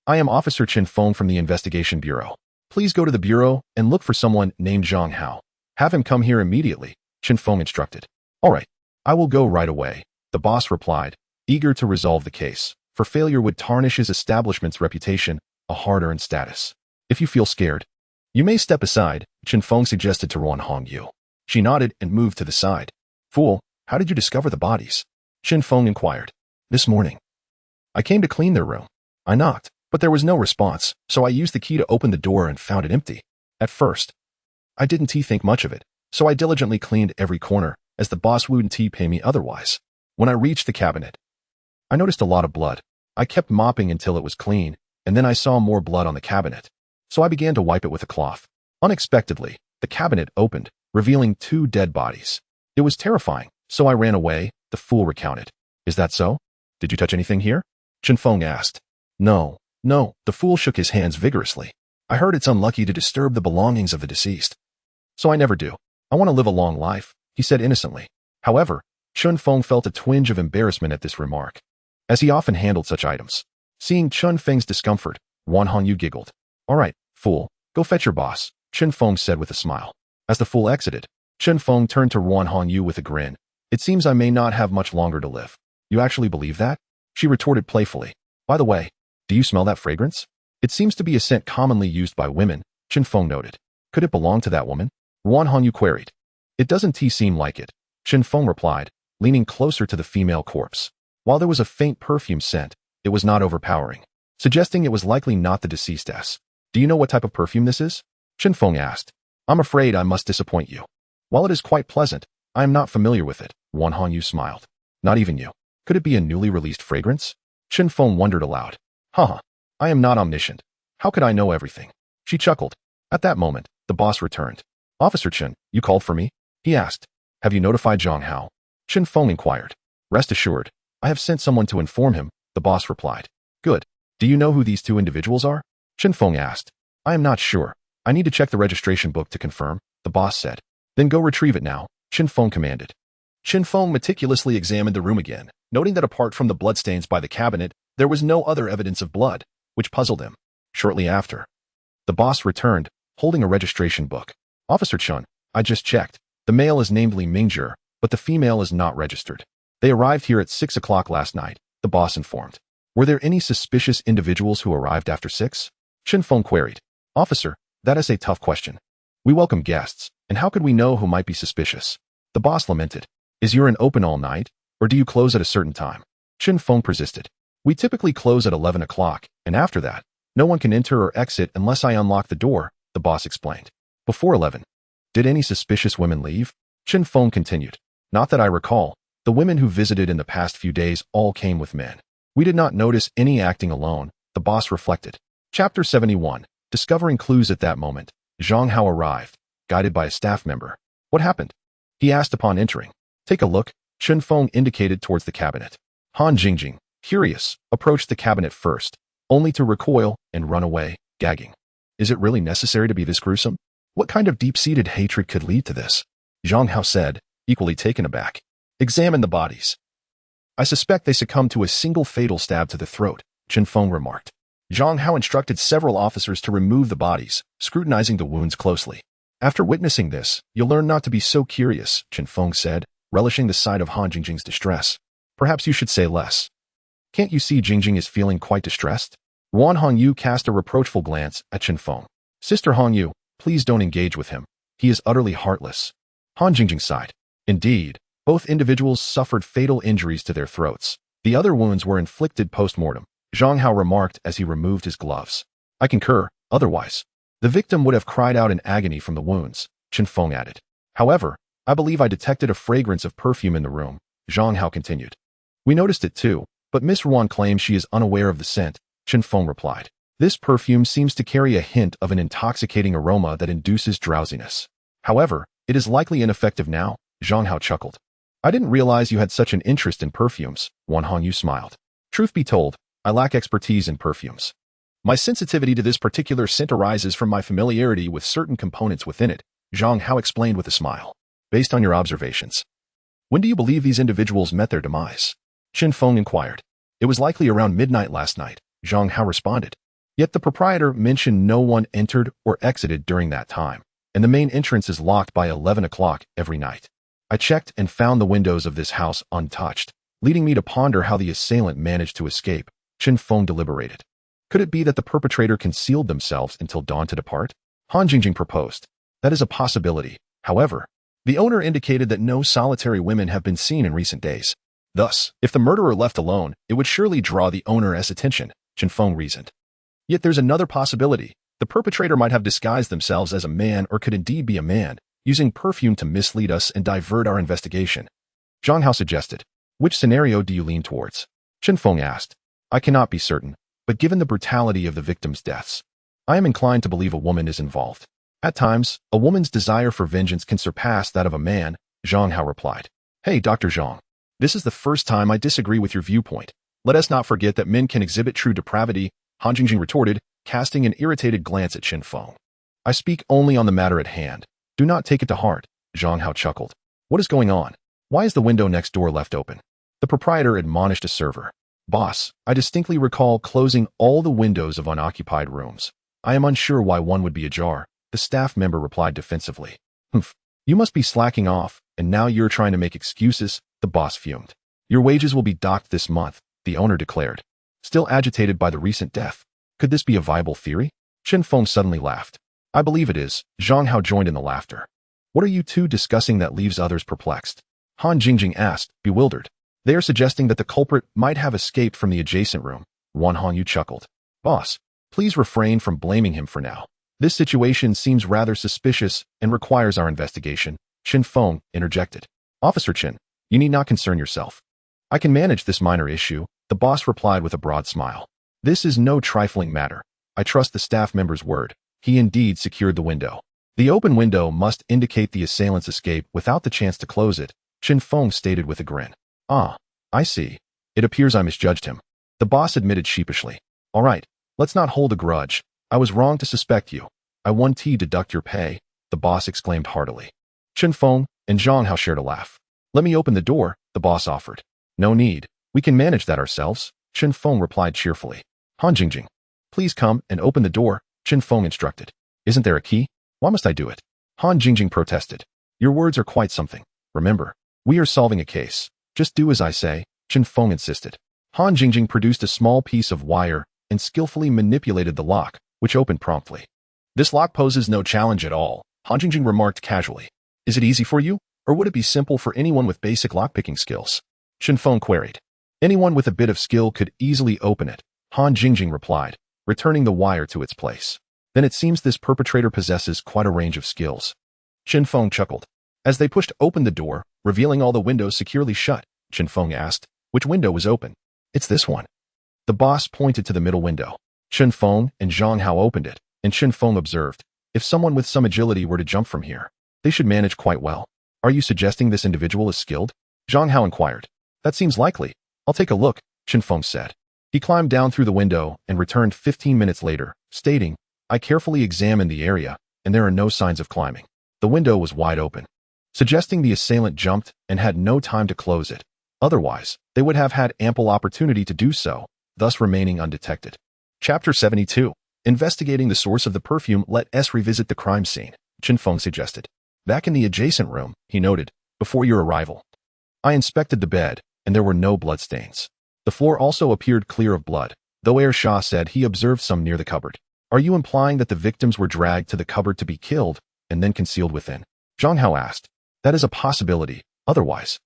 I am Officer Chen Feng from the Investigation Bureau. Please go to the bureau and look for someone named Zhang Hao. Have him come here immediately, Chen Feng instructed. All right, I will go right away, the boss replied, eager to resolve the case, for failure would tarnish his establishment's reputation, a hard-earned status. If you feel scared, you may step aside, Chen Feng suggested to Ruan Hongyu. She nodded and moved to the side. Fool, how did you discover the bodies? Chen Feng inquired. This morning. I came to clean their room. I knocked, but there was no response, so I used the key to open the door and found it empty. At first, I didn't think much of it, so I diligently cleaned every corner, as the boss wouldn't pay me otherwise. When I reached the cabinet, I noticed a lot of blood. I kept mopping until it was clean, and then I saw more blood on the cabinet, so I began to wipe it with a cloth. Unexpectedly, the cabinet opened, revealing two dead bodies. It was terrifying, so I ran away, the fool recounted. Is that so? Did you touch anything here? Chen Feng asked. No, the fool shook his hands vigorously. I heard it's unlucky to disturb the belongings of the deceased, so I never do. I want to live a long life, he said innocently. However, Zhang Feng felt a twinge of embarrassment at this remark, as he often handled such items. Seeing Zhang Feng's discomfort, Wan Hongyu giggled. All right, fool, go fetch your boss, Zhang Feng said with a smile. As the fool exited, Zhang Feng turned to Wan Hongyu with a grin. It seems I may not have much longer to live. You actually believe that? She retorted playfully. By the way, do you smell that fragrance? It seems to be a scent commonly used by women, Zhang Feng noted. Could it belong to that woman? Wan Hongyu queried. It doesn't seem like it, Zhang Feng replied, leaning closer to the female corpse. While there was a faint perfume scent, it was not overpowering, suggesting it was likely not the deceased's. Do you know what type of perfume this is? Zhang Feng asked. I'm afraid I must disappoint you. While it is quite pleasant, I am not familiar with it, Wan Hongyu smiled. Not even you. Could it be a newly released fragrance? Zhang Feng wondered aloud. Haha, I am not omniscient. How could I know everything? She chuckled. At that moment, the boss returned. Officer Chen, you called for me? He asked. Have you notified Zhang Hao? Zhang Feng inquired. Rest assured, I have sent someone to inform him, the boss replied. Good. Do you know who these two individuals are? Zhang Feng asked. I am not sure. I need to check the registration book to confirm, the boss said. Then go retrieve it now, Zhang Feng commanded. Zhang Feng meticulously examined the room again, noting that apart from the bloodstains by the cabinet, there was no other evidence of blood, which puzzled him. Shortly after, the boss returned, holding a registration book. Officer Chun, I just checked. The male is namely Mingjie, but the female is not registered. They arrived here at 6 o'clock last night, the boss informed. Were there any suspicious individuals who arrived after 6? Zhang Feng queried. Officer, that is a tough question. We welcome guests, and how could we know who might be suspicious? The boss lamented. Is your inn open all night, or do you close at a certain time? Zhang Feng persisted. We typically close at 11 o'clock, and after that, no one can enter or exit unless I unlock the door, the boss explained. Before 11. Did any suspicious women leave? Zhang Feng continued. Not that I recall. The women who visited in the past few days all came with men. We did not notice any acting alone, the boss reflected. Chapter 71. Discovering clues at that moment. Zhang Hao arrived, guided by a staff member. What happened? He asked upon entering. Take a look, Zhang Feng indicated towards the cabinet. Han Jingjing, curious, approached the cabinet first, only to recoil and run away, gagging. Is it really necessary to be this gruesome? What kind of deep-seated hatred could lead to this? Zhang Hao said, equally taken aback. Examine the bodies. I suspect they succumbed to a single fatal stab to the throat, Zhang Feng remarked. Zhang Hao instructed several officers to remove the bodies, scrutinizing the wounds closely. After witnessing this, you'll learn not to be so curious, Zhang Feng said, relishing the sight of Han Jingjing's distress. Perhaps you should say less. Can't you see Jingjing is feeling quite distressed? Wan Hongyu cast a reproachful glance at Zhang Feng. Sister Hongyu, please don't engage with him. He is utterly heartless. Han Jingjing sighed. Indeed, both individuals suffered fatal injuries to their throats. The other wounds were inflicted post-mortem, Zhang Hao remarked as he removed his gloves. I concur, otherwise. The victim would have cried out in agony from the wounds, Zhang Feng added. However, I believe I detected a fragrance of perfume in the room, Zhang Hao continued. We noticed it too, but Miss Ruan claims she is unaware of the scent, Zhang Feng replied. This perfume seems to carry a hint of an intoxicating aroma that induces drowsiness. However, it is likely ineffective now, Zhang Hao chuckled. I didn't realize you had such an interest in perfumes, Wan Hongyu smiled. Truth be told, I lack expertise in perfumes. My sensitivity to this particular scent arises from my familiarity with certain components within it, Zhang Hao explained with a smile. Based on your observations, when do you believe these individuals met their demise? Zhang Feng inquired. It was likely around midnight last night, Zhang Hao responded. Yet the proprietor mentioned no one entered or exited during that time, and the main entrance is locked by 11 o'clock every night. I checked and found the windows of this house untouched, leading me to ponder how the assailant managed to escape. Zhang Feng deliberated. Could it be that the perpetrator concealed themselves until dawn to depart? Han Jingjing proposed. That is a possibility. However, the owner indicated that no solitary women have been seen in recent days. Thus, if the murderer left alone, it would surely draw the owner's attention, Zhang Feng reasoned. Yet there's another possibility. The perpetrator might have disguised themselves as a man or could indeed be a man, using perfume to mislead us and divert our investigation. Zhang Hao suggested. Which scenario do you lean towards? Zhang Feng asked. I cannot be certain, but given the brutality of the victims' deaths, I am inclined to believe a woman is involved. At times, a woman's desire for vengeance can surpass that of a man, Zhang Hao replied. Hey, Dr. Zhang. This is the first time I disagree with your viewpoint. Let us not forget that men can exhibit true depravity, Han Jingjing retorted, casting an irritated glance at Zhang Feng. I speak only on the matter at hand. Do not take it to heart, Zhang Hao chuckled. What is going on? Why is the window next door left open? The proprietor admonished a server. Boss, I distinctly recall closing all the windows of unoccupied rooms. I am unsure why one would be ajar, the staff member replied defensively. Humph. You must be slacking off, and now you're trying to make excuses, the boss fumed. Your wages will be docked this month, the owner declared. Still agitated by the recent death. Could this be a viable theory? Zhang Feng suddenly laughed. I believe it is. Zhang Hao joined in the laughter. What are you two discussing that leaves others perplexed? Han Jingjing asked, bewildered. They are suggesting that the culprit might have escaped from the adjacent room. Wan Hongyu chuckled. Boss, please refrain from blaming him for now. This situation seems rather suspicious and requires our investigation. Zhang Feng interjected. Officer Chen, you need not concern yourself. I can manage this minor issue, the boss replied with a broad smile. This is no trifling matter. I trust the staff member's word. He indeed secured the window. The open window must indicate the assailant's escape without the chance to close it, Zhang Feng stated with a grin. Ah, I see. It appears I misjudged him. The boss admitted sheepishly. All right, let's not hold a grudge. I was wrong to suspect you. I won't deduct your pay, the boss exclaimed heartily. Zhang Feng and Zhang Hao shared a laugh. Let me open the door, the boss offered. No need. We can manage that ourselves, Zhang Feng replied cheerfully. Han Jingjing, please come and open the door, Zhang Feng instructed. Isn't there a key? Why must I do it? Han Jingjing protested. Your words are quite something. Remember, we are solving a case. Just do as I say, Zhang Feng insisted. Han Jingjing produced a small piece of wire and skillfully manipulated the lock, which opened promptly. This lock poses no challenge at all, Han Jingjing remarked casually. Is it easy for you, or would it be simple for anyone with basic lockpicking skills? Zhang Feng queried. Anyone with a bit of skill could easily open it, Han Jingjing replied, returning the wire to its place. Then it seems this perpetrator possesses quite a range of skills. Zhang Feng chuckled. As they pushed open the door, revealing all the windows securely shut, Zhang Feng asked, which window was open? It's this one. The boss pointed to the middle window. Zhang Feng and Zhang Hao opened it, and Zhang Feng observed, if someone with some agility were to jump from here, they should manage quite well. Are you suggesting this individual is skilled? Zhang Hao inquired. That seems likely. I'll take a look, Zhang Feng said. He climbed down through the window and returned 15 minutes later, stating, I carefully examined the area, and there are no signs of climbing. The window was wide open, suggesting the assailant jumped and had no time to close it. Otherwise, they would have had ample opportunity to do so, thus remaining undetected. Chapter 72. Investigating the source of the perfume, let us revisit the crime scene, Zhang Feng suggested. Back in the adjacent room, he noted, before your arrival. I inspected the bed, and there were no bloodstains. The floor also appeared clear of blood, though Air Shah said he observed some near the cupboard. Are you implying that the victims were dragged to the cupboard to be killed, and then concealed within? Zhang Hao asked. That is a possibility. Otherwise,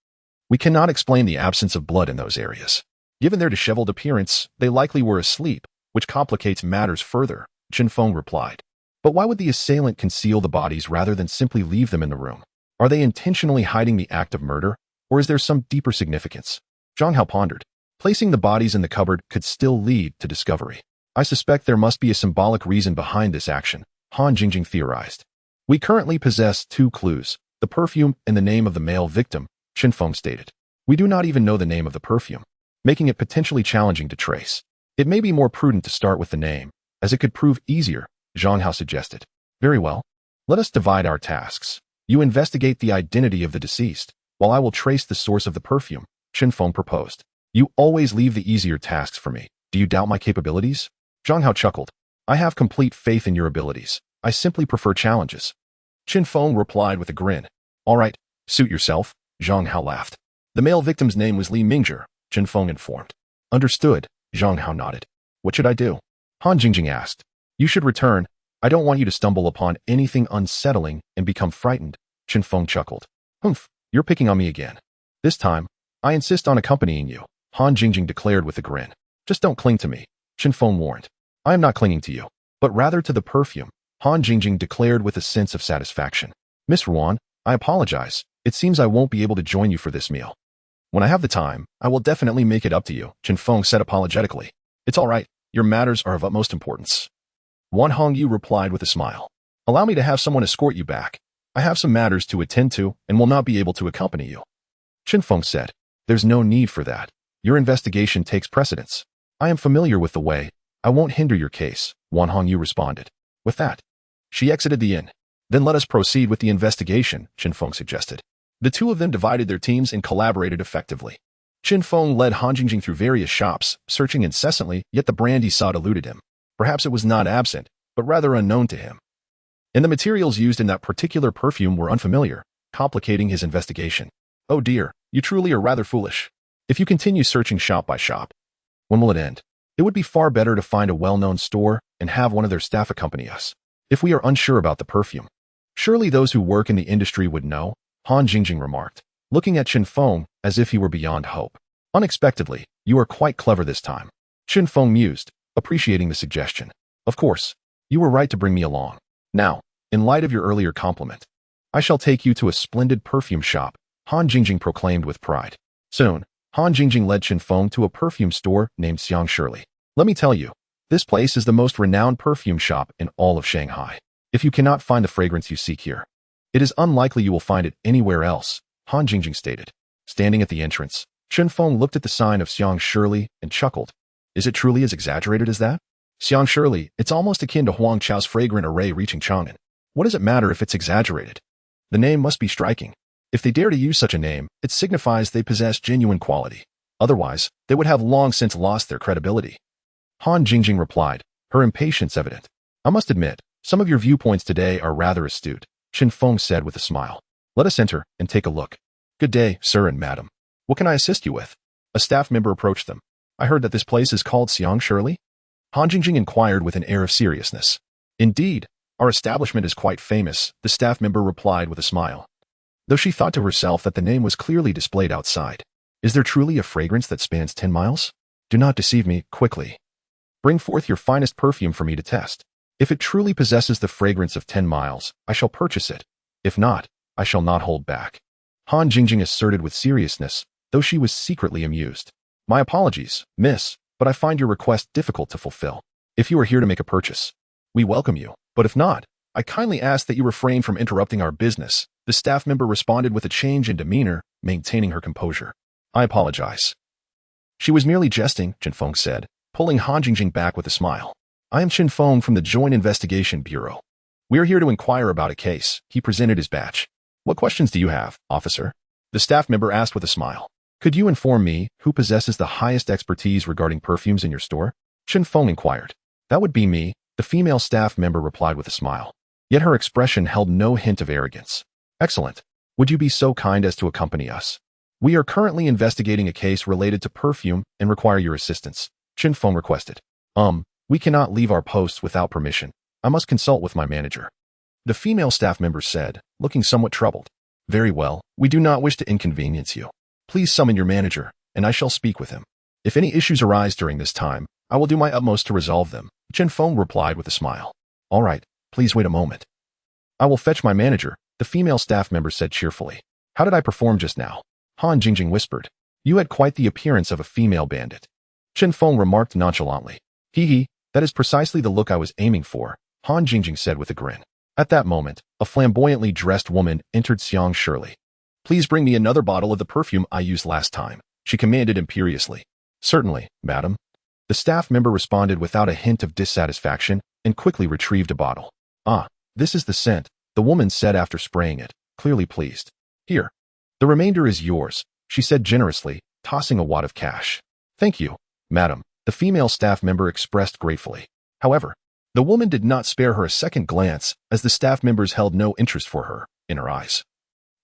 we cannot explain the absence of blood in those areas. Given their disheveled appearance, they likely were asleep, which complicates matters further, Zhang Feng replied. But why would the assailant conceal the bodies rather than simply leave them in the room? Are they intentionally hiding the act of murder, or is there some deeper significance? Zhang Hao pondered. Placing the bodies in the cupboard could still lead to discovery. I suspect there must be a symbolic reason behind this action, Han Jingjing theorized. We currently possess two clues, the perfume and the name of the male victim, Zhang Feng stated. We do not even know the name of the perfume, making it potentially challenging to trace. It may be more prudent to start with the name, as it could prove easier, Zhang Hao suggested. Very well. Let us divide our tasks. You investigate the identity of the deceased, while I will trace the source of the perfume, Zhang Feng proposed. You always leave the easier tasks for me. Do you doubt my capabilities? Zhang Hao chuckled. I have complete faith in your abilities. I simply prefer challenges. Zhang Feng replied with a grin. All right, suit yourself, Zhang Hao laughed. The male victim's name was Li Mingzhe, Zhang Feng informed. Understood, Zhang Hao nodded. What should I do? Han Jingjing asked. You should return. I don't want you to stumble upon anything unsettling and become frightened, Zhang Feng chuckled. Humph, you're picking on me again. This time, I insist on accompanying you, Han Jingjing declared with a grin. Just don't cling to me, Zhang Feng warned. I am not clinging to you, but rather to the perfume, Han Jingjing declared with a sense of satisfaction. Miss Ruan, I apologize. It seems I won't be able to join you for this meal. When I have the time, I will definitely make it up to you, Zhang Feng said apologetically. It's all right. Your matters are of utmost importance. Wan Hongyu replied with a smile. Allow me to have someone escort you back. I have some matters to attend to and will not be able to accompany you. Zhang Feng said. There's no need for that. Your investigation takes precedence. I am familiar with the way. I won't hinder your case, Wan Hongyu responded. With that, she exited the inn. Then let us proceed with the investigation, Zhang Feng suggested. The two of them divided their teams and collaborated effectively. Zhang Feng led Han Jingjing through various shops, searching incessantly, yet the brand he sought eluded him. Perhaps it was not absent, but rather unknown to him. And the materials used in that particular perfume were unfamiliar, complicating his investigation. Oh dear, you truly are rather foolish. If you continue searching shop by shop, when will it end? It would be far better to find a well-known store and have one of their staff accompany us. If we are unsure about the perfume, surely those who work in the industry would know, Han Jingjing remarked, looking at Zhang Feng as if he were beyond hope. Unexpectedly, you are quite clever this time. Zhang Feng mused, appreciating the suggestion. Of course, you were right to bring me along. Now, in light of your earlier compliment, I shall take you to a splendid perfume shop, Han Jingjing proclaimed with pride. Soon, Han Jingjing led Zhang Feng to a perfume store named Xiang Shirley. Let me tell you, this place is the most renowned perfume shop in all of Shanghai. If you cannot find the fragrance you seek here, it is unlikely you will find it anywhere else, Han Jingjing stated. Standing at the entrance, Zhang Feng looked at the sign of Xiang Shirley and chuckled. Is it truly as exaggerated as that? Xiang Shirley, it's almost akin to Huang Chao's fragrant array reaching Chang'an. What does it matter if it's exaggerated? The name must be striking. If they dare to use such a name, it signifies they possess genuine quality. Otherwise, they would have long since lost their credibility. Han Jingjing replied, her impatience evident. I must admit, some of your viewpoints today are rather astute, Zhang Feng said with a smile. Let us enter and take a look. Good day, sir and madam. What can I assist you with? A staff member approached them. I heard that this place is called Xiang Shirley? Han Jingjing inquired with an air of seriousness. Indeed, our establishment is quite famous, the staff member replied with a smile. Though she thought to herself that the name was clearly displayed outside. Is there truly a fragrance that spans 10 miles? Do not deceive me, quickly. Bring forth your finest perfume for me to test. If it truly possesses the fragrance of 10 miles, I shall purchase it. If not, I shall not hold back. Han Jingjing asserted with seriousness, though she was secretly amused. My apologies, miss, but I find your request difficult to fulfill. If you are here to make a purchase, we welcome you, but if not, I kindly ask that you refrain from interrupting our business. The staff member responded with a change in demeanor, maintaining her composure. I apologize. She was merely jesting, Zhang Feng said, pulling Han Jingjing back with a smile. I am Zhang Feng from the Joint Investigation Bureau. We are here to inquire about a case. He presented his badge. What questions do you have, officer? The staff member asked with a smile. Could you inform me who possesses the highest expertise regarding perfumes in your store? Zhang Feng inquired. That would be me, the female staff member replied with a smile. Yet her expression held no hint of arrogance. Excellent. Would you be so kind as to accompany us? We are currently investigating a case related to perfume and require your assistance, Zhang Feng requested. We cannot leave our posts without permission. I must consult with my manager. The female staff member said, looking somewhat troubled. Very well, we do not wish to inconvenience you. Please summon your manager, and I shall speak with him. If any issues arise during this time, I will do my utmost to resolve them, Zhang Feng replied with a smile. All right, please wait a moment. I will fetch my manager, the female staff member said cheerfully. How did I perform just now? Han Jingjing whispered. You had quite the appearance of a female bandit. Zhang Feng remarked nonchalantly. Hee, that is precisely the look I was aiming for, Han Jingjing said with a grin. At that moment, a flamboyantly dressed woman entered Xiang Shirley. Please bring me another bottle of the perfume I used last time, she commanded imperiously. Certainly, madam. The staff member responded without a hint of dissatisfaction and quickly retrieved a bottle. Ah, this is the scent, the woman said after spraying it, clearly pleased. Here. The remainder is yours, she said generously, tossing a wad of cash. Thank you, madam, the female staff member expressed gratefully. However, the woman did not spare her a second glance as the staff members held no interest for her, in her eyes.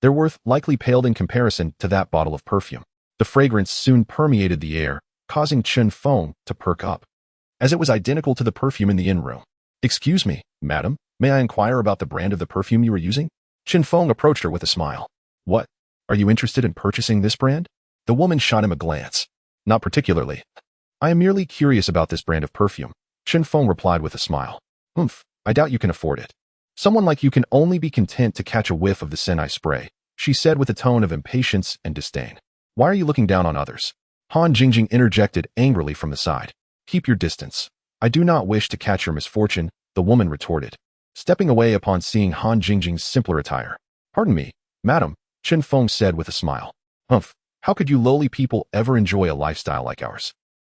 Their worth likely paled in comparison to that bottle of perfume. The fragrance soon permeated the air, causing Zhang Feng to perk up, as it was identical to the perfume in the inn-room. Excuse me, madam, may I inquire about the brand of the perfume you are using? Zhang Feng approached her with a smile. What? Are you interested in purchasing this brand? The woman shot him a glance. Not particularly. I am merely curious about this brand of perfume, Zhang Feng replied with a smile. I doubt you can afford it. Someone like you can only be content to catch a whiff of the scent I spray, she said with a tone of impatience and disdain. Why are you looking down on others? Han Jingjing interjected angrily from the side. Keep your distance. I do not wish to catch your misfortune, the woman retorted, stepping away upon seeing Han Jingjing's simpler attire. Pardon me, madam, Zhang Feng said with a smile. How could you lowly people ever enjoy a lifestyle like ours?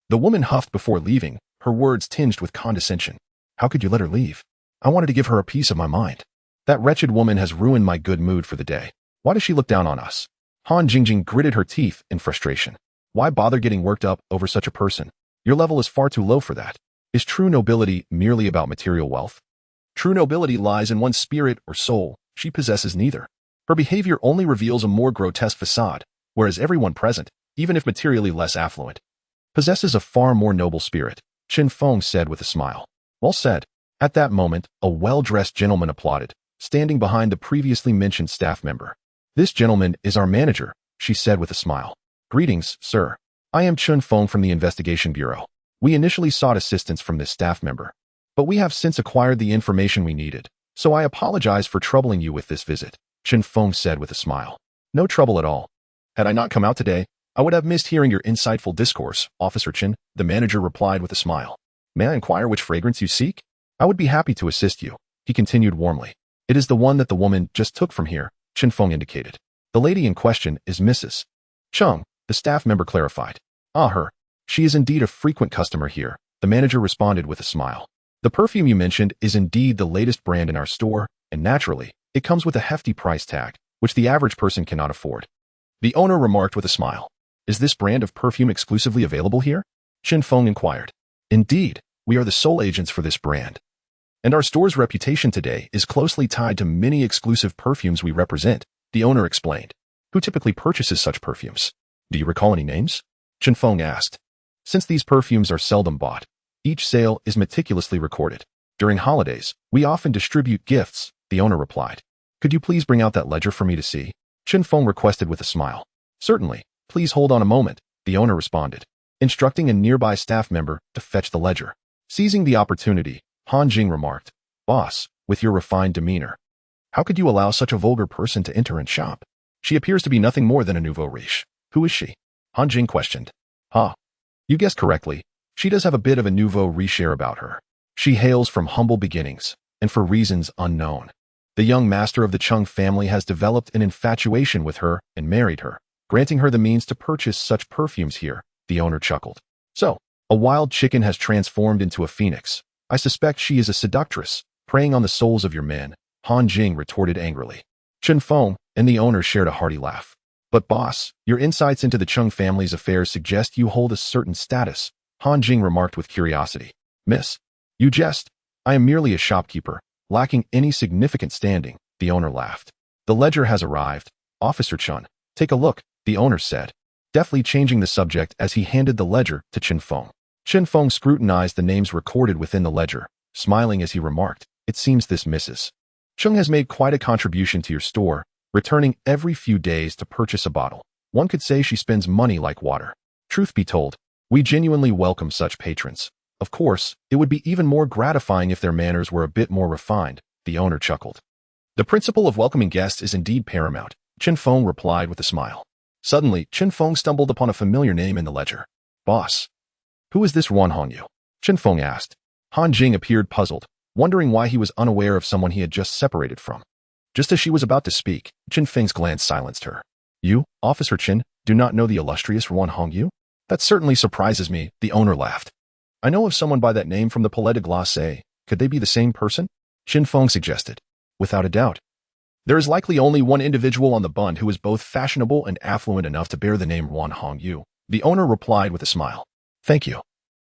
The woman huffed before leaving, her words tinged with condescension. How could you let her leave? I wanted to give her a piece of my mind. That wretched woman has ruined my good mood for the day. Why does she look down on us? Han Jingjing gritted her teeth in frustration. Why bother getting worked up over such a person? Your level is far too low for that. Is true nobility merely about material wealth? True nobility lies in one's spirit or soul. She possesses neither. Her behavior only reveals a more grotesque facade, whereas everyone present, even if materially less affluent, possesses a far more noble spirit, Zhang Feng said with a smile. Well said. At that moment, a well-dressed gentleman applauded, standing behind the previously mentioned staff member. This gentleman is our manager, she said with a smile. Greetings, sir. I am Zhang Feng from the Investigation Bureau. We initially sought assistance from this staff member, but we have since acquired the information we needed, so I apologize for troubling you with this visit, Zhang Feng said with a smile. No trouble at all. Had I not come out today, I would have missed hearing your insightful discourse, Officer Chen, the manager replied with a smile. May I inquire which fragrance you seek? I would be happy to assist you, he continued warmly. It is the one that the woman just took from here, Zhang Feng indicated. The lady in question is Mrs. Chung, the staff member clarified. Ah, her. She is indeed a frequent customer here, the manager responded with a smile. The perfume you mentioned is indeed the latest brand in our store, and naturally, it comes with a hefty price tag, which the average person cannot afford. The owner remarked with a smile. Is this brand of perfume exclusively available here? Zhang Feng inquired. Indeed, we are the sole agents for this brand. And our store's reputation today is closely tied to many exclusive perfumes we represent, the owner explained. Who typically purchases such perfumes? Do you recall any names? Zhang Feng asked. Since these perfumes are seldom bought, each sale is meticulously recorded. During holidays, we often distribute gifts, the owner replied. Could you please bring out that ledger for me to see? Zhang Feng requested with a smile. Certainly, please hold on a moment, the owner responded, instructing a nearby staff member to fetch the ledger. Seizing the opportunity, Han Jing remarked, Boss, with your refined demeanor, how could you allow such a vulgar person to enter and shop? She appears to be nothing more than a nouveau riche. Who is she? Han Jing questioned. You guessed correctly. She does have a bit of a nouveau riche air about her. She hails from humble beginnings, and for reasons unknown. The young master of the Chung family has developed an infatuation with her and married her, granting her the means to purchase such perfumes here, the owner chuckled. So, a wild chicken has transformed into a phoenix. I suspect she is a seductress, preying on the souls of your men, Han Jing retorted angrily. Zhang Feng and the owner shared a hearty laugh. But boss, your insights into the Chung family's affairs suggest you hold a certain status, Han Jing remarked with curiosity. Miss, you jest. I am merely a shopkeeper, lacking any significant standing, the owner laughed. The ledger has arrived. Officer Chun, take a look, the owner said, deftly changing the subject as he handed the ledger to Zhang Feng. Zhang Feng scrutinized the names recorded within the ledger, smiling as he remarked, it seems this Mrs. Chung has made quite a contribution to your store, returning every few days to purchase a bottle. One could say she spends money like water. Truth be told, we genuinely welcome such patrons. Of course, it would be even more gratifying if their manners were a bit more refined, the owner chuckled. The principle of welcoming guests is indeed paramount, Zhang Feng replied with a smile. Suddenly, Zhang Feng stumbled upon a familiar name in the ledger. Boss. Who is this Wan Hongyu? Zhang Feng asked. Han Jing appeared puzzled, wondering why he was unaware of someone he had just separated from. Just as she was about to speak, Zhang Feng's glance silenced her. You, Officer Chen, do not know the illustrious Wan Hongyu? That certainly surprises me, the owner laughed. I know of someone by that name from the Palais de Glace. Could they be the same person? Zhang Feng suggested. Without a doubt. There is likely only one individual on the Bund who is both fashionable and affluent enough to bear the name Wan Hongyu, the owner replied with a smile. Thank you.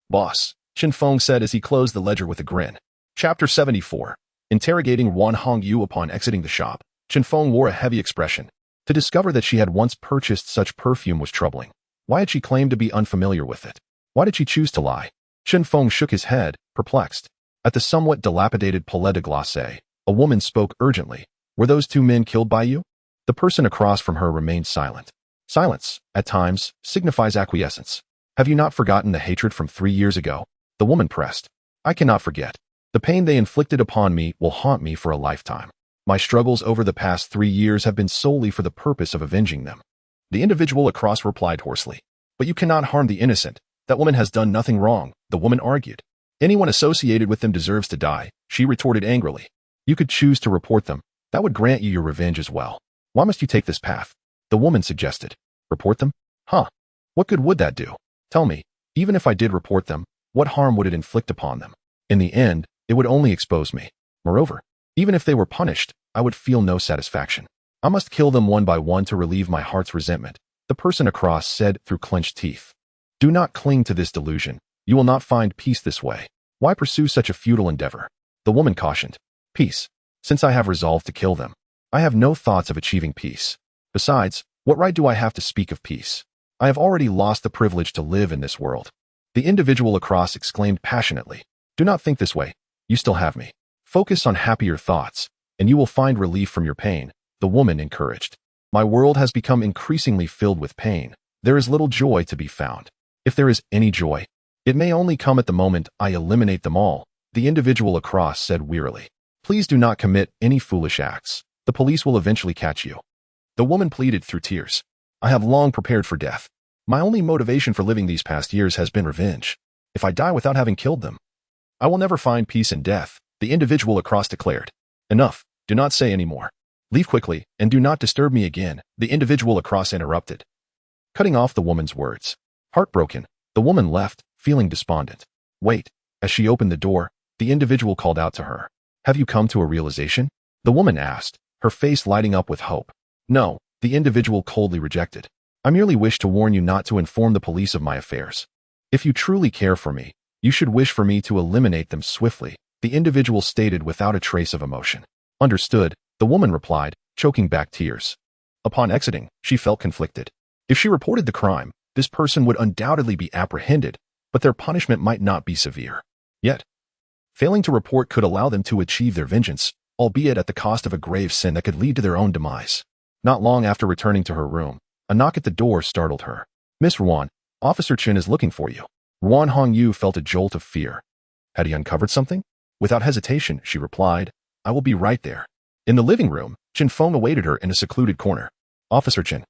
Boss, Zhang Feng said as he closed the ledger with a grin. Chapter 74. Interrogating Wan Hongyu upon exiting the shop, Zhang Feng wore a heavy expression. To discover that she had once purchased such perfume was troubling. Why had she claimed to be unfamiliar with it? Why did she choose to lie? Zhang Feng shook his head, perplexed. At the somewhat dilapidated Palais de Glace, a woman spoke urgently. Were those two men killed by you? The person across from her remained silent. Silence, at times, signifies acquiescence. Have you not forgotten the hatred from 3 years ago? The woman pressed. I cannot forget. The pain they inflicted upon me will haunt me for a lifetime. My struggles over the past 3 years have been solely for the purpose of avenging them. The individual across replied hoarsely. But you cannot harm the innocent. That woman has done nothing wrong, the woman argued. Anyone associated with them deserves to die, she retorted angrily. You could choose to report them. That would grant you your revenge as well. Why must you take this path? The woman suggested. Report them? What good would that do? Tell me, even if I did report them, what harm would it inflict upon them? In the end, it would only expose me. Moreover, Even if they were punished, I would feel no satisfaction. I must kill them one by one to relieve my heart's resentment, the person across said through clenched teeth. Do not cling to this delusion. You will not find peace this way. Why pursue such a futile endeavor? The woman cautioned. Peace. Since I have resolved to kill them, I have no thoughts of achieving peace. Besides, what right do I have to speak of peace? I have already lost the privilege to live in this world. The individual across exclaimed passionately. Do not think this way. You still have me. Focus on happier thoughts, and you will find relief from your pain, the woman encouraged. My world has become increasingly filled with pain. There is little joy to be found. If there is any joy, it may only come at the moment I eliminate them all, the individual across said wearily. Please do not commit any foolish acts. The police will eventually catch you. The woman pleaded through tears. I have long prepared for death. My only motivation for living these past years has been revenge. If I die without having killed them, I will never find peace in death, the individual across declared. Enough. Do not say any more. Leave quickly, and do not disturb me again, the individual across interrupted, cutting off the woman's words. Heartbroken, the woman left, feeling despondent. Wait. As she opened the door, the individual called out to her. Have you come to a realization? The woman asked, her face lighting up with hope. No, the individual coldly rejected. I merely wish to warn you not to inform the police of my affairs. If you truly care for me, you should wish for me to eliminate them swiftly, the individual stated without a trace of emotion. Understood, the woman replied, choking back tears. Upon exiting, she felt conflicted. If she reported the crime, this person would undoubtedly be apprehended, but their punishment might not be severe. Yet, failing to report could allow them to achieve their vengeance, albeit at the cost of a grave sin that could lead to their own demise. Not long after returning to her room, a knock at the door startled her. Miss Ruan, Officer Chen is looking for you. Ruan Hongyu felt a jolt of fear. Had he uncovered something? Without hesitation, she replied, I will be right there. In the living room, Chen Feng awaited her in a secluded corner. Officer Chen,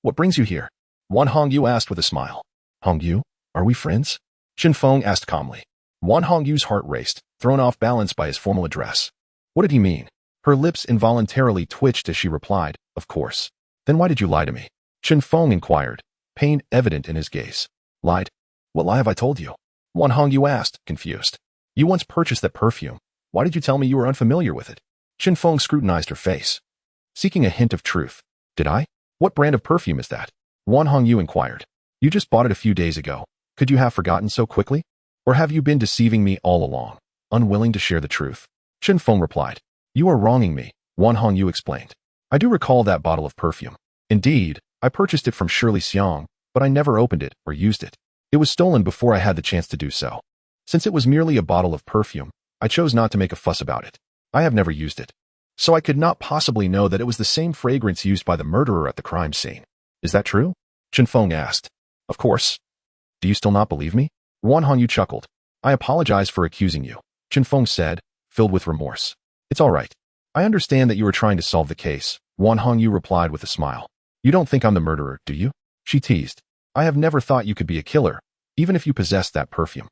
what brings you here? Ruan Hongyu asked with a smile. Hongyu, are we friends? Chen Feng asked calmly. Ruan Hongyu's heart raced, thrown off balance by his formal address. What did he mean? Her lips involuntarily twitched as she replied, of course. Then why did you lie to me? Chen Feng inquired, pain evident in his gaze. Lied? What lie have I told you? Ruan Hongyu asked, confused. You once purchased that perfume. Why did you tell me you were unfamiliar with it? Chen Feng scrutinized her face, seeking a hint of truth. Did I? What brand of perfume is that? Ruan Hongyu inquired. You just bought it a few days ago. Could you have forgotten so quickly? Or have you been deceiving me all along, unwilling to share the truth? Chen Feng replied. You are wronging me, Ruan Hongyu explained. I do recall that bottle of perfume. Indeed, I purchased it from Shirley Xiang, but I never opened it or used it. It was stolen before I had the chance to do so. Since it was merely a bottle of perfume, I chose not to make a fuss about it. I have never used it, so I could not possibly know that it was the same fragrance used by the murderer at the crime scene. Is that true? Chen Feng asked. Of course. Do you still not believe me? Ruan Hongyu chuckled. I apologize for accusing you, Chen Feng said, filled with remorse. It's all right. I understand that you are trying to solve the case, Ruan Hongyu replied with a smile. You don't think I'm the murderer, do you? She teased. I have never thought you could be a killer, even if you possessed that perfume.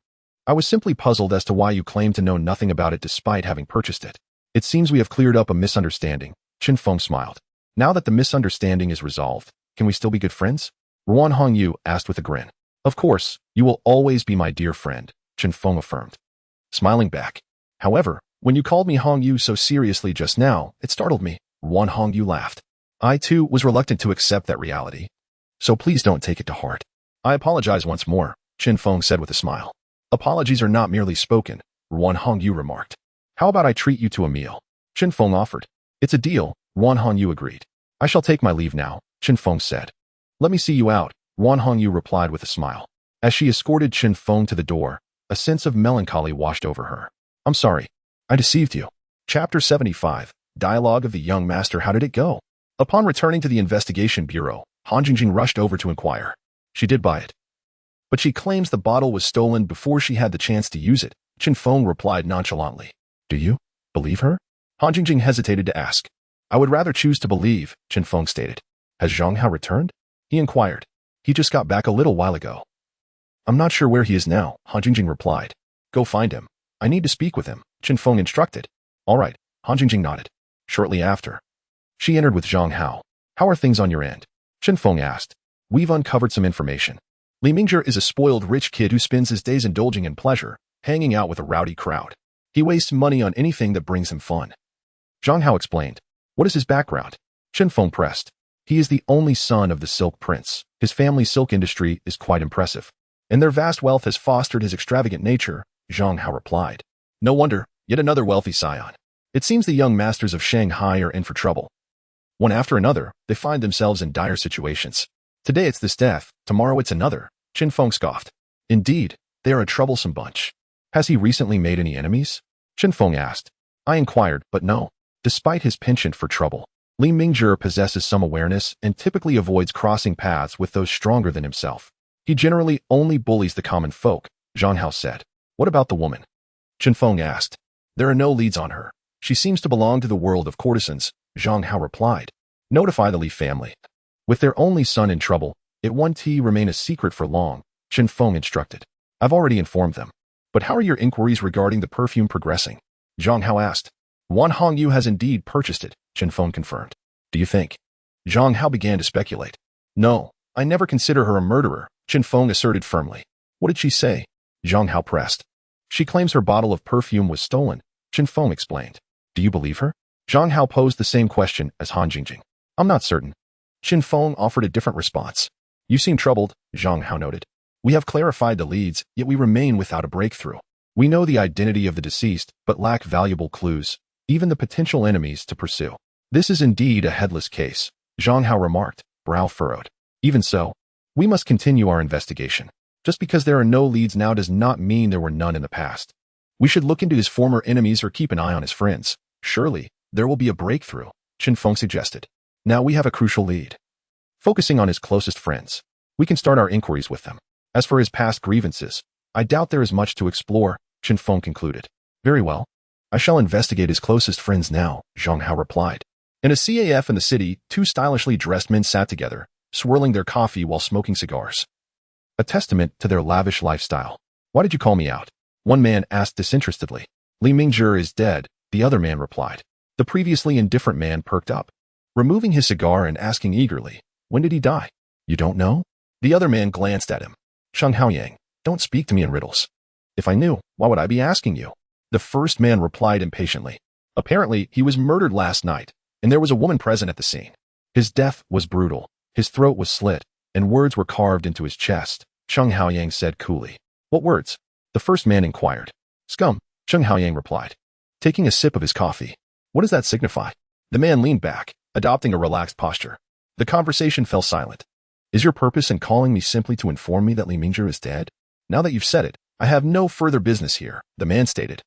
I was simply puzzled as to why you claimed to know nothing about it despite having purchased it. It seems we have cleared up a misunderstanding, Chen Feng smiled. Now that the misunderstanding is resolved, can we still be good friends? Ruan Hongyu asked with a grin. Of course, you will always be my dear friend, Chen Feng affirmed, smiling back. However, when you called me Hongyu so seriously just now, it startled me. Ruan Hongyu laughed. I too was reluctant to accept that reality. So please don't take it to heart. I apologize once more, Chen Feng said with a smile. Apologies are not merely spoken, Ruan Hongyu remarked. How about I treat you to a meal? Chen Feng offered. It's a deal, Ruan Hongyu agreed. I shall take my leave now, Chen Feng said. Let me see you out, Ruan Hongyu replied with a smile. As she escorted Chen Feng to the door, a sense of melancholy washed over her. I'm sorry. I deceived you. Chapter 75, Dialogue of the Young Master. How did it go? Upon returning to the investigation bureau, Han Jingjing rushed over to inquire. She did buy it, but she claims the bottle was stolen before she had the chance to use it, Chen Feng replied nonchalantly. Do you believe her? Han Jingjing hesitated to ask. I would rather choose to believe, Chen Feng stated. Has Zhang Hao returned? He inquired. He just got back a little while ago. I'm not sure where he is now, Han Jingjing replied. Go find him. I need to speak with him, Chen Feng instructed. All right, Han Jingjing nodded. Shortly after, she entered with Zhang Hao. How are things on your end? Chen Feng asked. We've uncovered some information. Li Mingzhe is a spoiled rich kid who spends his days indulging in pleasure, hanging out with a rowdy crowd. He wastes money on anything that brings him fun. Zhang Hao explained. What is his background? Zhang Feng pressed. He is the only son of the Silk Prince. His family's silk industry is quite impressive, and their vast wealth has fostered his extravagant nature, Zhang Hao replied. No wonder, yet another wealthy scion. It seems the young masters of Shanghai are in for trouble. One after another, they find themselves in dire situations. Today it's this death, tomorrow it's another, Qin Feng scoffed. Indeed, they are a troublesome bunch. Has he recently made any enemies? Qin Feng asked. I inquired, but no. Despite his penchant for trouble, Li Mingjie possesses some awareness and typically avoids crossing paths with those stronger than himself. He generally only bullies the common folk, Zhang Hao said. What about the woman? Qin Feng asked. There are no leads on her. She seems to belong to the world of courtesans, Zhang Hao replied. Notify the Li family. With their only son in trouble, it won't remain a secret for long, Qin Feng instructed. I've already informed them. But how are your inquiries regarding the perfume progressing? Zhang Hao asked. Wan Hongyu has indeed purchased it, Qin Feng confirmed. Do you think? Zhang Hao began to speculate. No, I never consider her a murderer, Qin Feng asserted firmly. What did she say? Zhang Hao pressed. She claims her bottle of perfume was stolen, Qin Feng explained. Do you believe her? Zhang Hao posed the same question as Han Jingjing. I'm not certain. Qin Feng offered a different response. You seem troubled, Zhang Hao noted. We have clarified the leads, yet we remain without a breakthrough. We know the identity of the deceased, but lack valuable clues, even the potential enemies to pursue. This is indeed a headless case, Zhang Hao remarked, brow furrowed. Even so, we must continue our investigation. Just because there are no leads now does not mean there were none in the past. We should look into his former enemies or keep an eye on his friends. Surely, there will be a breakthrough, Qin Feng suggested. Now we have a crucial lead. Focusing on his closest friends, we can start our inquiries with them. As for his past grievances, I doubt there is much to explore, Qin Feng concluded. Very well. I shall investigate his closest friends now, Zhang Hao replied. In a CAF in the city, two stylishly dressed men sat together, swirling their coffee while smoking cigars. A testament to their lavish lifestyle. Why did you call me out? One man asked disinterestedly. Li Mingjie is dead, the other man replied. The previously indifferent man perked up, removing his cigar and asking eagerly, when did he die? You don't know? The other man glanced at him. Sheng Haoyang, don't speak to me in riddles. If I knew, why would I be asking you? The first man replied impatiently. Apparently, he was murdered last night, and there was a woman present at the scene. His death was brutal, his throat was slit, and words were carved into his chest, Sheng Haoyang said coolly. What words? The first man inquired. Scum, Sheng Haoyang replied, taking a sip of his coffee. What does that signify? The man leaned back, adopting a relaxed posture. The conversation fell silent. Is your purpose in calling me simply to inform me that Li Mingjie is dead? Now that you've said it, I have no further business here, the man stated.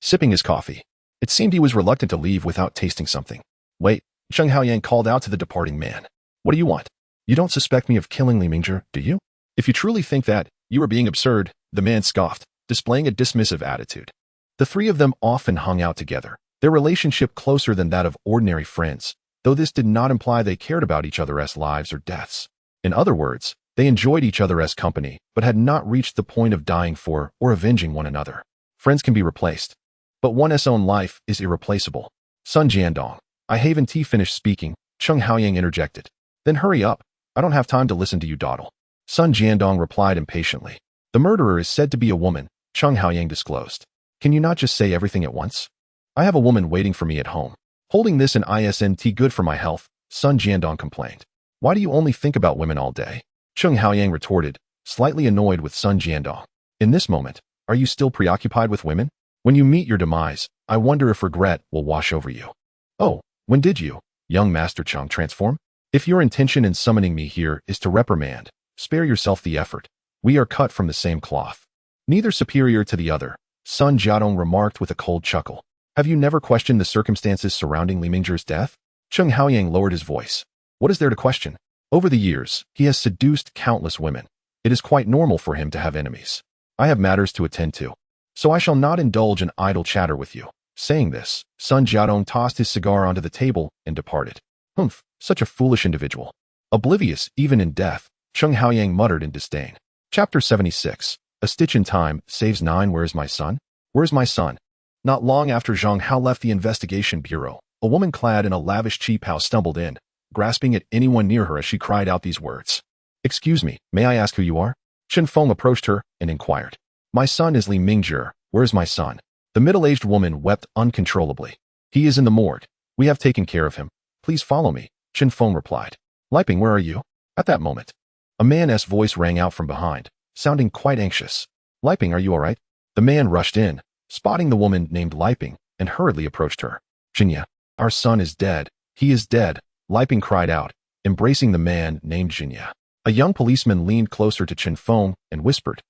Sipping his coffee. It seemed he was reluctant to leave without tasting something. Wait, Sheng Haoyang called out to the departing man. What do you want? You don't suspect me of killing Li Mingjie, do you? If you truly think that, you are being absurd, the man scoffed, displaying a dismissive attitude. The three of them often hung out together, their relationship closer than that of ordinary friends, though this did not imply they cared about each other's lives or deaths. In other words, they enjoyed each other's company, but had not reached the point of dying for or avenging one another. Friends can be replaced, but one's own life is irreplaceable. Sun Jiandong, I haven't finished speaking, Sheng Haoyang interjected. Then hurry up, I don't have time to listen to you dawdle. Sun Jiandong replied impatiently. The murderer is said to be a woman, Sheng Haoyang disclosed. Can you not just say everything at once? I have a woman waiting for me at home. Holding this in isn't good for my health, Sun Jiandong complained. Why do you only think about women all day? Sheng Haoyang retorted, slightly annoyed with Sun Jiandong. In this moment, are you still preoccupied with women? When you meet your demise, I wonder if regret will wash over you. Oh, when did you, young Master Cheng, transform? If your intention in summoning me here is to reprimand, spare yourself the effort. We are cut from the same cloth. Neither superior to the other, Sun Jiadong remarked with a cold chuckle. Have you never questioned the circumstances surrounding Li Mingjie's death? Sheng Haoyang lowered his voice. What is there to question? Over the years, he has seduced countless women. It is quite normal for him to have enemies. I have matters to attend to, so I shall not indulge in idle chatter with you. Saying this, Sun Jiadong tossed his cigar onto the table and departed. Humph, such a foolish individual. Oblivious even in death, Sheng Haoyang muttered in disdain. Chapter 76. A Stitch in Time saves 9. Where's my son? Where's my son? Not long after Zhang Hao left the investigation bureau, a woman clad in a lavish cheap house stumbled in, grasping at anyone near her as she cried out these words. Excuse me, may I ask who you are? Qin Feng approached her and inquired. My son is Li Mingjie. Where's my son? The middle-aged woman wept uncontrollably. He is in the morgue. We have taken care of him. Please follow me, Zhang Feng replied. Liping, where are you? At that moment, a man's voice rang out from behind, sounding quite anxious. Liping, are you all right? The man rushed in, spotting the woman named Liping, and hurriedly approached her. Jinya, our son is dead. He is dead, Liping cried out, embracing the man named Jinya. A young policeman leaned closer to Zhang Feng and whispered,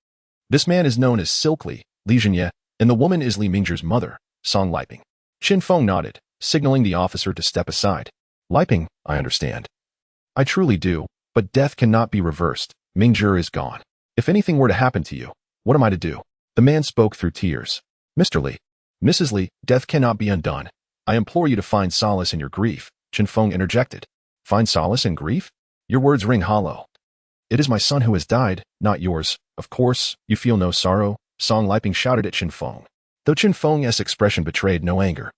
this man is known as Silkly, Li Jinya, and the woman is Li Mingzhi's mother, Song Liping. Zhang Feng nodded, signaling the officer to step aside. Liping, I understand. I truly do, but death cannot be reversed. Mingzhi is gone. If anything were to happen to you, what am I to do? The man spoke through tears. Mr. Li, Mrs. Li, death cannot be undone. I implore you to find solace in your grief, Zhang Feng interjected. Find solace in grief? Your words ring hollow. It is my son who has died, not yours. Of course, you feel no sorrow, Song Liping shouted at Zhang Feng. Though Zhang Feng's expression betrayed no anger,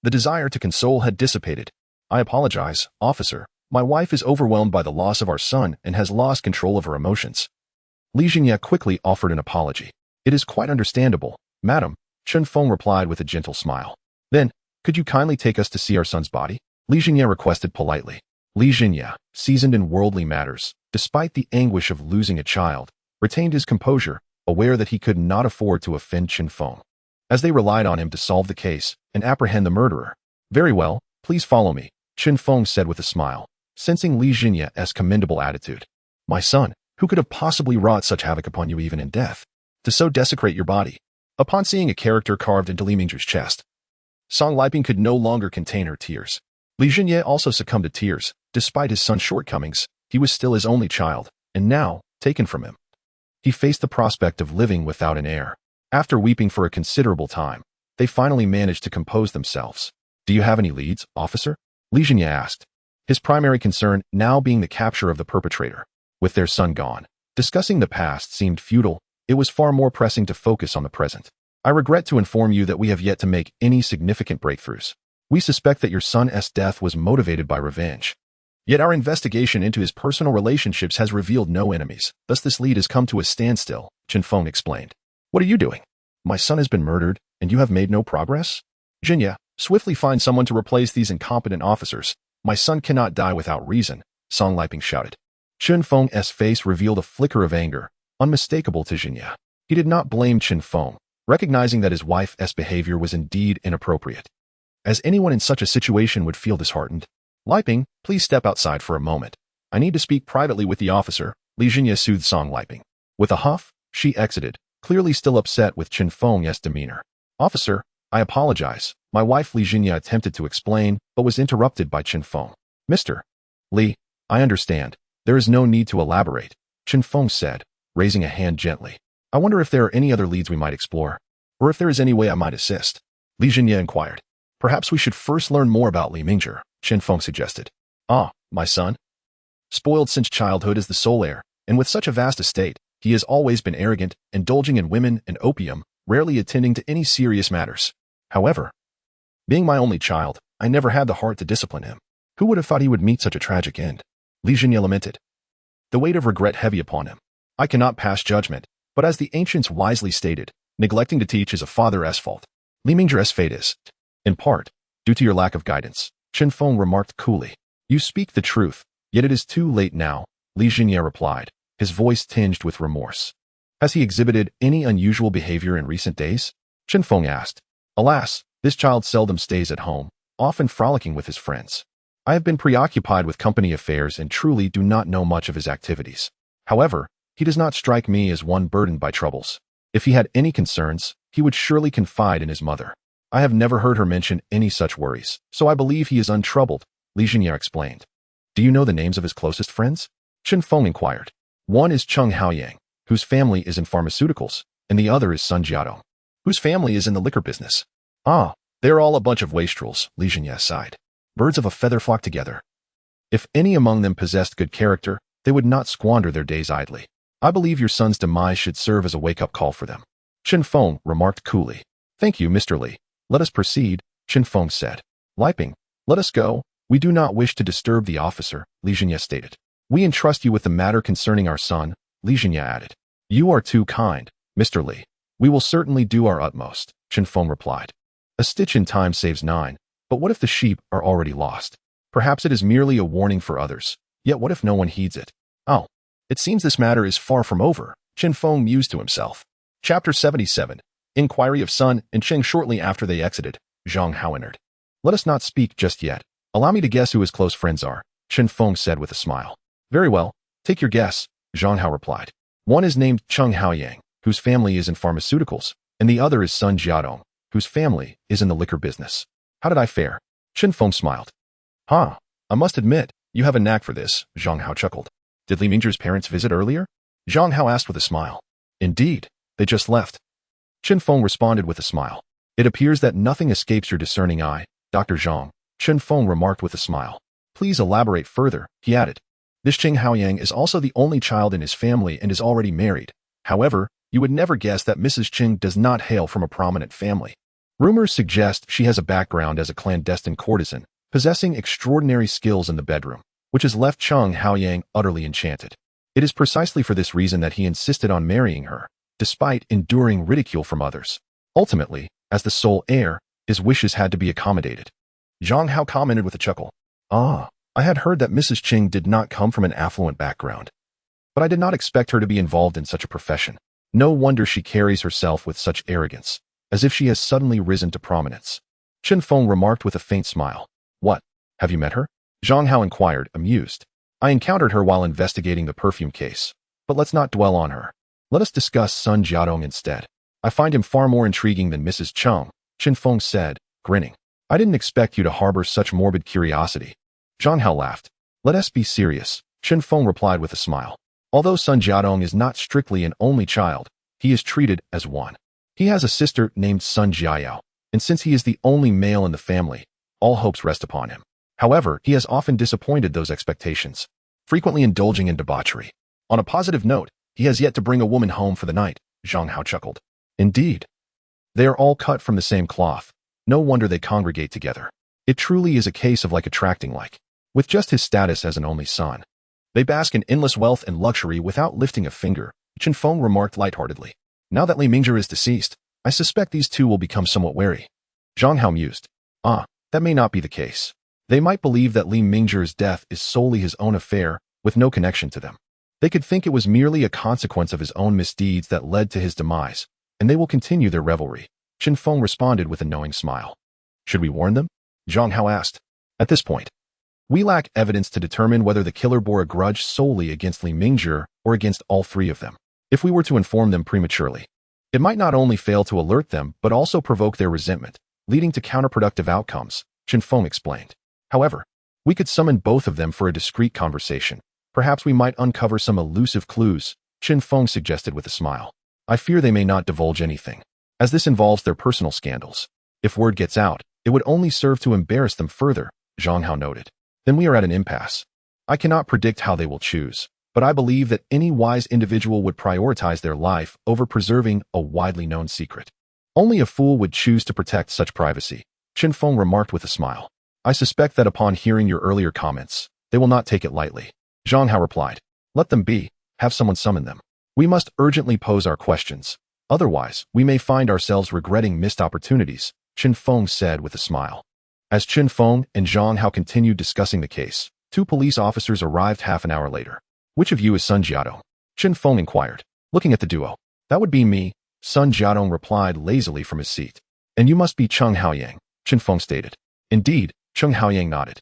the desire to console had dissipated. I apologize, officer. My wife is overwhelmed by the loss of our son and has lost control of her emotions. Li Jinya quickly offered an apology. It is quite understandable, madam, Zhang Feng replied with a gentle smile. Then, could you kindly take us to see our son's body? Li Jinya requested politely. Li Jinya, seasoned in worldly matters, despite the anguish of losing a child, retained his composure, aware that he could not afford to offend Zhang Feng, as they relied on him to solve the case and apprehend the murderer. Very well, please follow me, Zhang Feng said with a smile, sensing Li Jinya's commendable attitude. My son, who could have possibly wrought such havoc upon you even in death, to so desecrate your body? Upon seeing a character carved into Li Mingzhi's chest, Song Liping could no longer contain her tears. Li Jinya also succumbed to tears. Despite his son's shortcomings, he was still his only child, and now, taken from him, he faced the prospect of living without an heir. After weeping for a considerable time, they finally managed to compose themselves. Do you have any leads, officer? Li Jinya asked, his primary concern now being the capture of the perpetrator. With their son gone, discussing the past seemed futile. It was far more pressing to focus on the present. I regret to inform you that we have yet to make any significant breakthroughs. We suspect that your son's death was motivated by revenge. Yet our investigation into his personal relationships has revealed no enemies. Thus this lead has come to a standstill, Zhang Feng explained. What are you doing? My son has been murdered, and you have made no progress? Jinya, swiftly find someone to replace these incompetent officers. My son cannot die without reason, Song Liping shouted. Zhang Feng's face revealed a flicker of anger, unmistakable to Jinya. He did not blame Zhang Feng, recognizing that his wife's behavior was indeed inappropriate. As anyone in such a situation would feel disheartened. Liping, please step outside for a moment. I need to speak privately with the officer, Li Jinya soothed Song Liping. With a huff, she exited, clearly still upset with Zhang Feng's demeanor. Officer, I apologize. My wife Li Jinya attempted to explain, but was interrupted by Zhang Feng. Mr. Li, I understand. There is no need to elaborate, Zhang Feng said, raising a hand gently. I wonder if there are any other leads we might explore, or if there is any way I might assist. Li Jinya inquired. Perhaps we should first learn more about Li Mingzhi, Zhang Feng suggested. Ah, my son? Spoiled since childhood as the sole heir, and with such a vast estate, he has always been arrogant, indulging in women and opium, rarely attending to any serious matters. However, being my only child, I never had the heart to discipline him. Who would have thought he would meet such a tragic end? Li Jinya lamented, the weight of regret heavy upon him. I cannot pass judgment, but as the ancients wisely stated, neglecting to teach is a father's fault. Li Mingzhi's fate is, in part, due to your lack of guidance, Zhang Feng remarked coolly. You speak the truth, yet it is too late now, Li Jinya replied, his voice tinged with remorse. Has he exhibited any unusual behavior in recent days? Zhang Feng asked. Alas, this child seldom stays at home, often frolicking with his friends. I have been preoccupied with company affairs and truly do not know much of his activities. However, he does not strike me as one burdened by troubles. If he had any concerns, he would surely confide in his mother. I have never heard her mention any such worries, so I believe he is untroubled, Li Jinya explained. Do you know the names of his closest friends? Zhang Feng inquired. One is Zhang Hao, whose family is in pharmaceuticals, and the other is Sun Jiadong, whose family is in the liquor business. Ah, they're all a bunch of wastrels, Li Jinya sighed. Birds of a feather flock together. If any among them possessed good character, they would not squander their days idly. I believe your son's demise should serve as a wake-up call for them. Zhang Feng remarked coolly. Thank you, Mr. Li. Let us proceed, Zhang Feng said. Liping, let us go. We do not wish to disturb the officer, Li Jinya stated. We entrust you with the matter concerning our son, Li Jinya added. You are too kind, Mr. Li. We will certainly do our utmost, Zhang Feng replied. A stitch in time saves nine. But what if the sheep are already lost? Perhaps it is merely a warning for others. Yet what if no one heeds it? Oh, it seems this matter is far from over, Chen Feng mused to himself. Chapter 77. Inquiry of Sun and Cheng. Shortly after they exited, Zhang Hao entered. Let us not speak just yet. Allow me to guess who his close friends are, Chen Feng said with a smile. Very well, take your guess, Zhang Hao replied. One is named Cheng Haoyang, whose family is in pharmaceuticals, and the other is Sun Jiadong, whose family is in the liquor business. How did I fare? Chen Feng smiled. I must admit, you have a knack for this, Zhang Hao chuckled. Did Li Mingzhi's parents visit earlier? Zhang Hao asked with a smile. Indeed, they just left. Chen Feng responded with a smile. It appears that nothing escapes your discerning eye, Dr. Zhang, Chen Feng remarked with a smile. Please elaborate further, he added. This Cheng Haoyang is also the only child in his family and is already married. However, you would never guess that Mrs. Cheng does not hail from a prominent family. Rumors suggest she has a background as a clandestine courtesan, possessing extraordinary skills in the bedroom, which has left Cheng Haoyang utterly enchanted. It is precisely for this reason that he insisted on marrying her, despite enduring ridicule from others. Ultimately, as the sole heir, his wishes had to be accommodated. Zhang Hao commented with a chuckle. I had heard that Mrs. Cheng did not come from an affluent background. But I did not expect her to be involved in such a profession. No wonder she carries herself with such arrogance, as if she has suddenly risen to prominence. Chen Feng remarked with a faint smile. What? Have you met her? Zhang Hao inquired, amused. I encountered her while investigating the perfume case. But let's not dwell on her. Let us discuss Sun Jiadong instead. I find him far more intriguing than Mrs. Cheng, Chen Feng said, grinning. I didn't expect you to harbor such morbid curiosity. Zhang Hao laughed. Let us be serious, Chen Feng replied with a smile. Although Sun Jiadong is not strictly an only child, he is treated as one. He has a sister named Sun Jiayao, and since he is the only male in the family, all hopes rest upon him. However, he has often disappointed those expectations, frequently indulging in debauchery. On a positive note, he has yet to bring a woman home for the night, Zhang Hao chuckled. Indeed. They are all cut from the same cloth. No wonder they congregate together. It truly is a case of like attracting like. With just his status as an only son, they bask in endless wealth and luxury without lifting a finger, Chen Feng remarked lightheartedly. Now that Li Mingzhi is deceased, I suspect these two will become somewhat wary. Zhang Hao mused. That may not be the case. They might believe that Li Mingzhi's death is solely his own affair, with no connection to them. They could think it was merely a consequence of his own misdeeds that led to his demise, and they will continue their revelry. Chen Feng responded with a knowing smile. Should we warn them? Zhang Hao asked. At this point, we lack evidence to determine whether the killer bore a grudge solely against Li Mingzhi or against all three of them. If we were to inform them prematurely, it might not only fail to alert them but also provoke their resentment, leading to counterproductive outcomes, Chen Feng explained. However, we could summon both of them for a discreet conversation. Perhaps we might uncover some elusive clues, Chen Feng suggested with a smile. I fear they may not divulge anything, as this involves their personal scandals. If word gets out, it would only serve to embarrass them further, Zhang Hao noted. Then we are at an impasse. I cannot predict how they will choose, but I believe that any wise individual would prioritize their life over preserving a widely known secret. Only a fool would choose to protect such privacy, Chen Feng remarked with a smile. I suspect that upon hearing your earlier comments, they will not take it lightly. Zhang Hao replied. Let them be. Have someone summon them. We must urgently pose our questions. Otherwise, we may find ourselves regretting missed opportunities, Chen Feng said with a smile. As Chen Feng and Zhang Hao continued discussing the case, two police officers arrived half an hour later. Which of you is Sun Jiadong? Chen Feng inquired, looking at the duo. That would be me, Sun Jiadong replied lazily from his seat. And you must be Cheng Haoyang, Chen Feng stated. Indeed, Cheng Haoyang nodded.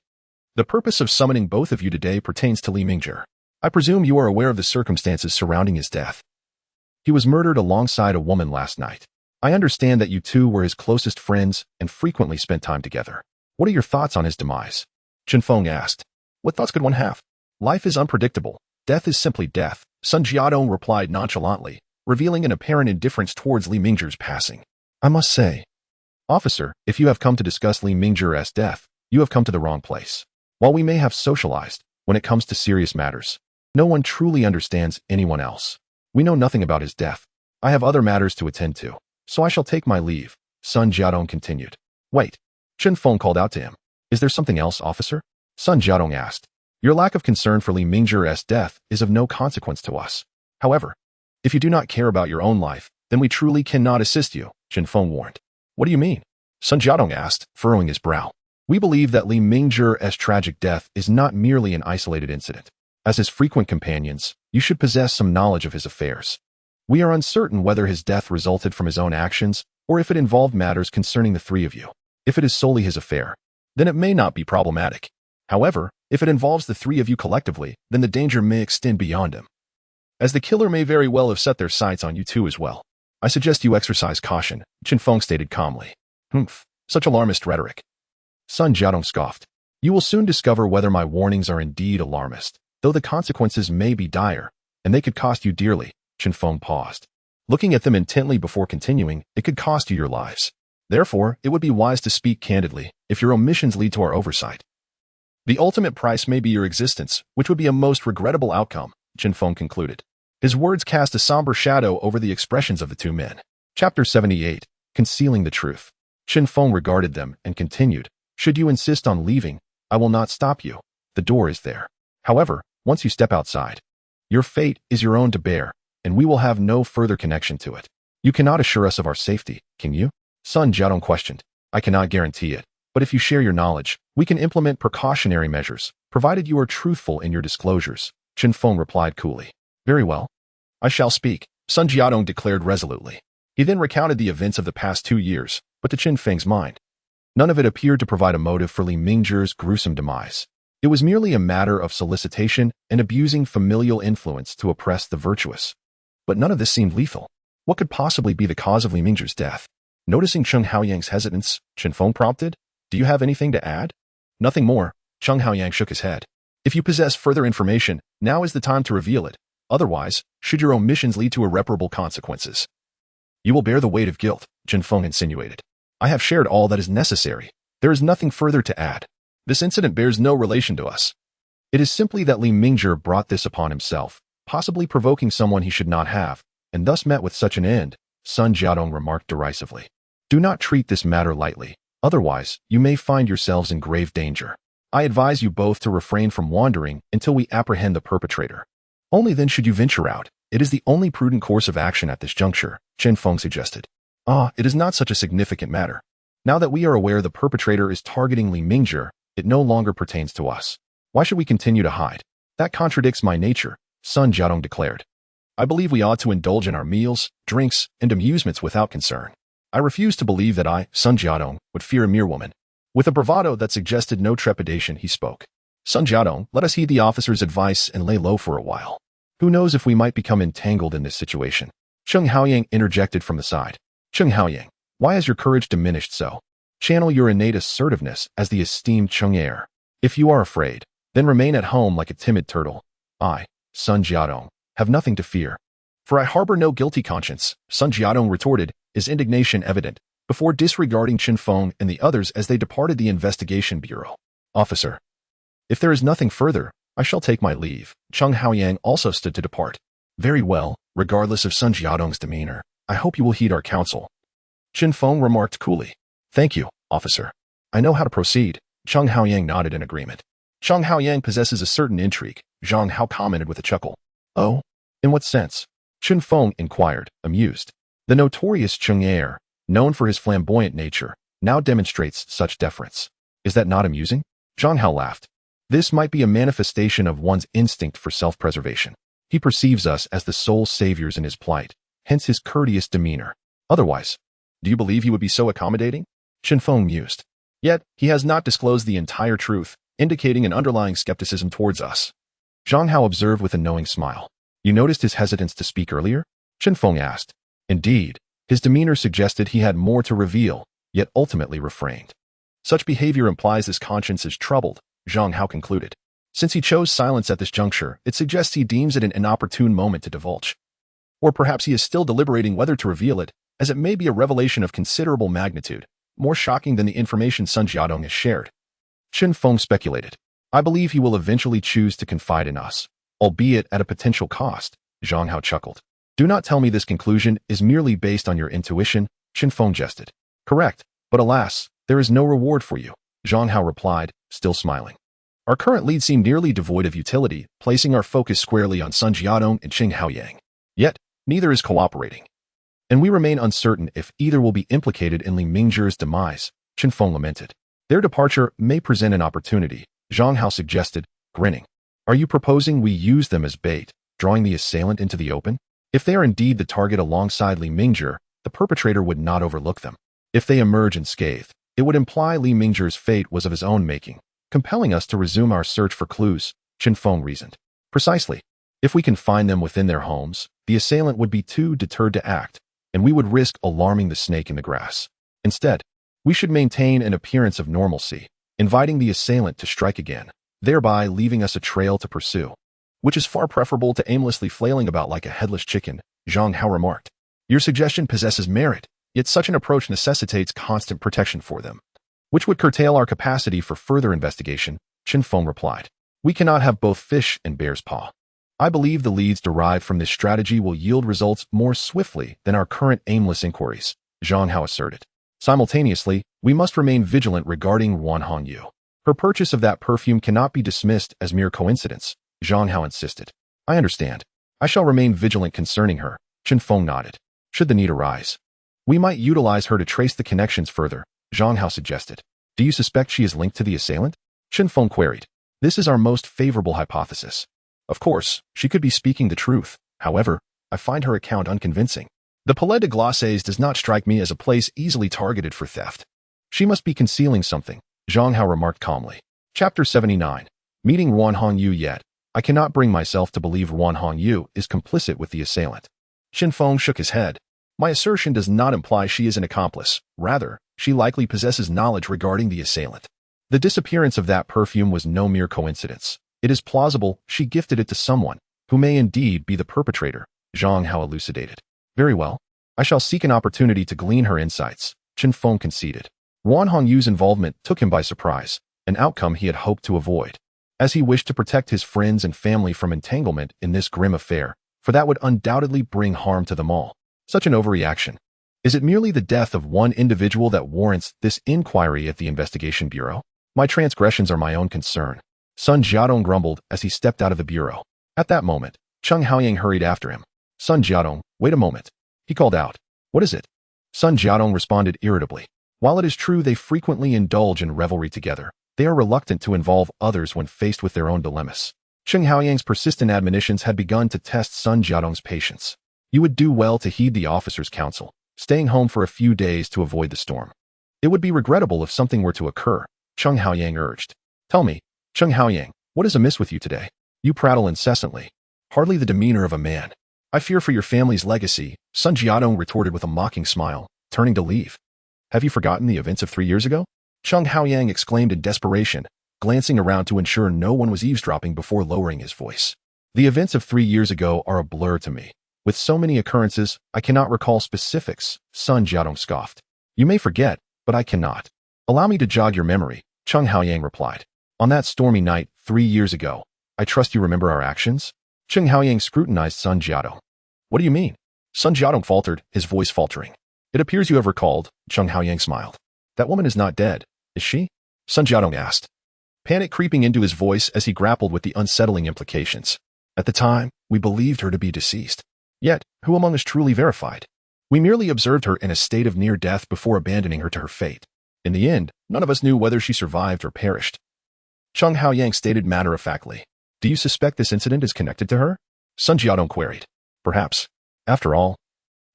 The purpose of summoning both of you today pertains to Li Mingzhi. I presume you are aware of the circumstances surrounding his death. He was murdered alongside a woman last night. I understand that you two were his closest friends and frequently spent time together. What are your thoughts on his demise? Chen Feng asked. What thoughts could one have? Life is unpredictable. Death is simply death, Sun Jiadong replied nonchalantly, revealing an apparent indifference towards Li Mingzhi's passing. I must say, officer, if you have come to discuss Li Mingzhi's death, you have come to the wrong place. While we may have socialized, when it comes to serious matters, no one truly understands anyone else. We know nothing about his death. I have other matters to attend to, so I shall take my leave, Sun Jiadong continued. Wait. Chen Feng called out to him. Is there something else, officer? Sun Jiadong asked. Your lack of concern for Li Mingzhi's death is of no consequence to us. However, if you do not care about your own life, then we truly cannot assist you, Chen Feng warned. What do you mean? Sun Jiadong asked, furrowing his brow. We believe that Li Mingzhi's tragic death is not merely an isolated incident. As his frequent companions, you should possess some knowledge of his affairs. We are uncertain whether his death resulted from his own actions or if it involved matters concerning the three of you. If it is solely his affair, then it may not be problematic. However, if it involves the three of you collectively, then the danger may extend beyond him. As the killer may very well have set their sights on you two as well. I suggest you exercise caution, Qin Feng stated calmly. Such alarmist rhetoric. Sun Jiadong scoffed. You will soon discover whether my warnings are indeed alarmist, though the consequences may be dire, and they could cost you dearly. Qin Feng paused. Looking at them intently before continuing, it could cost you your lives. Therefore, it would be wise to speak candidly if your omissions lead to our oversight. The ultimate price may be your existence, which would be a most regrettable outcome, Qin Feng concluded. His words cast a somber shadow over the expressions of the two men. Chapter 78. Concealing the Truth. Qin Feng regarded them and continued, Should you insist on leaving, I will not stop you. The door is there. However, once you step outside, your fate is your own to bear, and we will have no further connection to it. You cannot assure us of our safety, can you? Sun Jiadong questioned. I cannot guarantee it, but if you share your knowledge, we can implement precautionary measures, provided you are truthful in your disclosures, Qin Feng replied coolly. Very well. I shall speak, Sun Jiadong declared resolutely. He then recounted the events of the past 2 years, but to Qin Feng's mind, none of it appeared to provide a motive for Li Mingzhi's gruesome demise. It was merely a matter of solicitation and abusing familial influence to oppress the virtuous. But none of this seemed lethal. What could possibly be the cause of Li Mingzhi's death? Noticing Zhang Haoyang's hesitance, Qin Feng prompted, Do you have anything to add? Nothing more. Zhang Haoyang shook his head. If you possess further information, now is the time to reveal it. Otherwise, should your omissions lead to irreparable consequences, you will bear the weight of guilt, Qin Feng insinuated. I have shared all that is necessary. There is nothing further to add. This incident bears no relation to us. It is simply that Li Mingzhi brought this upon himself, possibly provoking someone he should not have, and thus met with such an end, Sun Jiadong remarked derisively. Do not treat this matter lightly, otherwise you may find yourselves in grave danger. I advise you both to refrain from wandering until we apprehend the perpetrator. Only then should you venture out. It is the only prudent course of action at this juncture, Qin Feng suggested. It is not such a significant matter. Now that we are aware the perpetrator is targeting Li Mingzhi, it no longer pertains to us. Why should we continue to hide? That contradicts my nature, Sun Jiadong declared. I believe we ought to indulge in our meals, drinks, and amusements without concern. I refuse to believe that I, Sun Jiadong, would fear a mere woman. With a bravado that suggested no trepidation, he spoke. Sun Jiadong, let us heed the officer's advice and lay low for a while. Who knows if we might become entangled in this situation? Zhang Haoyang interjected from the side. Zhang Haoyang, why has your courage diminished so? Channel your innate assertiveness as the esteemed Cheng heir. If you are afraid, then remain at home like a timid turtle. I, Sun Jiadong, have nothing to fear. For I harbor no guilty conscience, Sun Jiadong retorted, his indignation evident, before disregarding Qin Feng and the others as they departed the investigation bureau. Officer, if there is nothing further, I shall take my leave. Zhang Haoyang also stood to depart. Very well, regardless of Sun Jiadong's demeanor, I hope you will heed our counsel. Qin Feng remarked coolly. Thank you, officer. I know how to proceed. Zhang Haoyang nodded in agreement. Zhang Haoyang possesses a certain intrigue, Zhang Hao commented with a chuckle. Oh? In what sense? Qin Feng inquired, amused. The notorious Cheng heir, known for his flamboyant nature, now demonstrates such deference. Is that not amusing? Zhang Hao laughed. This might be a manifestation of one's instinct for self-preservation. He perceives us as the sole saviors in his plight, hence his courteous demeanor. Otherwise, do you believe he would be so accommodating? Qin Feng mused. Yet, he has not disclosed the entire truth, indicating an underlying skepticism towards us. Zhang Hao observed with a knowing smile. You noticed his hesitance to speak earlier? Qin Feng asked. Indeed, his demeanor suggested he had more to reveal, yet ultimately refrained. Such behavior implies his conscience is troubled, Zhang Hao concluded. Since he chose silence at this juncture, it suggests he deems it an inopportune moment to divulge. Or perhaps he is still deliberating whether to reveal it, as it may be a revelation of considerable magnitude, more shocking than the information Sun Jiadong has shared. Qin Feng speculated. I believe he will eventually choose to confide in us, albeit at a potential cost, Zhang Hao chuckled. Do not tell me this conclusion is merely based on your intuition, Qin Feng jested. Correct, but alas, there is no reward for you, Zhang Hao replied, still smiling. Our current lead seemed nearly devoid of utility, placing our focus squarely on Sun Jiadong and Zhang Haoyang. Yet, neither is cooperating. And we remain uncertain if either will be implicated in Li Mingzhi's demise, Qin Feng lamented. Their departure may present an opportunity, Zhang Hao suggested, grinning. Are you proposing we use them as bait, drawing the assailant into the open? If they are indeed the target alongside Li Mingzhi, the perpetrator would not overlook them. If they emerge unscathed, it would imply Li Mingzhi's fate was of his own making, compelling us to resume our search for clues, Zhang Feng reasoned. Precisely. If we can find them within their homes, the assailant would be too deterred to act, and we would risk alarming the snake in the grass. Instead, we should maintain an appearance of normalcy, inviting the assailant to strike again, thereby leaving us a trail to pursue, which is far preferable to aimlessly flailing about like a headless chicken, Zhang Hao remarked. Your suggestion possesses merit, yet such an approach necessitates constant protection for them, which would curtail our capacity for further investigation, Zhang Feng replied. We cannot have both fish and bear's paw. I believe the leads derived from this strategy will yield results more swiftly than our current aimless inquiries, Zhang Hao asserted. Simultaneously, we must remain vigilant regarding Wan Hongyu. Her purchase of that perfume cannot be dismissed as mere coincidence, Zhang Hao insisted. I understand. I shall remain vigilant concerning her, Zhang Feng nodded. Should the need arise, we might utilize her to trace the connections further, Zhang Hao suggested. Do you suspect she is linked to the assailant? Zhang Feng queried. This is our most favorable hypothesis. Of course, she could be speaking the truth. However, I find her account unconvincing. The Palais de Glaces does not strike me as a place easily targeted for theft. She must be concealing something, Zhang Hao remarked calmly. Chapter 79. Meeting Wan Hongyu yet. I cannot bring myself to believe Wan Hongyu is complicit with the assailant. Zhang Feng shook his head. My assertion does not imply she is an accomplice. Rather, she likely possesses knowledge regarding the assailant. The disappearance of that perfume was no mere coincidence. It is plausible she gifted it to someone, who may indeed be the perpetrator, Zhang Hao elucidated. Very well. I shall seek an opportunity to glean her insights, Zhang Feng conceded. Wan Hongyu's involvement took him by surprise, an outcome he had hoped to avoid, as he wished to protect his friends and family from entanglement in this grim affair, for that would undoubtedly bring harm to them all. Such an overreaction. Is it merely the death of one individual that warrants this inquiry at the Investigation Bureau? My transgressions are my own concern, Sun Jiadong grumbled as he stepped out of the bureau. At that moment, Cheng Haoyang hurried after him. Sun Jiadong, wait a moment. He called out. What is it? Sun Jiadong responded irritably. While it is true they frequently indulge in revelry together, they are reluctant to involve others when faced with their own dilemmas. Cheng Haoyang's persistent admonitions had begun to test Sun Jiadong's patience. You would do well to heed the officer's counsel, staying home for a few days to avoid the storm. It would be regrettable if something were to occur, Cheng Haoyang urged. Tell me, Cheng Haoyang, what is amiss with you today? You prattle incessantly. Hardly the demeanor of a man. I fear for your family's legacy, Sun Jiadong retorted with a mocking smile, turning to leave. Have you forgotten the events of 3 years ago? Cheng Haoyang exclaimed in desperation, glancing around to ensure no one was eavesdropping before lowering his voice. The events of 3 years ago are a blur to me. With so many occurrences, I cannot recall specifics, Sun Jiadong scoffed. You may forget, but I cannot. Allow me to jog your memory, Cheng Haoyang replied. On that stormy night, 3 years ago, I trust you remember our actions? Cheng Haoyang scrutinized Sun Jiadong. What do you mean? Sun Jiadong faltered, his voice faltering. It appears you have recalled, Cheng Haoyang smiled. That woman is not dead, is she? Sun Jiadong asked, panic creeping into his voice as he grappled with the unsettling implications. At the time, we believed her to be deceased. Yet, who among us truly verified? We merely observed her in a state of near death before abandoning her to her fate. In the end, none of us knew whether she survived or perished. Cheng Haoyang stated matter-of-factly. Do you suspect this incident is connected to her? Sun Jiadong queried. Perhaps. After all,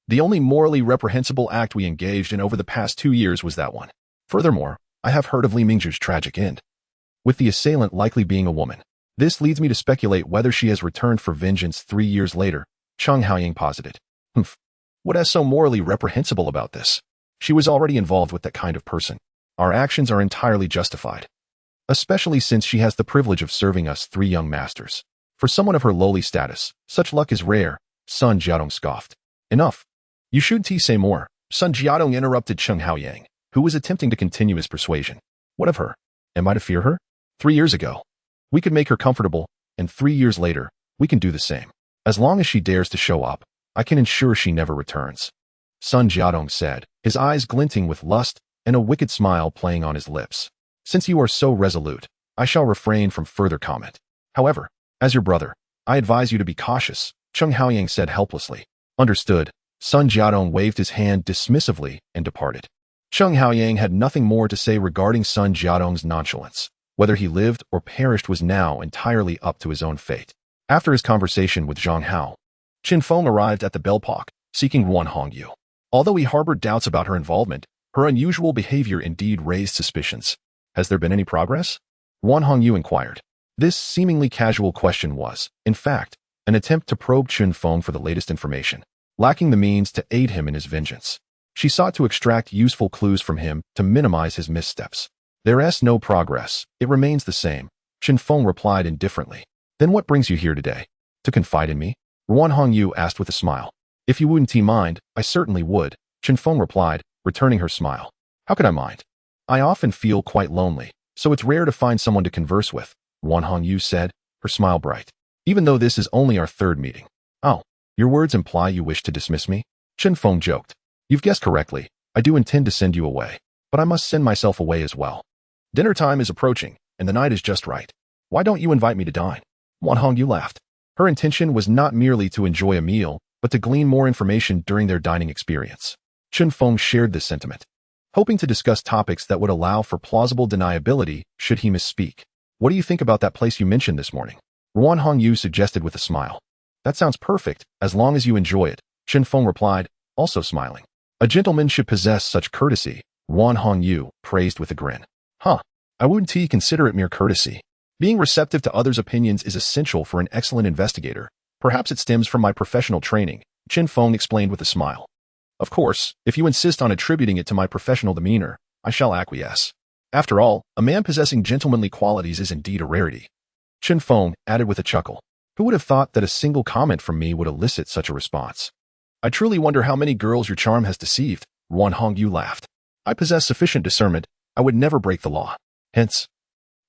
the only morally reprehensible act we engaged in over the past 2 years was that one. Furthermore, I have heard of Li Mingzhi's tragic end, with the assailant likely being a woman. This leads me to speculate whether she has returned for vengeance 3 years later, Cheng Haoyang posited. Humph. What is so morally reprehensible about this? She was already involved with that kind of person. Our actions are entirely justified, especially since she has the privilege of serving us 3 young masters. For someone of her lowly status, such luck is rare, Sun Jiadong scoffed. Enough. You shouldn't say more, Sun Jiadong interrupted Cheng Haoyang, who was attempting to continue his persuasion. What of her? Am I to fear her? 3 years ago, we could make her comfortable, and 3 years later, we can do the same. As long as she dares to show up, I can ensure she never returns. Sun Jiadong said, his eyes glinting with lust and a wicked smile playing on his lips. Since you are so resolute, I shall refrain from further comment. However, as your brother, I advise you to be cautious, Cheng Haoyang said helplessly. Understood. Sun Jiadong waved his hand dismissively and departed. Zhang Hao had nothing more to say regarding Sun Jiadong's nonchalance. Whether he lived or perished was now entirely up to his own fate. After his conversation with Zhang Hao, Qin Feng arrived at the Belpak, seeking Wan Hongyu. Although he harbored doubts about her involvement, her unusual behavior indeed raised suspicions. Has there been any progress? Wan Hongyu inquired. This seemingly casual question was, in fact, an attempt to probe Qin Feng for the latest information. Lacking the means to aid him in his vengeance, she sought to extract useful clues from him to minimize his missteps. There's no progress. It remains the same, Qin Feng replied indifferently. Then what brings you here today? To confide in me? Wan Hongyu asked with a smile. If you wouldn't mind, I certainly would, Qin Feng replied, returning her smile. How could I mind? I often feel quite lonely, so it's rare to find someone to converse with, Wan Hongyu said, her smile bright. Even though this is only our third meeting. Oh, your words imply you wish to dismiss me? Qin Feng joked. You've guessed correctly. I do intend to send you away, but I must send myself away as well. Dinner time is approaching, and the night is just right. Why don't you invite me to dine? Wan Hongyu laughed. Her intention was not merely to enjoy a meal, but to glean more information during their dining experience. Qin Feng shared this sentiment, hoping to discuss topics that would allow for plausible deniability should he misspeak. What do you think about that place you mentioned this morning? Wan Hongyu suggested with a smile. That sounds perfect, as long as you enjoy it, Qin Feng replied, also smiling. A gentleman should possess such courtesy, Wan Hongyu praised with a grin. I wouldn't consider it mere courtesy. Being receptive to others' opinions is essential for an excellent investigator. Perhaps it stems from my professional training, Qin Feng explained with a smile. Of course, if you insist on attributing it to my professional demeanor, I shall acquiesce. After all, a man possessing gentlemanly qualities is indeed a rarity. Qin Feng added with a chuckle. Who would have thought that a single comment from me would elicit such a response? I truly wonder how many girls your charm has deceived, Wan Hongyu laughed. I possess sufficient discernment. I would never break the law. Hence,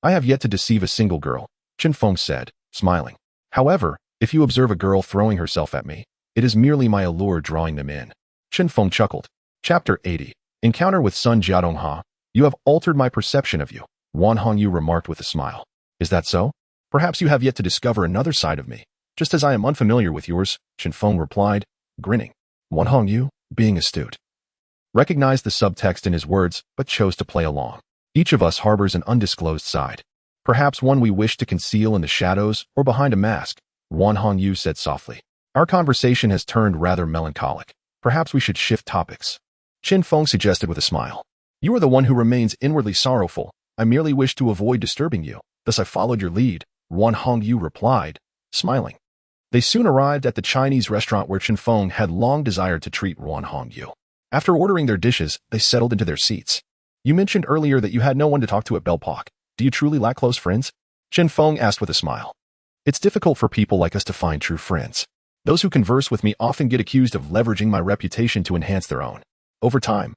I have yet to deceive a single girl, Qin Feng said, smiling. However, if you observe a girl throwing herself at me, it is merely my allure drawing them in. Qin Feng chuckled. Chapter 80. Encounter with Sun Jiadong. You have altered my perception of you, Wan Hongyu remarked with a smile. Is that so? Perhaps you have yet to discover another side of me, just as I am unfamiliar with yours, Qin Feng replied, grinning. Wan Hongyu, being astute, recognized the subtext in his words, but chose to play along. Each of us harbors an undisclosed side. Perhaps one we wish to conceal in the shadows or behind a mask, Wan Hongyu said softly. Our conversation has turned rather melancholic. Perhaps we should shift topics. Qin Feng suggested with a smile. You are the one who remains inwardly sorrowful. I merely wish to avoid disturbing you. Thus I followed your lead, Wan Hongyu replied, smiling. They soon arrived at the Chinese restaurant where Qin Feng had long desired to treat Wan Hongyu. After ordering their dishes, they settled into their seats. You mentioned earlier that you had no one to talk to at Belpak. Do you truly lack close friends? Qin Feng asked with a smile. It's difficult for people like us to find true friends. Those who converse with me often get accused of leveraging my reputation to enhance their own. Over time,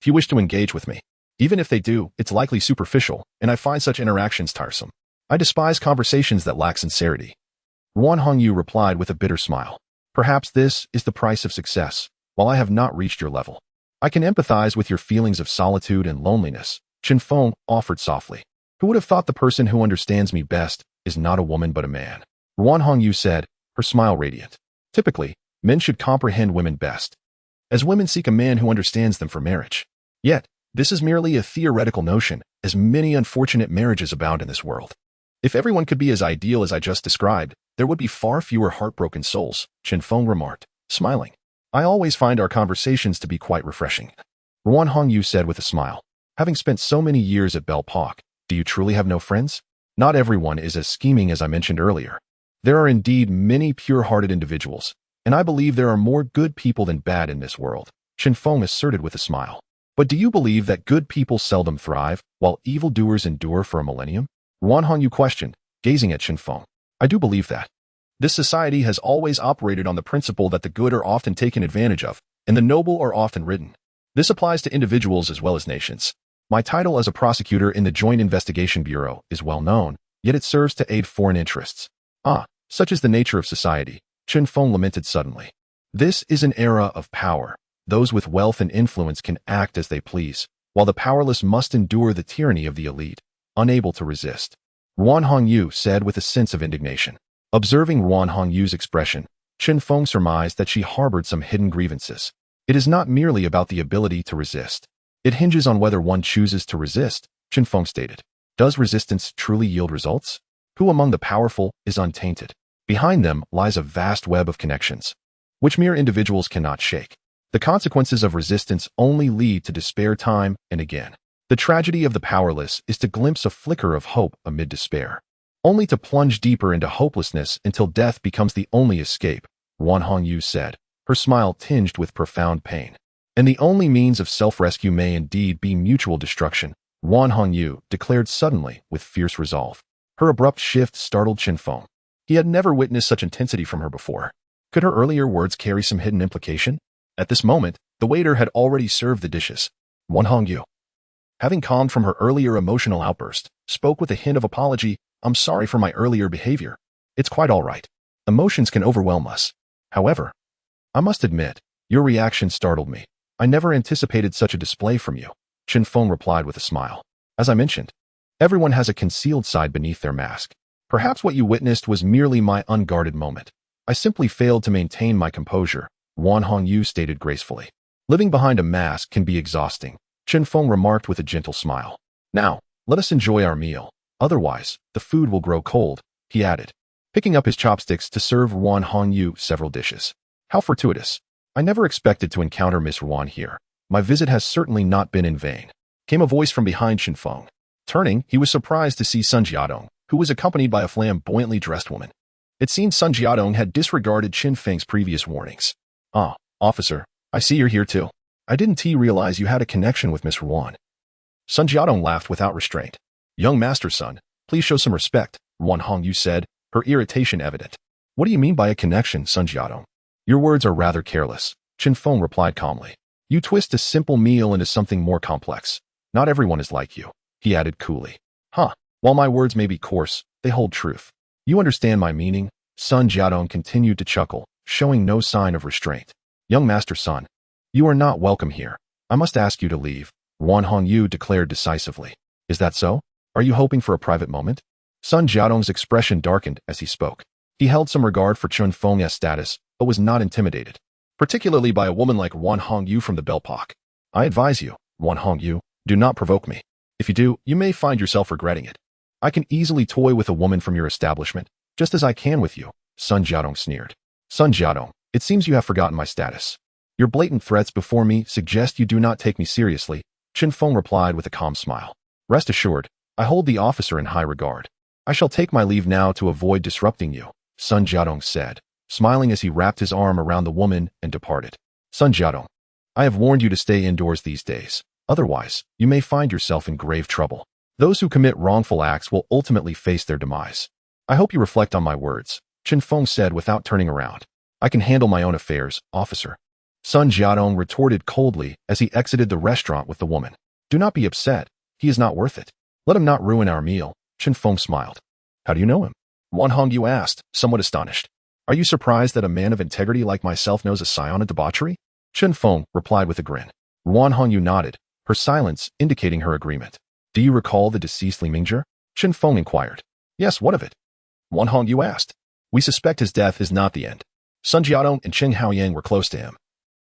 if you wish to engage with me, even if they do, it's likely superficial, and I find such interactions tiresome. I despise conversations that lack sincerity. Wan Hongyu replied with a bitter smile. Perhaps this is the price of success. While I have not reached your level, I can empathize with your feelings of solitude and loneliness, Qin Feng offered softly. Who would have thought the person who understands me best is not a woman but a man? Wan Hongyu said, her smile radiant. Typically, men should comprehend women best, as women seek a man who understands them for marriage. Yet, this is merely a theoretical notion, as many unfortunate marriages abound in this world. If everyone could be as ideal as I just described, there would be far fewer heartbroken souls, Qin Feng remarked, smiling. I always find our conversations to be quite refreshing. Wan Hongyu said with a smile. Having spent so many years at Belpak, do you truly have no friends? Not everyone is as scheming as I mentioned earlier. There are indeed many pure-hearted individuals, and I believe there are more good people than bad in this world, Qin Feng asserted with a smile. But do you believe that good people seldom thrive, while evildoers endure for a millennium? Wan Hongyu questioned, gazing at Qin Feng. I do believe that. This society has always operated on the principle that the good are often taken advantage of, and the noble are often ridden. This applies to individuals as well as nations. My title as a prosecutor in the Joint Investigation Bureau is well known, yet it serves to aid foreign interests. Such is the nature of society, Qin Feng lamented suddenly. This is an era of power. Those with wealth and influence can act as they please, while the powerless must endure the tyranny of the elite, unable to resist. Wan Hongyu said with a sense of indignation. Observing Wan Hongyu's expression, Qin Feng surmised that she harbored some hidden grievances. It is not merely about the ability to resist. It hinges on whether one chooses to resist, Zhang Feng stated. Does resistance truly yield results? Who among the powerful is untainted? Behind them lies a vast web of connections, which mere individuals cannot shake. The consequences of resistance only lead to despair time and again. The tragedy of the powerless is to glimpse a flicker of hope amid despair, only to plunge deeper into hopelessness until death becomes the only escape, Wan Hongyu said, her smile tinged with profound pain. And the only means of self-rescue may indeed be mutual destruction, Wan Hongyu declared suddenly with fierce resolve. Her abrupt shift startled Zhang Feng. He had never witnessed such intensity from her before. Could her earlier words carry some hidden implication? At this moment, the waiter had already served the dishes. Wan Hongyu, having calmed from her earlier emotional outburst, spoke with a hint of apology. I'm sorry for my earlier behavior. It's quite all right. Emotions can overwhelm us. However, I must admit, your reaction startled me. I never anticipated such a display from you, Zhang Feng replied with a smile. As I mentioned, everyone has a concealed side beneath their mask. Perhaps what you witnessed was merely my unguarded moment. I simply failed to maintain my composure, Wan Hongyu stated gracefully. Living behind a mask can be exhausting, Zhang Feng remarked with a gentle smile. Now, let us enjoy our meal. Otherwise, the food will grow cold, he added, picking up his chopsticks to serve Wan Hongyu several dishes. How fortuitous. I never expected to encounter Miss Wan here. My visit has certainly not been in vain, came a voice from behind Zhang Feng. Turning, he was surprised to see Sun Jiadong, who was accompanied by a flamboyantly dressed woman. It seemed Sun Jiadong had disregarded Zhang Feng's previous warnings. Ah, officer, I see you're here too. I didn't realize you had a connection with Miss Wan. Sun Jiadong laughed without restraint. Young master son, please show some respect, Wan Hongyu said, her irritation evident. What do you mean by a connection, Sun Jiadong? Your words are rather careless, Zhang Feng replied calmly. You twist a simple meal into something more complex. Not everyone is like you, he added coolly. Huh, while my words may be coarse, they hold truth. You understand my meaning? Sun Jiadong continued to chuckle, showing no sign of restraint. Young master son, you are not welcome here. I must ask you to leave, Wan Hongyu declared decisively. Is that so? Are you hoping for a private moment? Sun Jiadong's expression darkened as he spoke. He held some regard for Zhang Feng's status, but was not intimidated, particularly by a woman like Wan Hongyu from the Belpak. I advise you, Wan Hongyu, do not provoke me. If you do, you may find yourself regretting it. I can easily toy with a woman from your establishment, just as I can with you, Sun Jiadong sneered. Sun Jiadong, it seems you have forgotten my status. Your blatant threats before me suggest you do not take me seriously, Zhang Feng replied with a calm smile. Rest assured, I hold the officer in high regard. I shall take my leave now to avoid disrupting you, Sun Jiadong said, smiling as he wrapped his arm around the woman and departed. Sun Jiadong, I have warned you to stay indoors these days. Otherwise, you may find yourself in grave trouble. Those who commit wrongful acts will ultimately face their demise. I hope you reflect on my words, Zhang Feng said without turning around. I can handle my own affairs, officer. Sun Jiadong retorted coldly as he exited the restaurant with the woman. Do not be upset. He is not worth it. Let him not ruin our meal, Zhang Feng smiled. How do you know him? Wan Hongyu asked, somewhat astonished. Are you surprised that a man of integrity like myself knows a scion of debauchery? Zhang Feng replied with a grin. Wan Hongyu nodded, her silence indicating her agreement. Do you recall the deceased Li Mingzhi? Zhang Feng inquired. Yes, what of it? Wan Hongyu asked. We suspect his death is not the end. Sun Jiadong and Cheng Haoyang were close to him,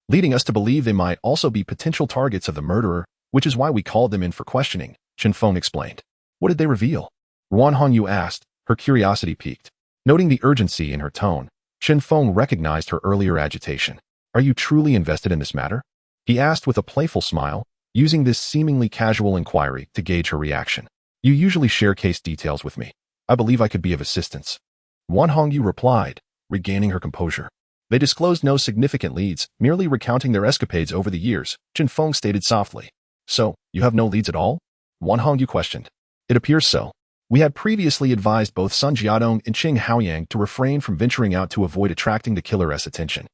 leading us to believe they might also be potential targets of the murderer, which is why we called them in for questioning, Zhang Feng explained. What did they reveal? Wan Hongyu asked, her curiosity piqued. Noting the urgency in her tone, Zhang Feng recognized her earlier agitation. Are you truly invested in this matter? He asked with a playful smile, using this seemingly casual inquiry to gauge her reaction. You usually share case details with me. I believe I could be of assistance. Wan Hongyu replied, regaining her composure. They disclosed no significant leads, merely recounting their escapades over the years, Zhang Feng stated softly. So, you have no leads at all? Wan Hongyu questioned. It appears so. We had previously advised both Sun Jiadong and Cheng Haoyang to refrain from venturing out to avoid attracting the killer's attention.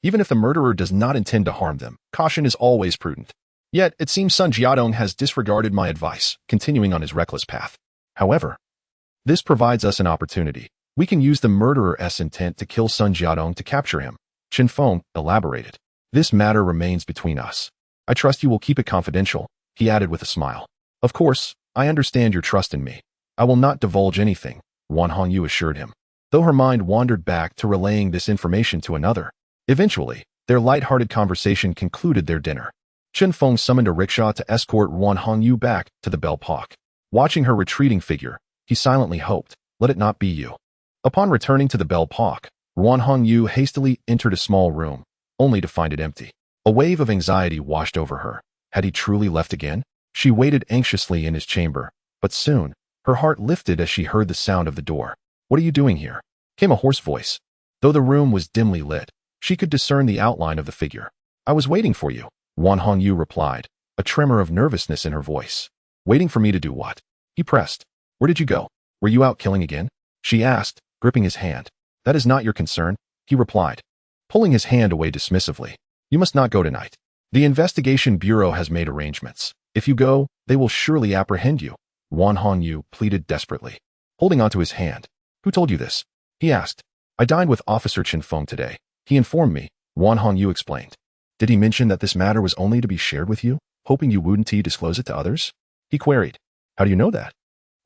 Even if the murderer does not intend to harm them, caution is always prudent. Yet, it seems Sun Jiadong has disregarded my advice, continuing on his reckless path. However, this provides us an opportunity. We can use the murderer's intent to kill Sun Jiadong to capture him, Zhang Feng elaborated. This matter remains between us. I trust you will keep it confidential, he added with a smile. Of course, I understand your trust in me. I will not divulge anything, Wan Hongyu assured him, though her mind wandered back to relaying this information to another. Eventually, their light-hearted conversation concluded their dinner. Chen Feng summoned a rickshaw to escort Ruan Hongyu back to the Belle Park. Watching her retreating figure, he silently hoped, let it not be you. Upon returning to the Belle Park, Ruan Hongyu hastily entered a small room, only to find it empty. A wave of anxiety washed over her. Had he truly left again? She waited anxiously in his chamber, but soon, her heart lifted as she heard the sound of the door. "What are you doing here?" came a hoarse voice. Though the room was dimly lit, she could discern the outline of the figure. "I was waiting for you," Ruan Hongyu replied, a tremor of nervousness in her voice. "Waiting for me to do what?" He pressed. "Where did you go? Were you out killing again?" she asked, gripping his hand. "That is not your concern," he replied, pulling his hand away dismissively. "You must not go tonight. The investigation bureau has made arrangements. If you go, they will surely apprehend you," Ruan Hongyu pleaded desperately, holding onto his hand. "Who told you this?" he asked. "I dined with Officer Chen Feng today. He informed me," Ruan Hongyu explained. "Did he mention that this matter was only to be shared with you, hoping you wouldn't disclose it to others?" he queried. "How do you know that?"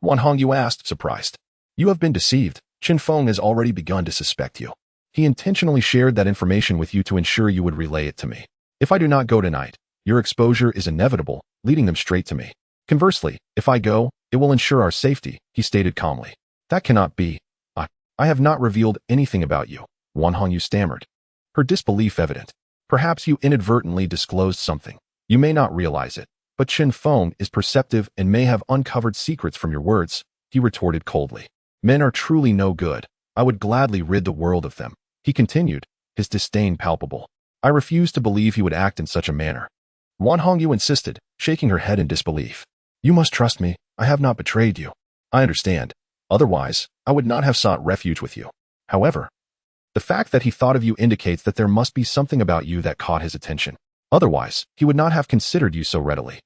Ruan Hongyu asked, surprised. "You have been deceived. Chen Feng has already begun to suspect you. He intentionally shared that information with you to ensure you would relay it to me. If I do not go tonight, your exposure is inevitable, leading them straight to me. Conversely, if I go, it will ensure our safety," he stated calmly. "That cannot be. I have not revealed anything about you," Ruan Hongyu stammered, her disbelief evident. "Perhaps you inadvertently disclosed something. You may not realize it, but Chen Feng is perceptive and may have uncovered secrets from your words," he retorted coldly. "Men are truly no good. I would gladly rid the world of them," he continued, his disdain palpable. "I refuse to believe he would act in such a manner." Ruan Hongyu insisted, shaking her head in disbelief. "You must trust me. I have not betrayed you. I understand. Otherwise, I would not have sought refuge with you. However, the fact that he thought of you indicates that there must be something about you that caught his attention. Otherwise, he would not have considered you so readily."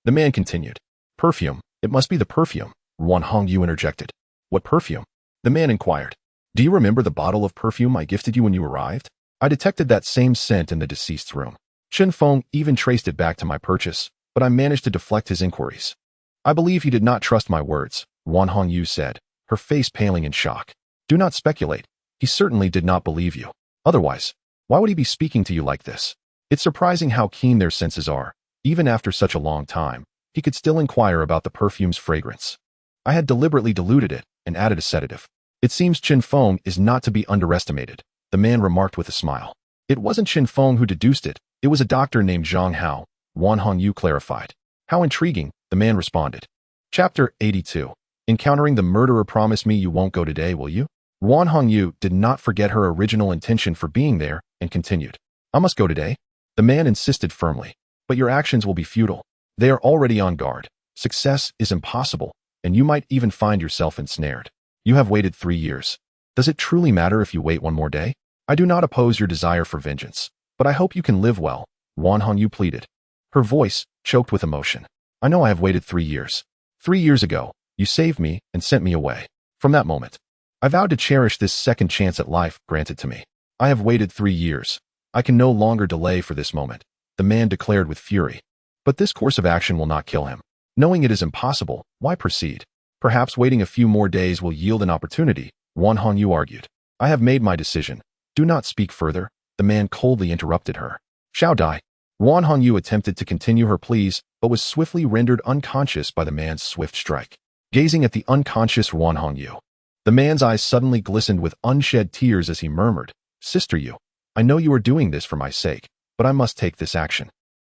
The man continued. "Perfume. It must be the perfume," Ruan Hongyu interjected. "What perfume?" the man inquired. "Do you remember the bottle of perfume I gifted you when you arrived? I detected that same scent in the deceased's room. Chen Feng even traced it back to my purchase, but I managed to deflect his inquiries." "I believe he did not trust my words," Ruan Hongyu said, her face paling in shock. "Do not speculate. He certainly did not believe you. Otherwise, why would he be speaking to you like this? It's surprising how keen their senses are. Even after such a long time, he could still inquire about the perfume's fragrance. I had deliberately diluted it and added a sedative. It seems Chen Feng is not to be underestimated," the man remarked with a smile. "It wasn't Chen Feng who deduced it. It was a doctor named Zhang Hao," Ruan Hongyu clarified. "How intriguing," the man responded. Chapter 82. Encountering the murderer. "Promise me you won't go today, will you?" Ruan Hongyu did not forget her original intention for being there and continued. "I must go today," the man insisted firmly. "But your actions will be futile. They are already on guard. Success is impossible, and you might even find yourself ensnared. You have waited 3 years. Does it truly matter if you wait one more day? I do not oppose your desire for vengeance, but I hope you can live well," Ruan Hongyu pleaded, her voice choked with emotion. "I know I have waited 3 years. 3 years ago, you saved me and sent me away. From that moment, I vowed to cherish this second chance at life granted to me. I have waited 3 years. I can no longer delay for this moment," the man declared with fury. "But this course of action will not kill him. Knowing it is impossible, why proceed? Perhaps waiting a few more days will yield an opportunity," Ruan Hongyu argued. "I have made my decision. Do not speak further," the man coldly interrupted her. "Shall die." Ruan Hongyu attempted to continue her pleas, but was swiftly rendered unconscious by the man's swift strike. Gazing at the unconscious Ruan Hongyu, the man's eyes suddenly glistened with unshed tears as he murmured, "Sister Yu, I know you are doing this for my sake, but I must take this action.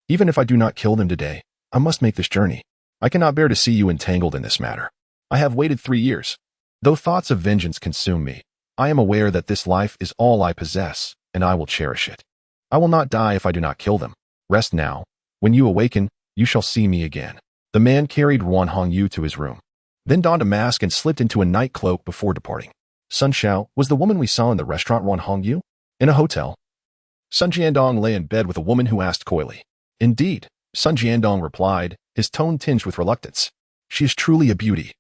Even if I do not kill them today, I must make this journey. I cannot bear to see you entangled in this matter. I have waited 3 years. Though thoughts of vengeance consume me, I am aware that this life is all I possess, and I will cherish it. I will not die if I do not kill them. Rest now. When you awaken, you shall see me again." The man carried Ruan Hongyu to his room, then donned a mask and slipped into a night cloak before departing. Sun Xiao was the woman we saw in the restaurant. Ruan Hongyu? In a hotel. Sun Jiandong lay in bed with a woman who asked coyly. "Indeed," Sun Jiandong replied, his tone tinged with reluctance. "She is truly a beauty.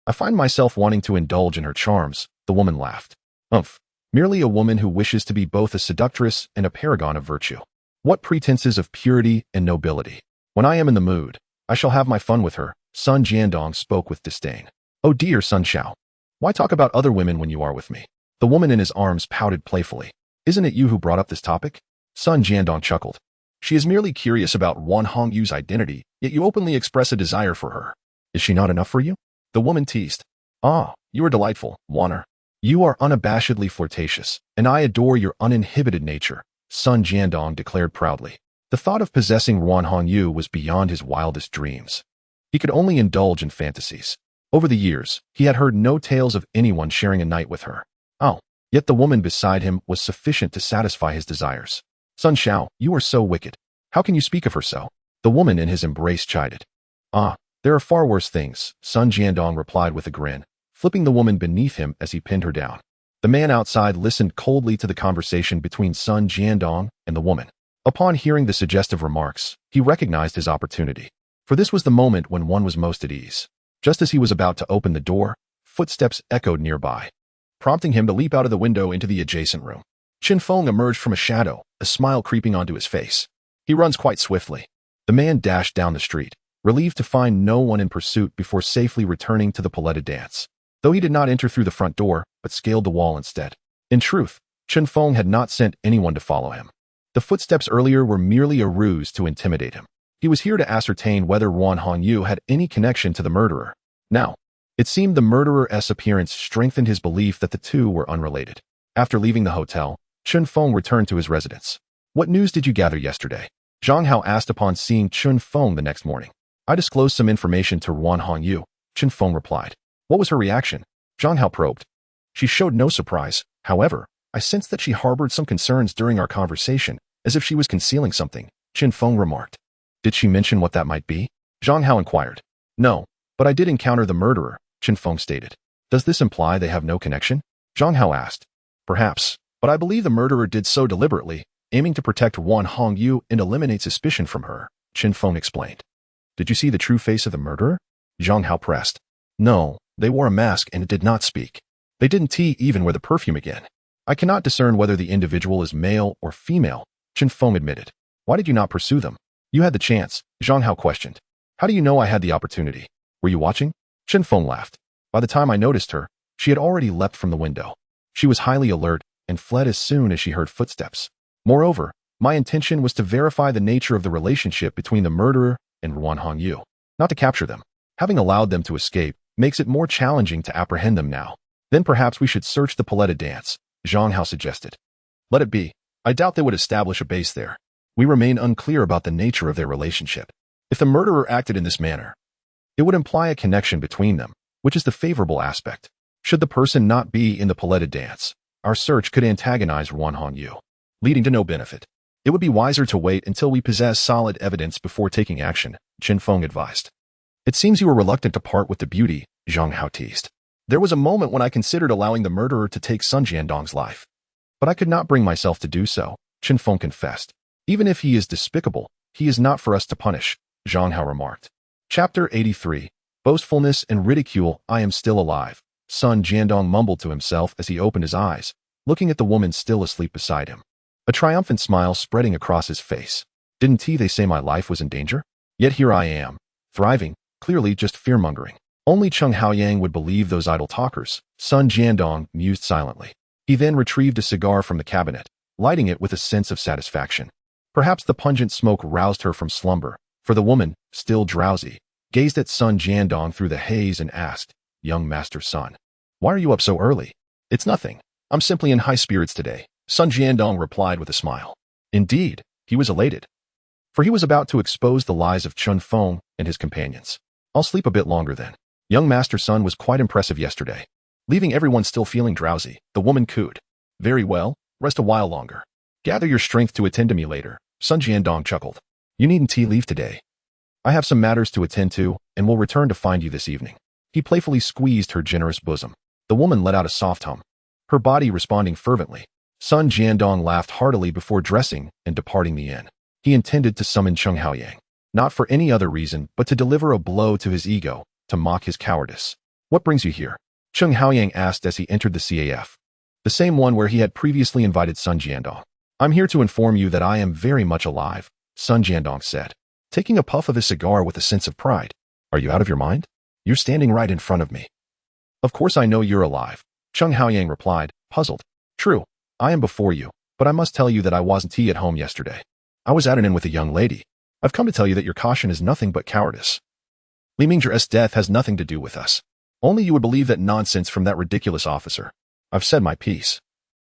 I find myself wanting to indulge in her charms," the woman laughed. "Umph, merely a woman who wishes to be both a seductress and a paragon of virtue. What pretenses of purity and nobility. When I am in the mood, I shall have my fun with her," Sun Jiandong spoke with disdain. "Oh dear, Sun Xiao. Why talk about other women when you are with me?" The woman in his arms pouted playfully. "Isn't it you who brought up this topic?" Sun Jiandong chuckled. She is merely curious about Wan Hongyu's identity, yet you openly express a desire for her. Is she not enough for you? The woman teased. Ah, you are delightful, Wanner. You are unabashedly flirtatious, and I adore your uninhibited nature, Sun Jiandong declared proudly. The thought of possessing Wan Hongyu was beyond his wildest dreams. He could only indulge in fantasies. Over the years, he had heard no tales of anyone sharing a night with her. Oh, yet the woman beside him was sufficient to satisfy his desires. Sun Shao, you are so wicked. How can you speak of her so? The woman in his embrace chided. Ah, there are far worse things, Sun Jiandong replied with a grin, flipping the woman beneath him as he pinned her down. The man outside listened coldly to the conversation between Sun Jiandong and the woman. Upon hearing the suggestive remarks, he recognized his opportunity. For this was the moment when one was most at ease. Just as he was about to open the door, footsteps echoed nearby, prompting him to leap out of the window into the adjacent room. Qin Feng emerged from a shadow, a smile creeping onto his face. He runs quite swiftly. The man dashed down the street, relieved to find no one in pursuit before safely returning to the Paletta dance. Though he did not enter through the front door, but scaled the wall instead. In truth, Qin Feng had not sent anyone to follow him. The footsteps earlier were merely a ruse to intimidate him. He was here to ascertain whether Wan Hongyu had any connection to the murderer. Now, it seemed the murderer's appearance strengthened his belief that the two were unrelated. After leaving the hotel, Qin Feng returned to his residence. What news did you gather yesterday? Zhang Hao asked upon seeing Qin Feng the next morning. I disclosed some information to Wan Hongyu, Qin Feng replied. What was her reaction? Zhang Hao probed. She showed no surprise. However, I sensed that she harbored some concerns during our conversation, as if she was concealing something, Qin Feng remarked. Did she mention what that might be? Zhang Hao inquired. No, but I did encounter the murderer, Qin Feng stated. Does this imply they have no connection? Zhang Hao asked. Perhaps, but I believe the murderer did so deliberately, aiming to protect Wan Hongyu and eliminate suspicion from her, Qin Feng explained. Did you see the true face of the murderer? Zhang Hao pressed. No, they wore a mask and it did not speak. They didn't even wear the perfume again. I cannot discern whether the individual is male or female, Qin Feng admitted. Why did you not pursue them? You had the chance, Zhang Hao questioned. How do you know I had the opportunity? Were you watching? Qin Feng laughed. By the time I noticed her, she had already leapt from the window. She was highly alert and fled as soon as she heard footsteps. Moreover, my intention was to verify the nature of the relationship between the murderer and Wan Hongyu, not to capture them. Having allowed them to escape makes it more challenging to apprehend them now. Then perhaps we should search the Paletta dance, Zhang Hao suggested. Let it be. I doubt they would establish a base there. We remain unclear about the nature of their relationship. If the murderer acted in this manner, it would imply a connection between them, which is the favorable aspect. Should the person not be in the Paletta dance, our search could antagonize Wan Hongyu, leading to no benefit. It would be wiser to wait until we possess solid evidence before taking action, Qin Feng advised. It seems you were reluctant to part with the beauty, Zhang Hao teased. There was a moment when I considered allowing the murderer to take Sun Jiandong's life. But I could not bring myself to do so, Qin Feng confessed. Even if he is despicable, he is not for us to punish, Zhang Hao remarked. Chapter 83. Boastfulness and Ridicule. I am still alive, Sun Jiandong mumbled to himself as he opened his eyes, looking at the woman still asleep beside him. A triumphant smile spreading across his face. Didn't they say my life was in danger? Yet here I am, thriving, clearly just fear-mongering. Only Cheng Haoyang would believe those idle talkers, Sun Jiandong mused silently. He then retrieved a cigar from the cabinet, lighting it with a sense of satisfaction. Perhaps the pungent smoke roused her from slumber, for the woman, still drowsy, gazed at Sun Jiandong through the haze and asked, Young Master Sun, why are you up so early? It's nothing. I'm simply in high spirits today, Sun Jiandong replied with a smile. Indeed, he was elated, for he was about to expose the lies of Qin Feng and his companions. I'll sleep a bit longer then. Young Master Sun was quite impressive yesterday. Leaving everyone still feeling drowsy, the woman cooed. Very well, rest a while longer. Gather your strength to attend to me later, Sun Jiandong chuckled. You needn't leave today. I have some matters to attend to, and will return to find you this evening. He playfully squeezed her generous bosom. The woman let out a soft hum, her body responding fervently. Sun Jiandong laughed heartily before dressing and departing the inn. He intended to summon Cheng Haoyang, not for any other reason but to deliver a blow to his ego, to mock his cowardice. What brings you here? Cheng Haoyang asked as he entered the CAF. The same one where he had previously invited Sun Jiandong. I'm here to inform you that I am very much alive, Sun Jiandong said, taking a puff of his cigar with a sense of pride. Are you out of your mind? You're standing right in front of me. Of course I know you're alive, Cheng Haoyang replied, puzzled. True, I am before you, but I must tell you that I wasn't at home yesterday. I was at an inn with a young lady. I've come to tell you that your caution is nothing but cowardice. Li Mingzhe's death has nothing to do with us. Only you would believe that nonsense from that ridiculous officer. I've said my piece.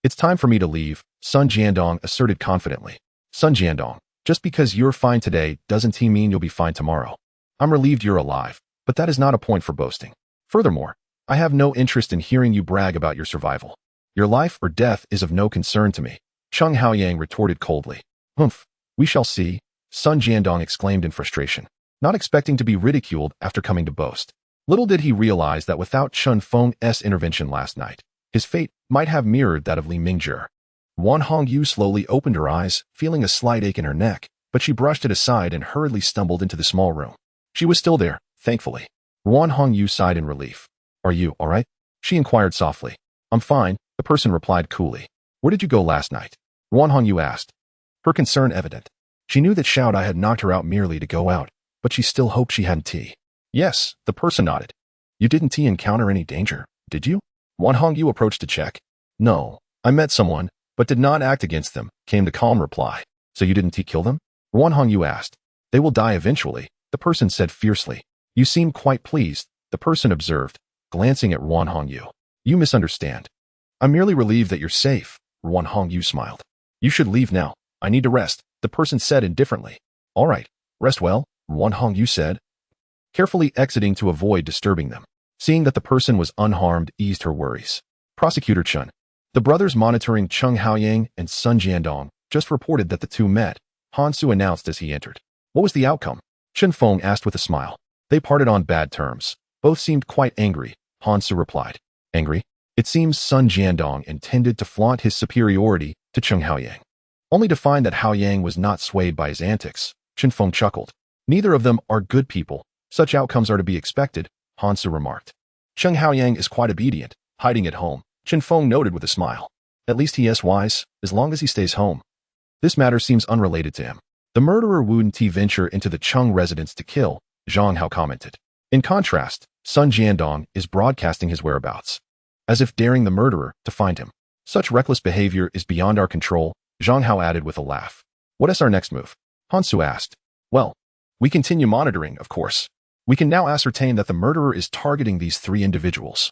It's time for me to leave, Sun Jiandong asserted confidently. Sun Jiandong, just because you're fine today doesn't mean you'll be fine tomorrow. I'm relieved you're alive, but that is not a point for boasting. Furthermore, I have no interest in hearing you brag about your survival. Your life or death is of no concern to me, Zhang Hao retorted coldly. Humph, we shall see, Sun Jiandong exclaimed in frustration, not expecting to be ridiculed after coming to boast. Little did he realize that without Zhang Feng's intervention last night, his fate might have mirrored that of Li Mingzhe. Wan Hongyu slowly opened her eyes, feeling a slight ache in her neck, but she brushed it aside and hurriedly stumbled into the small room. She was still there, thankfully. Wan Hongyu sighed in relief. Are you all right? She inquired softly. I'm fine, the person replied coolly. Where did you go last night? Wan Hongyu asked. Her concern evident. She knew that Xiao Dai had knocked her out merely to go out, but she still hoped she hadn't. Yes, the person nodded. You didn't encounter any danger, did you? Wan Hongyu approached to check. No, I met someone, but did not act against them, came the calm reply. So you didn't kill them? Wan Hongyu asked. They will die eventually, the person said fiercely. You seem quite pleased, the person observed, glancing at Wan Hongyu. You misunderstand. I'm merely relieved that you're safe, Wan Hongyu smiled. You should leave now. I need to rest, the person said indifferently. All right, rest well, Wan Hongyu said, carefully exiting to avoid disturbing them. Seeing that the person was unharmed eased her worries. Prosecutor Chen. The brothers monitoring Zhang Hao and Sun Jiandong just reported that the two met, Hansu announced as he entered. What was the outcome? Chen Feng asked with a smile. They parted on bad terms. Both seemed quite angry, Hansu replied. Angry? It seems Sun Jiandong intended to flaunt his superiority to Zhang Hao, only to find that Hao was not swayed by his antics. Chen Feng chuckled. Neither of them are good people. Such outcomes are to be expected, Hansu remarked. Zhang Hao is quite obedient, hiding at home, Chen Feng noted with a smile. At least he is wise, as long as he stays home. This matter seems unrelated to him. The murderer wouldn't venture into the Cheng residence to kill, Zhang Hao commented. In contrast, Sun Jiandong is broadcasting his whereabouts, as if daring the murderer to find him. Such reckless behavior is beyond our control, Zhang Hao added with a laugh. What is our next move? Hansu asked. Well, we continue monitoring, of course. We can now ascertain that the murderer is targeting these three individuals,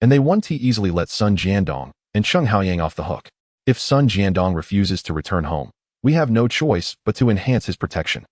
and they won't easily let Sun Jiandong and Zhang Hao off the hook. If Sun Jiandong refuses to return home, we have no choice but to enhance his protection.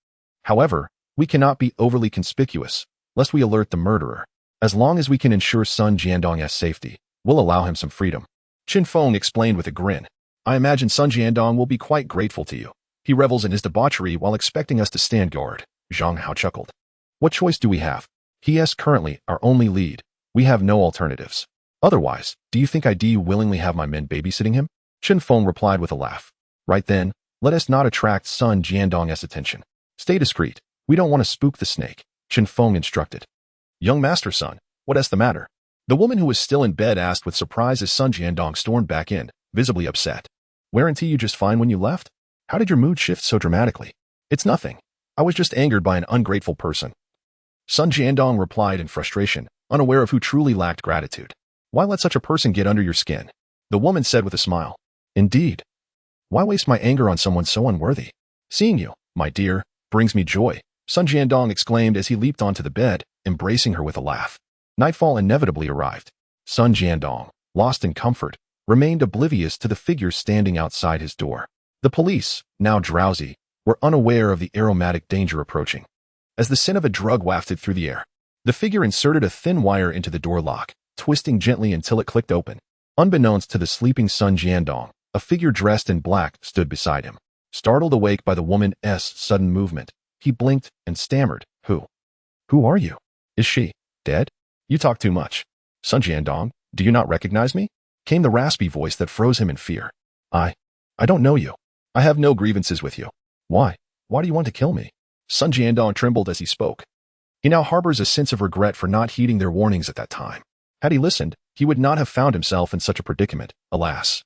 However, we cannot be overly conspicuous, lest we alert the murderer. As long as we can ensure Sun Jiandong's safety, we'll allow him some freedom. Chen Feng explained with a grin. I imagine Sun Jiandong will be quite grateful to you. He revels in his debauchery while expecting us to stand guard. Zhang Hao chuckled. What choice do we have? He is currently our only lead. We have no alternatives. Otherwise, do you think I'd willingly have my men babysitting him? Chen Feng replied with a laugh. Right then, let us not attract Sun Jiandong's attention. Stay discreet. We don't want to spook the snake, Chen Feng instructed. Young master son, what is the matter? The woman who was still in bed asked with surprise as Sun Jiandong stormed back in, visibly upset. Weren't you just fine when you left? How did your mood shift so dramatically? It's nothing. I was just angered by an ungrateful person. Sun Jiandong replied in frustration, unaware of who truly lacked gratitude. Why let such a person get under your skin? The woman said with a smile. Indeed. Why waste my anger on someone so unworthy? Seeing you, my dear, brings me joy, Sun Jiandong exclaimed as he leaped onto the bed, embracing her with a laugh. Nightfall inevitably arrived. Sun Jiandong, lost in comfort, remained oblivious to the figures standing outside his door. The police, now drowsy, were unaware of the aromatic danger approaching. As the scent of a drug wafted through the air, the figure inserted a thin wire into the door lock, twisting gently until it clicked open. Unbeknownst to the sleeping Sun Jiandong, a figure dressed in black stood beside him. Startled awake by the woman's sudden movement, he blinked and stammered, Who are you? Is she dead? You talk too much. Sun Jiandong, do you not recognize me? Came the raspy voice that froze him in fear. I don't know you. I have no grievances with you. Why? Why do you want to kill me? Sun Jiandong trembled as he spoke. He now harbors a sense of regret for not heeding their warnings at that time. Had he listened, he would not have found himself in such a predicament, alas.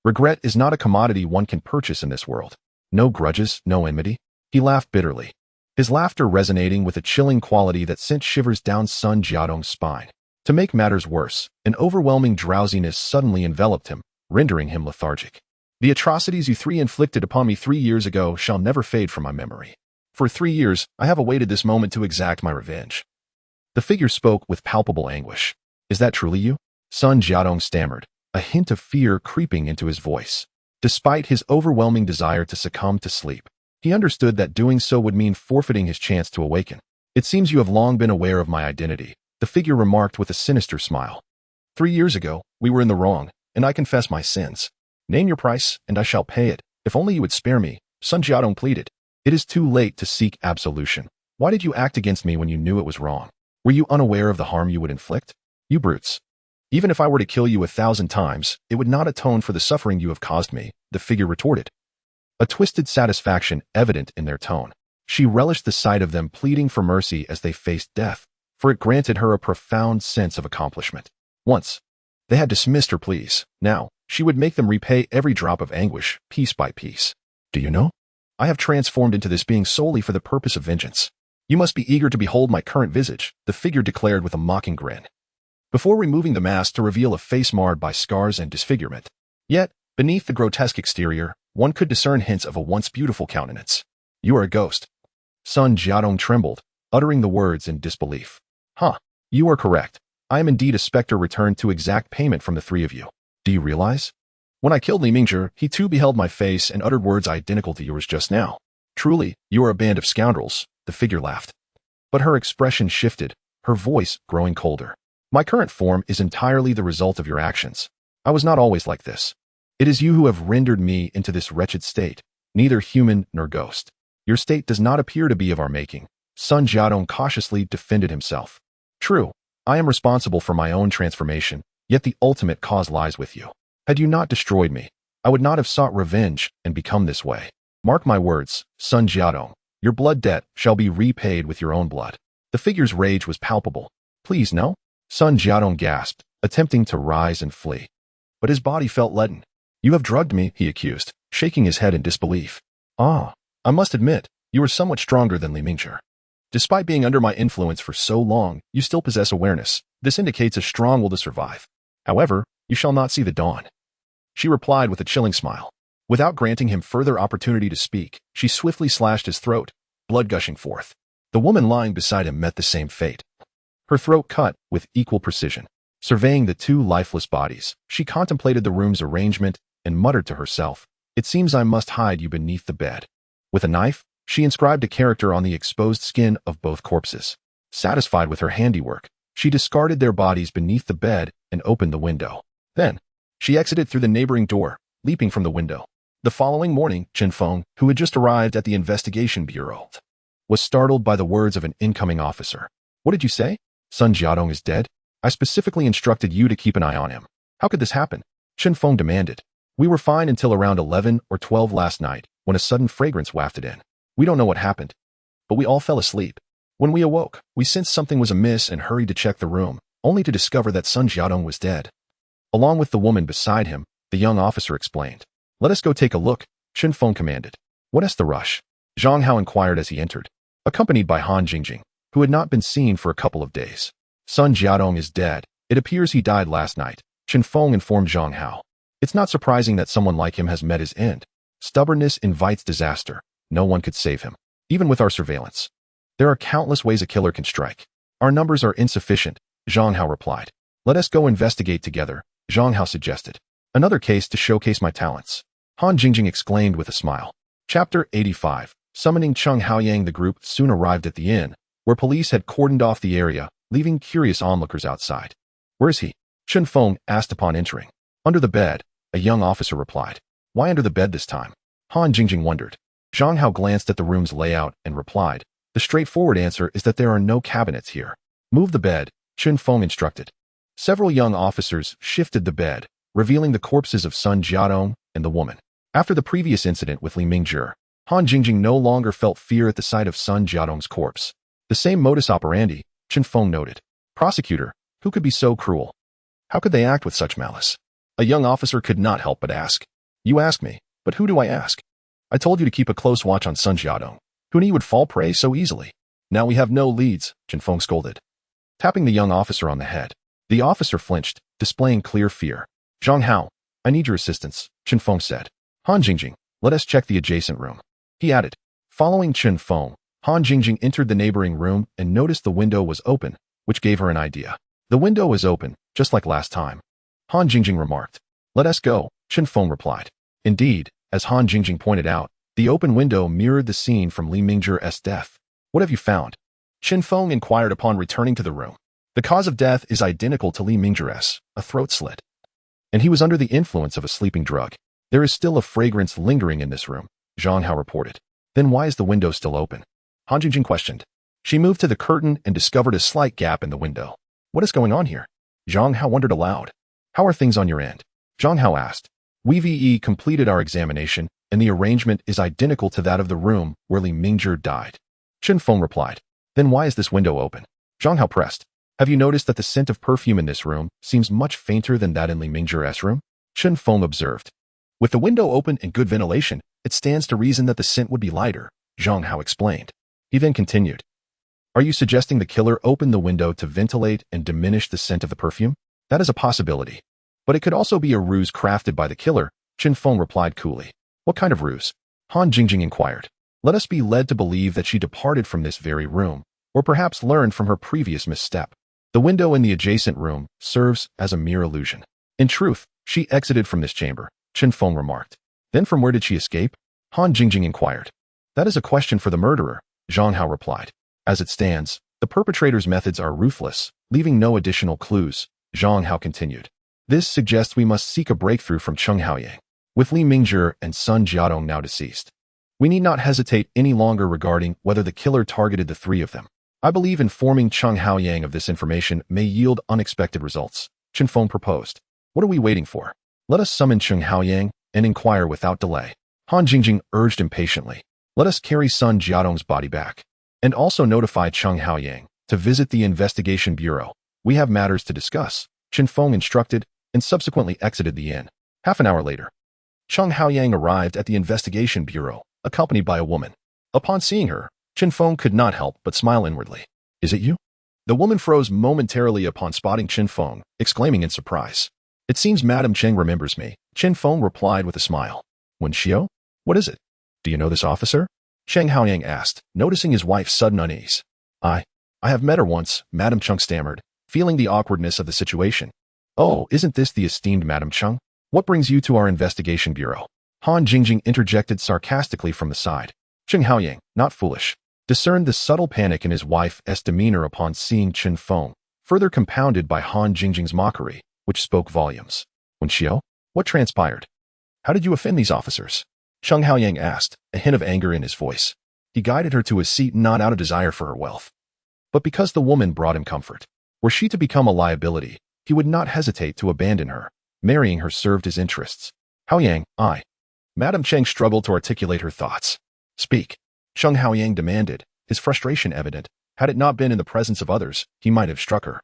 Regret is not a commodity one can purchase in this world. No grudges, no enmity. He laughed bitterly, his laughter resonating with a chilling quality that sent shivers down Sun Jiadong's spine. To make matters worse, an overwhelming drowsiness suddenly enveloped him, rendering him lethargic. The atrocities you three inflicted upon me 3 years ago shall never fade from my memory. For 3 years, I have awaited this moment to exact my revenge. The figure spoke with palpable anguish. Is that truly you? Sun Jiadong stammered, a hint of fear creeping into his voice. Despite his overwhelming desire to succumb to sleep, he understood that doing so would mean forfeiting his chance to awaken. It seems you have long been aware of my identity, the figure remarked with a sinister smile. 3 years ago, we were in the wrong, and I confess my sins. Name your price, and I shall pay it. If only you would spare me, Sun Jiadong pleaded. It is too late to seek absolution. Why did you act against me when you knew it was wrong? Were you unaware of the harm you would inflict? You brutes. Even if I were to kill you 1,000 times, it would not atone for the suffering you have caused me, the figure retorted. A twisted satisfaction evident in their tone. She relished the sight of them pleading for mercy as they faced death, for it granted her a profound sense of accomplishment. Once, they had dismissed her pleas. Now, she would make them repay every drop of anguish, piece by piece. Do you know? I have transformed into this being solely for the purpose of vengeance. You must be eager to behold my current visage, the figure declared with a mocking grin, before removing the mask to reveal a face marred by scars and disfigurement. Yet, beneath the grotesque exterior, one could discern hints of a once beautiful countenance. You are a ghost. Sun Jiadong trembled, uttering the words in disbelief. Huh, you are correct. I am indeed a specter returned to exact payment from the three of you. Do you realize? When I killed Li Mingzhi, he too beheld my face and uttered words identical to yours just now. Truly, you are a band of scoundrels, the figure laughed. But her expression shifted, her voice growing colder. My current form is entirely the result of your actions. I was not always like this. It is you who have rendered me into this wretched state, neither human nor ghost. Your state does not appear to be of our making. Sun Jiadong cautiously defended himself. True, I am responsible for my own transformation, yet the ultimate cause lies with you. Had you not destroyed me, I would not have sought revenge and become this way. Mark my words, Sun Jiadong, your blood debt shall be repaid with your own blood. The figure's rage was palpable. Please, no? Sun Jiadong gasped, attempting to rise and flee. But his body felt leaden. You have drugged me, he accused, shaking his head in disbelief. Ah, I must admit, you are somewhat stronger than Li Mingzhi. Despite being under my influence for so long, you still possess awareness. This indicates a strong will to survive. However, you shall not see the dawn. She replied with a chilling smile. Without granting him further opportunity to speak, she swiftly slashed his throat, blood gushing forth. The woman lying beside him met the same fate. Her throat cut with equal precision. Surveying the two lifeless bodies, she contemplated the room's arrangement and muttered to herself, "It seems I must hide you beneath the bed." With a knife, she inscribed a character on the exposed skin of both corpses. Satisfied with her handiwork, she discarded their bodies beneath the bed and opened the window. Then, she exited through the neighboring door, leaping from the window. The following morning, Zhang Feng, who had just arrived at the investigation bureau, was startled by the words of an incoming officer. What did you say? Sun Jiadong is dead? I specifically instructed you to keep an eye on him. How could this happen? Zhang Feng demanded. We were fine until around 11 or 12 last night, when a sudden fragrance wafted in. We don't know what happened, but we all fell asleep. When we awoke, we sensed something was amiss and hurried to check the room, only to discover that Sun Jiadong was dead. Along with the woman beside him, the young officer explained. Let us go take a look, Zhang Feng commanded. What is the rush? Zhang Hao inquired as he entered, accompanied by Han Jingjing, who had not been seen for a couple of days. Sun Jiadong is dead. It appears he died last night, Zhang Feng informed Zhang Hao. It's not surprising that someone like him has met his end. Stubbornness invites disaster. No one could save him, even with our surveillance. There are countless ways a killer can strike. Our numbers are insufficient, Zhang Hao replied. Let us go investigate together, Zhang Hao suggested. Another case to showcase my talents. Han Jingjing exclaimed with a smile. Chapter 85. Summoning Cheng Haoyang. The group soon arrived at the inn, where police had cordoned off the area, leaving curious onlookers outside. Where is he? Zhang Feng asked upon entering. Under the bed, a young officer replied. Why under the bed this time? Han Jingjing wondered. Zhang Hao glanced at the room's layout and replied. The straightforward answer is that there are no cabinets here. Move the bed, Zhang Feng instructed. Several young officers shifted the bed, revealing the corpses of Sun Jiadong and the woman. After the previous incident with Li Mingzhi, Han Jingjing no longer felt fear at the sight of Sun Jiadong's corpse. The same modus operandi, Zhang Feng noted. Prosecutor, who could be so cruel? How could they act with such malice? A young officer could not help but ask. You ask me, but who do I ask? I told you to keep a close watch on Sun Jiadong. Who knew he would fall prey so easily? Now we have no leads, Zhang Feng scolded. Tapping the young officer on the head, the officer flinched, displaying clear fear. Zhang Hao, I need your assistance, Zhang Feng said. Han Jingjing, let us check the adjacent room, he added. Following Zhang Feng, Han Jingjing entered the neighboring room and noticed the window was open, which gave her an idea. The window is open, just like last time, Han Jingjing remarked. Let us go, Zhang Feng replied. Indeed, as Han Jingjing pointed out, the open window mirrored the scene from Li Mingzhi's death. What have you found? Zhang Feng inquired upon returning to the room. The cause of death is identical to Li Mingzhi's, a throat slit. And he was under the influence of a sleeping drug. There is still a fragrance lingering in this room, Zhang Hao reported. Then why is the window still open? Han Jingjing questioned. She moved to the curtain and discovered a slight gap in the window. What is going on here? Zhang Hao wondered aloud. How are things on your end? Zhang Hao asked. We completed our examination, and the arrangement is identical to that of the room where Li Mingzhi died. Zhang Feng replied. Then why is this window open? Zhang Hao pressed. Have you noticed that the scent of perfume in this room seems much fainter than that in Li Mingzhi's room? Zhang Feng observed. With the window open and good ventilation, it stands to reason that the scent would be lighter, Zhang Hao explained. He then continued. Are you suggesting the killer opened the window to ventilate and diminish the scent of the perfume? That is a possibility. But it could also be a ruse crafted by the killer, Zhang Feng replied coolly. What kind of ruse? Han Jingjing inquired. Let us be led to believe that she departed from this very room, or perhaps learned from her previous misstep. The window in the adjacent room serves as a mere illusion. In truth, she exited from this chamber, Zhang Feng remarked. Then from where did she escape? Han Jingjing inquired. That is a question for the murderer, Zhang Hao replied. As it stands, the perpetrator's methods are ruthless, leaving no additional clues, Zhang Hao continued. This suggests we must seek a breakthrough from Cheng Haoyang. With Li Mingzhi and Sun Jiadong now deceased, we need not hesitate any longer regarding whether the killer targeted the three of them. I believe informing Cheng Haoyang of this information may yield unexpected results, Zhang Feng proposed. What are we waiting for? Let us summon Cheng Haoyang and inquire without delay. Han Jingjing urged impatiently. Let us carry Sun Jiadong's body back. And also notify Cheng Haoyang to visit the investigation bureau. We have matters to discuss, Zhang Feng instructed, and subsequently exited the inn. Half an hour later, Cheng Haoyang arrived at the investigation bureau, accompanied by a woman. Upon seeing her, Zhang Feng could not help but smile inwardly. Is it you? The woman froze momentarily upon spotting Zhang Feng, exclaiming in surprise. It seems Madame Cheng remembers me, Zhang Feng replied with a smile. Wen Xiao? What is it? Do you know this officer? Cheng Haoyang asked, noticing his wife's sudden unease. I have met her once, Madame Cheng stammered, feeling the awkwardness of the situation. Oh, isn't this the esteemed Madame Cheng? What brings you to our investigation bureau? Han Jingjing interjected sarcastically from the side. Cheng Haoyang, not foolish, discerned the subtle panic in his wife's demeanor upon seeing Zhang Feng, further compounded by Han Jingjing's mockery, which spoke volumes. Wen Xiao, what transpired? How did you offend these officers? Cheng Haoyang asked, a hint of anger in his voice. He guided her to a seat not out of desire for her wealth, but because the woman brought him comfort. Were she to become a liability, he would not hesitate to abandon her. Marrying her served his interests. Haoyang, Madame Cheng struggled to articulate her thoughts. Speak, Cheng Haoyang demanded, his frustration evident. Had it not been in the presence of others, he might have struck her.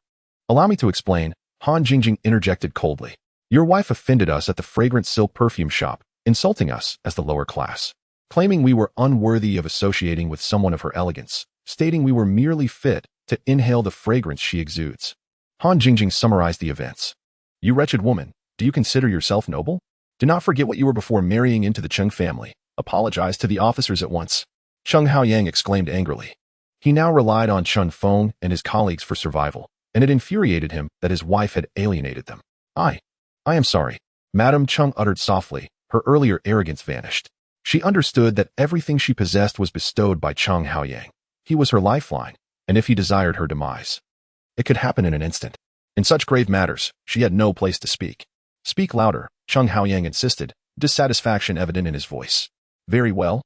Allow me to explain, Han Jingjing interjected coldly. Your wife offended us at the fragrant silk perfume shop, insulting us as the lower class, claiming we were unworthy of associating with someone of her elegance, stating we were merely fit to inhale the fragrance she exudes. Han Jingjing summarized the events. You wretched woman, do you consider yourself noble? Do not forget what you were before marrying into the Cheng family. Apologize to the officers at once. Cheng Haoyang exclaimed angrily. He now relied on Zhang Feng and his colleagues for survival, and it infuriated him that his wife had alienated them. I am sorry, Madame Cheng uttered softly. Her earlier arrogance vanished. She understood that everything she possessed was bestowed by Cheng Haoyang. He was her lifeline, and if he desired her demise, it could happen in an instant. In such grave matters, she had no place to speak. Speak louder, Cheng Haoyang insisted, dissatisfaction evident in his voice. Very well.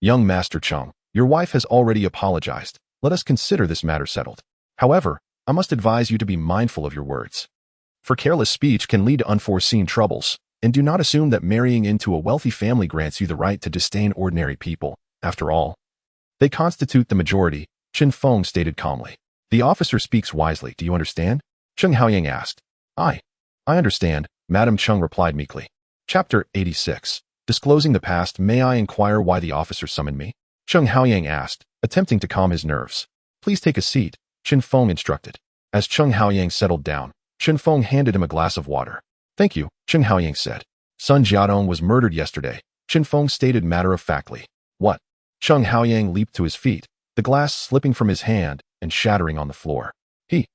Young Master Cheng, your wife has already apologized. Let us consider this matter settled. However, I must advise you to be mindful of your words. For careless speech can lead to unforeseen troubles. And do not assume that marrying into a wealthy family grants you the right to disdain ordinary people. After all, they constitute the majority, Zhang Feng stated calmly. The officer speaks wisely, do you understand? Cheng Haoyang asked. I understand, Madame Cheng replied meekly. Chapter 86. Disclosing the past. May I inquire why the officer summoned me? Cheng Haoyang asked, attempting to calm his nerves. Please take a seat, Zhang Feng instructed. As Cheng Haoyang settled down, Zhang Feng handed him a glass of water. Thank you, Cheng Haoyang said. Sun Jiadong was murdered yesterday, Chen Feng stated matter-of-factly. What? Zhang Haoyang leaped to his feet, the glass slipping from his hand and shattering on the floor. He.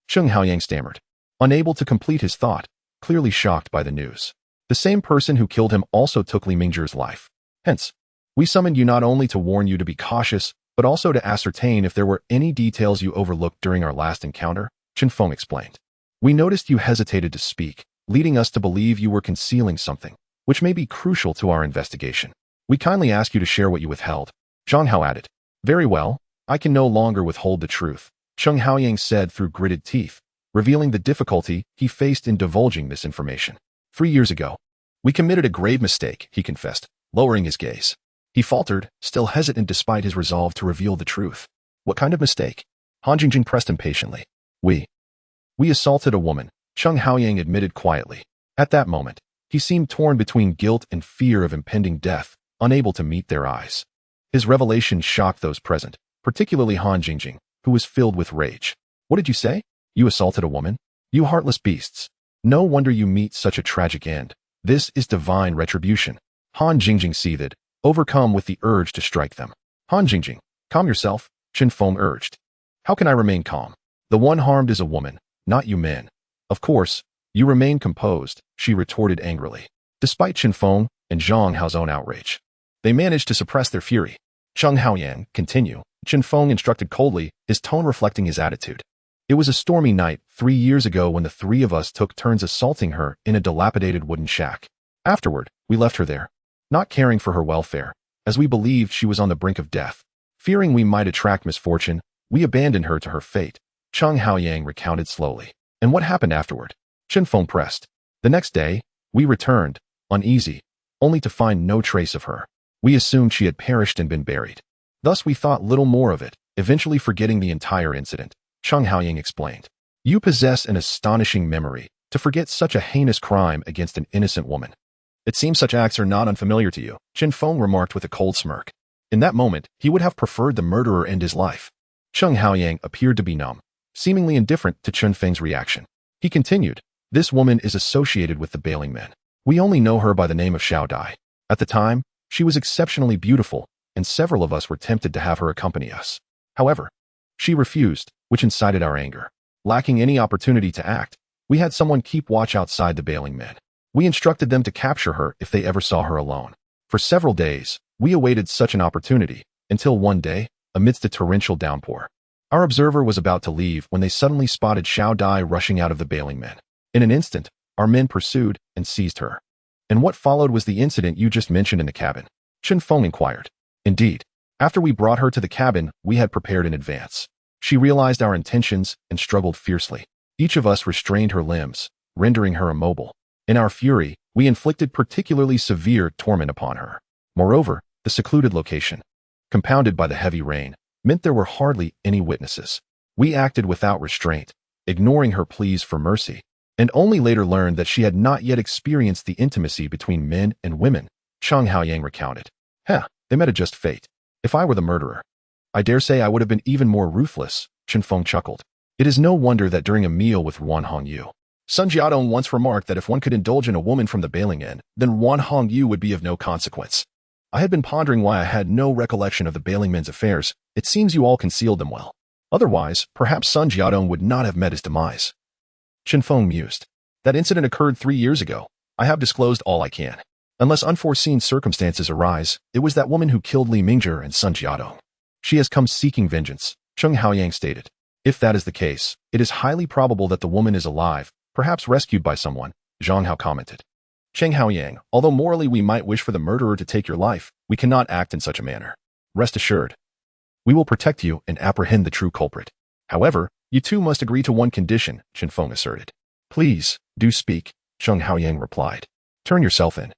Zhang Haoyang stammered, unable to complete his thought, clearly shocked by the news. The same person who killed him also took Li Mingzhi's life. Hence, we summoned you not only to warn you to be cautious, but also to ascertain if there were any details you overlooked during our last encounter, Chen Feng explained. We noticed you hesitated to speak, leading us to believe you were concealing something, which may be crucial to our investigation. We kindly ask you to share what you withheld. Zhang Hao added. Very well, I can no longer withhold the truth, Zhang Haoyang said through gritted teeth, revealing the difficulty he faced in divulging this information. 3 years ago, we committed a grave mistake, he confessed, lowering his gaze. He faltered, still hesitant despite his resolve to reveal the truth. What kind of mistake? Han Jingjing pressed impatiently. We assaulted a woman, Zhang Haoyang admitted quietly. At that moment, he seemed torn between guilt and fear of impending death, unable to meet their eyes. His revelation shocked those present, particularly Han Jingjing, who was filled with rage. What did you say? You assaulted a woman? You heartless beasts. No wonder you meet such a tragic end. This is divine retribution. Han Jingjing seethed, overcome with the urge to strike them. Han Jingjing, calm yourself, Chen Feng urged. How can I remain calm? The one harmed is a woman, not you men. Of course, you remain composed, she retorted angrily. Despite Chen Feng and Zhang Hao's own outrage, they managed to suppress their fury. Zhang Haoyang, continue, Chen Feng instructed coldly, his tone reflecting his attitude. It was a stormy night 3 years ago when the three of us took turns assaulting her in a dilapidated wooden shack. Afterward, we left her there, not caring for her welfare, as we believed she was on the brink of death. Fearing we might attract misfortune, we abandoned her to her fate, Zhang Haoyang recounted slowly. And what happened afterward? Chen Feng pressed. The next day, we returned, uneasy, only to find no trace of her. We assumed she had perished and been buried. Thus we thought little more of it, eventually forgetting the entire incident, Zhang Haoyang explained. You possess an astonishing memory to forget such a heinous crime against an innocent woman. It seems such acts are not unfamiliar to you, Chen Feng remarked with a cold smirk. In that moment, he would have preferred the murderer end his life. Zhang Haoyang appeared to be numb, seemingly indifferent to Chen Feng's reaction. He continued, this woman is associated with the bailing men. We only know her by the name of Xiao Dai. At the time, she was exceptionally beautiful, and several of us were tempted to have her accompany us. However, she refused, which incited our anger. Lacking any opportunity to act, we had someone keep watch outside the bailing men. We instructed them to capture her if they ever saw her alone. For several days, we awaited such an opportunity, until one day, amidst a torrential downpour, our observer was about to leave when they suddenly spotted Xiao Dai rushing out of the bailing men. In an instant, our men pursued and seized her. And what followed was the incident you just mentioned in the cabin, Chen Feng inquired. Indeed, after we brought her to the cabin, we had prepared in advance. She realized our intentions and struggled fiercely. Each of us restrained her limbs, rendering her immobile. In our fury, we inflicted particularly severe torment upon her. Moreover, the secluded location, compounded by the heavy rain, meant there were hardly any witnesses. We acted without restraint, ignoring her pleas for mercy, and only later learned that she had not yet experienced the intimacy between men and women, Zhang Haoyang recounted. They met a just fate. If I were the murderer, I dare say I would have been even more ruthless, Chen Feng chuckled. It is no wonder that during a meal with Wan Hongyu, Sun Jiadong once remarked that if one could indulge in a woman from the bailing end, then Wan Hongyu would be of no consequence. I had been pondering why I had no recollection of the bailing men's affairs. It seems you all concealed them well. Otherwise, perhaps Sun Jiadong would not have met his demise. Chen Feng mused. That incident occurred 3 years ago. I have disclosed all I can. Unless unforeseen circumstances arise, it was that woman who killed Li Mingzhi and Sun Jiadong. She has come seeking vengeance, Zhang Haoyang stated. If that is the case, it is highly probable that the woman is alive, perhaps rescued by someone, Zhang Hao commented. Zhang Haoyang, although morally we might wish for the murderer to take your life, we cannot act in such a manner. Rest assured, we will protect you and apprehend the true culprit. However, you two must agree to one condition, Chen Feng asserted. Please, do speak, Zhang Haoyang replied. Turn yourself in.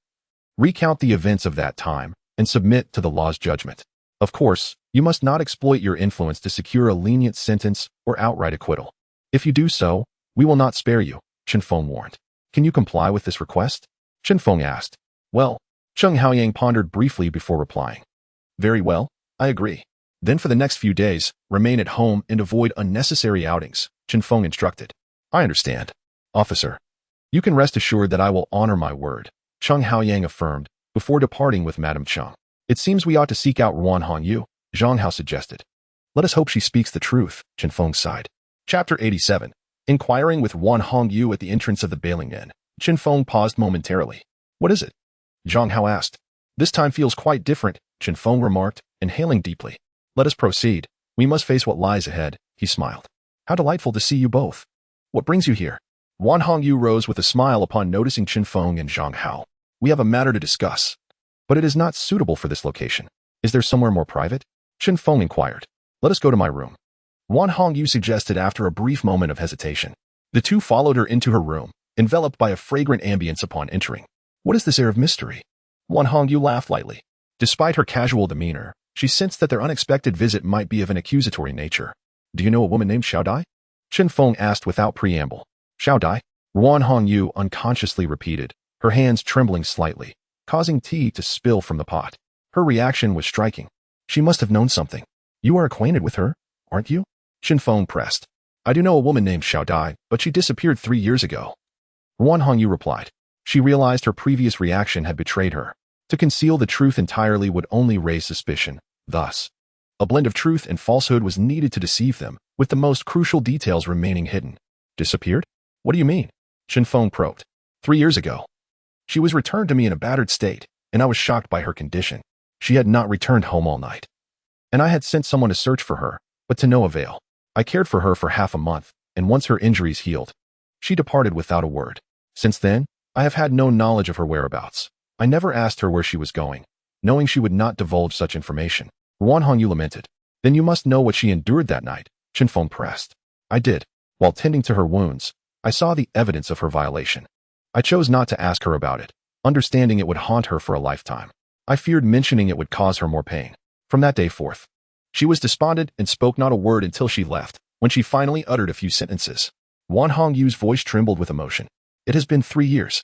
Recount the events of that time, and submit to the law's judgment. Of course, you must not exploit your influence to secure a lenient sentence or outright acquittal. If you do so, we will not spare you, Chen Feng warned. Can you comply with this request? Chen Feng asked. Well, Zhang Haoyang pondered briefly before replying. Very well, I agree. Then for the next few days, remain at home and avoid unnecessary outings, Chen Feng instructed. I understand. Officer, you can rest assured that I will honor my word, Zhang Haoyang affirmed, before departing with Madame Cheng. It seems we ought to seek out Ruan Hongyu, Zhang Hao suggested. Let us hope she speaks the truth, Chen Feng sighed. Chapter 87. Inquiring with Ruan Hongyu at the entrance of the Bailing Inn, Chen Feng paused momentarily. What is it? Zhang Hao asked. This time feels quite different, Chen Feng remarked, inhaling deeply. Let us proceed. We must face what lies ahead, he smiled. How delightful to see you both. What brings you here? Ruan Hongyu rose with a smile upon noticing Chen Feng and Zhang Hao. We have a matter to discuss, but it is not suitable for this location. Is there somewhere more private? Chen Feng inquired. Let us go to my room. Ruan Hongyu suggested after a brief moment of hesitation. The two followed her into her room, enveloped by a fragrant ambience upon entering. What is this air of mystery? Ruan Hongyu laughed lightly. Despite her casual demeanor, she sensed that their unexpected visit might be of an accusatory nature. Do you know a woman named Xiao Dai? Chen Feng asked without preamble. Xiao Dai? Ruan Hongyu unconsciously repeated, her hands trembling slightly, causing tea to spill from the pot. Her reaction was striking. She must have known something. You are acquainted with her, aren't you? Chen Feng pressed. I do know a woman named Xiao Dai, but she disappeared 3 years ago. Ruan Hongyu replied. She realized her previous reaction had betrayed her. To conceal the truth entirely would only raise suspicion. Thus, a blend of truth and falsehood was needed to deceive them, with the most crucial details remaining hidden. Disappeared? What do you mean? Chen Feng probed. 3 years ago. She was returned to me in a battered state, and I was shocked by her condition. She had not returned home all night. And I had sent someone to search for her, but to no avail. I cared for her for half a month, and once her injuries healed, she departed without a word. Since then, I have had no knowledge of her whereabouts. I never asked her where she was going, knowing she would not divulge such information. Ruan Hongyu lamented. Then you must know what she endured that night, Chen Feng pressed. I did. While tending to her wounds, I saw the evidence of her violation. I chose not to ask her about it, understanding it would haunt her for a lifetime. I feared mentioning it would cause her more pain. From that day forth, she was despondent and spoke not a word until she left, when she finally uttered a few sentences. Ruan Hongyu's voice trembled with emotion. It has been 3 years.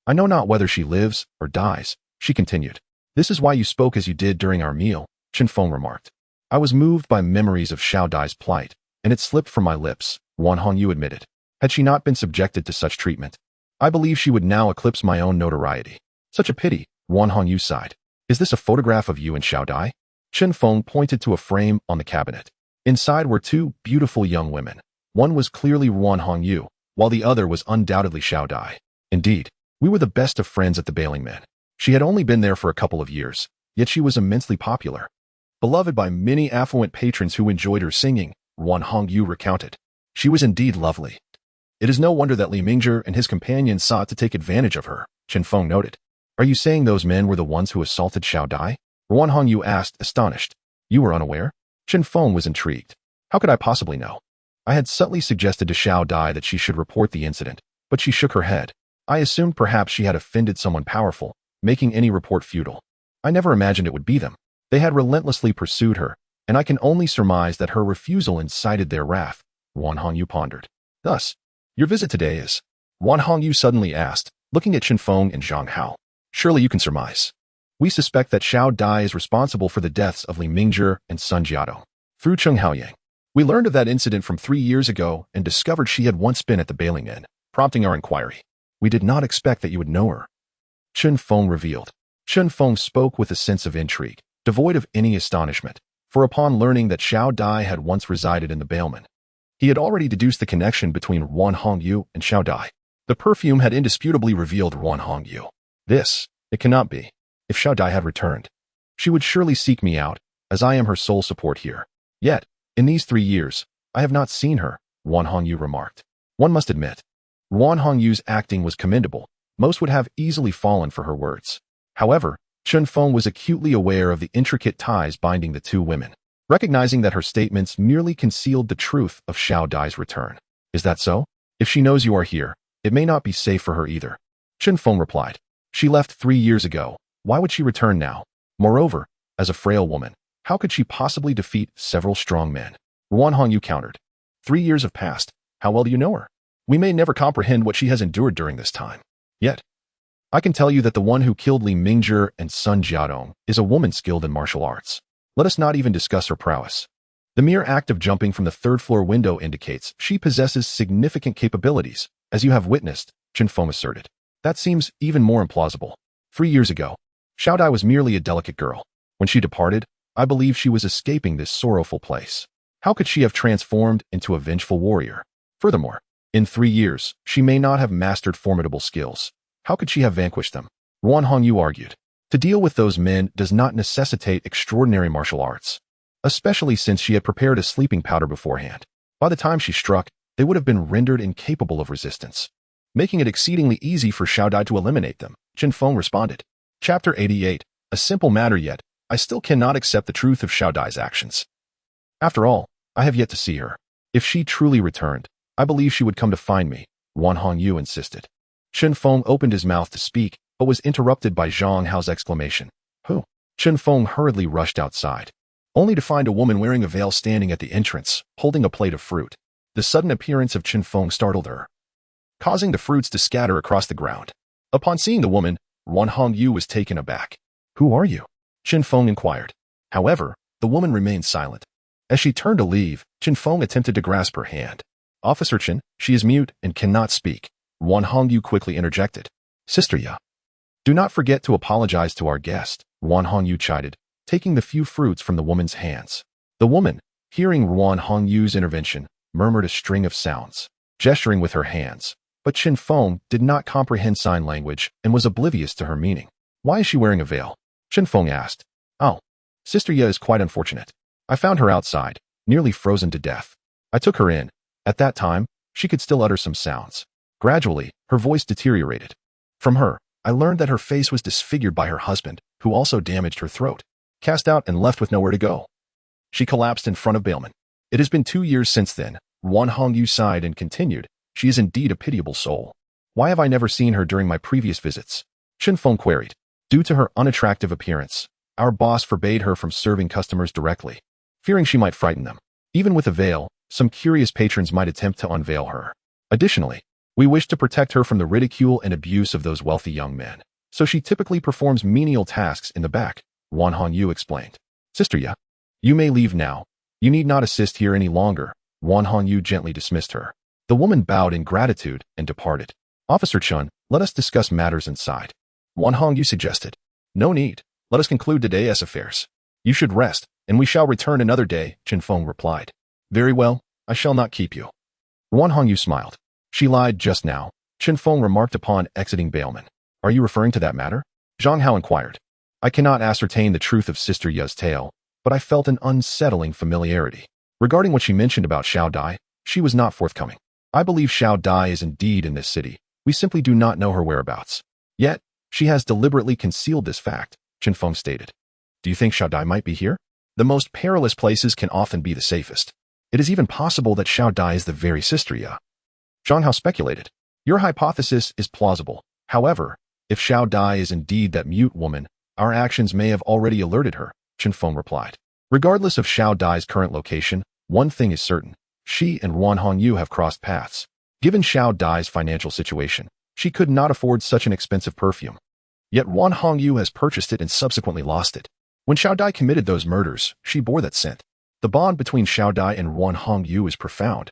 I know not whether she lives or dies, she continued. This is why you spoke as you did during our meal, Chen Feng remarked. I was moved by memories of Xiao Dai's plight, and it slipped from my lips, Ruan Hongyu admitted. Had she not been subjected to such treatment, I believe she would now eclipse my own notoriety. Such a pity, Ruan Hongyu sighed. Is this a photograph of you and Xiao Dai? Chen Feng pointed to a frame on the cabinet. Inside were 2 beautiful young women. One was clearly Ruan Hongyu, while the other was undoubtedly Xiao Dai. Indeed, we were the best of friends at the Bailing Inn. She had only been there for a couple of years, yet she was immensely popular. Beloved by many affluent patrons who enjoyed her singing, Ruan Hongyu recounted. She was indeed lovely. It is no wonder that Li Mingzhi and his companions sought to take advantage of her, Chen Feng noted. Are you saying those men were the ones who assaulted Xiao Dai? Ruan Hongyu asked, astonished. You were unaware? Chen Feng was intrigued. How could I possibly know? I had subtly suggested to Xiao Dai that she should report the incident, but she shook her head. I assumed perhaps she had offended someone powerful, making any report futile. I never imagined it would be them. They had relentlessly pursued her, and I can only surmise that her refusal incited their wrath, Ruan Hongyu pondered. Thus, your visit today is? Ruan Hongyu suddenly asked, looking at Chen Feng and Zhang Hao. Surely you can surmise. We suspect that Xiao Dai is responsible for the deaths of Li Mingzhi and Sun Jiadong. Through Cheng Haoyang, we learned of that incident from 3 years ago and discovered she had once been at the Bailing Inn, prompting our inquiry. We did not expect that you would know her. Chen Feng revealed. Chen Feng spoke with a sense of intrigue, devoid of any astonishment, for upon learning that Xiao Dai had once resided in the bailment, he had already deduced the connection between Ruan Hongyu and Xiao Dai. The perfume had indisputably revealed Ruan Hongyu. It cannot be. If Xiao Dai had returned, she would surely seek me out, as I am her sole support here. Yet, in these 3 years, I have not seen her, Ruan Hongyu remarked. One must admit, Ruan Hongyu's acting was commendable. Most would have easily fallen for her words. However, Chen Feng was acutely aware of the intricate ties binding the 2 women, recognizing that her statements merely concealed the truth of Xiao Dai's return. Is that so? If she knows you are here, it may not be safe for her either. Chen Feng replied. She left 3 years ago. Why would she return now? Moreover, as a frail woman, how could she possibly defeat several strong men? Ruan Hongyu countered. 3 years have passed. How well do you know her? We may never comprehend what she has endured during this time. Yet, I can tell you that the one who killed Li Mingzhi and Sun Jiadong is a woman skilled in martial arts. Let us not even discuss her prowess. The mere act of jumping from the 3rd-floor window indicates she possesses significant capabilities, as you have witnessed, Chen Feng asserted. That seems even more implausible. 3 years ago, Xiao Dai was merely a delicate girl. When she departed, I believe she was escaping this sorrowful place. How could she have transformed into a vengeful warrior? Furthermore, in 3 years, she may not have mastered formidable skills. How could she have vanquished them? Ruan Hongyu argued. To deal with those men does not necessitate extraordinary martial arts, especially since she had prepared a sleeping powder beforehand. By the time she struck, they would have been rendered incapable of resistance, making it exceedingly easy for Xiao Dai to eliminate them. Chen Feng responded. Chapter 88. A simple matter, yet I still cannot accept the truth of Xiao Dai's actions. After all, I have yet to see her. If she truly returned, I believe she would come to find me, Ruan Hongyu insisted. Chen Feng opened his mouth to speak, but was interrupted by Zhang Hao's exclamation. Who? Chen Feng hurriedly rushed outside, only to find a woman wearing a veil standing at the entrance, holding a plate of fruit. The sudden appearance of Chen Feng startled her, causing the fruits to scatter across the ground. Upon seeing the woman, Ruan Hongyu was taken aback. Who are you? Chen Feng inquired. However, the woman remained silent. As she turned to leave, Chen Feng attempted to grasp her hand. Officer Chen, she is mute and cannot speak. Ruan Hongyu quickly interjected. Sister Ya, do not forget to apologize to our guest, Ruan Hongyu chided, taking the few fruits from the woman's hands. The woman, hearing Ruan Hongyu's intervention, murmured a string of sounds, gesturing with her hands. But Chen Feng did not comprehend sign language and was oblivious to her meaning. Why is she wearing a veil? Chen Feng asked. Oh, Sister Ya is quite unfortunate. I found her outside, nearly frozen to death. I took her in. At that time, she could still utter some sounds. Gradually, her voice deteriorated. From her, I learned that her face was disfigured by her husband, who also damaged her throat. Cast out and left with nowhere to go. She collapsed in front of Bailman. It has been 2 years since then. Ruan Hongyu sighed and continued. She is indeed a pitiable soul. Why have I never seen her during my previous visits? Chen Feng queried. Due to her unattractive appearance, our boss forbade her from serving customers directly, fearing she might frighten them. Even with a veil, some curious patrons might attempt to unveil her. Additionally, we wish to protect her from the ridicule and abuse of those wealthy young men, so she typically performs menial tasks in the back, Ruan Hongyu explained. Sister Ya, you may leave now. You need not assist here any longer. Ruan Hongyu gently dismissed her. The woman bowed in gratitude and departed. Officer Chun, let us discuss matters inside. Ruan Hongyu suggested. No need. Let us conclude today's affairs. You should rest, and we shall return another day, Chen Feng replied. Very well, I shall not keep you. Ruan Hongyu smiled. She lied just now, Chen Feng remarked upon exiting Bailman. Are you referring to that matter? Zhang Hao inquired. I cannot ascertain the truth of Sister Ya's tale, but I felt an unsettling familiarity. Regarding what she mentioned about Xiao Dai, she was not forthcoming. I believe Xiao Dai is indeed in this city. We simply do not know her whereabouts. Yet, she has deliberately concealed this fact, Chen Feng stated. Do you think Xiao Dai might be here? The most perilous places can often be the safest. It is even possible that Xiao Dai is the very Sister Ya. Zhang Hao speculated. Your hypothesis is plausible. However, if Xiao Dai is indeed that mute woman, our actions may have already alerted her, Chen Feng replied. Regardless of Xiao Dai's current location, one thing is certain. She and Ruan Hongyu have crossed paths. Given Xiao Dai's financial situation, she could not afford such an expensive perfume. Yet Ruan Hongyu has purchased it and subsequently lost it. When Xiao Dai committed those murders, she bore that scent. The bond between Xiao Dai and Ruan Hongyu is profound.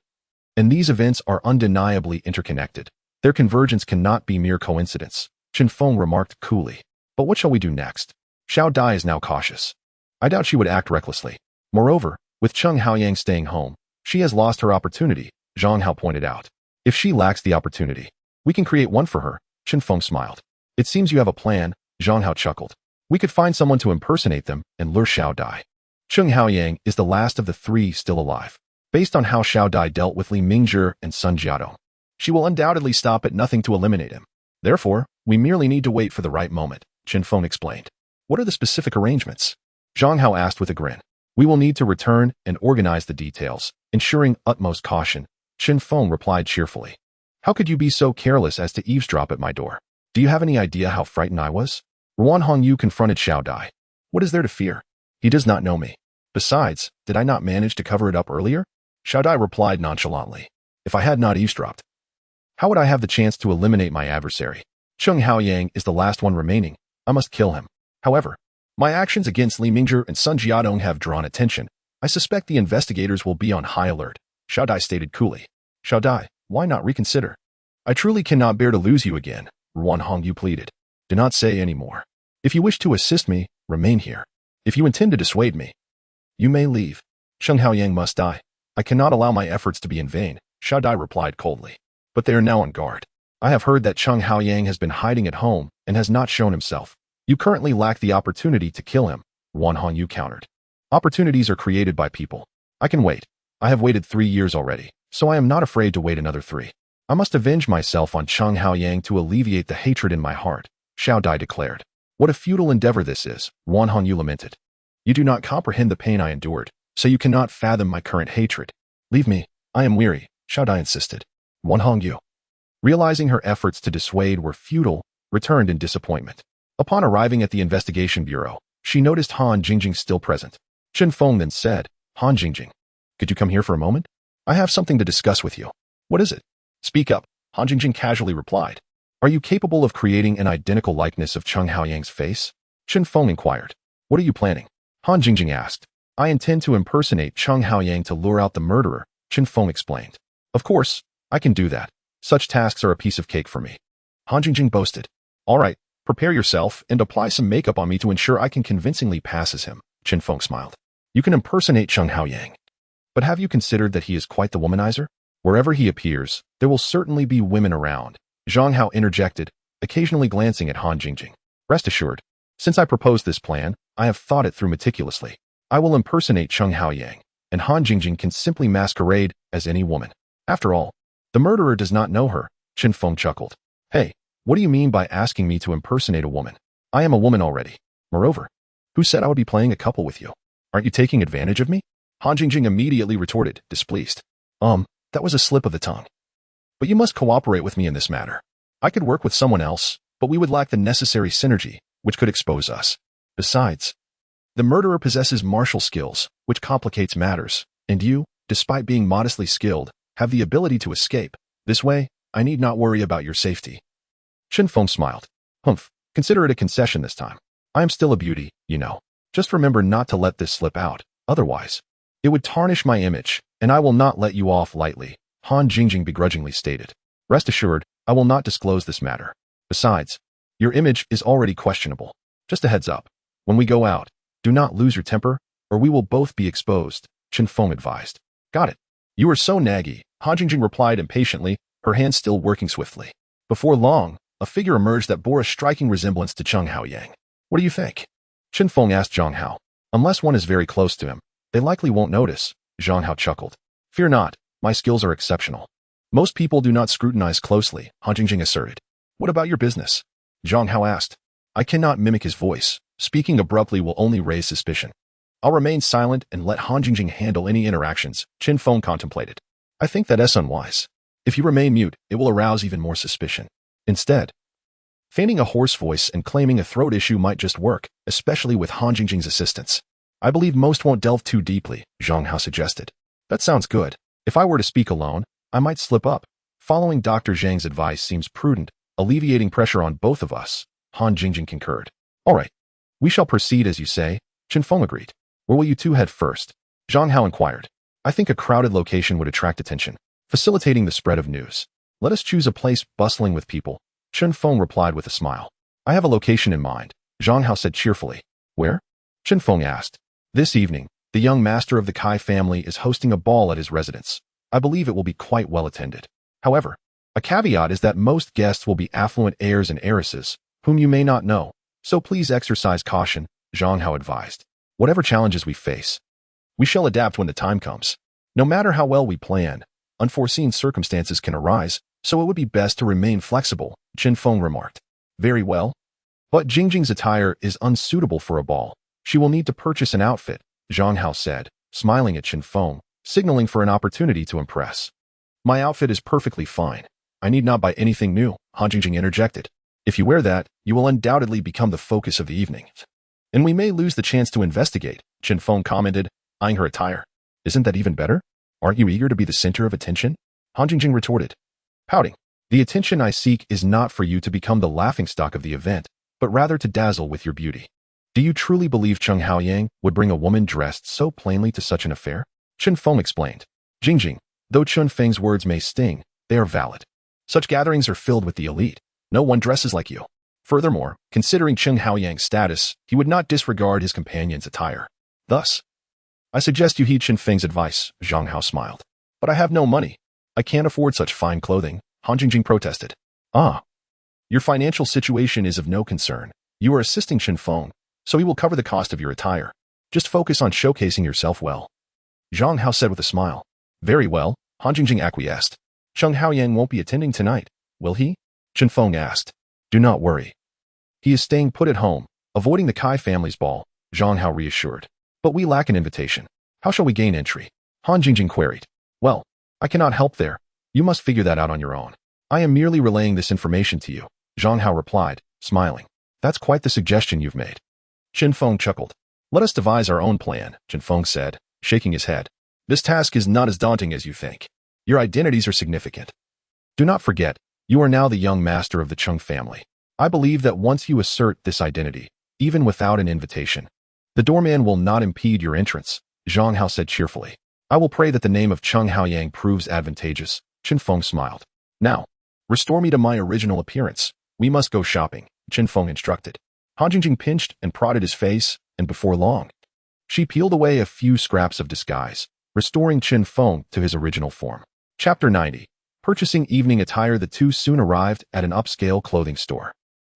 And these events are undeniably interconnected. Their convergence cannot be mere coincidence, Chen Feng remarked coolly. But what shall we do next? Xiao Dai is now cautious. I doubt she would act recklessly. Moreover, with Cheng Haoyang staying home, she has lost her opportunity, Zhang Hao pointed out. If she lacks the opportunity, we can create one for her, Chen Feng smiled. It seems you have a plan, Zhang Hao chuckled. We could find someone to impersonate them and lure Xiao Dai. Cheng Haoyang is the last of the 3 still alive. Based on how Xiao Dai dealt with Li Mingzhi and Sun Jiadong, she will undoubtedly stop at nothing to eliminate him. Therefore, we merely need to wait for the right moment, Chen Feng explained. What are the specific arrangements? Zhang Hao asked with a grin. We will need to return and organize the details, ensuring utmost caution, Chen Feng replied cheerfully. How could you be so careless as to eavesdrop at my door? Do you have any idea how frightened I was? Ruan Hongyu confronted Xiao Dai. What is there to fear? He does not know me. Besides, did I not manage to cover it up earlier? Xiao Dai replied nonchalantly. If I had not eavesdropped, how would I have the chance to eliminate my adversary? Cheng Haoyang is the last one remaining. I must kill him. However, my actions against Li Mingzhi and Sun Jiadong have drawn attention. I suspect the investigators will be on high alert, Xiao Dai stated coolly. Xiao Dai, why not reconsider? I truly cannot bear to lose you again, Ruan Hongyu pleaded. Do not say any more. If you wish to assist me, remain here. If you intend to dissuade me, you may leave. Zhang Haoyang must die. I cannot allow my efforts to be in vain, Xiao Dai replied coldly. But they are now on guard. I have heard that Zhang Haoyang has been hiding at home and has not shown himself. You currently lack the opportunity to kill him, Wan Hongyu countered. Opportunities are created by people. I can wait. I have waited 3 years already, so I am not afraid to wait another 3. I must avenge myself on Zhang Haoyang to alleviate the hatred in my heart, Xiao Dai declared. What a futile endeavor this is, Wan Hongyu lamented. You do not comprehend the pain I endured, so you cannot fathom my current hatred. Leave me, I am weary, Xiao Dai insisted. Wan Hongyu, realizing her efforts to dissuade were futile, returned in disappointment. Upon arriving at the investigation bureau, she noticed Han Jingjing still present. Chen Feng then said, Han Jingjing, could you come here for a moment? I have something to discuss with you. What is it? Speak up, Han Jingjing casually replied. Are you capable of creating an identical likeness of Zhang Haoyang's face? Chen Feng inquired. What are you planning? Han Jingjing asked. I intend to impersonate Zhang Haoyang to lure out the murderer, Chen Feng explained. Of course, I can do that. Such tasks are a piece of cake for me. Han Jingjing boasted. All right, prepare yourself and apply some makeup on me to ensure I can convincingly pass as him, Chen Feng smiled. You can impersonate Zhang Haoyang. But have you considered that he is quite the womanizer? Wherever he appears, there will certainly be women around, Zhang Hao interjected, occasionally glancing at Han Jingjing. Rest assured, since I proposed this plan, I have thought it through meticulously. I will impersonate Zhang Haoyang, and Han Jingjing can simply masquerade as any woman. After all, the murderer does not know her, Chen Feng chuckled. Hey, what do you mean by asking me to impersonate a woman? I am a woman already. Moreover, who said I would be playing a couple with you? Aren't you taking advantage of me? Han Jingjing immediately retorted, displeased. That was a slip of the tongue. But you must cooperate with me in this matter. I could work with someone else, but we would lack the necessary synergy, which could expose us. Besides, the murderer possesses martial skills, which complicates matters, and you, despite being modestly skilled, have the ability to escape. This way, I need not worry about your safety. Chen Feng smiled. Humph, consider it a concession this time. I am still a beauty, you know. Just remember not to let this slip out, otherwise, it would tarnish my image, and I will not let you off lightly, Han Jingjing begrudgingly stated. Rest assured, I will not disclose this matter. Besides, your image is already questionable. Just a heads up. When we go out, do not lose your temper, or we will both be exposed, Chen Feng advised. Got it. You are so naggy, Han Jingjing replied impatiently, her hands still working swiftly. Before long, a figure emerged that bore a striking resemblance to Zhang Haoyang. What do you think? Chen Feng asked Zhang Hao. Unless one is very close to him, they likely won't notice, Zhang Hao chuckled. Fear not, my skills are exceptional. Most people do not scrutinize closely, Han Jingjing asserted. What about your business? Zhang Hao asked. I cannot mimic his voice. Speaking abruptly will only raise suspicion. I'll remain silent and let Han Jingjing handle any interactions, Chen Feng contemplated. I think that's unwise. If you remain mute, it will arouse even more suspicion. Instead, feigning a hoarse voice and claiming a throat issue might just work, especially with Han Jingjing's assistance. I believe most won't delve too deeply, Zhang Hao suggested. That sounds good. If I were to speak alone, I might slip up. Following Dr. Zhang's advice seems prudent, alleviating pressure on both of us, Han Jingjing concurred. All right. We shall proceed as you say, Chen Feng agreed. Where will you two head first? Zhang Hao inquired. I think a crowded location would attract attention, facilitating the spread of news. Let us choose a place bustling with people, Chen Feng replied with a smile. I have a location in mind, Zhang Hao said cheerfully. Where? Chen Feng asked. This evening, the young master of the Kai family is hosting a ball at his residence. I believe it will be quite well attended. However, a caveat is that most guests will be affluent heirs and heiresses, whom you may not know, so please exercise caution, Zhang Hao advised. Whatever challenges we face, we shall adapt when the time comes. No matter how well we plan, unforeseen circumstances can arise, so it would be best to remain flexible, Chen Feng remarked. Very well. But Jingjing's attire is unsuitable for a ball. She will need to purchase an outfit, Zhang Hao said, smiling at Chen Feng, signaling for an opportunity to impress. My outfit is perfectly fine. I need not buy anything new, Han Jingjing interjected. If you wear that, you will undoubtedly become the focus of the evening. And we may lose the chance to investigate, Chen Feng commented, eyeing her attire. Isn't that even better? Aren't you eager to be the center of attention? Han Jingjing retorted. Pouting. The attention I seek is not for you to become the laughingstock of the event, but rather to dazzle with your beauty. Do you truly believe Zhang Haoyang would bring a woman dressed so plainly to such an affair? Chen Feng explained. Jingjing, though Chen Feng's words may sting, they are valid. Such gatherings are filled with the elite. No one dresses like you. Furthermore, considering Zhang Haoyang's status, he would not disregard his companion's attire. Thus, I suggest you heed Zhang Feng's advice, Zhang Hao smiled. But I have no money. I can't afford such fine clothing, Han Jingjing protested. Ah, your financial situation is of no concern. You are assisting Zhang Feng, so he will cover the cost of your attire. Just focus on showcasing yourself well. Zhang Hao said with a smile. Very well, Han Jingjing acquiesced. Zhang Haoyang won't be attending tonight, will he? Zhang Feng asked. Do not worry. He is staying put at home, avoiding the Kai family's ball, Zhang Hao reassured. But we lack an invitation. How shall we gain entry? Han Jingjing queried. Well, I cannot help there. You must figure that out on your own. I am merely relaying this information to you, Zhang Hao replied, smiling. That's quite the suggestion you've made. Zhang Feng chuckled. Let us devise our own plan, Zhang Feng said, shaking his head. This task is not as daunting as you think. Your identities are significant. Do not forget, you are now the young master of the Chung family. I believe that once you assert this identity, even without an invitation, the doorman will not impede your entrance, Zhang Hao said cheerfully. I will pray that the name of Zhang Haoyang proves advantageous, Zhang Feng smiled. Now, restore me to my original appearance. We must go shopping, Zhang Feng instructed. Han Jingjing pinched and prodded his face, and before long, she peeled away a few scraps of disguise, restoring Zhang Feng to his original form. Chapter 90. Purchasing evening attire. The two soon arrived at an upscale clothing store.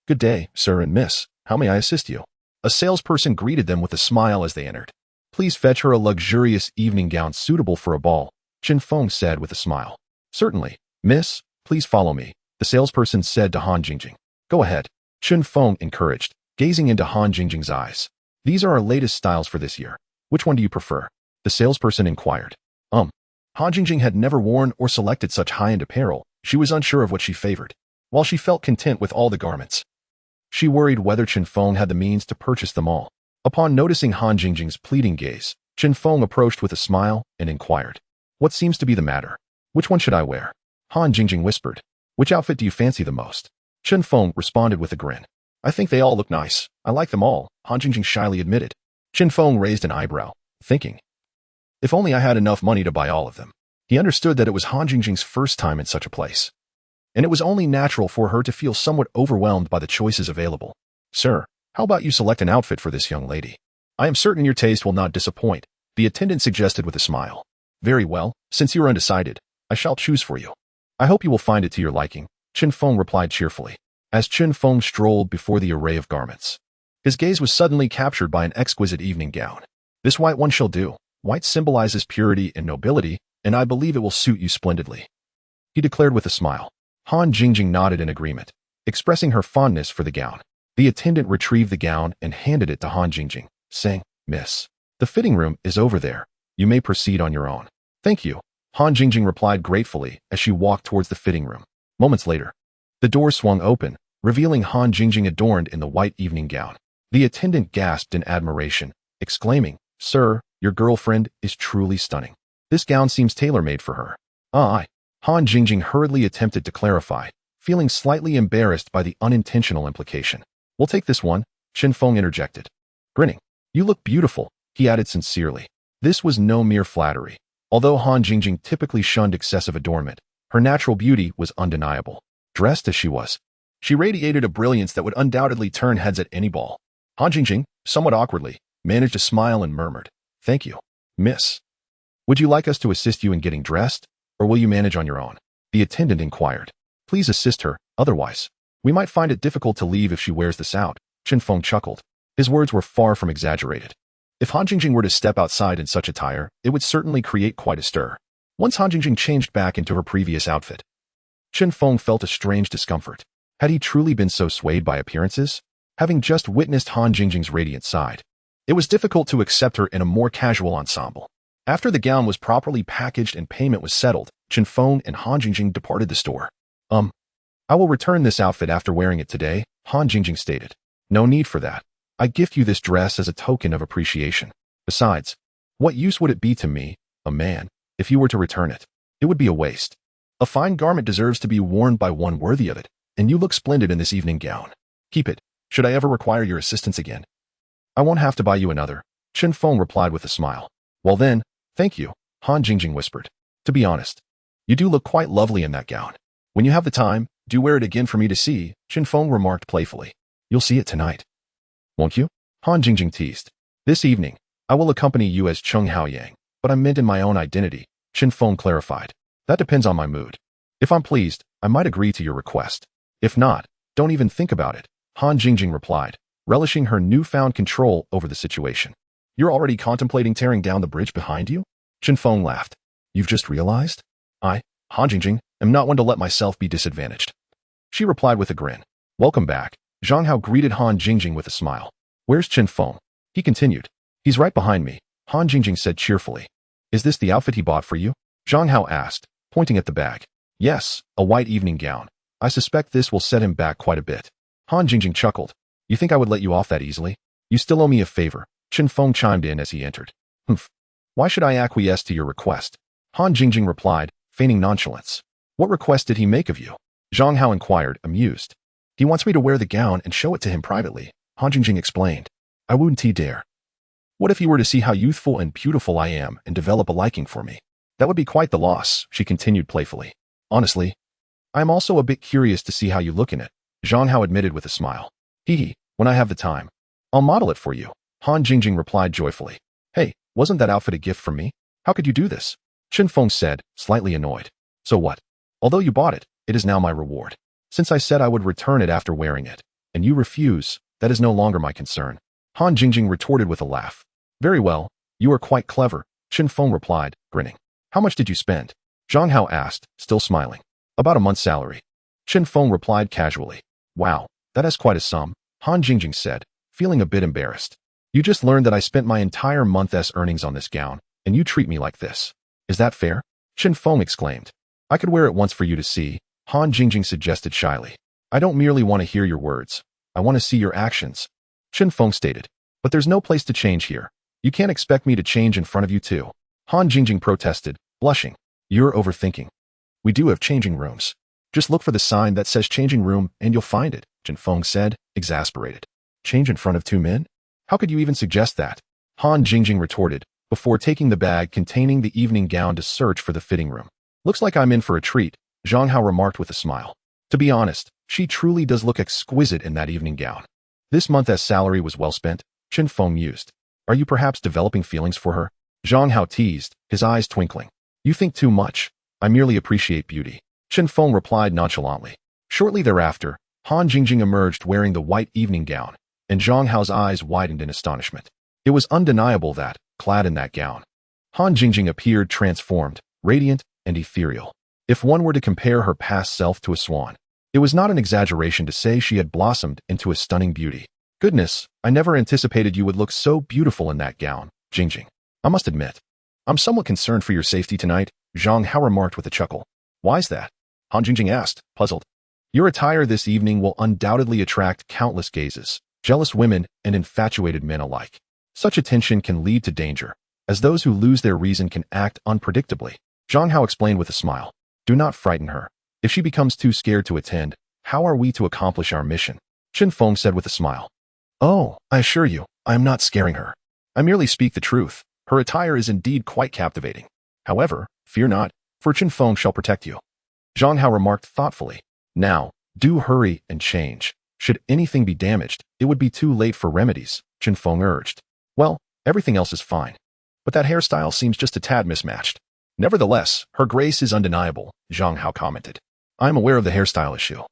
Good day, sir and miss. How may I assist you? A salesperson greeted them with a smile as they entered. Please fetch her a luxurious evening gown suitable for a ball, Zhang Feng said with a smile. Certainly, miss, please follow me, the salesperson said to Han Jingjing. Go ahead, Zhang Feng encouraged, gazing into Han Jingjing's eyes. These are our latest styles for this year. Which one do you prefer? The salesperson inquired. Han Jingjing had never worn or selected such high-end apparel. She was unsure of what she favored. While she felt content with all the garments, she worried whether Zhang Feng had the means to purchase them all. Upon noticing Han Jingjing's pleading gaze, Zhang Feng approached with a smile and inquired. What seems to be the matter? Which one should I wear? Han Jingjing whispered. Which outfit do you fancy the most? Zhang Feng responded with a grin. I think they all look nice. I like them all, Han Jingjing shyly admitted. Zhang Feng raised an eyebrow, thinking. If only I had enough money to buy all of them. He understood that it was Han Jingjing's first time in such a place, and it was only natural for her to feel somewhat overwhelmed by the choices available. Sir, how about you select an outfit for this young lady? I am certain your taste will not disappoint, the attendant suggested with a smile. Very well, since you are undecided, I shall choose for you. I hope you will find it to your liking, Zhang Feng replied cheerfully. As Zhang Feng strolled before the array of garments, his gaze was suddenly captured by an exquisite evening gown. This white one shall do. White symbolizes purity and nobility, and I believe it will suit you splendidly, he declared with a smile. Han Jingjing nodded in agreement, expressing her fondness for the gown. The attendant retrieved the gown and handed it to Han Jingjing, saying, Miss, the fitting room is over there. You may proceed on your own. Thank you, Han Jingjing replied gratefully as she walked towards the fitting room. Moments later, the door swung open, revealing Han Jingjing adorned in the white evening gown. The attendant gasped in admiration, exclaiming, Sir, your girlfriend is truly stunning. This gown seems tailor-made for her. Han Jingjing hurriedly attempted to clarify, feeling slightly embarrassed by the unintentional implication. We'll take this one, Zhang Feng interjected. Grinning. You look beautiful, he added sincerely. This was no mere flattery. Although Han Jingjing typically shunned excessive adornment, her natural beauty was undeniable. Dressed as she was, she radiated a brilliance that would undoubtedly turn heads at any ball. Han Jingjing, somewhat awkwardly, managed to smile and murmured, Thank you, miss. Would you like us to assist you in getting dressed, or will you manage on your own? The attendant inquired. Please assist her, otherwise, we might find it difficult to leave if she wears this out, Zhang Feng chuckled. His words were far from exaggerated. If Han Jingjing were to step outside in such attire, it would certainly create quite a stir. Once Han Jingjing changed back into her previous outfit, Zhang Feng felt a strange discomfort. Had he truly been so swayed by appearances? Having just witnessed Han Jingjing's radiant side, it was difficult to accept her in a more casual ensemble. After the gown was properly packaged and payment was settled, Zhang Feng and Han Jingjing departed the store. I will return this outfit after wearing it today, Han Jingjing stated. No need for that. I gift you this dress as a token of appreciation. Besides, what use would it be to me, a man, if you were to return it? It would be a waste. A fine garment deserves to be worn by one worthy of it, and you look splendid in this evening gown. Keep it, should I ever require your assistance again. I won't have to buy you another, Zhang Feng replied with a smile. Well then, thank you, Han Jingjing whispered. To be honest, you do look quite lovely in that gown. When you have the time, Do wear it again for me to see, Zhang Feng remarked playfully. You'll see it tonight. Won't you? Han Jingjing teased. This evening, I will accompany you as Zhang Hao, but I'm meant in my own identity, Zhang Feng clarified. That depends on my mood. If I'm pleased, I might agree to your request. If not, don't even think about it, Han Jingjing replied, relishing her newfound control over the situation. You're already contemplating tearing down the bridge behind you? Zhang Feng laughed. You've just realized? I, Han Jingjing, am not one to let myself be disadvantaged. She replied with a grin. Welcome back. Zhang Hao greeted Han Jingjing with a smile. Where's Zhang Feng? He continued. He's right behind me, Han Jingjing said cheerfully. Is this the outfit he bought for you? Zhang Hao asked, pointing at the bag. Yes, a white evening gown. I suspect this will set him back quite a bit. Han Jingjing chuckled. You think I would let you off that easily? You still owe me a favor, Zhang Feng chimed in as he entered. Humph. Why should I acquiesce to your request? Han Jingjing replied, feigning nonchalance. What request did he make of you? Zhang Hao inquired, amused. He wants me to wear the gown and show it to him privately, Han Jingjing explained. I wouldn't dare. What if he were to see how youthful and beautiful I am and develop a liking for me? That would be quite the loss, she continued playfully. Honestly, I am also a bit curious to see how you look in it, Zhang Hao admitted with a smile. When I have the time. I'll model it for you, Han Jingjing replied joyfully. Hey, wasn't that outfit a gift from me? How could you do this? Zhang Feng said, slightly annoyed. So what? Although you bought it, it is now my reward. Since I said I would return it after wearing it, and you refuse, that is no longer my concern. Han Jingjing retorted with a laugh. Very well, you are quite clever, Zhang Feng replied, grinning. How much did you spend? Zhang Hao asked, still smiling. About a month's salary. Zhang Feng replied casually. Wow, that is quite a sum, Han Jingjing said, feeling a bit embarrassed. You just learned that I spent my entire month's earnings on this gown, and you treat me like this. Is that fair? Zhang Feng exclaimed. I could wear it once for you to see, Han Jingjing suggested shyly. I don't merely want to hear your words. I want to see your actions. Zhang Feng stated. But there's no place to change here. You can't expect me to change in front of you too. Han Jingjing protested, blushing. You're overthinking. We do have changing rooms. Just look for the sign that says changing room and you'll find it, Zhang Feng said, exasperated. Change in front of two men? How could you even suggest that? Han Jingjing retorted, before taking the bag containing the evening gown to search for the fitting room. Looks like I'm in for a treat, Zhang Hao remarked with a smile. To be honest, she truly does look exquisite in that evening gown. This month's salary was well spent, Zhang Feng mused. Are you perhaps developing feelings for her? Zhang Hao teased, his eyes twinkling. You think too much. I merely appreciate beauty. Zhang Feng replied nonchalantly. Shortly thereafter, Han Jingjing emerged wearing the white evening gown, and Zhang Hao's eyes widened in astonishment. It was undeniable that, clad in that gown, Han Jingjing appeared transformed, radiant, and ethereal. If one were to compare her past self to a swan, it was not an exaggeration to say she had blossomed into a stunning beauty. Goodness, I never anticipated you would look so beautiful in that gown, Jingjing. I must admit, I'm somewhat concerned for your safety tonight, Zhang Hao remarked with a chuckle. Why's that? Han Jingjing asked, puzzled. Your attire this evening will undoubtedly attract countless gazes, jealous women and infatuated men alike. Such attention can lead to danger, as those who lose their reason can act unpredictably. Zhang Hao explained with a smile. Do not frighten her. If she becomes too scared to attend, how are we to accomplish our mission? Zhang Feng said with a smile. Oh, I assure you, I am not scaring her. I merely speak the truth. Her attire is indeed quite captivating. However, fear not, for Zhang Feng shall protect you. Zhang Hao remarked thoughtfully. Now, do hurry and change. Should anything be damaged, it would be too late for remedies, Zhang Feng urged. Well, everything else is fine. But that hairstyle seems just a tad mismatched. Nevertheless, her grace is undeniable, Zhang Hao commented. I am aware of the hairstyle issue.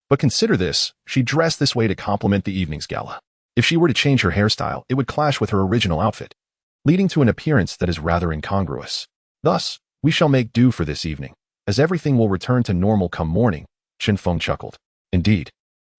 But consider this, she dressed this way to complement the evening's gala. If she were to change her hairstyle, it would clash with her original outfit, leading to an appearance that is rather incongruous. Thus, we shall make do for this evening, as everything will return to normal come morning, Zhang Feng chuckled. Indeed.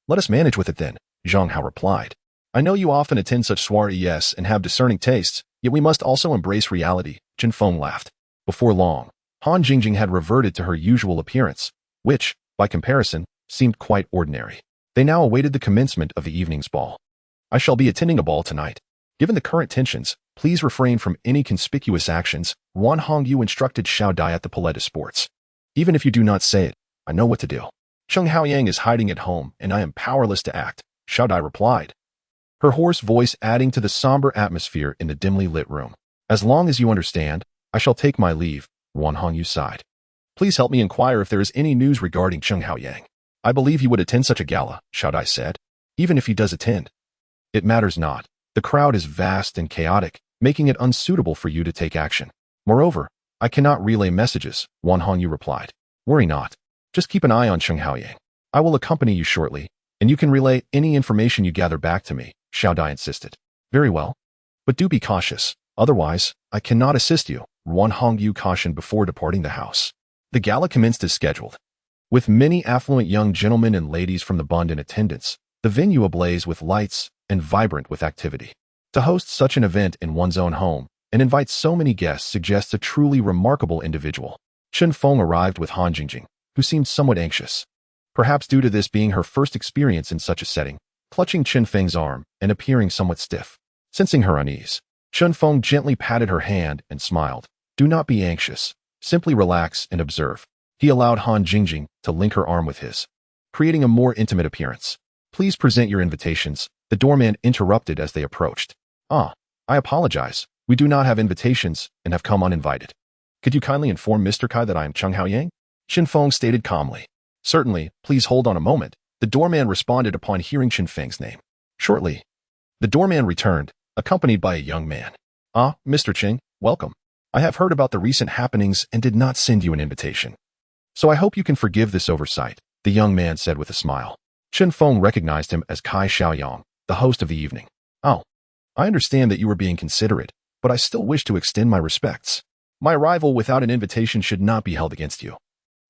Let us manage with it then, Zhang Hao replied. I know you often attend such soirees and have discerning tastes, yet we must also embrace reality, Zhang Feng laughed. Before long, Han Jingjing had reverted to her usual appearance, which, by comparison, seemed quite ordinary. They now awaited the commencement of the evening's ball. I shall be attending a ball tonight. Given the current tensions, please refrain from any conspicuous actions, Wan Hongyu instructed Xiao Dai at the Palais de Sports. Even if you do not say it, I know what to do. Zheng Haoyang is hiding at home, and I am powerless to act, Xiao Dai replied, her hoarse voice adding to the somber atmosphere in the dimly lit room. As long as you understand, I shall take my leave, Wan Hongyu sighed. Please help me inquire if there is any news regarding Zheng Haoyang. I believe he would attend such a gala, Xiao Dai said. Even if he does attend, it matters not. The crowd is vast and chaotic, making it unsuitable for you to take action. Moreover, I cannot relay messages, Wan Hongyu replied. Worry not. Just keep an eye on Zhang Haoyang. I will accompany you shortly, and you can relay any information you gather back to me, Xiao Dai insisted. Very well. But do be cautious. Otherwise, I cannot assist you, Wan Hongyu cautioned before departing the house. The gala commenced as scheduled. With many affluent young gentlemen and ladies from the Bund in attendance, the venue ablaze with lights and vibrant with activity. To host such an event in one's own home and invite so many guests suggests a truly remarkable individual. Zhang Feng arrived with Han Jingjing, who seemed somewhat anxious. Perhaps due to this being her first experience in such a setting, clutching Chen Feng's arm and appearing somewhat stiff. Sensing her unease, Zhang Feng gently patted her hand and smiled. Do not be anxious. Simply relax and observe. He allowed Han Jingjing to link her arm with his, creating a more intimate appearance. Please present your invitations, the doorman interrupted as they approached. I apologize. We do not have invitations and have come uninvited. Could you kindly inform Mr. Kai that I am Zhang Haoyang? Chen Feng stated calmly. Certainly, please hold on a moment. The doorman responded upon hearing Chen Feng's name. Shortly, the doorman returned, accompanied by a young man. Mr. Cheng, welcome. I have heard about the recent happenings and did not send you an invitation. So I hope you can forgive this oversight, the young man said with a smile. Chen Feng recognized him as Kai Xiaoyang, the host of the evening. I understand that you were being considerate, but I still wish to extend my respects. My arrival without an invitation should not be held against you.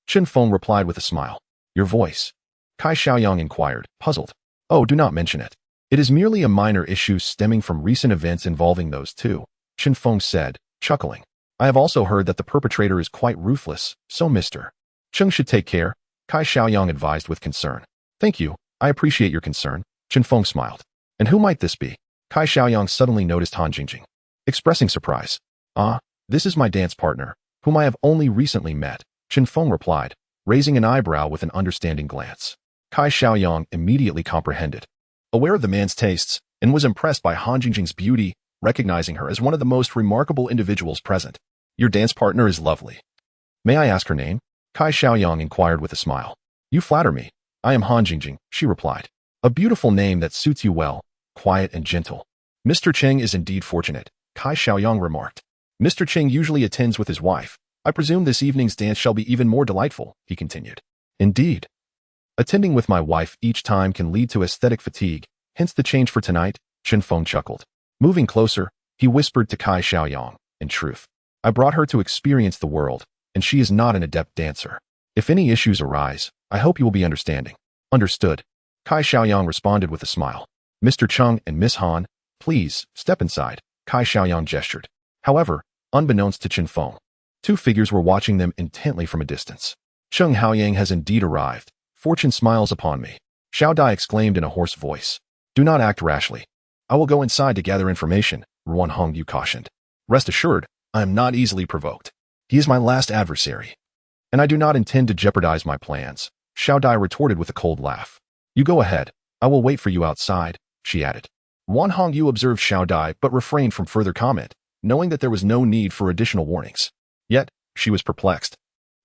Chen Feng replied with a smile. Your voice? Kai Xiaoyang inquired, puzzled. Oh, do not mention it. It is merely a minor issue stemming from recent events involving those two, Chen Feng said, chuckling. I have also heard that the perpetrator is quite ruthless, so Mr. Cheng should take care, Kai Xiaoyang advised with concern. Thank you, I appreciate your concern, Chen Feng smiled. And who might this be? Kai Xiaoyang suddenly noticed Han Jingjing. Expressing surprise. This is my dance partner, whom I have only recently met, Chen Feng replied, raising an eyebrow with an understanding glance. Kai Xiaoyang immediately comprehended. Aware of the man's tastes, and was impressed by Han Jingjing's beauty, recognizing her as one of the most remarkable individuals present. Your dance partner is lovely. May I ask her name? Kai Xiaoyang inquired with a smile. You flatter me. I am Han Jingjing, she replied. A beautiful name that suits you well, quiet and gentle. Mr. Cheng is indeed fortunate, Kai Xiaoyang remarked. Mr. Cheng usually attends with his wife. I presume this evening's dance shall be even more delightful, he continued. Indeed. Attending with my wife each time can lead to aesthetic fatigue, hence the change for tonight, Chen Feng chuckled. Moving closer, he whispered to Kai Xiaoyang, in truth, I brought her to experience the world, and she is not an adept dancer. If any issues arise, I hope you will be understanding. Understood. Kai Xiaoyang responded with a smile. Mr. Cheng and Miss Han, please, step inside, Kai Xiaoyang gestured. However, unbeknownst to Chen Feng, two figures were watching them intently from a distance. Zhang Haoyang has indeed arrived. Fortune smiles upon me. Xiao Dai exclaimed in a hoarse voice. Do not act rashly. I will go inside to gather information, Wan Hongyu cautioned. Rest assured, I am not easily provoked. He is my last adversary. And I do not intend to jeopardize my plans, Xiao Dai retorted with a cold laugh. You go ahead. I will wait for you outside, she added. Wan Hongyu observed Xiao Dai but refrained from further comment, knowing that there was no need for additional warnings. Yet, she was perplexed,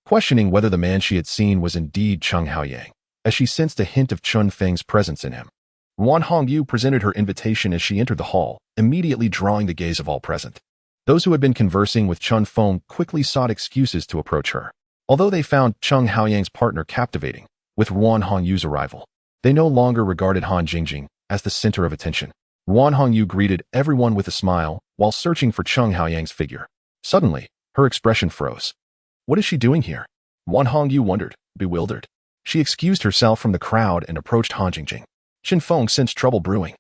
questioning whether the man she had seen was indeed Zhang Haoyang, as she sensed a hint of Zhang Feng's presence in him. Wan Hongyu presented her invitation as she entered the hall, immediately drawing the gaze of all present. Those who had been conversing with Zhang Feng quickly sought excuses to approach her. Although they found Zhang Haoyang's partner captivating, with Wan Hongyu's arrival, they no longer regarded Han Jingjing as the center of attention. Wan Hongyu greeted everyone with a smile while searching for Zhang Haoyang's figure. Suddenly, her expression froze. What is she doing here? Wan Hongyu wondered, bewildered. She excused herself from the crowd and approached Han Jingjing. Chen Feng sensed trouble brewing.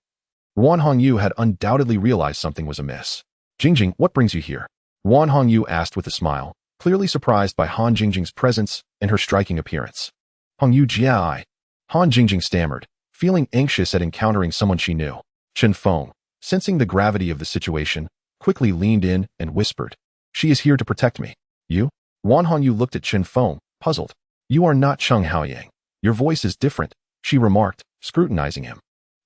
Wan Hongyu had undoubtedly realized something was amiss. Jingjing, what brings you here? Wan Hongyu asked with a smile, clearly surprised by Han Jingjing's presence and her striking appearance. Hongyu Jiai. Han Jingjing stammered, feeling anxious at encountering someone she knew. Chen Feng, sensing the gravity of the situation, quickly leaned in and whispered, She is here to protect me. You? Wan Hongyu looked at Chen Feng, puzzled. You are not Zhang Haoyang. Your voice is different, she remarked, scrutinizing him.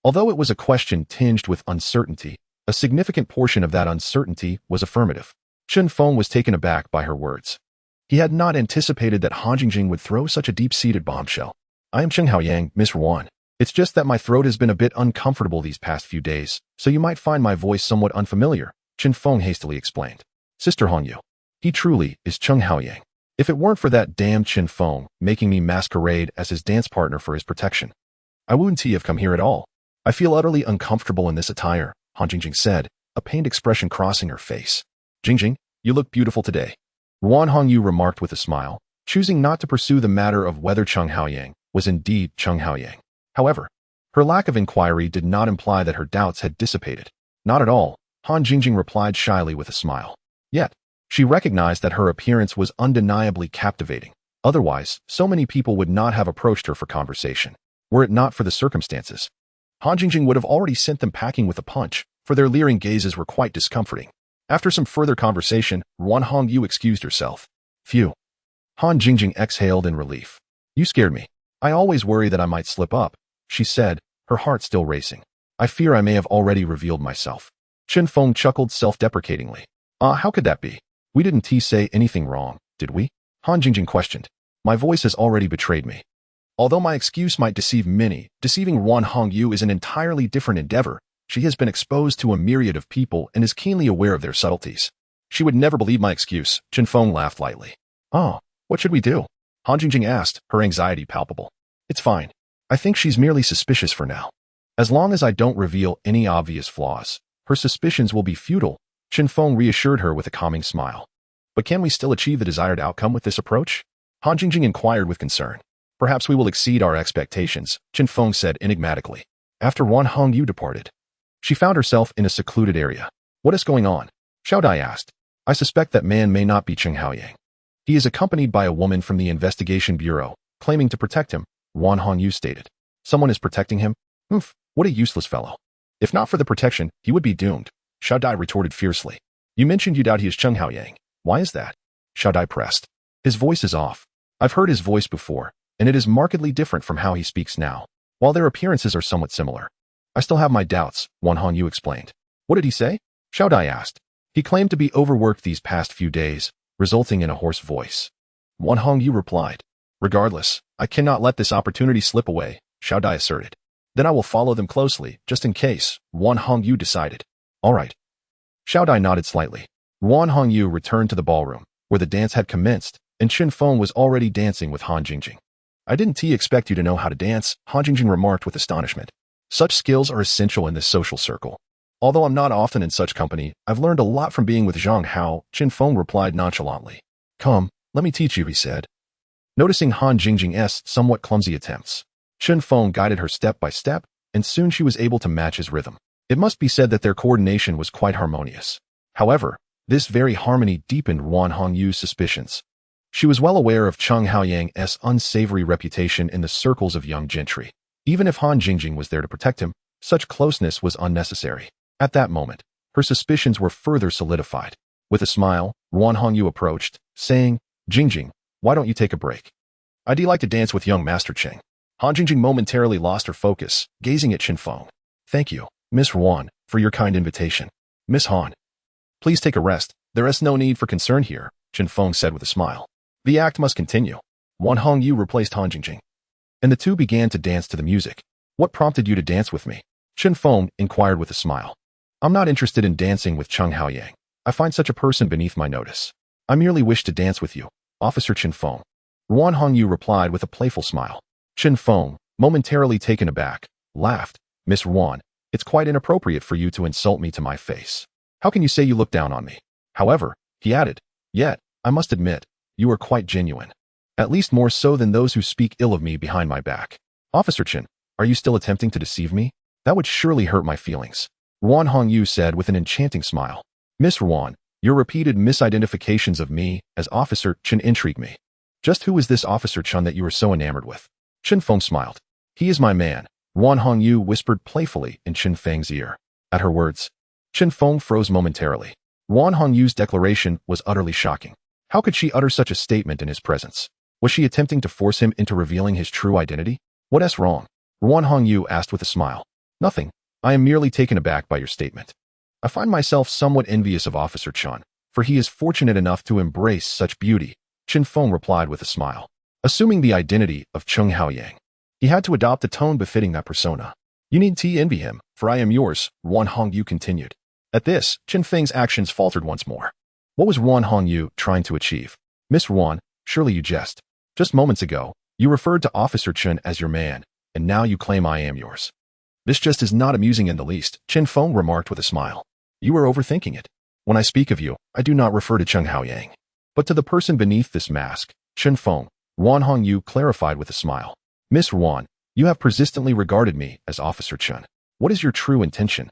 Although it was a question tinged with uncertainty, a significant portion of that uncertainty was affirmative. Chen Feng was taken aback by her words. He had not anticipated that Han Jingjing would throw such a deep-seated bombshell. I am Zhang Hao, Miss Ruan. It's just that my throat has been a bit uncomfortable these past few days, so you might find my voice somewhat unfamiliar, Zhang Feng hastily explained. Sister Hongyu. He truly is Zhang Hao. If it weren't for that damn Zhang Feng making me masquerade as his dance partner for his protection, I wouldn't have come here at all. I feel utterly uncomfortable in this attire, Han Jingjing said, a pained expression crossing her face. Jingjing, you look beautiful today. Ruan Hongyu remarked with a smile, choosing not to pursue the matter of whether Zhang Hao was indeed Zhang Hao. However, her lack of inquiry did not imply that her doubts had dissipated. Not at all, Han Jingjing replied shyly with a smile. Yet, she recognized that her appearance was undeniably captivating. Otherwise, so many people would not have approached her for conversation. Were it not for the circumstances, Han Jingjing would have already sent them packing with a punch, for their leering gazes were quite discomforting. After some further conversation, Ruan Hongyu excused herself. Phew. Han Jingjing exhaled in relief. You scared me. I always worry that I might slip up, she said, her heart still racing. I fear I may have already revealed myself. Zhang Feng chuckled self-deprecatingly. How could that be? We didn't say anything wrong, did we? Han Jingjing questioned. My voice has already betrayed me. Although my excuse might deceive many, deceiving Ruan Hongyu is an entirely different endeavor. She has been exposed to a myriad of people and is keenly aware of their subtleties. She would never believe my excuse, Zhang Feng laughed lightly. Oh, what should we do? Han Jingjing asked, her anxiety palpable. It's fine. I think she's merely suspicious for now. As long as I don't reveal any obvious flaws, her suspicions will be futile, Zhang Feng reassured her with a calming smile. But can we still achieve the desired outcome with this approach? Han Jingjing inquired with concern. Perhaps we will exceed our expectations, Zhang Feng said enigmatically. After Ruan Hongyu departed, she found herself in a secluded area. What is going on? Xiao Dai asked. I suspect that man may not be Zhang Hao. He is accompanied by a woman from the investigation bureau, claiming to protect him, Ruan Hongyu stated. Someone is protecting him? What a useless fellow. If not for the protection, he would be doomed, Xiao Dai retorted fiercely. You mentioned you doubt he is Zhang Hao. Why is that? Xiao Dai pressed. His voice is off. I've heard his voice before, and it is markedly different from how he speaks now, while their appearances are somewhat similar. I still have my doubts, Ruan Hongyu explained. What did he say? Xiao Dai asked. He claimed to be overworked these past few days, resulting in a hoarse voice. Ruan Hongyu replied. Regardless, I cannot let this opportunity slip away, Xiao Dai asserted. Then I will follow them closely, just in case, Ruan Hongyu decided. All right. Xiao Dai nodded slightly. Ruan Hongyu returned to the ballroom, where the dance had commenced, and Zhang Feng was already dancing with Han Jingjing. I didn't expect you to know how to dance, Han Jingjing remarked with astonishment. Such skills are essential in this social circle. Although I'm not often in such company, I've learned a lot from being with Zhang Hao, Zhang Feng replied nonchalantly. Come, let me teach you, he said. Noticing Han Jingjing's somewhat clumsy attempts, Zhang Feng guided her step by step, and soon she was able to match his rhythm. It must be said that their coordination was quite harmonious. However, this very harmony deepened Ruan Hongyu's suspicions. She was well aware of Zhang Haoyang's unsavory reputation in the circles of young gentry. Even if Han Jingjing was there to protect him, such closeness was unnecessary. At that moment, her suspicions were further solidified. With a smile, Ruan Hongyu approached, saying, Jingjing, why don't you take a break? I'd like to dance with young Master Cheng. Han Jingjing momentarily lost her focus, gazing at Zhang Feng. Thank you, Miss Ruan, for your kind invitation. Miss Han, please take a rest. There is no need for concern here, Zhang Feng said with a smile. The act must continue. Ruan Hongyu replaced Han Jingjing, and the two began to dance to the music. What prompted you to dance with me? Zhang Feng inquired with a smile. I'm not interested in dancing with Zhang Hao. I find such a person beneath my notice. I merely wish to dance with you, Officer Zhang Feng. Ruan Hongyu replied with a playful smile. Zhang Feng, momentarily taken aback, laughed. Miss Ruan, it's quite inappropriate for you to insult me to my face. How can you say you look down on me? However, he added, yet, I must admit, you are quite genuine. At least more so than those who speak ill of me behind my back. Officer Chen, are you still attempting to deceive me? That would surely hurt my feelings. Ruan Hongyu said with an enchanting smile. Miss Ruan, your repeated misidentifications of me as Officer Chen intrigue me. Just who is this Officer Chen that you are so enamored with? Zhang Feng smiled. He is my man, Ruan Hongyu whispered playfully in Zhang Feng's ear. At her words, Zhang Feng froze momentarily. Ruan Hongyu's declaration was utterly shocking. How could she utter such a statement in his presence? Was she attempting to force him into revealing his true identity? What's wrong? Ruan Hongyu asked with a smile. Nothing. I am merely taken aback by your statement. I find myself somewhat envious of Officer Chen, for he is fortunate enough to embrace such beauty, Zhang Feng replied with a smile. Assuming the identity of Zhang Hao, He had to adopt a tone befitting that persona. You need to envy him, for I am yours, Wan Hongyu continued. At this, Chen Feng's actions faltered once more. What was Wan Hongyu trying to achieve? Miss Wan, surely you jest. Just moments ago, you referred to Officer Chen as your man, and now you claim I am yours. This just is not amusing in the least, Chen Feng remarked with a smile. You are overthinking it. When I speak of you, I do not refer to Zhang Hao, but to the person beneath this mask, Chen Feng. Wan Hongyu clarified with a smile. Miss Wan, you have persistently regarded me as Officer Chen. What is your true intention?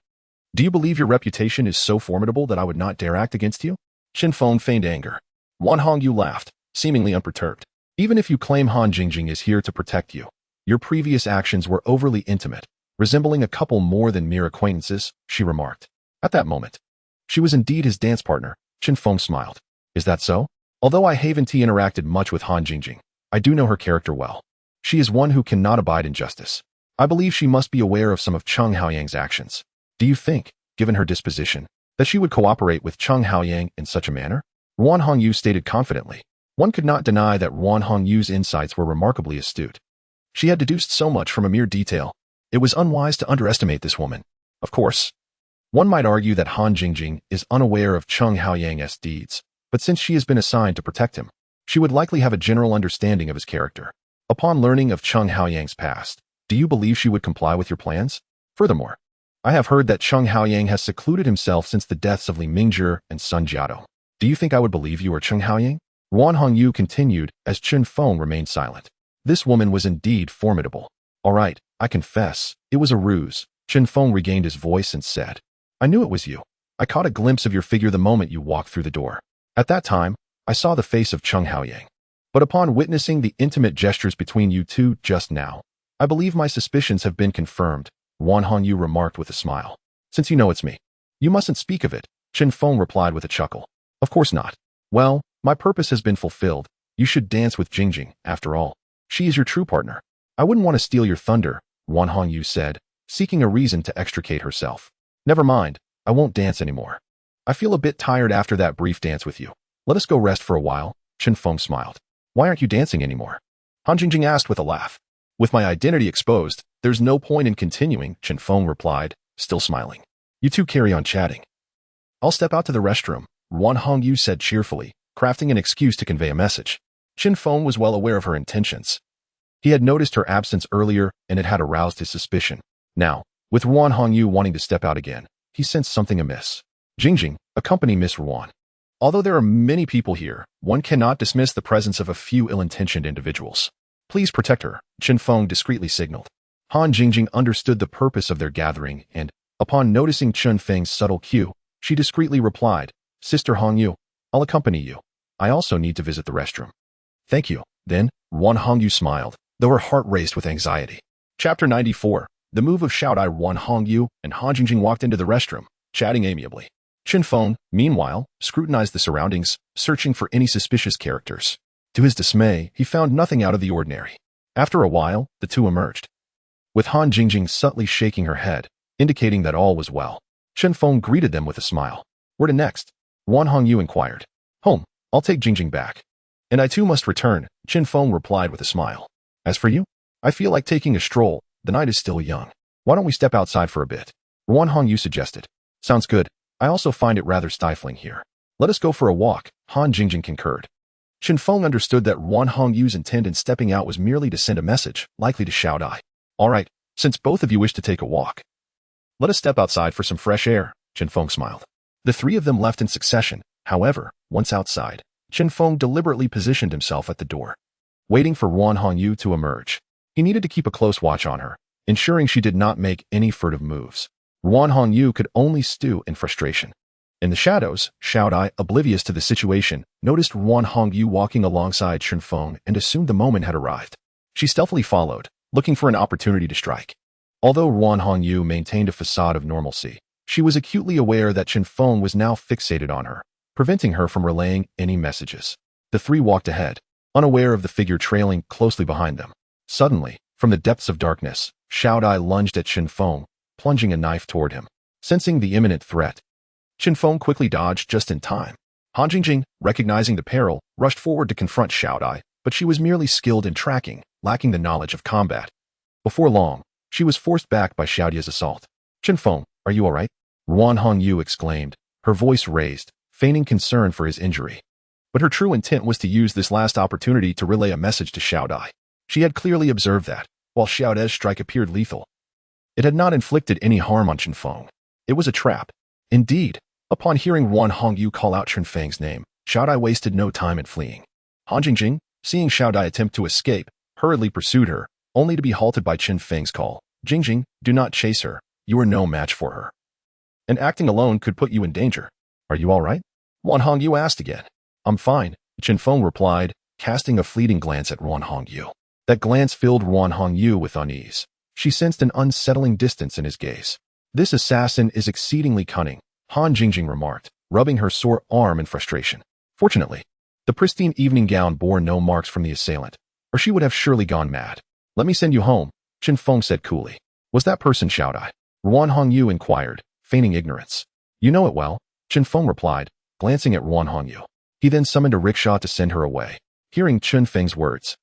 Do you believe your reputation is so formidable that I would not dare act against you? Chen Feng feigned anger. Wan Hongyu laughed, seemingly unperturbed. Even if you claim Han Jingjing is here to protect you, your previous actions were overly intimate, resembling a couple more than mere acquaintances, she remarked. At that moment, she was indeed his dance partner. Chen Feng smiled. Is that so? Although I haven't interacted much with Han Jingjing, I do know her character well. She is one who cannot abide injustice. I believe she must be aware of some of Zhang Haoyang's actions. Do you think, given her disposition, that she would cooperate with Zhang Haoyang in such a manner? Wan Hongyu stated confidently. One could not deny that Wan Hongyu's insights were remarkably astute. She had deduced so much from a mere detail. It was unwise to underestimate this woman. Of course, one might argue that Han Jingjing is unaware of Zhang Haoyang's deeds, but since she has been assigned to protect him, she would likely have a general understanding of his character. Upon learning of Zhang Haoyang's past, do you believe she would comply with your plans? Furthermore, I have heard that Zhang Haoyang has secluded himself since the deaths of Li Mingzhi and Sun Jiado. Do you think I would believe you are Zhang Haoyang? Wan Hongyu continued as Chen Feng remained silent. This woman was indeed formidable. All right, I confess, it was a ruse. Chen Feng regained his voice and said, I knew it was you. I caught a glimpse of your figure the moment you walked through the door. At that time, I saw the face of Zhang Haoyang. But upon witnessing the intimate gestures between you two just now, I believe my suspicions have been confirmed, Wan Hongyu remarked with a smile. Since you know it's me, you mustn't speak of it, Chen Feng replied with a chuckle. Of course not. Well, my purpose has been fulfilled. You should dance with Jingjing, after all. She is your true partner. I wouldn't want to steal your thunder, Wan Hongyu said, seeking a reason to extricate herself. Never mind, I won't dance anymore. I feel a bit tired after that brief dance with you. Let us go rest for a while, Chen Feng smiled. Why aren't you dancing anymore? Han Jingjing asked with a laugh. With my identity exposed, there's no point in continuing, Chen Feng replied, still smiling. You two carry on chatting. I'll step out to the restroom, Wan Hongyu said cheerfully, crafting an excuse to convey a message. Chen Feng was well aware of her intentions. He had noticed her absence earlier and it had aroused his suspicion. Now, with Wan Hongyu wanting to step out again, he sensed something amiss. Jingjing, accompany Miss Wan. Although there are many people here, one cannot dismiss the presence of a few ill-intentioned individuals. Please protect her, Chen Feng discreetly signaled. Han Jingjing understood the purpose of their gathering and, upon noticing Chen Feng's subtle cue, she discreetly replied, Sister Hongyu, I'll accompany you. I also need to visit the restroom. Thank you. Then, Wan Hongyu smiled, though her heart raced with anxiety. Chapter 94. The move of Shout I. Wan Hongyu and Han Jingjing walked into the restroom, chatting amiably. Chen Feng, meanwhile, scrutinized the surroundings, searching for any suspicious characters. To his dismay, he found nothing out of the ordinary. After a while, the two emerged, with Han Jingjing subtly shaking her head, indicating that all was well. Chen Feng greeted them with a smile. Where to next? Wan Hongyu inquired. Home. I'll take Jingjing back. And I too must return, Chen Feng replied with a smile. As for you, I feel like taking a stroll. The night is still young. Why don't we step outside for a bit? Wan Hongyu suggested. Sounds good. I also find it rather stifling here. Let us go for a walk, Han Jingjing concurred. Chen Feng understood that Wan Hongyu's intent in stepping out was merely to send a message, likely to Shout I. All right, since both of you wish to take a walk, let us step outside for some fresh air, Chen Feng smiled. The three of them left in succession. However, once outside, Chen Feng deliberately positioned himself at the door, waiting for Wan Hongyu to emerge. He needed to keep a close watch on her, ensuring she did not make any furtive moves. Wan Hongyu could only stew in frustration. In the shadows, Shout I, oblivious to the situation, noticed Wan Hongyu walking alongside Chen Feng and assumed the moment had arrived. She stealthily followed, looking for an opportunity to strike. Although Wan Hongyu maintained a facade of normalcy, she was acutely aware that Chen Feng was now fixated on her, preventing her from relaying any messages. The three walked ahead, unaware of the figure trailing closely behind them. Suddenly, from the depths of darkness, Shout I lunged at Chen Feng, plunging a knife toward him. Sensing the imminent threat, Chen Feng quickly dodged just in time. Han Jingjing, recognizing the peril, rushed forward to confront Shout I, but she was merely skilled in tracking, lacking the knowledge of combat. Before long, she was forced back by Xiaodia's assault. Chen Feng, are you all right? Ruan Hongyu exclaimed, her voice raised, feigning concern for his injury. But her true intent was to use this last opportunity to relay a message to Xiaodai. She had clearly observed that, while Xiaodai's strike appeared lethal, it had not inflicted any harm on Chen Feng. It was a trap. Indeed, upon hearing Ruan Hongyu call out Chen Feng's name, Xiaodai wasted no time in fleeing. Han Jingjing, seeing Xiaodai attempt to escape, hurriedly pursued her, only to be halted by Chen Feng's call. Jingjing, do not chase her. You are no match for her. And acting alone could put you in danger. Are you all right? Ruan Hongyu asked again. I'm fine, Chen Feng replied, casting a fleeting glance at Ruan Hongyu. That glance filled Ruan Hongyu with unease. She sensed an unsettling distance in his gaze. This assassin is exceedingly cunning, Han Jingjing remarked, rubbing her sore arm in frustration. Fortunately, the pristine evening gown bore no marks from the assailant, or she would have surely gone mad. Let me send you home, Chen Feng said coolly. Was that person Xiaodai? Ruan Hongyu inquired, feigning ignorance. You know it well, Chen Feng replied, glancing at Ruan Hongyu. He then summoned a rickshaw to send her away. Hearing Chen Feng's words,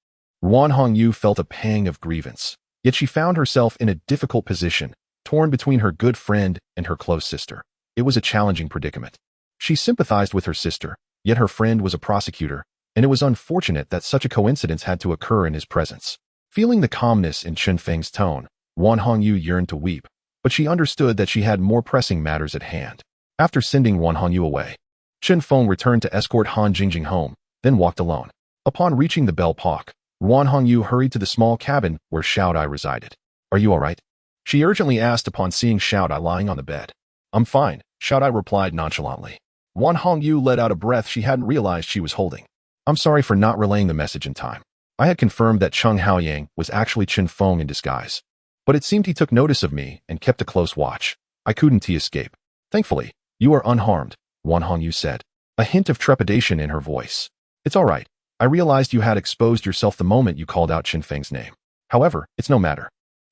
Ruan Hongyu felt a pang of grievance, yet she found herself in a difficult position, torn between her good friend and her close sister. It was a challenging predicament. She sympathized with her sister, yet her friend was a prosecutor, and it was unfortunate that such a coincidence had to occur in his presence. Feeling the calmness in Chen Feng's tone, Ruan Hongyu yearned to weep, but she understood that she had more pressing matters at hand. After sending Ruan Hongyu away, Chen Feng returned to escort Han Jingjing home, then walked alone. Upon reaching the Belle Park, Ruan Hongyu hurried to the small cabin where Xiaodai resided. Are you all right? She urgently asked upon seeing Xiaodai lying on the bed. I'm fine, Xiaodai replied nonchalantly. Ruan Hongyu let out a breath she hadn't realized she was holding. I'm sorry for not relaying the message in time. I had confirmed that Zhang Hao was actually Chen Feng in disguise. But it seemed he took notice of me and kept a close watch. I couldn't escape. Thankfully, you are unharmed, Ruan Hongyu said, a hint of trepidation in her voice. It's all right. I realized you had exposed yourself the moment you called out Chen Feng's name. However, it's no matter.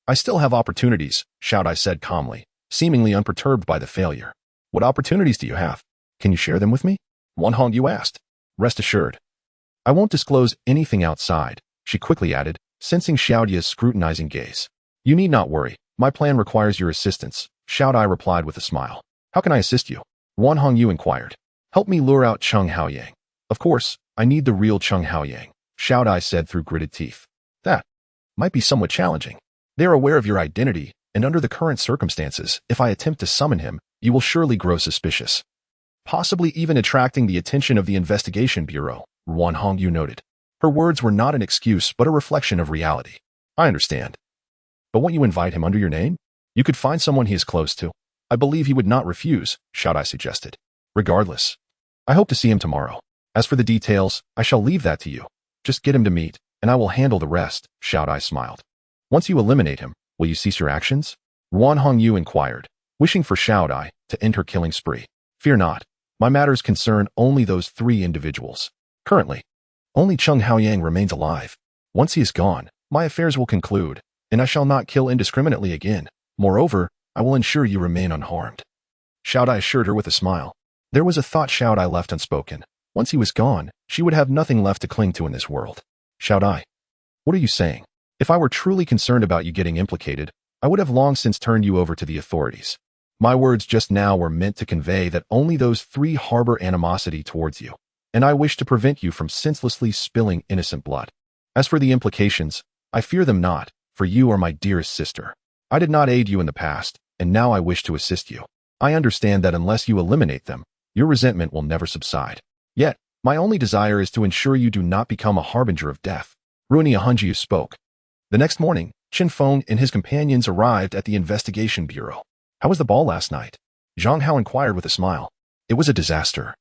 I still have opportunities, Xiaodai said calmly, seemingly unperturbed by the failure. What opportunities do you have? Can you share them with me? Ruan Hongyu asked. Rest assured. I won't disclose anything outside, she quickly added, sensing Xiaodia's scrutinizing gaze. You need not worry. My plan requires your assistance, Xiaodai replied with a smile. How can I assist you? Ruan Hongyu inquired. Help me lure out Zhang Hao. Of course, I need the real Zhang Hao, Xiaodai said through gritted teeth. That might be somewhat challenging. They are aware of your identity, and under the current circumstances, if I attempt to summon him, you will surely grow suspicious. Possibly even attracting the attention of the investigation bureau, Ruan Hongyu noted. Her words were not an excuse but a reflection of reality. I understand. But won't you invite him under your name? You could find someone he is close to. I believe he would not refuse, Xiaodai suggested. Regardless, I hope to see him tomorrow. As for the details, I shall leave that to you. Just get him to meet, and I will handle the rest, Xiaodai smiled. Once you eliminate him, will you cease your actions? Ruan Hongyu inquired, wishing for Xiaodai to end her killing spree. Fear not. My matters concern only those 3 individuals. Currently, only Zhang Hao remains alive. Once he is gone, my affairs will conclude, and I shall not kill indiscriminately again. Moreover, I will ensure you remain unharmed. Xiaodai assured her with a smile. There was a thought Xiaodai left unspoken. Once he was gone, she would have nothing left to cling to in this world. Xiaodai, what are you saying? If I were truly concerned about you getting implicated, I would have long since turned you over to the authorities. My words just now were meant to convey that only those 3 harbor animosity towards you, and I wish to prevent you from senselessly spilling innocent blood. As for the implications, I fear them not, for you are my dearest sister. I did not aid you in the past, and now I wish to assist you. I understand that unless you eliminate them, your resentment will never subside. Yet, my only desire is to ensure you do not become a harbinger of death. Ruan Hongyu spoke. The next morning, Chen Feng and his companions arrived at the investigation bureau. How was the ball last night? Zhang Hao inquired with a smile. It was a disaster.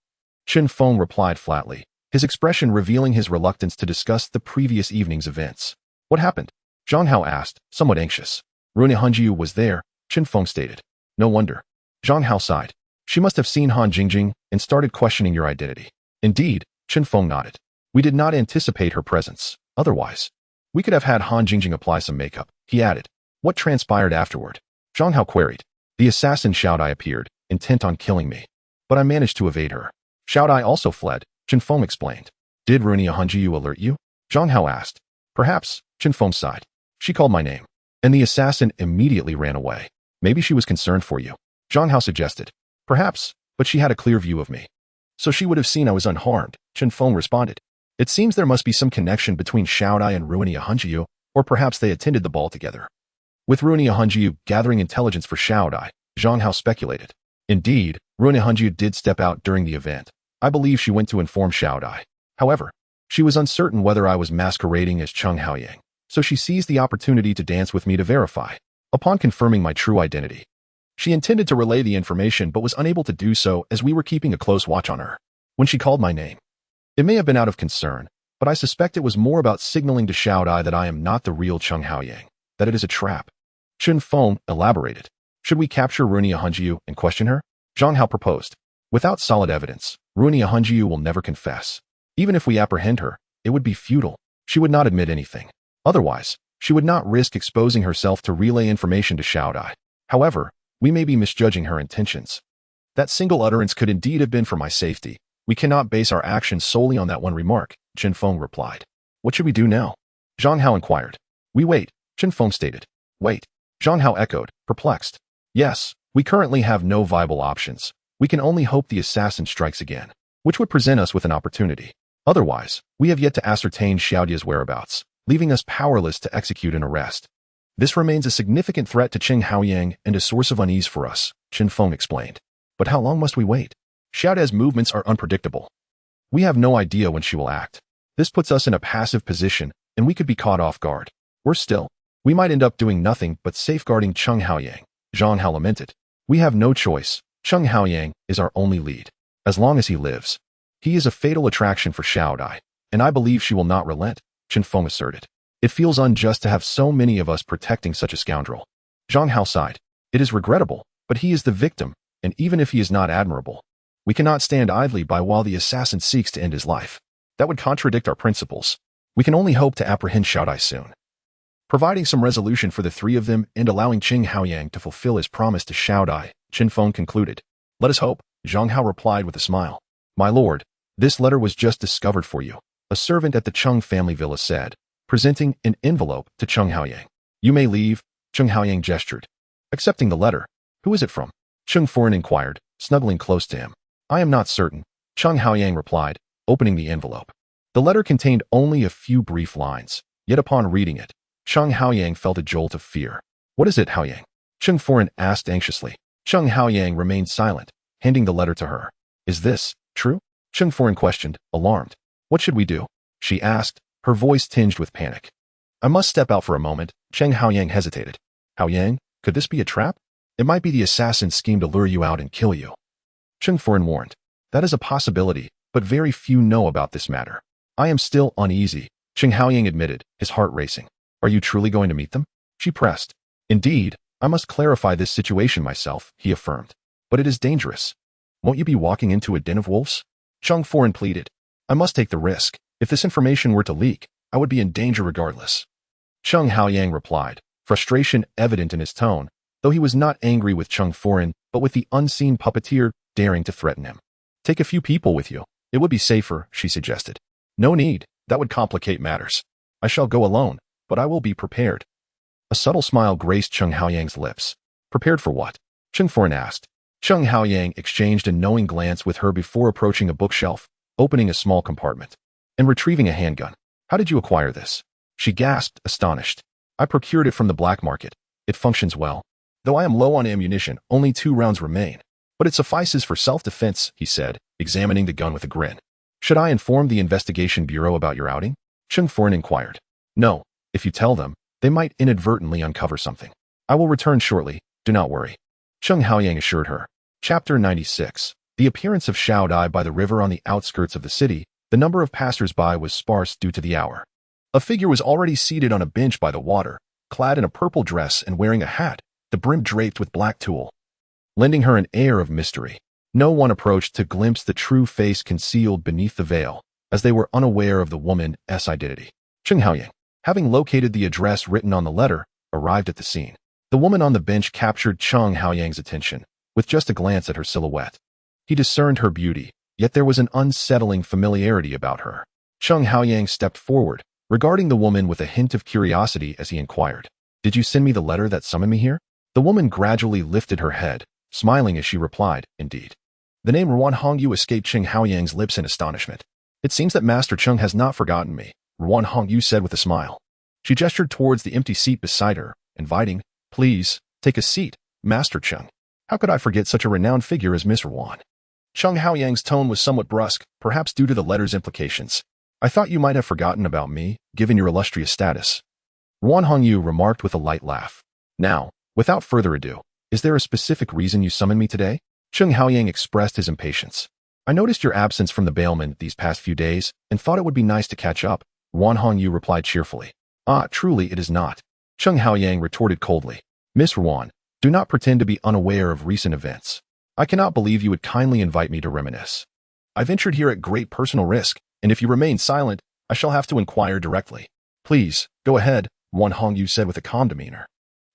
Chen Feng replied flatly, his expression revealing his reluctance to discuss the previous evening's events. What happened? Zhang Hao asked, somewhat anxious. Ruan Hongyu was there, Chen Feng stated. No wonder. Zhang Hao sighed. She must have seen Han Jingjing and started questioning your identity. Indeed, Chen Feng nodded. We did not anticipate her presence. Otherwise, we could have had Han Jingjing apply some makeup, he added. What transpired afterward? Zhang Hao queried. The assassin Xiaodai appeared, intent on killing me. But I managed to evade her. Xiaodai also fled, Chen Feng explained. Did Ruan Hongyu alert you? Zhang Hao asked. Perhaps, Chen Feng sighed. She called my name. and the assassin immediately ran away. Maybe she was concerned for you, Zhang Hao suggested. Perhaps, but she had a clear view of me. So she would have seen I was unharmed, Zhang Feng responded. It seems there must be some connection between Xiaodai and Ruinia Hunjiu, or perhaps they attended the ball together. With Ruinia Hunjiu gathering intelligence for Xiaodai, Zhang Hao speculated. Indeed, Ruinia Hunjiu did step out during the event. I believe she went to inform Xiaodai. However, she was uncertain whether I was masquerading as Cheng Haoyang, so she seized the opportunity to dance with me to verify. Upon confirming my true identity, she intended to relay the information but was unable to do so as we were keeping a close watch on her. When she called my name, it may have been out of concern, but I suspect it was more about signaling to Xiaodai that I am not the real Cheng Haoyang, that it is a trap. Zhang Feng elaborated. Should we capture Ruinia Hunjiu and question her? Zhang Hao proposed. Without solid evidence, Ruinia Hunjiu will never confess. Even if we apprehend her, it would be futile. She would not admit anything. Otherwise, she would not risk exposing herself to relay information to Xiaodai. However, we may be misjudging her intentions. That single utterance could indeed have been for my safety. We cannot base our actions solely on that one remark, Zhang Feng replied. What should we do now? Zhang Hao inquired. We wait, Zhang Feng stated. Wait. Zhang Hao echoed, perplexed. Yes, we currently have no viable options. We can only hope the assassin strikes again, which would present us with an opportunity. Otherwise, we have yet to ascertain Xiaodia's whereabouts, leaving us powerless to execute an arrest. This remains a significant threat to Cheng Haoyang and a source of unease for us, Zhang Feng explained. But how long must we wait? Xiaodia's movements are unpredictable. We have no idea when she will act. This puts us in a passive position, and we could be caught off guard. Worse still, we might end up doing nothing but safeguarding Cheng Haoyang, Zhang Hao lamented. We have no choice. Cheng Haoyang is our only lead. As long as he lives, he is a fatal attraction for Xiaodai, and I believe she will not relent, Zhang Feng asserted. It feels unjust to have so many of us protecting such a scoundrel. Zhang Hao sighed. It is regrettable, but he is the victim, and even if he is not admirable, we cannot stand idly by while the assassin seeks to end his life. That would contradict our principles. We can only hope to apprehend Xiaodai soon. Providing some resolution for the three of them and allowing Cheng Haoyang to fulfill his promise to Xiaodai, Zhang Feng concluded. Let us hope, Zhang Hao replied with a smile. My lord, this letter was just discovered for you, a servant at the Cheng family villa said, presenting an envelope to Cheng Haoyang. You may leave, Cheng Haoyang gestured. Accepting the letter. Who is it from? Cheng Foren inquired, snuggling close to him. I am not certain, Cheng Haoyang replied, opening the envelope. The letter contained only a few brief lines, yet upon reading it, Cheng Haoyang felt a jolt of fear. What is it, Haoyang? Cheng Foren asked anxiously. Cheng Haoyang remained silent, handing the letter to her. Is this true? Cheng Foren questioned, alarmed. What should we do? She asked, her voice tinged with panic. I must step out for a moment, Cheng Haoyang hesitated. Haoyang, could this be a trap? It might be the assassin's scheme to lure you out and kill you. Cheng Foren warned. That is a possibility, but very few know about this matter. I am still uneasy, Cheng Haoyang admitted, his heart racing. Are you truly going to meet them? She pressed. Indeed, I must clarify this situation myself, he affirmed. But it is dangerous. Won't you be walking into a den of wolves? Cheng Foren pleaded. I must take the risk. If this information were to leak, I would be in danger regardless. Cheng Haoyang replied, frustration evident in his tone, though he was not angry with Cheng Foren, but with the unseen puppeteer daring to threaten him. Take a few people with you. It would be safer, she suggested. No need, that would complicate matters. I shall go alone, but I will be prepared. A subtle smile graced Cheng Haoyang's lips. Prepared for what? Cheng Foren asked. Cheng Haoyang exchanged a knowing glance with her before approaching a bookshelf, opening a small compartment, and retrieving a handgun. How did you acquire this? She gasped, astonished. I procured it from the black market. It functions well. Though I am low on ammunition, only 2 rounds remain. But it suffices for self-defense, he said, examining the gun with a grin. Should I inform the investigation bureau about your outing? Cheng Foren inquired. No, if you tell them, they might inadvertently uncover something. I will return shortly, do not worry. Cheng Haoyang assured her. Chapter 96. The appearance of Xiaodai by the river on the outskirts of the city, the number of passers-by was sparse due to the hour. A figure was already seated on a bench by the water, clad in a purple dress and wearing a hat, the brim draped with black tulle, lending her an air of mystery. No one approached to glimpse the true face concealed beneath the veil, as they were unaware of the woman's identity. Cheng Haoyang, having located the address written on the letter, arrived at the scene. The woman on the bench captured Cheng Haoyang's attention, with just a glance at her silhouette. He discerned her beauty, yet there was an unsettling familiarity about her. Cheng Haoyang stepped forward, regarding the woman with a hint of curiosity as he inquired. Did you send me the letter that summoned me here? The woman gradually lifted her head, smiling as she replied, indeed. The name Ruan Hongyu escaped Cheng Haoyang's lips in astonishment. It seems that Master Cheng has not forgotten me, Ruan Hongyu said with a smile. She gestured towards the empty seat beside her, inviting, please, take a seat, Master Cheng. How could I forget such a renowned figure as Miss Ruan? Cheng Haoyang's tone was somewhat brusque, perhaps due to the letter's implications. I thought you might have forgotten about me, given your illustrious status. Ruan Hongyu remarked with a light laugh. Now, without further ado, is there a specific reason you summoned me today? Cheng Haoyang expressed his impatience. I noticed your absence from the bailment these past few days and thought it would be nice to catch up, Ruan Hongyu replied cheerfully. Ah, truly it is not. Cheng Haoyang retorted coldly. Miss Ruan, do not pretend to be unaware of recent events. I cannot believe you would kindly invite me to reminisce. I ventured here at great personal risk, and if you remain silent, I shall have to inquire directly. Please, go ahead, Ruan Hongyu said with a calm demeanor.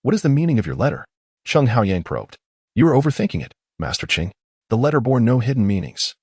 What is the meaning of your letter? Cheng Haoyang probed. You are overthinking it, Master Cheng. The letter bore no hidden meanings.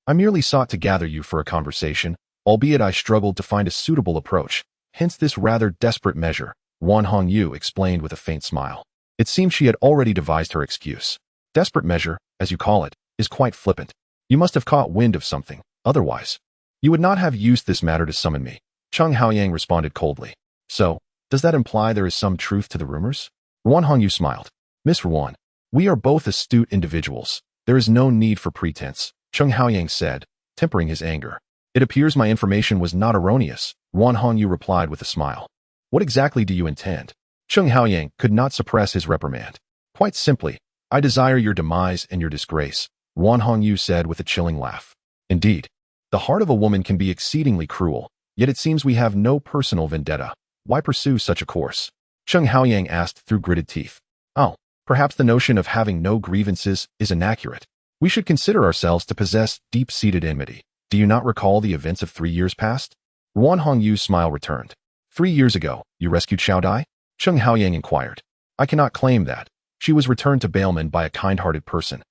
I merely sought to gather you for a conversation, albeit I struggled to find a suitable approach, hence this rather desperate measure, Ruan Hongyu explained with a faint smile. It seemed she had already devised her excuse. Desperate measure, as you call it, is quite flippant. You must have caught wind of something, otherwise. You would not have used this matter to summon me, Cheng Haoyang responded coldly. So, does that imply there is some truth to the rumors? Ruan Hongyu smiled. Miss Ruan, we are both astute individuals. There is no need for pretense, Cheng Haoyang said, tempering his anger. It appears my information was not erroneous, Ruan Hongyu replied with a smile. What exactly do you intend? Cheng Haoyang could not suppress his reprimand. Quite simply, I desire your demise and your disgrace, Ruan Hongyu said with a chilling laugh. Indeed, the heart of a woman can be exceedingly cruel, yet it seems we have no personal vendetta. Why pursue such a course? Cheng Haoyang asked through gritted teeth. Oh, perhaps the notion of having no grievances is inaccurate. We should consider ourselves to possess deep-seated enmity. Do you not recall the events of 3 years past? Ruan Hongyu's smile returned. 3 years ago, you rescued Xiao Dai? Cheng Haoyang inquired. I cannot claim that. She was returned to bailment by a kind-hearted person.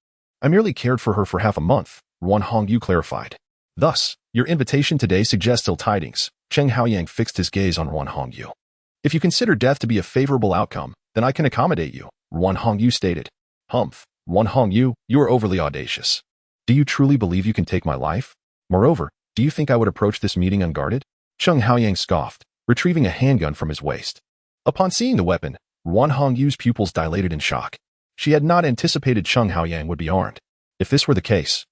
I merely cared for her for half a month, Ruan Hongyu clarified. Thus, your invitation today suggests ill tidings. Cheng Haoyang fixed his gaze on Ruan Hongyu. If you consider death to be a favorable outcome, then I can accommodate you, Ruan Hongyu stated. Humph, Ruan Hongyu, you are overly audacious. Do you truly believe you can take my life? Moreover, do you think I would approach this meeting unguarded? Cheng Haoyang scoffed, retrieving a handgun from his waist. Upon seeing the weapon, Ruan Hongyu's pupils dilated in shock. She had not anticipated Cheng Haoyang would be armed. If this were the case,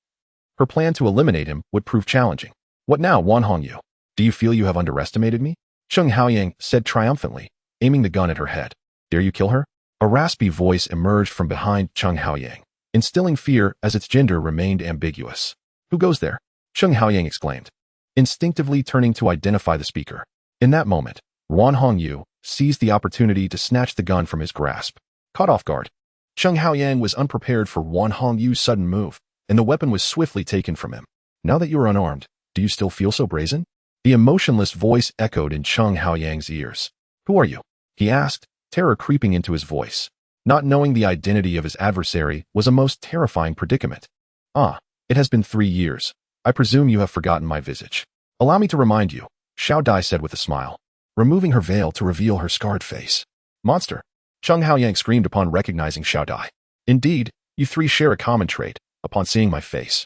her plan to eliminate him would prove challenging. What now, Ruan Hongyu? Do you feel you have underestimated me? Cheng Haoyang said triumphantly, aiming the gun at her head. Dare you kill her? A raspy voice emerged from behind Cheng Haoyang, instilling fear as its gender remained ambiguous. Who goes there? Cheng Haoyang exclaimed, instinctively turning to identify the speaker. In that moment, Ruan Hongyu seized the opportunity to snatch the gun from his grasp. Caught off guard, Cheng Haoyang was unprepared for Ruan Hongyu's sudden move, and the weapon was swiftly taken from him. Now that you are unarmed, do you still feel so brazen? The emotionless voice echoed in Cheng Haoyang's ears. Who are you? He asked, terror creeping into his voice. Not knowing the identity of his adversary was a most terrifying predicament. Ah, it has been 3 years. I presume you have forgotten my visage. Allow me to remind you, Xiao Dai said with a smile, removing her veil to reveal her scarred face. Monster! Cheng Haoyang screamed upon recognizing Xiao Dai. Indeed, you three share a common trait, upon seeing my face.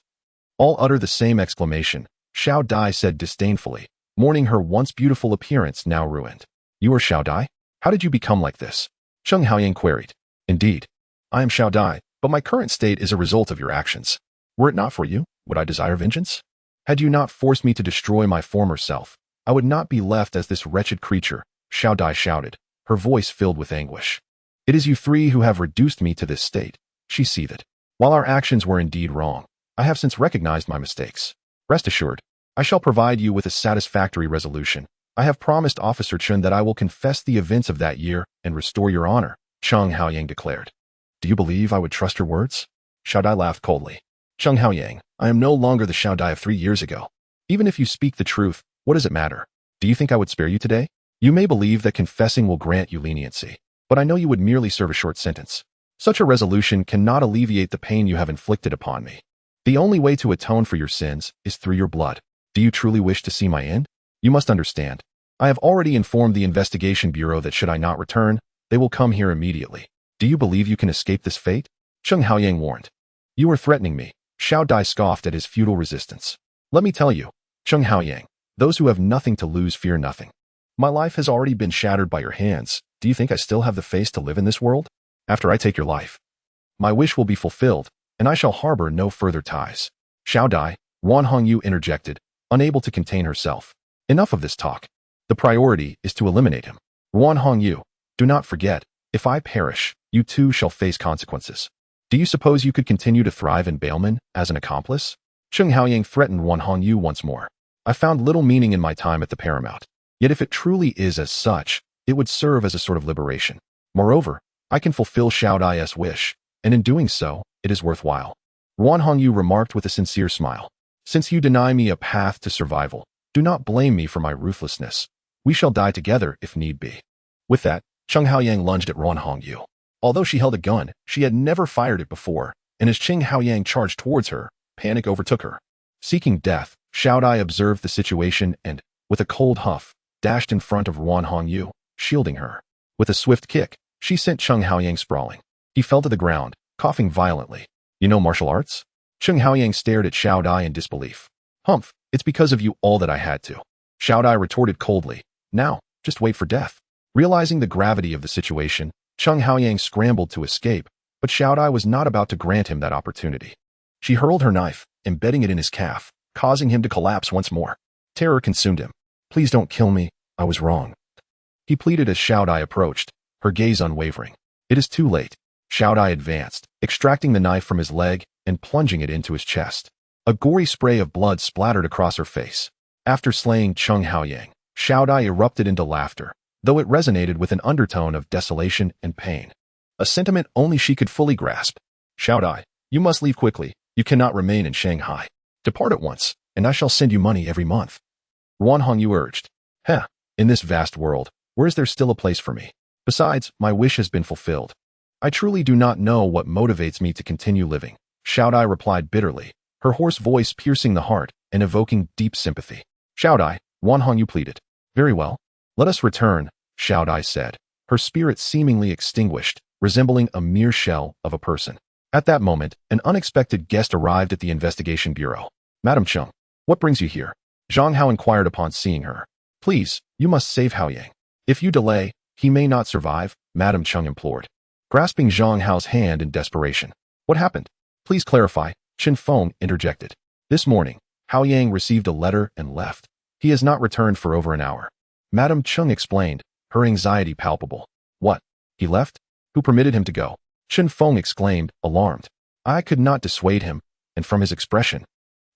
All utter the same exclamation, Xiao Dai said disdainfully, mourning her once beautiful appearance now ruined. You are Xiao Dai? How did you become like this? Cheng Haoyang queried. Indeed, I am Xiao Dai, but my current state is a result of your actions. Were it not for you, would I desire vengeance? Had you not forced me to destroy my former self, I would not be left as this wretched creature, Xiao Dai shouted, her voice filled with anguish. It is you three who have reduced me to this state, she seethed. While our actions were indeed wrong, I have since recognized my mistakes. Rest assured, I shall provide you with a satisfactory resolution. I have promised Officer Chen that I will confess the events of that year and restore your honor, Cheng Haoyang declared. Do you believe I would trust your words? Xiao Dai laughed coldly. Cheng Haoyang, I am no longer the Xiao Dai of 3 years ago. Even if you speak the truth, what does it matter? Do you think I would spare you today? You may believe that confessing will grant you leniency, but I know you would merely serve a short sentence. Such a resolution cannot alleviate the pain you have inflicted upon me. The only way to atone for your sins is through your blood. Do you truly wish to see my end? You must understand. I have already informed the investigation bureau that should I not return, they will come here immediately. Do you believe you can escape this fate? Zhang Haoyang warned. You are threatening me. Xiao Dai scoffed at his futile resistance. Let me tell you, Zhang Haoyang, those who have nothing to lose fear nothing. My life has already been shattered by your hands. Do you think I still have the face to live in this world? After I take your life, my wish will be fulfilled, and I shall harbor no further ties. Xiao Dai, Wan Hongyu interjected, unable to contain herself. Enough of this talk. The priority is to eliminate him. Wan Hongyu, do not forget, if I perish, you too shall face consequences. Do you suppose you could continue to thrive in Bailman as an accomplice? Zhang Haoyang threatened Wan Hongyu once more. I found little meaning in my time at the Paramount. Yet if it truly is as such, it would serve as a sort of liberation. Moreover, I can fulfill Xiao Dai's wish, and in doing so, it is worthwhile. Wan Hongyu remarked with a sincere smile. Since you deny me a path to survival, do not blame me for my ruthlessness. We shall die together if need be. With that, Zhang Haoyang lunged at Wan Hongyu. Although she held a gun, she had never fired it before, and as Zhang Haoyang charged towards her, panic overtook her. Seeking death, Xiao Dai observed the situation and, with a cold huff, dashed in front of Wan Hongyu, shielding her. With a swift kick, she sent Zhang Haoyang sprawling. He fell to the ground, coughing violently. You know martial arts? Zhang Haoyang stared at Xiao Dai in disbelief. Humph, it's because of you all that I had to. Xiao Dai retorted coldly. Now, just wait for death. Realizing the gravity of the situation, Zhang Haoyang scrambled to escape, but Xiao Dai was not about to grant him that opportunity. She hurled her knife, embedding it in his calf, causing him to collapse once more. Terror consumed him. Please don't kill me, I was wrong. He pleaded as Xiao Dai approached, her gaze unwavering. It is too late. Xiao Dai advanced, extracting the knife from his leg and plunging it into his chest. A gory spray of blood splattered across her face. After slaying Zhang Haoyang, Xiao Dai erupted into laughter, though it resonated with an undertone of desolation and pain. A sentiment only she could fully grasp. Xiao Dai, you must leave quickly. You cannot remain in Shanghai. Depart at once, and I shall send you money every month. Wan Hongyu urged. Heh, in this vast world, where is there still a place for me? Besides, my wish has been fulfilled. I truly do not know what motivates me to continue living. Xiao Dai replied bitterly, her hoarse voice piercing the heart and evoking deep sympathy. Xiao Dai, Wan Hongyu pleaded. Very well. Let us return, Xiao Dai said, her spirit seemingly extinguished, resembling a mere shell of a person. At that moment, an unexpected guest arrived at the investigation bureau. Madam Chung, what brings you here? Zhang Hao inquired upon seeing her. Please, you must save Haoyang. If you delay, he may not survive, Madam Chung implored. Grasping Zhang Hao's hand in desperation. What happened? Please clarify, Chen Feng interjected. This morning, Haoyang received a letter and left. He has not returned for over an hour. Madam Chung explained, her anxiety palpable. What? He left? Who permitted him to go? Chen Feng exclaimed, alarmed. I could not dissuade him, and from his expression.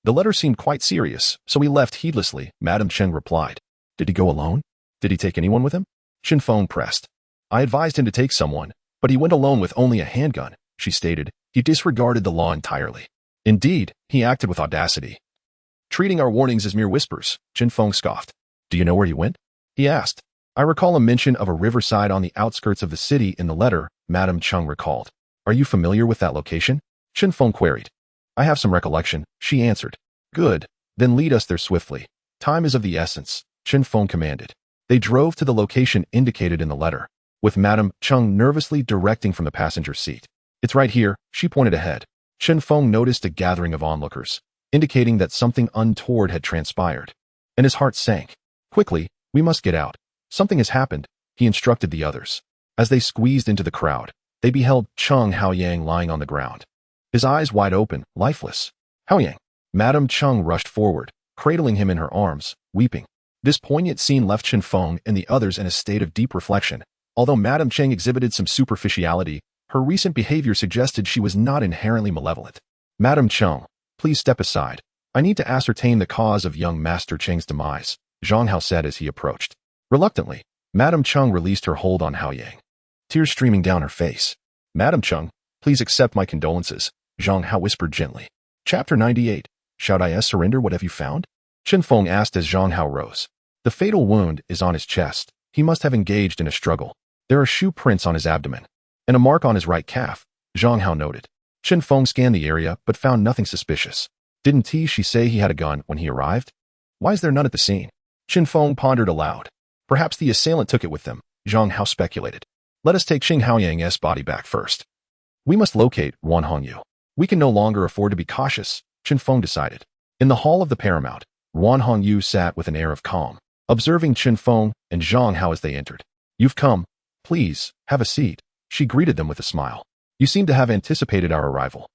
The letter seemed quite serious, so he left heedlessly, Madam Chen replied. Did he go alone? Did he take anyone with him? Chen Feng pressed. I advised him to take someone, but he went alone with only a handgun, she stated. He disregarded the law entirely. Indeed, he acted with audacity. Treating our warnings as mere whispers, Chen Feng scoffed. Do you know where he went? He asked. I recall a mention of a riverside on the outskirts of the city in the letter, Madam Chung recalled. Are you familiar with that location? Chen Feng queried. I have some recollection, she answered. Good, then lead us there swiftly. Time is of the essence, Chen Feng commanded. They drove to the location indicated in the letter, with Madam Chung nervously directing from the passenger seat. It's right here, she pointed ahead. Chen Feng noticed a gathering of onlookers, indicating that something untoward had transpired. And his heart sank. Quickly, we must get out. Something has happened, he instructed the others. As they squeezed into the crowd, they beheld Zhang Haoyang lying on the ground. His eyes wide open, lifeless. Haoyang. Madam Chung rushed forward, cradling him in her arms, weeping. This poignant scene left Chen Feng and the others in a state of deep reflection. Although Madam Cheng exhibited some superficiality, her recent behavior suggested she was not inherently malevolent. Madam Chung, please step aside. I need to ascertain the cause of young Master Cheng's demise, Zhang Hao said as he approached. Reluctantly, Madam Chung released her hold on Haoyang, tears streaming down her face. Madam Chung, please accept my condolences, Zhang Hao whispered gently. Chapter 98. Shall I surrender? What have you found? Chen Feng asked as Zhang Hao rose. The fatal wound is on his chest. He must have engaged in a struggle. There are shoe prints on his abdomen, and a mark on his right calf, Zhang Hao noted. Chen Feng scanned the area but found nothing suspicious. Didn't she say he had a gun when he arrived? Why is there none at the scene? Chen Feng pondered aloud. Perhaps the assailant took it with them, Zhang Hao speculated. Let us take Qing Haoyang's body back first. We must locate Wan Hongyu. We can no longer afford to be cautious, Zhang Feng decided. In the hall of the Paramount, Wan Hongyu sat with an air of calm, observing Zhang Feng and Zhang Hao as they entered. You've come. Please, have a seat. She greeted them with a smile. You seem to have anticipated our arrival.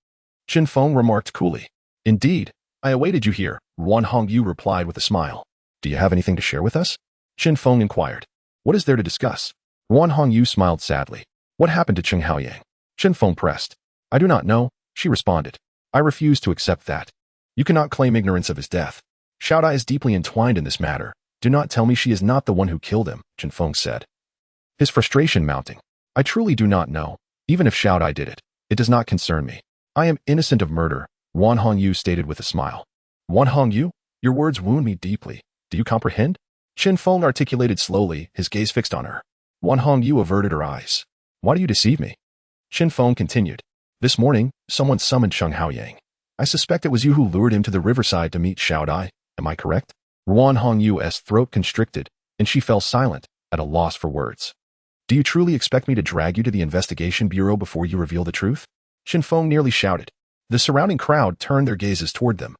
Zhang Feng remarked coolly. Indeed, I awaited you here, Wan Hongyu replied with a smile. Do you have anything to share with us? Zhang Feng inquired. What is there to discuss? Wan Hongyu smiled sadly. What happened to Qing Haoyang? Zhang Feng pressed. I do not know, she responded. I refuse to accept that. You cannot claim ignorance of his death. Xiao Dai is deeply entwined in this matter. Do not tell me she is not the one who killed him, Zhang Feng said. His frustration mounting. I truly do not know. Even if Xiao Dai did it, it does not concern me. I am innocent of murder, Wan Hongyu stated with a smile. Wan Hongyu, your words wound me deeply. Do you comprehend? Zhang Feng articulated slowly, his gaze fixed on her. Wan Hongyu averted her eyes. Why do you deceive me? Zhang Feng continued. This morning, someone summoned Qing Haoyang. I suspect it was you who lured him to the riverside to meet Xiao Dai. Am I correct? Wan Hongyu's throat constricted, and she fell silent, at a loss for words. Do you truly expect me to drag you to the investigation bureau before you reveal the truth? Zhang Feng nearly shouted. The surrounding crowd turned their gazes toward them,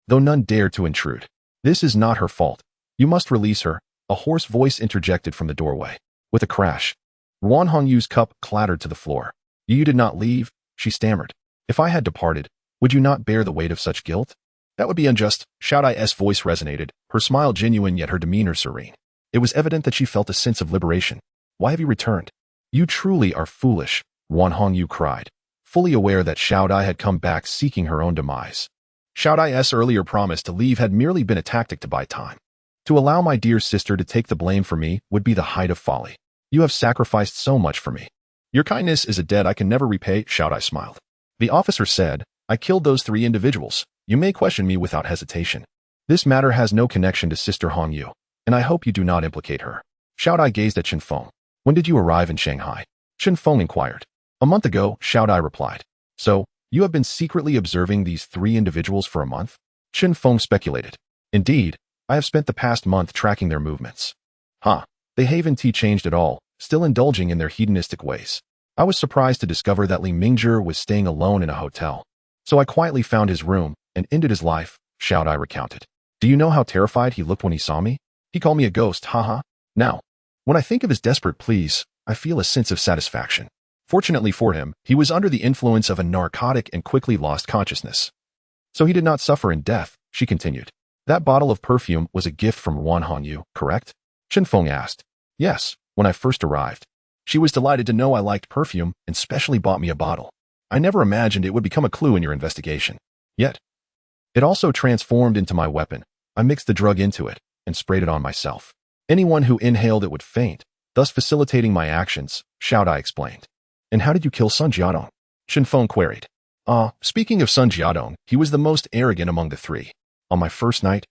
though none dared to intrude. This is not her fault. You must release her, a hoarse voice interjected from the doorway. With a crash, Wan Hongyu's cup clattered to the floor. You did not leave, she stammered. If I had departed, would you not bear the weight of such guilt? That would be unjust. Xiao Dai's voice resonated, her smile genuine yet her demeanor serene. It was evident that she felt a sense of liberation. Why have you returned? You truly are foolish, Wan Hongyu cried, fully aware that Xiao Dai had come back seeking her own demise. Xiao Dai's earlier promise to leave had merely been a tactic to buy time. To allow my dear sister to take the blame for me would be the height of folly. You have sacrificed so much for me. Your kindness is a debt I can never repay, Xiao Dai smiled. The officer said, I killed those 3 individuals. You may question me without hesitation. This matter has no connection to Sister Hongyu, and I hope you do not implicate her. Xiao Dai gazed at Zhang Feng. When did you arrive in Shanghai? Zhang Feng inquired. A month ago, Xiao Dai replied. So, you have been secretly observing these 3 individuals for a month? Zhang Feng speculated. Indeed, I have spent the past month tracking their movements. They haven't changed at all, still indulging in their hedonistic ways. I was surprised to discover that Li Mingzhi was staying alone in a hotel. So I quietly found his room and ended his life, Xiao Dai recounted. Do you know how terrified he looked when he saw me? He called me a ghost, haha. Now, when I think of his desperate pleas, I feel a sense of satisfaction. Fortunately for him, he was under the influence of a narcotic and quickly lost consciousness. So he did not suffer in death, she continued. That bottle of perfume was a gift from Wan Hongyu, correct? Zhang Feng asked. Yes, when I first arrived. She was delighted to know I liked perfume and specially bought me a bottle. I never imagined it would become a clue in your investigation. Yet, it also transformed into my weapon. I mixed the drug into it and sprayed it on myself. Anyone who inhaled it would faint, thus facilitating my actions, Xiao Dai explained. And how did you kill Sun Jiadong? Zhang Feng queried. Speaking of Sun Jiadong, he was the most arrogant among the 3. On my first night,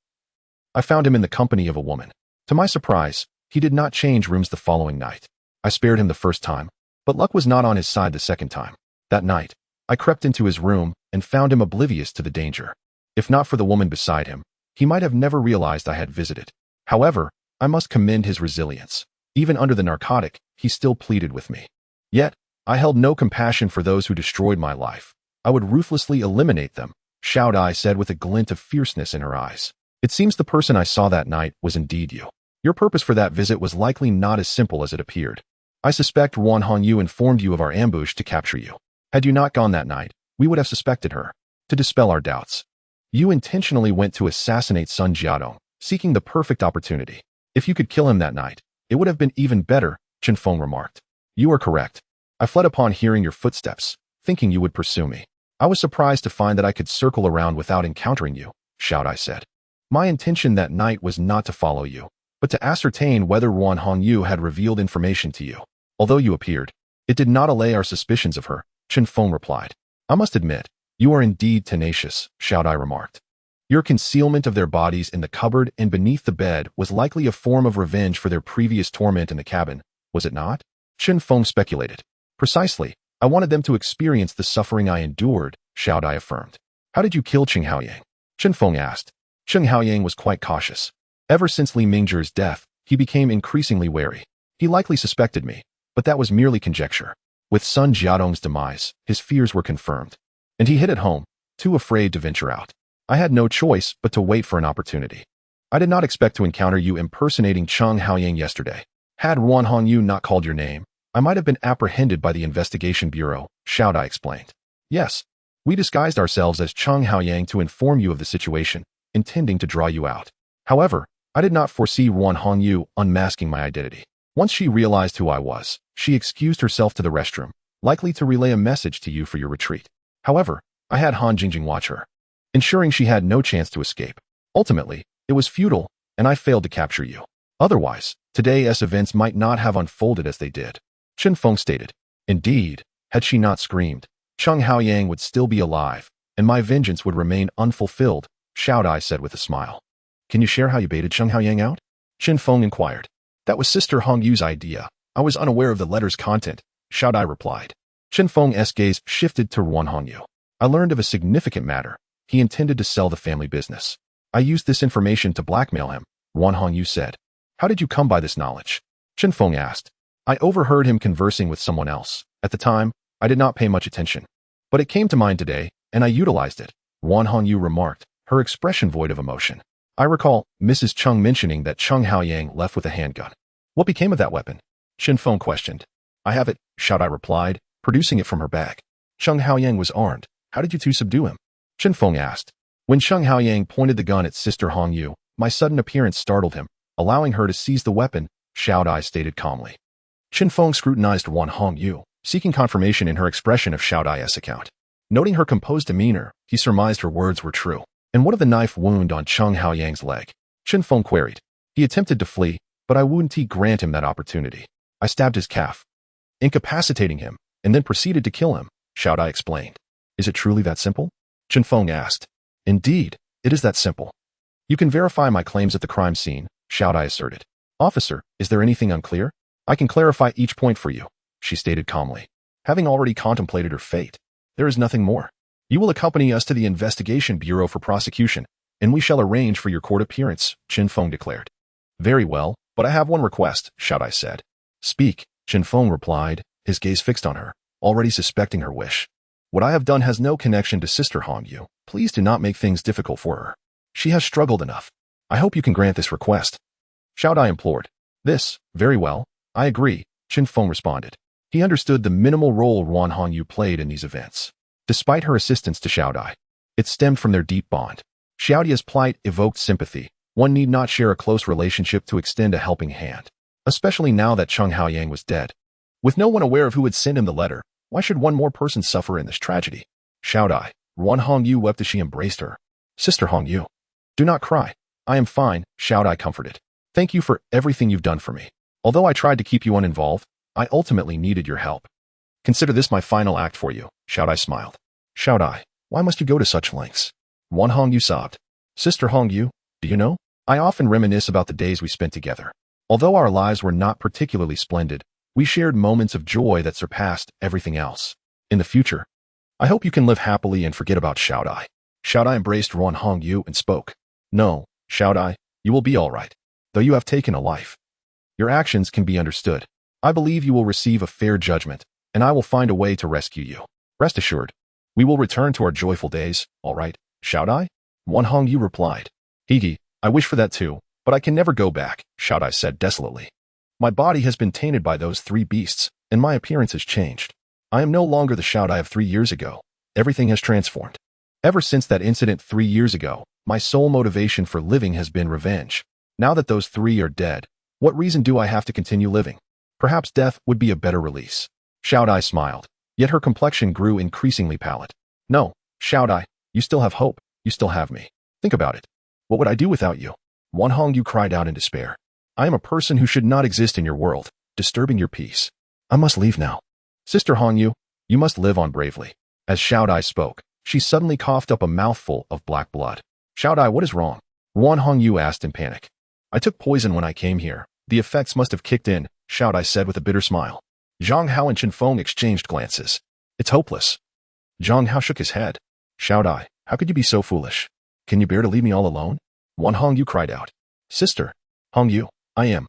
I found him in the company of a woman. To my surprise, he did not change rooms the following night. I spared him the first time, but luck was not on his side the second time. That night, I crept into his room and found him oblivious to the danger. If not for the woman beside him, he might have never realized I had visited. However, I must commend his resilience. Even under the narcotic, he still pleaded with me. Yet, I held no compassion for those who destroyed my life. I would ruthlessly eliminate them, Xiao Dai said with a glint of fierceness in her eyes. It seems the person I saw that night was indeed you. Your purpose for that visit was likely not as simple as it appeared. I suspect Wan Hongyu informed you of our ambush to capture you. Had you not gone that night, we would have suspected her. To dispel our doubts, you intentionally went to assassinate Sun Jiadong, seeking the perfect opportunity. If you could kill him that night, it would have been even better, Zhang Feng remarked. You are correct. I fled upon hearing your footsteps, thinking you would pursue me. I was surprised to find that I could circle around without encountering you, Xiao Dai said. My intention that night was not to follow you, but to ascertain whether Wan Hongyu had revealed information to you. Although you appeared, it did not allay our suspicions of her, Zhang Feng replied. I must admit, you are indeed tenacious, Xiao Dai remarked. Your concealment of their bodies in the cupboard and beneath the bed was likely a form of revenge for their previous torment in the cabin, was it not? Zhang Feng speculated. Precisely. I wanted them to experience the suffering I endured, Xiao Dai affirmed. How did you kill Qing Haoyang? Zhang Feng asked. Qing Haoyang was quite cautious. Ever since Li Mingzhi's death, he became increasingly wary. He likely suspected me, but that was merely conjecture. With Sun Jiadong's demise, his fears were confirmed. And he hid at home, too afraid to venture out. I had no choice but to wait for an opportunity. I did not expect to encounter you impersonating Zhang Haoyang yesterday. Had Ruan Hongyu not called your name, I might have been apprehended by the investigation bureau, Xiaodai explained. Yes, we disguised ourselves as Zhang Haoyang to inform you of the situation, intending to draw you out. However, I did not foresee Ruan Hongyu unmasking my identity. Once she realized who I was, she excused herself to the restroom, likely to relay a message to you for your retreat. However, I had Han Jingjing watch her, ensuring she had no chance to escape. Ultimately, it was futile, and I failed to capture you. Otherwise, today's events might not have unfolded as they did. Zhang Feng stated. Indeed, had she not screamed, Zhang Haoyang would still be alive, and my vengeance would remain unfulfilled, Xiaodai said with a smile. Can you share how you baited Zhang Haoyang out? Zhang Feng inquired. That was Sister Hongyu's idea. I was unaware of the letter's content, Xiaodai replied. Zhang Feng's gaze shifted to Ruan Hongyu. I learned of a significant matter. He intended to sell the family business. I used this information to blackmail him, Ruan Hongyu said. How did you come by this knowledge? Zhang Feng asked. I overheard him conversing with someone else. At the time, I did not pay much attention. But it came to mind today, and I utilized it, Ruan Hongyu remarked, her expression void of emotion. I recall Mrs. Chung mentioning that Zhang Haoyang left with a handgun. What became of that weapon? Zhang Feng questioned. I have it, Xiaodai replied, producing it from her bag. Zhang Haoyang was armed. How did you two subdue him? Zhang Feng asked. When Zhang Haoyang pointed the gun at Sister Hongyu, my sudden appearance startled him, allowing her to seize the weapon, Xiaodai stated calmly. Zhang Feng scrutinized Ruan Hongyu, seeking confirmation in her expression of Xiaodai's account. Noting her composed demeanor, he surmised her words were true. And what of the knife wound on Zhang Haoyang's leg? Zhang Feng queried. He attempted to flee, but I wouldn't grant him that opportunity. I stabbed his calf, incapacitating him, and then proceeded to kill him, Xiaodai explained. Is it truly that simple? Zhang Feng asked. Indeed, it is that simple. You can verify my claims at the crime scene, Xiaodai asserted. Officer, is there anything unclear? I can clarify each point for you, she stated calmly. Having already contemplated her fate, there is nothing more. You will accompany us to the investigation bureau for prosecution, and we shall arrange for your court appearance, Zhang Feng declared. Very well, but I have one request, Xiaodai said. Speak, Zhang Feng replied, his gaze fixed on her, already suspecting her wish. What I have done has no connection to Sister Hongyu. Please do not make things difficult for her. She has struggled enough. I hope you can grant this request. Xiaodai implored. This, very well, I agree, Zhang Feng responded. He understood the minimal role Ruan Hongyu played in these events. Despite her assistance to Xiaodai, it stemmed from their deep bond. Xiaodai's plight evoked sympathy. One need not share a close relationship to extend a helping hand, especially now that Zhang Haoyang was dead. With no one aware of who had sent him the letter, why should one more person suffer in this tragedy? Xiaodai, Ruan Hongyu wept as she embraced her. Sister Hongyu, do not cry. I am fine, Xiaodai comforted. Thank you for everything you've done for me. Although I tried to keep you uninvolved, I ultimately needed your help. Consider this my final act for you, Xiaodai smiled. Xiaodai, why must you go to such lengths? Ruan Hongyu sobbed. Sister Hongyu, do you know? I often reminisce about the days we spent together. Although our lives were not particularly splendid, we shared moments of joy that surpassed everything else. In the future, I hope you can live happily and forget about Xiaodai. Xiaodai embraced Ruan Hongyu and spoke. No, Xiaodai, you will be all right, though you have taken a life. Your actions can be understood. I believe you will receive a fair judgment, and I will find a way to rescue you. Rest assured, we will return to our joyful days, all right, Xiaodai? Ruan Hongyu replied. Hege, I wish for that too, but I can never go back, Xiaodai said desolately. My body has been tainted by those three beasts, and my appearance has changed. I am no longer the Xiaodai of 3 years ago. Everything has transformed. Ever since that incident 3 years ago, my sole motivation for living has been revenge. Now that those three are dead, what reason do I have to continue living? Perhaps death would be a better release. Xiaodai smiled, yet her complexion grew increasingly pallid. No, Xiaodai, you still have hope. You still have me. Think about it. What would I do without you? Ruan Hongyu cried out in despair. I am a person who should not exist in your world, disturbing your peace. I must leave now. Sister Hongyu, you must live on bravely. As Xiaodai spoke, she suddenly coughed up a mouthful of black blood. Xiaodai, what is wrong? Ruan Hongyu asked in panic. I took poison when I came here. The effects must have kicked in, Xiaodai said with a bitter smile. Zhang Hao and Zhang Feng exchanged glances. It's hopeless. Zhang Hao shook his head. Xiaodai, how could you be so foolish? Can you bear to leave me all alone? Ruan Hongyu cried out. Sister Hongyu, I am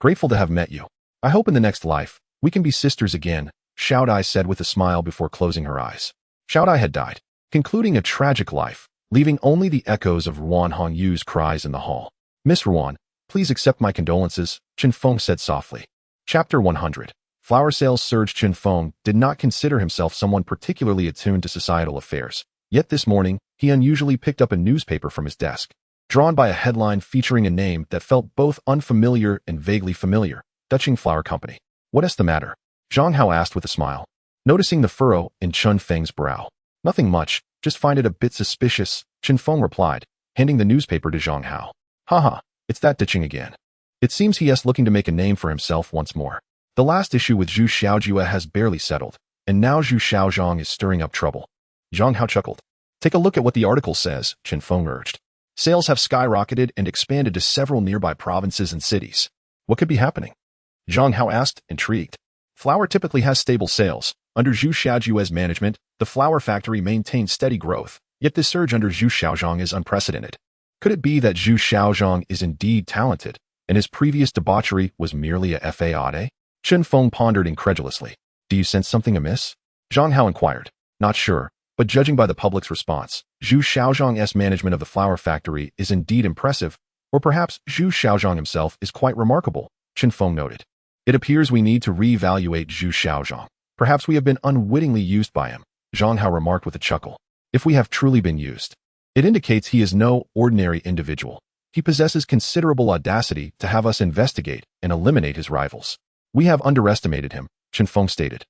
Grateful to have met you. I hope in the next life, we can be sisters again, Xiaodai said with a smile before closing her eyes. Xiaodai had died, concluding a tragic life, leaving only the echoes of Ruan Hongyu's cries in the hall. Miss Ruan, please accept my condolences, Chen Feng said softly. Chapter 100. Flower sales surged. Chen Feng did not consider himself someone particularly attuned to societal affairs. Yet this morning, he unusually picked up a newspaper from his desk, drawn by a headline featuring a name that felt both unfamiliar and vaguely familiar, Duching Flower Company. What's the matter? Zhang Hao asked with a smile, noticing the furrow in Chen Feng's brow. Nothing much, just find it a bit suspicious, Chen Feng replied, handing the newspaper to Zhang Hao. Haha, it's that ditching again. It seems he is looking to make a name for himself once more. The last issue with Zhu Xiaojue has barely settled, and now Zhu Xiaozhang is stirring up trouble. Zhang Hao chuckled. Take a look at what the article says, Chen Feng urged. Sales have skyrocketed and expanded to several nearby provinces and cities. What could be happening? Zhang Hao asked, intrigued. Flour typically has stable sales. Under Zhu Xiaojue's management, the flour factory maintains steady growth, yet this surge under Zhu Xiaozhang is unprecedented. Could it be that Zhu Xiaozhang is indeed talented, and his previous debauchery was merely a fade? Chen Feng pondered incredulously. Do you sense something amiss? Zhang Hao inquired. Not sure, but judging by the public's response, Zhu Xiaozhang's management of the flour factory is indeed impressive, or perhaps Zhu Xiaozhang himself is quite remarkable, Chen Feng noted. It appears we need to re-evaluate Zhu Xiaozhang. Perhaps we have been unwittingly used by him, Zhang Hao remarked with a chuckle. If we have truly been used, it indicates he is no ordinary individual. He possesses considerable audacity to have us investigate and eliminate his rivals. We have underestimated him, Chen Feng stated,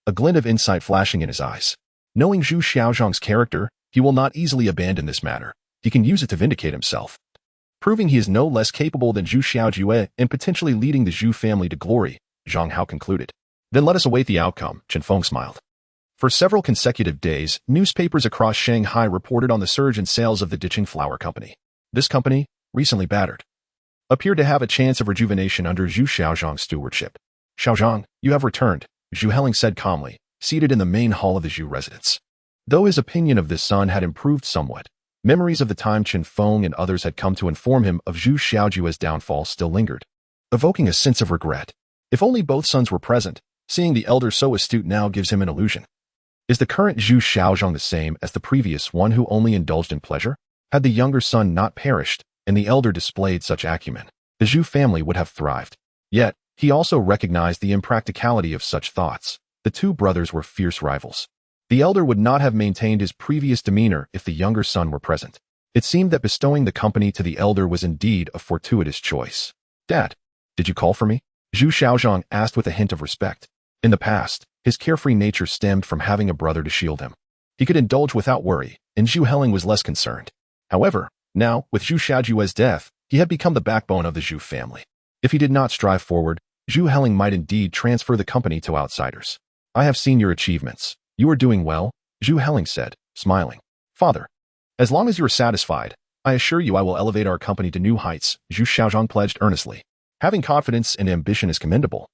a glint of insight flashing in his eyes. Knowing Zhu Xiaozhang's character, he will not easily abandon this matter. He can use it to vindicate himself, proving he is no less capable than Zhu Xiaojue and potentially leading the Zhu family to glory, Zhang Hao concluded. Then let us await the outcome, Chen Feng smiled. For several consecutive days, newspapers across Shanghai reported on the surge in sales of the Ditching Flour Company. This company, recently battered, appeared to have a chance of rejuvenation under Zhu Xiaozhang's stewardship. Xiaozhang, you have returned, Zhu Heling said calmly, seated in the main hall of the Zhu residence. Though his opinion of this son had improved somewhat, memories of the time Chen Feng and others had come to inform him of Zhu Xiaojue's downfall still lingered, evoking a sense of regret. If only both sons were present, seeing the elder so astute now gives him an illusion. Is the current Zhu Xiaozhang the same as the previous one who only indulged in pleasure? Had the younger son not perished, and the elder displayed such acumen, the Zhu family would have thrived. Yet, he also recognized the impracticality of such thoughts. The two brothers were fierce rivals. The elder would not have maintained his previous demeanor if the younger son were present. It seemed that bestowing the company to the elder was indeed a fortuitous choice. Dad, did you call for me? Zhu Xiaozhang asked with a hint of respect. In the past, his carefree nature stemmed from having a brother to shield him. He could indulge without worry, and Zhu Heling was less concerned. However, now, with Zhu Xiaojue's death, he had become the backbone of the Zhu family. If he did not strive forward, Zhu Heling might indeed transfer the company to outsiders. I have seen your achievements. You are doing well, Zhu Heling said, smiling. Father, as long as you are satisfied, I assure you I will elevate our company to new heights, Zhu Xiaozhang pledged earnestly. Having confidence and ambition is commendable,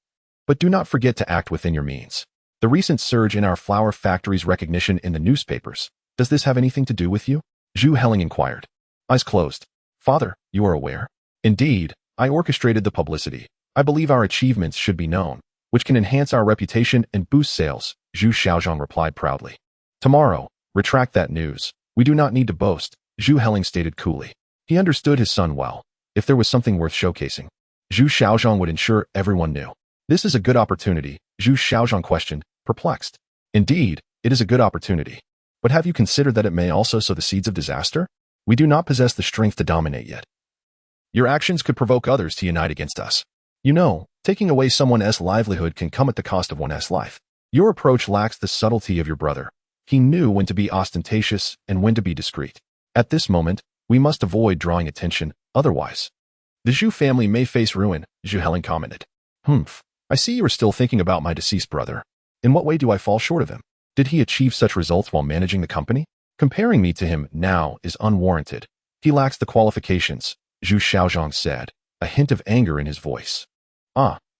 but do not forget to act within your means. The recent surge in our flour factory's recognition in the newspapers, does this have anything to do with you? Zhu Heling inquired. Eyes closed. Father, you are aware? Indeed, I orchestrated the publicity. I believe our achievements should be known, which can enhance our reputation and boost sales, Zhu Xiaozhang replied proudly. Tomorrow, retract that news. We do not need to boast, Zhu Heling stated coolly. He understood his son well. If there was something worth showcasing, Zhu Xiaozhang would ensure everyone knew. This is a good opportunity, Zhu Xiaozhang questioned, perplexed. Indeed, it is a good opportunity. But have you considered that it may also sow the seeds of disaster? We do not possess the strength to dominate yet. Your actions could provoke others to unite against us. You know, taking away someone's livelihood can come at the cost of one's life. Your approach lacks the subtlety of your brother. He knew when to be ostentatious and when to be discreet. At this moment, we must avoid drawing attention, otherwise the Zhu family may face ruin, Zhu Heling commented. I see you are still thinking about my deceased brother. In what way do I fall short of him? Did he achieve such results while managing the company? Comparing me to him now is unwarranted. He lacks the qualifications, Zhu Xiaozhang said, a hint of anger in his voice.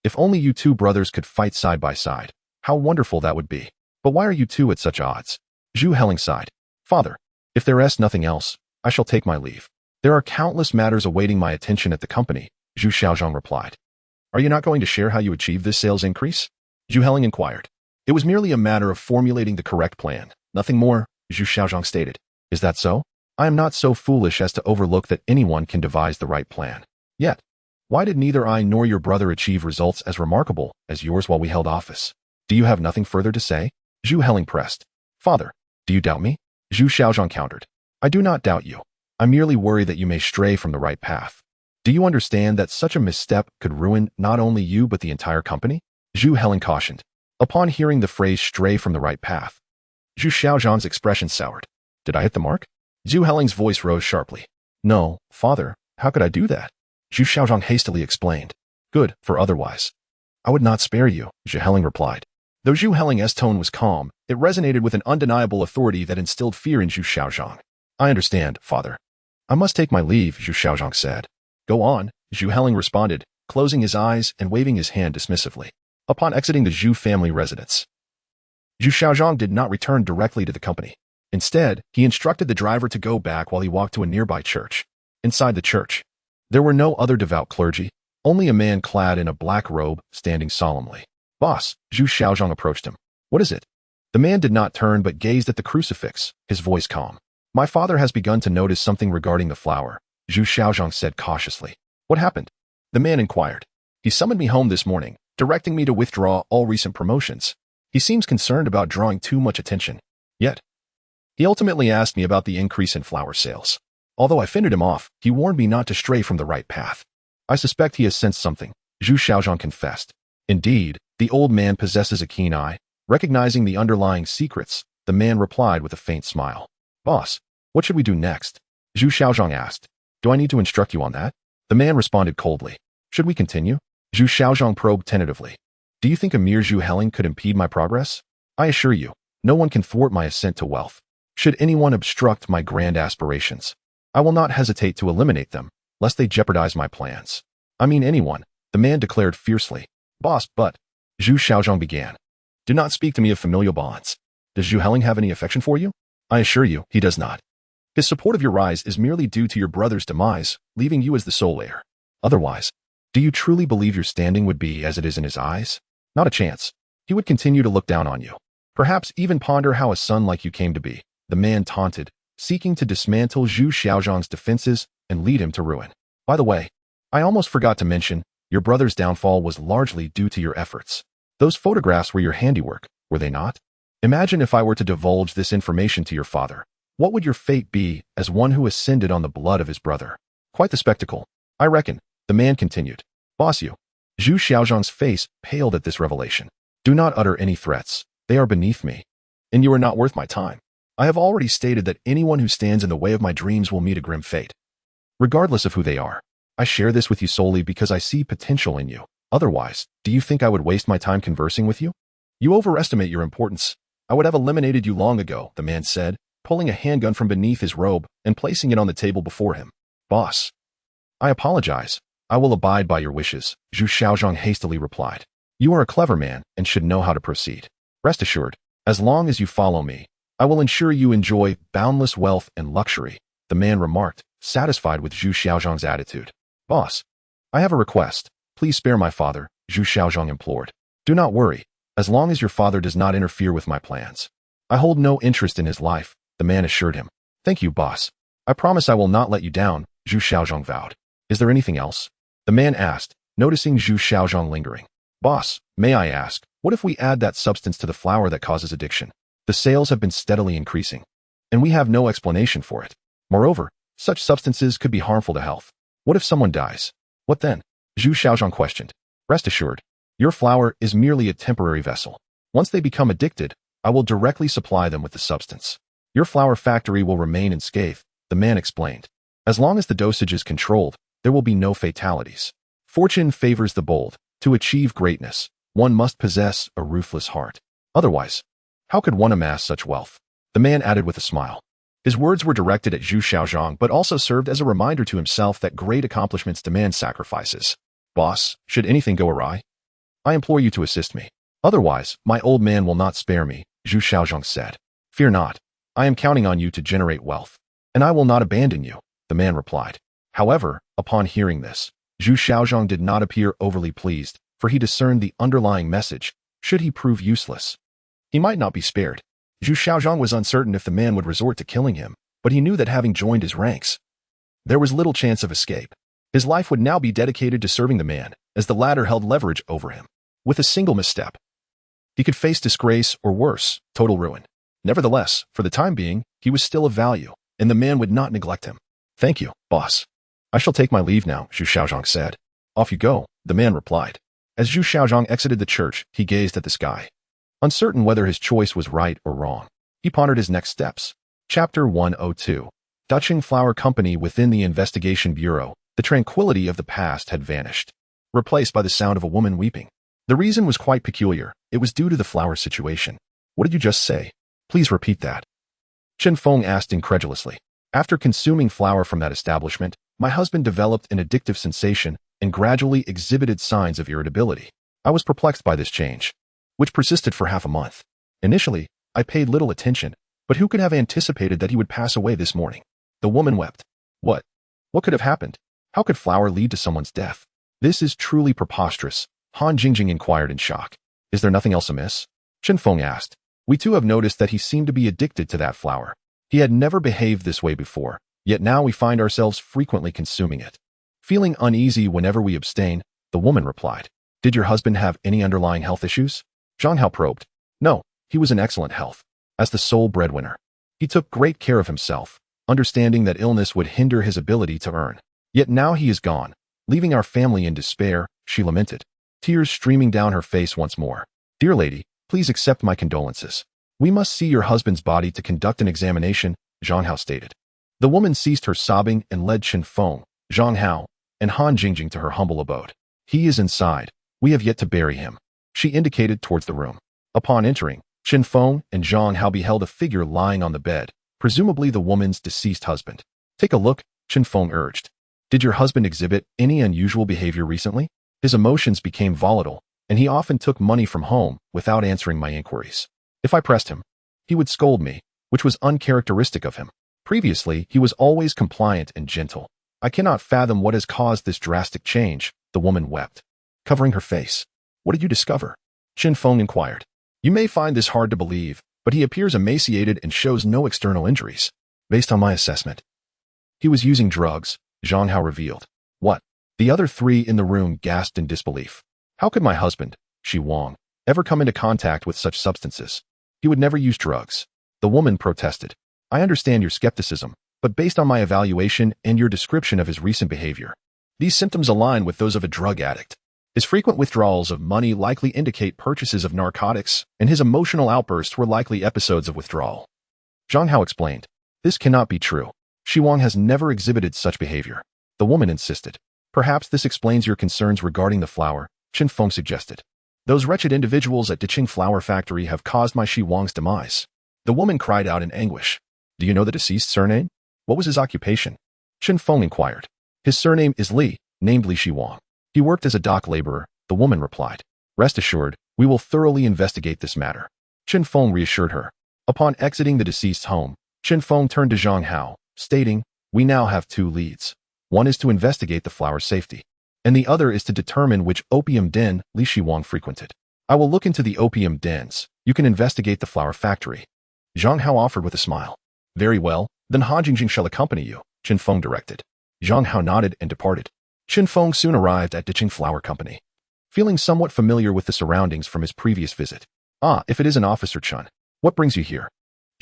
If only you two brothers could fight side by side. How wonderful that would be. But why are you two at such odds? Zhu Heling sighed. Father, if there is nothing else, I shall take my leave. There are countless matters awaiting my attention at the company, Zhu Xiaozhang replied. Are you not going to share how you achieved this sales increase? Zhu Heling inquired. It was merely a matter of formulating the correct plan. Nothing more, Zhu Xiaozhang stated. Is that so? I am not so foolish as to overlook that anyone can devise the right plan. Yet, why did neither I nor your brother achieve results as remarkable as yours while we held office? Do you have nothing further to say? Zhu Heling pressed. Father, do you doubt me? Zhu Xiaozhang countered. I do not doubt you. I merely worry that you may stray from the right path. Do you understand that such a misstep could ruin not only you but the entire company? Zhu Heling cautioned. Upon hearing the phrase stray from the right path, Zhu Xiaozhang's expression soured. Did I hit the mark? Zhu Heling's voice rose sharply. No, father, how could I do that? Zhu Xiaozhang hastily explained. Good, for otherwise I would not spare you, Zhu Heling replied. Though Zhu Heling's tone was calm, it resonated with an undeniable authority that instilled fear in Zhu Xiaozhang. I understand, father. I must take my leave, Zhu Xiaozhang said. Go on, Zhu Heling responded, closing his eyes and waving his hand dismissively. Upon exiting the Zhu family residence, Zhu Xiaozhang did not return directly to the company. Instead, he instructed the driver to go back while he walked to a nearby church. Inside the church, there were no other devout clergy, only a man clad in a black robe standing solemnly. Boss, Zhu Xiaozhang approached him. What is it? The man did not turn but gazed at the crucifix, his voice calm. My father has begun to notice something regarding the flower, Zhu Xiaozhang said cautiously. What happened? The man inquired. He summoned me home this morning, directing me to withdraw all recent promotions. He seems concerned about drawing too much attention. Yet, he ultimately asked me about the increase in flower sales. Although I fended him off, he warned me not to stray from the right path. I suspect he has sensed something, Zhu Xiaozhang confessed. Indeed, the old man possesses a keen eye. Recognizing the underlying secrets, the man replied with a faint smile. Boss, what should we do next? Zhu Xiaozhang asked. Do I need to instruct you on that? The man responded coldly. Should we continue? Zhu Xiaozhang probed tentatively. Do you think a mere Zhu Heling could impede my progress? I assure you, no one can thwart my ascent to wealth. Should anyone obstruct my grand aspirations, I will not hesitate to eliminate them, lest they jeopardize my plans. I mean anyone, the man declared fiercely. Boss, but, Zhu Xiaozhang began. Do not speak to me of familial bonds. Does Zhu Heling have any affection for you? I assure you, he does not. His support of your rise is merely due to your brother's demise, leaving you as the sole heir. Otherwise, do you truly believe your standing would be as it is in his eyes? Not a chance. He would continue to look down on you. Perhaps even ponder how a son like you came to be, the man taunted, seeking to dismantle Zhu Xiaozhang's defenses and lead him to ruin. By the way, I almost forgot to mention, your brother's downfall was largely due to your efforts. Those photographs were your handiwork, were they not? Imagine if I were to divulge this information to your father. What would your fate be as one who ascended on the blood of his brother? Quite the spectacle, I reckon, the man continued. Boss you. Zhu Xiaozhang's face paled at this revelation. Do not utter any threats. They are beneath me. And you are not worth my time. I have already stated that anyone who stands in the way of my dreams will meet a grim fate. Regardless of who they are, I share this with you solely because I see potential in you. Otherwise, do you think I would waste my time conversing with you? You overestimate your importance. I would have eliminated you long ago, the man said, pulling a handgun from beneath his robe and placing it on the table before him. Boss. I apologize. I will abide by your wishes, Zhu Xiaozhang hastily replied. You are a clever man and should know how to proceed. Rest assured, as long as you follow me, I will ensure you enjoy boundless wealth and luxury, the man remarked, satisfied with Zhu Xiaozhang's attitude. Boss, I have a request. Please spare my father, Zhu Xiaozhang implored. Do not worry, as long as your father does not interfere with my plans. I hold no interest in his life, the man assured him. Thank you, boss. I promise I will not let you down, Zhu Xiaozhang vowed. Is there anything else? The man asked, noticing Zhu Xiaozhang lingering. Boss, may I ask, what if we add that substance to the flower that causes addiction? The sales have been steadily increasing, and we have no explanation for it. Moreover, such substances could be harmful to health. What if someone dies? What then? Zhu Xiaozhang questioned. Rest assured, your flower is merely a temporary vessel. Once they become addicted, I will directly supply them with the substance. Your flower factory will remain unscathed, the man explained. As long as the dosage is controlled, there will be no fatalities. Fortune favors the bold. To achieve greatness, one must possess a ruthless heart. Otherwise, how could one amass such wealth? The man added with a smile. His words were directed at Zhu Xiaozhang but also served as a reminder to himself that great accomplishments demand sacrifices. Boss, should anything go awry, I implore you to assist me. Otherwise, my old man will not spare me, Zhu Xiaozhang said. Fear not. I am counting on you to generate wealth, and I will not abandon you, the man replied. However, upon hearing this, Zhu Xiaozhang did not appear overly pleased, for he discerned the underlying message. Should he prove useless, he might not be spared. Zhu Xiaozhang was uncertain if the man would resort to killing him, but he knew that having joined his ranks, there was little chance of escape. His life would now be dedicated to serving the man, as the latter held leverage over him. With a single misstep, he could face disgrace or worse, total ruin. Nevertheless, for the time being, he was still of value, and the man would not neglect him. Thank you, boss. I shall take my leave now, Zhu Xiaozhang said. Off you go, the man replied. As Zhu Xiaozhang exited the church, he gazed at the sky. Uncertain whether his choice was right or wrong, he pondered his next steps. Chapter 102. Dacheng Flower Company. Within the investigation bureau, the tranquility of the past had vanished, replaced by the sound of a woman weeping. The reason was quite peculiar. It was due to the flower situation. What did you just say? Please repeat that. Zhang Feng asked incredulously. After consuming flour from that establishment, my husband developed an addictive sensation and gradually exhibited signs of irritability. I was perplexed by this change, which persisted for half a month. Initially, I paid little attention, but who could have anticipated that he would pass away this morning? The woman wept. What? What could have happened? How could flour lead to someone's death? This is truly preposterous, Han Jingjing inquired in shock. Is there nothing else amiss? Zhang Feng asked. We too have noticed that he seemed to be addicted to that flour. He had never behaved this way before, yet now we find ourselves frequently consuming it. Feeling uneasy whenever we abstain, the woman replied. Did your husband have any underlying health issues? Zhang Hao probed. No, he was in excellent health. As the sole breadwinner, he took great care of himself, understanding that illness would hinder his ability to earn. Yet now he is gone, leaving our family in despair, she lamented, tears streaming down her face once more. Dear lady, please accept my condolences. We must see your husband's body to conduct an examination, Zhang Hao stated. The woman ceased her sobbing and led Zhang Feng, Zhang Hao, and Han Jingjing to her humble abode. He is inside. We have yet to bury him. She indicated towards the room. Upon entering, Zhang Feng and Zhang Hao beheld a figure lying on the bed, presumably the woman's deceased husband. Take a look, Zhang Feng urged. Did your husband exhibit any unusual behavior recently? His emotions became volatile, and he often took money from home without answering my inquiries. If I pressed him, he would scold me, which was uncharacteristic of him. Previously, he was always compliant and gentle. I cannot fathom what has caused this drastic change, the woman wept, covering her face. What did you discover? Zhang Feng inquired. You may find this hard to believe, but he appears emaciated and shows no external injuries. Based on my assessment, he was using drugs, Zhang Hao revealed. What? The other three in the room gasped in disbelief. How could my husband, Shi Wang, ever come into contact with such substances? He would never use drugs. The woman protested. I understand your skepticism, but based on my evaluation and your description of his recent behavior, these symptoms align with those of a drug addict. His frequent withdrawals of money likely indicate purchases of narcotics, and his emotional outbursts were likely episodes of withdrawal. Zhang Hao explained. This cannot be true. Shi Wang has never exhibited such behavior. The woman insisted. Perhaps this explains your concerns regarding the flour, Zhang Feng suggested. Those wretched individuals at Dacheng Flour Factory have caused my Shi Wang's demise. The woman cried out in anguish. Do you know the deceased's surname? What was his occupation? Zhang Feng inquired. His surname is Li, named Li Shi Wang. He worked as a dock laborer, the woman replied. Rest assured, we will thoroughly investigate this matter. Zhang Feng reassured her. Upon exiting the deceased's home, Zhang Feng turned to Zhang Hao, stating, we now have two leads. One is to investigate the flour's safety, and the other is to determine which opium den Li Shi Wang frequented. I will look into the opium dens. You can investigate the flour factory. Zhang Hao offered with a smile. Very well, then Han Jingjing shall accompany you, Zhang Feng directed. Zhang Hao nodded and departed. Zhang Feng soon arrived at Dacheng Flour Company, feeling somewhat familiar with the surroundings from his previous visit. Ah, if it is an Officer Chun, what brings you here?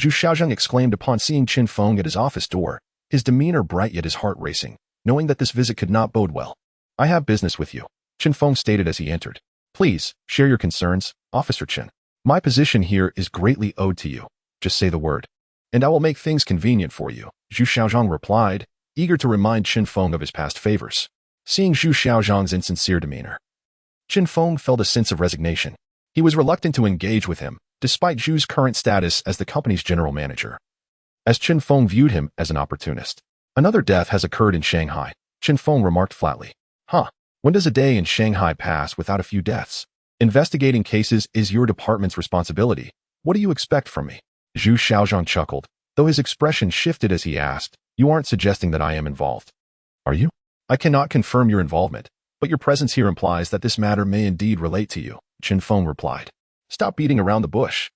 Zhu Xiaozhang exclaimed upon seeing Zhang Feng at his office door, his demeanor bright yet his heart racing, knowing that this visit could not bode well. I have business with you, Zhang Feng stated as he entered. Please, share your concerns, Officer Chen. My position here is greatly owed to you. Just say the word, and I will make things convenient for you, Zhu Xiaozhang replied, eager to remind Zhang Feng of his past favors. Seeing Zhu Xiaozhang's insincere demeanor, Zhang Feng felt a sense of resignation. He was reluctant to engage with him, despite Zhu's current status as the company's general manager, as Zhang Feng viewed him as an opportunist. Another death has occurred in Shanghai, Zhang Feng remarked flatly. When does a day in Shanghai pass without a few deaths? Investigating cases is your department's responsibility. What do you expect from me? Zhu Xiaozhang chuckled, though his expression shifted as he asked, you aren't suggesting that I am involved, are you? I cannot confirm your involvement, but your presence here implies that this matter may indeed relate to you, Zhang Feng replied. Stop beating around the bush.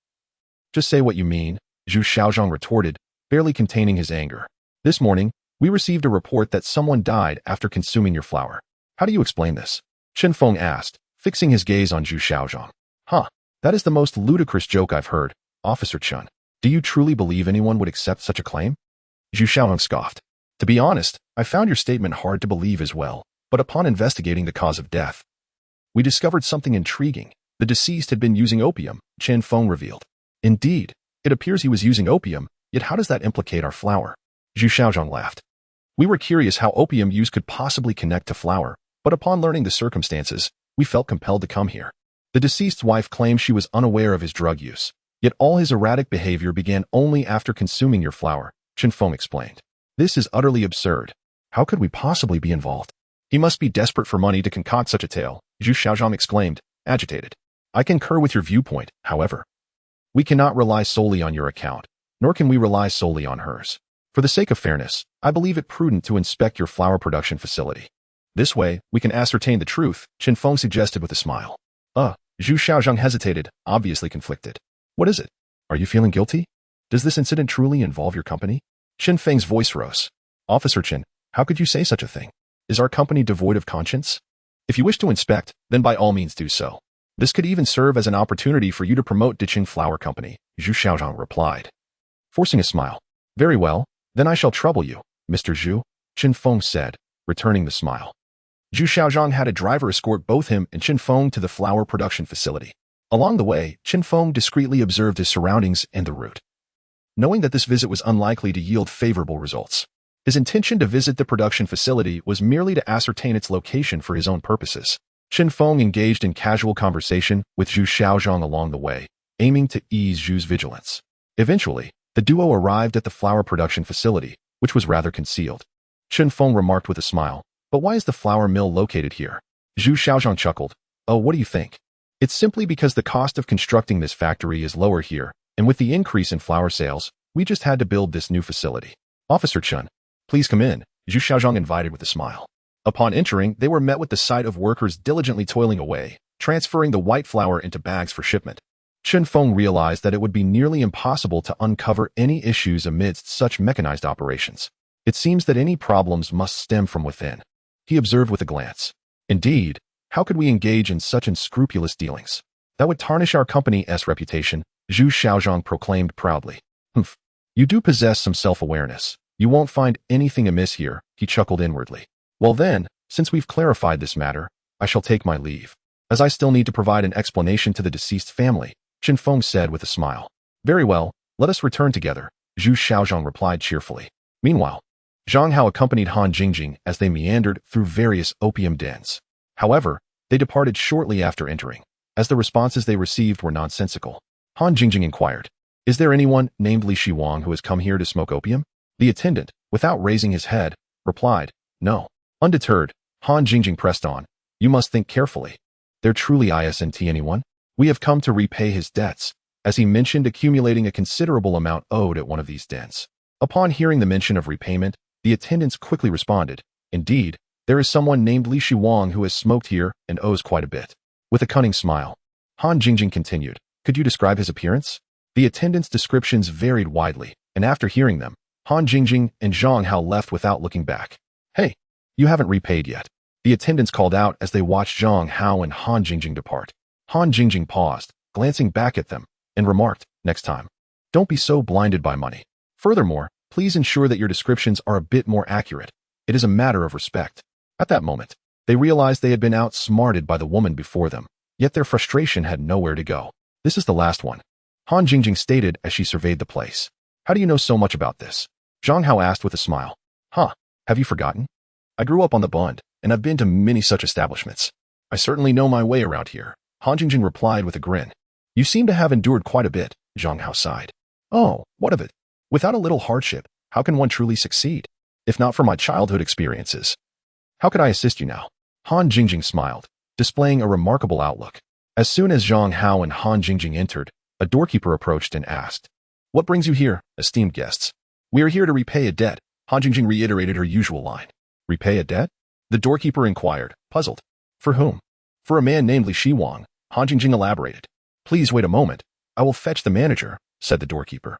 Just say what you mean, Zhu Xiaozhang retorted, barely containing his anger. This morning, we received a report that someone died after consuming your flower. How do you explain this? Zhang Feng asked, fixing his gaze on Zhu Xiaozhang. That is the most ludicrous joke I've heard, Officer Chun. Do you truly believe anyone would accept such a claim? Zhu Xiaozhang scoffed. To be honest, I found your statement hard to believe as well, but upon investigating the cause of death, we discovered something intriguing. The deceased had been using opium, Zhang Feng revealed. Indeed, it appears he was using opium, yet how does that implicate our flower? Zhu Xiaozhang laughed. We were curious how opium use could possibly connect to flower, but upon learning the circumstances, we felt compelled to come here. The deceased's wife claimed she was unaware of his drug use, yet all his erratic behavior began only after consuming your flower, Zhang Feng explained. This is utterly absurd. How could we possibly be involved? He must be desperate for money to concoct such a tale, Zhu Xiaozhang exclaimed, agitated. I concur with your viewpoint, however. We cannot rely solely on your account, nor can we rely solely on hers. For the sake of fairness, I believe it prudent to inspect your flower production facility. This way, we can ascertain the truth, Zhang Feng suggested with a smile. Zhu Xiaozhang hesitated, obviously conflicted. What is it? Are you feeling guilty? Does this incident truly involve your company? Zhang Feng's voice rose. Officer Chen, how could you say such a thing? Is our company devoid of conscience? If you wish to inspect, then by all means do so. This could even serve as an opportunity for you to promote Diqing Flower Company, Zhu Xiaozhang replied. Forcing a smile. Very well, then I shall trouble you, Mr. Zhu, Zhang Feng said, returning the smile. Zhu Xiaozhang had a driver escort both him and Zhang Feng to the flower production facility. Along the way, Zhang Feng discreetly observed his surroundings and the route. Knowing that this visit was unlikely to yield favorable results, his intention to visit the production facility was merely to ascertain its location for his own purposes. Zhang Feng engaged in casual conversation with Zhu Xiaozhang along the way, aiming to ease Zhu's vigilance. Eventually, the duo arrived at the flower production facility, which was rather concealed. Zhang Feng remarked with a smile, but why is the flour mill located here? Zhu Xiaozhang chuckled. Oh, what do you think? It's simply because the cost of constructing this factory is lower here, and with the increase in flour sales, we just had to build this new facility. Officer Chun, please come in, Zhu Xiaozhang invited with a smile. Upon entering, they were met with the sight of workers diligently toiling away, transferring the white flour into bags for shipment. Zhang Feng realized that it would be nearly impossible to uncover any issues amidst such mechanized operations. It seems that any problems must stem from within, he observed with a glance. Indeed, how could we engage in such unscrupulous dealings? That would tarnish our company's reputation, Zhu Xiaozhang proclaimed proudly. Humph, you do possess some self-awareness. You won't find anything amiss here, he chuckled inwardly. Well then, since we've clarified this matter, I shall take my leave, as I still need to provide an explanation to the deceased family, Zhang Feng said with a smile. Very well, let us return together, Zhu Xiaozhang replied cheerfully. Meanwhile, Zhang Hao accompanied Han Jingjing as they meandered through various opium dens. However, they departed shortly after entering, as the responses they received were nonsensical. Han Jingjing inquired, is there anyone named Li Shiwang who has come here to smoke opium? The attendant, without raising his head, replied, no. Undeterred, Han Jingjing pressed on, you must think carefully. There truly isn't anyone? We have come to repay his debts, as he mentioned accumulating a considerable amount owed at one of these dens. Upon hearing the mention of repayment, the attendants quickly responded, indeed, there is someone named Li Shiwang who has smoked here and owes quite a bit. With a cunning smile, Han Jingjing continued, could you describe his appearance? The attendants' descriptions varied widely, and after hearing them, Han Jingjing and Zhang Hao left without looking back. Hey, you haven't repaid yet. The attendants called out as they watched Zhang Hao and Han Jingjing depart. Han Jingjing paused, glancing back at them, and remarked, next time, don't be so blinded by money. Furthermore, please ensure that your descriptions are a bit more accurate. It is a matter of respect. At that moment, they realized they had been outsmarted by the woman before them, yet their frustration had nowhere to go. This is the last one, Han Jingjing stated as she surveyed the place. How do you know so much about this? Zhang Hao asked with a smile. Have you forgotten? I grew up on the Bund, and I've been to many such establishments. I certainly know my way around here, Han Jingjing replied with a grin. You seem to have endured quite a bit, Zhang Hao sighed. Oh, what of it? Without a little hardship, how can one truly succeed? If not for my childhood experiences. How could I assist you now? Han Jingjing smiled, displaying a remarkable outlook. As soon as Zhang Hao and Han Jingjing entered, a doorkeeper approached and asked, what brings you here, esteemed guests? We are here to repay a debt, Han Jingjing reiterated her usual line. Repay a debt? The doorkeeper inquired, puzzled. For whom? For a man named Li Shiwang, Han Jingjing elaborated. Please wait a moment. I will fetch the manager, said the doorkeeper,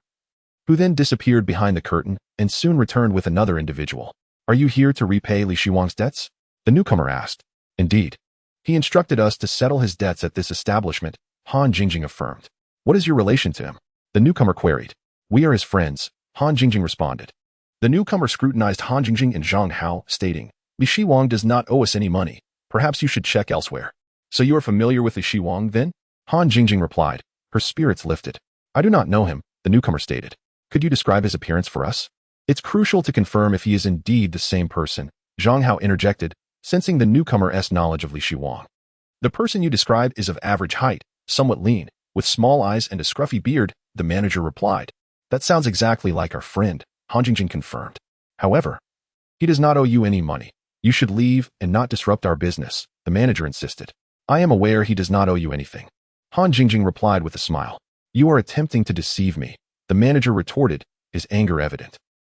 who then disappeared behind the curtain and soon returned with another individual. Are you here to repay Li Shiwang's debts? The newcomer asked. Indeed. He instructed us to settle his debts at this establishment, Han Jingjing affirmed. What is your relation to him? The newcomer queried. We are his friends, Han Jingjing responded. The newcomer scrutinized Han Jingjing and Zhang Hao, stating, Li Shiwang does not owe us any money. Perhaps you should check elsewhere. So you are familiar with Li Shiwang, then? Han Jingjing replied. Her spirits lifted. I do not know him, the newcomer stated. Could you describe his appearance for us? It's crucial to confirm if he is indeed the same person, Zhang Hao interjected, sensing the newcomer's knowledge of Li Shiwang. The person you describe is of average height, somewhat lean, with small eyes and a scruffy beard, the manager replied. That sounds exactly like our friend, Han Jingjing confirmed. However, he does not owe you any money. You should leave and not disrupt our business, the manager insisted. I am aware he does not owe you anything. Han Jingjing replied with a smile. You are attempting to deceive me, the manager retorted, his anger evident.